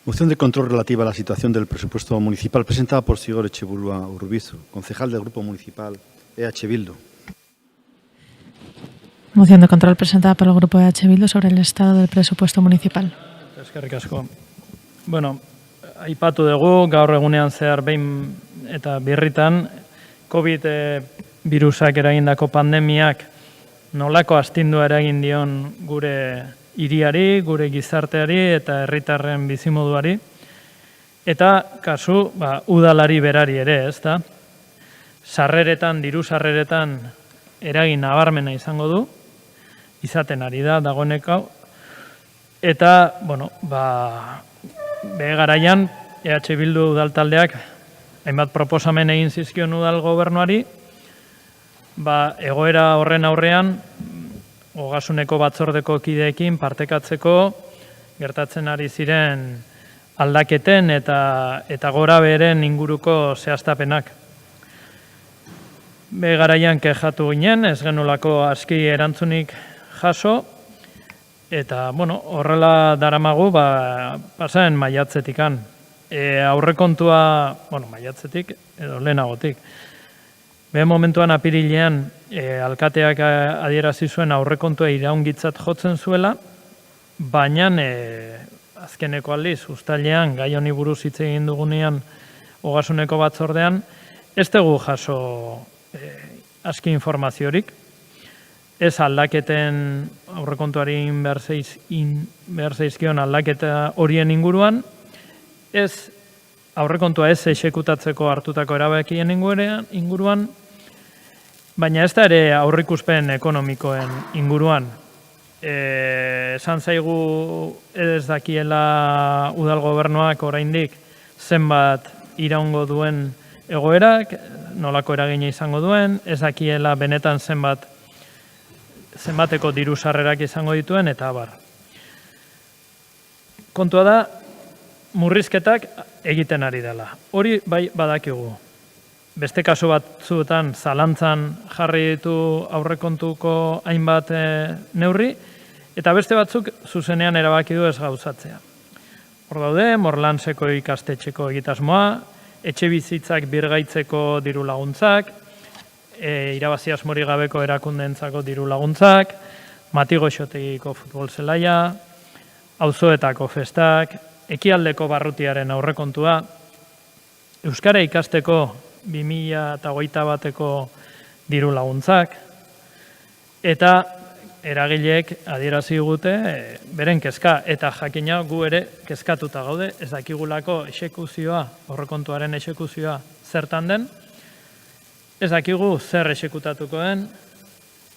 Moción de control relativa a la situación del presupuesto municipal presentada por Sigor Etxeburua Urbizu, concejal del Grupo Municipal EH Bildu. Moción de control presentada por el Grupo EH Bildu sobre el estado del presupuesto municipal. Eskerrik asko. Bueno, aipatu dugu gaur egunean zehar behin eta birritan COVID virusak eragindako pandemiak nolako astindua eragin dion gure hiriari, gure gizarteari eta herritarren bizimoduari. Eta kasu, udalari berari ere, ezta? Sarreretan, diru sarreretan eragin nabarmena izango du, izaten ari da dagoeneko. Eta, bueno, behe garaian, EH Bildu udal taldeak hainbat proposamen egin zizkion udal gobernuari, egoera horren aurrean, Ogasuneko batzordeko kideekin partekatzeko gertatzen ari ziren aldaketen eta gora beheren inguruko zehaztapenak. Behe garaian kexatu ginen, ez genolako aski erantzunik jaso, eta, bueno, horrela daramagu, pasaren maiatzetikan. Aurrekontua, bueno, maiatzetik, edo lehenagotik. Behe momentuan apirilean alkateak adierazi zuen aurrekontua iraungitzat jotzen zuela, baina azkeneko aldiz, uztailean, gai honi buruz hitz egin dugunean Ogasuneko batzordean, ez dugu jaso aski informaziorik, ez aldaketen aurrekontuari behar zeizkion aldaketa horien inguruan, ez aurrekontua ez exekutatzeko hartutako erabakien inguruan, baina ez da ere aurrikuspen ekonomikoen inguruan. Esan zaigu ez dakiela udal gobernuak oraindik zenbat iraungo duen egoerak, nolako eragina izango duen, ez dakiela benetan zenbateko diru sarrerak izango dituen, eta abar. Kontua da, murrizketak egiten ari dela. Hori bai badakigu. Beste kasu batzuetan zalantzan jarri ditu aurrekontuko hainbat neurri, eta beste batzuk zuzenean erabaki du ez gauzatzea. Hor daude, Morlanseko ikastetxeko egitasmoa, etxe bizitzak birgaitzeko diru laguntzak, irabazi asmorik gabeko erakundeentzako diru laguntzak, Matigoxotegiko futbol zelaia, auzoetako festak, ekialdeko barrutiaren aurrekontua, euskara ikasteko 2021eko diru laguntzak, eta eragileek adierazi gute beren kezka, eta jakina gu ere kezkatuta gaude, ez dakigulako exekuzioa, aurrekontuaren exekuzioa zertan den, ez dakigu zer exekutatuko den,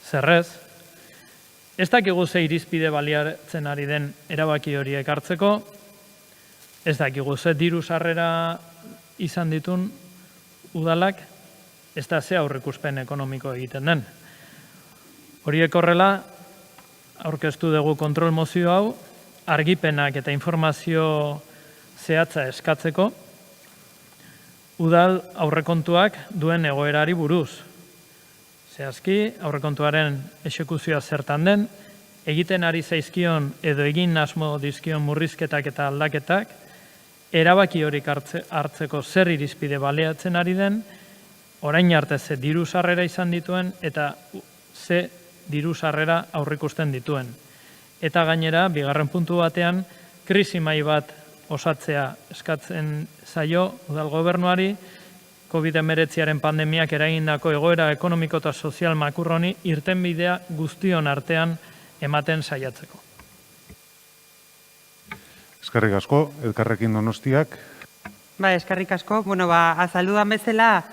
zerrez, ez dakigu ze irizpide baliatzen ari den erabaki horiek hartzeko, ez dakigu ze diru sarrera izan ditun udalak, ez da ze aurrikuspen ekonomiko egiten den. Horiek horrela, aurkeztu dugu kontrol mozio hau, argipenak eta informazio zehatza eskatzeko, udal aurrekontuak duen egoerari buruz. Zehazki, aurrekontuaren exekuzioa zertan den, egiten ari zaizkion edo egin asmo dizkion murrizketak eta aldaketak, erabaki horik hartzeko zer irizpide baliatzen ari den, orain arte ze diru sarrera izan dituen eta ze diru sarrera aurrikusten dituen. Eta gainera, bigarren puntu batean, krisi mahai bat osatzea eskatzen zaio udal gobernuari, COVID-19 pandemiak eragindako egoera ekonomiko eta sozial makurroni irtenbidea guztion artean ematen saiatzeko. Eskerrik asko, Elkarrekin Donostiak. Eskerrik asko. Azaldudan bezala,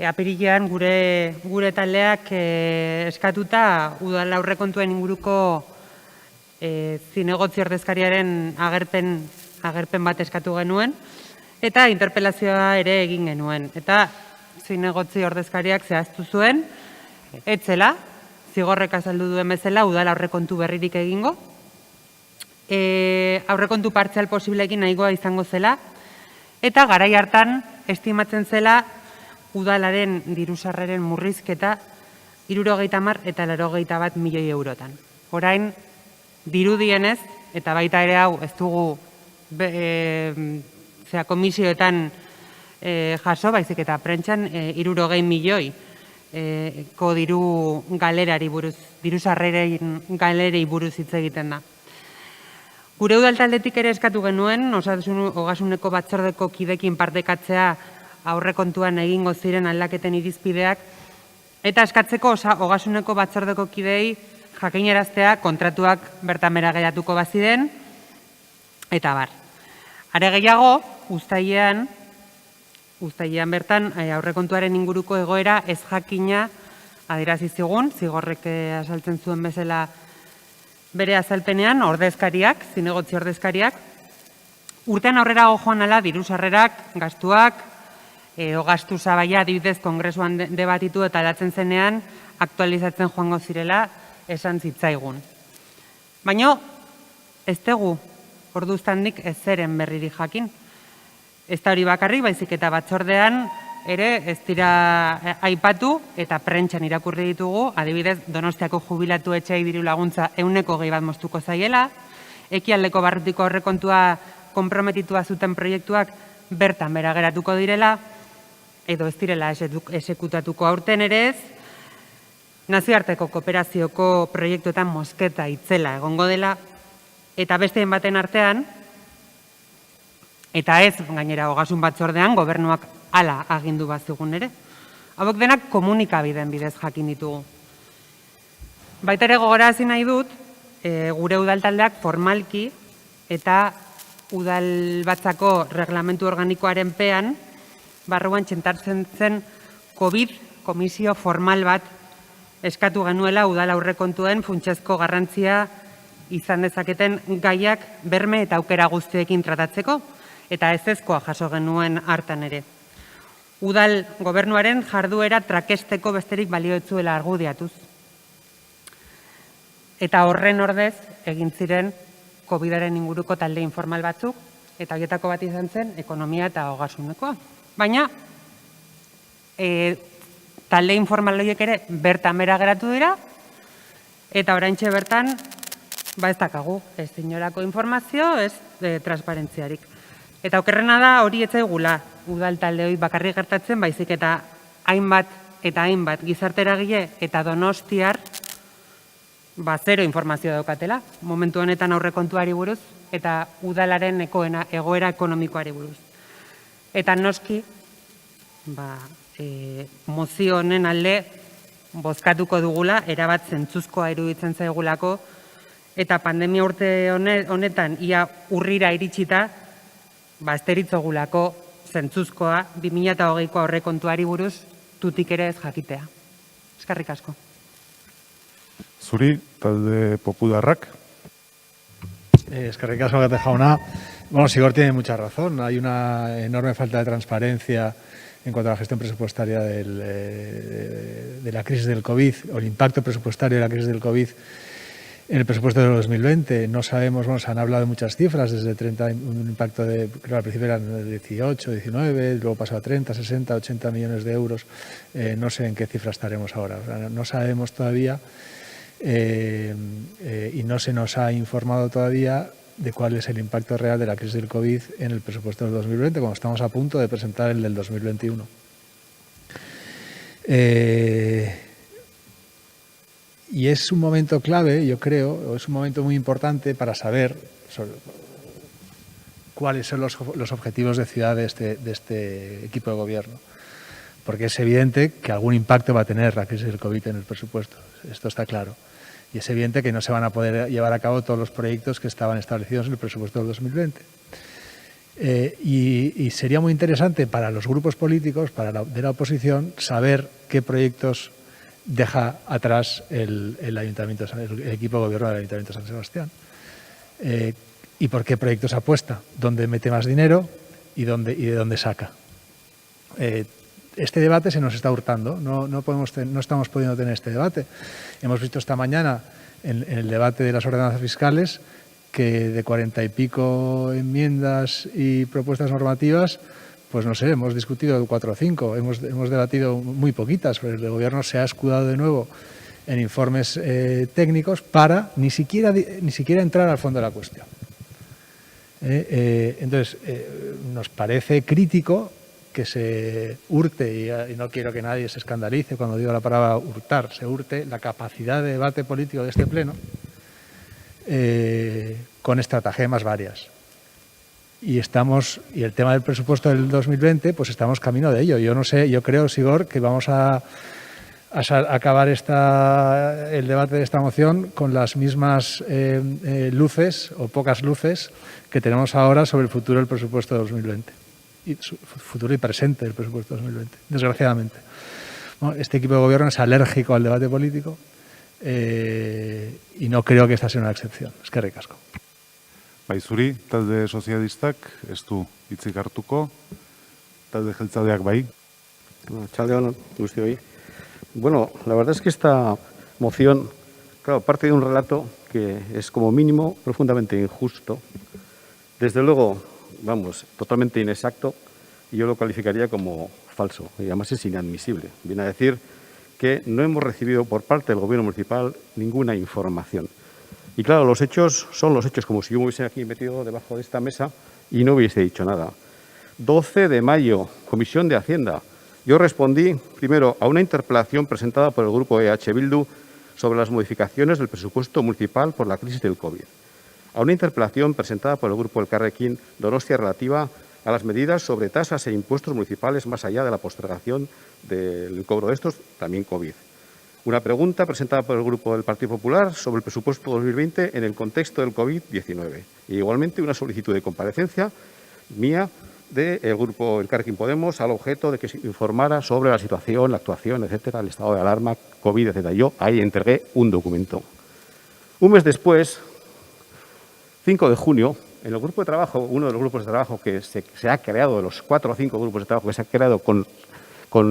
apirilean gure taldeak eskatuta udal aurrekontuen inguruko zinegotzi ordezkariaren agerpen bat eskatu genuen, eta interpelazioa ere egin genuen. Eta zinegotzi ordezkariak zehaztu zuen, etzela, zigorrek azaldu duen bezala, udal aurrekontu berririk egingo, aurrekontu partzial posibleekin nahikoa izango zela, eta garai hartan estimatzen zela udalaren dirusarreren murrizketa 70 eta 81 milioi eurotan. Orain, dirudienez, eta baita ere hau ez dugu komisioetan jaso, baizik eta prentxan 60 milioi ko diru galerari buruz, dirusarreren galerei buruz hitz egiten da. Gure udaltaldetik ere eskatu genuen, Ogasuneko batzordeko kidekin partekatzea aurrekontuan egingo ziren aldaketen irizpideak, eta eskatzeko Ogasuneko batzordeko kidei jakinaraztea kontratuak bertan bera geratuko baziden, eta bar. Are gehiago, uztailean bertan aurrekontuaren inguruko egoera ez jakina adierazi zigun, zigorrek azaltzen zuen bezala bere azalpenean, ordezkariak, zinegotzi ordezkariak, urtean aurrera joan ala dirusarrerak, gastuak, gastu zabaia adibidez kongresuan debatitu eta aldatzen zenean aktualizatzen joango zirela esan zitzaigun. Baina ez dugu orduztandik ez zeren berririk jakin. Ez da hori bakarrik, baizik eta batzordean ere ez dira aipatu eta prentxan irakurri ditugu, adibidez Donostiako jubilatu etxei diru laguntza 120 bat moztuko zaiela, Ekialdeko barrutiko aurrekontua konprometitua zuten proiektuak bertan bera geratuko direla, edo ez direla esekutatuko aurten ere ez, nazioarteko kooperazioko proiektuetan mozketa itzela egongo dela, eta besteen baten artean, eta ez gainera Ogasun batzordean gobernuak hala agindu bazigun ere. Hauek denak komunikabideen bidez jakin ditugu. Baita ere gogorarazi nahi dut, gure udaltaldeak formalki eta udalbatzako reglamentu organikoaren pean, barruan txentartzen zen COVID komisio formal bat eskatu genuela udal aurrekontuen funtsezko garrantzia izan dezaketen gaiak berme eta aukera guztiekin tratatzeko, eta ezezkoa jaso genuen hartan ere. Udal gobernuaren jarduera trakesteko besterik balio ez zuela argudiatuz. Eta horren ordez egin ziren COVID-aren inguruko talde informal batzuk, eta horietako bat izan zen ekonomia eta ogasunekoa. Baina talde informal horiek ere bertan bera geratu dira, eta oraintxe bertan ez dakagu, ez inolako informazio, ez transparentziarik. Eta okerrena da hori ez zaigula udal talde hori bakarrik gertatzen, baizik eta hainbat gizarte eragile eta donostiar zero informazio daukatela, momentu honetan aurrekontuari buruz eta udalaren egoera ekonomikoari buruz. Eta noski, mozio honen alde bozkatuko dugula, erabat zentzuzkoa iruditzen zaigulako, eta pandemia urte honetan ia urrira iritsita, ez deritzogulako zentzuzkoa 2020ko aurrekontuari buruz tutik ere ez jakitea. Eskerrik asko. Zuri, talde popularrak. Eskerrik asko, Gate jauna. Bueno, Sigor tiene mucha razón. Hay una enorme falta de transparencia en cuanto a la gestión presupuestaria de la crisis del COVID, o el impacto presupuestario de la crisis del COVID en el presupuesto de 2020. No sabemos, se han hablado de muchas cifras, desde 30, un impacto de, creo al principio eran 18, 19, luego pasó a 30, 60, 80 millones de euros. No sé en qué cifra estaremos ahora. O sea, no sabemos todavía y no se nos ha informado todavía de cuál es el impacto real de la crisis del COVID en el presupuesto del 2020, cuando estamos a punto de presentar el del 2021. Y es un momento clave, yo creo, es un momento muy importante para saber cuáles son los objetivos de ciudad de este equipo de gobierno. Porque es evidente que algún impacto va a tener la crisis del COVID en el presupuesto, esto está claro. Y es evidente que no se van a poder llevar a cabo todos los proyectos que estaban establecidos en el presupuesto del 2020. Y sería muy interesante para los grupos políticos, de la oposición, saber qué proyectos deja atrás el equipo de gobierno del Ayuntamiento de San Sebastián. Y por qué proyectos apuesta, dónde mete más dinero y de dónde saca. Este debate se nos está hurtando, no estamos pudiendo tener este debate. Hemos visto esta mañana en el debate de las ordenanzas fiscales que de 40 y pico enmiendas y propuestas normativas, pues no sé, hemos discutido 4 o 5, hemos debatido muy poquitas, pero el Gobierno se ha escudado de nuevo en informes técnicos para ni siquiera entrar al fondo de la cuestión. Entonces, nos parece crítico que se hurte, y no quiero que nadie se escandalice cuando digo la palabra hurtar, se hurte la capacidad de debate político de este Pleno con estratagemas varias. Y el tema del presupuesto del 2020, pues estamos camino de ello. Yo no sé, yo creo, Sigor, que vamos a acabar el debate de esta moción con las mismas luces o pocas luces que tenemos ahora sobre el futuro del presupuesto de 2020. Futuro y presente del presupuesto de 2020, desgraciadamente. Bueno, este equipo de gobierno es alérgico al debate político y no creo que esta sea una excepción. Eskerrik asko. Bai, zuri, talde sozialistak ez du hitzik hartuko, talde jeltzaleak bai. Chaldeón, guztioi. Bueno, la verdad es que esta moción, claro, parte de un relato que es como mínimo profundamente injusto. Desde luego, vamos, totalmente inexacto, y yo lo calificaría como falso, y además es inadmisible. Viene a decir que no hemos recibido por parte del Gobierno municipal ninguna información. Y claro, los hechos son los hechos, como si yo me hubiese aquí metido debajo de esta mesa y no hubiese dicho nada. 12 de mayo, Comisión de Hacienda. Yo respondí primero a una interpelación presentada por el grupo EH Bildu sobre las modificaciones del presupuesto municipal por la crisis del COVID. A una interpelación presentada por el grupo Elkarrekin Donostia relativa a las medidas sobre tasas e impuestos municipales más allá de la postergación del cobro de estos, también COVID. Una pregunta presentada por el Grupo del Partido Popular sobre el presupuesto 2020 en el contexto del COVID-19. Y igualmente una solicitud de comparecencia mía del Grupo Elkarrekin Podemos al objeto de que se informara sobre la situación, la actuación, etcétera, el estado de alarma, COVID, etcétera. Yo ahí entregué un documento. Un mes después, 5 de junio, en el grupo de trabajo, uno de los grupos de trabajo que se ha creado, de los 4 o 5 grupos de trabajo que se ha creado con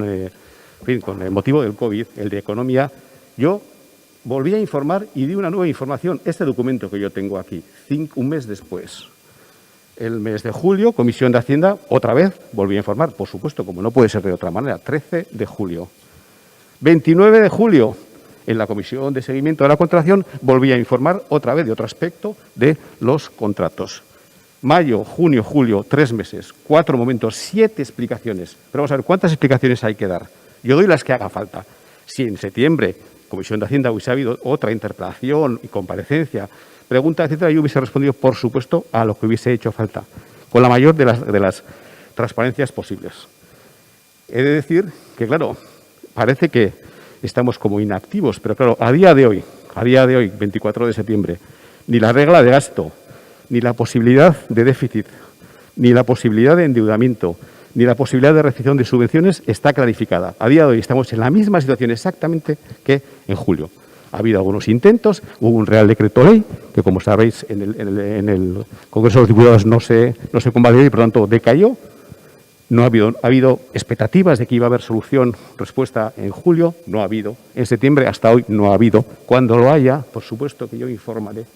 el motivo del COVID, el de economía, yo volví a informar y di una nueva información. Este documento que yo tengo aquí, un mes después. El mes de julio, Comisión de Hacienda, otra vez volví a informar, por supuesto, como no puede ser de otra manera, 13 de julio. 29 de julio, en la Comisión de Seguimiento de la Contratación, volví a informar otra vez de otro aspecto de los contratos. Mayo, junio, julio, 3 meses, 4 momentos, 7 explicaciones. Pero vamos a ver, ¿cuántas explicaciones hay que dar? Yo doy las que haga falta. Si en septiembre, Comisión de Hacienda, hubiese habido otra interpelación y comparecencia, pregunta, etcétera, yo hubiese respondido, por supuesto, a lo que hubiese hecho falta, con la mayor de las transparencias posibles. He de decir que, claro, parece que estamos como inactivos, pero claro, a día de hoy, 24 de septiembre, ni la regla de gasto, ni la posibilidad de déficit, ni la posibilidad de endeudamiento, ni la posibilidad de recepción de subvenciones está clarificada. A día de hoy estamos en la misma situación exactamente que en julio. Ha habido algunos intentos, hubo un Real Decreto Ley, que como sabéis en el Congreso de los Diputados no se convalidó y por lo tanto decayó. No ha habido expectativas de que iba a haber solución, respuesta en julio, no ha habido. En septiembre hasta hoy no ha habido. Cuando lo haya, por supuesto que yo informaré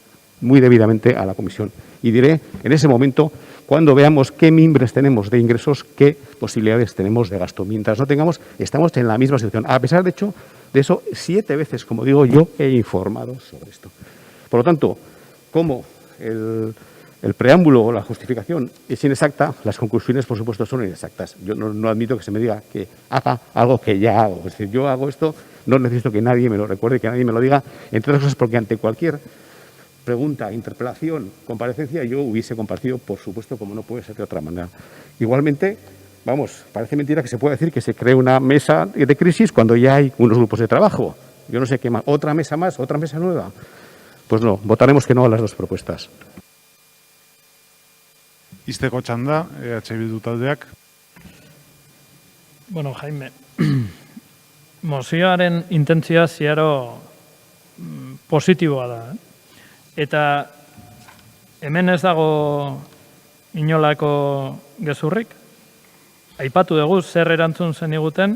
muy debidamente a la Comisión y diré en ese momento, cuando veamos qué mimbres tenemos de ingresos, qué posibilidades tenemos de gasto. Mientras no tengamos, estamos en la misma situación. A pesar, de hecho, de eso, 7 veces, como digo, yo he informado sobre esto. Por lo tanto, como el preámbulo o la justificación es inexacta, las conclusiones, por supuesto, son inexactas. Yo no admito que se me diga que haga algo que ya hago. Es decir, yo hago esto, no necesito que nadie me lo recuerde, que nadie me lo diga, entre otras cosas porque ante cualquier pregunta, interpelación, comparecencia, yo hubiese compartido, por supuesto, como no puede ser de otra manera. Igualmente, vamos, parece mentira que se pueda decir que se cree una mesa de crisis cuando ya hay unos grupos de trabajo. Yo no sé qué más, otra mesa más, otra mesa nueva. Pues no, votaremos que no a las dos propuestas. Izteko txanda, EH Bildu taldeak. Bueno, Jaime, mozioaren intentzioa ziaro positiboa da. Eta hemen ez dago inolako gezurrik. Aipatu dugu zer erantzun zeniguten,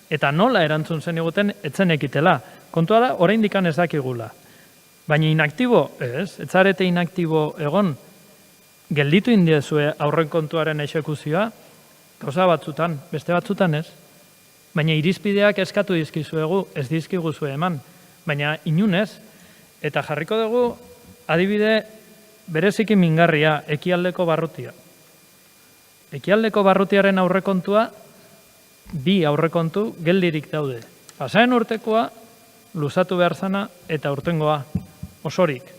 eta nola erantzun zeniguten etzen ekitela. Kontua da, oraindik ez dakigula. Baina inaktibo, ez zarete inaktibo egon, gelditu indiezue aurrekontuaren exekuzioa, gauza batzutan, beste batzutan ez. Baina irizpideak eskatu dizkizuegu, ez dizkiguzue eman. Baina inunez, eta jarriko dugu adibide bereziki mingarria, Ekialdeko Barrutia. Ekialdeko Barrutiaren aurrekontua, 2 aurrekontu geldirik daude. Pasaen urtekoa, luzatu behar zana, eta urtengoa, osorik.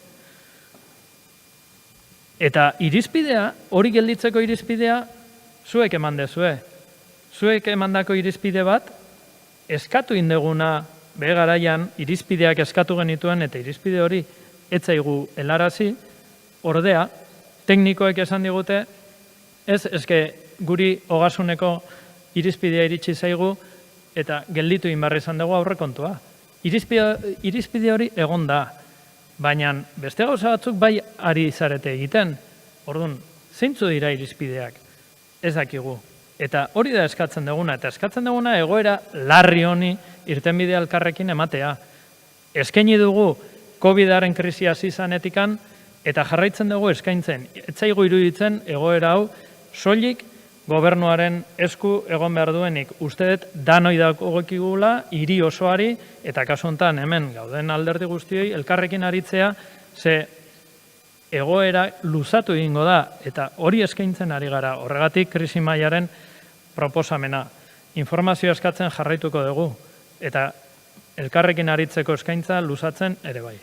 Eta irizpidea, hori gelditzeko irizpidea, zuek eman dezue. Zuek emandako irizpide bat, eskatu indeguna begaraian irizpideak eskatu genituen, eta irizpide hori etzaigu helarazi, ordea, teknikoek esan digute, eske guri ogasuneko irizpidea iritsi zaigu, eta gelditu inbarri izan dugu aurrekontua. Irizpide hori egon da, baina beste gauza batzuk bai ari zarete egiten. Orduan, zeintzu dira irizpideak? Ez dakigu. Eta hori da eskatzen duguna, eta eskatzen duguna egoera larri honi irtenbide elkarrekin ematea. Eskaini dugu COVID-aren krisia hasi zanetikan, eta jarraitzen dugu eskaintzen. Ez zaigu iruditzen egoera hau soilik gobernuaren esku egon behar duenik. Uste dut danoi dagokigula, hiri osoari, eta kasu honetan hemen gauden alderdi guztioi elkarrekin aritzea, ze egoera luzatu egingo da, eta hori eskaintzen ari gara. Horregatik krisi mailaren proposamena. Informazio eskatzen jarraituko dugu, eta elkarrekin aritzeko eskaintza luzatzen ere bai.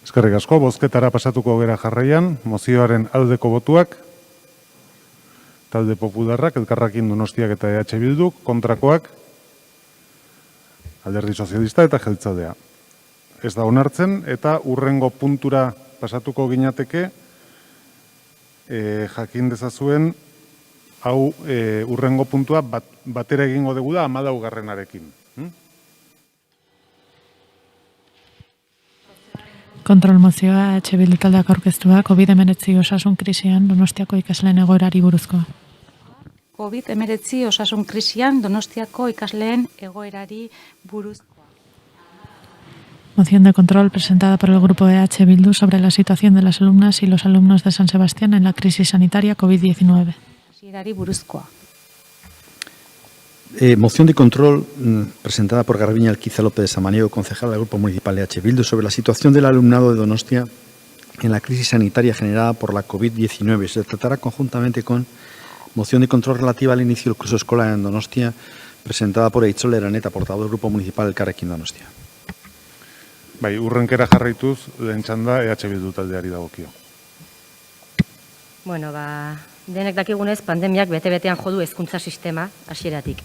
Eskerrik asko, bozketara pasatuko gera jarraian, mozioaren aldeko botuak, Talde Popularrak, Elkarrekin Donostiak eta EH Bilduk, kontrakoak, Alderdi Sozialista eta Jeltzalea. Ez da onartzen, eta hurrengo puntura pasatuko ginateke, jakin dezazuen, hau hurrengo puntua batera egingo dugu da 14. Kontrol mozioa EH Bildu taldeak aurkeztua COVID-19 osasun krisian Donostiako ikasleen egoerari buruzkoa. COVID-19 osasun krisian Donostiako ikasleen egoerari buruzkoa. Moción de control presentada por el grupo EH Bildu sobre la situación de las alumnas y los alumnos de San Sebastián en la crisis sanitaria COVID-19. Hasierari buruzkoa. Moción de control presentada por Garbiñe Alquiza López de Samaniego, concejal del Grupo Municipal de EH Bildu, sobre la situación del alumnado de Donostia en la crisis sanitaria generada por la COVID-19. Se tratará conjuntamente con moción de control relativa al inicio del curso escolar en Donostia, presentada por Eitzol Eraneta, portavoz del Grupo Municipal Elkarrekin Donostia. Bai, urrenkera jarraituz, lehen txanda EH Bildu taldeari dagokio. Bueno, denek dakigunez, pandemiak bete-betean jodu hezkuntza sistema hasieratik.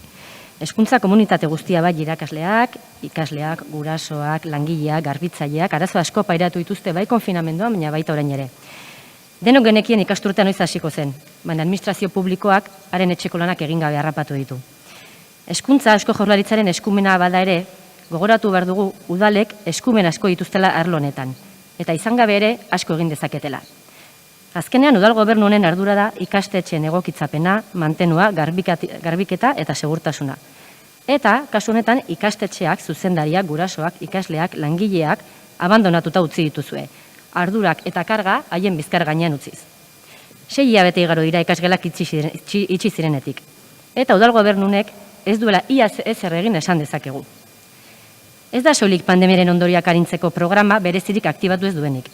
Hezkuntza komunitate guztia bai irakasleak, ikasleak, gurasoak, langileak, garbitzaileak, arazo asko pairatu dituzte bai konfinamenduan, baina baita orain ere. Denok genekien ikasturtea noiz hasiko zen, baina administrazio publikoak haren etxeko lanak egin gabe harrapatu ditu. Hezkuntza Eusko Jaurlaritzaren eskumena bada ere, gogoratu behar dugu udalek eskumen asko dituztela arlo honetan, eta izan gabe ere asko egin dezaketela. Azkenean, udal gobernu honen ardura da ikastetxeen egokitzapena, mantenua, garbiketa eta segurtasuna. Eta, kasu honetan, ikastetxeak, zuzendariak, gurasoak, ikasleak, langileak abandonatuta utzi dituzue. Ardurak eta karga haien bizkar gainean utziz. 6 hilabete igaro dira ikasgelak itxi zirenetik. Eta udal gobernunek ez duela iaz ezer egin esan dezakegu. Ez da soilik pandemiaren ondoriak arintzeko programa berezirik aktibatu ez duenik.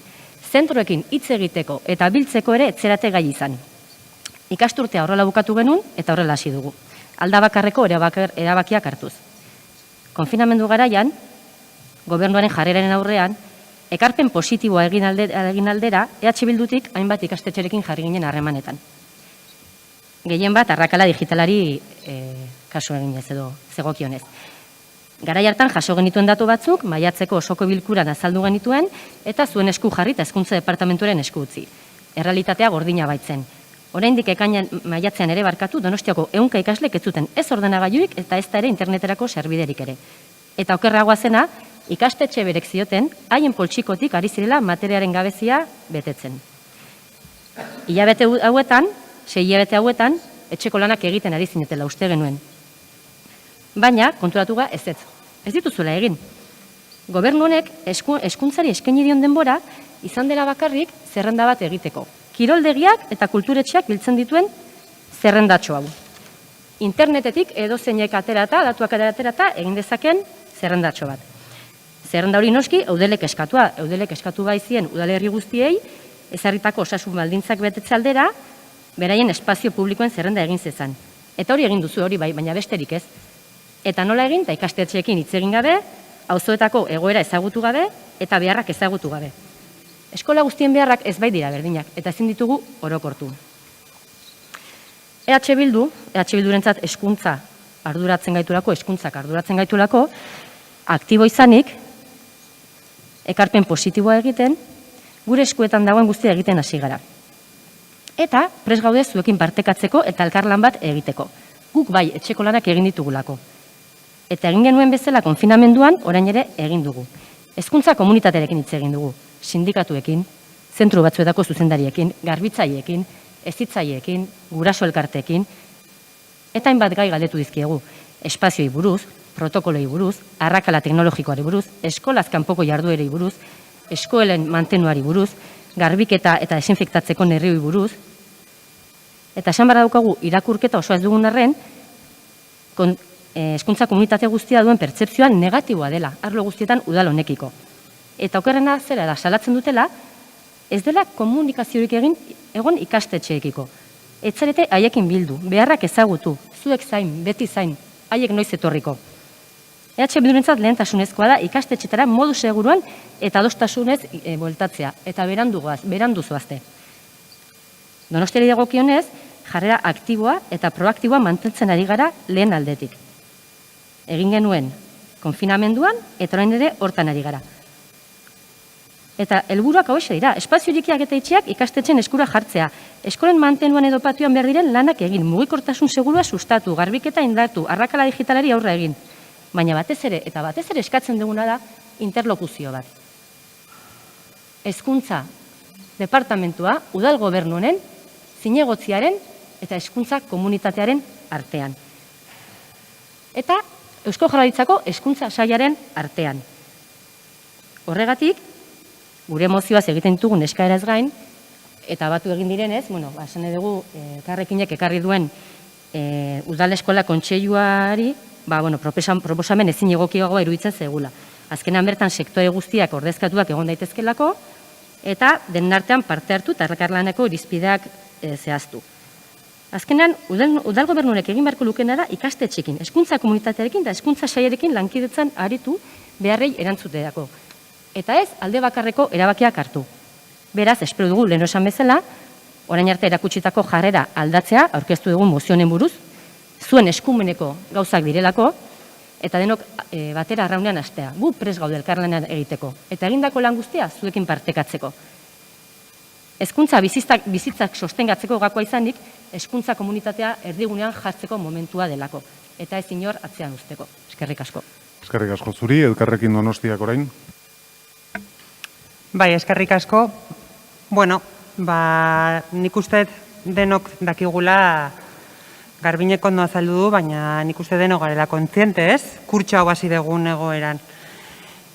Zentroekin hitz egiteko eta biltzeko ere etzerate gai izan. Ikasturtea horrela bukatu genuen eta horrela hasi dugu. Aldabakarreko erabakiak hartuz. Konfinamendu garaian, gobernuaren jarreraren aurrean, ekarpen positiboa egin aldera, EH Bildutik hainbat ikastetxerekin jarri ginen harremanetan. Gehien bat, arrakala digitalari kasu eginez edo zegokionez. Garai hartan jaso genituen datu batzuk, maiatzeko osoko bilkuran azaldu genituen, eta zuen esku jarri eta hezkuntza departamentuaren esku utzi. errealitatea gordina baitzen. Oraindik ekainean maiatzean ere barkatu Donostiako 100 ikaslek ez zuten ez ordenagailurik eta ez da ere interneterako serbiderik ere. Eta okerragoa zena, ikastetxe berek zioten, haien poltsikotik ari zirela materiaren gabezia betetzen. 6 hilabete hauetan, etxeko lanak egiten ari zinetela uste genuen. Baina, konturatu ga ez dituzula egin. Gobernu honek hezkuntzari eskaini dion denbora izan dela bakarrik zerrenda bat egiteko. Kiroldegiak eta kulturetxeak biltzen dituen zerrendatxo hau. Internetetik edozeinek aterata, datuak aterata egin dezaken zerrendatxo bat. Zerrenda hori noski, eudelek eskatu baizien udalerri guztiei, ezarritako osasun baldintzak betetze aldera, beraien espazio publikoen zerrenda egin zezan. Eta hori egin duzu hori bai, baina besterik ez. Eta nola egin, eta ikastetxeekin hitz egin gabe, auzoetako egoera ezagutu gabe, eta beharrak ezagutu gabe. Eskola guztien beharrak ez bai dira berdinak, eta ezin ditugu orokortu. EH Bildurentzat hezkuntzak arduratzen gaitulako, aktibo izanik, ekarpen positiboa egiten, gure eskuetan dagoen guztia egiten hasi gara. Eta prest gaude zuekin partekatzeko eta elkarlan bat egiteko. Guk bai etxeko lanak egin ditugulako. Eta egin genuen bezala konfinamenduan orain ere egin dugu. Hezkuntza komunitatearekin hitz egin dugu, sindikatuekin, zentru batzuetako zuzendariekin, garbitzaiekin, hezitzaileekin, guraso elkarteekin, eta hainbat gai galdetu dizkiegu, espazioi buruz, protokoloi buruz, arrakala teknologikoari buruz, eskolaz kanpoko jarduerei buruz, eskolen mantenuari buruz, garbiketa eta desinfektatzeko neurriei buruz, eta esan behar daukagu irakurketa osoa ez dugun arren, hezkuntza komunitate guztia duen pertzepzioa negatiboa dela, arlo guztietan udal honekiko. Eta okerrena zera da salatzen dutela, ez dela komunikaziorik egon ikastetxeekiko. Ez zarete haiekin bildu, beharrak ezagutu, zuek zain, beti zain, haiek noiz etorriko. EH Bildurentzat lehentasunezkoa da ikastetxetara modu seguruan eta adostasunez bueltatzea, eta berandu zoazte. Donostiari dagokionez, jarrera aktiboa eta proaktiboa mantentzen ari gara lehen aldetik. Egin genuen konfinamenduan eta orain ere hortan ari gara. Eta helburuak hauexe dira, espazio irikiak eta itxiak ikastetxen eskura jartzea, eskolen mantenuan edo patioan behar diren lanak egin, mugikortasun segurua sustatu, garbiketa indatu, arrakala digitalari aurra egin. Baina batez ere eskatzen duguna da interlokuzio bat. Hezkuntza departamentua, udal gobernu honen, zinegotziaren eta hezkuntza komunitatearen artean. Eta Eusko Jaurlaritzako hezkuntza sailaren artean. Horregatik, gure mozioaz egiten ditugun eskaeraz gain, eta batu egin direnez, esan dugu Elkarrekinek ekarri duen udal eskola kontseiluari, proposamen ezin egokiagoa iruditzen zegula. Azkenean bertan sektore guztiak ordezkatuak egon daitezkelako, eta den artean parte hartu eta elkarlaneko irizpideak zehaztu. Azkenean, udal gobernunek egin beharko lukena da ikastetxekin, hezkuntza komunitatearekin eta hezkuntza saiarekin lankidetzan aritu beharrei erantzuteako. Eta ez, alde bakarreko erabakiak hartu. Beraz, espero dugu lehen esan bezala, orain arte erakutsitako jarrera aldatzea, aurkeztu dugun mozionen buruz, zuen eskumeneko gauzak direlako, eta denok batera arraunean hastea. Gu prest gaude elkarlanean egiteko. Eta egindako lan guztia zuekin partekatzeko. Hezkuntza bizitzak sostengatzeko gakoa izanik, hezkuntza komunitatea erdigunean jartzeko momentua delako. Eta ez inor atzean usteko. Eskerrik asko. Eskerrik asko zuri, Elkarrekin Donostiak orain. Bai, eskerrik asko. Nik uste denok dakigula Garbiñek ondo azaldu du, baina nik uste denok garela kontziente, ez? Kurtso hau hasi dugun egoeran.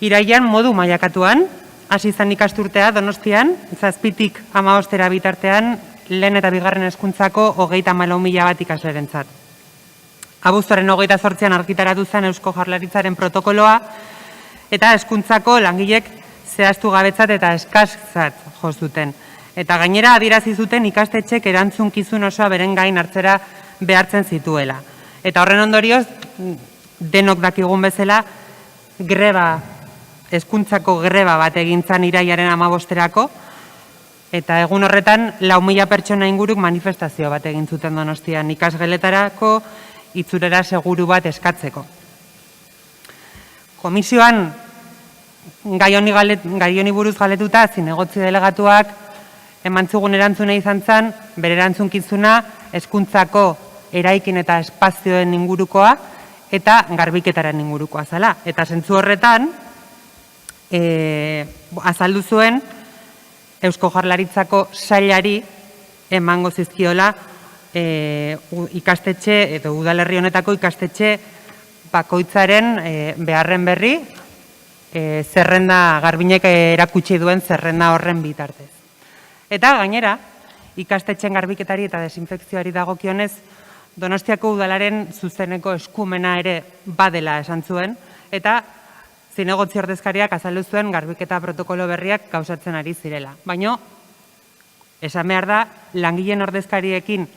Iraian modu mailakatuan, hasi izan ikasturtea Donostian, 7tik 15 bitartean, lehen eta bigarren hezkuntzako 34.000 bat ikaslerentzat. Abuztuaren 28an argitaratu zen Eusko Jaurlaritzaren protokoloa, eta hezkuntzako langilek zehaztu gabetzat eta eskaskzat joz duten. Eta gainera adierazi zuten ikastetxek erantzunkizun osoa beren gain hartzera behartzen zituela. Eta horren ondorioz, denok dakigun bezala, hezkuntzako greba bat egintzan iraiaren 15erako, eta egun horretan 4.000 pertsona inguruk manifestazio bat egin zuten Donostian ikasgeletarako itzulera seguru bat eskatzeko. Komisioan gai honi buruz galetuta zinegotzi delegatuak emantzugun erantzuna izan zen, bere erantzunkizuna hezkuntzako eraikin eta espazioen ingurukoa eta garbiketaren ingurukoa zela. Eta zentzu horretan, azaldu zuen Eusko Jaurlaritzako sailari emango zizkiola ikastetxe edo udalerri honetako ikastetxe bakoitzaren beharren berri zerrenda garbinek erakutsi duen zerrenda horren bitartez. Eta gainera, ikastetxen garbiketari eta desinfekzioari dagokionez, Donostiako udalaren zuzeneko eskumena ere badela esan zuen, eta zinegotzi ordezkariak azaldu zuen garbiketa protokolo berriak gauzatzen ari zirela. Baina, esan behar da, langileen ordezkariekin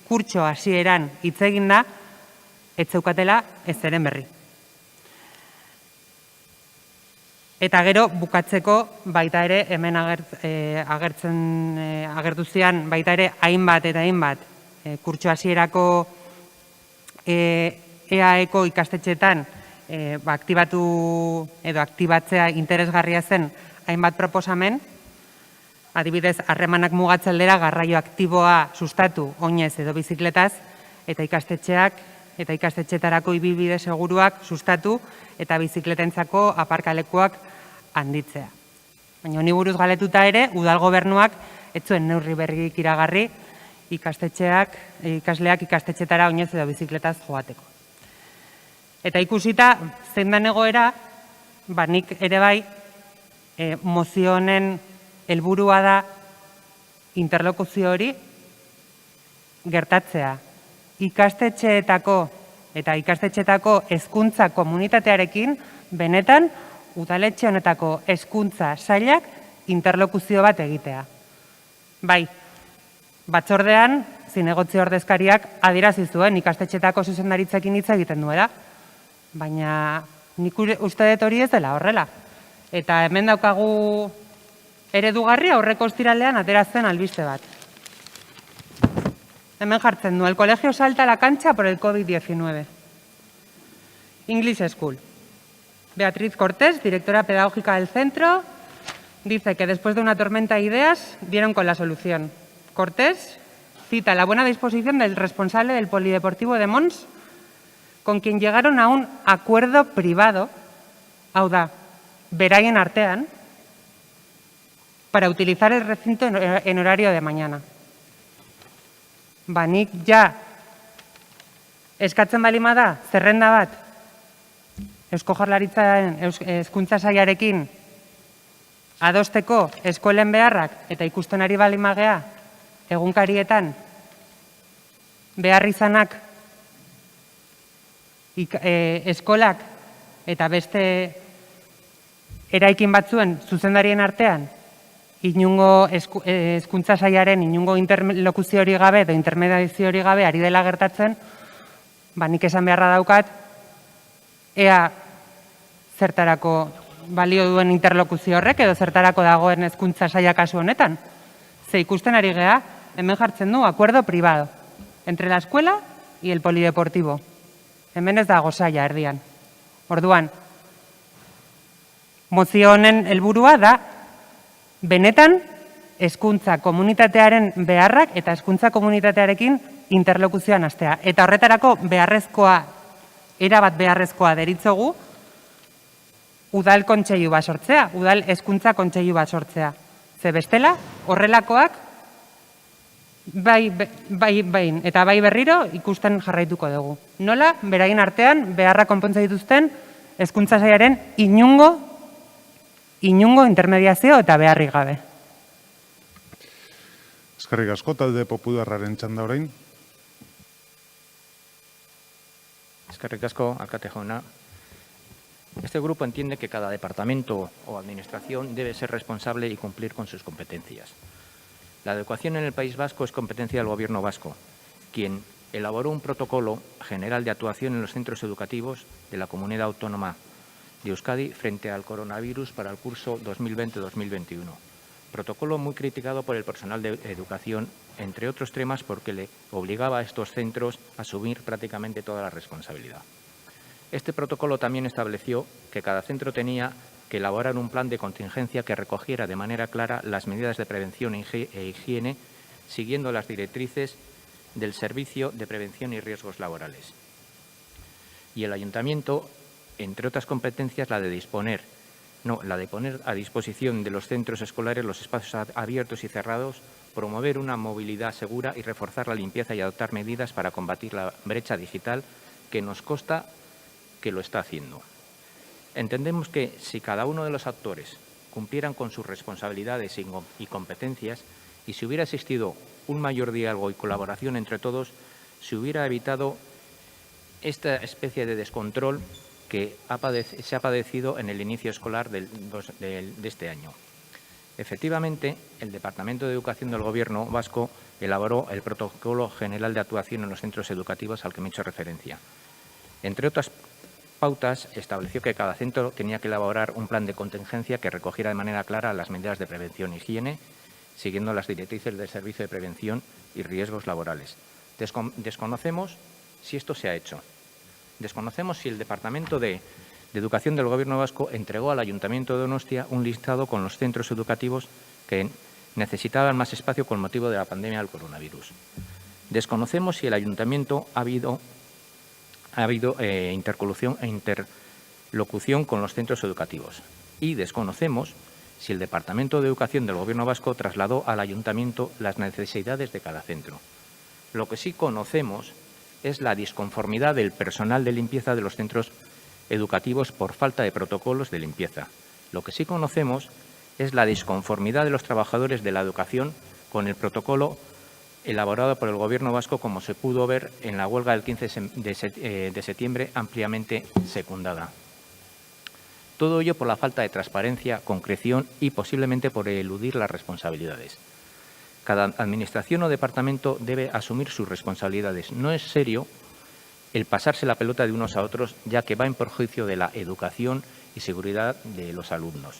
kurtso hasieran hitz egin da, ez zeukatela ez zeren berri. Eta gero, bukatzeko, baita ere, hemen agertu zian, baita ere, hainbat eta hainbat, kurtso hasierako EAEko ikastetxeetan aktibatu edo aktibatzea interesgarria zen hainbat proposamen, adibidez, harremanak mugatze aldera garraio aktiboa sustatu oinez edo bizikletaz, eta ikastetxeak eta ikastetxetarako ibilbide seguruak sustatu eta bizikletentzako aparkalekuak handitzea. Baina honi buruz galetuta ere, udal gobernuak ez zuen neurri berririk iragarri ikasleak ikastetxetara oinez edo bizikletaz joateko. Eta ikusita, zein da egoera, nik ere bai, mozio honen helburua da interlokuzio hori gertatzea. Ikastetxeetako eta ikastetxeetako hezkuntza komunitatearekin benetan udaletxe honetako hezkuntza sailak interlokuzio bat egitea. Bai, batzordean zinegotzi ordezkariak adierazi zuen ikastetxeetako zuzendaritzekin hitz egiten duela, baina nik uste dut hori ez dela horrela. Eta hemen daukagu eredugarri aurreko ostiralean ateratzen albiste bat. Hemen jartzen du, el colegio salta a la cancha por el COVID-19. English School. Beatriz Cortés, directora pedagógica del centro, dice que después de una tormenta de ideas dieron con la solución. Cortés cita la buena disposición del responsable del Polideportivo de Mons, con quien llegaron a un acuerdo privado, hau da, beraien artean, para utilizar el recinto en horario de mañana. Nik ja eskatzen balima da, zerrenda bat, Eusko Jaurlaritzaren hezkuntza sailarekin adosteko eskolen beharrak eta ikusten ari balimagea egunkarietan behar izanak eskolak eta beste eraikin batzuen zuzendarien artean inungo hezkuntza sailaren inungo interlokuzio hori gabe edo intermediazio hori gabe ari dela gertatzen, nik esan beharra daukat, ea zertarako balio duen interlokuzio horrek edo zertarako dagoen hezkuntza saila kasu honetan. Ze ikusten ari gea, hemen jartzen du acuerdo privado entre la escuela y el polideportivo. Hemen ez dago saila erdian. Orduan, mozio honen helburua da benetan hezkuntza komunitatearen beharrak eta hezkuntza komunitatearekin interlokuzioan hastea. Eta horretarako beharrezkoa, erabat beharrezkoa deritzogu, udal kontseilu bat sortzea, udal hezkuntza kontseilu bat sortzea. Ze bestela, horrelakoak bai eta bai berriro ikusten jarraituko dugu. Nola, beraien artean beharra konpontza dituzten hezkuntza sailaren inungo intermediazio eta beharrik gabe. Eskerrik asko, talde popularraren txanda orain. Eskerrik asko, alkate jauna. Este grupo entiende que cada departamento o administración debe ser responsable y cumplir con sus competencias. La educación en el País Vasco es competencia del Gobierno vasco, quien elaboró un protocolo general de actuación en los centros educativos de la Comunidad Autónoma de Euskadi frente al coronavirus para el curso 2020-2021. Protocolo muy criticado por el personal de educación, entre otros temas porque le obligaba a estos centros a asumir prácticamente toda la responsabilidad. Este protocolo también estableció que cada centro tenía que elaborar un plan de contingencia que recogiera de manera clara las medidas de prevención e higiene, siguiendo las directrices del Servicio de Prevención y Riesgos Laborales. Y el Ayuntamiento, entre otras competencias, la de poner a disposición de los centros escolares los espacios abiertos y cerrados, promover una movilidad segura y reforzar la limpieza y adoptar medidas para combatir la brecha digital, que nos consta que lo está haciendo. Entendemos que si cada uno de los actores cumplieran con sus responsabilidades y competencias, y si hubiera existido un mayor diálogo y colaboración entre todos, se hubiera evitado esta especie de descontrol que se ha padecido en el inicio escolar de este año. Efectivamente, el Departamento de Educación del Gobierno vasco elaboró el Protocolo General de Actuación en los Centros Educativos al que me he hecho referencia. Entre otras pautas, estableció que cada centro tenía que elaborar un plan de contingencia que recogiera de manera clara las medidas de prevención e higiene, siguiendo las directrices del Servicio de Prevención y Riesgos Laborales. Desconocemos si esto se ha hecho. Desconocemos si el Departamento de Educación del Gobierno vasco entregó al Ayuntamiento de Donostia un listado con los centros educativos que necesitaban más espacio con motivo de la pandemia del coronavirus. Desconocemos si el Ayuntamiento ha habido interlocución con los centros educativos. Y desconocemos si el Departamento de Educación del Gobierno vasco trasladó al Ayuntamiento las necesidades de cada centro. Lo que sí conocemos es la disconformidad del personal de limpieza de los centros educativos por falta de protocolos de limpieza. Lo que sí conocemos es la disconformidad de los trabajadores de la educación con el protocolo elaborado por el Gobierno vasco, como se pudo ver en la huelga del 15 de septiembre, ampliamente secundada. Todo ello por la falta de transparencia, concreción y posiblemente por eludir las responsabilidades. Cada administración o departamento debe asumir sus responsabilidades. No es serio el pasarse la pelota de unos a otros, ya que va en perjuicio de la educación y seguridad de los alumnos.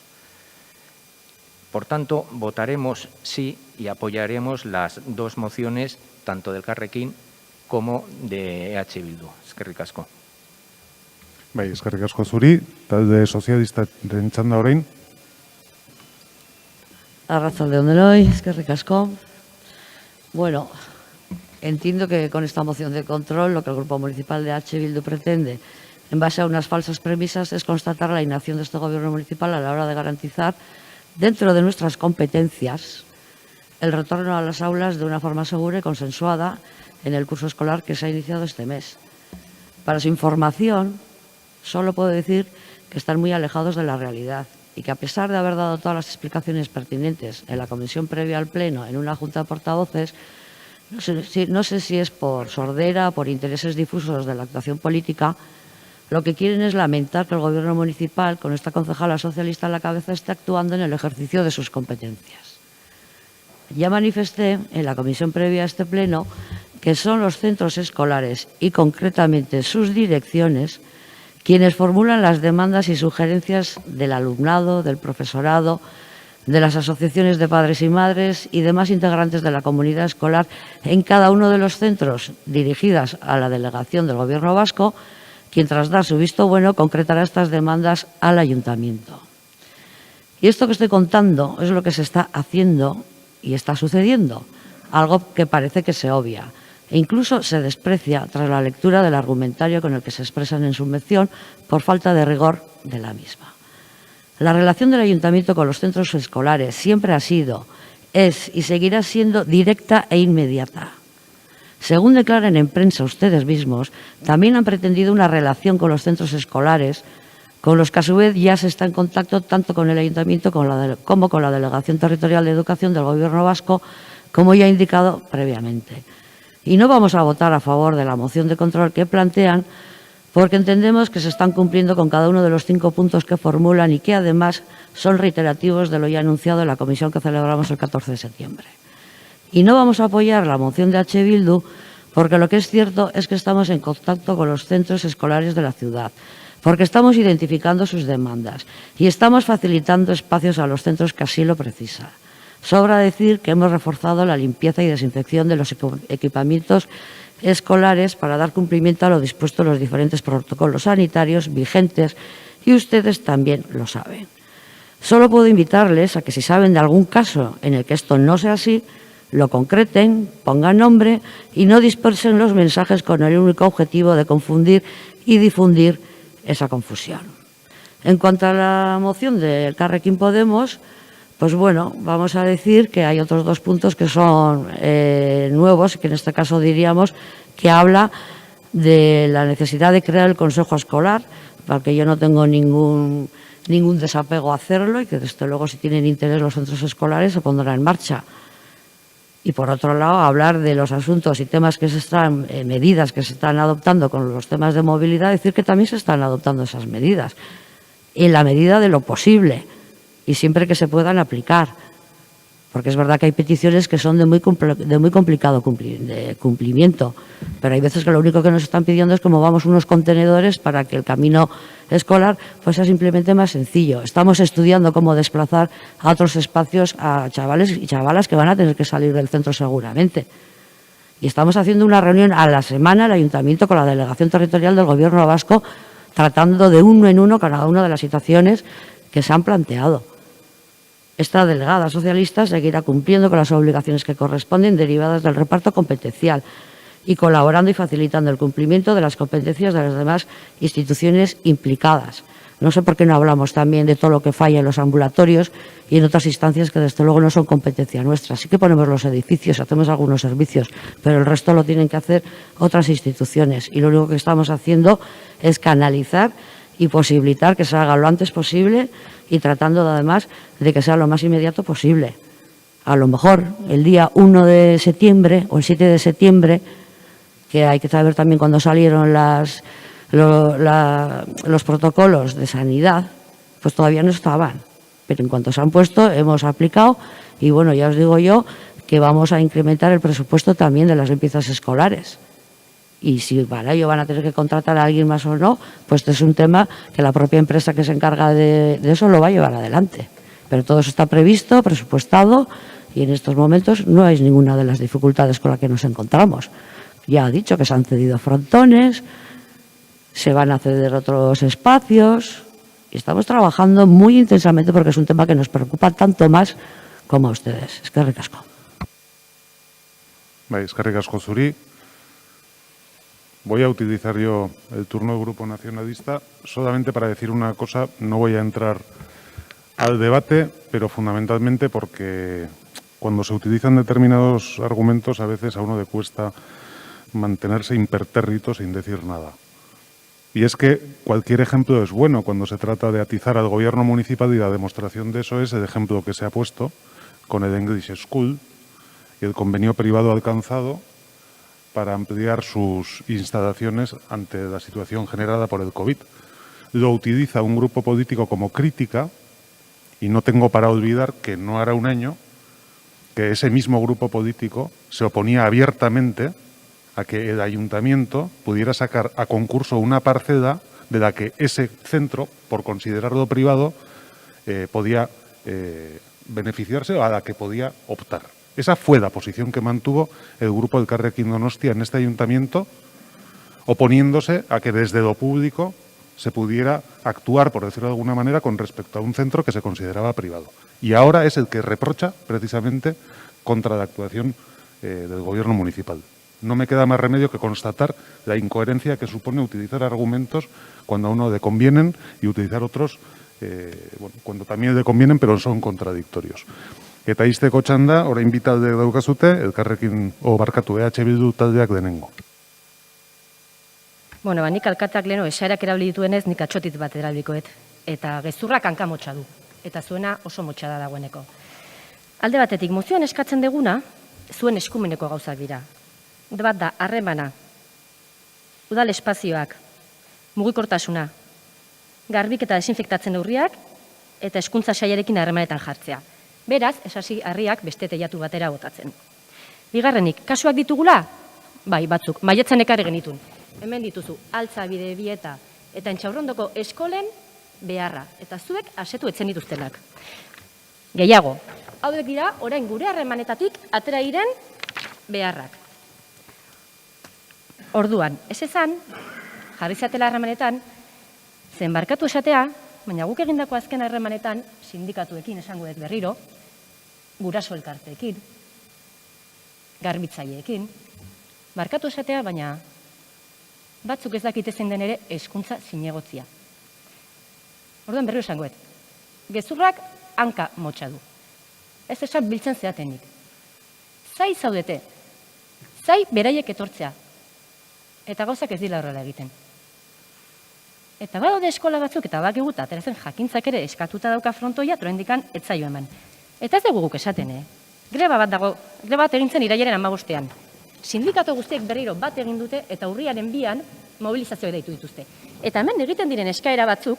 Por tanto, votaremos sí y apoyaremos las dos mociones, tanto del Carrequín como de EH Bildu. Eskerrik asko. Bai, eskerrik asko zuri, talde sozialistaren txanda orain. Arratsaldeon denoi, eskerrik asko. Bueno, entiendo que con esta moción de control lo que el Grupo Municipal de EH Bildu pretende, en base a unas falsas premisas, es constatar la inacción de este Gobierno municipal a la hora de garantizar, dentro de nuestras competencias, el retorno a las aulas de una forma segura y consensuada en el curso escolar que se ha iniciado este mes. Para su información, solo puedo decir que están muy alejados de la realidad y que, a pesar de haber dado todas las explicaciones pertinentes en la comisión previa al Pleno en una junta de portavoces, no sé si es por sordera o por intereses difusos de la actuación política, lo que quieren es lamentar que el Gobierno municipal, con esta concejala socialista a la cabeza, esté actuando en el ejercicio de sus competencias. Ya manifesté en la comisión previa a este Pleno que son los centros escolares y, concretamente, sus direcciones quienes formulan las demandas y sugerencias del alumnado, del profesorado, de las asociaciones de padres y madres y demás integrantes de la comunidad escolar en cada uno de los centros dirigidas a la delegación del Gobierno vasco, quien, tras dar su visto bueno, concretará estas demandas al Ayuntamiento. Y esto que estoy contando es lo que se está haciendo y está sucediendo, algo que parece que se obvia e incluso se desprecia tras la lectura del argumentario con el que se expresan en su moción por falta de rigor de la misma. La relación del Ayuntamiento con los centros escolares siempre ha sido, es y seguirá siendo directa e inmediata. Según declaran en prensa ustedes mismos, también han pretendido una relación con los centros escolares, con los que a su vez ya se está en contacto tanto con el Ayuntamiento como con la Delegación Territorial de Educación del Gobierno vasco, como ya he indicado previamente. Y no vamos a votar a favor de la moción de control que plantean, porque entendemos que se están cumpliendo con cada uno de los 5 puntos que formulan y que además son reiterativos de lo ya anunciado en la comisión que celebramos el 14 de septiembre. Y no vamos a apoyar la moción de EH Bildu porque lo que es cierto es que estamos en contacto con los centros escolares de la ciudad, porque estamos identificando sus demandas y estamos facilitando espacios a los centros que así lo precisan. Sobra decir que hemos reforzado la limpieza y desinfección de los equipamientos escolares para dar cumplimiento a lo dispuesto en los diferentes protocolos sanitarios vigentes y ustedes también lo saben. Solo puedo invitarles a que si saben de algún caso en el que esto no sea así, lo concreten, pongan nombre y no dispersen los mensajes con el único objetivo de confundir y difundir esa confusión. En cuanto a la moción del Elkarrekin Podemos, pues bueno, vamos a decir que hay otros 2 puntos que son nuevos, que en este caso diríamos que habla de la necesidad de crear el Consejo Escolar, porque yo no tengo ningún desapego a hacerlo y que desde luego si tienen interés los centros escolares se pondrá en marcha. Y por otro lado, hablar de los asuntos y temas que se están, medidas que se están adoptando con los temas de movilidad, decir que también se están adoptando esas medidas, en la medida de lo posible y siempre que se puedan aplicar. Porque es verdad que hay peticiones que son de muy complicado cumplimiento, pero hay veces que lo único que nos están pidiendo es que movamos unos contenedores para que el camino escolar pues sea simplemente más sencillo. Estamos estudiando cómo desplazar a otros espacios a chavales y chavalas que van a tener que salir del centro seguramente. Y estamos haciendo una reunión a la semana el Ayuntamiento con la Delegación Territorial del Gobierno vasco, tratando de uno en uno cada una de las situaciones que se han planteado. Esta delegada socialista seguirá cumpliendo con las obligaciones que corresponden derivadas del reparto competencial y colaborando y facilitando el cumplimiento de las competencias de las demás instituciones implicadas. No sé por qué no hablamos también de todo lo que falla en los ambulatorios y en otras instancias que desde luego no son competencia nuestra. Sí que ponemos los edificios, hacemos algunos servicios, pero el resto lo tienen que hacer otras instituciones y lo único que estamos haciendo es canalizar y posibilitar que se haga lo antes posible y tratando además de que sea lo más inmediato posible. A lo mejor el día 1 de septiembre o el 7 de septiembre, que hay que saber también cuándo salieron los protocolos de sanidad, pues todavía no estaban. Pero en cuanto se han puesto, hemos aplicado y bueno, ya os digo yo que vamos a incrementar el presupuesto también de las limpiezas escolares. Y si para ello van a tener que contratar a alguien más o no, pues este es un tema que la propia empresa que se encarga de eso lo va a llevar adelante. Pero todo eso está previsto, presupuestado y en estos momentos no hay ninguna de las dificultades con las que nos encontramos. Ya ha dicho que se han cedido frontones, se van a ceder otros espacios y estamos trabajando muy intensamente porque es un tema que nos preocupa tanto más como a ustedes. Eskerrik asko. Eskerrik asko zuri. Voy a utilizar yo el turno del Grupo Nacionalista solamente para decir una cosa. No voy a entrar al debate, pero fundamentalmente porque cuando se utilizan determinados argumentos a veces a uno le cuesta mantenerse impertérrito sin decir nada. Y es que cualquier ejemplo es bueno cuando se trata de atizar al gobierno municipal y la demostración de eso es el ejemplo que se ha puesto con el English School y el convenio privado alcanzado para ampliar sus instalaciones ante la situación generada por el COVID. Lo utiliza un grupo político como crítica y no tengo para olvidar que no hará un año que ese mismo grupo político se oponía abiertamente a que el ayuntamiento pudiera sacar a concurso una parcela de la que ese centro, por considerarlo privado, podía beneficiarse o a la que podía optar. Esa fue la posición que mantuvo el grupo del Elkarrekin Donostia en este ayuntamiento, oponiéndose a que desde lo público se pudiera actuar, por decirlo de alguna manera, con respecto a un centro que se consideraba privado. Y ahora es el que reprocha precisamente contra la actuación del gobierno municipal. No me queda más remedio que constatar la incoherencia que supone utilizar argumentos cuando a uno le convienen y utilizar otros cuando también le convienen, pero son contradictorios. Eta izteko txanda, orain bi talde daukazute, Elkarrekin barkatu EH Bildu taldeak denengo. Bueno, nik alkateak leheno esaerak erabili dituenez, nik atxotit bat erabilikoet. Eta gezurrak hankamotxa du. Eta zuena oso motxa da dagoeneko. Alde batetik, mozioan eskatzen deguna, zuen eskumeneko gauzak dira. Bat da, harremana, udal espazioak, mugikortasuna, garbik eta desinfektatzen neurriak, eta hezkuntza sailarekin harremanetan jartzea. Beraz, esasi harriak beste teilatu batera botatzen. Bigarrenik, kasuak ditugula? Bai, batzuk, maiatzen ekarri genitun. Hemen dituzu, Altza, Bidebieta eta Entxaurrondoko eskolen beharra. Eta zuek asetu etzen dituztenak. Gehiago, hauek dira, orain gure harremanetatik atera iren beharrak. Orduan, ez ezan, jarri zatela harremanetan, zen barkatu esatea, baina guk egindako azken harremanetan, sindikatuekin esango dut berriro, guraso elkarteekin, garbitzaileekin, barkatu esatea, baina batzuk ez dakite zein den ere hezkuntza zinegotzia. Orduan berriro esango dut, gezurrak hanka motxa du. Ez esan biltzen zeatenik. Zai zaudete, zai beraiek etortzea. Eta gauzak ez dira horrela egiten. Eta badaude eskola batzuk eta bakigu eta ateratzen jakintzak ere eskatuta dauka frontoia troendikan etzaio eman. Eta ez dugu guk esaten, Greba bat dago, greba bat egin zen irailaren 15ean. Sindikatu guztiek berriro bat egin dute eta urriaren 2an mobilizazioa deitu dituzte. Eta hemen egiten diren eskaera batzuk,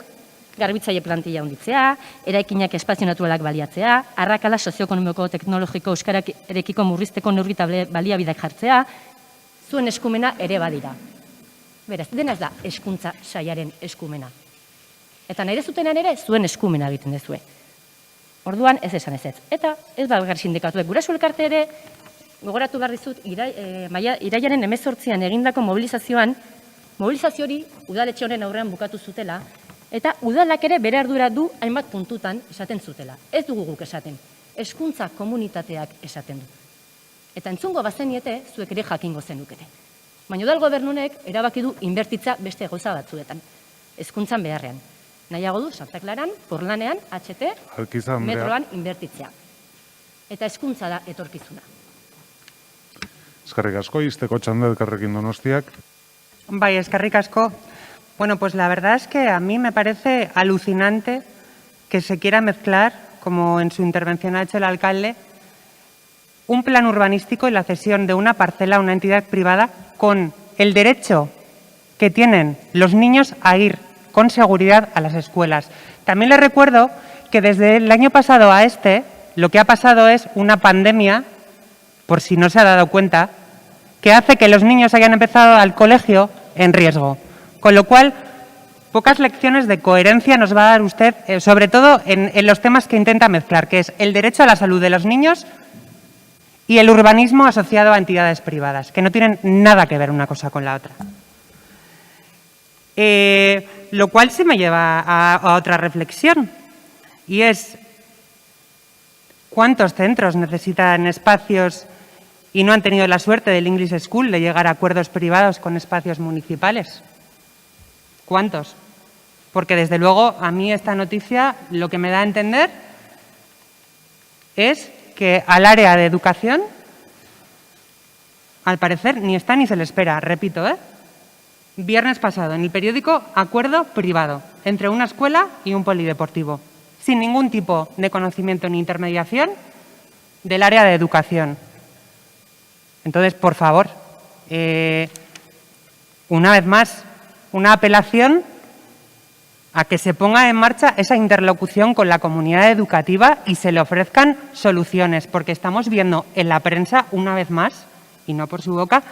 garbitzaile plantilla handitzea, eraikinak espazio naturalak baliatzea, arrakala sozioekonomiko teknologiko euskararekiko murrizteko neurri eta baliabideak jartzea, zuen eskumena ere badira. Beraz, dena ez da hezkuntza sailaren eskumena. Eta nahi dezutenan ere zuen eskumena egiten dezue. Orduan ez esan ezetz. Eta ez bagar sindikatuek guraso elkarte ere, gogoratu behar dizut, irailaren 18an egindako mobilizazioan, mobilizazio hori udaletxe honen aurrean bukatu zutela, eta udalak ere bere ardura du hainbat puntutan esaten zutela. Ez dugu guk esaten, hezkuntza komunitateak esaten du. Eta entzungo bazeniete, zuek ere jakingo zenukete. Baina udal gobernunek erabaki du inbertitza beste gauza batzuetan, hezkuntzan beharrean. Nahiago du Santa Claran, Porlanean, HT, metroan inbertitzea. Eta hezkuntza da etorkizuna. Eskerrik asko, izteko txanda Elkarrekin Donostiak. Bai, eskerrik asko. Bueno, pues la verdad es que a mí me parece alucinante que se quiera mezclar, como en su intervención ha hecho el alcalde, un plan urbanístico y la cesión de una parcela a una entidad privada con el derecho que tienen los niños a ir con seguridad a las escuelas. También les recuerdo que desde el año pasado a lo que ha pasado es una pandemia, por si no se ha dado cuenta, que hace que los niños hayan empezado al colegio en riesgo. Con lo cual, pocas lecciones de coherencia nos va a dar usted, sobre todo en los temas que intenta mezclar, que es el derecho a la salud de los niños y el urbanismo asociado a entidades privadas, que no tienen nada que ver una cosa con la otra. Lo cual se me lleva a otra reflexión, y es ¿cuántos centros necesitan espacios y no han tenido la suerte del English School de llegar a acuerdos privados con espacios municipales? ¿Cuántos? Porque desde luego a mí esta noticia lo que me da a entender es que al área de educación, al parecer, ni está ni se le espera. Repito, viernes pasado, en el periódico, acuerdo privado entre una escuela y un polideportivo, sin ningún tipo de conocimiento ni intermediación del área de educación. Entonces, por favor, una vez más, una apelación a que se ponga en marcha esa interlocución con la comunidad educativa y se le ofrezcan soluciones, porque estamos viendo en la prensa, una vez más, y no por su boca,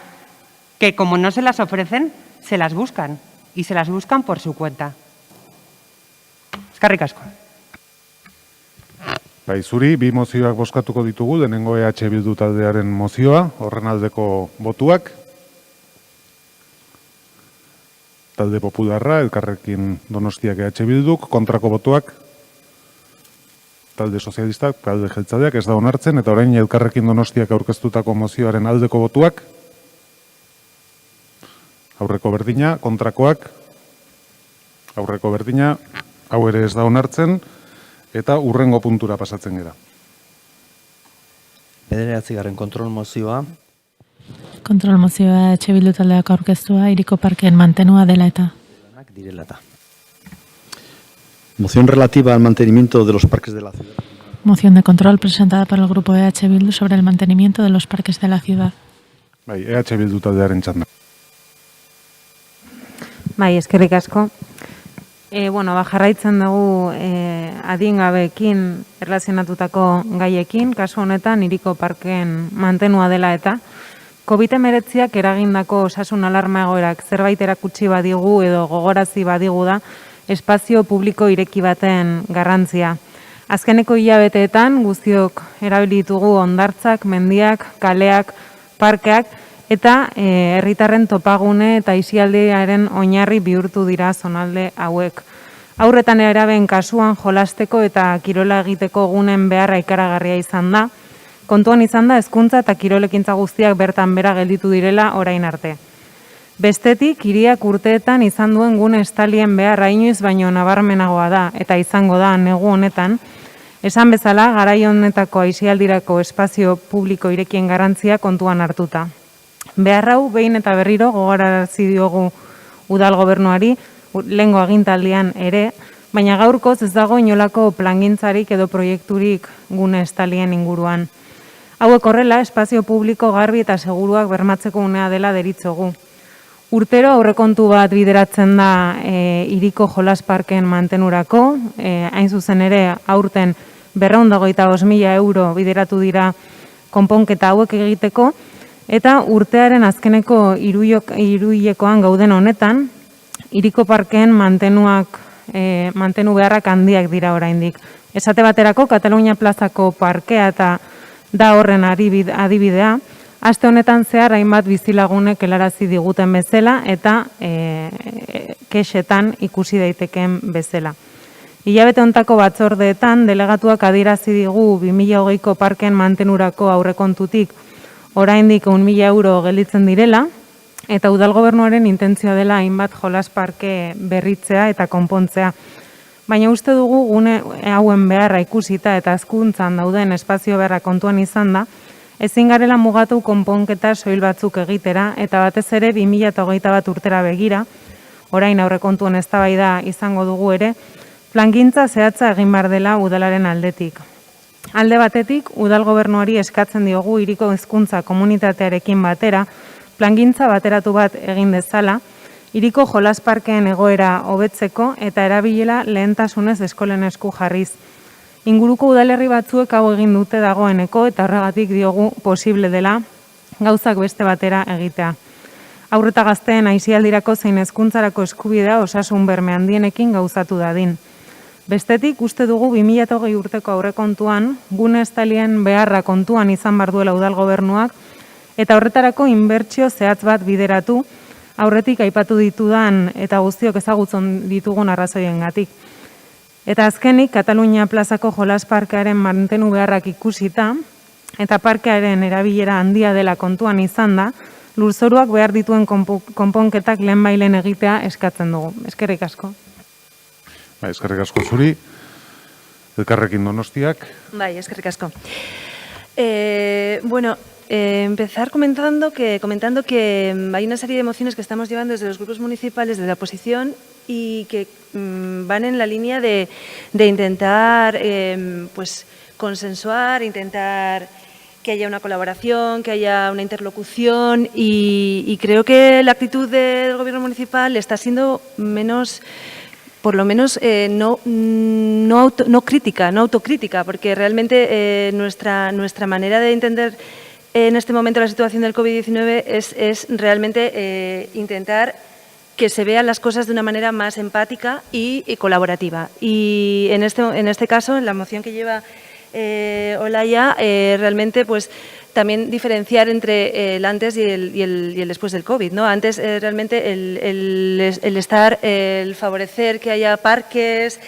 que como no se las ofrecen, se las buscan, y se las buscan por su cuenta. Eskerrik asko. Bai, zuri, bi mozioak bozkatuko ditugu, denengo EH Bildu taldearen mozioa, horren aldeko botuak. Talde Popularra, Elkarrekin Donostiak EH Bilduk, kontrako botuak, talde Sozialistak, talde Jeltzaleak, ez da onartzen, eta orain Elkarrekin Donostiak aurkeztutako mozioaren aldeko botuak, aurreko berdina, kontrakoak, aurreko berdina, hau ere ez da onartzen, eta hurrengo puntura pasatzen gera. 9. kontrol mozioa. Kontrol mozioa EH Bildu taldeak aurkeztua, Hiriko Parkeen mantenua dela eta. Moción relativa al mantenimiento de los parques de la ciudad. Moción de control presentada por el grupo EH Bildu sobre el mantenimiento de los parques de la ciudad. Bai, EH Bildu taldearen txanda. Bai, eskerrik asko. Jarraitzen dugu adingabeekin erlazionatutako gaiekin, kasu honetan Hiriko Parkeen mantenua dela eta COVID-19 eragindako osasun alarma egoerak zerbait erakutsi badigu edo gogorazi badigu da espazio publiko ireki baten garrantzia. Azkeneko hilabeteetan guztiok erabili ditugu hondartzak, mendiak, kaleak, parkeak eta herritarren topagune eta aisialdiaren oinarri bihurtu dira zonalde hauek. Haurretan eraben kasuan jolasteko eta kirola egiteko gunen beharra ikaragarria izan da. Kontuan izan da hezkuntza eta kirolekintza guztiak bertan bera gelditu direla orain arte. Bestetik, hiriak urteetan izan duen gune estalien beharra inoiz baino nabarmenagoa da eta izango da negu honetan. Esan bezala, garai honetako aisialdirako espazio publiko irekien garrantzia kontuan hartuta. Behar hau behin eta berriro gogorarazi diogu udal gobernuari, lehengo agintaldian ere, baina gaurkoz ez dago inolako plangintzarik edo proiekturik gune estalien inguruan. Hauek horrela, espazio publiko garbi eta seguruak bermatzeko unea dela deritzogu. Urtero aurrekontu bat bideratzen da hiriko jolasparken mantenurako, hain zuzen ere aurten 225.000 euro bideratu dira konponketa hauek egiteko, eta urtearen azkeneko hiruhilekoan gauden honetan, hiriko parkeen mantenu beharrak handiak dira oraindik. Esate baterako, Katalunia plazako parkea eta da horren adibidea, aste honetan zehar hainbat bizilagunek helarazi diguten bezala eta kexetan ikusi daitekeen bezala. Hilabete hontako batzordeetan, delegatuak adierazi digu 2020ko parken mantenurako aurrekontutik oraindik 1.000 euro gelditzen direla, eta udal gobernuaren intentzioa dela hainbat jolas parke berritzea eta konpontzea. Baina uste dugu gune hauen beharra ikusita eta hezkuntzan dauden espazio beharra kontuan izan da, ezin garela mugatu konponketa soil batzuk egitera eta batez ere 2021 urtera begira, orain aurrekontuen eztabaida izango dugu ere, plangintza zehatza egin behar dela udalaren aldetik. Alde batetik, udal gobernuari eskatzen diogu hiriko hezkuntza komunitatearekin batera, plangintza bateratu bat egin dezala, hiriko jolasparkeen egoera hobetzeko eta erabilela lehentasunez eskolen esku jarriz. Inguruko udalerri batzuek hau egin dute dagoeneko eta horregatik diogu posible dela gauzak beste batera egitea. Haur eta gazteen aisialdirako zein hezkuntzarako eskubidea osasun berme handienekin gauzatu dadin. Bestetik, uste dugu 2020 urteko aurrekontuan, gune estalien beharra kontuan izan behar duela udal gobernuak, eta horretarako inbertsio zehatz bat bideratu, aurretik aipatu ditudan eta guztiok ezagutzen ditugun arrazoiengatik. Eta azkenik, Katalunia plazako jolasparkearen mantenu beharrak ikusita, eta parkearen erabilera handia dela kontuan izan da, lurzoruak behar dituen konponketak lehenbailen egitea eskatzen dugu. Eskerrik asko. Eskerrik asko zuri, Elkarrekin Donostiak. Bai, eskerrik asko. Empezar comentando que hay una serie de mociones que estamos llevando desde los grupos municipales de la oposición y que van en la línea de intentar consensuar, intentar que haya una colaboración, que haya una interlocución y creo que la actitud del gobierno municipal está siendo menos, por lo menos no autocrítica, porque realmente nuestra manera de entender en este momento la situación del COVID-19 es realmente intentar que se vean las cosas de una manera más empática y colaborativa. Y en este caso, en la moción que lleva Olaya, realmente pues también diferenciar entre el antes y el después del COVID, ¿no? Antes realmente el favorecer que haya parques,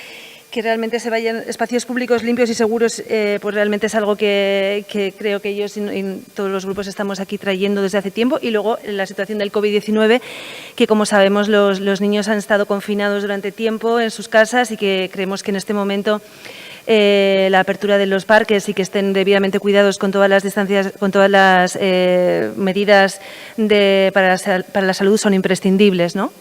que realmente se vayan espacios públicos limpios y seguros, pues realmente es algo que creo que ellos y todos los grupos estamos aquí trayendo desde hace tiempo. Y luego la situación del COVID-19, que como sabemos los niños han estado confinados durante tiempo en sus casas y que creemos que en este momento la apertura de los parques y que estén debidamente cuidados con todas las distancias, con todas las medidas para la salud son imprescindibles, ¿no?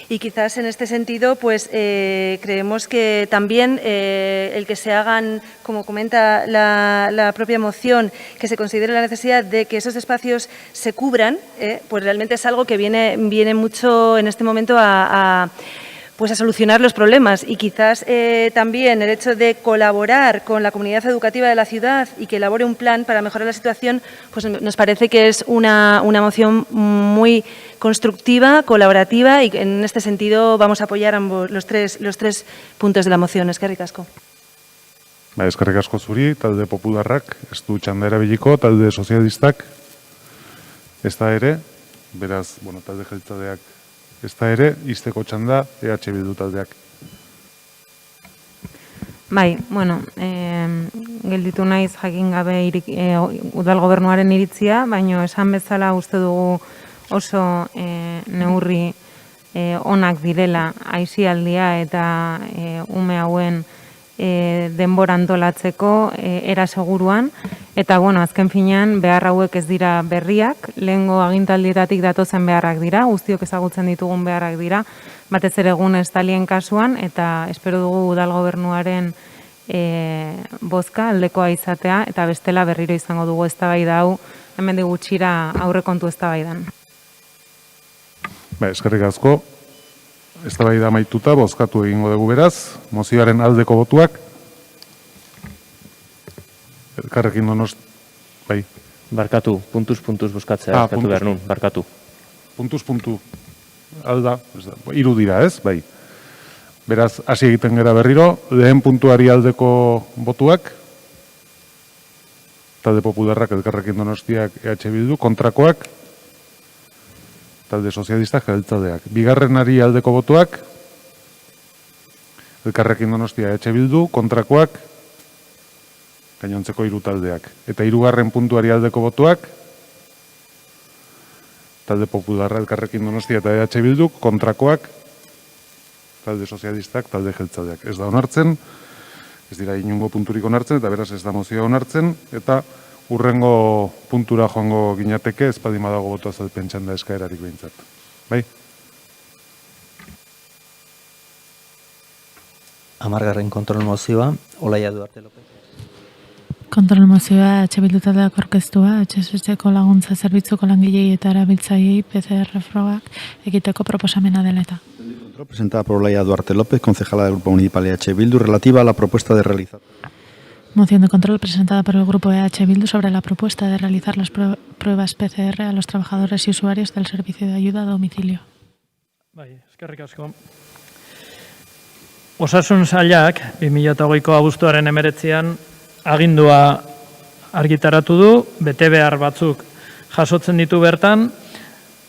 Y quizás en este sentido, pues creemos que también el que se hagan, como comenta la propia moción, que se considere la necesidad de que esos espacios se cubran, pues realmente es algo que viene mucho en este momento a solucionar los problemas. Y quizás también el hecho de colaborar con la comunidad educativa de la ciudad y que elabore un plan para mejorar la situación, pues nos parece que es una moción muy constructiva, colaborativa, y en este sentido vamos a apoyar los tres puntos de la moción. Eskerrik asko. Eskerrik asko zuri, talde popularrak, ez du txanda erabiliko, talde sozialistak, ez da ere, beraz, talde jeltzaleak ez da ere, izteko txanda EH Bildu taldeak. Bai, bueno, gelditu naiz jakin gabe udal gobernuaren iritzia, baina esan bezala uste dugu oso neurri onak direla aisialdia eta ume hauen denbora antolatzeko era seguruan, eta bueno, azken finean behar hauek ez dira berriak, lehengo agintaldietatik datozen beharrak dira, guztiok ezagutzen ditugun beharrak dira, batez ere egun estalien kasuan, eta espero dugu udal gobernuaren bozka aldekoa izatea, eta bestela berriro izango dugu eztabaida hau, hemendik gutxira aurrekontu eztabaidan. Eskerrik asko. Eztabaida amaituta, bozkatu egingo dugu beraz. Mozioaren aldeko botuak. Elkarrekin Donostia. Bai. Barkatu, puntuz bozkatzea, eskatu behar nun, barkatu. Puntuz. Alda, 3 dira, ez? Bai. Beraz, hasi egiten gera berriro, lehen puntuari aldeko botuak. Talde Popularrak, Elkarrekin Donostiak, EH Bildu, kontrakoak. Talde Sozialistak, Jeltzaleak. Bigarrenari aldeko botuak, Elkarrekin Donostia, EH Bildu, kontrakoak, gainontzeko 3 taldeak. Eta 3. puntuari aldeko botuak, Talde Popularra, Elkarrekin Donostia eta EH Bildu, kontrakoak, Talde Sozialistak, Talde Jeltzaleak. Ez da onartzen, ez dira inungo punturik onartzen, eta beraz ez da mozioa onartzen, eta urrengo puntura joango ginateke, ez badima dago botu azalpen txanda eskaerarik behintzat. Bai? 10. kontrol mozioa, Olaia Duarte López. Kontrol mozioa Bildu taldeak aurkeztua, etxez-etxeko laguntza zerbitzuko langilei eta erabiltzaileei PCR frogak egiteko proposamena dela eta. Presentada por Olaia Duarte López, concejala del Grupo Municipal EH Bildu, relativa a la propuesta de realizar. Moción de control presentada por el Grupo EH Bildu sobre la propuesta de realizar las pruebas PCR a los trabajadores y usuarios del servicio de ayuda a domicilio. Bai, eskerrik asko. Osasun sailak 2008ko abuztuaren 19an agindua argitaratu du, betebehar batzuk jasotzen ditu bertan,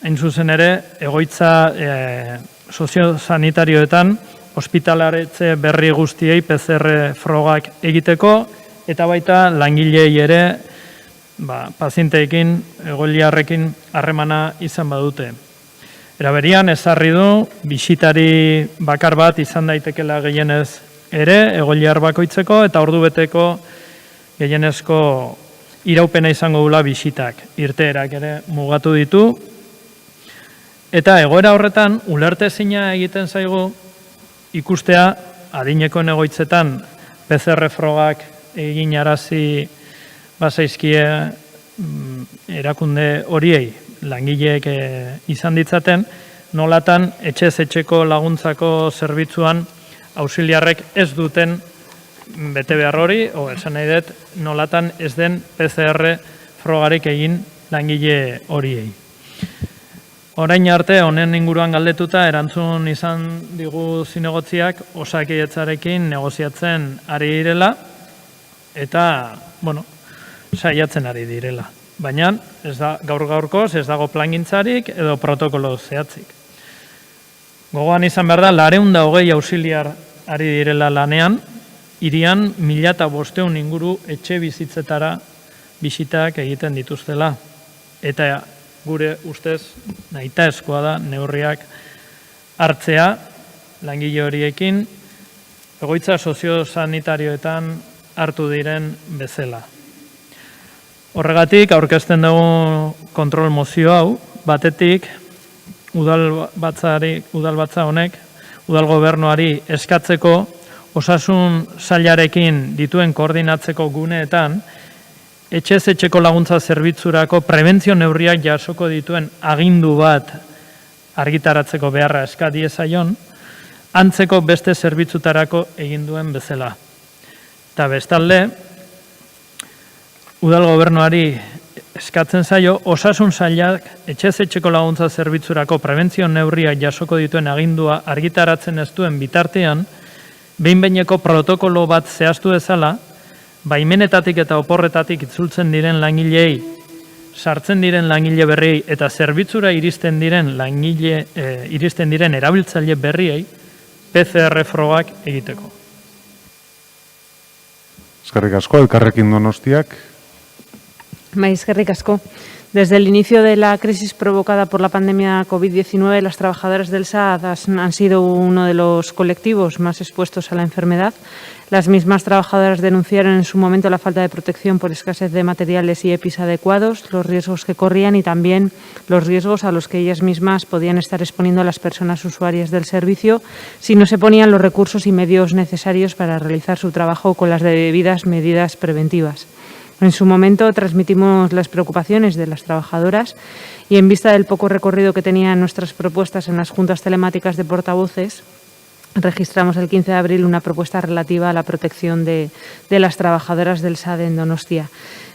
hain zuzen ere, egoitza soziosanitarioetan, ospitalaretze berri guztiei PCR frogak egiteko, eta baita langilei ere pazienteekin, egoiliarrekin harremana izan badute. Era berean, ezarri du, bisitari bakar bat izan daitekela gehienez ere, egoiliar bakoitzeko, eta ordubeteko gehienezko iraupena izango dula bisitak. Irteerak ere mugatu ditu. Eta egoera horretan, ulertezina egiten zaigu, ikustea adinekoen egoitzetan PCR frogak egin arazi bazaizkie erakunde horiei langileek izan ditzaten, nolatan etxez-etxeko laguntzako zerbitzuan ausiliarrek ez duten bete behar hori, o esan nahi dut, nolatan ez den PCR frogarik egin langile horiei. Orain arte, honen inguruan galdetuta, erantzun izan digu zinegotziak Osakidetzarekin negoziatzen ari direla, eta, saiatzen ari direla. Baina, gaur-gaurkoz, ez dago plangintzarik edo protokolo zehatzik. Gogoan izan behar da, 420 ausiliar ari direla lanean, hirian 1500 inguru etxe bizitzetara bisitak egiten dituztela. Eta gure ustez nahitaezkoa da neurriak hartzea langile horiekin egoitza soziosanitarioetan hartu diren bezala. Horregatik aurkezten dugu kontrol mozio hau, batetik udalbatza honek udal gobernuari eskatzeko osasun sailarekin dituen koordinatzeko guneetan etxez-etxeko laguntza zerbitzurako prebentzio neurriak jasoko dituen agindu bat argitaratzeko beharra eska diezaion, antzeko beste zerbitzutarako egin duen bezala. Eta bestalde, udal gobernuari eskatzen zaio, osasun sailak etxez-etxeko laguntza zerbitzurako prebentzio neurriak jasoko dituen agindua argitaratzen ez duen bitartean, behin-behineko protokolo bat zehaztu dezala, baimenetatik eta oporretatik itzultzen diren langilei, sartzen diren langile berriei eta zerbitzura iristen diren erabiltzaile berriei PCR frogak egiteko. Eskerrik asko, Elkarrekin Donostiak. Eskerrik asko. Desde el inicio de la crisis provocada por la pandemia COVID-19, las trabajadoras del SAD han sido uno de los colectivos más expuestos a la enfermedad. Las mismas trabajadoras denunciaron en su momento la falta de protección por escasez de materiales y EPIs adecuados, los riesgos que corrían y también los riesgos a los que ellas mismas podían estar exponiendo a las personas usuarias del servicio si no se ponían los recursos y medios necesarios para realizar su trabajo con las debidas medidas preventivas. En su momento transmitimos las preocupaciones de las trabajadoras y en vista del poco recorrido que tenían nuestras propuestas en las juntas telemáticas de portavoces, registramos el 15 de abril una propuesta relativa a la protección de las trabajadoras del SAD en Donostia.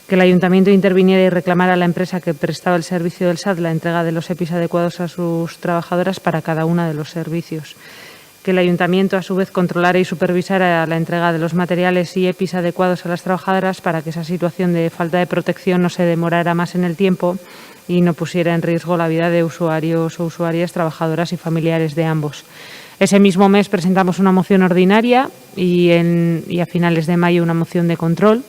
Que el Ayuntamiento interviniera y reclamara a la empresa que prestaba el servicio del SAD la entrega de los EPIs adecuados a sus trabajadoras para cada uno de los servicios. Que el Ayuntamiento, a su vez, controlara y supervisara la entrega de los materiales y EPIs adecuados a las trabajadoras para que esa situación de falta de protección no se demorara más en el tiempo y no pusiera en riesgo la vida de usuarios o usuarias, trabajadoras y familiares de ambos. Ese mismo mes presentamos una moción ordinaria y a finales de mayo una moción de control.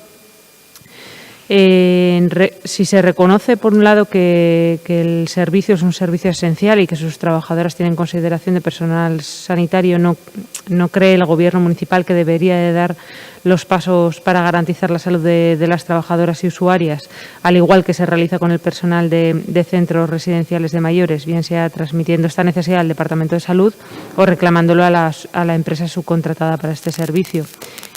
Si se reconoce, por un lado, que el servicio es un servicio esencial y que sus trabajadoras tienen consideración de personal sanitario, no cree el Gobierno municipal que debería de dar los pasos para garantizar la salud de las trabajadoras y usuarias, al igual que se realiza con el personal de centros residenciales de mayores, bien sea transmitiendo esta necesidad al Departamento de Salud o reclamándolo a la empresa subcontratada para este servicio.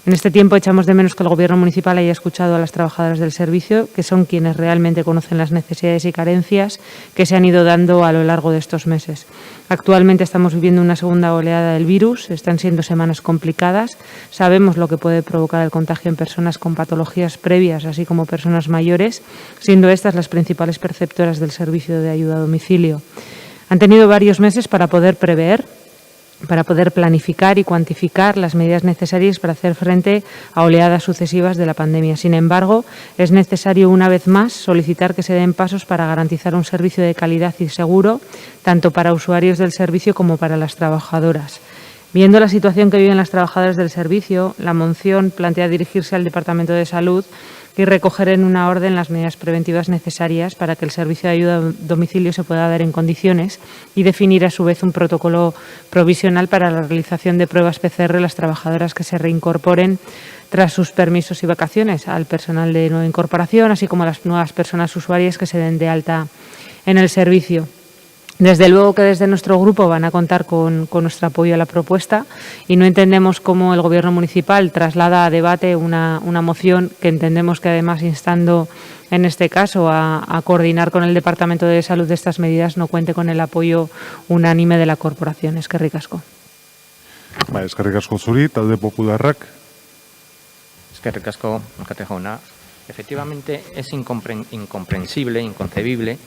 En este tiempo echamos de menos que el Gobierno municipal haya escuchado a las trabajadoras del servicio, que son quienes realmente conocen las necesidades y carencias que se han ido dando a lo largo de estos meses. Actualmente estamos viviendo una segunda oleada del virus, están siendo semanas complicadas, sabemos lo que puede provocar el contagio en personas con patologías previas, así como personas mayores, siendo estas las principales perceptoras del servicio de ayuda a domicilio. Han tenido varios meses para poder prever, para poder planificar y cuantificar las medidas necesarias para hacer frente a oleadas sucesivas de la pandemia. Sin embargo, es necesario una vez más solicitar que se den pasos para garantizar un servicio de calidad y seguro, tanto para usuarios del servicio como para las trabajadoras. Viendo la situación que viven las trabajadoras del servicio, la moción plantea dirigirse al Departamento de Salud y recoger en una orden las medidas preventivas necesarias para que el servicio de ayuda a domicilio se pueda dar en condiciones y definir a su vez un protocolo provisional para la realización de pruebas PCR a las trabajadoras que se reincorporen tras sus permisos y vacaciones, al personal de nueva incorporación, así como a las nuevas personas usuarias que se den de alta en el servicio. Desde luego que desde nuestro grupo van a contar con nuestro apoyo a la propuesta y no entendemos cómo el Gobierno municipal traslada a debate una moción que entendemos que además instando en este caso a coordinar con el Departamento de Salud de estas medidas no cuente con el apoyo unánime de la corporación. Eskerrik asko. Eskerrik asko zuri, talde popularrak. Eskerrik asko, alkate jauna. Efectivamente, es incomprensible, inconcebible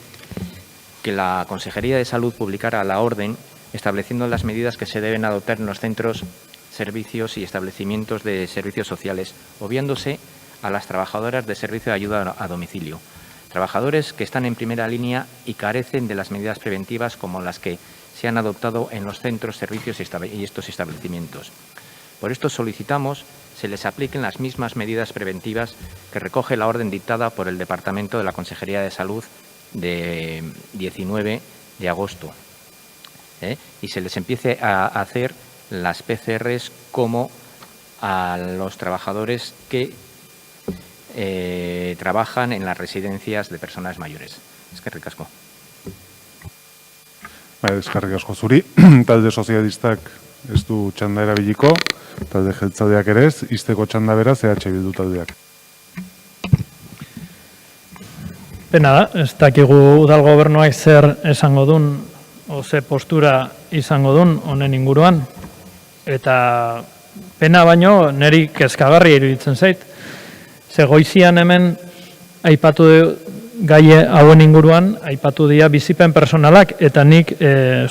que la Consejería de Salud publicara la orden estableciendo las medidas que se deben adoptar en los centros, servicios y establecimientos de servicios sociales, obviándose a las trabajadoras de servicio de ayuda a domicilio. Trabajadores que están en primera línea y carecen de las medidas preventivas como las que se han adoptado en los centros, servicios y estos establecimientos. Por esto solicitamos se les apliquen las mismas medidas preventivas que recoge la orden dictada por el Departamento de la Consejería de Salud de 19 de agosto y se les empiece a hacer las PCRs como a los trabajadores que trabajan en las residencias de personas mayores. Eskerrik asko. Eskerrik asko zuri, talde sozialistak ez du txanda erabiliko, talde jeltzaleak ere ez, izteko txanda beraz EH Bildu taldeak. Pena da, ez dakigu udal gobernuak zer esango duen, o ze postura izango duen honen inguruan. Eta pena baino niri kezkagarri iruditzen zait. Ze goizian hemen aipatu gai hauen inguruan, aipatu dira bizipen personalak, eta nik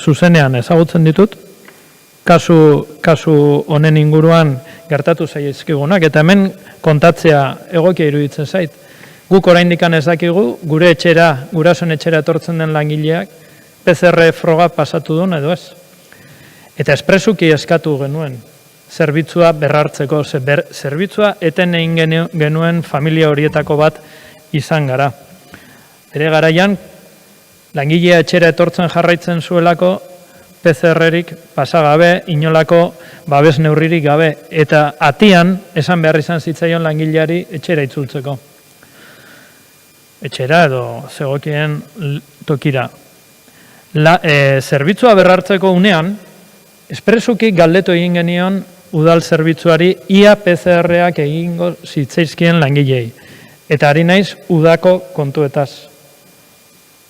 zuzenean ezagutzen ditut, kasu honen inguruan gertatu zaizkigunak, eta hemen kontatzea egokia iruditzen zait. Guk oraindikan ez dakigu, gure etxera, gurasoen etxera etortzen den langileak, PCR froga pasatu duen edo ez. Eta espresuki eskatu genuen. zerbitzua berrartzeko. Zerbitzua eten egin genuen familia horietako bat izan gara. Bere garaian, langilea etxera etortzen jarraitzen zuelako, PCR-erik pasagabe, inolako babes neurririk gabe, eta atian esan behar izan zitzaion langileari etxera itzultzeko. Etxera edo zegokien tokira. Zerbitzua berrartzeko unean, espresuki galdetu egin genion udal zerbitzuari ia PCR-ak egingo zitzaizkien langilei. Eta ari naiz udako kontuetaz.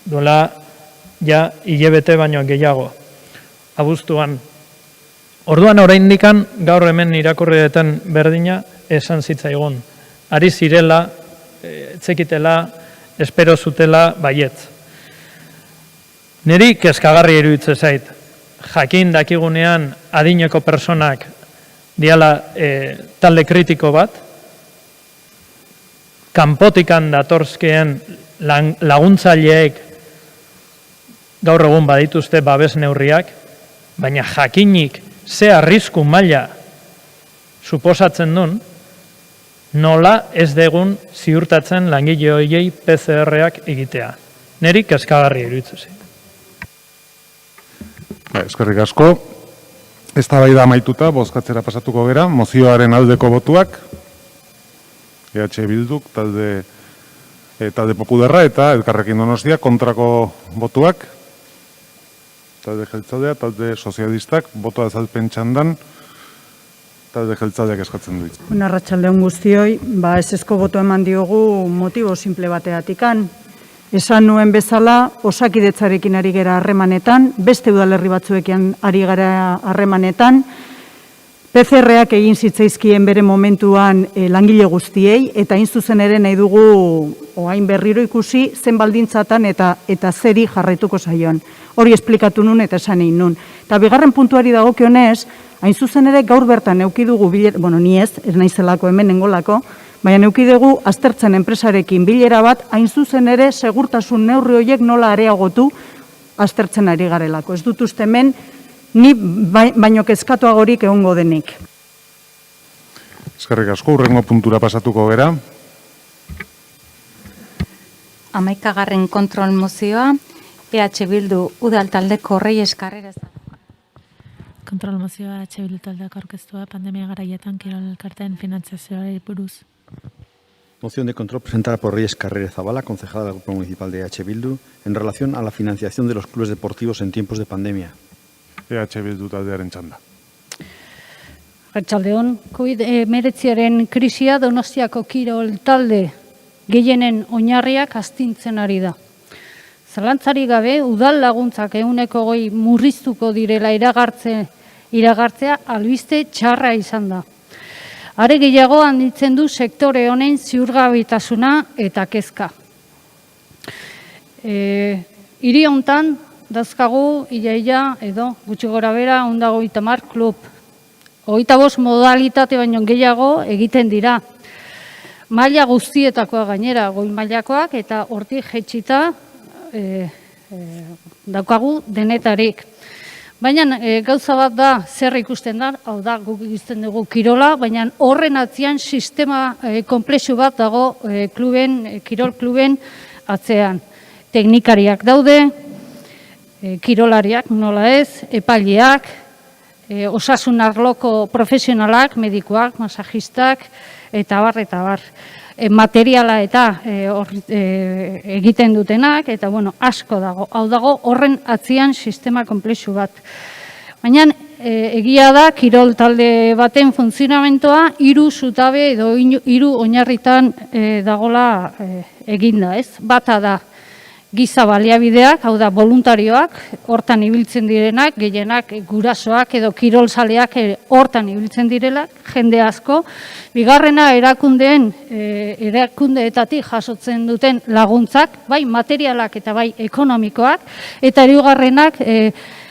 Duela ja hilabete baino gehiago. Abuztuan. Orduan oraindikan gaur hemen irakurrietan berdina esan zitzaigun. Ari zirela, etzekitela, espero zutela baietz. Neri kezkagarri iruditzen zait. Jakin dakigunean adineko personak diala talde kritiko bat, kanpotikan datorzkeen laguntzaileek gaur egun badituzte babes neurriak, baina jakinik ze arrisku maila suposatzen duen, nola ez degun ziurtatzen langile horiei PCR-ak egitea. Neri kezkagarri iruditzen zait. Eskerrik asko. Eztabaida amaituta, bozkatzera pasatuko gera, mozioaren aldeko botuak, EH Bilduk, talde Popularra eta Elkarrekin Donostia kontrako botuak, talde Jeltzalea, talde Sozialistak, botoa azalpen txandan, talde Jeltzaleak eskatzen du. Arratsalde on guztioi, ezezko boto eman diogu motibo simple bateatikan. Esan nuen bezala, Osakidetzarekin ari gara harremanetan, beste udalerri batzuekin ari gara harremanetan, PCR-ak egin zitzaizkien bere momentuan langile guztiei, eta hain zuzen ere nahi dugu oain berriro ikusi zen baldintzatan eta zeri jarraituko zaion. Hori esplikatu nun eta esan egin nun. Eta bigarren puntuari dagokionez, hain zuzen ere gaur bertan neuki dugu bilera, ni ez naizelako hemen nengolako, baina neuki dugu aztertzen enpresarekin bilera bat, hain zuzen ere segurtasun neurri horiek nola areagotu aztertzen ari garelako. Ez dut uste hemen, ni baino kezkatuagorik egongo denik. Eskerrik asko, hurrengo puntura pasatuko gera. 11. kontrol mozioa, EH Bildu udal taldeko Reyes Carreras. Kontrol mozioa EH Bildu taldeak aurkeztua pandemia garaietan kirol elkarteen finantzazioari buruz. Moción de control presentada por Reyes Carreras Zavala, concejala del Grupo Municipal de EH Bildu, en relación a la financiación de los clubes deportivos en tiempos de pandemia. EH Bildu taldearen txanda. Arratsaldeon, COVID-19 krisia Donostiako kirol talde gehienen oinarriak astintzen ari da. Zalantzari gabe, udal laguntzak 100% murriztuko direla iragartzea albiste txarra izan da. Are gehiago handitzen du sektore honen ziurgabetasuna eta kezka. Hiri hontan dazkagu ia edo gutxi gora bera 150 klub. 25 modalitate baino gehiago egiten dira. Maila guztietakoa gainera, goi mailakoak eta hortik jetxita daukagu denetarik. Baina gauza bat da zer ikusten da, hau da guk ikusten dugu kirola, baina horren atzean sistema konplexu bat dago kirol kluben atzean. Teknikariak daude, kirolariak nola ez, epaileak, osasun arloko profesionalak, medikuak, masajistak, eta bar. Materiala eta egiten dutenak, eta asko dago. Hau dago horren atzean sistema konplexu bat. Baina egia da, kirol talde baten funtzionamentoa 3 zutabe edo 3 oinarritan dagola eginda, ez? Bata da giza baliabideak, hau da voluntarioak, hortan ibiltzen direnak, gehienak gurasoak edo kirolzaleak hortan ibiltzen direla, jende asko. Bigarrena erakundeetatik jasotzen duten laguntzak, bai materialak eta bai ekonomikoak, eta hirugarrenak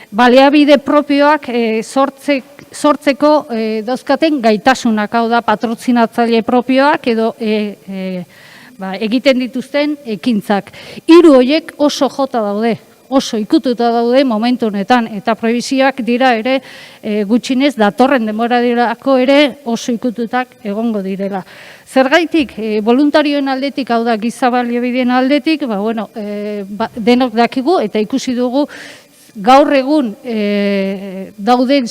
baliabide propioak sortzeko dauzkaten gaitasunak, hau da patrozinatzaile propioak edo egiten dituzten ekintzak. 3 horiek oso jota daude, oso ikututa daude momentu honetan, eta prebizioak dira ere gutxinez datorren denborarako ere oso ikututak egongo direla. Zergaitik, voluntarioen aldetik, hau da giza baliabideen aldetik, denok dakigu eta ikusi dugu gaur egun dauden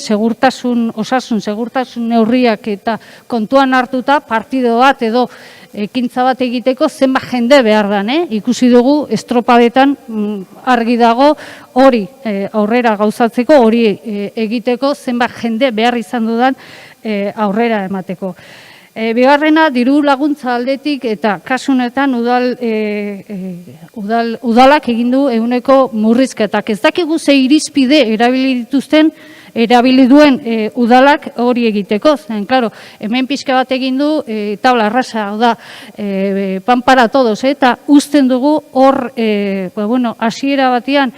osasun segurtasun neurriak eta kontuan hartuta partido bat edo ekintza bat egiteko zenbat jende behar dan, ikusi dugu estropadetan argi dago hori aurrera gauzatzeko, hori egiteko zenbat jende behar izan dudan aurrera emateko. Bigarrena, diru laguntza aldetik eta kasunetan udalak egin du ehuneko murrizketak. Ez dakigu ze irizpide erabili duen udalak hori egiteko. Zen, klaro, hemen pixka bat egin du tabla rasa, hau da, pan para todos, eta uzten dugu hor, hasiera batean,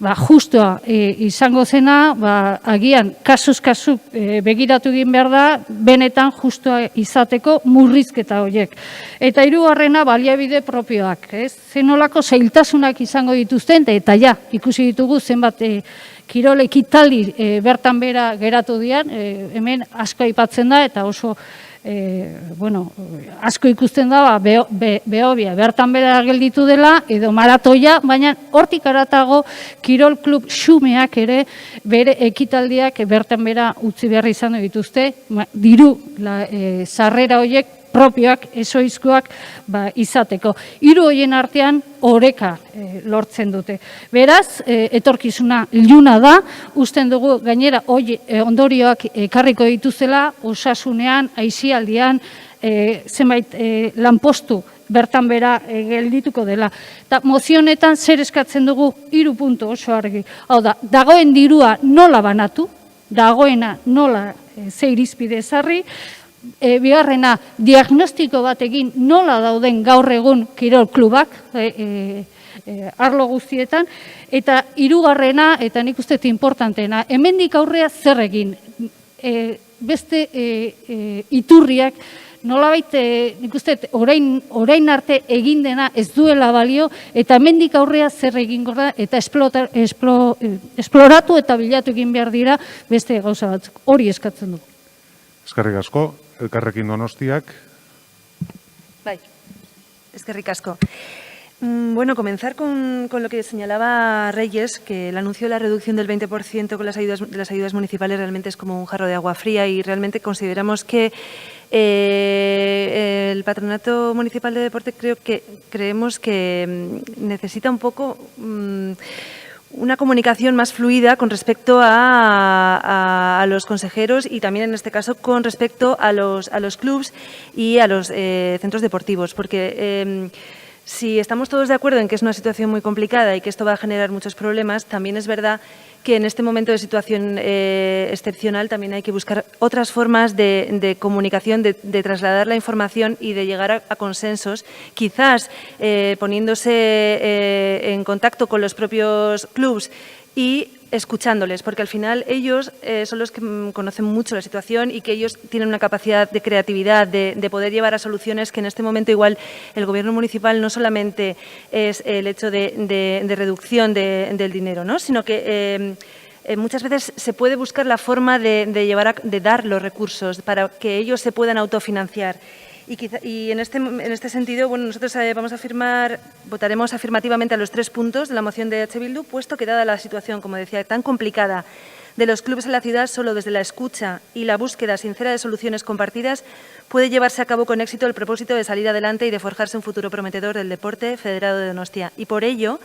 justua izango zena, agian kasuz-kasu begiratu egin behar da, benetan justua izateko murrizketa horiek. Eta hirugarrena baliabide propioak, zenolako zailtasunak izango dituzten, eta ikusi ditugu zenbat kirol ekitaldi bertan bera geratu dian, hemen asko aipatzen da, eta oso asko ikusten da, behobia, bertan bera gelditu dela, edo maratoia, baina hortik aratago kirol klub xumeak ere bere ekitaldiak bertan bera utzi behar izan dituzte, diru sarrera horiek propioak, ezoizkoak izateko. Hiru horien artean oreka lortzen dute. Beraz, etorkizuna iluna da, usten dugu gainera ondorioak ekarriko dituzela, osasunean, aisialdian, zenbait lanpostu bertan bera geldituko dela. Eta mozionetan zer eskatzen dugu 3 puntu oso argi. Hau da, dagoen dirua nola banatu, dagoena nola ze irizpide ezarri, bigarrena, diagnostiko bat egin nola dauden gaur egun kirol klubak, arlo guztietan, eta hirugarrena, eta nik uste importanteena, hemendik aurrea zer egin, beste iturriak, nolabait, nik uste, orain arte egin dena ez duela balio, eta hemendik aurrea zer egingo da, eta esploratu eta bilatu egin behar dira beste gauza batzuk. Hori eskatzen du. Eskerrik asko, Elkarrekin Donostiak. Bai, eskerrik asko. Bueno, comenzar con lo que señalaba Reyes, que el anuncio de la reducción del 20% con las ayudas municipales realmente es como un jarro de agua fría, y realmente consideramos que el Patronato Municipal de Deporte creemos que necesita un poco una comunicación más fluida con respecto a los consejeros, y también en este caso con respecto a los clubs y a los centros deportivos, porque si estamos todos de acuerdo en que es una situación muy complicada y que esto va a generar muchos problemas, también es verdad que en este momento de situación excepcional también hay que buscar otras formas de comunicación, de trasladar la información y de llegar a consensos, quizás poniéndose en contacto con los propios clubs y escuchándoles, porque al final ellos son los que conocen mucho la situación y que ellos tienen una capacidad de creatividad, de poder llevar a soluciones que en este momento igual el Gobierno municipal no solamente es el hecho de reducción del dinero, ¿no?, sino que muchas veces se puede buscar la forma de dar los recursos para que ellos se puedan autofinanciar. Y en este sentido, bueno, nosotros votaremos afirmativamente a los 3 puntos de la moción de H. Bildu, puesto que dada la situación, como decía, tan complicada de los clubes en la ciudad, solo desde la escucha y la búsqueda sincera de soluciones compartidas puede llevarse a cabo con éxito el propósito de salir adelante y de forjarse un futuro prometedor del deporte federado de Donostia. Y por ello,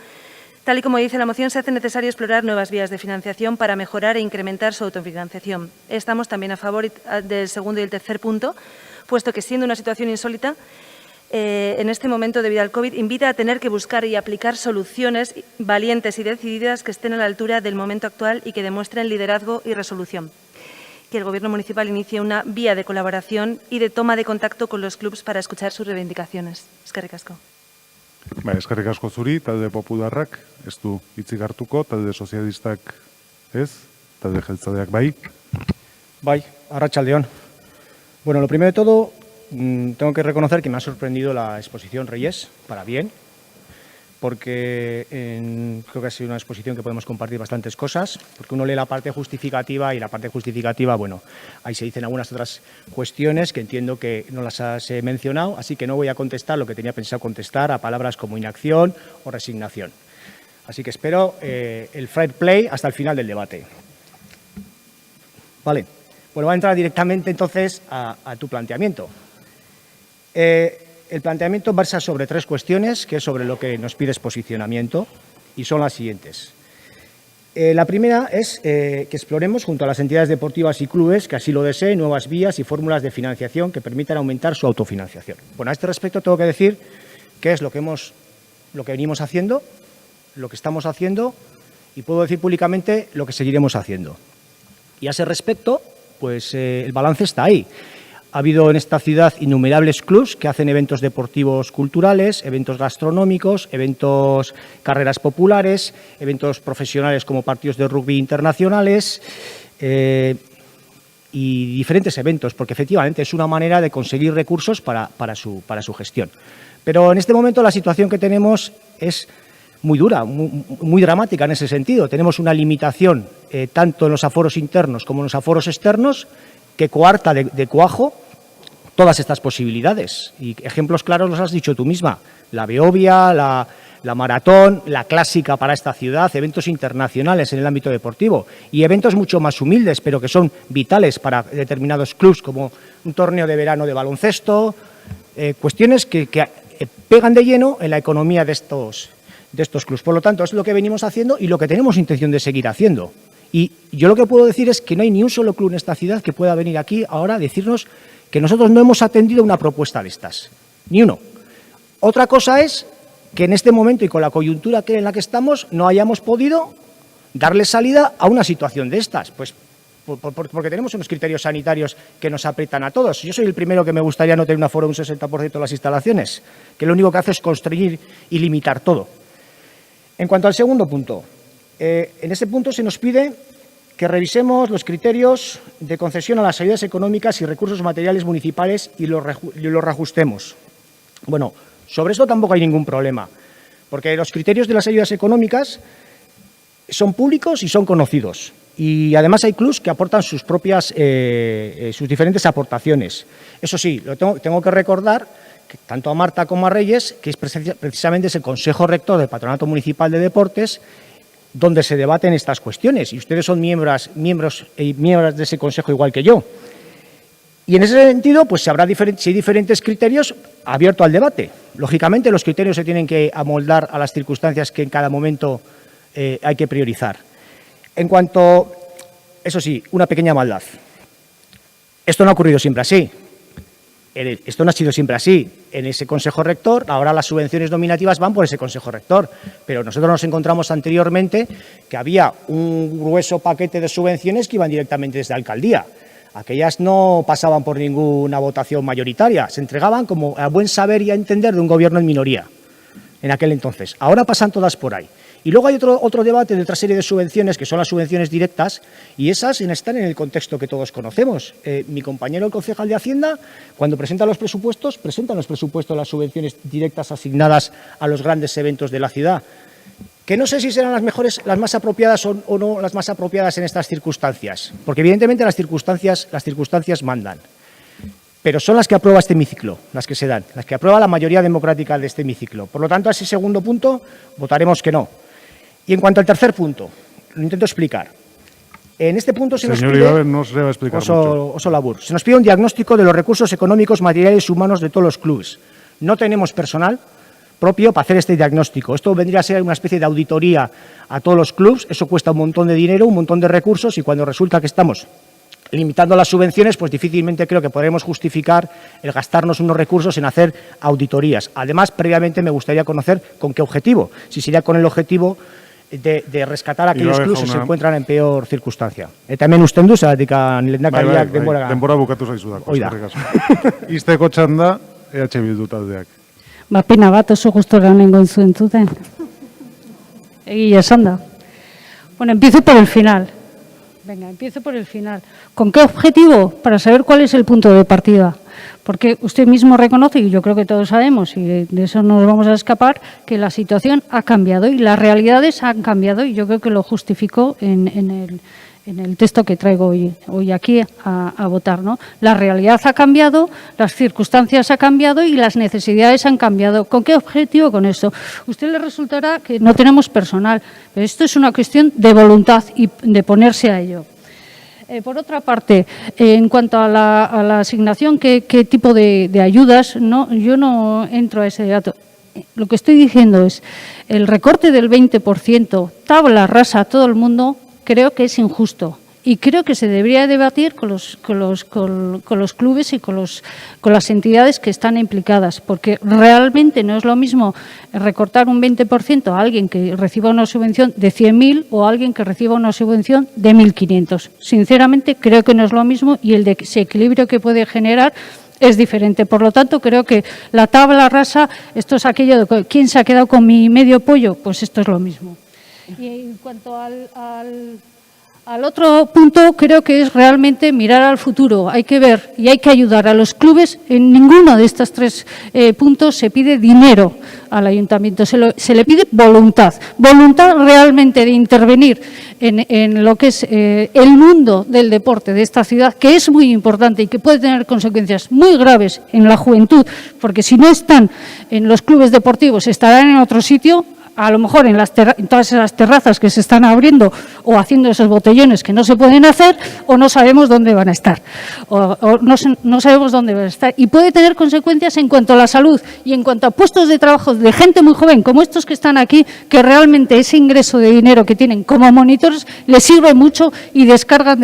tal y como dice la moción, se hace necesario explorar nuevas vías de financiación para mejorar e incrementar su autofinanciación. Estamos también a favor del segundo y el tercer punto, puesto que siendo una situación insólita, en este momento debido al COVID, invita a tener que buscar y aplicar soluciones valientes y decididas que estén a la altura del momento actual y que demuestren liderazgo y resolución. Que el Gobierno municipal inicie una vía de colaboración y de toma de contacto con los clubs para escuchar sus reivindicaciones. Eskerrik asko. Eskerrik asko zuri, talde popularrak ez du hitzik hartuko, talde sozialistak ez, talde jeltzaleak bai. Bai, arratsaldeon. Bueno, lo primero de todo, tengo que reconocer que me ha sorprendido la exposición Reyes, para bien, porque creo que ha sido una exposición que podemos compartir bastantes cosas, porque uno lee la parte justificativa y la parte justificativa, bueno, ahí se dicen algunas otras cuestiones que entiendo que no las has mencionado, así que no voy a contestar lo que tenía pensado contestar a palabras como inacción o resignación. Así que espero el fair play hasta el final del debate. Vale, bueno, voy a entrar directamente entonces a tu planteamiento. El planteamiento versa sobre 3 cuestiones, que es sobre lo que nos pides posicionamiento, y son las siguientes. La primera es que exploremos junto a las entidades deportivas y clubes que así lo deseen nuevas vías y fórmulas de financiación que permitan aumentar su autofinanciación. Bueno, a este respecto tengo que decir qué es lo que venimos haciendo, lo que estamos haciendo y puedo decir públicamente lo que seguiremos haciendo. Y a ese respecto, pues el balance está ahí. Ha habido en esta ciudad innumerables clubs que hacen eventos deportivos culturales, eventos gastronómicos, eventos carreras populares, eventos profesionales como partidos de rugby internacionales y diferentes eventos, porque efectivamente es una manera de conseguir recursos para su gestión. Pero en este momento la situación que tenemos es muy dura, muy dramática en ese sentido. Tenemos una limitación tanto en los aforos internos como en los aforos externos que coarta de cuajo todas estas posibilidades. Y ejemplos claros los has dicho tú misma. La Beovia, la Maratón, la Clásica para esta ciudad, eventos internacionales en el ámbito deportivo y eventos mucho más humildes, pero que son vitales para determinados clubs, como un torneo de verano de baloncesto, cuestiones que pegan de lleno en la economía de estos clubs. Por lo tanto, es lo que venimos haciendo y lo que tenemos intención de seguir haciendo. Y yo lo que puedo decir es que no hay ni un solo club en esta ciudad que pueda venir aquí ahora a decirnos que nosotros no hemos atendido una propuesta de estas. Ni uno. Otra cosa es que en este momento y con la coyuntura en la que estamos no hayamos podido darle salida a una situación de estas. Pues porque tenemos unos criterios sanitarios que nos aprietan a todos. Yo soy el primero que me gustaría no tener un aforo de un 60% de las instalaciones, que lo único que hace es constreñir y limitar todo. En cuanto al segundo punto, en ese punto se nos pide que revisemos los criterios de concesión a las ayudas económicas y recursos materiales municipales y los reajustemos. Bueno, sobre eso tampoco hay ningún problema, porque los criterios de las ayudas económicas son públicos y son conocidos. Y además hay clubs que aportan sus diferentes aportaciones. Eso sí, tengo que recordar que tanto a Marta como a Reyes, que es precisamente el Consejo Rector del Patronato Municipal de Deportes, donde se debaten estas cuestiones, y ustedes son miembros de ese consejo igual que yo. Y en ese sentido, pues si hay diferentes criterios, abierto al debate. Lógicamente, los criterios se tienen que amoldar a las circunstancias que en cada momento hay que priorizar. En cuanto, eso sí, una pequeña maldad. Esto no ha ocurrido siempre así. Esto no ha sido siempre así. En ese Consejo Rector, ahora las subvenciones nominativas van por ese Consejo Rector, pero nosotros nos encontramos anteriormente que había un grueso paquete de subvenciones que iban directamente desde la alcaldía. Aquellas no pasaban por ninguna votación mayoritaria, se entregaban como a buen saber y a entender de un gobierno en minoría en aquel entonces. Ahora pasan todas por ahí. Y luego hay otro debate de otra serie de subvenciones, que son las subvenciones directas, y esas están en el contexto que todos conocemos. Mi compañero, el concejal de Hacienda, cuando presenta los presupuestos las subvenciones directas asignadas a los grandes eventos de la ciudad, que no sé si serán las más apropiadas o no las más apropiadas en estas circunstancias, porque evidentemente las circunstancias mandan. Pero son las que aprueba este hemiciclo, las que se dan, las que aprueba la mayoría democrática de este hemiciclo. Por lo tanto, a ese segundo punto votaremos que no. Y en cuanto al tercer punto, lo intento explicar. En este punto se nos pide... Señor Ibaber, no se va a explicar mucho. Oso labur. Se nos pide un diagnóstico de los recursos económicos, materiales y humanos de todos los clubes. No tenemos personal propio para hacer este diagnóstico. Esto vendría a ser una especie de auditoría a todos los clubes. Eso cuesta un montón de dinero, un montón de recursos, y cuando resulta que estamos limitando las subvenciones, pues difícilmente creo que podremos justificar el gastarnos unos recursos en hacer auditorías. Además, previamente me gustaría conocer con qué objetivo. Si sería con el objetivo de rescatar a aquellos clubes que se encuentran en peor circunstancia. Hemen usten du, zeratik lehendakariak denbora... Denbora bukatu zaizu dako. Izteko txanda, EH Bildu taldeak. Pena bat oso gustora nengo entzuten. Egia esan da. Bueno, empiezo por el final. Venga, empiezo por el final. ¿Con qué objetivo? Para saber cuál es el punto de partida. Porque usted mismo reconoce, y yo creo que todos sabemos, y de eso no nos vamos a escapar, que la situación ha cambiado y las realidades han cambiado, y yo creo que lo justifico en el texto que traigo hoy aquí a votar, ¿no? La realidad ha cambiado, las circunstancias han cambiado y las necesidades han cambiado. ¿Con qué objetivo? Con esto. A usted le resultará que no tenemos personal, pero esto es una cuestión de voluntad y de ponerse a ello. Por otra parte, en cuanto a la asignación, ¿qué tipo de ayudas? Yo no entro a ese dato. Lo que estoy diciendo es el recorte del 20%, tabla rasa a todo el mundo, creo que es injusto y creo que se debería debatir con los clubes y con las entidades que están implicadas, porque realmente no es lo mismo recortar un 20% a alguien que reciba una subvención de 100.000 o a alguien que reciba una subvención de 1.500. Sinceramente, creo que no es lo mismo y el desequilibrio que puede generar es diferente. Por lo tanto, creo que la tabla rasa, esto es aquello de ¿quién se ha quedado con mi medio pollo? Pues esto es lo mismo. Y en cuanto al otro punto, creo que es realmente mirar al futuro. Hay que ver y hay que ayudar a los clubes. En ninguno de estos tres puntos se pide dinero al ayuntamiento, se le pide voluntad. Voluntad realmente de intervenir en lo que es el mundo del deporte de esta ciudad, que es muy importante y que puede tener consecuencias muy graves en la juventud, porque si no están en los clubes deportivos, estarán en otro sitio. A lo mejor en todas esas terrazas que se están abriendo o haciendo esos botellones que no se pueden hacer, o no sabemos dónde van a estar, o no sabemos dónde van a estar. Y puede tener consecuencias en cuanto a la salud y en cuanto a puestos de trabajo de gente muy joven, como estos que están aquí, que realmente ese ingreso de dinero que tienen como monitores les sirve mucho y descargan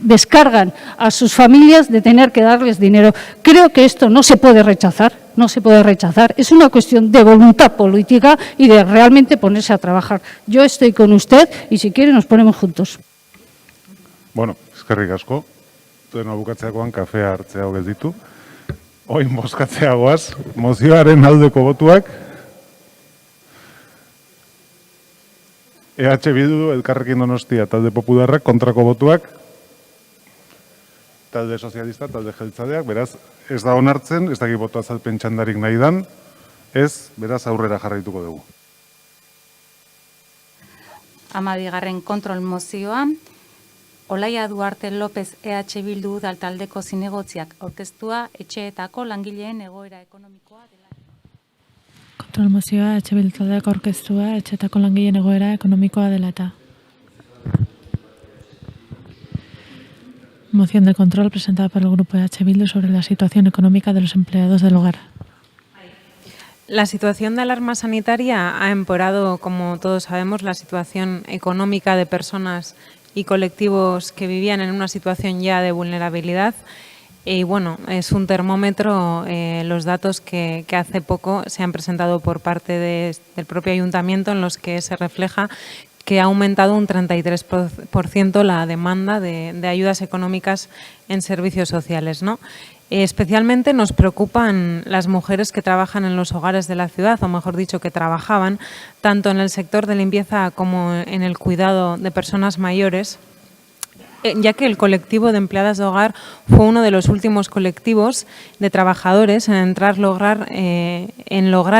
descargan a sus familias de tener que darles dinero. Creo que esto no se puede rechazar. No se puede rechazar. Es una cuestión de voluntad política y de realmente ponerse a trabajar. Yo estoy con usted y si quiere nos ponemos juntos. Bueno, eskerrik asko. Turno bukatzeakoan kafea hartzea gelditu. Oin bozkatzeagoaz, mozioaren aldeko botuak. EH Bildu, Elkarrekin Donostia, talde Popularrak, kontrako botuak. Talde sozialista, talde jeltzaleak, beraz, ez da onartzen, ez daki boto azalpen txandarik nahi dan, ez, beraz, aurrera jarraituko dugu. 12. kontrol mozioa, Olaia Duarte López EH Bildu udal taldeko zinegotziak aurkeztua etxeetako langileen egoera ekonomikoa dela. Kontrol mozioa EH Bildu taldeak aurkeztua etxeetako langileen egoera ekonomikoa dela eta. Moción de control presentada por el Grupo EH Bildu sobre la situación económica de los empleados del hogar. La situación de alarma sanitaria ha empeorado, como todos sabemos, la situación económica de personas y colectivos que vivían en una situación ya de vulnerabilidad. Y bueno, es un termómetro los datos que hace poco se han presentado por parte del propio ayuntamiento, en los que se refleja que ha aumentado un 33% la demanda de ayudas económicas en servicios sociales, ¿no? Especialmente nos preocupan las mujeres que trabajan en los hogares de la ciudad, o mejor dicho, que trabajaban tanto en el sector de limpieza como en el cuidado de personas mayores, ya que el colectivo de empleadas de hogar fue uno de los últimos colectivos de trabajadores en lograr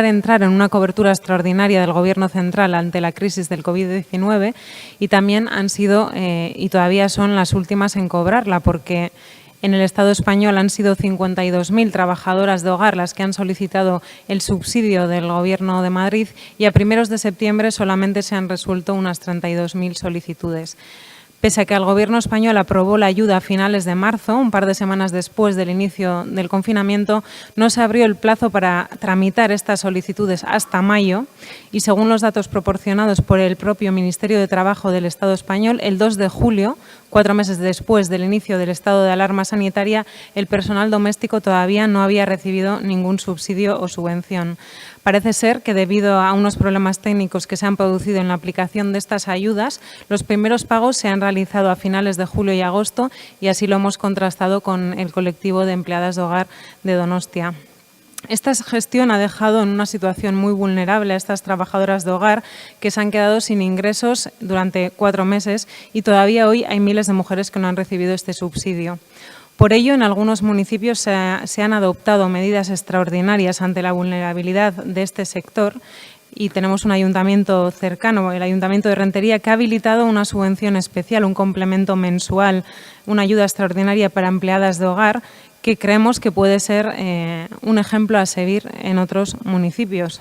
entrar en una cobertura extraordinaria del Gobierno central ante la crisis del COVID-19 y también han sido y todavía son las últimas en cobrarla, porque en el Estado español han sido 52.000 trabajadoras de hogar las que han solicitado el subsidio del Gobierno de Madrid y a primeros de septiembre solamente se han resuelto unas 32.000 solicitudes. Pese a que el Gobierno español aprobó la ayuda a finales de marzo, un par de semanas después del inicio del confinamiento, no se abrió el plazo para tramitar estas solicitudes hasta mayo y, según los datos proporcionados por el propio Ministerio de Trabajo del Estado español, el 2 de julio, 4 meses después del inicio del estado de alarma sanitaria, el personal doméstico todavía no había recibido ningún subsidio o subvención. Parece ser que debido a unos problemas técnicos que se han producido en la aplicación de estas ayudas, los primeros pagos se han realizado a finales de julio y agosto y así lo hemos contrastado con el colectivo de empleadas de hogar de Donostia. Esta gestión ha dejado en una situación muy vulnerable a estas trabajadoras de hogar que se han quedado sin ingresos durante 4 meses y todavía hoy hay miles de mujeres que no han recibido este subsidio. Por ello, en algunos municipios se han adoptado medidas extraordinarias ante la vulnerabilidad de este sector y tenemos un ayuntamiento cercano, el Ayuntamiento de Rentería, que ha habilitado una subvención especial, un complemento mensual, una ayuda extraordinaria para empleadas de hogar que creemos que puede ser un ejemplo a seguir en otros municipios.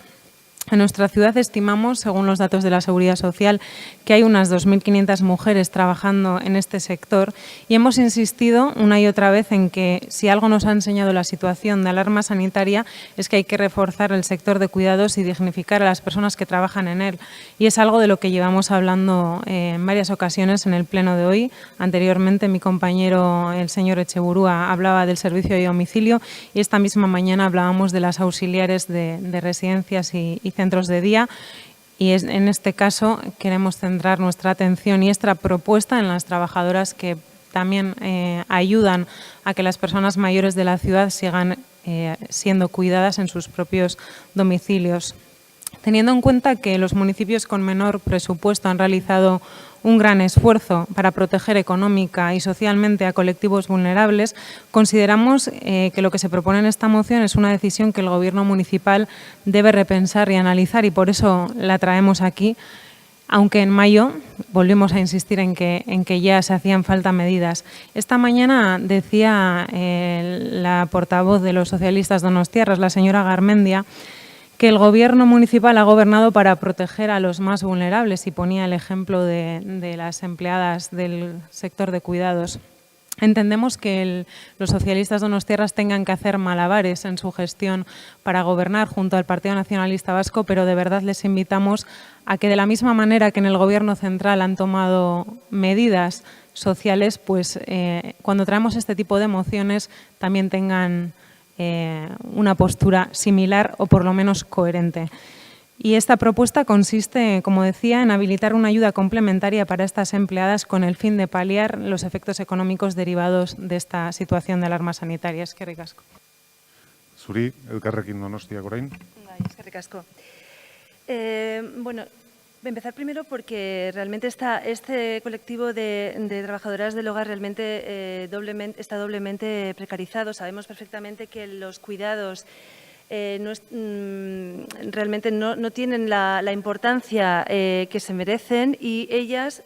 En nuestra ciudad estimamos, según los datos de la Seguridad Social, que hay unas 2.500 mujeres trabajando en este sector y hemos insistido una y otra vez en que si algo nos ha enseñado la situación de alarma sanitaria es que hay que reforzar el sector de cuidados y dignificar a las personas que trabajan en él. Y es algo de lo que llevamos hablando en varias ocasiones en el pleno de hoy. Anteriormente mi compañero, el señor Echeburúa, hablaba del servicio de domicilio y esta misma mañana hablábamos de las auxiliares de residencias y centros de día y en este caso queremos centrar nuestra atención y esta propuesta en las trabajadoras que también ayudan a que las personas mayores de la ciudad sigan siendo cuidadas en sus propios domicilios. Teniendo en cuenta que los municipios con menor presupuesto han realizado un gran esfuerzo para proteger económica y socialmente a colectivos vulnerables, consideramos que lo que se propone en esta moción es una decisión que el Gobierno municipal debe repensar y analizar y por eso la traemos aquí, aunque en mayo volvimos a insistir en que ya se hacían falta medidas. Esta mañana decía la portavoz de los socialistas donostiarras, la señora Garmendia, que el Gobierno municipal ha gobernado para proteger a los más vulnerables y ponía el ejemplo de las empleadas del sector de cuidados. Entendemos que los socialistas donostiarras tengan que hacer malabares en su gestión para gobernar junto al Partido Nacionalista Vasco, pero de verdad les invitamos a que de la misma manera que en el Gobierno central han tomado medidas sociales, pues cuando traemos este tipo de mociones también tengan una postura similar o por lo menos coherente. Y esta propuesta consiste, como decía, en habilitar una ayuda complementaria para estas empleadas con el fin de paliar los efectos económicos derivados de esta situación de alarma sanitaria. Eskerrik asko. Zuri, Elkarrekin Donostiak orain. Eskerrik asko. Bueno, empezar primero porque realmente este colectivo de trabajadoras del hogar realmente está doblemente precarizado. Sabemos perfectamente que los cuidados realmente no tienen la importancia que se merecen y ellas,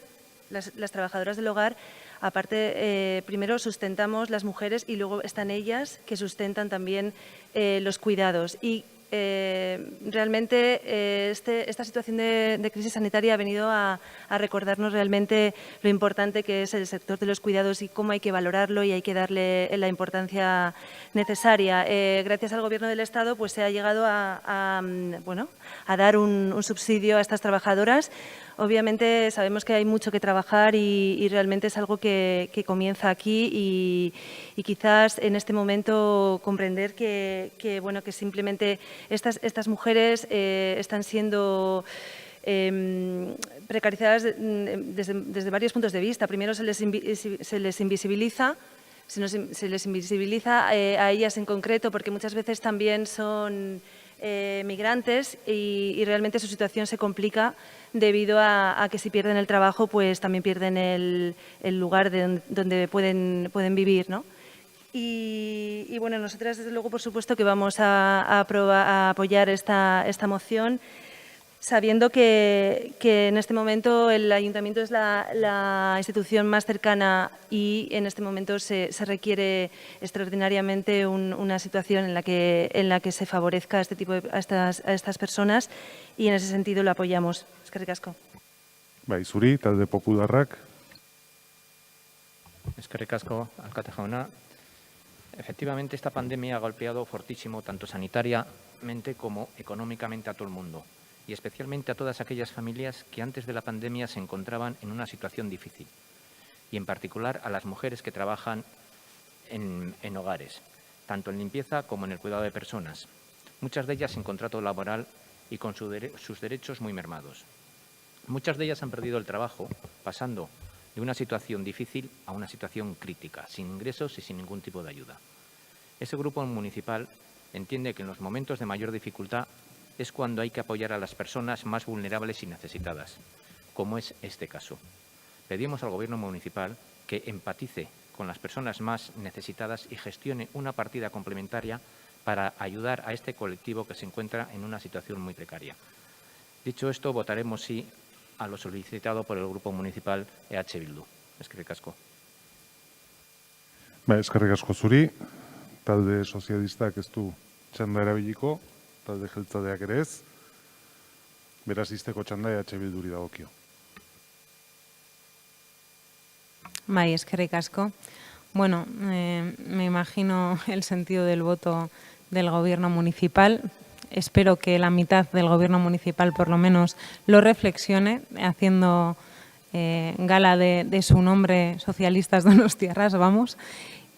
las trabajadoras del hogar, aparte, primero sustentamos las mujeres y luego están ellas que sustentan también los cuidados. Y realmente esta situación de crisis sanitaria ha venido a recordarnos realmente lo importante que es el sector de los cuidados y cómo hay que valorarlo y hay que darle la importancia necesaria. Gracias al Gobierno del Estado pues se ha llegado a dar un subsidio a estas trabajadoras. Obviamente sabemos que hay mucho que trabajar y realmente es algo que comienza aquí y quizás en este momento comprender que simplemente estas mujeres están siendo precarizadas desde varios puntos de vista. Primero se les invisibiliza. Se les invisibiliza a ellas en concreto porque muchas veces también son migrantes y realmente su situación se complica debido a que si pierden el trabajo pues también pierden el lugar donde pueden vivir, ¿no? Y bueno, nosotras desde luego por supuesto que vamos a apoyar esta moción sabiendo que en este momento el Ayuntamiento es la institución más cercana y en este momento se requiere extraordinariamente una situación en la que se favorezca a estas personas y en ese sentido lo apoyamos. Eskerrik asko. Bai, zuri, talde popularrak. Eskerrik asko, alkate jauna. Efectivamente, esta pandemia ha golpeado fortísimo tanto sanitariamente como económicamente a todo el mundo. Y especialmente a todas aquellas familias que antes de la pandemia se encontraban en una situación difícil, y en particular a las mujeres que trabajan en hogares, tanto en limpieza como en el cuidado de personas, muchas de ellas sin contrato laboral y con sus derechos muy mermados. Muchas de ellas han perdido el trabajo, pasando de una situación difícil a una situación crítica, sin ingresos y sin ningún tipo de ayuda. Ese grupo municipal entiende que en los momentos de mayor dificultad es cuando hay que apoyar a las personas más vulnerables y necesitadas, como es este caso. Pedimos al Gobierno municipal que empatice con las personas más necesitadas y gestione una partida complementaria para ayudar a este colectivo que se encuentra en una situación muy precaria. Dicho esto, votaremos sí a lo solicitado por el Grupo Municipal EH Bildu. Eskerrik asko. Eskerrik asko zuri, talde sozialistak ez du txanda erabiliko, talde jeltzaleak ere ez, beraz izteko txanda EH Bilduri dagokio. Bai, eskerrik asko. Bueno, me imagino el sentido del voto del Gobierno municipal. Espero que la mitad del Gobierno municipal, por lo menos, lo reflexione, haciendo gala de su nombre, Socialistas Donostiarras, vamos.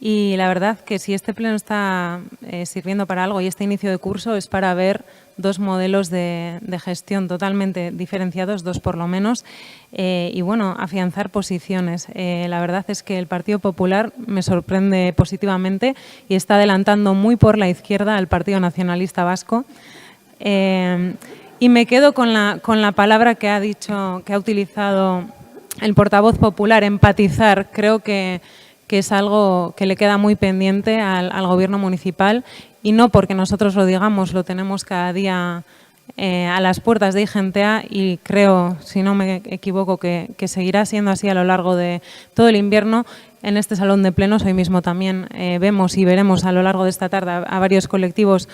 Y la verdad que si este pleno está sirviendo para algo y este inicio de curso es para ver dos modelos de gestión totalmente diferenciados, dos por lo menos, y bueno, afianzar posiciones. La verdad es que el Partido Popular me sorprende positivamente y está adelantando muy por la izquierda al Partido Nacionalista Vasco. Y me quedo con la palabra que ha utilizado el portavoz popular, empatizar. Creo que es algo que le queda muy pendiente al Gobierno municipal y no porque nosotros lo digamos, lo tenemos cada día a las puertas de IGNTA y creo, si no me equivoco, que seguirá siendo así a lo largo de todo el invierno. En este salón de plenos hoy mismo también vemos y veremos a lo largo de esta tarde a varios colectivos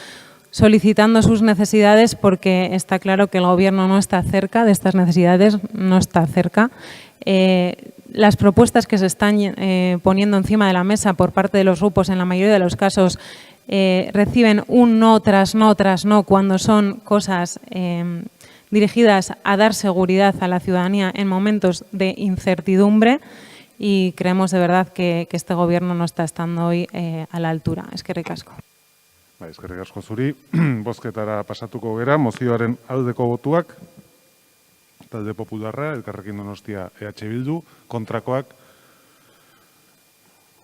solicitando sus necesidades porque está claro que el Gobierno no está cerca de estas necesidades, no está cerca. Las propuestas que se están poniendo encima de la mesa por parte de los grupos, en la mayoría de los casos, reciben un no tras no tras no cuando son cosas dirigidas a dar seguridad a la ciudadanía en momentos de incertidumbre y creemos de verdad que este Gobierno no está estando hoy a la altura. Eskerrik asko. Eskerrik asko zuri, bozketara pasatuko gera, mozioaren aldeko botuak, talde Popularra, Elkarrekin Donostia EH Bildu, kontrakoak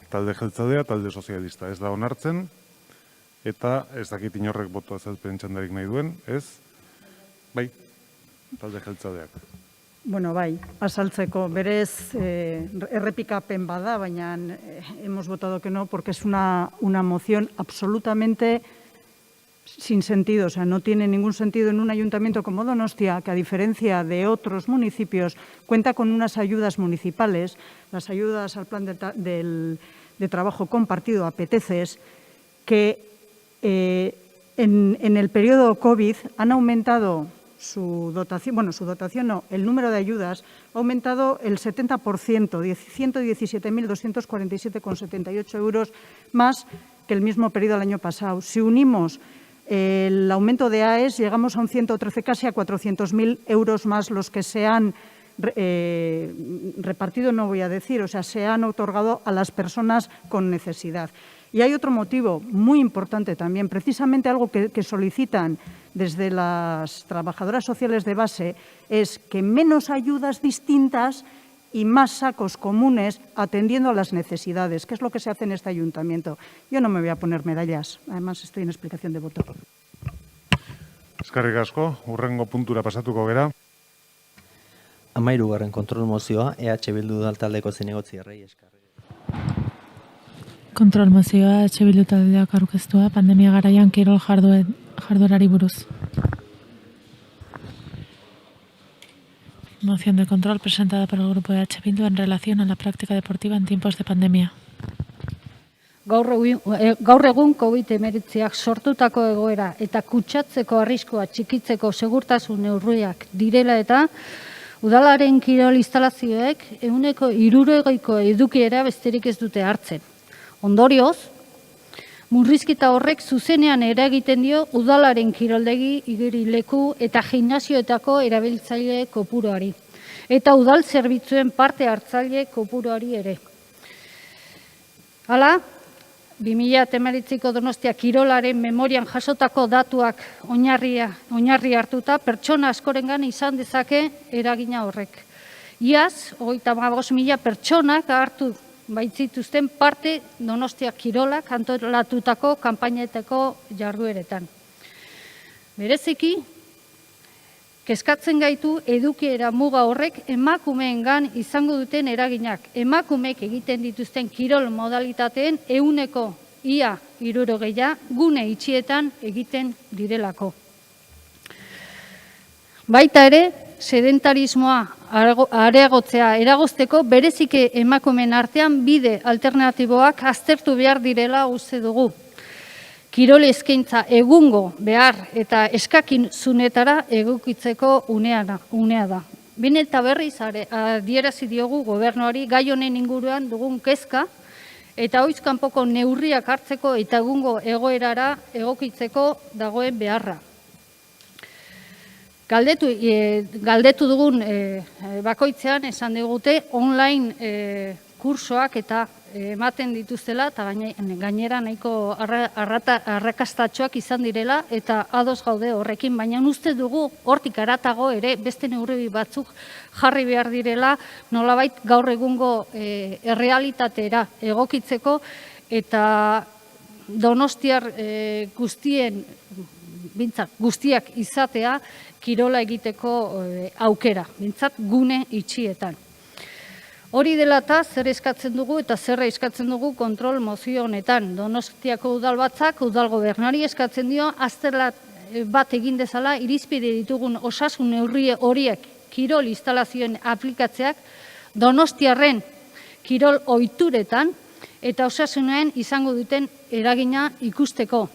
talde jeltzalea, talde sozialista. Ez da onartzen, eta ez dakit inorrek botu azalpen txandarik nahi duen, ez? Bai, talde jeltzaleak. Bueno, bai, azaltzeko berez errepikapen bada, baina hemos votado que no, porque es una moción absolutamente sin sentido, o sea, no tiene ningún sentido en un ayuntamiento como Donostia, que a diferencia de otros municipios, cuenta con unas ayudas municipales, las ayudas al plan de trabajo compartido, APTCs, que en el periodo COVID han aumentado su dotación, el número de ayudas ha aumentado el 70%, 117.247,78 euros más que el mismo periodo del año pasado. Si unimos el aumento de AES, llegamos a un 113, casi a 400.000 euros más los que se han repartido, no voy a decir, o sea, se han otorgado a las personas con necesidad. Y hay otro motivo muy importante también, precisamente algo que solicitan desde las trabajadoras sociales de base, es que menos ayudas distintas y más sacos comunes atendiendo a las necesidades, que es lo que se hace en este ayuntamiento. Yo no me voy a poner medallas, además estoy en explicación de voto. Eskerrik asko, hurrengo puntura pasatuko gera. 13. kontrol mozioa, EH Bildu taldeko zinegotziarrei eskerrik. Kontrol mozioa EH Bildu taldeak aurkeztua pandemia garaian kirol jarduerari buruz. Moción de control presentada por el grupo de EH Bildu en relación a la práctica deportiva en tiempos de pandemia. Gaur egun COVID-19ak sortutako egoera eta kutsatzeko arriskua txikitzeko segurtasun neurriak direla eta udalaren kirol instalazioek 60% edukiera besterik ez dute hartzen. Ondorioz, murrizketa horrek zuzenean eragiten dio udalaren kiroldegi, igerileku eta gimnasioetako erabiltzaile kopuruari eta udal zerbitzuen parte hartzaile kopuruari ere. Hala, 2019ko Donostia kirolaren memorian jasotako datuak oinarri hartuta pertsona askorengan izan dezake eragina horrek. Iaz, 35.000 pertsonak hartu baitzituzten parte Donostia Kirolak antolatutako kanpainetako jardueretan. Bereziki, kezkatzen gaitu edukiera muga horrek emakumeengan izango duten eraginak. Emakumeek egiten dituzten kirol modalitateen 100% ia 60 gune itxietan egiten direlako. Baita ere, sedentarismoa areagotzea eragozteko berezike emakumeen artean bide alternatiboak aztertu behar direla uste dugu. Kirol eskaintza egungo behar eta eskakizunetara egokitzeko unea da. Behin eta berriz adierazi diogu gobernuari gai honen inguruan dugun kezka eta ohiz kanpoko neurriak hartzeko eta egungo egoerara egokitzeko dagoen beharra. Galdetu dugun bakoitzean esan digute online kursoak eta ematen dituztela eta gainera nahiko arrakastatxoak izan direla eta ados gaude horrekin, baina uste dugu hortik haratago ere beste neurri batzuk jarri behar direla nolabait gaur egungo errealitatera egokitzeko eta donostiar guztiak izatea kirola egiteko aukera, bintzat gune itxietan. Hori dela eta zer eskatzen dugu eta zerra eskatzen dugu kontrol mozio honetan. Donostiako udalbatzak udal gobernari eskatzen dio azterlat bat egin dezala irizpide ditugun osasun neurri horiek kirol instalazioen aplikatzeak Donostiarren kirol ohituretan eta osasunean izango duten eragina ikusteko.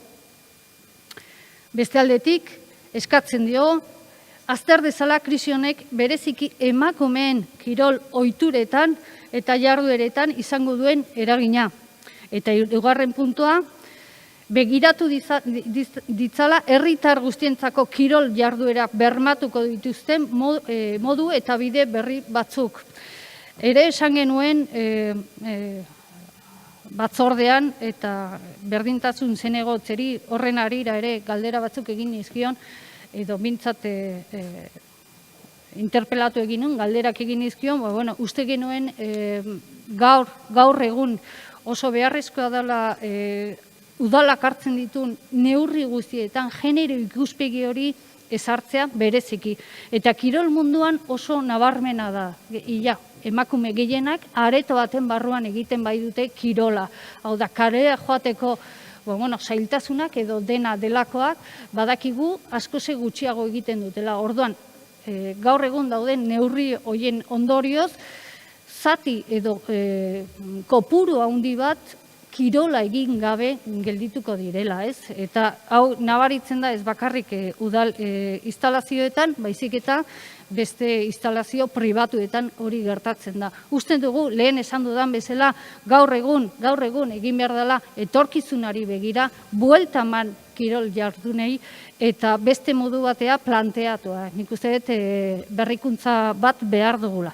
Beste aldetik eskatzen dio azter dezala krisi honek bereziki emakumeen kirol ohituretan eta jardueretan izango duen eragina. Eta hirugarren puntua, begiratu ditzala herritar guztientzako kirol jarduerak bermatuko dituzten modu eta bide berri batzuk. Ere esan genuen batzordean eta berdintasun zinegotzeri horren arira ere galdera batzuk egin nizkion, edo bintzat interpelatu egin nuen, galderak egin nizkion, uste genuen gaur egun oso beharrezkoa dela udalak hartzen ditun neurri guztietan genero ikuspegi hori ezartzea bereziki. Eta kirol munduan oso nabarmena da, emakume gehienak areto baten barruan egiten bai dute kirola. Hau da, karera joateko zailtasunak edo dena delakoak badakigu askoze gutxiago egiten dutela. Orduan, gaur egun dauden neurri horien ondorioz, zati edo kopuru handi bat kirola egin gabe geldituko direla, ez? Eta hau nabaritzen da ez bakarrik udal instalazioetan, baizik eta beste instalazio pribatuetan hori gertatzen da. Uste dugu, lehen esan dudan bezala, gaur egun egin behar dela etorkizunari begira, buelta eman kirol jardunei eta beste modu batea planteatua. Nik uste dut berrikuntza bat behar dugula.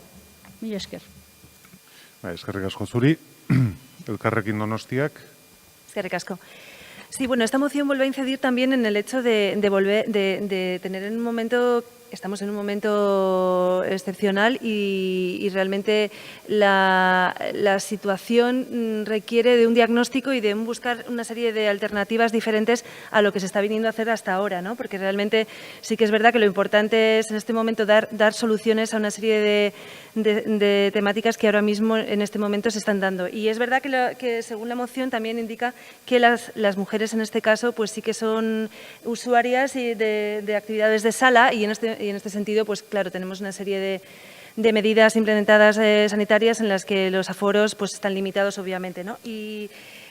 Mila esker. Eskerrik asko zuri. Elkarrekin Donostiak. Eskerrik asko. Sí, bueno, esta moción vuelve a incidir también en el hecho de tener en un momento, estamos en un momento excepcional y realmente la situación requiere de un diagnóstico y de buscar una serie de alternativas diferentes a lo que se está viniendo a hacer hasta ahora, ¿no? Porque realmente sí que es verdad que lo importante es en este momento dar soluciones a una serie de temáticas que ahora mismo en este momento se están dando. Y es verdad que según la moción también indica que las mujeres en este caso pues sí que son usuarias de actividades de sala y en este sentido pues claro tenemos una serie de medidas implementadas sanitarias en las que los aforos pues están limitados obviamente, ¿no? Y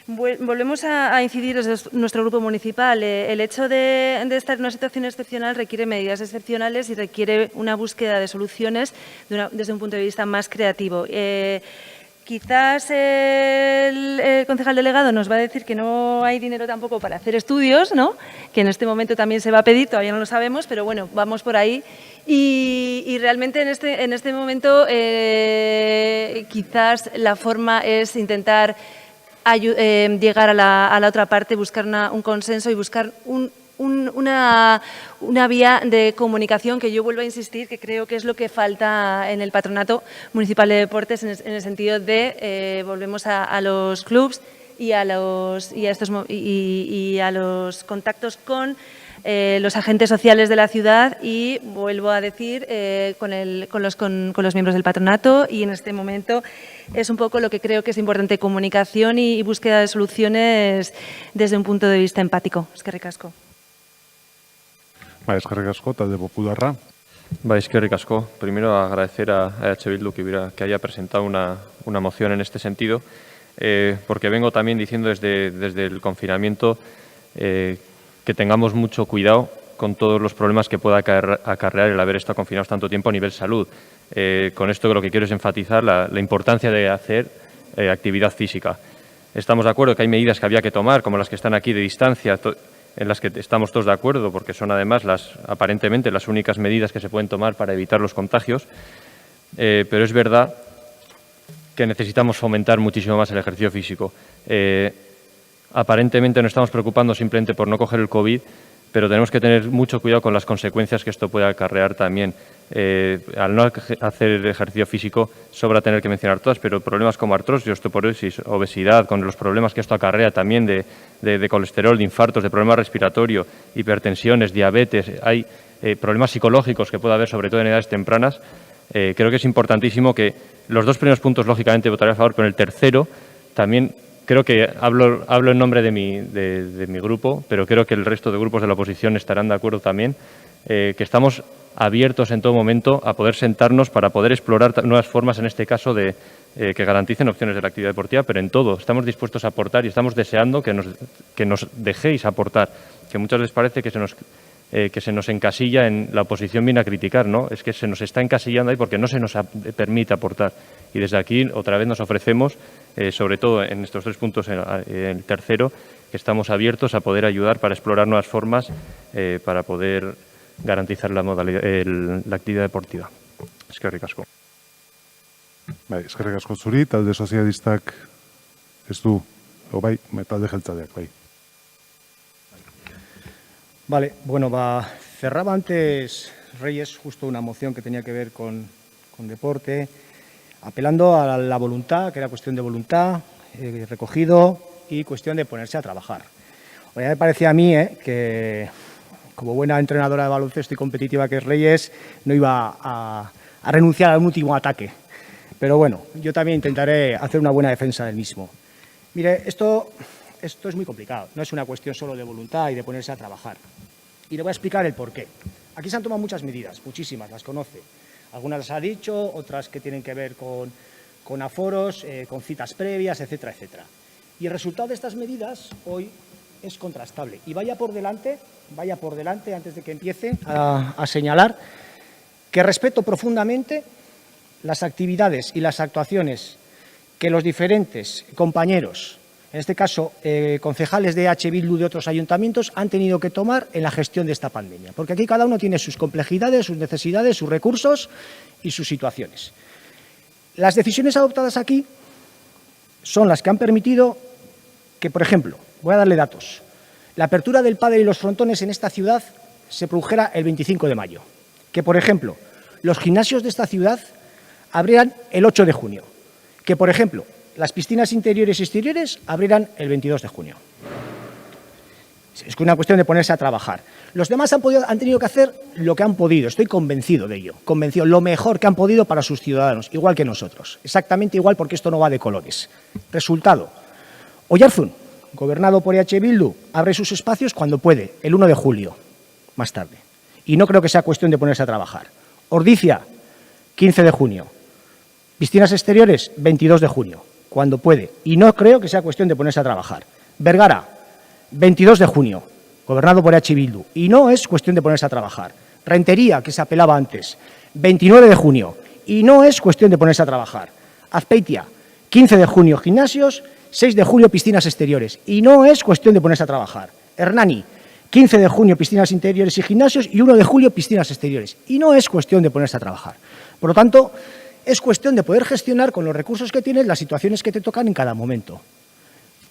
volvemos a incidir desde nuestro grupo municipal. El hecho de estar en una situación excepcional requiere medidas excepcionales y requiere una búsqueda de soluciones desde un punto de vista más creativo. Quizás el concejal delegado nos va a decir que no hay dinero tampoco para hacer estudios, ¿no? Que en este momento también se va a pedir, todavía no lo sabemos, pero bueno, vamos por ahí. Y realmente en este momento quizás la forma es intentar llegar a la otra parte, buscar un consenso y buscar una vía de comunicación que yo vuelvo a insistir que creo que es lo que falta en el Patronato Municipal de Deportes en el sentido de volvemos a los clubs y a los contactos con los agentes sociales de la ciudad y vuelvo a decir con los miembros del patronato y en este momento es un poco lo que creo que es importante, comunicación y búsqueda de soluciones desde un punto de vista empático. Eskerrik asko. Eskerrik asko, talde popularra. Eskerrik asko. Primero agradecer a EH Bildu que haya presentado una moción en este sentido, porque vengo también diciendo desde el confinamiento que tengamos mucho cuidado con todos los problemas que pueda acarrear el haber estado confinados tanto tiempo a nivel salud. Con esto lo que quiero es enfatizar la importancia de hacer actividad física. Estamos de acuerdo que hay medidas que había que tomar, como las que están aquí de distancia, en las que estamos todos de acuerdo, porque son además aparentemente las únicas medidas que se pueden tomar para evitar los contagios, pero es verdad que necesitamos fomentar muchísimo más el ejercicio físico. Aparentemente nos estamos preocupando simplemente por no coger el COVID, pero tenemos que tener mucho cuidado con las consecuencias que esto puede acarrear también. Al no hacer ejercicio físico, sobra tener que mencionar todas, pero problemas como artrosis, osteoporosis, obesidad, con los problemas que esto acarrea también de colesterol, de infartos, de problemas respiratorios, hipertensiones, diabetes, hay problemas psicológicos que puede haber, sobre todo en edades tempranas. Creo que es importantísimo que los dos primeros puntos, lógicamente, votaré a favor, pero el tercero también. Creo que hablo en nombre de mi grupo, pero creo que el resto de grupos de la oposición estarán de acuerdo también, que estamos abiertos en todo momento a poder sentarnos para poder explorar nuevas formas, en este caso, que garanticen opciones de la actividad deportiva, pero en todo. Estamos dispuestos a aportar y estamos deseando que nos dejéis aportar, que muchas veces parece que se nos encasilla en la oposición viene a criticar, ¿no? Es que se nos está encasillando ahí porque no se nos permite aportar. Y desde aquí otra vez nos ofrecemos, sobre todo en estos tres puntos, en el tercero, que estamos abiertos a poder ayudar para explorar nuevas formas para poder garantizar la actividad deportiva. Eskerrik asko. Eskerrik asko zuri, talde sozialistak ez du, talde jeltzaleak, bai. Vale, bueno, cerraba antes Reyes justo una moción que tenía que ver con deporte, apelando a la voluntad, que era cuestión de voluntad, recogido y cuestión de ponerse a trabajar. Ya me parecía a mí que, como buena entrenadora de baloncesto y competitiva que es Reyes, no iba a renunciar al último ataque. Pero bueno, yo también intentaré hacer una buena defensa del mismo. Mire, esto es muy complicado, no es una cuestión solo de voluntad y de ponerse a trabajar. Y le voy a explicar el porqué. Aquí se han tomado muchas medidas, muchísimas, las conoce. Algunas las ha dicho, otras que tienen que ver con aforos, con citas previas, etcétera, etcétera. Y el resultado de estas medidas hoy es contrastable. Y vaya por delante, antes de que empiece a señalar, que respeto profundamente las actividades y las actuaciones que los diferentes compañeros, en este caso concejales de EH Bildu de otros ayuntamientos, han tenido que tomar en la gestión de esta pandemia. Porque aquí cada uno tiene sus complejidades, sus necesidades, sus recursos y sus situaciones. Las decisiones adoptadas aquí son las que han permitido que, por ejemplo, voy a darle datos, la apertura del pádel y los frontones en esta ciudad se produjera el 25 de mayo. Que, por ejemplo, los gimnasios de esta ciudad abrieran el 8 de junio. Que, por ejemplo, las piscinas interiores y exteriores abrirán el 22 de junio. Es una cuestión de ponerse a trabajar. Los demás han tenido que hacer lo que han podido, estoy convencido de ello, lo mejor que han podido para sus ciudadanos, igual que nosotros, exactamente igual porque esto no va de colores. Resultado, Oyarzun, gobernado por EH Bildu, abre sus espacios cuando puede, el 1 de julio, más tarde. Y no creo que sea cuestión de ponerse a trabajar. Ordizia, 15 de junio. Piscinas exteriores, 22 de junio, cuando puede. Y no creo que sea cuestión de ponerse a trabajar. Vergara, 22 de junio, gobernado por EH Bildu. Y no es cuestión de ponerse a trabajar. Rentería, que se apelaba antes, 29 de junio. Y no es cuestión de ponerse a trabajar. Azpeitia, 15 de junio, gimnasios, 6 de julio, piscinas exteriores. Y no es cuestión de ponerse a trabajar. Hernani, 15 de junio, piscinas interiores y gimnasios, y 1 de julio, piscinas exteriores. Y no es cuestión de ponerse a trabajar. Por lo tanto, es cuestión de poder gestionar con los recursos que tienes las situaciones que te tocan en cada momento.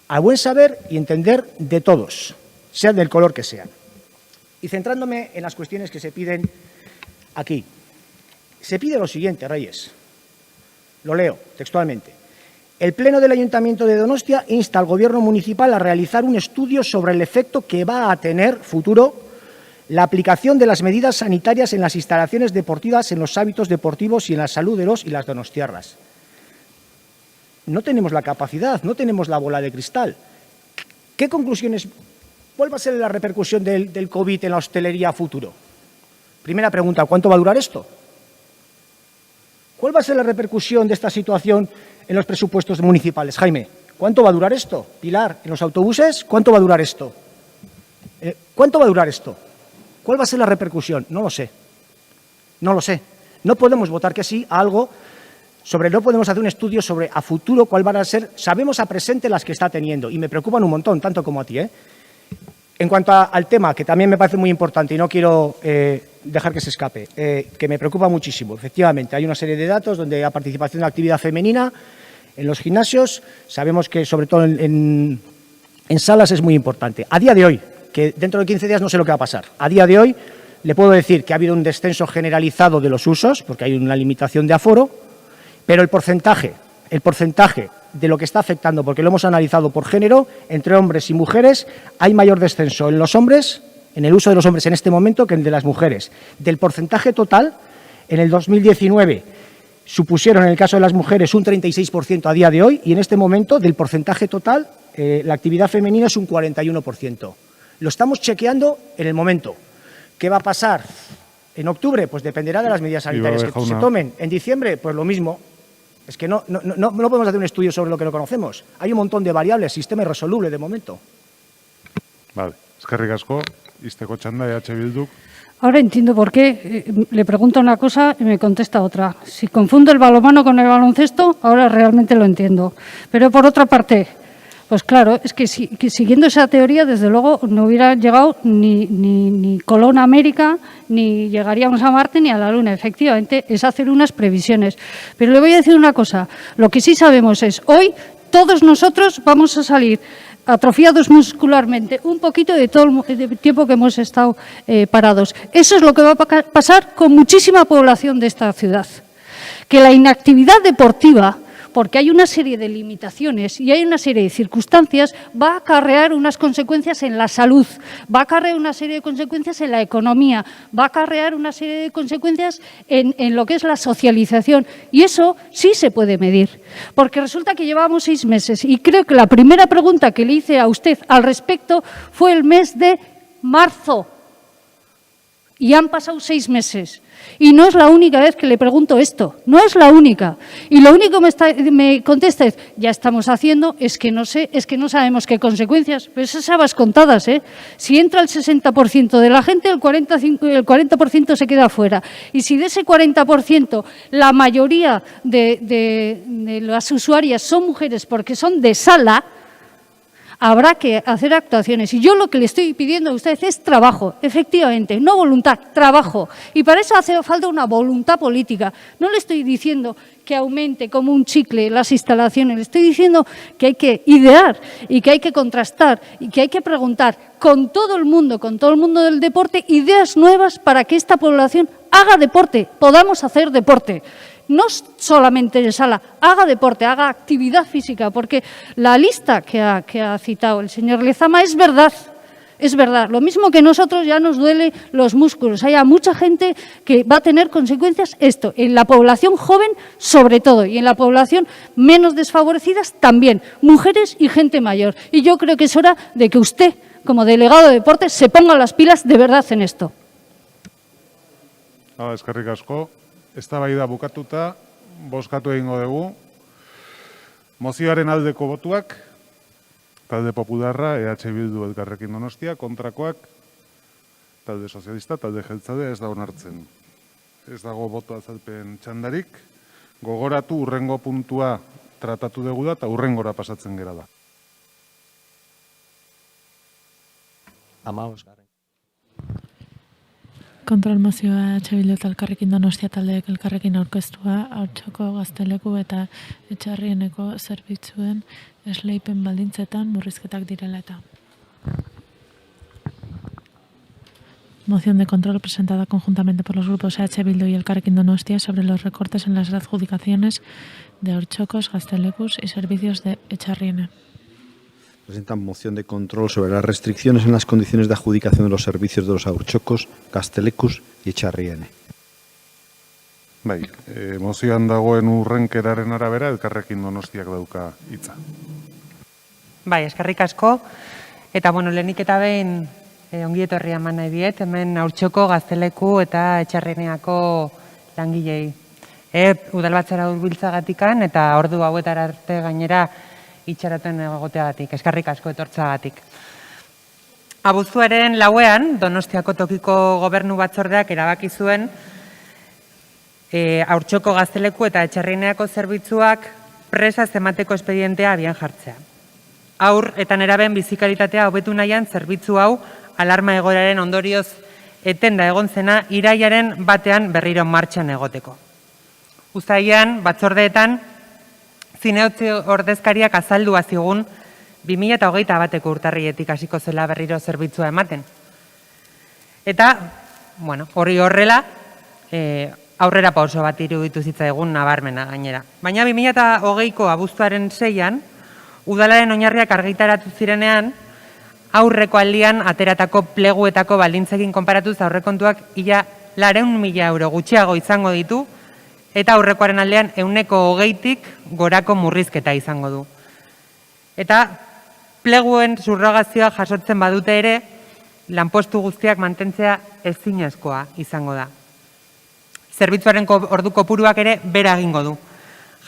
A buen saber y entender de todos, sean del color que sean. Y centrándome en las cuestiones que se piden aquí. Se pide lo siguiente, Reyes. Lo leo textualmente. El Pleno del Ayuntamiento de Donostia insta al Gobierno municipal a realizar un estudio sobre el efecto que va a tener futuro la aplicación de las medidas sanitarias en las instalaciones deportivas, en los hábitos deportivos y en la salud de los y las donostiarras. No tenemos la capacidad, no tenemos la bola de cristal. ¿Qué conclusiones? ¿Cuál va a ser la repercusión del COVID en la hostelería a futuro? Primera pregunta, ¿cuánto va a durar esto? ¿Cuál va a ser la repercusión de esta situación en los presupuestos municipales? Jaime, ¿cuánto va a durar esto? Pilar, ¿en los autobuses cuánto va a durar esto? ¿Cuánto va a durar esto? ¿Cuál va a ser la repercusión? No lo sé. No lo sé. No podemos votar que sí a algo no podemos hacer un estudio sobre a futuro cuál van a ser. Sabemos a presente las que está teniendo y me preocupan un montón, tanto como a ti, En cuanto al tema, que también me parece muy importante y no quiero dejar que se escape, que me preocupa muchísimo. Efectivamente, hay una serie de datos donde la participación de la actividad femenina en los gimnasios, sabemos que sobre todo en salas es muy importante. A día de hoy, que dentro de 15 días no sé lo que va a pasar, a día de hoy le puedo decir que ha habido un descenso generalizado de los usos, porque hay una limitación de aforo, pero el porcentaje de lo que está afectando, porque lo hemos analizado por género, entre hombres y mujeres, hay mayor descenso en los hombres, en el uso de los hombres en este momento, que en el de las mujeres. Del porcentaje total, en el 2019 supusieron en el caso de las mujeres un 36% a día de hoy y en este momento del porcentaje total la actividad femenina es un 41%. Lo estamos chequeando en el momento. ¿Qué va a pasar en octubre? Pues dependerá de las medidas sanitarias que se tomen. En diciembre, pues lo mismo. Es que no podemos hacer un estudio sobre lo que no conocemos. Hay un montón de variables, sistema irresoluble de momento. Vale, eskerrik asko, izteko txanda EH Bilduk. Ahora entiendo por qué le pregunto una cosa y me contesta otra. Si confundo el balonmano con el baloncesto, ahora realmente lo entiendo. Pero por otra parte, pues claro, es que siguiendo esa teoría, desde luego, no hubiera llegado ni Colón a América, ni llegaríamos a Marte, ni a la Luna. Efectivamente, es hacer unas previsiones. Pero le voy a decir una cosa. Lo que sí sabemos es, hoy, todos nosotros vamos a salir atrofiados muscularmente, un poquito de todo el tiempo que hemos estado parados. Eso es lo que va a pasar con muchísima población de esta ciudad. Que la inactividad deportiva, porque hay una serie de limitaciones y hay una serie de circunstancias, va a acarrear unas consecuencias en la salud, va a acarrear una serie de consecuencias en la economía, va a acarrear una serie de consecuencias en lo que es la socialización. Y eso sí se puede medir, porque resulta que llevamos 6 meses y creo que la primera pregunta que le hice a usted al respecto fue el mes de marzo. Y han pasado 6 meses. Y no es la única vez que le pregunto esto, no es la única. Y lo único que me contesta es, ya estamos haciendo, es que no sé, es que no sabemos qué consecuencias. Pero esas habas contadas, Si entra el 60% de la gente, el 40% se queda fuera. Y si de ese 40% la mayoría de las usuarias son mujeres porque son de sala, habrá que hacer actuaciones. Y yo lo que le estoy pidiendo a usted es trabajo, efectivamente, no voluntad, trabajo. Y para eso hace falta una voluntad política. No le estoy diciendo que aumente como un chicle las instalaciones, le estoy diciendo que hay que idear y que hay que contrastar y que hay que preguntar con todo el mundo del deporte, ideas nuevas para que esta población haga deporte, podamos hacer deporte. No solamente de sala, haga deporte, haga actividad física, porque la lista que ha citado el señor Lezama es verdad. Lo mismo que nosotros ya nos duele los músculos. Hay mucha gente que va a tener consecuencias esto, en la población joven sobre todo, y en la población menos desfavorecidas también, mujeres y gente mayor. Y yo creo que es hora de que usted, como delegado de deportes, se ponga las pilas de verdad en esto. Eskerrik asko. Eztabaida bukatuta, bozkatu egingo dugu. Mozioaren aldeko botuak, talde Popularra, EH Bildu Elkarrekin Donostia, kontrakoak, talde Sozialista, talde Jeltzalea ez da onartzen. Ez dago boto azalpen txandarik, gogoratu hurrengo puntua tratatu dugu da, eta hurrengora pasatzen gera da. 15. Kontrolmozioa EH Bildu eta Elkarrekin Donostia taldeek elkarrekin aurkeztua, Haurtxoko Gazteleku eta Etxarrieneko zerbitzuen esleipen baldintzetan murrizketak direla eta. moción de control presentada conjuntamente por los grupos EH Bildu y Elkarrekin Donostia sobre los recortes en las adjudicaciones de Haurtxokos, Gaztelekuz y servicios de Echarriene. Presentan moción de control sobre las restricciones en las condiciones de adjudicación de los servicios de los Haurtxokos, Gaztelekuz y Echarriene. Bai, mozioan dagoen urrenkeraren arabera, Elkarrekin Donostiak dauka hitza. Bai, eskerrik asko. Eta, lehenik eta behin ongi etorria eman nahi diet, hemen Haurtxoko, Gazteleku eta Etxarrineako langilei. Udalbatzara hurbiltzagatikan eta ordu hauetara arte gainera itxaroten egoteagatik, eskerrik asko etortzagatik. Abuztuaren 4ean, Donostiako tokiko gobernu batzordeak erabaki zuen Haurtxoko, Gazteleku eta Etxarrineako zerbitzuak presa emateko espedientea abian jartzea. Haur eta neraben bizikalitatea hobetu nahian zerbitzu hau alarma egoeraren ondorioz etenda egon zena irailaren 1ean berriro martxan egoteko. Uztailean, batzordeetan, Zineotzi ordezkariak azaldua zigun 2021ko urtarriletik hasiko zela berriro zerbitzua ematen. Eta, hori horrela, aurrera pauso bat iruditu zitzaigun nabarmena gainera. Baina 2020ko abuztuaren 6ean, udalaren oinarriak argitaratu zirenean, aurreko aldian ateratako pleguetako baldintzekin konparatuz aurrekontuak ia 400.000 euro gutxiago izango ditu, eta aurrekoaren aldean 120tik gorako murrizketa izango du. Eta pleguen subrogazioa jasotzen badute ere, lanpostu guztiak mantentzea ezinezkoa izango da. Zerbitzuaren ordu kopuruak ere bera egingo du.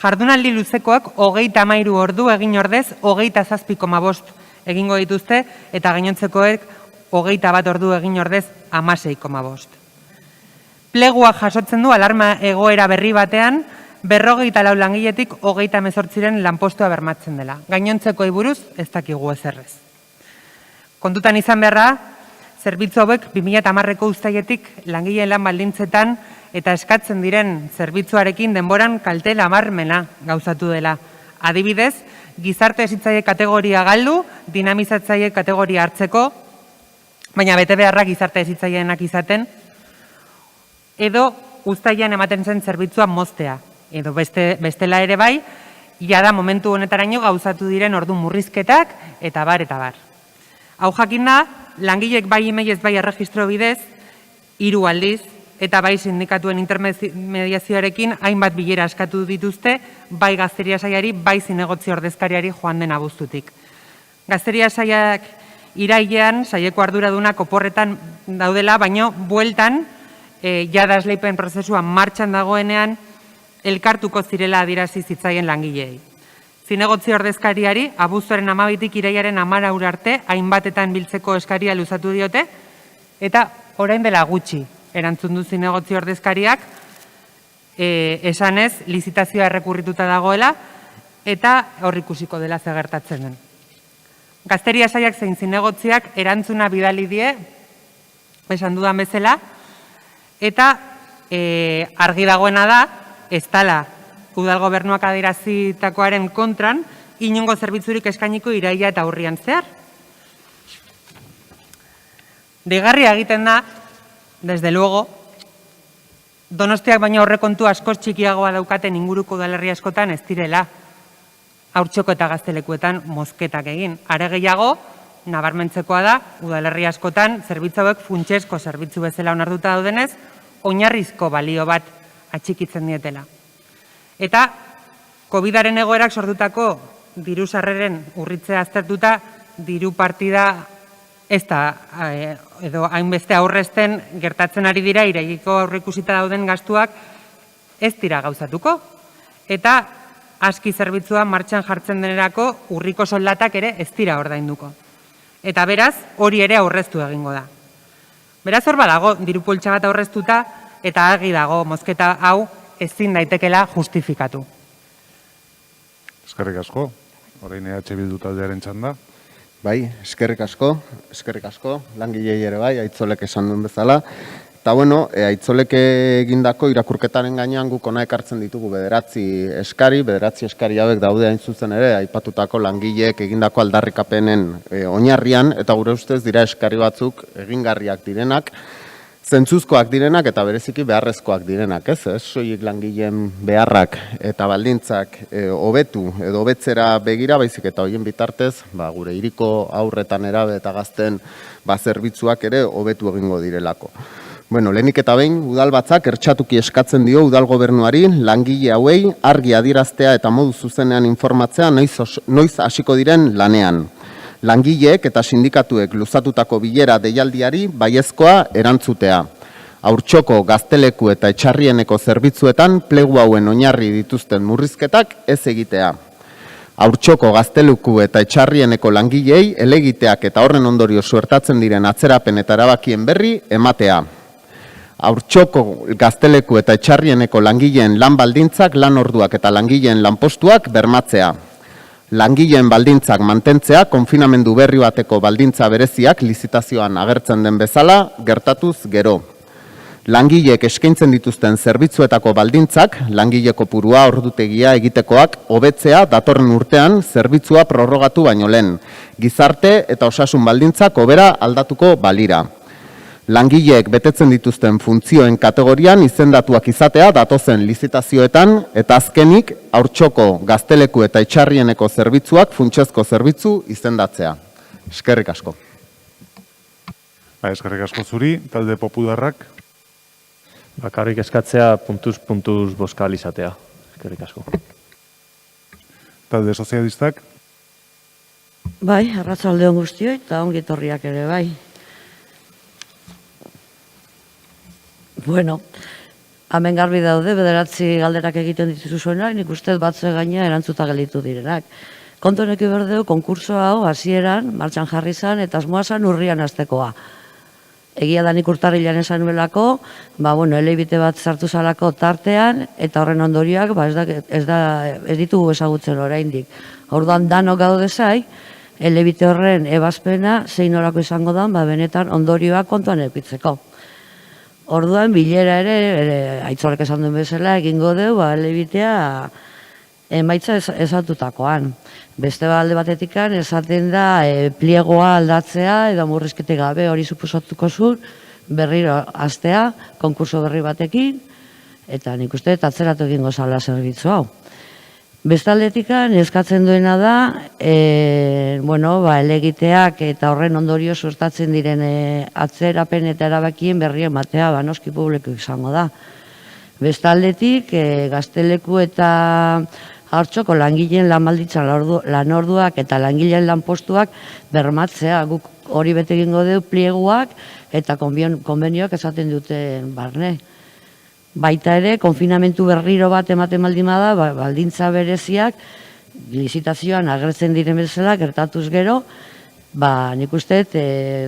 Jardunaldi luzekoak 33 ordu egin ordez 27,5 egingo dituzte eta gainontzekoek 21 ordu egin ordez 16,5. Plegua jasotzen du alarma egoera berri batean 54 langiletik 38 lanpostua bermatzen dela. Gainontzekoei buruz ez dakigu ezerrez. Kontutan izan beharra, zerbitzu hauek 2010ko uztailetik langileen lan baldintzetan eta eskatzen diren zerbitzuarekin denboran kalte nabarmena gauzatu dela. Adibidez, gizarte hezitzaile kategoria galdu, dinamizatzaile kategoria hartzeko, baina bete beharrak gizarte hezitzaileenak izaten, edo uztailean ematen zen zerbitzua moztea, edo bestela ere bai, jada momentu honetaraino gauzatu diren ordu murrizketak eta bar eta bar. Hau jakin da, langilek bai emailez bai erregistro bidez, 3 aldiz, eta bai sindikatuen intermediazioarekin hainbat bilera eskatu dituzte, bai Gazteria Sailari, bai zinegotzi ordezkariari joan den abuztutik. Gazteria Sailak irailean, saileko arduradunak oporretan daudela, baino bueltan, jada esleipen prozesua martxan dagoenean, elkartuko zirela adierazi zitzaien langileei. Zinegotzi ordezkariari, abuztuaren 12tik irailaren 14 arte, hainbatetan biltzeko eskaria luzatu diote, eta orain dela gutxi erantzun du zinegotzi ordezkariak, esanez, lizitazioa errekurrituta dagoela, eta horrikusiko dela zegertatzen den. Gazteria Sailak zein zinegotziak erantzuna bidali die, esan dudan bezala, eta argi dagoena da, ez dela udal gobernuak adierazitakoaren kontran, inongo zerbitzurik eskainiko iraila eta urrian zehar. Deigarria egiten da, desde luego, Donostiak baina aurrekontu askoz txikiagoa daukaten inguruko udalerri askotan ez direla Haurtxoko eta Gaztelekuetan mozketak egin. Are gehiago, nabarmentzekoa da, udalerri askotan zerbitzu hauek funtsezko zerbitzu bezala onartuta daudenez, oinarrizko balio bat atxikitzen dietela. Eta COVID-aren egoerak sortutako diru sarreren urritzea aztertuta, diru partida ez da, edo hainbeste aurrezten gertatzen ari dira, iraileko aurreikusita dauden gastuak ez dira gauzatuko. Eta aski zerbitzua martxan jartzen denerako urriko soldatak ere ez dira ordainduko. Eta beraz, hori ere aurreztu egingo da. Beraz hor badago, diru poltsa bat aurreztuta, eta argi dago mozketa hau ezin daitekela justifikatu. Eskerrik asko, orain EH Bildu taldearen txanda. Bai, eskerrik asko, langilei ere bai, Aitzolek esan duen bezala. Eta bueno, Aitzolek egindako irakurketaren gainean guk hona ekartzen ditugu bederatzi eskari hauek daude hain zuzen ere, aipatutako langileek egindako aldarrikapenen oinarrian, eta gure ustez dira eskari batzuk egingarriak direnak, zentzuzkoak direnak eta bereziki beharrezkoak direnak, ez? Soilik langileen beharrak eta baldintzak hobetu edo hobetzera begira, baizik eta horien bitartez, gure hiriko haurretan erabe eta gazten zerbitzuak ere hobetu egingo direlako. Lehenik eta behin, udalbatzak ertxatuki eskatzen dio udal gobernuari langile hauei argi adieraztea eta modu zuzenean informatzea noiz hasiko diren lanean. Langileek eta sindikatuek luzatutako bilera deialdiari baiezkoa erantzutea. Haurtxoko gazteleku eta etxarrieneko zerbitzuetan plegu hauen oinarri dituzten murrizketak ez egitea. Haurtxoko gazteleku eta etxarrieneko langileei helegiteak eta horren ondorio suertatzen diren atzerapen eta erabakien berri ematea. Haurtxoko gazteleku eta etxarrieneko langileen lan baldintzak, lan orduak eta langileen lanpostuak bermatzea. Langileen baldintzak mantentzea, konfinamendu berri bateko baldintza bereziak lizitazioan agertzen den bezala gertatuz gero. Langileek eskaintzen dituzten zerbitzuetako baldintzak, langile kopurua, ordutegia egitekoak hobetzea datorren urtean zerbitzua prorrogatu baino lehen. Gizarte eta osasun baldintzak hobera aldatuko balira. Langileek betetzen dituzten funtzioen kategorian izendatuak izatea datozen lizitazioetan eta azkenik haurtxoko gazteleku eta etxarrieneko zerbitzuak funtsezko zerbitzu izendatzea. Eskerrik asko. Eskerrik asko zuri, talde popularrak. Bakarrik eskatzea puntuz boskal izatea. Eskerrik asko. Talde sozialistak. Bai, arratsaldeon guztioi eta ongi etorriak ere bai. Bueno, hemen garbi daude, 9 galderak egiten dituzu zuenak, nik uste batzu gaina erantzuta gelditu direnak. Kontu honek berdeu, konkurso hau hasieran martxan jarri zan eta asmoa zan urrian hastekoa. Egia da nik urtarrilan esan nuelako, elebite bat sartu zalako tartean eta horren ondorioak ez ditugu ezagutzen oraindik. Orduan danok gaude zai, elebite horren ebazpena zein orako izango da, benetan ondorioak kontuan epitzeko. Orduan, bilera ere, Aitzolek esan duen bezala, egingo deu, elebitea emaitza ezatutakoan. Beste alde batetikan, esaten da pliegoa aldatzea, edo murrizketik gabe hori supusatuko zuen, berriro hastea, konkurso berri batekin, eta nik uste atzeratu egingo zala zerbitzu hau. Bestaldetikan eskatzen duena da, helegiteak eta horren ondorio suertatzen diren atzerapen eta erabakien berri ematea, noski publiko izango da. Bestaldetik, gazteleku eta haurtxoko langileen lan baldintza lan orduak eta langileen lanpostuak bermatzea, guk hori bete egingo dugu plieguak eta konbenioak esaten duten barne. Baita ere, konfinamentu berriro bat ematen baldima da, baldintza bereziak, lizitazioan agertzen diren bezala, gertatuz gero, nik uste,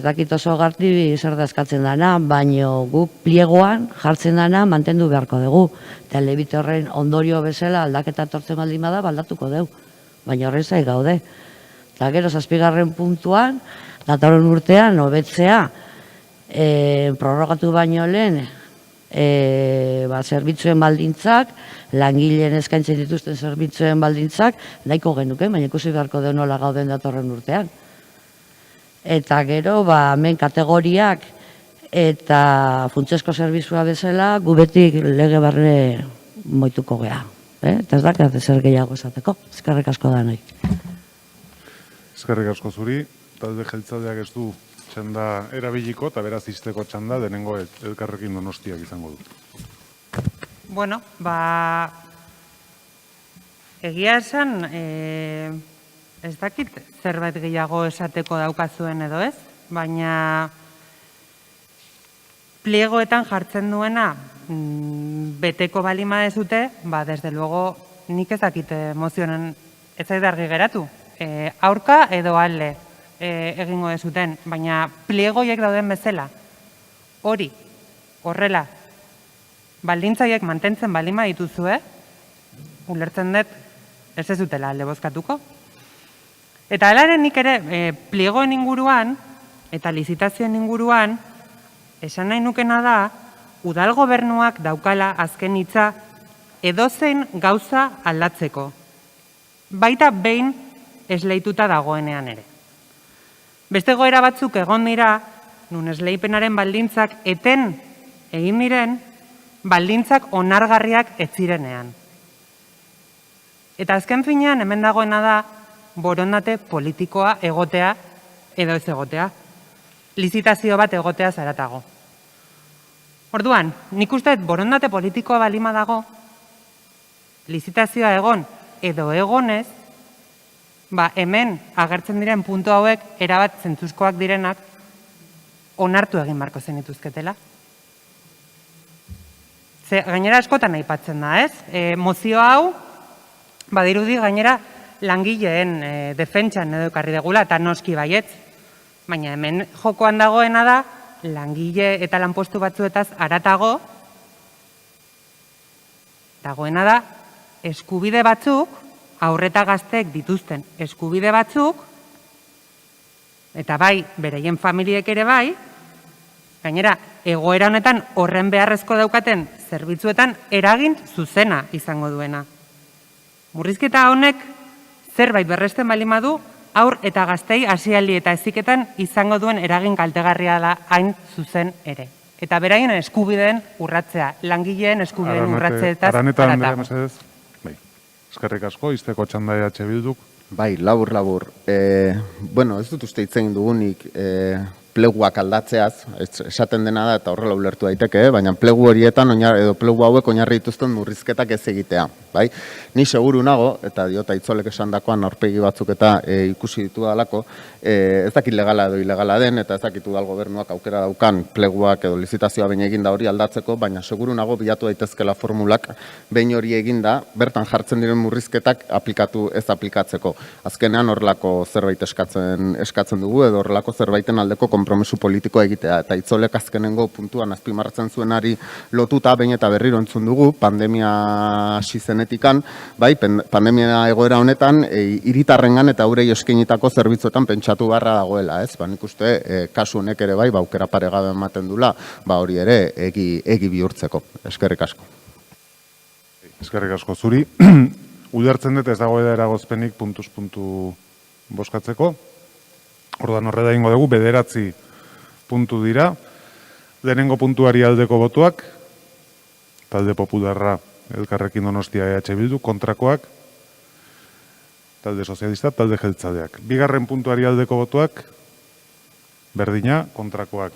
dakit oso garti zer da eskatzen dana, baino guk pliegoan jartzen dana mantendu beharko dugu. Eta elebite horren ondorio bezala aldaketa tortzen baldima da, baldatuko dugu. Baina horren zai gaude. Eta gero, 7. puntuan, datorren urtean, hobetzea, prorrogatu baino lehen, zerbitzuen baldintzak, langileen eskaintzen dituzten zerbitzuen baldintzak, nahiko genuke, baina ikusi beharko den nola gauden datorren urtean. Eta gero, hemen kategoriak eta funtsezko zerbitzua bezala, gu beti lege barre moituko gea. Eta ez dakat zer gehiago esateko. Eskerrik asko da nahi. Eskerrik asko zuri, talde jeltzaleak ez du txanda erabiliko eta beraz izteko txanda denengo elkarrekin Donostiak izango du. Bueno, egia esan, ez dakit zerbait gehiago esateko daukazuen edo ez, baina pliegoetan jartzen duena beteko balima dezute, desde luego nik ez dakit mozionen ez zait argi geratu. Aurka edo alde egingo dezuten, baina pliegoiek dauden bezala, hori, horrela, baldintzaiek mantentzen balima dituzue, ulertzen dut ez ez dutela alde bozkatuko. Eta alaren nik ere pliegoen inguruan eta lizitazioen inguruan esan nahi nukena da udal gobernuak daukala azken hitza edozein gauza aldatzeko. Baita behin esleituta dagoenean ere. Beste goera batzuk egon dira nun esleipenaren baldintzak eten egin diren, baldintzak onargarriak ez zirenean. Eta azken finean hemen dagoena da borondate politikoa egotea edo ez egotea. Lizitazio bat egotea zaratago. Orduan, nik uste borondate politikoa balima dago, lizitazioa egon edo egonez, hemen agertzen diren puntu hauek erabat zentzuzkoak direnak onartu egin barko zenituzketela. Gainera askotan aipatzen da, ez? Mozio hau, badirudi gainera langileen defentsan edo ekarri degula, eta noski baietz. Baina hemen jokoan dagoena da, langile eta lanpostu batzuetaz haratago, dagoena da, eskubide batzuk, aurreta gazteek dituzten eskubide batzuk, eta bai, bereien familiek ere bai, gainera, egoera honetan horren beharrezko daukaten zerbitzuetan eragin zuzena izango duena. Murrizketa honek zerbait berresten balimadu, aur eta gaztei hasialdi eta heziketan izango duen eragin kaltegarria da hain zuzen ere. Eta beraien eskubideen urratzea, langileen eskubideen urratzeetaz haratago. Bai, eskerrik asko, izteko txanda EH Bilduk. Bai, labur. Bueno, ez dut uste hitz egin dugunik pleguak aldatzeaz, esaten dena da eta horrela ulertu daiteke, baina plegu horietan edo plegu hauek oinarri dituzten murrizketak ez egitea. Bai? Ni seguru nago, eta diota itzolek esandakoan aurpegi batzuk eta ikusi ditu dalako, ez dakit legala edo ilegala den, eta ez dakitu dal gobernuak aukera daukan pleguak edo lizitazioa behin eginda hori aldatzeko, baina seguru nago bilatu daitezkela formulak behin hori eginda, bertan jartzen diren murrizketak aplikatu ez aplikatzeko. Azkenean horrelako zerbait eskatzen dugu, edo horrelako zerbaiten aldeko konpromesu politikoa egitea, eta itzolek azkenengo puntuan azpimarratzen zuenari lotuta behin eta berriro entzun dugu, pandemia hasi zenetikan, bai, pandemia egoera honetan, hiritarrengan eta aurrei eskainitako zerbitzuetan pentsatu barra dagoela, ez? Nik uste, kasu honek ere bai, aukera paregabe ematen dula, hori ere egi bihurtzeko. Eskerrik asko. Eskerrik asko zuri. Ulertzen dut ez dagoela eragozpenik puntuz puntu boskatzeko. Ordan horrela ingo dugu, 9 puntu dira. Lehenengo puntuari aldeko botuak, talde Popularra, Elkarrekin Donostia EH Bildu, kontrakoak, talde Sozialista, talde Jeltzaleak. Bigarren puntuari aldeko botuak, berdina, kontrakoak,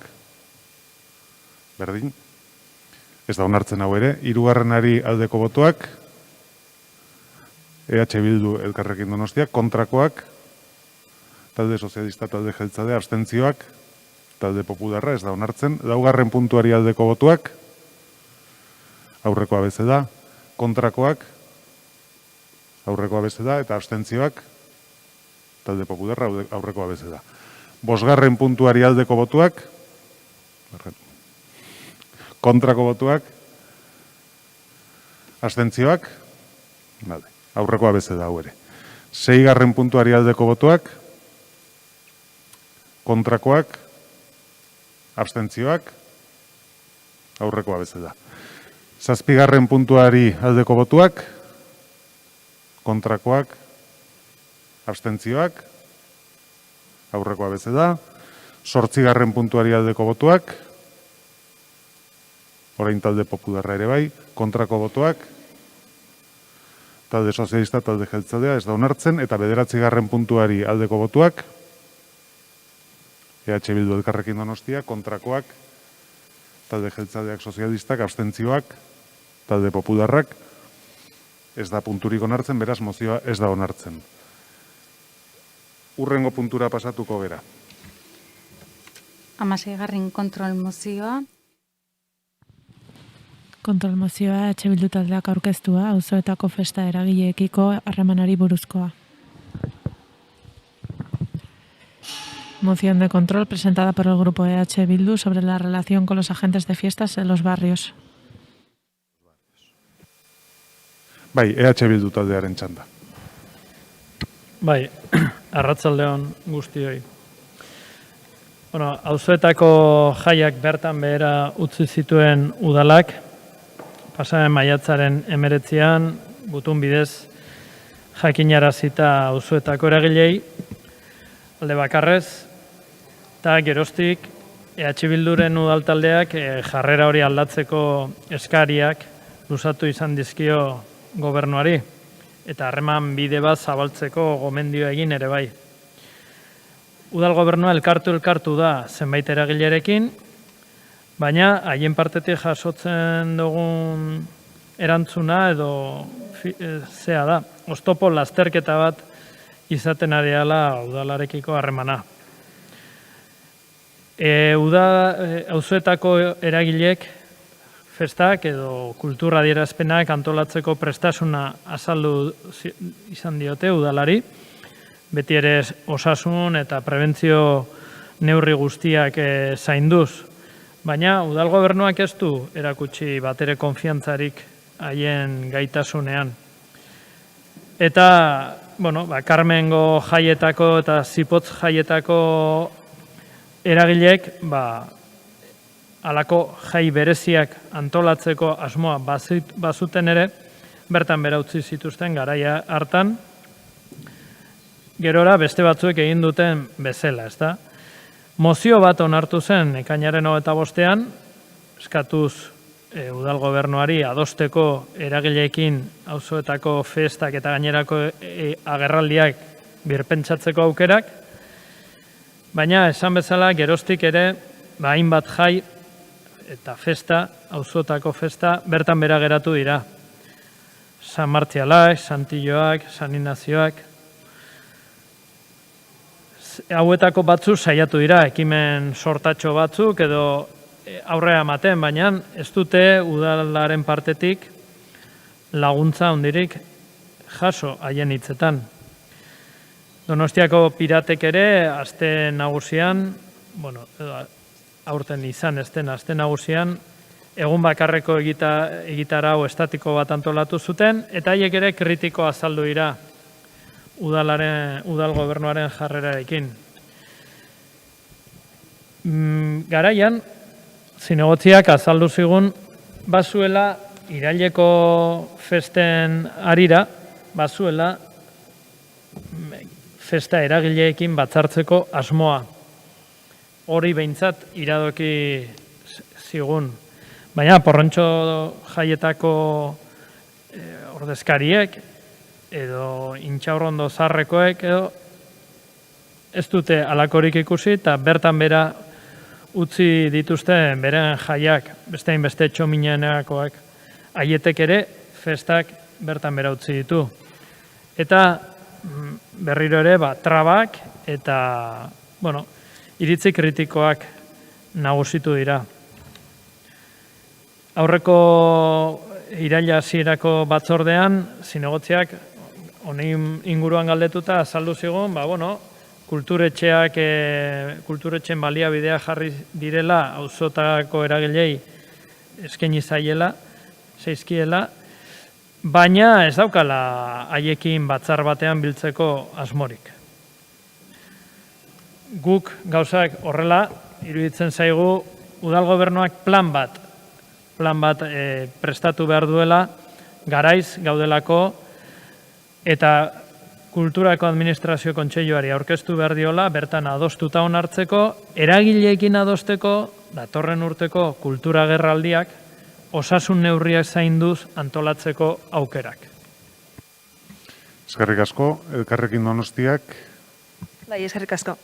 berdin. Ez da onartzen hau ere. Hirugarrenari aldeko botuak, EH Bildu, Elkarrekin Donostia, kontrakoak, talde Sozialista, talde Jeltzalea, abstentzioak, talde Popularra, ez da onartzen. Laugarren puntuari aldeko botuak, aurrekoa bezala, kontrakoak, aurrekoa bezala, eta abstentzioak, talde Popularra, aurrekoa bezala. Bosgarren puntuari aldeko botuak, kontrako botuak, abstentzioak, aurrekoa bezala hau ere. 6. puntuari aldeko botuak, kontrakoak, abstentzioak, aurrekoa bezala. 7. puntuari aldeko botuak, kontrakoak, abstentzioak, aurrekoa bezala. 8. puntuari aldeko botuak, orain talde Popularra ere bai, kontrako botuak, talde Sozialista, talde Jeltzalea, ez da onartzen, eta 9. puntuari aldeko botuak, EH Bildu, Elkarrekin Donostia, kontrakoak, talde Jeltzaleak, Sozialistak, abstentzioak, talde Popularrak, ez da punturik onartzen, beraz mozioa ez da onartzen. Urrengo puntura pasatuko gera. 16. kontrol mozioa. Kontrol mozioa EH Bildu taldeak aurkeztua, auzoetako festa eragileekiko harremanari buruzkoa. Moción de control presentada por el grupo EH Bildu sobre la relación con los agentes de fiestas en los barrios. Bai, EH Bildu taldearen txanda. Bai, arratsaldeon guztioi. Auzoetako jaiak bertan behera utzi zituen udalak, pasaren maiatzaren 19an, gutun bidez jakinarazita auzoetako eragilei, alde bakarrez, eta geroztik EH Bilduren udaltaldeak jarrera hori aldatzeko eskariak luzatu izan dizkio gobernuari eta harreman bide bat zabaltzeko gomendio egin ere bai. Udal gobernua elkartu da zenbait eragilerekin, baina haien partetik jasotzen dugun erantzuna edo zea da, oztopo lasterketa bat izaten ari dela udalarekiko harremana. Auzoetako eragilek festak edo kultura adierazpenak antolatzeko prestasuna azaldu izan diote udalari, beti ere osasun eta prebentzio neurri guztiak zainduz, baina udal gobernuak ez du erakutsi batere konfiantzarik haien gaitasunean. Eta, Karmengo jaietako eta Zipotz jaietako eragilek, halako jai bereziak antolatzeko asmoa bazuten ere, bertan bera utzi zituzten garaia hartan, gerora beste batzuek egin duten bezala, ezta? Mozio bat onartu zen ekainaren 25ean, eskatuz udal gobernuari adosteko eragileekin auzoetako festak eta gainerako agerraldiak birpentsatzeko aukerak, baina esan bezala geroztik ere hainbat jai eta festa, auzoetako festa, bertan bera geratu dira. San Martzialak, Santilloak, San Ignazioak, hauetako batzu saiatu dira, ekimen sortatxo batzuk edo aurrea ematen, baina ez dute udalaren partetik laguntza hondirik jaso haien hitzetan. Donostiako piratek ere, aste nagusian, aurten izan ezten aste nagusian, egun bakarreko egitarau estatiko bat antolatu zuten, eta haiek ere kritiko azaldu dira udal gobernuaren jarrerarekin. Garaian, zinegotziak azaldu zigun, bazuela iraileko festen arira, bazuela festa eragileekin batzartzeko asmoa. Hori behintzat iradoki zigun. Baina Porrontxo jaietako ordezkariek edo Intxaurrondo zarrekoek edo ez dute alakorik ikusi eta bertan bera utzi dituzte beren jaiak, beste hainbeste txominenakoak, haietek ere festak bertan bera utzi ditu. Eta berriro ere trabak eta iritzi kritikoak nagusitu dira. Aurreko iraila hasierako batzordean, zinegotziak honen inguruan galdetuta azaldu zigun, kulturetxeen baliabidea jarri direla auzotako eragilei eskaini zaizkiela, baina ez daukala haiekin batzar batean biltzeko asmorik. Guk gauzak horrela iruditzen zaigu udal gobernuak plan bat prestatu behar duela, garaiz gaudelako, eta Kulturako Administrazio Kontseiluari aurkeztu behar diola, bertan adostuta onartzeko, eragileekin adosteko, datorren urteko kultura gerraldiak, osasun neurriak zainduz antolatzeko aukerak. Eskerrik asko, Elkarrekin Donostiak. Eskerrik asko.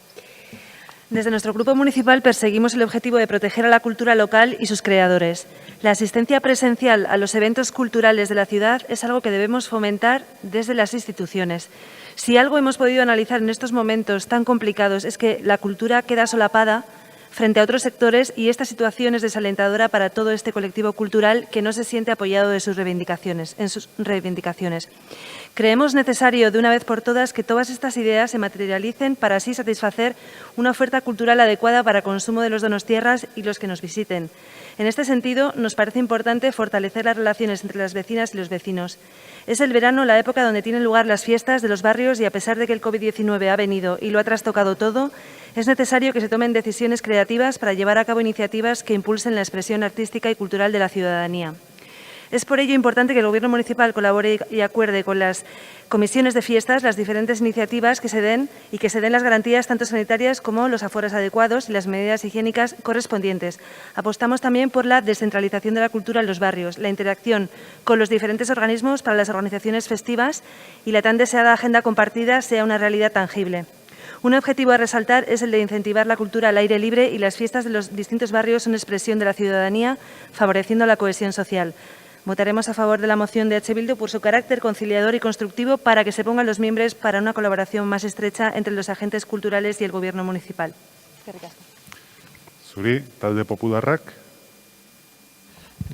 Desde nuestro grupo municipal perseguimos el objetivo de proteger a la cultura local y sus creadores. La asistencia presencial a los eventos culturales de la ciudad es algo que debemos fomentar desde las instituciones. Si algo hemos podido analizar en estos momentos tan complicados es que la cultura queda solapada frente a otros sectores y esta situación es desalentadora para todo este colectivo cultural que no se siente apoyado en sus reivindicaciones. Creemos necesario de una vez por todas que todas estas ideas se materialicen para así satisfacer una oferta cultural adecuada para consumo de los donostiarras y los que nos visiten. En este sentido, nos parece importante fortalecer las relaciones entre las vecinas y los vecinos. Es el verano la época donde tienen lugar las fiestas de los barrios y a pesar de que el COVID-19 ha venido y lo ha trastocado todo, es necesario que se tomen decisiones creativas para llevar a cabo iniciativas que impulsen la expresión artística y cultural de la ciudadanía. Es por ello importante que el Gobierno municipal colabore y acuerde con las comisiones de fiestas las diferentes iniciativas que se den y que se den las garantías tanto sanitarias como los aforos adecuados y las medidas higiénicas correspondientes. Apostamos también por la descentralización de la cultura en los barrios, la interacción con los diferentes organismos para las organizaciones festivas y la tan deseada agenda compartida sea una realidad tangible. Un objetivo a resaltar es el de incentivar la cultura al aire libre y las fiestas de los distintos barrios son expresión de la ciudadanía, favoreciendo la cohesión social. Votaremos a favor de la moción de H. Bildu por su carácter conciliador y constructivo para que se pongan los mimbres para una colaboración más estrecha entre los agentes culturales y el Gobierno municipal. Zuri, talde popularrak.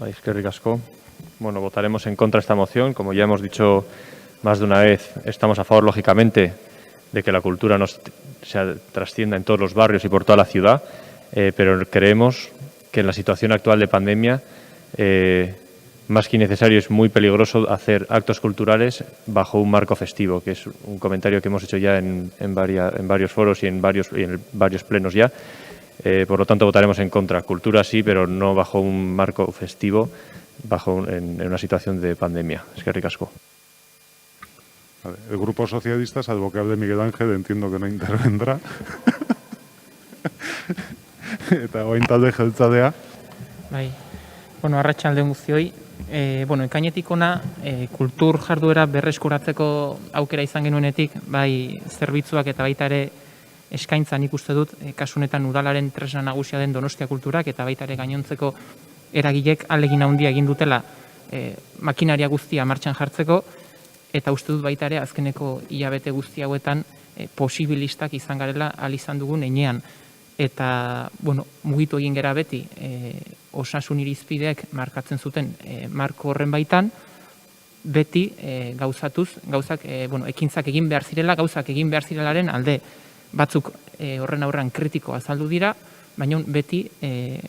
Eskerrik asko. Bueno, votaremos en contra de esta moción. Como ya hemos dicho más de una vez, estamos a favor, lógicamente, de que la cultura se trascienda en todos los barrios y por toda la ciudad, pero creemos que en la situación actual de pandemia, más que innecesario, es muy peligroso hacer actos culturales bajo un marco festivo, que es un comentario que hemos hecho ya en varios foros y en varios plenos ya. Por lo tanto, votaremos en contra. Cultura sí, pero no bajo un marco festivo, en una situación de pandemia. Eskerrik asko. El Grupo Socialista, salvo que hable Miguel Ángel, entiendo que no intervendrá. Eta orain talde jeltzalea. Bai. Bueno, arratsalde on guztioi. Ekainetik hona kultur jarduera berreskuratzeko aukera izan genuenetik, bai zerbitzuak eta baita ere eskaintzan ikuste dut, kasu honetan udalaren tresna nagusia den Donostia Kulturak eta baita ere gainontzeko eragilek ahalegin handia egin dutela makinaria guztia martxan jartzeko, eta uste dut baita ere azkeneko hilabete guzti hauetan posibilistak izan garela ahal izan dugun heinean. Eta, mugitu egin gera beti osasun irizpideek markatzen zuten marko horren baitan, beti gauzak, ekintzak egin behar zirela, gauzak egin behar zirelaren alde batzuk horren aurrean kritiko azaldu dira, baina beti,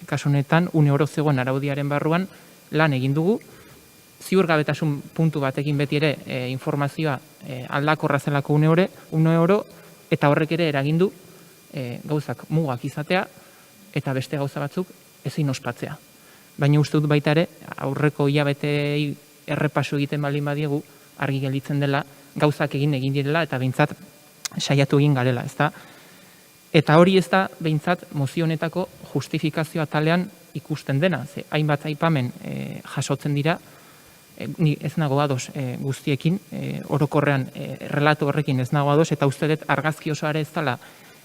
kasu honetan, une oro zegoen araudiaren barruan lan egin dugu, ziurgabetasun puntu batekin beti ere informazioa aldakorra zelako une oro, eta horrek ere eragindu gauzak mugak izatea eta beste gauza batzuk ezin ospatzea. Baina uste dut baita ere, aurreko hilabetei errepaso egiten baldin badiegu, argi gelditzen dela, gauzak egin direla eta behintzat saiatu egin garela, ezta? Eta hori ez da behintzat mozio honetako justifikazio atalean ikusten dena, ze hainbat aipamen jasotzen dira, ni ez nago ados guztiekin, orokorrean relato horrekin ez nago ados, eta uste dut argazki osoa ere ez dela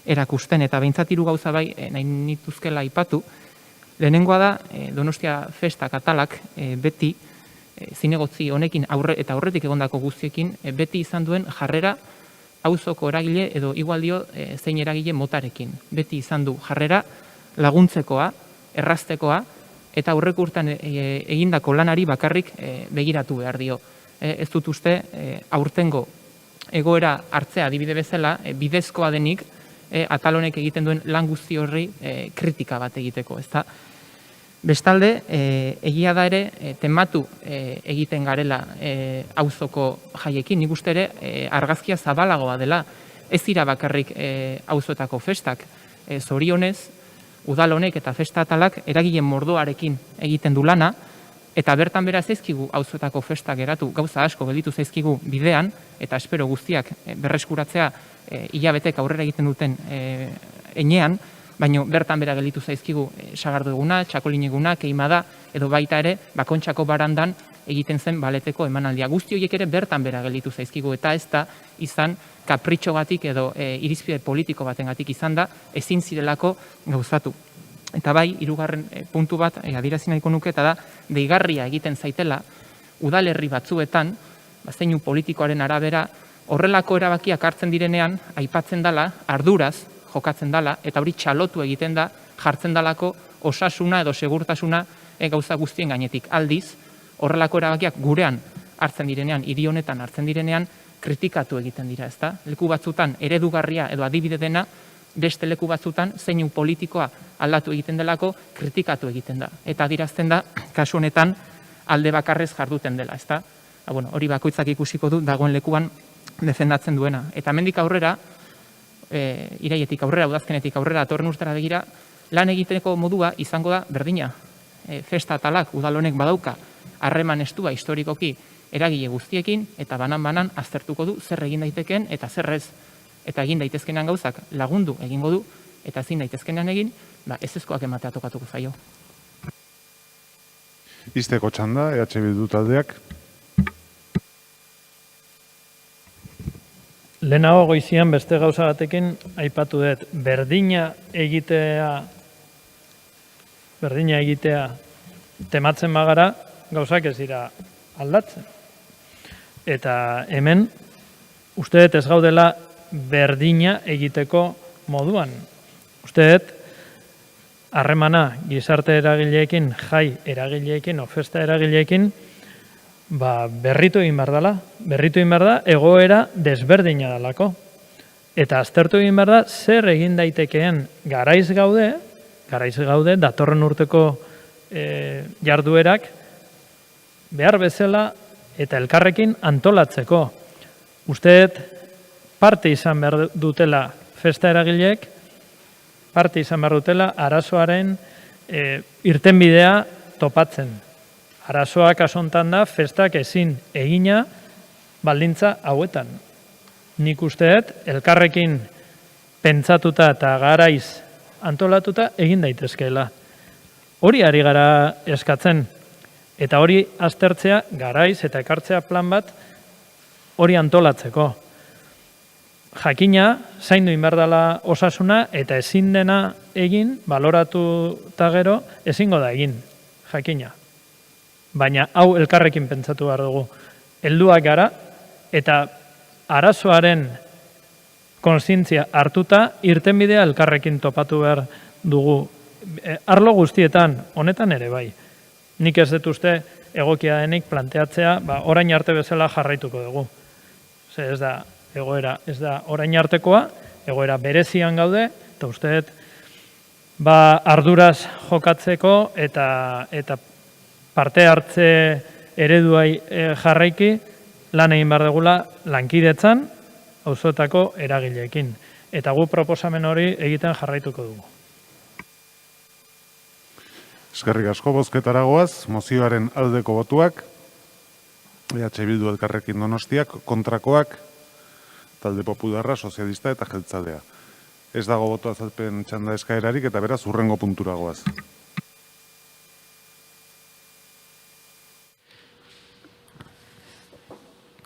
erakusten, eta behintzat hiru gauza bai nahi nituzkela aipatu. Lehenengoa da, Donostia Festa Katalak beti zinegotzi honekin eta aurretik egondako guztiekin beti izan duen jarrera auzoko eragile edo igual dio zein eragile motarekin. Beti izan du jarrera laguntzekoa, erraztekoa, eta aurreko urtean egindako lanari bakarrik begiratu behar dio. Ez dut uste aurtengo egoera hartzea adibide bezala, bidezkoa denik, atal honek egiten duen lan guzti horri kritika bat egiteko, ezta? Bestalde, egia da ere, tematu egiten garela auzoko jaiekin, nik uste ere argazkia zabalagoa dela, ez dira bakarrik auzoetako festak, zorionez, udal honek eta festa atalak eragileen mordoarekin egiten du lana, eta bertan bera zaizkigu auzoetako festak geratu, gauza asko gelditu zaizkigu bidean, eta espero guztiak berreskuratzea hilabetek aurrera egiten duten heinean, baina bertan bera gelditu zaizkigu sagardo eguna, txakolin eguna, keimada, edo baita ere, Bakontxako barandan egiten zen baleteko emanaldia. Guzti horiek ere bertan bera gelditu zaizkigu, eta ez da izan kapritxogatik edo irizpide politiko batengatik izan da, ezin zirelako gauzatu. Eta bai, hirugarren puntu bat adierazi nahiko nuke, eta da, deigarria egiten zaitela, udalerri batzuetan, zeinu politikoaren arabera, horrelako erabakiak hartzen direnean, aipatzen dela, arduraz jokatzen dela, eta hori txalotu egiten da, jartzen dalako osasuna edo segurtasuna gauza guztien gainetik. Aldiz, horrelako erabakiak gurean hartzen direnean, hiri honetan hartzen direnean, kritikatu egiten dira, ezta? Leku batzutan eredugarria edo adibide dena, beste leku batzutan zeinu politikoa aldatu egiten delako, kritikatu egiten da. Eta adierazten da, kasu honetan, alde bakarrez jarduten dela, ezta? Hori bakoitzak ikusiko du, dagoen lekuan defendatzen duena. Eta hemendik aurrera, iraietik aurrera, udazkenetik aurrera, atorren urtera begira, lan egiteko modua izango da berdina. Festa atalak udal honek badauka harreman estua historikoki eragile guztiekin, eta banan-banan aztertuko du zer egin daitekeen eta zer ez. Eta egin daitezkenean gauzak lagundu egingo du, eta ezin daitezkenean egin, ezezkoak ematea tokatuko zaio. Izteko txanda, EH Bildu taldeak. Lehenago goizian beste gauza batekin aipatu dut, berdina egitea tematzen bagara, gauzak ez dira aldatzen. Eta hemen, uste dut ez gaudela berdina egiteko moduan. Uste dut, harremana gizarte eragileekin, jai eragileekin, festa eragileekin, berritu egin behar dela. Berritu egin behar da, egoera desberdina dalako. Eta aztertu egin behar da, zer egin daitekeen garaiz gaude, datorren urteko jarduerak, behar bezala eta elkarrekin antolatzeko. Usteet, parte izan behar dutela festa eragileek, parte izan behar dutela arazoaren irtenbidea topatzen. Arazoak asontan da, festak ezin egina baldintza hauetan. Nik usteet, elkarrekin pentsatuta eta garaiz antolatuta egin daitezkeela. Hori ari gara eskatzen, eta hori aztertzea, garaiz eta ekartzea plan bat hori antolatzeko. Jakina, zaindu inberdala osasuna, eta ezin dena egin, baloratu eta gero, ezingo da egin, jakina. Baina hau elkarrekin pentsatu behar dugu. Helduak gara, eta arazoaren kontzientzia hartuta, irtenbidea elkarrekin topatu behar dugu. Arlo guztietan, honetan ere bai. Nik ez dut uste egokia denik planteatzea, orain arte bezala jarraituko dugu. Ez da egoera, ez da orain artekoa, egoera berezian gaude, eta usteet, arduraz jokatzeko eta parte hartze ereduai jarraiki, lan egin behar dugula lankidetzan, auzoetako eragileekin. Eta gu proposamen hori egiten jarraituko dugu. Eskerrik asko, bozketara goaz, mozioaren aldeko botuak, EH Bildu Elkarrekin Donostiak, kontrakoak, Talde Popularra, Sozialista eta Jeltzalea. Ez dago boto azalpen txanda eskaerarik eta beraz hurrengo puntura goaz.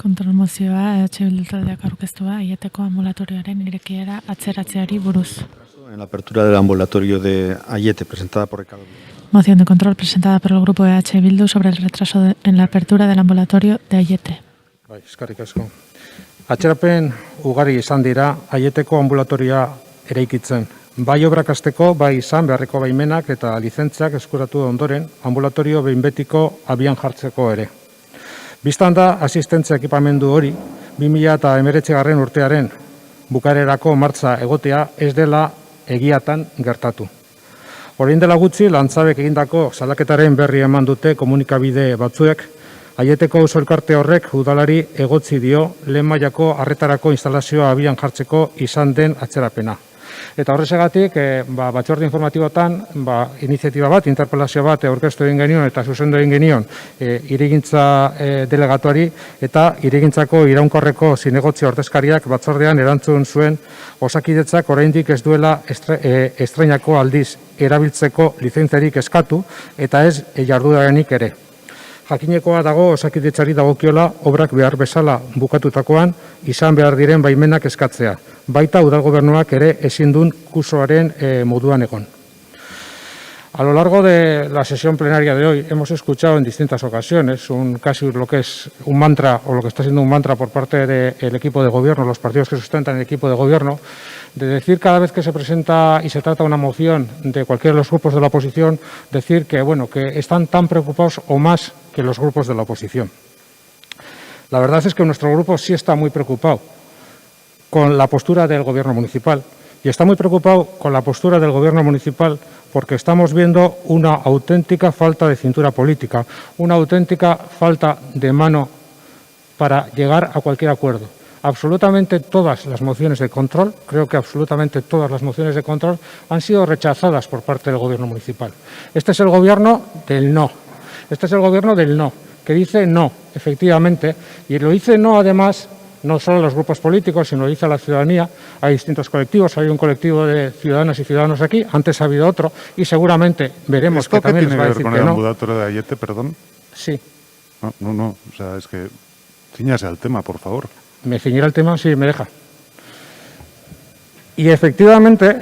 Kontrolmozioa EH Bildu taldeak aurkeztua Aieteko ambulatorioaren irekiera atzeratzeari buruz. En la apertura del ambulatorio de Aiete, presentada por Ricardo. Moción de control presentada por el grupo EH Bildu sobre el retraso en la apertura del ambulatorio de Aiete. Eskerrik asko. Atzerapen ugari izan dira Aieteko ambulatorioa eraikitzen. Bai obrak hasteko, bai izan beharreko baimenak eta lizentziak eskuratu ondoren ambulatorio behin betiko abian jartzeko ere. Bistan da, asistentzia ekipamendu hori, 2019 urtearen bukarerako martza egotea ez dela egiatan gertatu. Orain dela gutxi, Lantzabek egindako salaketaren berri eman dute komunikabide batzuek, Aieteko auzo elkarte horrek udalari egotzi dio lehen mailako arretarako instalazioa abian jartzeko izan den atzerapena. Eta horrexegatik, batzorde informatibotan, iniziatiba bat, interpelazio bat aurkeztu egin genion eta zuzendu egin genion hirigintza delegatuari eta hirigintzako iraunkorreko zinegotzi ordezkariak batzordean erantzun zuen Osakidetzak oraindik ez duela estreinako aldiz erabiltzeko lizentziarik eskatu eta ez jarduerarik ere. Jakinekoa dago Osakidetzari dagokiola obrak behar bezala bukatutakoan izan behar diren baimenak eskatzea. Baita udalgobernuak ere ezin duen kursoaren moduan egon. A lo largo de la sesión plenaria de hoy hemos escuchado en distintas ocasiones casi lo que es un mantra o lo que está siendo un mantra por parte del equipo de gobierno, los partidos que sustentan el equipo de gobierno, de decir cada vez que se presenta y se trata una moción de cualquiera de los grupos de la oposición, decir que, que están tan preocupados o más que los grupos de la oposición. La verdad es que nuestro grupo sí está muy preocupado con la postura del gobierno municipal y está muy preocupado con la postura del gobierno municipal porque estamos viendo una auténtica falta de cintura política, una auténtica falta de mano para llegar a cualquier acuerdo. Absolutamente todas las mociones de control, creo que absolutamente todas las mociones de control han sido rechazadas por parte del gobierno municipal. Este es el gobierno del no. Este es el gobierno del no, que dice no, efectivamente, y lo dice no además, no solo a los grupos políticos, sino lo dice a la ciudadanía. Hay distintos colectivos, hay un colectivo de ciudadanas y ciudadanos aquí, antes ha habido otro, y seguramente veremos que también les va a decir que no. ¿Esto qué tiene que ver con el ambulatorio de Aiete, perdón? Sí. No, o sea, es que ciñase al tema, por favor. ¿Me ciñirá el tema? Sí, me deja. Y efectivamente,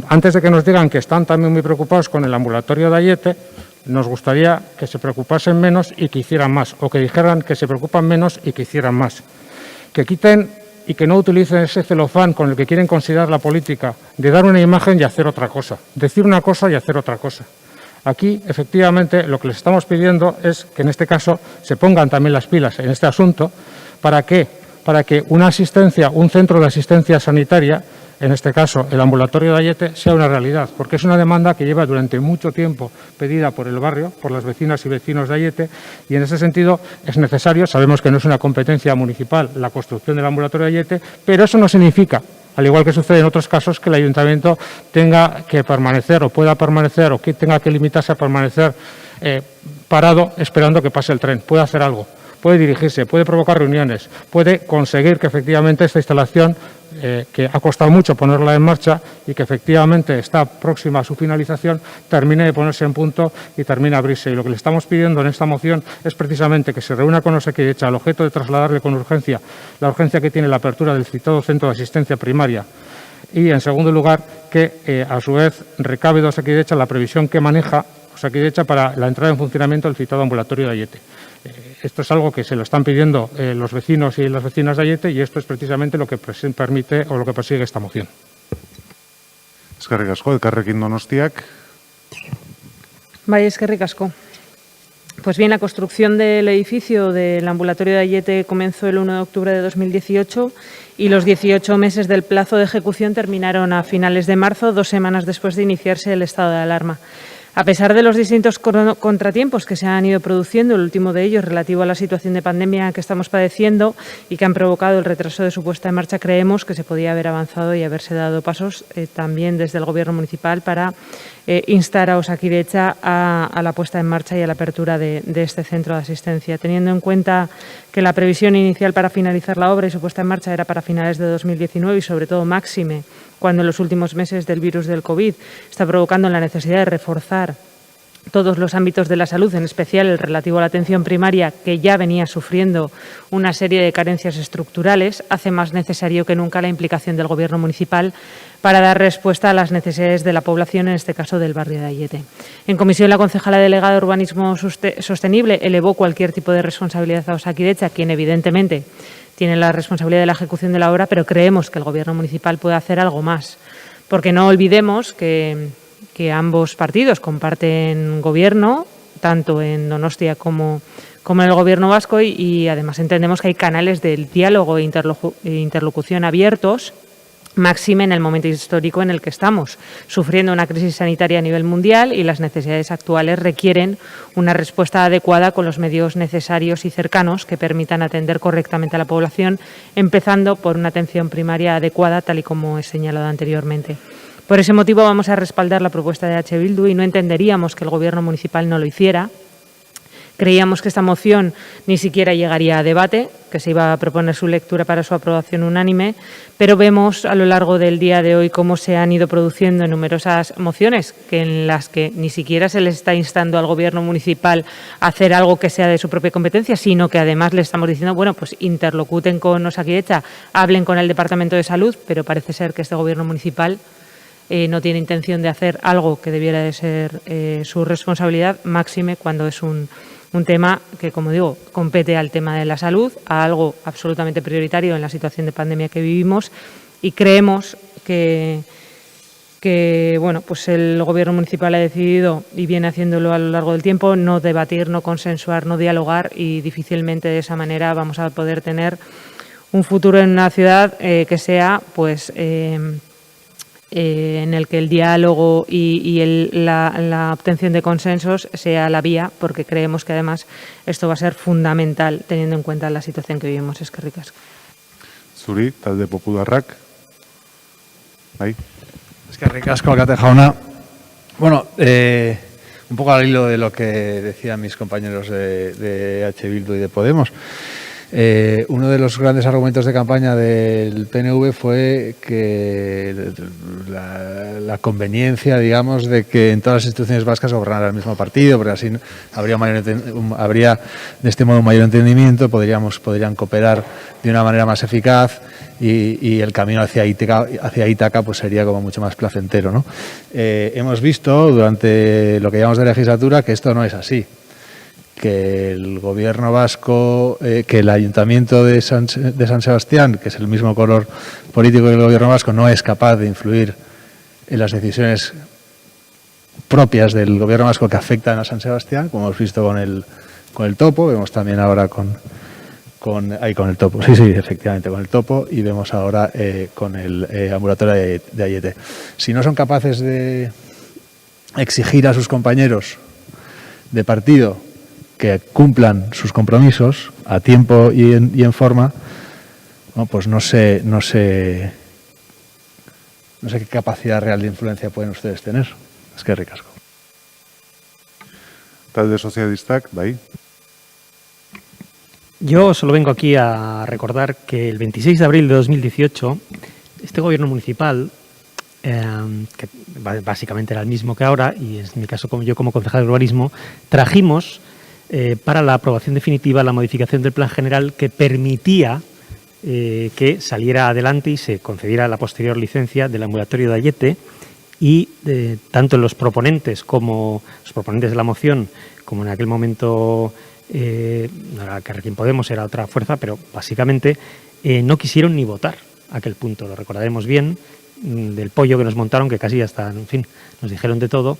antes de que nos digan que están también muy preocupados con el ambulatorio de Aiete, nos gustaría que se preocupasen menos y que hicieran más, o que dijeran que se preocupan menos y que hicieran más. Que quiten y que no utilicen ese celofán con el que quieren considerar la política, de dar una imagen y hacer otra cosa, decir una cosa y hacer otra cosa. Aquí, efectivamente, lo que les estamos pidiendo es que en este caso se pongan también las pilas en este asunto. ¿Para qué? Para que una asistencia, un centro de asistencia sanitaria, en este caso el ambulatorio de Aiete, sea una realidad, porque es una demanda que lleva durante mucho tiempo pedida por el barrio, por las vecinas y vecinos de Aiete, y en ese sentido es necesario, sabemos que no es una competencia municipal la construcción del ambulatorio de Aiete, pero eso no significa, al igual que sucede en otros casos, que el ayuntamiento tenga que permanecer o pueda permanecer o que tenga que limitarse a permanecer parado esperando que pase el tren. Puede hacer algo, puede dirigirse, puede provocar reuniones, puede conseguir que efectivamente esta instalación, que ha costado mucho ponerla en marcha y que efectivamente está próxima a su finalización, termine de ponerse en punto y termine a abrirse. Y lo que le estamos pidiendo en esta moción es precisamente que se reúna con Osakidetza al objeto de trasladarle con urgencia la urgencia que tiene la apertura del citado centro de asistencia primaria. Y, en segundo lugar, que a su vez recabe de Osakidetza la previsión que maneja Osakidetza para la entrada en funcionamiento del citado ambulatorio de Aiete. Esto es algo que se lo están pidiendo los vecinos y las vecinas de Aiete, y esto es precisamente lo que permite o lo que persigue esta moción. Eskerrik asko, Elkarrekin Donostiak. Bai, eskerrik asko. Pues bien, la construcción del edificio del ambulatorio de Aiete comenzó el 1 de octubre de 2018 y los 18 meses del plazo de ejecución terminaron a finales de marzo, 2 semanas después de iniciarse el estado de alarma. A pesar de los distintos contratiempos que se han ido produciendo, el último de ellos relativo a la situación de pandemia que estamos padeciendo y que han provocado el retraso de su puesta en marcha, creemos que se podía haber avanzado y haberse dado pasos también desde el Gobierno municipal para instar a Osakidetza a la puesta en marcha y a la apertura de este centro de asistencia. Teniendo en cuenta que la previsión inicial para finalizar la obra y su puesta en marcha era para finales de 2019 y sobre todo máxime cuando en los últimos meses del virus del COVID está provocando la necesidad de reforzar todos los ámbitos de la salud, en especial el relativo a la atención primaria, que ya venía sufriendo una serie de carencias estructurales, hace más necesario que nunca la implicación del Gobierno municipal para dar respuesta a las necesidades de la población, en este caso del barrio de Aiete. En comisión, la concejala delegada de Urbanismo Sostenible elevó cualquier tipo de responsabilidad a Osakidetza, quien evidentemente tiene la responsabilidad de la ejecución de la obra, pero creemos que el Gobierno municipal puede hacer algo más, porque no olvidemos que ambos partidos comparten gobierno, tanto en Donostia como en el Gobierno vasco, y además entendemos que hay canales del diálogo e interlocución abiertos, máxime en el momento histórico en el que estamos, sufriendo una crisis sanitaria a nivel mundial, y las necesidades actuales requieren una respuesta adecuada con los medios necesarios y cercanos que permitan atender correctamente a la población, empezando por una atención primaria adecuada, tal y como he señalado anteriormente. Por ese motivo vamos a respaldar la propuesta de H. Bildu y no entenderíamos que el Gobierno municipal no lo hiciera. Creíamos que esta moción ni siquiera llegaría a debate, que se iba a proponer su lectura para su aprobación unánime, pero vemos a lo largo del día de hoy cómo se han ido produciendo numerosas mociones en las que ni siquiera se les está instando al Gobierno municipal a hacer algo que sea de su propia competencia, sino que además le estamos diciendo, bueno, pues interlocuten con Osakidetza, hablen con el Departamento de Salud, pero parece ser que este Gobierno municipal no tiene intención de hacer algo que debiera de ser su responsabilidad, máxime cuando es un tema que, como digo, compete al tema de la salud, a algo absolutamente prioritario en la situación de pandemia que vivimos, y creemos que bueno, pues el Gobierno municipal ha decidido, y viene haciéndolo a lo largo del tiempo, no debatir, no consensuar, no dialogar, y difícilmente de esa manera vamos a poder tener un futuro en una ciudad que sea, pues, en el que el diálogo y la obtención de consensos sea la vía, porque creemos que además esto va a ser fundamental teniendo en cuenta la situación que vivimos. Eskerrik asko. Zuri, talde popularrak. Bai. Eskerrik asko, alkate jauna. Bueno, un poco al hilo de lo que decían mis compañeros de H. Bildu y de Podemos. Uno de los grandes argumentos de campaña del PNV fue que la conveniencia, digamos, de que en todas las instituciones vascas gobernara el mismo partido, porque así habría de este modo un mayor entendimiento, podrían cooperar de una manera más eficaz y el camino hacia Ítaca pues sería como mucho más placentero, ¿no? Hemos visto durante lo que llevamos de legislatura que esto no es así, que el gobierno vasco, que el ayuntamiento de San Sebastián, que es el mismo color político que el gobierno vasco, no es capaz de influir en las decisiones propias del gobierno vasco que afectan a San Sebastián, como hemos visto con el topo, vemos también ahora con el topo, sí, efectivamente, con el topo, y vemos ahora con el ambulatorio de Ayete. Si no son capaces de exigir a sus compañeros de partido que cumplan sus compromisos a tiempo y en forma, ¿no? Pues no sé qué capacidad real de influencia pueden ustedes tener. Es que ricasco. Talde Sozialistak, bai. Yo solo vengo aquí a recordar que el 26 de abril de 2018, este gobierno municipal, que básicamente era el mismo que ahora, y en mi caso yo como concejal de urbanismo, trajimos para la aprobación definitiva la modificación del plan general que permitía que saliera adelante y se concediera la posterior licencia del ambulatorio de Ayete, y tanto los proponentes de la moción, como en aquel momento no era Carrequín Podemos, era otra fuerza, pero básicamente no quisieron ni votar aquel punto. Lo recordaremos bien, del pollo que nos montaron, que casi hasta, en fin, nos dijeron de todo,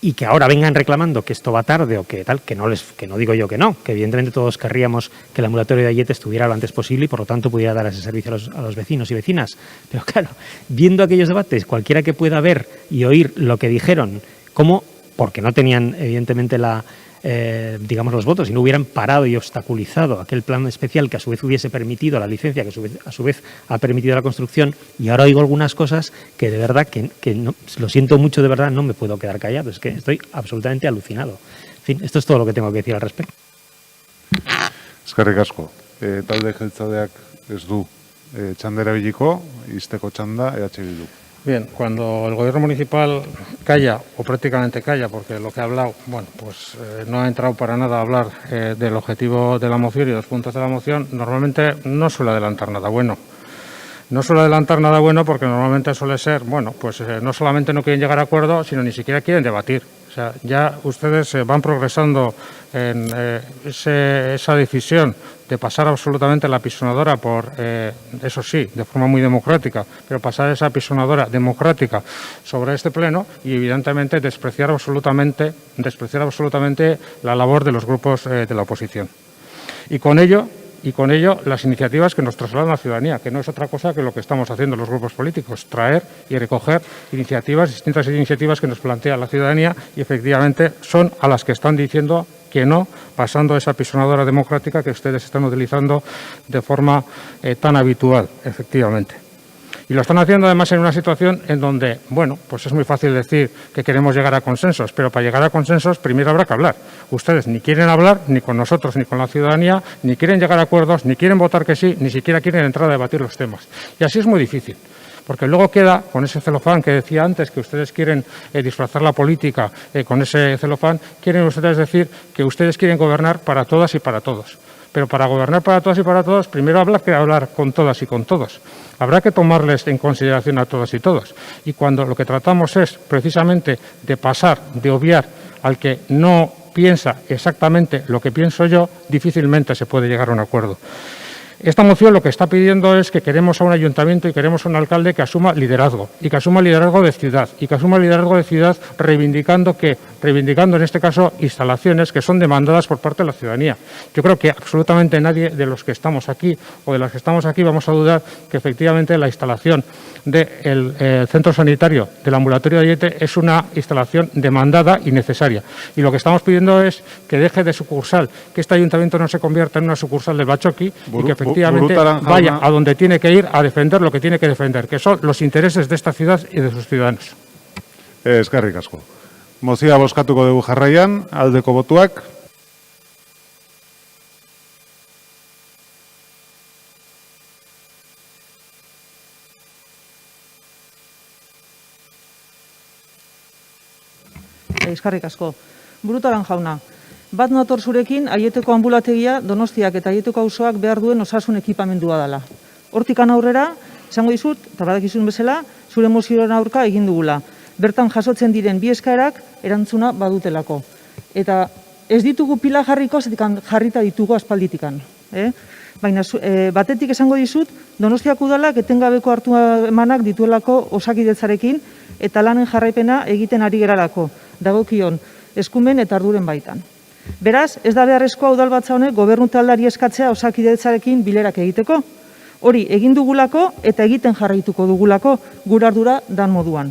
y que ahora vengan reclamando que esto va tarde o que tal, que no digo yo que no, que evidentemente todos querríamos que el ambulatorio de Ayete estuviera lo antes posible y por lo tanto pudiera dar ese servicio a los vecinos y vecinas. Pero claro, viendo aquellos debates, cualquiera que pueda ver y oír lo que dijeron, porque no tenían evidentemente los votos y no hubieran parado y obstaculizado aquel plan especial que a su vez hubiese permitido la licencia, que a su vez ha permitido la construcción, y ahora oigo algunas cosas que de verdad que no, lo siento mucho, de verdad no me puedo quedar callado, es que estoy absolutamente alucinado. En fin, esto es todo lo que tengo que decir al respecto. Eskerrik asko. Talde jeltzaleak ez du txanda erabiliko, izteko txanda EH Bildu. Bien, cuando el gobierno municipal calla, o prácticamente calla, porque lo que ha hablado, no ha entrado para nada a hablar del objetivo de la moción y de los puntos de la moción, normalmente no suele adelantar nada bueno. No suele adelantar nada bueno porque normalmente suele ser, no solamente no quieren llegar a acuerdo, sino ni siquiera quieren debatir. O sea, ya ustedes van progresando en esa decisión de pasar absolutamente la apisonadora por, eso sí, de forma muy democrática, pero pasar esa apisonadora democrática sobre este pleno y evidentemente despreciar absolutamente la labor de los grupos de la oposición. Y con ello las iniciativas que nos trasladan a la ciudadanía, que no es otra cosa que lo que estamos haciendo los grupos políticos, traer y recoger distintas iniciativas que nos plantea la ciudadanía, y efectivamente son a las que están diciendo que no, pasando esa apisonadora democrática que ustedes están utilizando de forma tan habitual, efectivamente. Y lo están haciendo además en una situación en donde, es muy fácil decir que queremos llegar a consensos, pero para llegar a consensos primero habrá que hablar. Ustedes ni quieren hablar, ni con nosotros, ni con la ciudadanía, ni quieren llegar a acuerdos, ni quieren votar que sí, ni siquiera quieren entrar a debatir los temas. Y así es muy difícil, porque luego queda con ese celofán que decía antes, que ustedes quieren disfrazar la política con ese celofán, quieren ustedes decir que ustedes quieren gobernar para todas y para todos. Pero para gobernar para todas y para todos, primero habrá que hablar con todas y con todos. Habrá que tomarles en consideración a todas y todos. Y cuando lo que tratamos es precisamente de obviar al que no piensa exactamente lo que pienso yo, difícilmente se puede llegar a un acuerdo. Esta moción lo que está pidiendo es que queremos a un ayuntamiento y queremos a un alcalde que asuma liderazgo, y que asuma liderazgo de ciudad, y que asuma liderazgo de ciudad reivindicando en este caso instalaciones que son demandadas por parte de la ciudadanía. Yo creo que absolutamente nadie de los que estamos aquí o de las que estamos aquí vamos a dudar que efectivamente la instalación del centro sanitario del ambulatorio de Ayete es una instalación demandada y necesaria. Y lo que estamos pidiendo es que deje de sucursal, que este ayuntamiento no se convierta en una sucursal del Batzoki y que efectivamente vaya a donde tiene que ir a defender lo que tiene que defender, que son los intereses de esta ciudad y de sus ciudadanos. Eskerrik asko. Mozioa bozkatuko dugu jarraian, aldeko botuak. Eskerrik asko. Burutaran jauna, bat nator zurekin Aieteko ambulategia Donostiak eta Aieteko auzoak behar duen osasun ekipamendua dela. Hortikan aurrera, esango dizut, eta badakizun bezala, zure mozioaren aurka egin dugula. Bertan jasotzen diren bi eskaerak erantzuna badutelako. Eta ez ditugu pila jarriko, zetik jarrita ditugu aspalditikan. Baina batetik esango dizut, Donostiak udalak etengabeko hartu emanak dituelako osakidetzarekin eta lanen jarraipena egiten ari geralako, dagokion eskumen eta arduren baitan. Beraz, ez da beharrezkoa udalbatza honek gobernu taldeari eskatzea osakidetzarekin bilerak egiteko. Hori egin dugulako eta egiten jarraituko dugulako gure ardura dan moduan.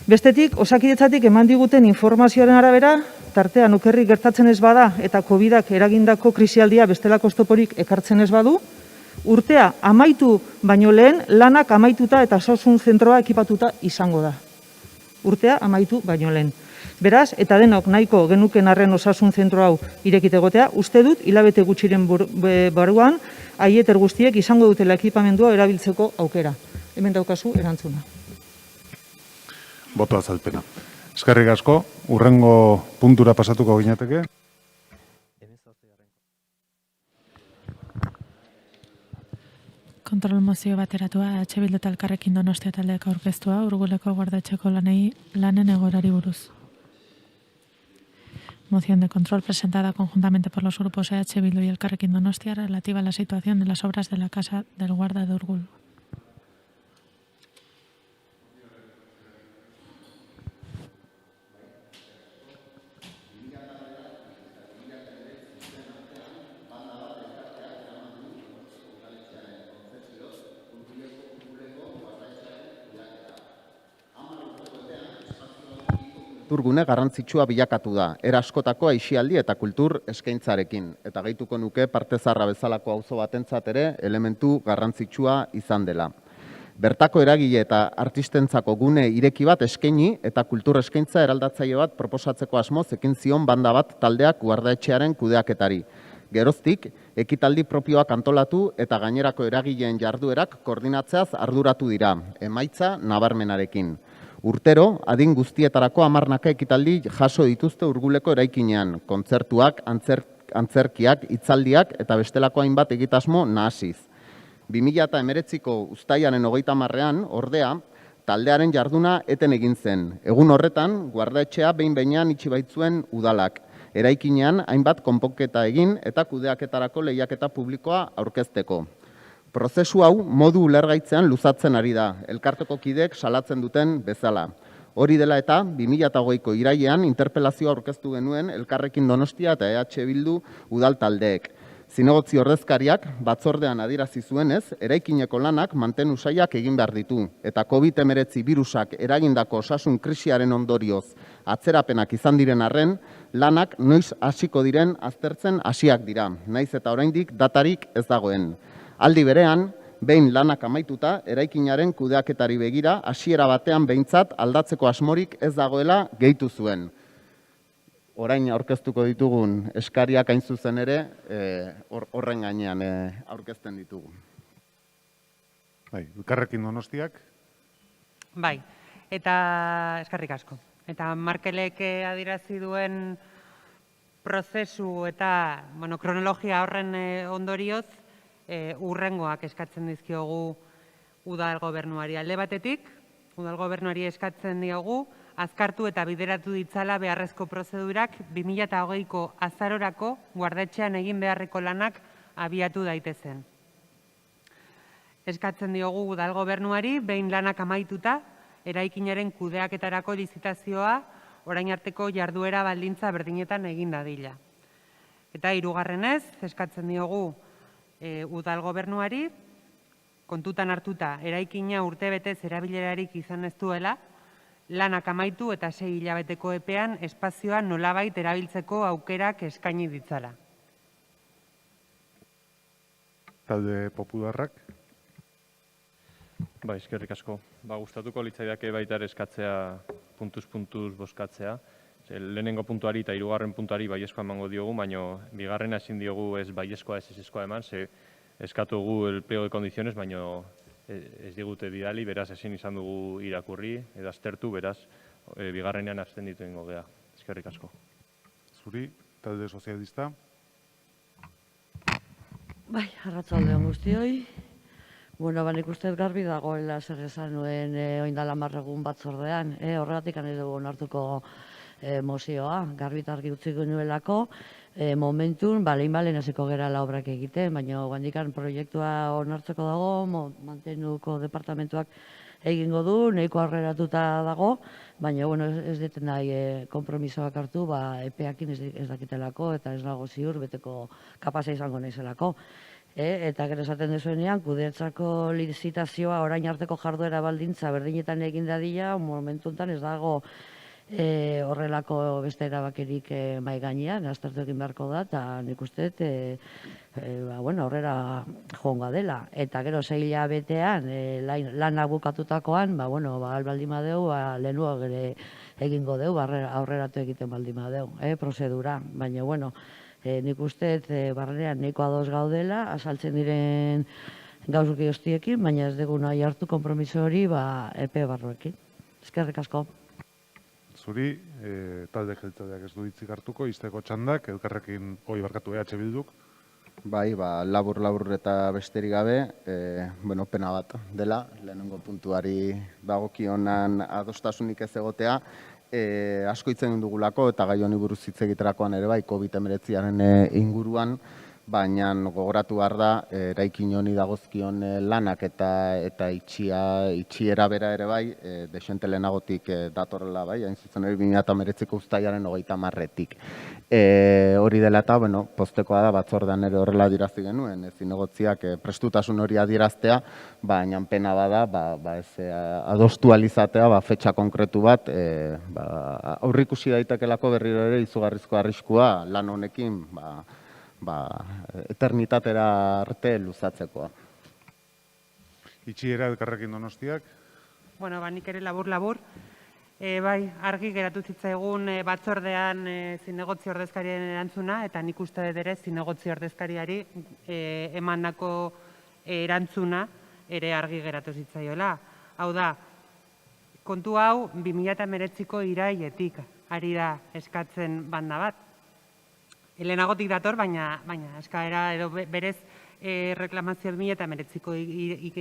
Bestetik, osakidetzatik eman diguten informazioaren arabera, tartean okerrik gertatzen ez bada eta COVID-ak eragindako krisialdia bestelako oztoporik ekartzen ez badu, urtea amaitu baino lehen lanak amaituta eta osasun zentroa ekipatuta izango da. Urtea amaitu baino lehen. Beraz, eta denok nahiko genuken arren osasun zentro hau irekite egotea, uste dut hilabete gutxiren baruan Aieter guztiek izango dutela ekipamendua erabiltzeko aukera. Hemen daukazu erantzuna. Boto azalpena. Eskerrik asko, hurrengo puntura pasatuko ginateke. Kontrol mozio bateratua EH Bildu eta Elkarrekin Donostia taldeak aurkeztua Urguleko guardaetxeko lanen egoerari buruz. Moción de control presentada conjuntamente por los grupos EH Bildu y Elkarrekin Donostia relativa a la situación de las obras de la Casa del Guarda de Urgul. Kulturgune garrantzitsua bilakatu da, era askotako aisialdi eta kultur eskaintzarekin. Eta gehituko nuke parte zarra bezalako auzo batentzat ere elementu garrantzitsua izan dela. Bertako eragile eta artistentzako gune ireki bat eskaini eta kultur eskaintza eraldatzaile bat proposatzeko asmoz ekin zion banda bat taldeak guardaetxearen kudeaketari. Geroztik, ekitaldi propioak antolatu eta gainerako eragileen jarduerak koordinatzeaz arduratu dira, emaitza nabarmenarekin. Urtero, adin guztietarako 10 ekitaldi jaso dituzte Urguleko eraikinean, kontzertuak, antzerkiak, hitzaldiak eta bestelako hainbat egitasmo nahasiz. 2019ko uztailaren 30ean, ordea, taldearen jarduna eten egin zen. Egun horretan, guardaetxea behin-behinean itxi baitzuen udalak. Eraikinean hainbat konponketa egin eta kudeaketarako lehiaketa publikoa aurkezteko. Prozesu hau modu ulergaitzean luzatzen ari da, elkarteko kideek salatzen duten bezala. Hori dela eta 2020ko irailean interpelazioa aurkeztu genuen Elkarrekin Donostia eta EH Bildu udal taldeek. Zinegotzi ordezkariak batzordean adierazi zuenez, eraikineko lanak mantenu sailak egin behar ditu eta COVID-19 birusak eragindako osasun krisiaren ondorioz atzerapenak izan diren arren, lanak noiz hasiko diren aztertzen hasiak dira, naiz eta oraindik datarik ez dagoen. Aldi berean, behin lanak amaituta, eraikinaren kudeaketari begira, hasiera batean behintzat aldatzeko asmorik ez dagoela gehitu zuen. Orain aurkeztuko ditugun eskariak hain zuzen ere, horren gainean aurkezten ditugu. Bai, Elkarrekin Donostiak. Bai, eta eskerrik asko. Eta Markelek adierazi duen prozesu eta kronologia horren ondorioz, urrengoak eskatzen dizkiogu udal gobernuari. Alde batetik, udal gobernuari eskatzen diogu, azkartu eta bideratu ditzala beharrezko prozedurak 2020ko azarorako guardaetxean egin beharreko lanak abiatu daitezen. Eskatzen diogu udal gobernuari, behin lanak amaituta, eraikinaren kudeaketarako lizitazioa orain arteko jarduera baldintza berdinetan egin dadila. Eta hirugarrenez, eskatzen diogu udal gobernuari, kontutan hartuta, eraikina urtebetez erabilerarik izan ez duela, lanak amaitu eta 6 hilabeteko epean espazioa nolabait erabiltzeko aukerak eskaini ditzala. Talde Popularrak. Eskerrik asko. Gustatuko litzaidake baita ere eskatzea puntuz bozkatzea. lehenengo puntuari eta hirugarren puntuari baiezkoa emango diogu, baina bigarrena ezin diogu ez baiezkoa ez ezezkoa eman, ze eskatu dugu el pliego de condiciones, baina ez digute bidali, beraz ezin izan dugu irakurri, edo aztertu, beraz bigarrenean abstenditu egingo gea. Eskerrik asko. Zuri, talde sozialista. Bai, arratsalde on guztioi. Bueno, nik uste garbi dagoela zer esan nuen oindala marregun batzordean. Horregatik nahi dugu onartuko mozioa. Garbi eta argi utzi genuelako, momentun, lehin hasiko gerala obrak egiten, baina guandikan proiektua onartzeko dago, mantenuko departamentuak egingo du, nahiko aurreratuta dago, baina ez deten nahi konpromisoak hartu, epeakin ez dakitelako eta ez dago ziur beteko kapasa izango naizelako. Eta gero esaten dezuenean, kudeatzako lizitazioa orain arteko jarduera baldintza berdinetan egin dadila, momentu honetan ez dago horrelako beste erabakerik mai gainean, aztertu egin beharko da, eta nik uste aurrera joango dela. Eta gero 6 hilabetean lana bukatutakoan, albaldin badeu, lehenua gure egingo deu, aurreratu egiten baldin badeu, prozedura. Baina, nik uste barrenean nahiko ados gaudela, azaltzen diren gauzuki guztiekin, baina ez dugu nahi hartu konpromiso hori epe barruekin. Eskerrik asko. Zuri, talde jeltzaleak ez du hitzik hartuko, izteko txandak, elkarrekin barkatu EH Bilduk. Bai, labur eta besterik gabe, pena bat dela, lehenengo puntuari dagokionan adostasunik ez egotea, asko hitz egin dugulako eta gai honi buruz hitz egiterakoan ere bai, COVID-19 inguruan, baina gogoratu behar da, eraikin honi dagozkion lanak eta itxiera bera ere bai, desente lehenagotik datorrela bai, hain zuzen ere 2019ko uztailaren 30-etik. Hori dela eta, postekoa da, batzordean ere horrela adirazi genuen, zinegotziak prestutasun hori adieraztea, baina pena bada, ez adostu alizatea, fetxa konkretu bat, aurrikusi daitekelako berriro ere izugarrizko arriskua lan honekin, eternitatera arte luzatzekoa. Itxiera elkarrekin Donostiak. Nik ere labur. Bai, argi geratu zitzaigun batzordean zinegotzi ordezkarien erantzuna, eta nik uste dut ere zinegotzi ordezkariari emandako erantzuna ere argi geratu zitzaiola. Hau da, kontu hau 2019ko irailetik ari da eskatzen banda bat. Helenagotik dator, baina eskaera edo berez reklamazio 2019ko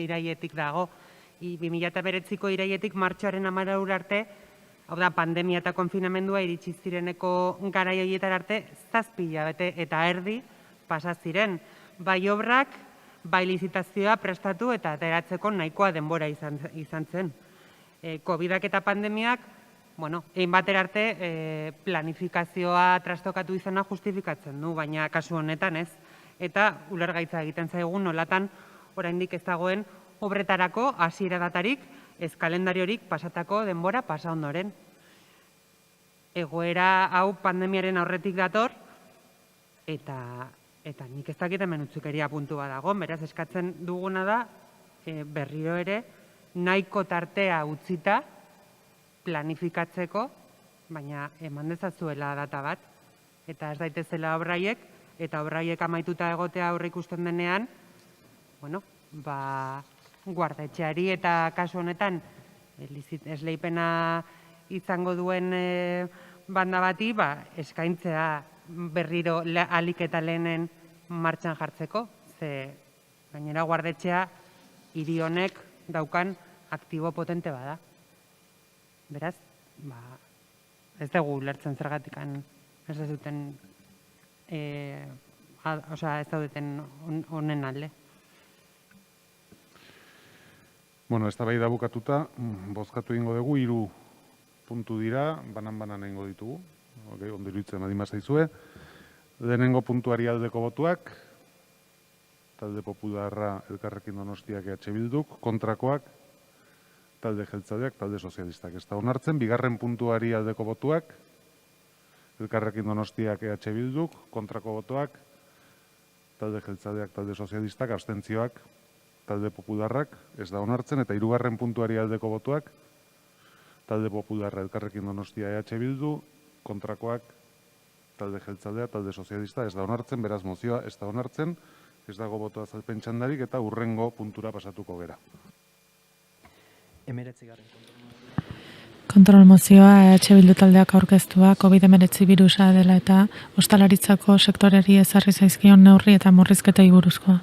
irailetik dago. 2019ko irailetik martxoaren 14 arte, hau da, pandemia eta konfinamendua iritsi zireneko garai horietar arte, 7 hilabete eta erdi pasa ziren. Bai obrak, bai lizitazioa prestatu eta ateratzeko nahikoa denbora izan zen. Covidak eta pandemiak, egin batera arte planifikazioa trastokatu izana justifikatzen du, baina kasu honetan ez. Eta ulergaitza egiten zaigun nolatan oraindik ez dagoen obretarako hasiera datarik, ez kalendariorik pasatako denbora pasa ondoren. Egoera hau pandemiaren aurretik dator, eta nik ez dakit hemen utzukeria puntu bat dago, beraz eskatzen duguna da, berriro ere, nahiko tartea utzita planifikatzeko, baina eman dezazuela data bat, eta ez daitezela obraiek, eta obraiek amaituta egotea aurre ikusten denean, guardetxeari eta kasu honetan esleipena izango duen banda bati eskaintzea berriro ahalik eta lehenen martxan jartzeko, ze gainera guardetxea hiri honek daukan aktibo potente bada. Beraz, ez dugu ulertzen zergatik ez duten ez daudeten honen alde. Eztabaida bukatuta, bozkatu egingo dugu, 3 puntu dira, banan egingo ditugu, ondo iruditzen baldin bazaizue. Lehenengo puntuari aldeko botuak, talde Popularra, Elkarrekin Donostiak, EH Bilduk, kontrakoak, talde jeltzaleak, talde sozialistak. Ez da onartzen, bigarren puntuari aldeko botuak, Elkarrekin Donostiak, EH Bilduk, kontrako botuak, talde jeltzaleak, talde sozialistak, abstentzioak, talde Popularrak, ez da onartzen, eta 3. puntuari aldeko botuak, talde Popularra, Elkarrekin Donostia, EH Bildu, kontrakoak talde jeltzalea, talde sozialista, ez da onartzen, beraz mozioa ez da onartzen, ez dago boto azalpen txandarik eta hurrengo puntura pasatuko gera. Kontrol mozioa EH Bildu taldeak aurkeztua COVID-19 birusa dela eta ostalaritzako sektoreri ezarri zaizkion neurri eta murrizketei buruzkoa.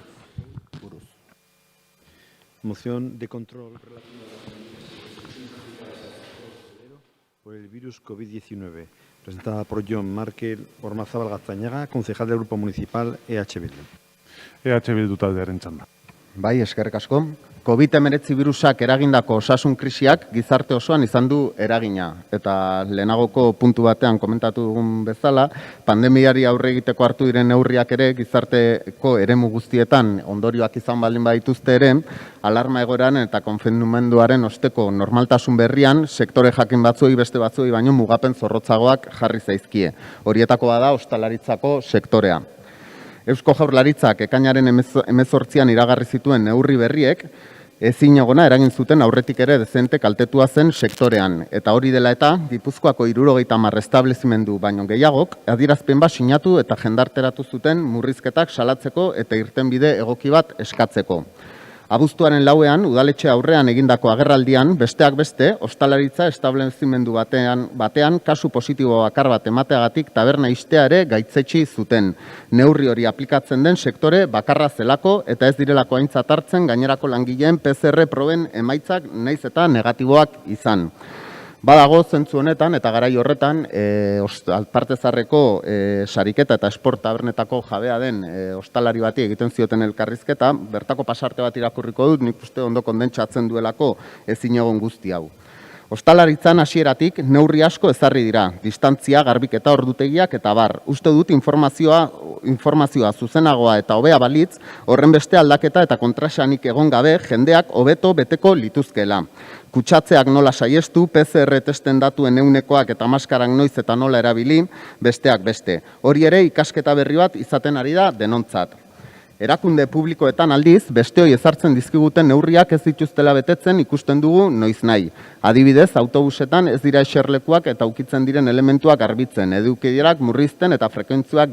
Moción de control por el virus COVID-19, presentada por Jon Markel Ormazábal Gaztañaga, concejal del Grupo Municipal EH Bildu. EH Bildu taldearen txanda. Bai, eskerrik asko. COVID-19 virusak eragindako osasun krisiak gizarte osoan izan du eragina. Eta lehenagoko puntu batean komentatu dugun bezala, pandemiari aurre egiteko hartu diren neurriak ere gizarteko eremu guztietan ondorioak izan baldin badituzte ere, alarma egoeran eta konfinamenduaren osteko normaltasun berrian, sektore jakin batzuei beste batzuei baino mugapen zorrotzagoak jarri zaizkie. Horietako bada ostalaritzako sektorea. Eusko Jaurlaritzak ekainaren 18an iragarri zituen neurri berriek, ezinegona eragin zuten aurretik ere dezente kaltetua zen sektorean. Eta hori dela eta, Gipuzkoako 70 establezimendu baino gehiagok, adierazpen bat sinatu eta jendarteratu zuten murrizketak salatzeko eta irtenbide egoki bat eskatzeko. Abuztuaren 4ean, udaletxe aurrean egindako agerraldian, besteak beste, ostalaritza establezimendu batean kasu positibo bakar bat emateagatik taberna ixtea ere gaitzetsi zuten. Neurri hori aplikatzen den sektore bakarra zelako eta ez direlako aintzat hartzen gainerako langileen PCR proben emaitzak naiz eta negatiboak izan. Badago zentzu honetan eta garai horretan Alpartezarreko sariketa eta esport tabernetako jabea den ostalari bati egiten zioten elkarrizketa, bertako pasarte bat irakurriko dut, nik uste ondo kondentsatzen duelako ezin egon guzti hau. Ostalaritzan hasieratik neurri asko ezarri dira, distantzia, garbiketa, ordutegiak eta bar. Uste dut informazioa zuzenagoa eta hobea balitz, horren beste aldaketa eta kontrasanik egon gabe jendeak hobeto beteko lituzkela. Kutsatzeak nola saiestu, PCR testen datuen eunekoak eta maskarak noiz eta nola erabili, besteak beste. Hori ere ikasketa berri bat izaten ari da denontzat. Erakunde publikoetan aldiz, beste hoi ezartzen dizkiguten neurriak ez dituztela betetzen ikusten dugu noiz nahi. Adibidez, autobusetan ez dira eserlekuak eta ukitzen diren elementuak garbitzen, edukierak murrizten eta frekuentzia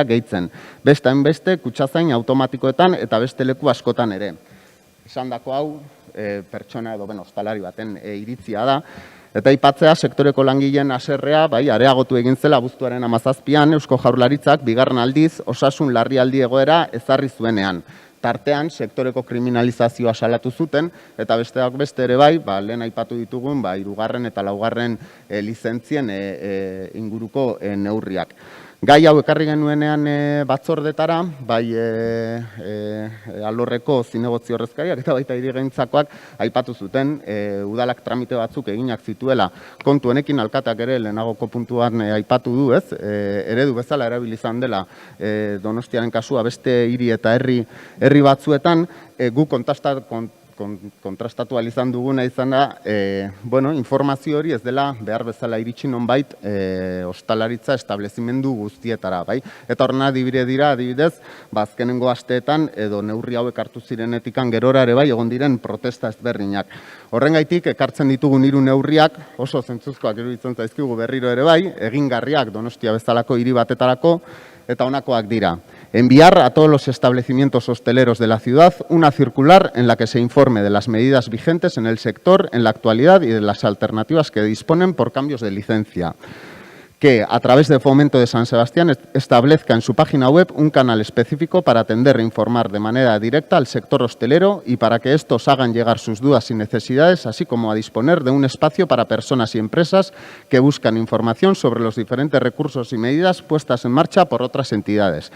gehitzen. Beste hainbeste, kutsazain automatikoetan eta beste leku askotan ere. Esandako hau, pertsona edo ostalari baten iritzia da. Eta aipatzea sektoreko langileen haserrea, areagotu egin zela abuztuaren 17an Eusko Jaurlaritzak bigarren aldiz osasun larrialdi egoera ezarri zuenean. Tartean sektoreko kriminalizazioa salatu zuten eta besteak beste ere lehen aipatu ditugun 3. eta 4. lizentzien inguruko neurriak. Gai hau ekarri genuenean batzordetara, alorreko zinegotzi horrezkariak eta baita hirigintzako aipatu zuten, udalak tramite batzuk eginak zituela. Kontu honekin alkateak ere lehenagoko puntuan aipatu du, ez? Eredu bezala erabilizan dela Donostiaren kasua beste hiri eta herri batzuetan, gu kontrastatu izan duguna izan da, informazio hori ez dela behar bezala iritsi nonbait ostalaritza establezimendu guztietara, bai? Eta horrena adibidez, azkenengo asteetan edo neurri hauek hartu zirенetikan gerora ere egon diren protesta ezberdinak. Horrengaitik ekartzen ditugun 3 neurriak oso zentzuzkoak iruditzen zaizkigu berriro ere egingarriak Donostia bezalako hiri batetarako eta honakoak dira. Enviar a todos los establecimientos hosteleros de la ciudad una circular en la que se informe de las medidas vigentes en el sector en la actualidad y de las alternativas que disponen por cambios de licencia. Que, a través de Fomento de San Sebastián, establezca en su página web un canal específico para atender e informar de manera directa al sector hostelero y para que estos hagan llegar sus dudas y necesidades, así como a disponer de un espacio para personas y empresas que buscan información sobre los diferentes recursos y medidas puestas en marcha por otras entidades.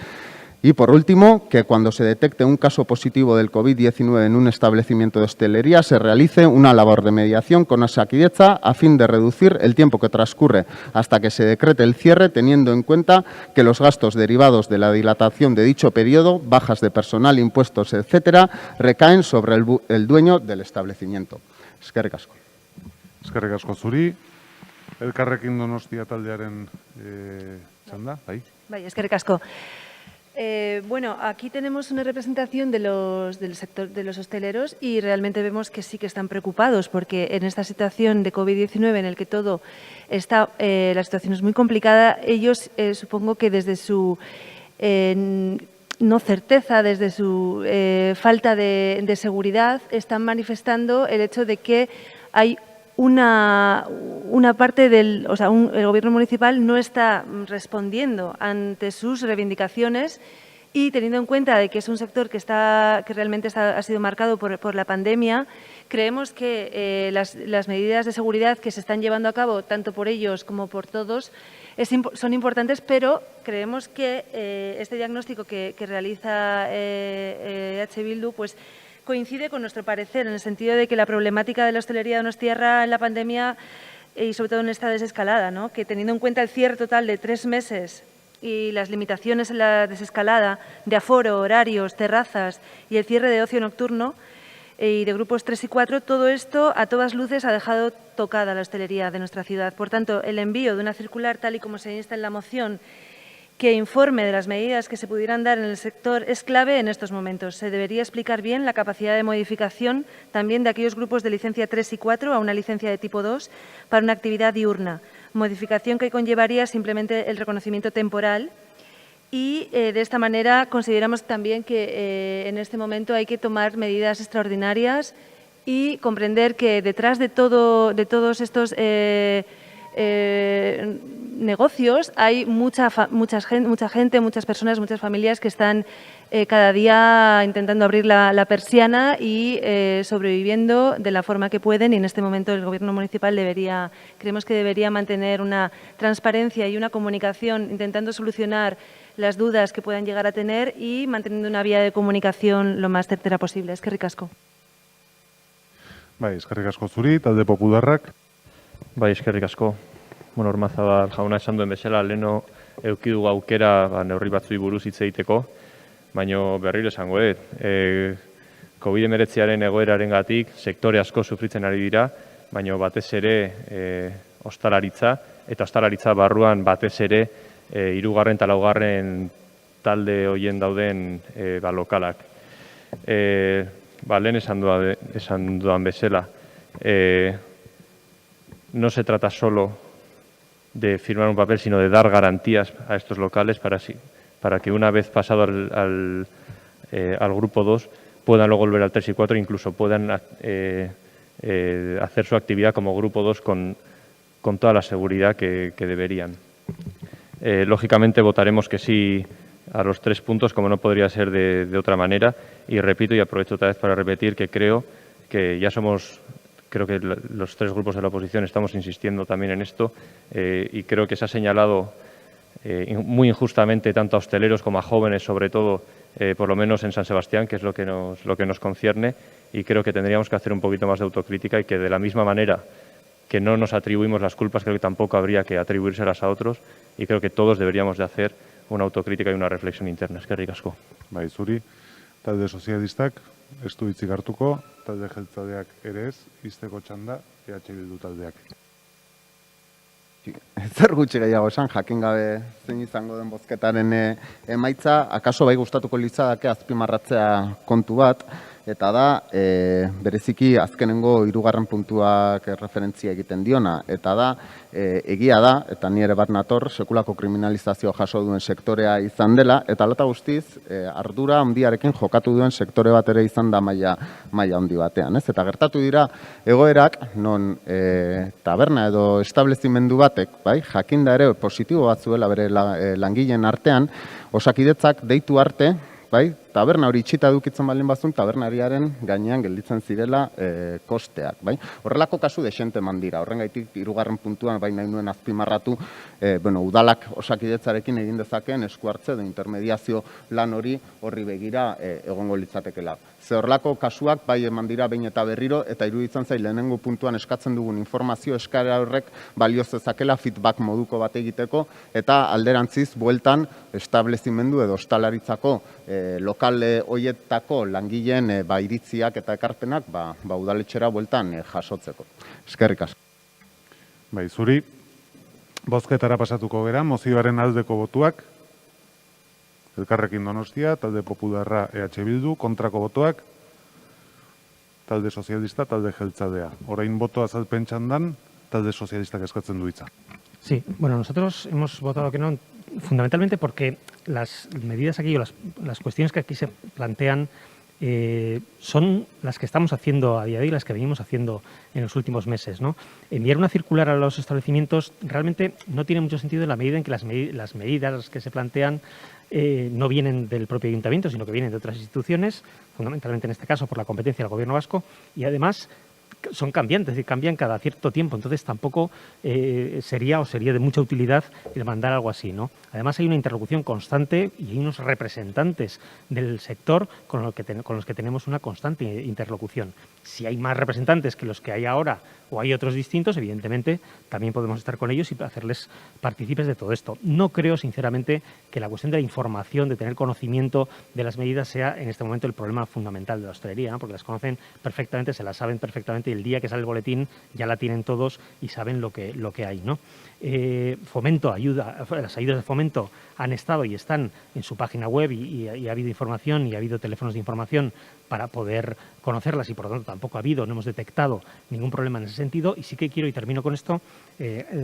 Y por último, que cuando se detecte un caso positivo del COVID-19 en un establecimiento de hostelería se realice una labor de mediación con Osakidetza a fin de reducir el tiempo que transcurre hasta que se decrete el cierre, teniendo en cuenta que los gastos derivados de la dilatación de dicho periodo, bajas de personal, impuestos, etcétera, recaen sobre el dueño del establecimiento. Eskerrik asko. Eskerrik asko zuri. Elkarrekin Donostia taldearen txanda, bai? Bai, eskerrik asko. Bueno, aquí tenemos una representación del sector de los hosteleros y realmente vemos que sí que están preocupados porque en esta situación de COVID-19 en el que todo está, la situación es muy complicada, ellos supongo que desde su no certeza, desde su falta de seguridad, están manifestando el hecho de que hay una parte del, o sea, el gobierno municipal no está respondiendo ante sus reivindicaciones y teniendo en cuenta de que es un sector que realmente ha sido marcado por la pandemia, creemos que las medidas de seguridad que se están llevando a cabo, tanto por ellos como por todos, son importantes, pero creemos que este diagnóstico que realiza EH Bildu, pues coincide con nuestro parecer, en el sentido de que la problemática de la hostelería donostiarra en la pandemia y sobre todo en esta desescalada, ¿no? Que teniendo en cuenta el cierre total de 3 meses y las limitaciones en la desescalada de aforo, horarios, terrazas y el cierre de ocio nocturno y de grupos 3 y 4, todo esto a todas luces ha dejado tocada la hostelería de nuestra ciudad. Por tanto, el envío de una circular, tal y como se insta en la moción, que informe de las medidas que se pudieran dar en el sector es clave en estos momentos. Se debería explicar bien la capacidad de modificación también de aquellos grupos de licencia 3 y 4 a una licencia de tipo 2 para una actividad diurna, modificación que conllevaría simplemente el reconocimiento temporal y de esta manera consideramos también que en este momento hay que tomar medidas extraordinarias y comprender que detrás de todos estos negocios hay mucha gente, muchas personas, muchas familias que están cada día intentando abrir la persiana y sobreviviendo de la forma que pueden, y en este momento el Gobierno municipal creemos que debería mantener una transparencia y una comunicación intentando solucionar las dudas que puedan llegar a tener y manteniendo una vía de comunicación lo más certera posible. Eskerrik asko. Bai, eskerrik asko zuri, talde popularrak. Bai, eskerrik asko. Bueno, Ormazabal jauna esan duen bezala, leno eduki dugu aukera neurri batzui buruz hitz egiteko, baina berriro esango dut. COVID-19aren egoerarengatik sektore asko sufritzen ari dira, baina batez ere ostalaritza, eta ostalaritza barruan batez ere 3. eta 4. talde hoien dauden lokalak. Lehen esan dudan bezala, no se trata solo de firmar un papel, sino de dar garantías a estos locales para que una vez pasado al grupo 2 puedan luego volver al 3 y 4 e incluso puedan hacer su actividad como grupo 2 con toda la seguridad que deberían. Lógicamente votaremos que sí a los 3 puntos, como no podría ser de otra manera, y repito y aprovecho otra vez para repetir que creo que ya creo que los 3 grupos de la oposición estamos insistiendo también en esto y creo que se ha señalado muy injustamente tanto a hosteleros como a jóvenes, sobre todo, por lo menos en San Sebastián, que es lo que nos concierne, y creo que tendríamos que hacer un poquito más de autocrítica y que de la misma manera que no nos atribuimos las culpas, creo que tampoco habría que atribuírselas a otros, y creo que todos deberíamos de hacer una autocrítica y una reflexión interna. Eskerrik asko. Bai, zuri, talde sozialistak ez du hitzik hartuko, talde jeltzaleak ere ez, izteko txanda, EH Bildu taldeak. Zer gutxi gehiago esan, jakin gabe zein izango den bozketaren emaitza, akaso bai gustatuko litzadake azpimarratzea kontu bat, eta da, bereziki azkenengo 3. puntuak referentzia egiten diona, eta da, egia da, eta ni ere bat nator, sekulako kriminalizazio jaso duen sektorea izan dela, eta alata guztiz, ardura handiarekin jokatu duen sektore bat ere izan da maila handi batean, ez? Eta gertatu dira egoerak, non taberna edo establezimendu batek, bai, jakinda ere positibo bat zuela bere langileen artean, Osakidetzak deitu arte, bai, taberna hori itxita edukitzen baldin bazun, tabernariaren gainean gelditzen zirela kosteak, bai. Horrelako kasu desente eman dira, horrengaitik 3. puntuan bai nahi nuen azpimarratu, udalak Osakidetzarekin egin dezakeen esku hartze edo intermediazio lan horri begira egongo litzatekela. Ze horrelako kasuak bai eman dira behin eta berriro, eta iruditzen zail lehenengo puntuan eskatzen dugun informazio eskara horrek balio zezakela feedback moduko bat egiteko, eta alderantziz bueltan establezimendu edo ostalaritzako lokal hoietako langileen iritziak eta ekarpenak udaletxera bueltan jasotzeko. Eskerrik asko. Bai, zuri, bozketara pasatuko gera, mozioaren aldeko botuak, Elkarrekin Donostia, talde Popularra EH Bildu, kontrako botoak, talde sozialista, talde jeltzadea. Orain boto azalpen txandan, talde sozialistak eskatzen du hitza. Sí, bueno, nosotros hemos votado que no, fundamentalmente porque las medidas aquí o las cuestiones que aquí se plantean son las que estamos haciendo a día de hoy, las que venimos haciendo en los últimos meses, ¿no? Enviar una circular a los establecimientos realmente no tiene mucho sentido en la medida en que las medidas que se plantean no vienen del propio ayuntamiento, sino que vienen de otras instituciones, fundamentalmente en este caso por la competencia del Gobierno vasco, y además son cambiantes, es decir, cambian cada cierto tiempo, entonces tampoco sería de mucha utilidad demandar algo así, ¿no? Además hay una interlocución constante y hay unos representantes del sector con los que tenemos una constante interlocución. Si hay más representantes que los que hay ahora o hay otros distintos, evidentemente también podemos estar con ellos y hacerles partícipes de todo esto. No creo, sinceramente, que la cuestión de la información, de tener conocimiento de las medidas sea en este momento el problema fundamental de la hostelería, ¿no? Porque las conocen perfectamente, se las saben perfectamente y el día que sale el boletín ya la tienen todos y saben lo que hay, ¿no? Fomento, las ayudas de Fomento han estado y están en su página web y ha habido información y ha habido teléfonos de información para poder conocerlas y por lo tanto tampoco no hemos detectado ningún problema en ese sentido. Y sí que quiero, y termino con esto,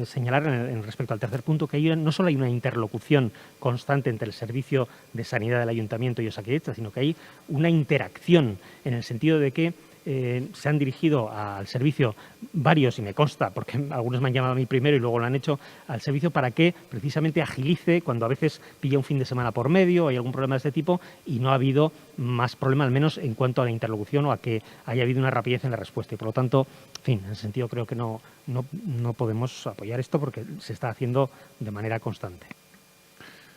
señalar en respecto al tercer punto que no solo hay una interlocución constante entre el Servicio de Sanidad del Ayuntamiento y Osakidetza, sino que hay una interacción en el sentido de que se han dirigido al servicio varios, y me consta, porque algunos me han llamado a mí primero y luego lo han hecho, al servicio para que precisamente agilice cuando a veces pilla un fin de semana por medio, hay algún problema de este tipo y no ha habido más problema, al menos en cuanto a la interlocución o a que haya habido una rapidez en la respuesta. Y por lo tanto, en fin, en ese sentido creo que no podemos apoyar esto porque se está haciendo de manera constante.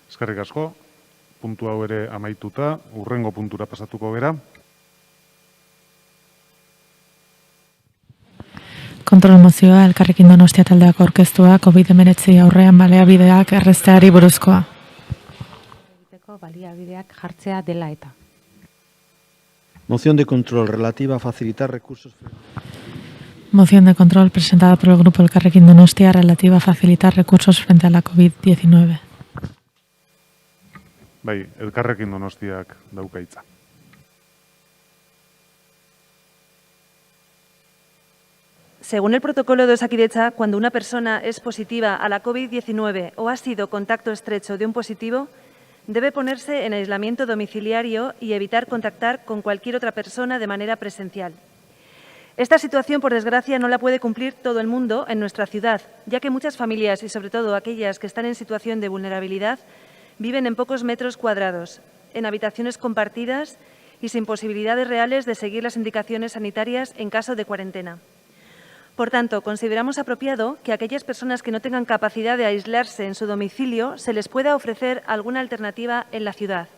Eskerrik asko, puntu hau ere amaituta, hurrengo puntura pasatuko gera. Kontrol mozioa Elkarrekin Donostia taldeak aurkeztua COVID-19 aurrean baliabideak errazteari buruzkoa. Baliabideak jartzea dela eta. Moción de control relativa a facilitar recursos. Moción de control presentada por el Grupo Elkarrekin Donostia relativa a facilitar recursos frente a la COVID-19. Bai, Elkarrekin Donostiak dauka hitza. Según el protocolo de Osakidetza, cuando una persona es positiva a la COVID-19 o ha sido contacto estrecho de un positivo, debe ponerse en aislamiento domiciliario y evitar contactar con cualquier otra persona de manera presencial. Esta situación, por desgracia, no la puede cumplir todo el mundo en nuestra ciudad, ya que muchas familias, y sobre todo aquellas que están en situación de vulnerabilidad, viven en pocos metros cuadrados, en habitaciones compartidas y sin posibilidades reales de seguir las indicaciones sanitarias en caso de cuarentena. Por tanto, consideramos apropiado que a aquellas personas que no tengan capacidad de aislarse en su domicilio se les pueda ofrecer alguna alternativa en la ciudad,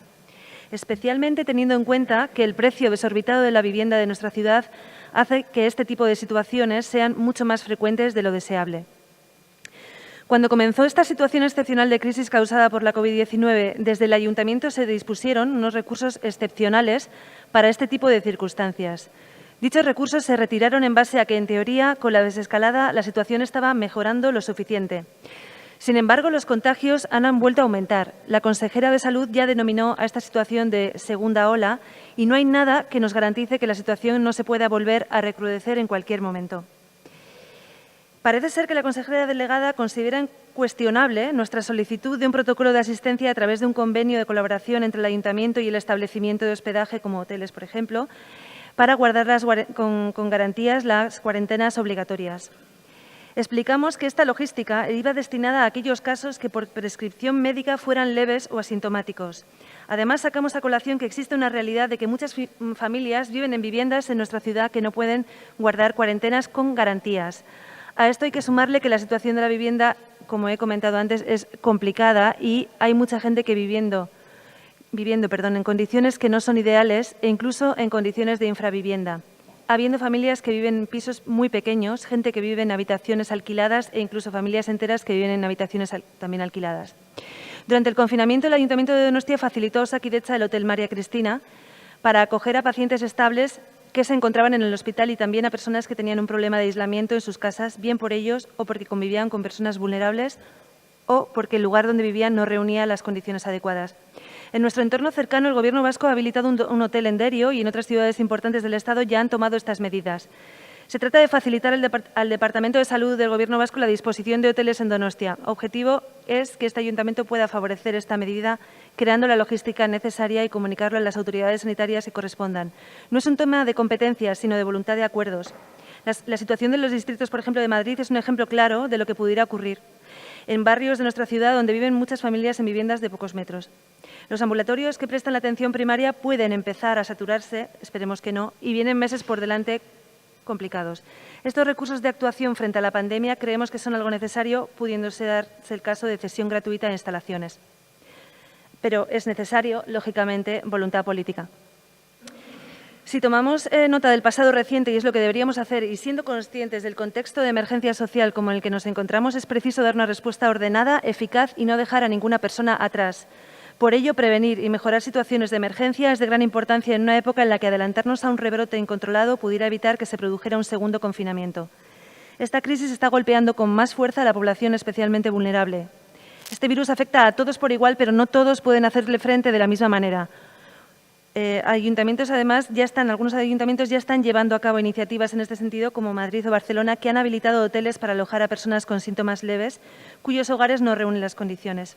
especialmente teniendo en cuenta que el precio desorbitado de la vivienda de nuestra ciudad hace que este tipo de situaciones sean mucho más frecuentes de lo deseable. Cuando comenzó esta situación excepcional de crisis causada por la COVID-19, desde el Ayuntamiento se dispusieron unos recursos excepcionales para este tipo de circunstancias. Dichos recursos se retiraron en base a que, en teoría, con la desescalada, la situación estaba mejorando lo suficiente. Sin embargo, los contagios han vuelto a aumentar. La consejera de Salud ya denominó a esta situación de segunda ola y no hay nada que nos garantice que la situación no se pueda volver a recrudecer en cualquier momento. Parece ser que la consejera delegada considera cuestionable nuestra solicitud de un protocolo de asistencia a través de un convenio de colaboración entre el Ayuntamiento y el establecimiento de hospedaje, como hoteles, por ejemplo, para guardar con garantías las cuarentenas obligatorias. Explicamos que esta logística iba destinada a aquellos casos que por prescripción médica fueran leves o asintomáticos. Además, sacamos a colación que existe una realidad de que muchas familias viven en viviendas en nuestra ciudad que no pueden guardar cuarentenas con garantías. A esto hay que sumarle que la situación de la vivienda, como he comentado antes, es complicada y hay mucha gente que viviendo en condiciones que no son ideales e incluso en condiciones de infravivienda, habiendo familias que viven en pisos muy pequeños, gente que vive en habitaciones alquiladas e incluso familias enteras que viven en habitaciones también alquiladas. Durante el confinamiento, el Ayuntamiento de Donostia facilitó a Osakidetza el Hotel María Cristina para acoger a pacientes estables que se encontraban en el hospital y también a personas que tenían un problema de aislamiento en sus casas, bien por ellos o porque convivían con personas vulnerables o porque el lugar donde vivían no reunía las condiciones adecuadas. En nuestro entorno cercano, el Gobierno vasco ha habilitado un hotel en Derio y en otras ciudades importantes del Estado ya han tomado estas medidas. Se trata de facilitar al Departamento de Salud del Gobierno vasco la disposición de hoteles en Donostia. El objetivo es que este ayuntamiento pueda favorecer esta medida creando la logística necesaria y comunicarlo a las autoridades sanitarias que correspondan. No es un tema de competencias, sino de voluntad de acuerdos. La situación de los distritos, por ejemplo, de Madrid es un ejemplo claro de lo que pudiera ocurrir en barrios de nuestra ciudad donde viven muchas familias en viviendas de pocos metros. Los ambulatorios que prestan la atención primaria pueden empezar a saturarse, esperemos que no, y vienen meses por delante complicados. Estos recursos de actuación frente a la pandemia creemos que son algo necesario, pudiéndose darse el caso de cesión gratuita de instalaciones. Pero es necesario, lógicamente, voluntad política. Si tomamos nota del pasado reciente, y es lo que deberíamos hacer, y siendo conscientes del contexto de emergencia social como en el que nos encontramos, es preciso dar una respuesta ordenada, eficaz y no dejar a ninguna persona atrás. Por ello, prevenir y mejorar situaciones de emergencia es de gran importancia en una época en la que adelantarnos a un rebrote incontrolado pudiera evitar que se produjera un segundo confinamiento. Esta crisis está golpeando con más fuerza a la población especialmente vulnerable. Este virus afecta a todos por igual, pero no todos pueden hacerle frente de la misma manera. Algunos ayuntamientos ya están llevando a cabo iniciativas en este sentido, como Madrid o Barcelona, que han habilitado hoteles para alojar a personas con síntomas leves, cuyos hogares no reúnen las condiciones.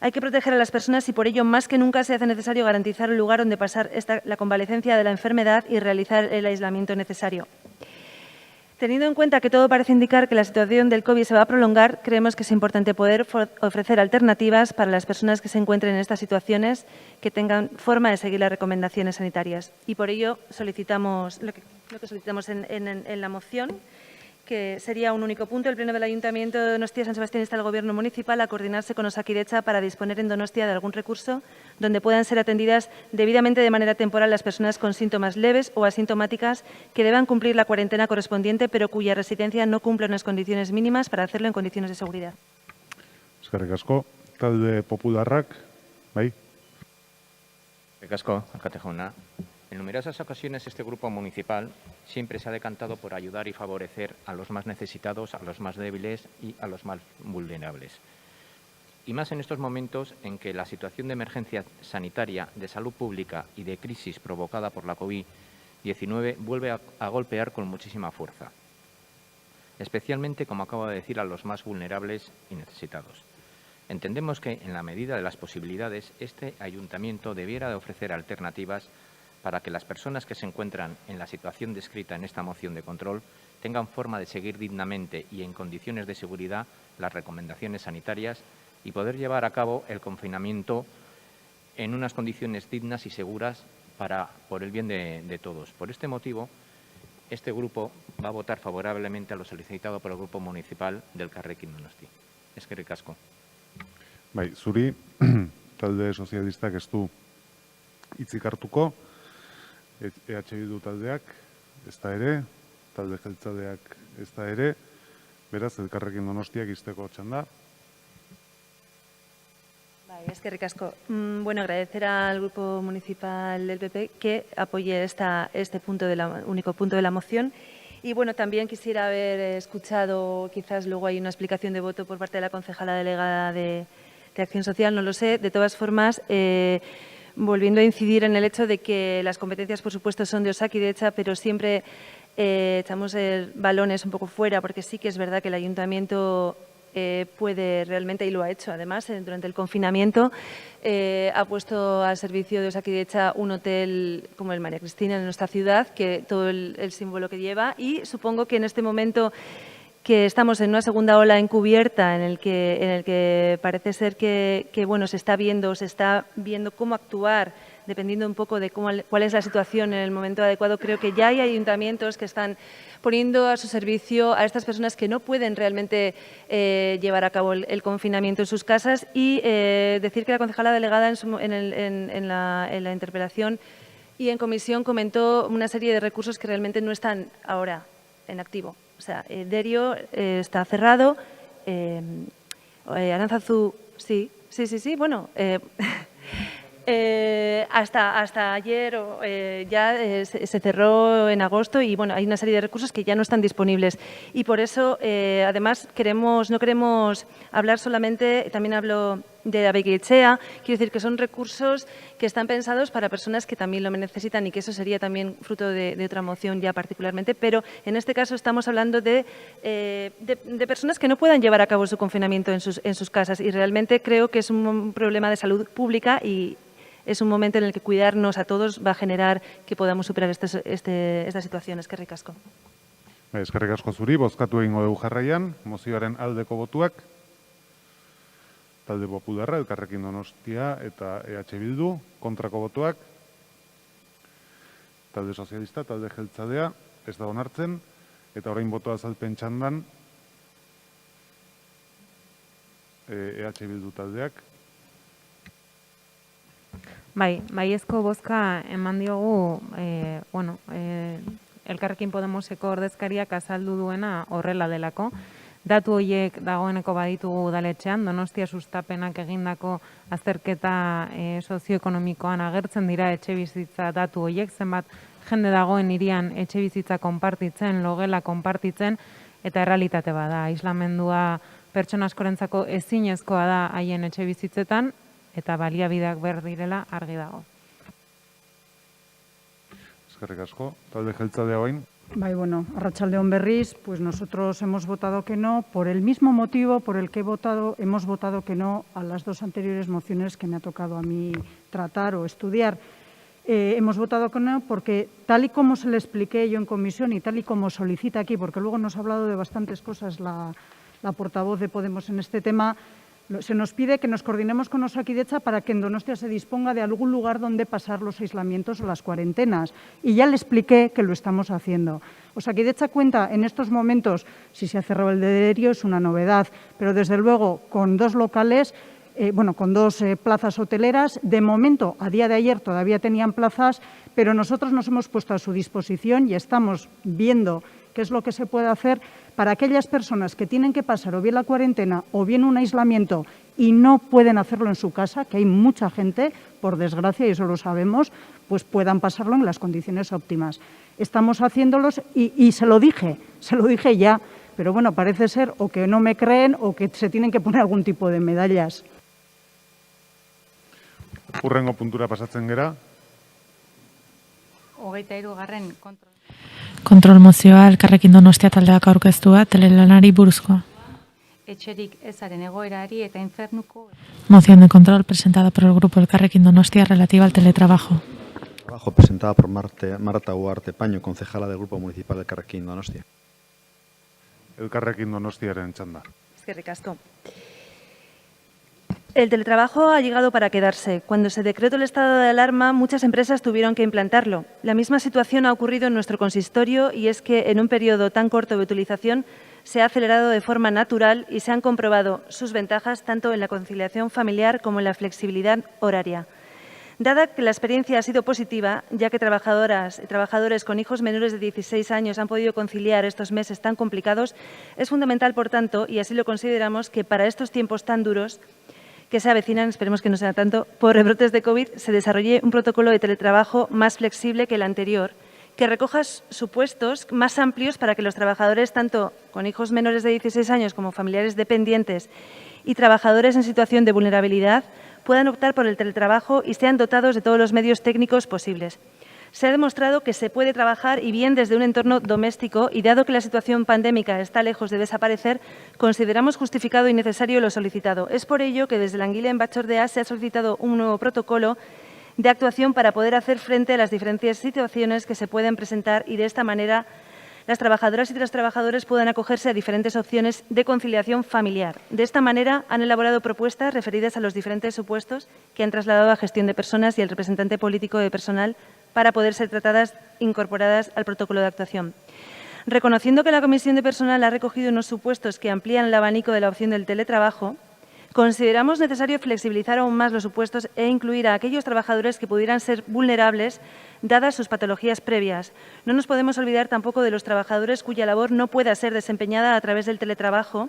Hay que proteger a las personas y por ello más que nunca se hace necesario garantizar un lugar donde pasar la convalecencia de la enfermedad y realizar el aislamiento necesario. Teniendo en cuenta que todo parece indicar que la situación del COVID se va a prolongar, creemos que es importante poder ofrecer alternativas para las personas que se encuentren en estas situaciones que tengan forma de seguir las recomendaciones sanitarias. Y por ello solicitamos lo que solicitamos en la moción, que sería un único punto. El Pleno del Ayuntamiento de Donostia San Sebastián insta al Gobierno municipal a coordinarse con Osakidetza para disponer en Donostia de algún recurso donde puedan ser atendidas debidamente de manera temporal las personas con síntomas leves o asintomáticas que deban cumplir la cuarentena correspondiente, pero cuya residencia no cumple unas condiciones mínimas para hacerlo en condiciones de seguridad. Eskerrik asko, talde popularrak, bai? Eskerrik asko, alkate jauna. En numerosas ocasiones este grupo municipal siempre se ha decantado por ayudar y favorecer a los más necesitados, a los más débiles y a los más vulnerables. Y más en estos momentos en que la situación de emergencia sanitaria, de salud pública y de crisis provocada por la COVID-19 vuelve a golpear con muchísima fuerza. Especialmente, como acabo de decir, a los más vulnerables y necesitados. Entendemos que, en la medida de las posibilidades, este ayuntamiento debiera de ofrecer alternativas para que las personas que se encuentran en la situación descrita en esta moción de control tengan forma de seguir dignamente y en condiciones de seguridad las recomendaciones sanitarias y poder llevar a cabo el confinamiento en unas condiciones dignas y seguras por el bien de todos. Por este motivo, este grupo va a votar favorablemente a lo solicitado por el Grupo Municipal del Elkarrekin Donosti. Eskerrik asko. Bai, zuri, talde sozialistak ez du hitzik hartuko, EH Bildu taldeak ez da ere, talde jeltzaleak ez da ere, beraz, Elkarrekin Donostiak izteko txanda. Eskerrik asko. Bueno, agradecer al Grupo Municipal del PP que apoye este único punto de la moción. Y bueno, también quisiera haber escuchado, quizás luego hay una explicación de voto por parte de la concejala delegada de Acción Social, no lo sé. De todas formas, volviendo a incidir en el hecho de que las competencias, por supuesto, son de Osakidetza, pero siempre echamos balones un poco fuera, porque sí que es verdad que el ayuntamiento puede realmente, y lo ha hecho además durante el confinamiento, ha puesto al servicio de Osakidetza un hotel como el María Cristina en nuestra ciudad, que todo el símbolo que lleva, y supongo que en este momento que estamos en una segunda ola encubierta en el que parece ser que bueno, se está viendo cómo actuar dependiendo un poco de cuál es la situación en el momento adecuado. Creo que ya hay ayuntamientos que están poniendo a su servicio a estas personas que no pueden realmente llevar a cabo el confinamiento en sus casas, y decir que la concejala delegada en la interpelación y en comisión comentó una serie de recursos que realmente no están ahora en activo. O sea, Derio está cerrado, Aránzazu, sí, bueno, hasta ayer ya se cerró en agosto, y bueno, hay una serie de recursos que ya no están disponibles. Y por eso, además, no queremos hablar solamente, también hablo la Bequechea. Quiero decir que son recursos que están pensados para personas que también lo necesitan y que eso sería también fruto de otra moción ya particularmente, pero en este caso estamos hablando de personas que no puedan llevar a cabo su confinamiento en sus casas y realmente creo que es un problema de salud pública y es un momento en el que cuidarnos a todos va a generar que podamos superar estas situaciones. Eskerrik asko. Eskerrik asko zuri, bozkatu egingo dugu jarraian, mozioaren aldeko botuak, talde Popularra, Elkarrekin Donostia eta EH Bildu, kontrako botuak, talde Sozialista, talde Jeltzadea, ez da onartzen, eta orain botoa azalpen txandan, EH Bildu taldeak. Baiezko bozka eman diogu, Elkarrekin Podemoseko ordezkariak azaldu duena horrela delako. Datu horiek dagoeneko baditugu udaletxean, Donostia sustapenak egindako azterketa sozioekonomikoan agertzen dira etxebizitza datu horiek, zenbat jende dagoen hirian etxebizitza konpartitzen, logela konpartitzen, eta errealitate bada. Aislamendua pertsona askorentzako ezinezkoa da haien etxebizitzetan, eta baliabideak behar direla argi dago. Eskerrik asko, talde Jeltzadea orain. Arratsaldeon berriz, pues nosotros hemos votado que no por el mismo motivo por el que hemos votado que no a las dos anteriores mociones que me ha tocado a mí tratar o estudiar. Hemos votado que no porque tal y como se le expliqué yo en comisión y tal y como solicita aquí, porque luego nos ha hablado de bastantes cosas la portavoz de Podemos en este tema, se nos pide que nos coordinemos con Osakidetza para que en Donostia se disponga de algún lugar donde pasar los aislamientos o las cuarentenas. Y ya le expliqué que lo estamos haciendo. Osakidetza cuenta en estos momentos, si se ha cerrado el de Derio es una novedad, pero desde luego con dos locales, con dos plazas hoteleras. De momento, a día de ayer todavía tenían plazas, pero nosotros nos hemos puesto a su disposición y estamos viendo qué es lo que se puede hacer para aquellas personas que tienen que pasar o bien la cuarentena o bien un aislamiento y no pueden hacerlo en su casa, que hay mucha gente, por desgracia, y eso lo sabemos, pues puedan pasarlo en las condiciones óptimas. Estamos haciéndolos y se lo dije ya, pero bueno, parece ser o que no me creen o que se tienen que poner algún tipo de medallas. Hurrengo puntura pasatzen gera. 23. Kontrol mozioa Elkarrekin Donostia taldeak aurkeztua telelanari buruzkoa. Etxerik ezaren egoerari eta infernuko... Moción de control presentada por el grupo Elkarrekin Donostia relativa al teletrabajo. Trabajo presentada por Marta Huarte Paño, concejala del Grupo Municipal Elkarrekin Donostia. Elkarrekin Donostiaren txanda. Eskerrik asko. El teletrabajo ha llegado para quedarse. Cuando se decretó el estado de alarma, muchas empresas tuvieron que implantarlo. La misma situación ha ocurrido en nuestro consistorio y es que en un periodo tan corto de utilización se ha acelerado de forma natural y se han comprobado sus ventajas tanto en la conciliación familiar como en la flexibilidad horaria. Dada que la experiencia ha sido positiva, ya que trabajadoras y trabajadores con hijos menores de 16 años han podido conciliar estos meses tan complicados, es fundamental, por tanto, y así lo consideramos, que para estos tiempos tan duros que se avecinan, esperemos que no sea tanto, por rebrotes de COVID, se desarrolle un protocolo de teletrabajo más flexible que el anterior, que recoja supuestos más amplios para que los trabajadores, tanto con hijos menores de 16 años como familiares dependientes y trabajadores en situación de vulnerabilidad, puedan optar por el teletrabajo y sean dotados de todos los medios técnicos posibles. Se ha demostrado que se puede trabajar y bien desde un entorno doméstico y dado que la situación pandémica está lejos de desaparecer, consideramos justificado y necesario lo solicitado. Es por ello que desde la Langileen Batzordea se ha solicitado un nuevo protocolo de actuación para poder hacer frente a las diferentes situaciones que se pueden presentar y de esta manera las trabajadoras y los trabajadores puedan acogerse a diferentes opciones de conciliación familiar. De esta manera han elaborado propuestas referidas a los diferentes supuestos que han trasladado a gestión de personas y el representante político de personal para poder ser tratadas, incorporadas al protocolo de actuación. Reconociendo que la Comisión de Personal ha recogido unos supuestos que amplían el abanico de la opción del teletrabajo, consideramos necesario flexibilizar aún más los supuestos e incluir a aquellos trabajadores que pudieran ser vulnerables dadas sus patologías previas. No nos podemos olvidar tampoco de los trabajadores cuya labor no pueda ser desempeñada a través del teletrabajo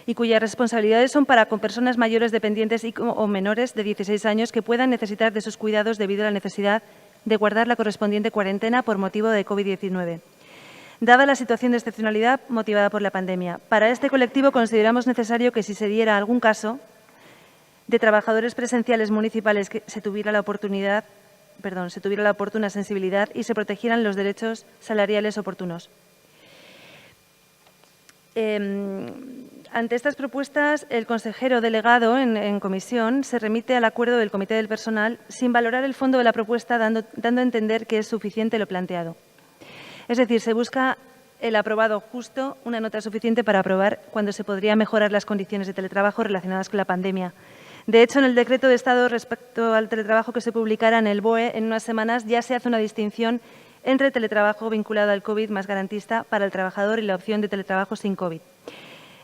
y cuyas responsabilidades son para con personas mayores dependientes o menores de 16 años que puedan necesitar de sus cuidados debido a la necesidad de guardar la correspondiente cuarentena por motivo de COVID-19. Dada la situación de excepcionalidad motivada por la pandemia, para este colectivo consideramos necesario que si se diera algún caso, de trabajadores presenciales municipales que se tuviera la oportuna sensibilidad y se protegieran los derechos salariales oportunos. Ante estas propuestas, el consejero delegado en comisión se remite al acuerdo del Comité del Personal sin valorar el fondo de la propuesta, dando a entender que es suficiente lo planteado. Es decir, se busca el aprobado justo, una nota suficiente para aprobar cuando se podría mejorar las condiciones de teletrabajo relacionadas con la pandemia. De hecho, en el decreto de Estado respecto al teletrabajo que se publicará en el BOE en unas semanas ya se hace una distinción entre teletrabajo vinculado al COVID más garantista para el trabajador y la opción de teletrabajo sin COVID.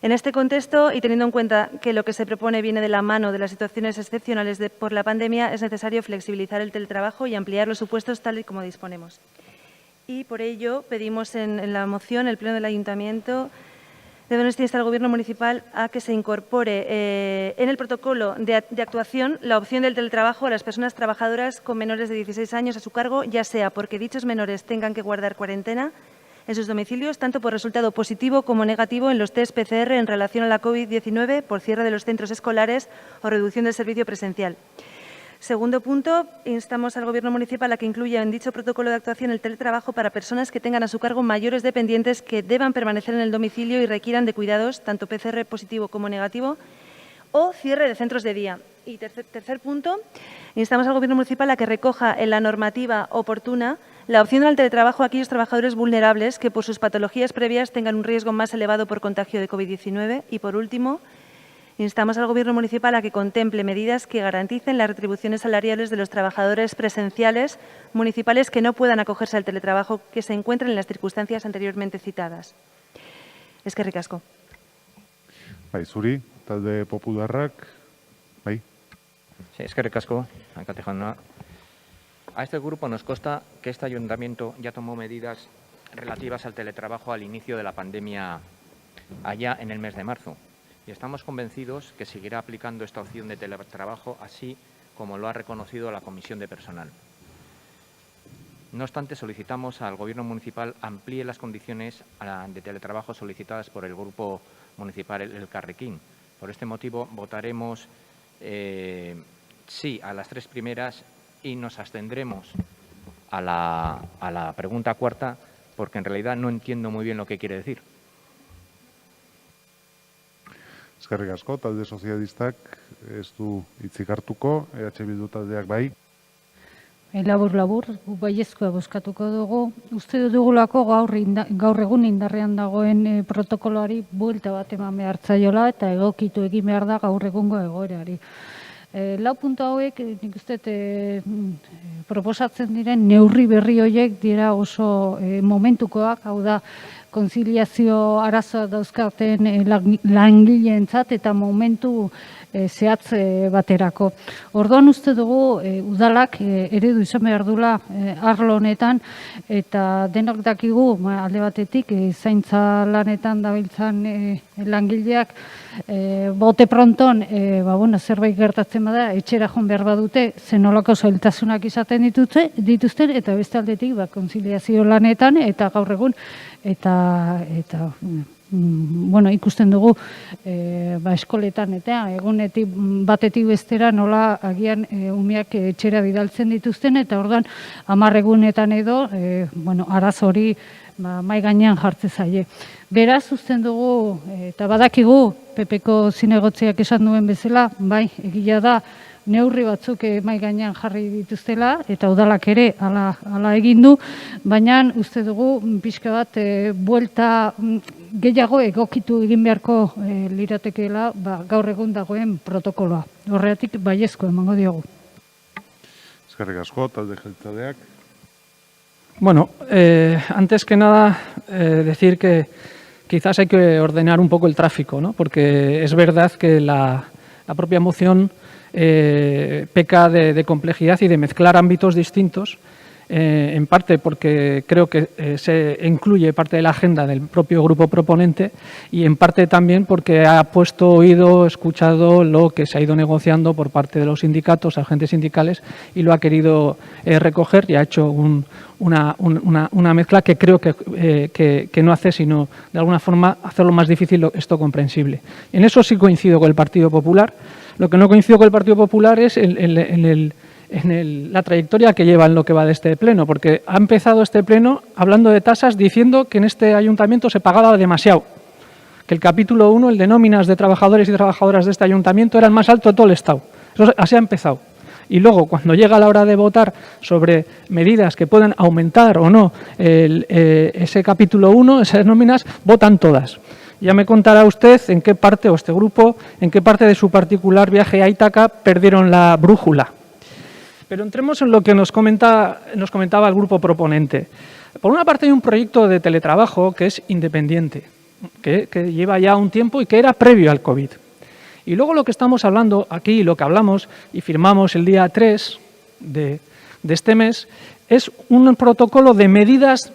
En este contexto, y teniendo en cuenta que lo que se propone viene de la mano de las situaciones excepcionales por la pandemia, es necesario flexibilizar el teletrabajo y ampliar los supuestos tal y como disponemos. Y por ello pedimos en la moción el Pleno del Ayuntamiento de Donostia insta al Gobierno municipal a que se incorpore en el protocolo de actuación la opción del teletrabajo a las personas trabajadoras con menores de 16 años a su cargo, ya sea porque dichos menores tengan que guardar cuarentena en sus domicilios, tanto por resultado positivo como negativo en los test PCR en relación a la COVID-19, por cierre de los centros escolares o reducción del servicio presencial. Segundo punto, instamos al Gobierno municipal a que incluya en dicho protocolo de actuación el teletrabajo para personas que tengan a su cargo mayores dependientes que deban permanecer en el domicilio y requieran de cuidados, tanto PCR positivo como negativo, o cierre de centros de día. Y tercer punto, instamos al Gobierno municipal a que recoja en la normativa oportuna la opción al teletrabajo a aquellos trabajadores vulnerables que por sus patologías previas tengan un riesgo más elevado por contagio de COVID-19. Y por último, instamos al Gobierno municipal a que contemple medidas que garanticen las retribuciones salariales de los trabajadores presenciales municipales que no puedan acogerse al teletrabajo que se encuentren en las circunstancias anteriormente citadas. Eskerrik asko. Bai, zuri, talde popularrak, bai. Sí, eskerrik asko, alkate jauna. A este grupo nos consta que este ayuntamiento ya tomó medidas relativas al teletrabajo al inicio de la pandemia allá en el mes de marzo. Y estamos convencidos que seguirá aplicando esta opción de teletrabajo así como lo ha reconocido la Comisión de Personal. No obstante, solicitamos al Gobierno municipal amplíe las condiciones de teletrabajo solicitadas por el Grupo Municipal El Carrequín. Por este motivo votaremos sí a las tres primeras y nos abstendremos a la pregunta cuarta porque en realidad no entiendo muy bien lo que quiere decir. Eskerrik asko, talde sozialistak ez du hitzik hartuko, Bildu taldeak bai. Labur, baiezkoa bozkatuko dugu. Uste dugulako gaur egun indarrean dagoen protokoloari buelta bat eman behar zaiola eta egokitu egin behar da gaur egungo egoerari. Lau puntu hauek, nik uste proposatzen diren neurri berri horiek dira oso momentukoak, hau da, konziliazio arazoa dauzkaten langileentzat eta momentu zehatz baterako. Orduan uste dugu udalak eredu izan behar dula arlo honetan eta denok dakigu alde batetik zaintza lanetan dabiltzan langileak bote pronton zerbait gertatzen bada etxera joan behar badute zenolako zailtasunak izaten dituzten eta beste aldetik konziliazio lanetan eta gaur egun eta ikusten dugu eskoletan eta egunetik batetik bestera nola agian umeak etxera bidaltzen dituzten eta orduan 10 egunetan edo arazo hori mai gainean jartze zaie. Beraz, uzten dugu eta badakigu PPko zinegotziak esan duen bezala, bai, egia da neurri batzuk mai gainean jarri dituztela eta udalak ere hala egin du, baina uste dugu pixka bat buelta gehiago egokitu egin beharko liratekeela gaur egun dagoen protokoloa. Horregatik baiezko emango diogu. Eskerrik asko, talde jeltzaleak. Bueno, antes que nada decir que quizás hay que ordenar un poco el tráfico, ¿no? Porque es verdad que la propia moción peca de complejidad y de mezclar ámbitos distintos, en parte porque creo que se incluye parte de la agenda del propio grupo proponente y en parte también porque ha escuchado lo que se ha ido negociando por parte de los sindicatos, agentes sindicales y lo ha querido recoger y ha hecho una mezcla que creo que no hace sino de alguna forma hacerlo más difícil esto comprensible. En eso sí coincido con el Partido Popular. Lo que no coincido con el Partido Popular es la trayectoria que lleva en lo que va de este pleno, porque ha empezado este pleno hablando de tasas diciendo que en este ayuntamiento se pagaba demasiado, que el capítulo 1, el de nóminas de trabajadores y trabajadoras de este ayuntamiento, era el más alto de todo el Estado. Eso así ha empezado. Y luego, cuando llega la hora de votar sobre medidas que pueden aumentar o no ese capítulo 1, esas nóminas, votan todas. Ya me contará usted en qué parte, o este grupo, en qué parte de su particular viaje a Ítaca perdieron la brújula. Pero entremos en lo que nos comentaba el grupo proponente. Por una parte hay un proyecto de teletrabajo que es independiente, que lleva ya un tiempo y que era previo al COVID. Y luego lo que estamos hablando aquí, lo que hablamos y firmamos el día 3 de este mes, es un protocolo de medidas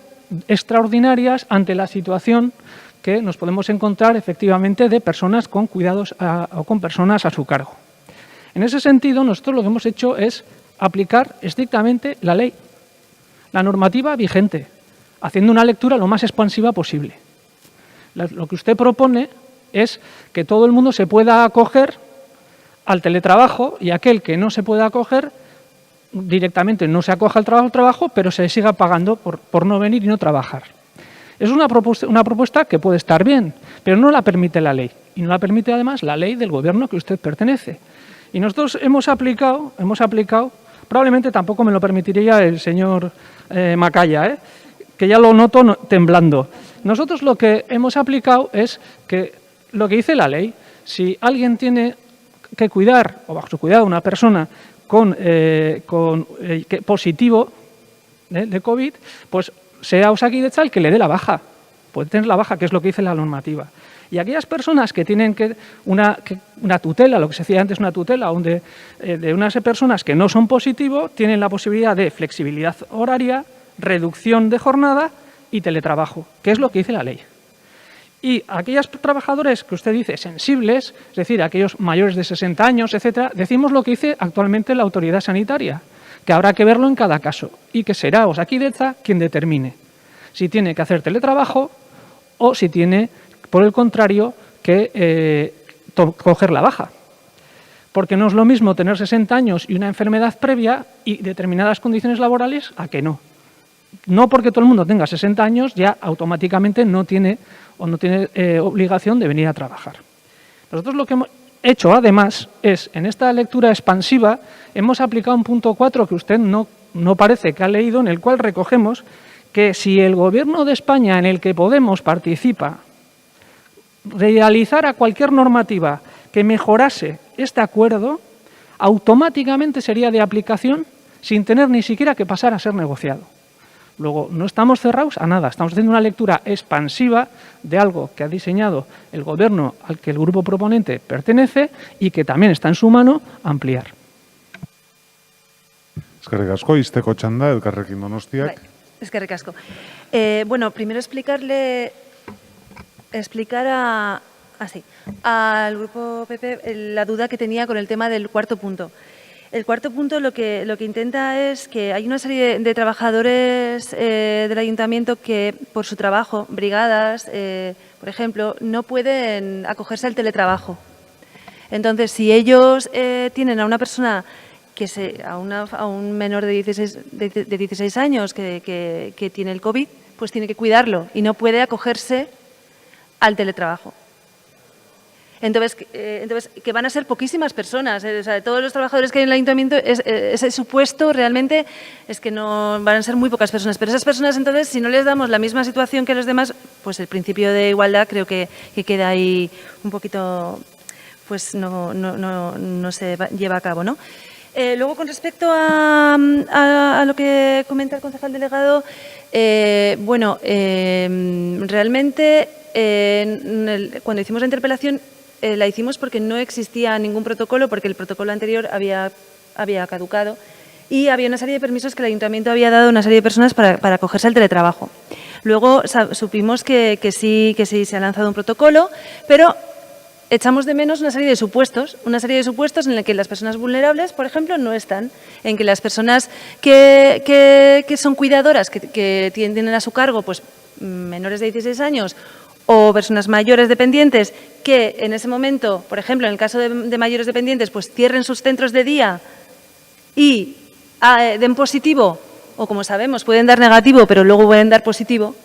extraordinarias ante la situación que nos podemos encontrar efectivamente de personas con cuidados o con personas a su cargo. En ese sentido, nosotros lo que hemos hecho es aplicar estrictamente la ley, la normativa vigente, haciendo una lectura lo más expansiva posible. Lo que usted propone es que todo el mundo se pueda acoger al teletrabajo y aquel que no se pueda acoger directamente no se acoja al trabajo, pero se siga pagando por no venir y no trabajar. Es una propuesta que puede estar bien, pero no la permite la ley. Y no la permite además la ley del gobierno que usted pertenece. Y nosotros hemos aplicado, probablemente tampoco me lo permitiría el señor Macaya, que ya lo noto temblando. Nosotros lo que hemos aplicado es que lo que dice la ley, si alguien tiene que cuidar, o bajo su cuidado, una persona positivo de COVID, pues sea Osakidetza el que le dé la baja. Puede tener la baja, que es lo que dice la normativa. Y aquellas personas que tienen una tutela, lo que se decía antes, una tutela, de unas personas que no son positivo, tienen la posibilidad de flexibilidad horaria, reducción de jornada y teletrabajo, que es lo que dice la ley. Y aquellos trabajadores que usted dice sensibles, es decir, aquellos mayores de 60 años, etcétera, decimos lo que dice actualmente la autoridad sanitaria, que habrá que verlo en cada caso y que será Osakidetza quien determine si tiene que hacer teletrabajo o si tiene, por el contrario, que coger la baja. Porque no es lo mismo tener 60 años y una enfermedad previa y determinadas condiciones laborales a que no. No porque todo el mundo tenga 60 años ya automáticamente no tiene obligación de venir a trabajar. Nosotros lo que hemos hecho además es, en esta lectura expansiva, hemos aplicado un punto 4 que usted no parece que ha leído, en el cual recogemos que si el Gobierno de España, en el que Podemos participa, realizara cualquier normativa que mejorase este acuerdo, automáticamente sería de aplicación sin tener ni siquiera que pasar a ser negociado. Luego, no estamos cerrados a nada, estamos haciendo una lectura expansiva de algo que ha diseñado el Gobierno al que el grupo proponente pertenece y que también está en su mano ampliar. Eskerrik asko, izteko txanda, Elkarrekin Donostiak. Eskerrik asko. Bueno, primero explicar al grupo PP la duda que tenía con el tema del cuarto punto. El cuarto punto lo que intenta es que hay una serie de trabajadores del ayuntamiento que por su trabajo, brigadas, por ejemplo, no pueden acogerse al teletrabajo. Entonces, si ellos tienen a una persona a un menor de 16 años que tiene el COVID, pues tiene que cuidarlo y no puede acogerse al teletrabajo. Entonces, que van a ser poquísimas personas. O sea, de todos los trabajadores que hay en el ayuntamiento, ese supuesto realmente es que no van a ser muy pocas personas. Pero esas personas, entonces, si no les damos la misma situación que a los demás, pues el principio de igualdad creo que queda ahí un poquito, pues no se lleva a cabo, ¿no? Luego, con respecto a lo que comenta el concejal delegado, realmente cuando hicimos la interpelación la hicimos porque no existía ningún protocolo, porque el protocolo anterior había caducado y había una serie de permisos que el ayuntamiento había dado a una serie de personas para acogerse al teletrabajo. Luego supimos que sí se ha lanzado un protocolo, pero echamos de menos una serie de supuestos en los que las personas vulnerables, por ejemplo, no están, en que las personas que son cuidadoras, que tienen a su cargo pues menores de 16 años o personas mayores dependientes que en ese momento, por ejemplo, en el caso de mayores dependientes, pues cierren sus centros de día y den positivo, o como sabemos, pueden dar negativo, pero luego pueden dar positivo.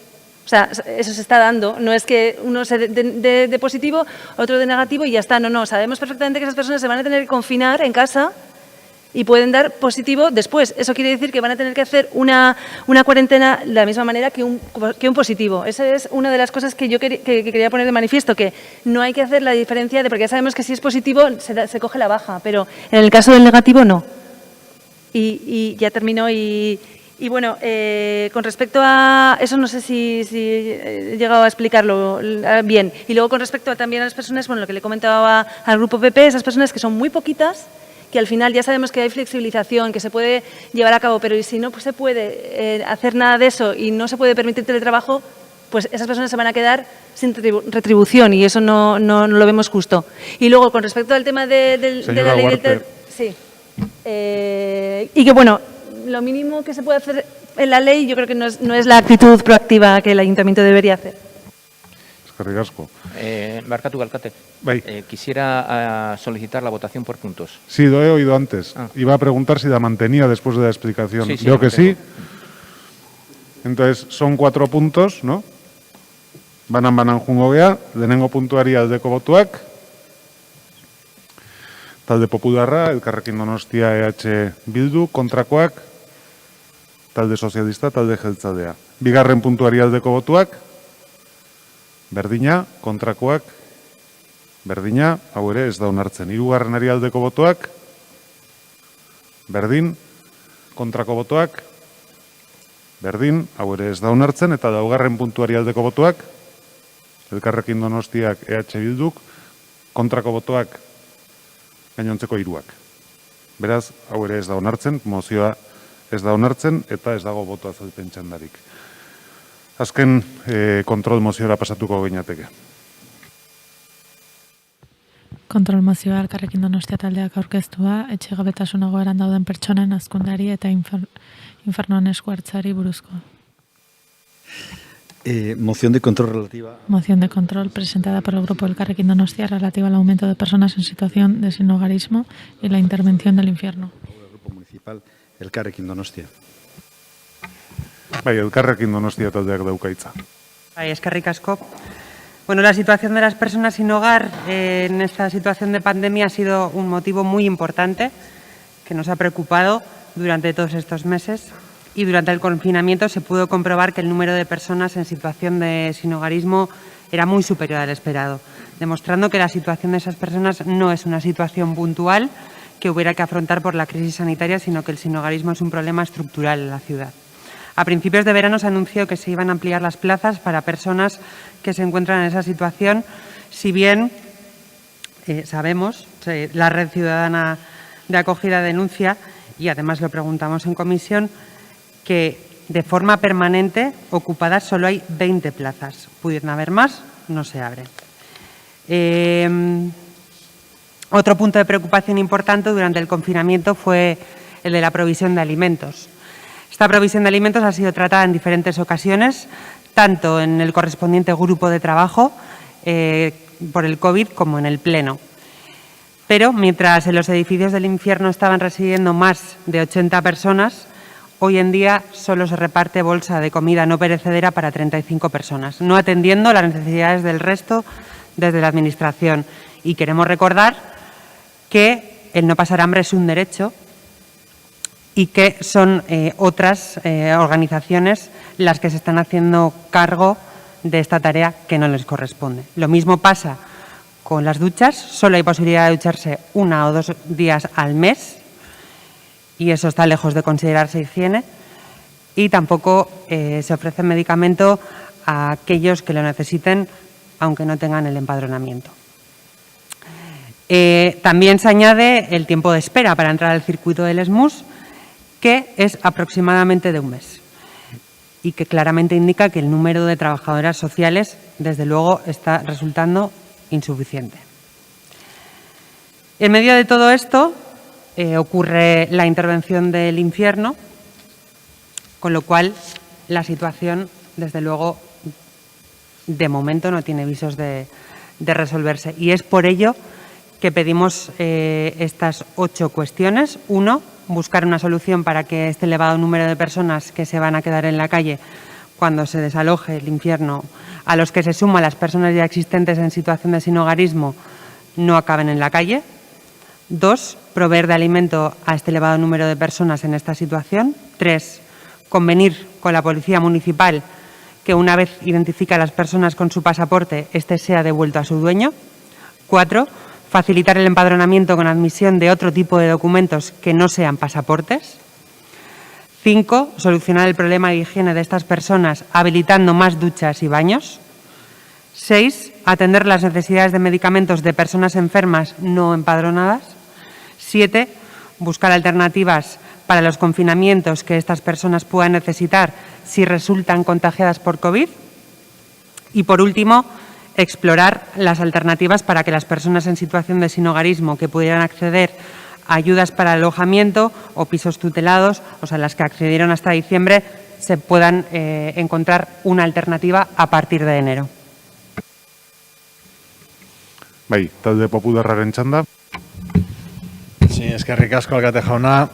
O sea, eso se está dando. No es que uno se dé positivo, otro de negativo y ya está. No, sabemos perfectamente que esas personas se van a tener que confinar en casa y pueden dar positivo después. Eso quiere decir que van a tener que hacer una cuarentena de la misma manera que un positivo. Esa es una de las cosas que yo quería poner de manifiesto, que no hay que hacer la diferencia, porque ya sabemos que si es positivo se coge la baja, pero en el caso del negativo no. Y ya termino y bueno, con respecto a eso, no sé si he llegado a explicarlo bien. Y luego con respecto también a las personas, bueno, lo que le comentaba al Grupo PP, esas personas que son muy poquitas, que al final ya sabemos que hay flexibilización, que se puede llevar a cabo, pero y si no pues se puede hacer nada de eso y no se puede permitir teletrabajo, pues esas personas se van a quedar sin retribución y eso no lo vemos justo. Y luego, con respecto al tema de la ley del... Sí. Y que, bueno, lo mínimo que se puede hacer en la ley yo creo que no es la actitud proactiva que el Ayuntamiento debería hacer. Eskerrik asko. Barkatu, alcate. Quisiera solicitar la votación por puntos. Sí, lo he oído antes. Iba a preguntar si la mantenía después de la explicación. Sí, Yo que sí. Entonces, son 4 puntos, ¿no? Banan jungo gea, lehenengo puntuari aldeko botuak, talde Popularra, Elkarrekin Donostia EH Bildu, kontrakoak, talde Sozialista, talde Jeltzalea. Bigarren puntuari aldeko botuak, berdina, kontrakoak, berdina, hau ere ez da onartzen. Hirugarrenari aldeko botuak, berdin, kontrako botuak, berdin, hau ere ez da onartzen, eta laugarren puntuari aldeko botuak, Elkarrekin Donostiak EH Bilduk, kontrako botuak, gainontzeko 3. Beraz, hau ere ez da onartzen, mozioa ez da onartzen, eta ez dago boto azalpen txandarik. Azken kontrol moziora pasatuko ginateke. Kontrol mozioa Elkarrekin Donostia taldeak aurkeztua, etxegabetasun egoeran dauden pertsonen hazkundeari eta infernoan esku hartzeari buruzko. Moción de control relativa. Moción de control presentada por el Grupo Elkarrekin Donostia relativa al aumento de personas en situación de sinhogarismo y la intervención del infierno. El Grupo Municipal Elkarrekin Donostia. Elkarrekin Donostia taldeak dauka hitza. Eskerrik asko. Bueno, la situación de las personas sin hogar en esta situación de pandemia ha sido un motivo muy importante que nos ha preocupado durante todos estos meses. Y durante el confinamiento se pudo comprobar que el número de personas en situación de sinhogarismo era muy superior al esperado, demostrando que la situación de esas personas no es una situación puntual que hubiera que afrontar por la crisis sanitaria, sino que el sinhogarismo es un problema estructural en la ciudad. A principios de verano se anunció que se iban a ampliar las plazas para personas que se encuentran en esa situación, si bien sabemos, la Red Ciudadana de Acogida denuncia, y además lo preguntamos en comisión, que de forma permanente ocupadas solo hay 20 plazas. Pudieran haber más, no se abren. Otro punto de preocupación importante durante el confinamiento fue el de la provisión de alimentos. Esta provisión de alimentos ha sido tratada en diferentes ocasiones, tanto en el correspondiente grupo de trabajo por el COVID como en el Pleno. Pero mientras en los edificios del infierno estaban residiendo más de 80 personas, hoy en día solo se reparte bolsa de comida no perecedera para 35 personas, no atendiendo las necesidades del resto desde la Administración. Y queremos recordar que el no pasar hambre es un derecho y que son otras organizaciones las que se están haciendo cargo de esta tarea que no les corresponde. Lo mismo pasa con las duchas, solo hay posibilidad de ducharse 1 o 2 días al mes, y eso está lejos de considerarse higiene, y tampoco se ofrece medicamento a aquellos que lo necesiten, aunque no tengan el empadronamiento. También se añade el tiempo de espera para entrar al circuito del SMUS, que es aproximadamente de 1 mes, y que claramente indica que el número de trabajadoras sociales, desde luego, está resultando insuficiente. En medio de todo esto, ocurre la intervención del infierno, con lo cual la situación, desde luego, de momento no tiene visos de resolverse. Y es por ello que pedimos estas 8 cuestiones. 1, buscar una solución para que este elevado número de personas que se van a quedar en la calle cuando se desaloje el infierno, a los que se suman las personas ya existentes en situación de sinhogarismo, no acaben en la calle. 2, proveer de alimento a este elevado número de personas en esta situación. 3, convenir con la Policía Municipal que una vez identifica a las personas con su pasaporte, este sea devuelto a su dueño. 4, facilitar el empadronamiento con admisión de otro tipo de documentos que no sean pasaportes. 5, solucionar el problema de higiene de estas personas habilitando más duchas y baños. 6, atender las necesidades de medicamentos de personas enfermas no empadronadas. 7, buscar alternativas para los confinamientos que estas personas puedan necesitar si resultan contagiadas por COVID. Y, por último, explorar las alternativas para que las personas en situación de sinhogarismo que pudieran acceder a ayudas para alojamiento o pisos tutelados, o sea, las que accedieron hasta diciembre, se puedan encontrar una alternativa a partir de enero. Bai, talde popularraren txanda. Sí, eskerrik asko alkate jauna.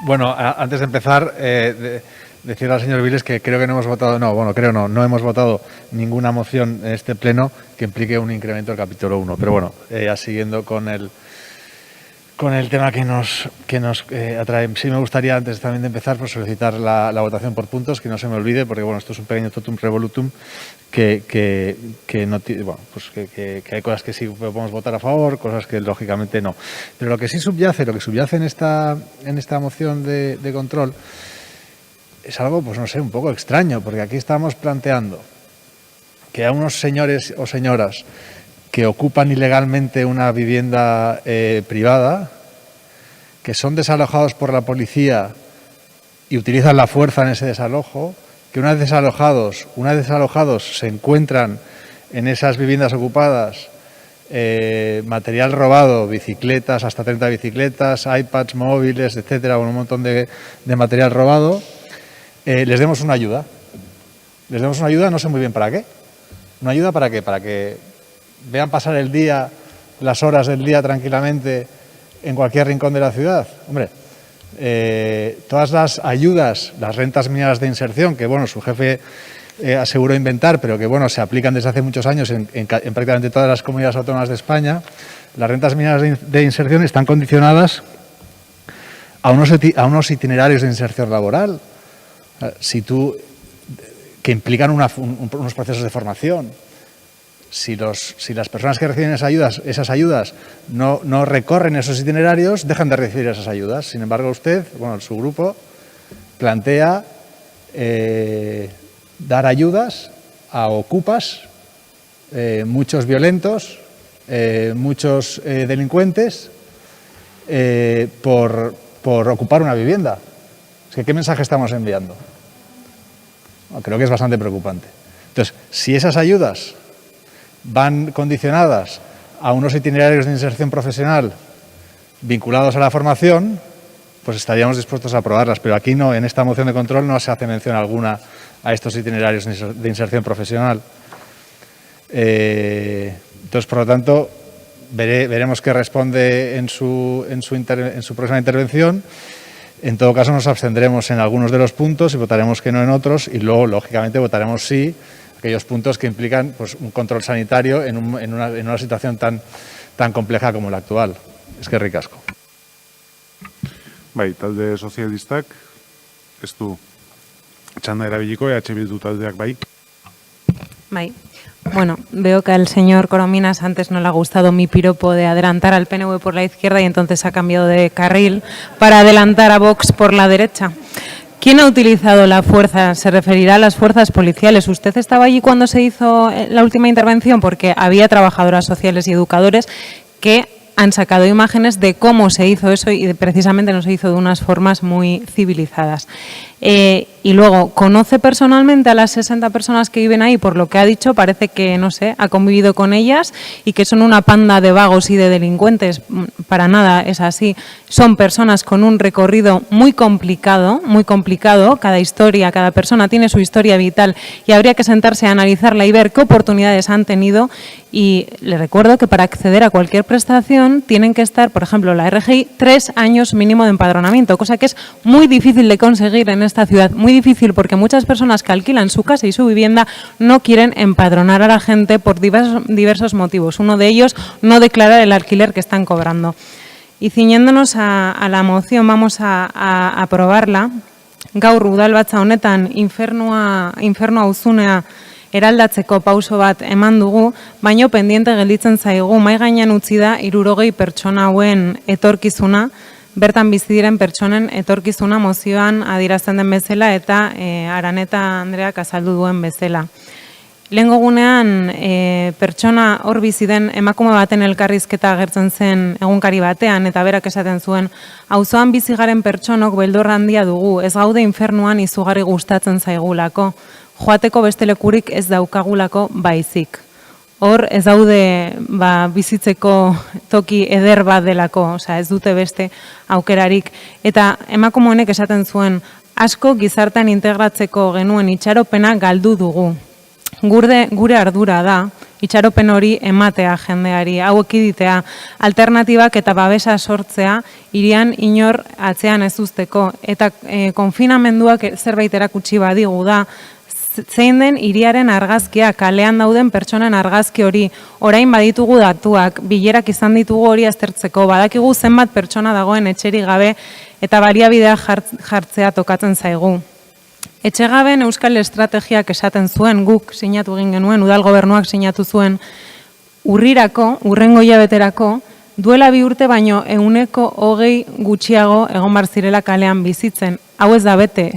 Bueno, antes de empezar, decirle al señor Viles que creo que no hemos votado, no hemos votado ninguna moción en este pleno que implique un incremento del capítulo 1. Pero bueno, ya siguiendo con el tema que nos atrae. Sí me gustaría, antes también de empezar, pues solicitar la votación por puntos, que no se me olvide, porque bueno, esto es un pequeño totum revolutum, que hay cosas que sí podemos votar a favor, cosas que lógicamente no. Pero lo que subyace en esta moción de control es algo, pues no sé, un poco extraño, porque aquí estamos planteando que a unos señores o señoras que ocupan ilegalmente una vivienda privada, que son desalojados por la policía y utilizan la fuerza en ese desalojo, que una vez desalojados se encuentran en esas viviendas ocupadas material robado, bicicletas, hasta 30 bicicletas, iPads, móviles, etcétera, un montón de material robado, les demos una ayuda. Les demos una ayuda, no sé muy bien para qué. ¿Una ayuda para qué? Para que vean pasar el día, las horas del día tranquilamente en cualquier rincón de la ciudad. Hombre, todas las ayudas, las rentas mínimas de inserción, que bueno, su jefe aseguró inventar, pero que bueno, se aplican desde hace muchos años en prácticamente todas las comunidades autónomas de España, las rentas mínimas de inserción están condicionadas a unos itinerarios de inserción laboral, que implican unos procesos de formación. Si las personas que reciben esas ayudas no recorren esos itinerarios, dejan de recibir esas ayudas. Sin embargo, su grupo plantea dar ayudas a ocupas, muchos violentos, muchos delincuentes, por ocupar una vivienda. Es que, ¿qué mensaje estamos enviando? Creo que es bastante preocupante. Entonces, si esas ayudas van condicionadas a unos itinerarios de inserción profesional vinculados a la formación, pues estaríamos dispuestos a aprobarlas. Pero aquí no, en esta moción de control no se hace mención alguna a estos itinerarios de inserción profesional. Entonces, por lo tanto, veremos qué responde en su próxima intervención. En todo caso, nos abstendremos en algunos de los puntos y votaremos que no en otros, y luego, lógicamente, votaremos sí aquellos puntos que implican pues, un control sanitario en una situación tan compleja como la actual. Eskerrik asko. Bai, talde sozialistak, ez du txanda erabiliko, Bildu taldeak bai. Bai. Bueno, veo que al señor Corominas antes no le ha gustado mi piropo de adelantar al PNV por la izquierda y entonces ha cambiado de carril para adelantar a Vox por la derecha. ¿Quién ha utilizado la fuerza? Se referirá a las fuerzas policiales. ¿Usted estaba allí cuando se hizo la última intervención? Porque había trabajadoras sociales y educadores que han sacado imágenes de cómo se hizo eso y precisamente no se hizo de unas formas muy civilizadas. Y luego, conoce personalmente a las 60 personas que viven ahí, por lo que ha dicho, parece que, no sé, ha convivido con ellas y que son una panda de vagos y de delincuentes. Para nada es así. Son personas con un recorrido muy complicado, cada historia, cada persona tiene su historia vital y habría que sentarse a analizarla y ver qué oportunidades han tenido. Y le recuerdo que para acceder a cualquier prestación tienen que estar, por ejemplo, la RGI, 3 años mínimo de empadronamiento, cosa que es muy difícil de conseguir en esta ciudad, muy difícil porque muchas personas que alquilan su casa y su vivienda no quieren empadronar a la gente por diversos motivos. Uno de ellos, no declarar el alquiler que están cobrando. Y ciñéndonos a la moción, vamos a aprobarla. Gaur udalbatza honetan infernua auzunea eraldatzeko pauso bat eman dugu, baino pendiente gelditzen zaigu mahai gainean utzi da 60 pertsona hauen etorkizuna, bertan bizi diren pertsonen etorkizuna mozioan adierazten den bezala eta Araneta Andreak azaldu duen bezala. Lehengo gunean pertsona hor bizi den emakume baten elkarrizketa agertzen zen egunkari batean eta berak esaten zuen, auzoan bizi garen pertsonok beldor handia dugu, ez gaude infernuan izugarri gustatzen zaigulako. Joateko beste lekurik ez daukagulako baizik. Hor ez daude bizitzeko toki eder bat delako, ez dute beste aukerarik. Eta emakume honek esaten zuen, asko gizartean integratzeko genuen itxaropena galdu dugu. Gure ardura da, itxaropen hori ematea jendeari, hau ekiditea, alternatibak eta babesa sortzea, hirian inor atzean ez uzteko. Eta konfinamenduak zerbait erakutsi badigu da, zein den hiriaren argazkia, kalean dauden pertsonen argazki hori, orain baditugu datuak, bilerak izan ditugu hori aztertzeko, badakigu zenbat pertsona dagoen etxerik gabe eta baliabideak jartzea tokatzen zaigu. Etxegaben euskal estrategiak esaten zuen, guk sinatu egin genuen, udal gobernuak sinatu zuen, urrengo hilabeterako, duela 2 urte baino 20% gutxiago egon bar zirela kalean bizitzen. Hau ez da bete,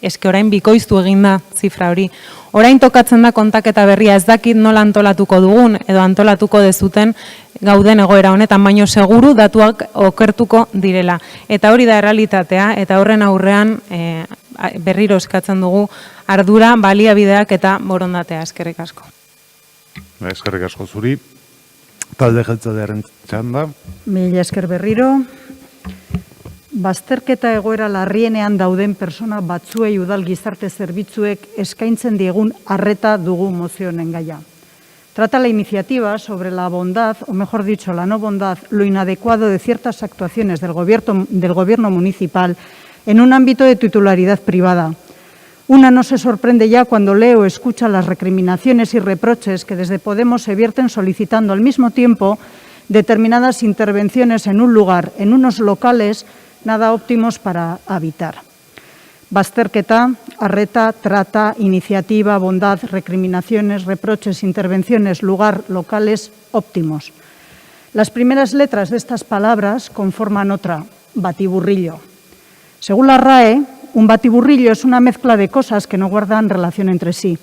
eske orain bikoiztu eginda zifra hori. Orain tokatzen da kontaketa berria, ez dakit nola antolatuko dugun edo antolatuko dezuten gauden egoera honetan, baino seguru datuak okertuko direla. Eta hori da errealitatea eta horren aurrean berriro eskatzen dugu ardura, baliabideak eta borondatea. Eskerrik asko. Eskerrik asko zuri. Talde jeltzalearen txanda. Mila esker berriro. Bazterketa egoera larrienean dauden persona batzuei udal gizarte zerbitzuek eskaintzen diegun arreta dugu mozio honen gaia. Trata la iniciativa sobre la bondad, o mejor dicho, la no bondad, lo inadecuado de ciertas actuaciones del gobierno municipal en un ámbito de titularidad privada. Una no se sorprende ya cuando lee o escucha las recriminaciones y reproches que desde Podemos se vierten solicitando al mismo tiempo determinadas intervenciones en un lugar, en unos locales nada óptimos para habitar. Bazterketa, arreta, trata, iniciativa, bondad, recriminaciones, reproches, intervenciones, lugar, locales óptimos. Las primeras letras de estas palabras conforman otra, batiburrillo. Según la RAE, un batiburrillo es una mezcla de cosas que no guardan relación entre sí.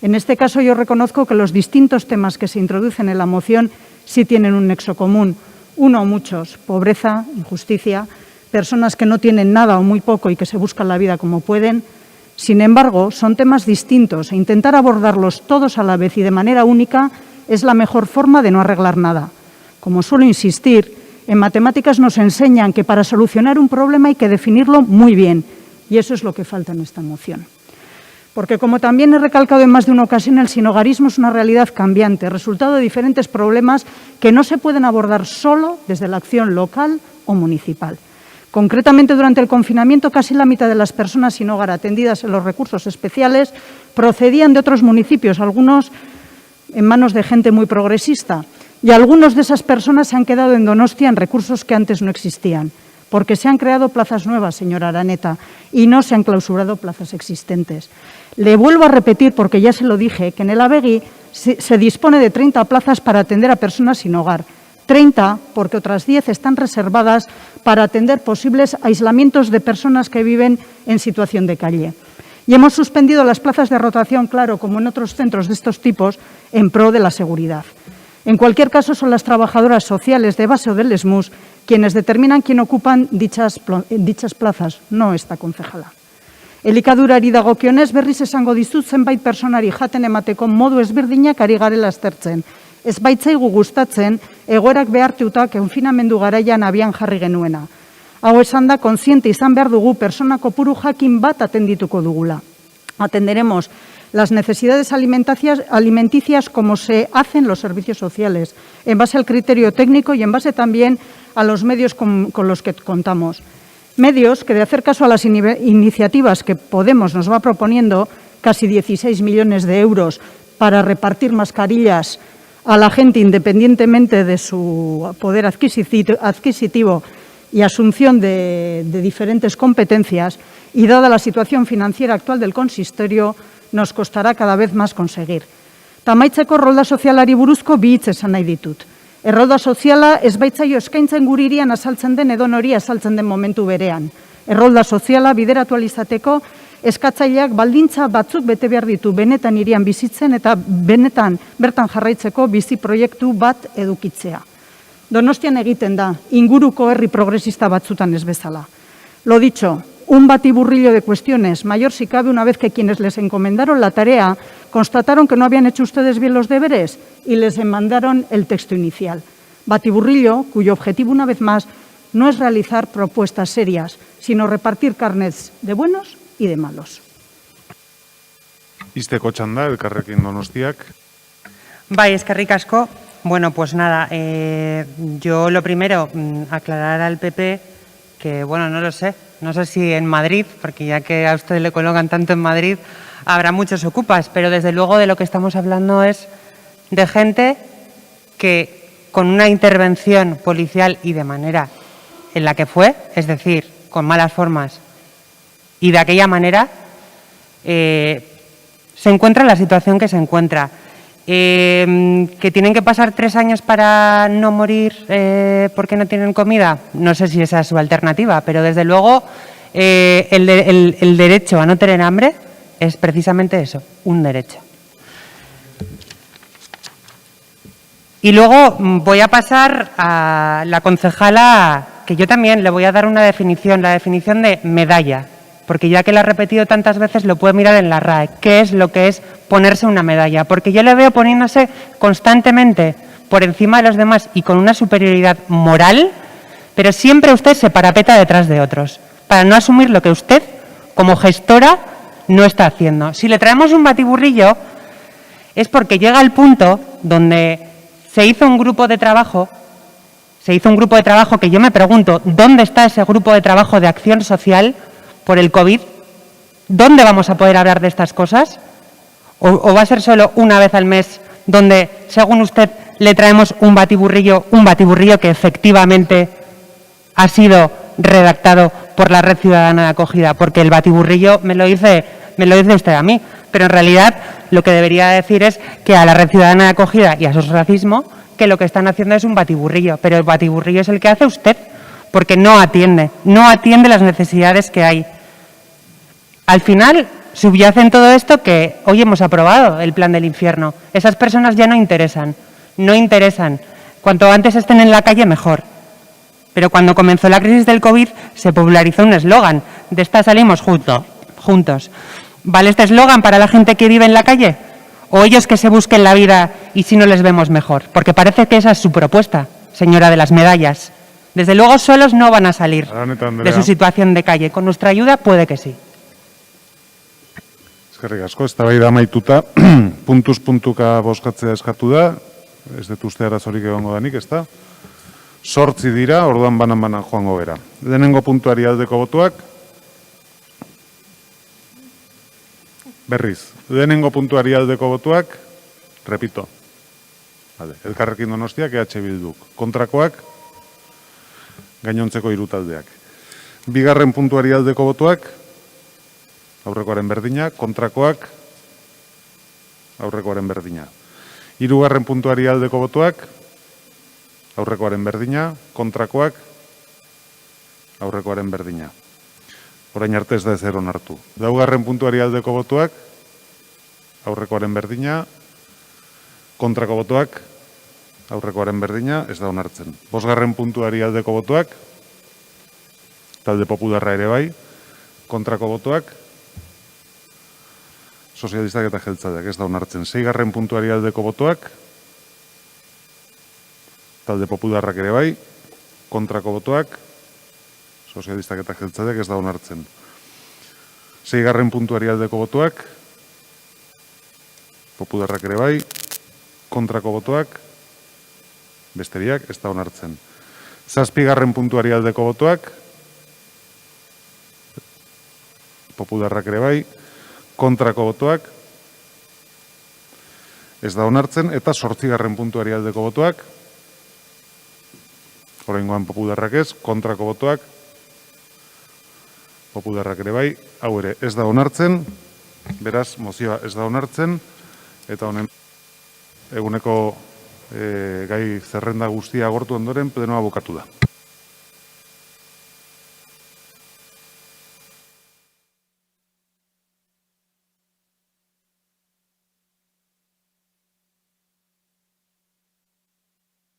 En este caso yo reconozco que los distintos temas que se introducen en la moción sí tienen un nexo común, uno o muchos, pobreza, injusticia, personas que no tienen nada o muy poco y que se buscan la vida como pueden. Sin embargo, son temas distintos e intentar abordarlos todos a la vez y de manera única es la mejor forma de no arreglar nada. Como suelo insistir, en matemáticas nos enseñan que para solucionar un problema hay que definirlo muy bien y eso es lo que falta en esta moción. Porque como también he recalcado en más de una ocasión, el sinhogarismo es una realidad cambiante, resultado de diferentes problemas que no se pueden abordar solo desde la acción local o municipal. Concretamente, durante el confinamiento, casi la mitad de las personas sin hogar atendidas en los recursos especiales procedían de otros municipios, algunos en manos de gente muy progresista, y algunos de esas personas se han quedado en Donostia en recursos que antes no existían, porque se han creado plazas nuevas, señora Araneta, y no se han clausurado plazas existentes. Le vuelvo a repetir, porque ya se lo dije, que en el Abegui se dispone de 30 plazas para atender a personas sin hogar. 30, porque otras 10 están reservadas para atender posibles aislamientos de personas que viven en situación de calle. Y hemos suspendido las plazas de rotación, claro, como en otros centros de estos tipos, en pro de la seguridad. En cualquier caso, son las trabajadoras sociales de base o del SMUS quienes determinan quién ocupan dichas plazas, no esta concejala. Elikadurari dagokionez berriz esango dizut zenbait personari jaten emateko modu ezberdinak ari garela aztertzen. Ez baitzaigu gustatzen egoerak behartuta konfinamendu garaian abian jarri genuena. Hau esan da, kontziente izan behar dugu persona kopuru jakin bat atendituko dugula. Atenderemos las necesidades alimenticias como se hacen los servicios sociales, en base al criterio técnico y en base también a los medios con los que contamos. Medios que, de hacer caso a las iniciativas que Podemos nos va proponiendo, casi 16 millones de euros para repartir mascarillas a la gente independientemente de su poder adquisitivo y asunción de diferentes competencias, y dada la situación financiera actual del consistorio, nos costará cada vez más conseguir. Tamaitzeko errolda sozialari buruzko bi hitz esan nahi ditut. Errolda soziala ez baitzaio eskaintzen gure hirian azaltzen den edonori azaltzen den momentu berean. Errolda soziala bideratu ahal izateko eskatzaileak baldintza batzuk bete behar ditu benetan hirian bizitzen eta benetan bertan jarraitzeko bizi proiektu bat edukitzea. Donostian egiten da, inguruko herri progresista batzutan ez bezala. Lo dicho, un batiburrillo de cuestiones, mayor si cabe una vez que quienes les encomendaron la tarea constataron que no habían hecho ustedes bien los deberes y les mandaron el texto inicial. Batiburrillo cuyo objetivo, una vez más, no es realizar propuestas serias, sino repartir carnets de buenos y de malos. Izteko txanda, Elkarrekin Donostiak. Bai, eskerrik asko. Bueno, pues nada, yo lo primero, aclarar al PP que, bueno, no lo sé, no sé si en Madrid, porque ya que a usted le colocan tanto en Madrid, habrá muchos ocupas, pero desde luego de lo que estamos hablando es de gente que con una intervención policial y de manera en la que fue, es decir, con malas formas y de aquella manera, se encuentra en la situación que se encuentra. Que tienen que pasar 3 años para no morir porque no tienen comida, no sé si esa es su alternativa, pero desde luego el derecho a no tener hambre es precisamente eso, un derecho. Y luego voy a pasar a la concejala, que yo también le voy a dar una definición, la definición de medalla, porque ya que la ha repetido tantas veces lo puede mirar en la RAE, qué es lo que es ponerse una medalla, porque yo le veo poniéndose constantemente por encima de los demás y con una superioridad moral, pero siempre usted se parapeta detrás de otros, para no asumir lo que usted, como gestora, no está haciendo. Si le traemos un batiburrillo, es porque llega al punto donde se hizo un grupo de trabajo que yo me pregunto, ¿dónde está ese grupo de trabajo de acción social por el COVID? ¿Dónde vamos a poder hablar de estas cosas? ¿O va a ser solo una vez al mes donde, según usted, le traemos un batiburrillo que efectivamente ha sido redactado por la Red Ciudadana de Acogida? Porque el batiburrillo me lo dice usted a mí, pero en realidad lo que debería decir es que a la Red Ciudadana de Acogida y a su racismo, que lo que están haciendo es un batiburrillo, pero el batiburrillo es el que hace usted, porque no atiende las necesidades que hay. Al final, subyace en todo esto que hoy hemos aprobado el plan del infierno. Esas personas ya no interesan. Cuanto antes estén en la calle, mejor. Pero cuando comenzó la crisis del COVID, se popularizó un eslogan. De esta salimos juntos. ¿Vale este eslogan para la gente que vive en la calle? ¿O ellos que se busquen la vida y si no les vemos mejor? Porque parece que esa es su propuesta, señora de las medallas. Desde luego solos no van a salir de su situación de calle. Con nuestra ayuda puede que sí. Eskerrik asko, eztabaida amaituta, puntuz puntuka bozkatzea eskatu da, ez dut uste arazorik egongo danik, ezta? 8 dira, orduan banan joango bera. Lehenengo puntuari aldeko botuak. Berriz, lehenengo puntuari aldeko botuak, repito. Elkarrekin Donostiak, EH Bilduk. Kontrakoak, gainontzeko 3 taldeak. Bigarren puntuari aldeko botuak, aurrekoaren berdina, kontrakoak, aurrekoaren berdina. 3. puntuari aldeko botuak, aurrekoaren berdina, kontrakoak, aurrekoaren berdina. Orain arte ez da ezer onartu. 4. puntuari aldeko botuak, aurrekoaren berdina, kontrako botuak, aurrekoaren berdina, ez da onartzen. 5. puntuari aldeko botuak, talde popularra ere bai, kontrako botuak, sozialistak eta jeltzaleak, ez da onartzen. 6. puntuari aldeko botoak, talde popularrak ere bai, kontrako botoak, sozialistak eta jeltzaleak, ez da onartzen. 6. puntuari aldeko botoak, popularrak ere bai, kontrako botoak, besteriak, ez da onartzen. 7. puntuari aldeko botoak, popularrak ere bai, kontrako botoak, ez da onartzen, eta 8. puntuari aldeko botoak, oraingoan popularrak ez, kontrako botoak, popularrak ere bai, hau ere ez da onartzen, beraz, mozioa ez da onartzen, eta honen eguneko gai zerrenda guztia agortu ondoren, plenoa bukatu da.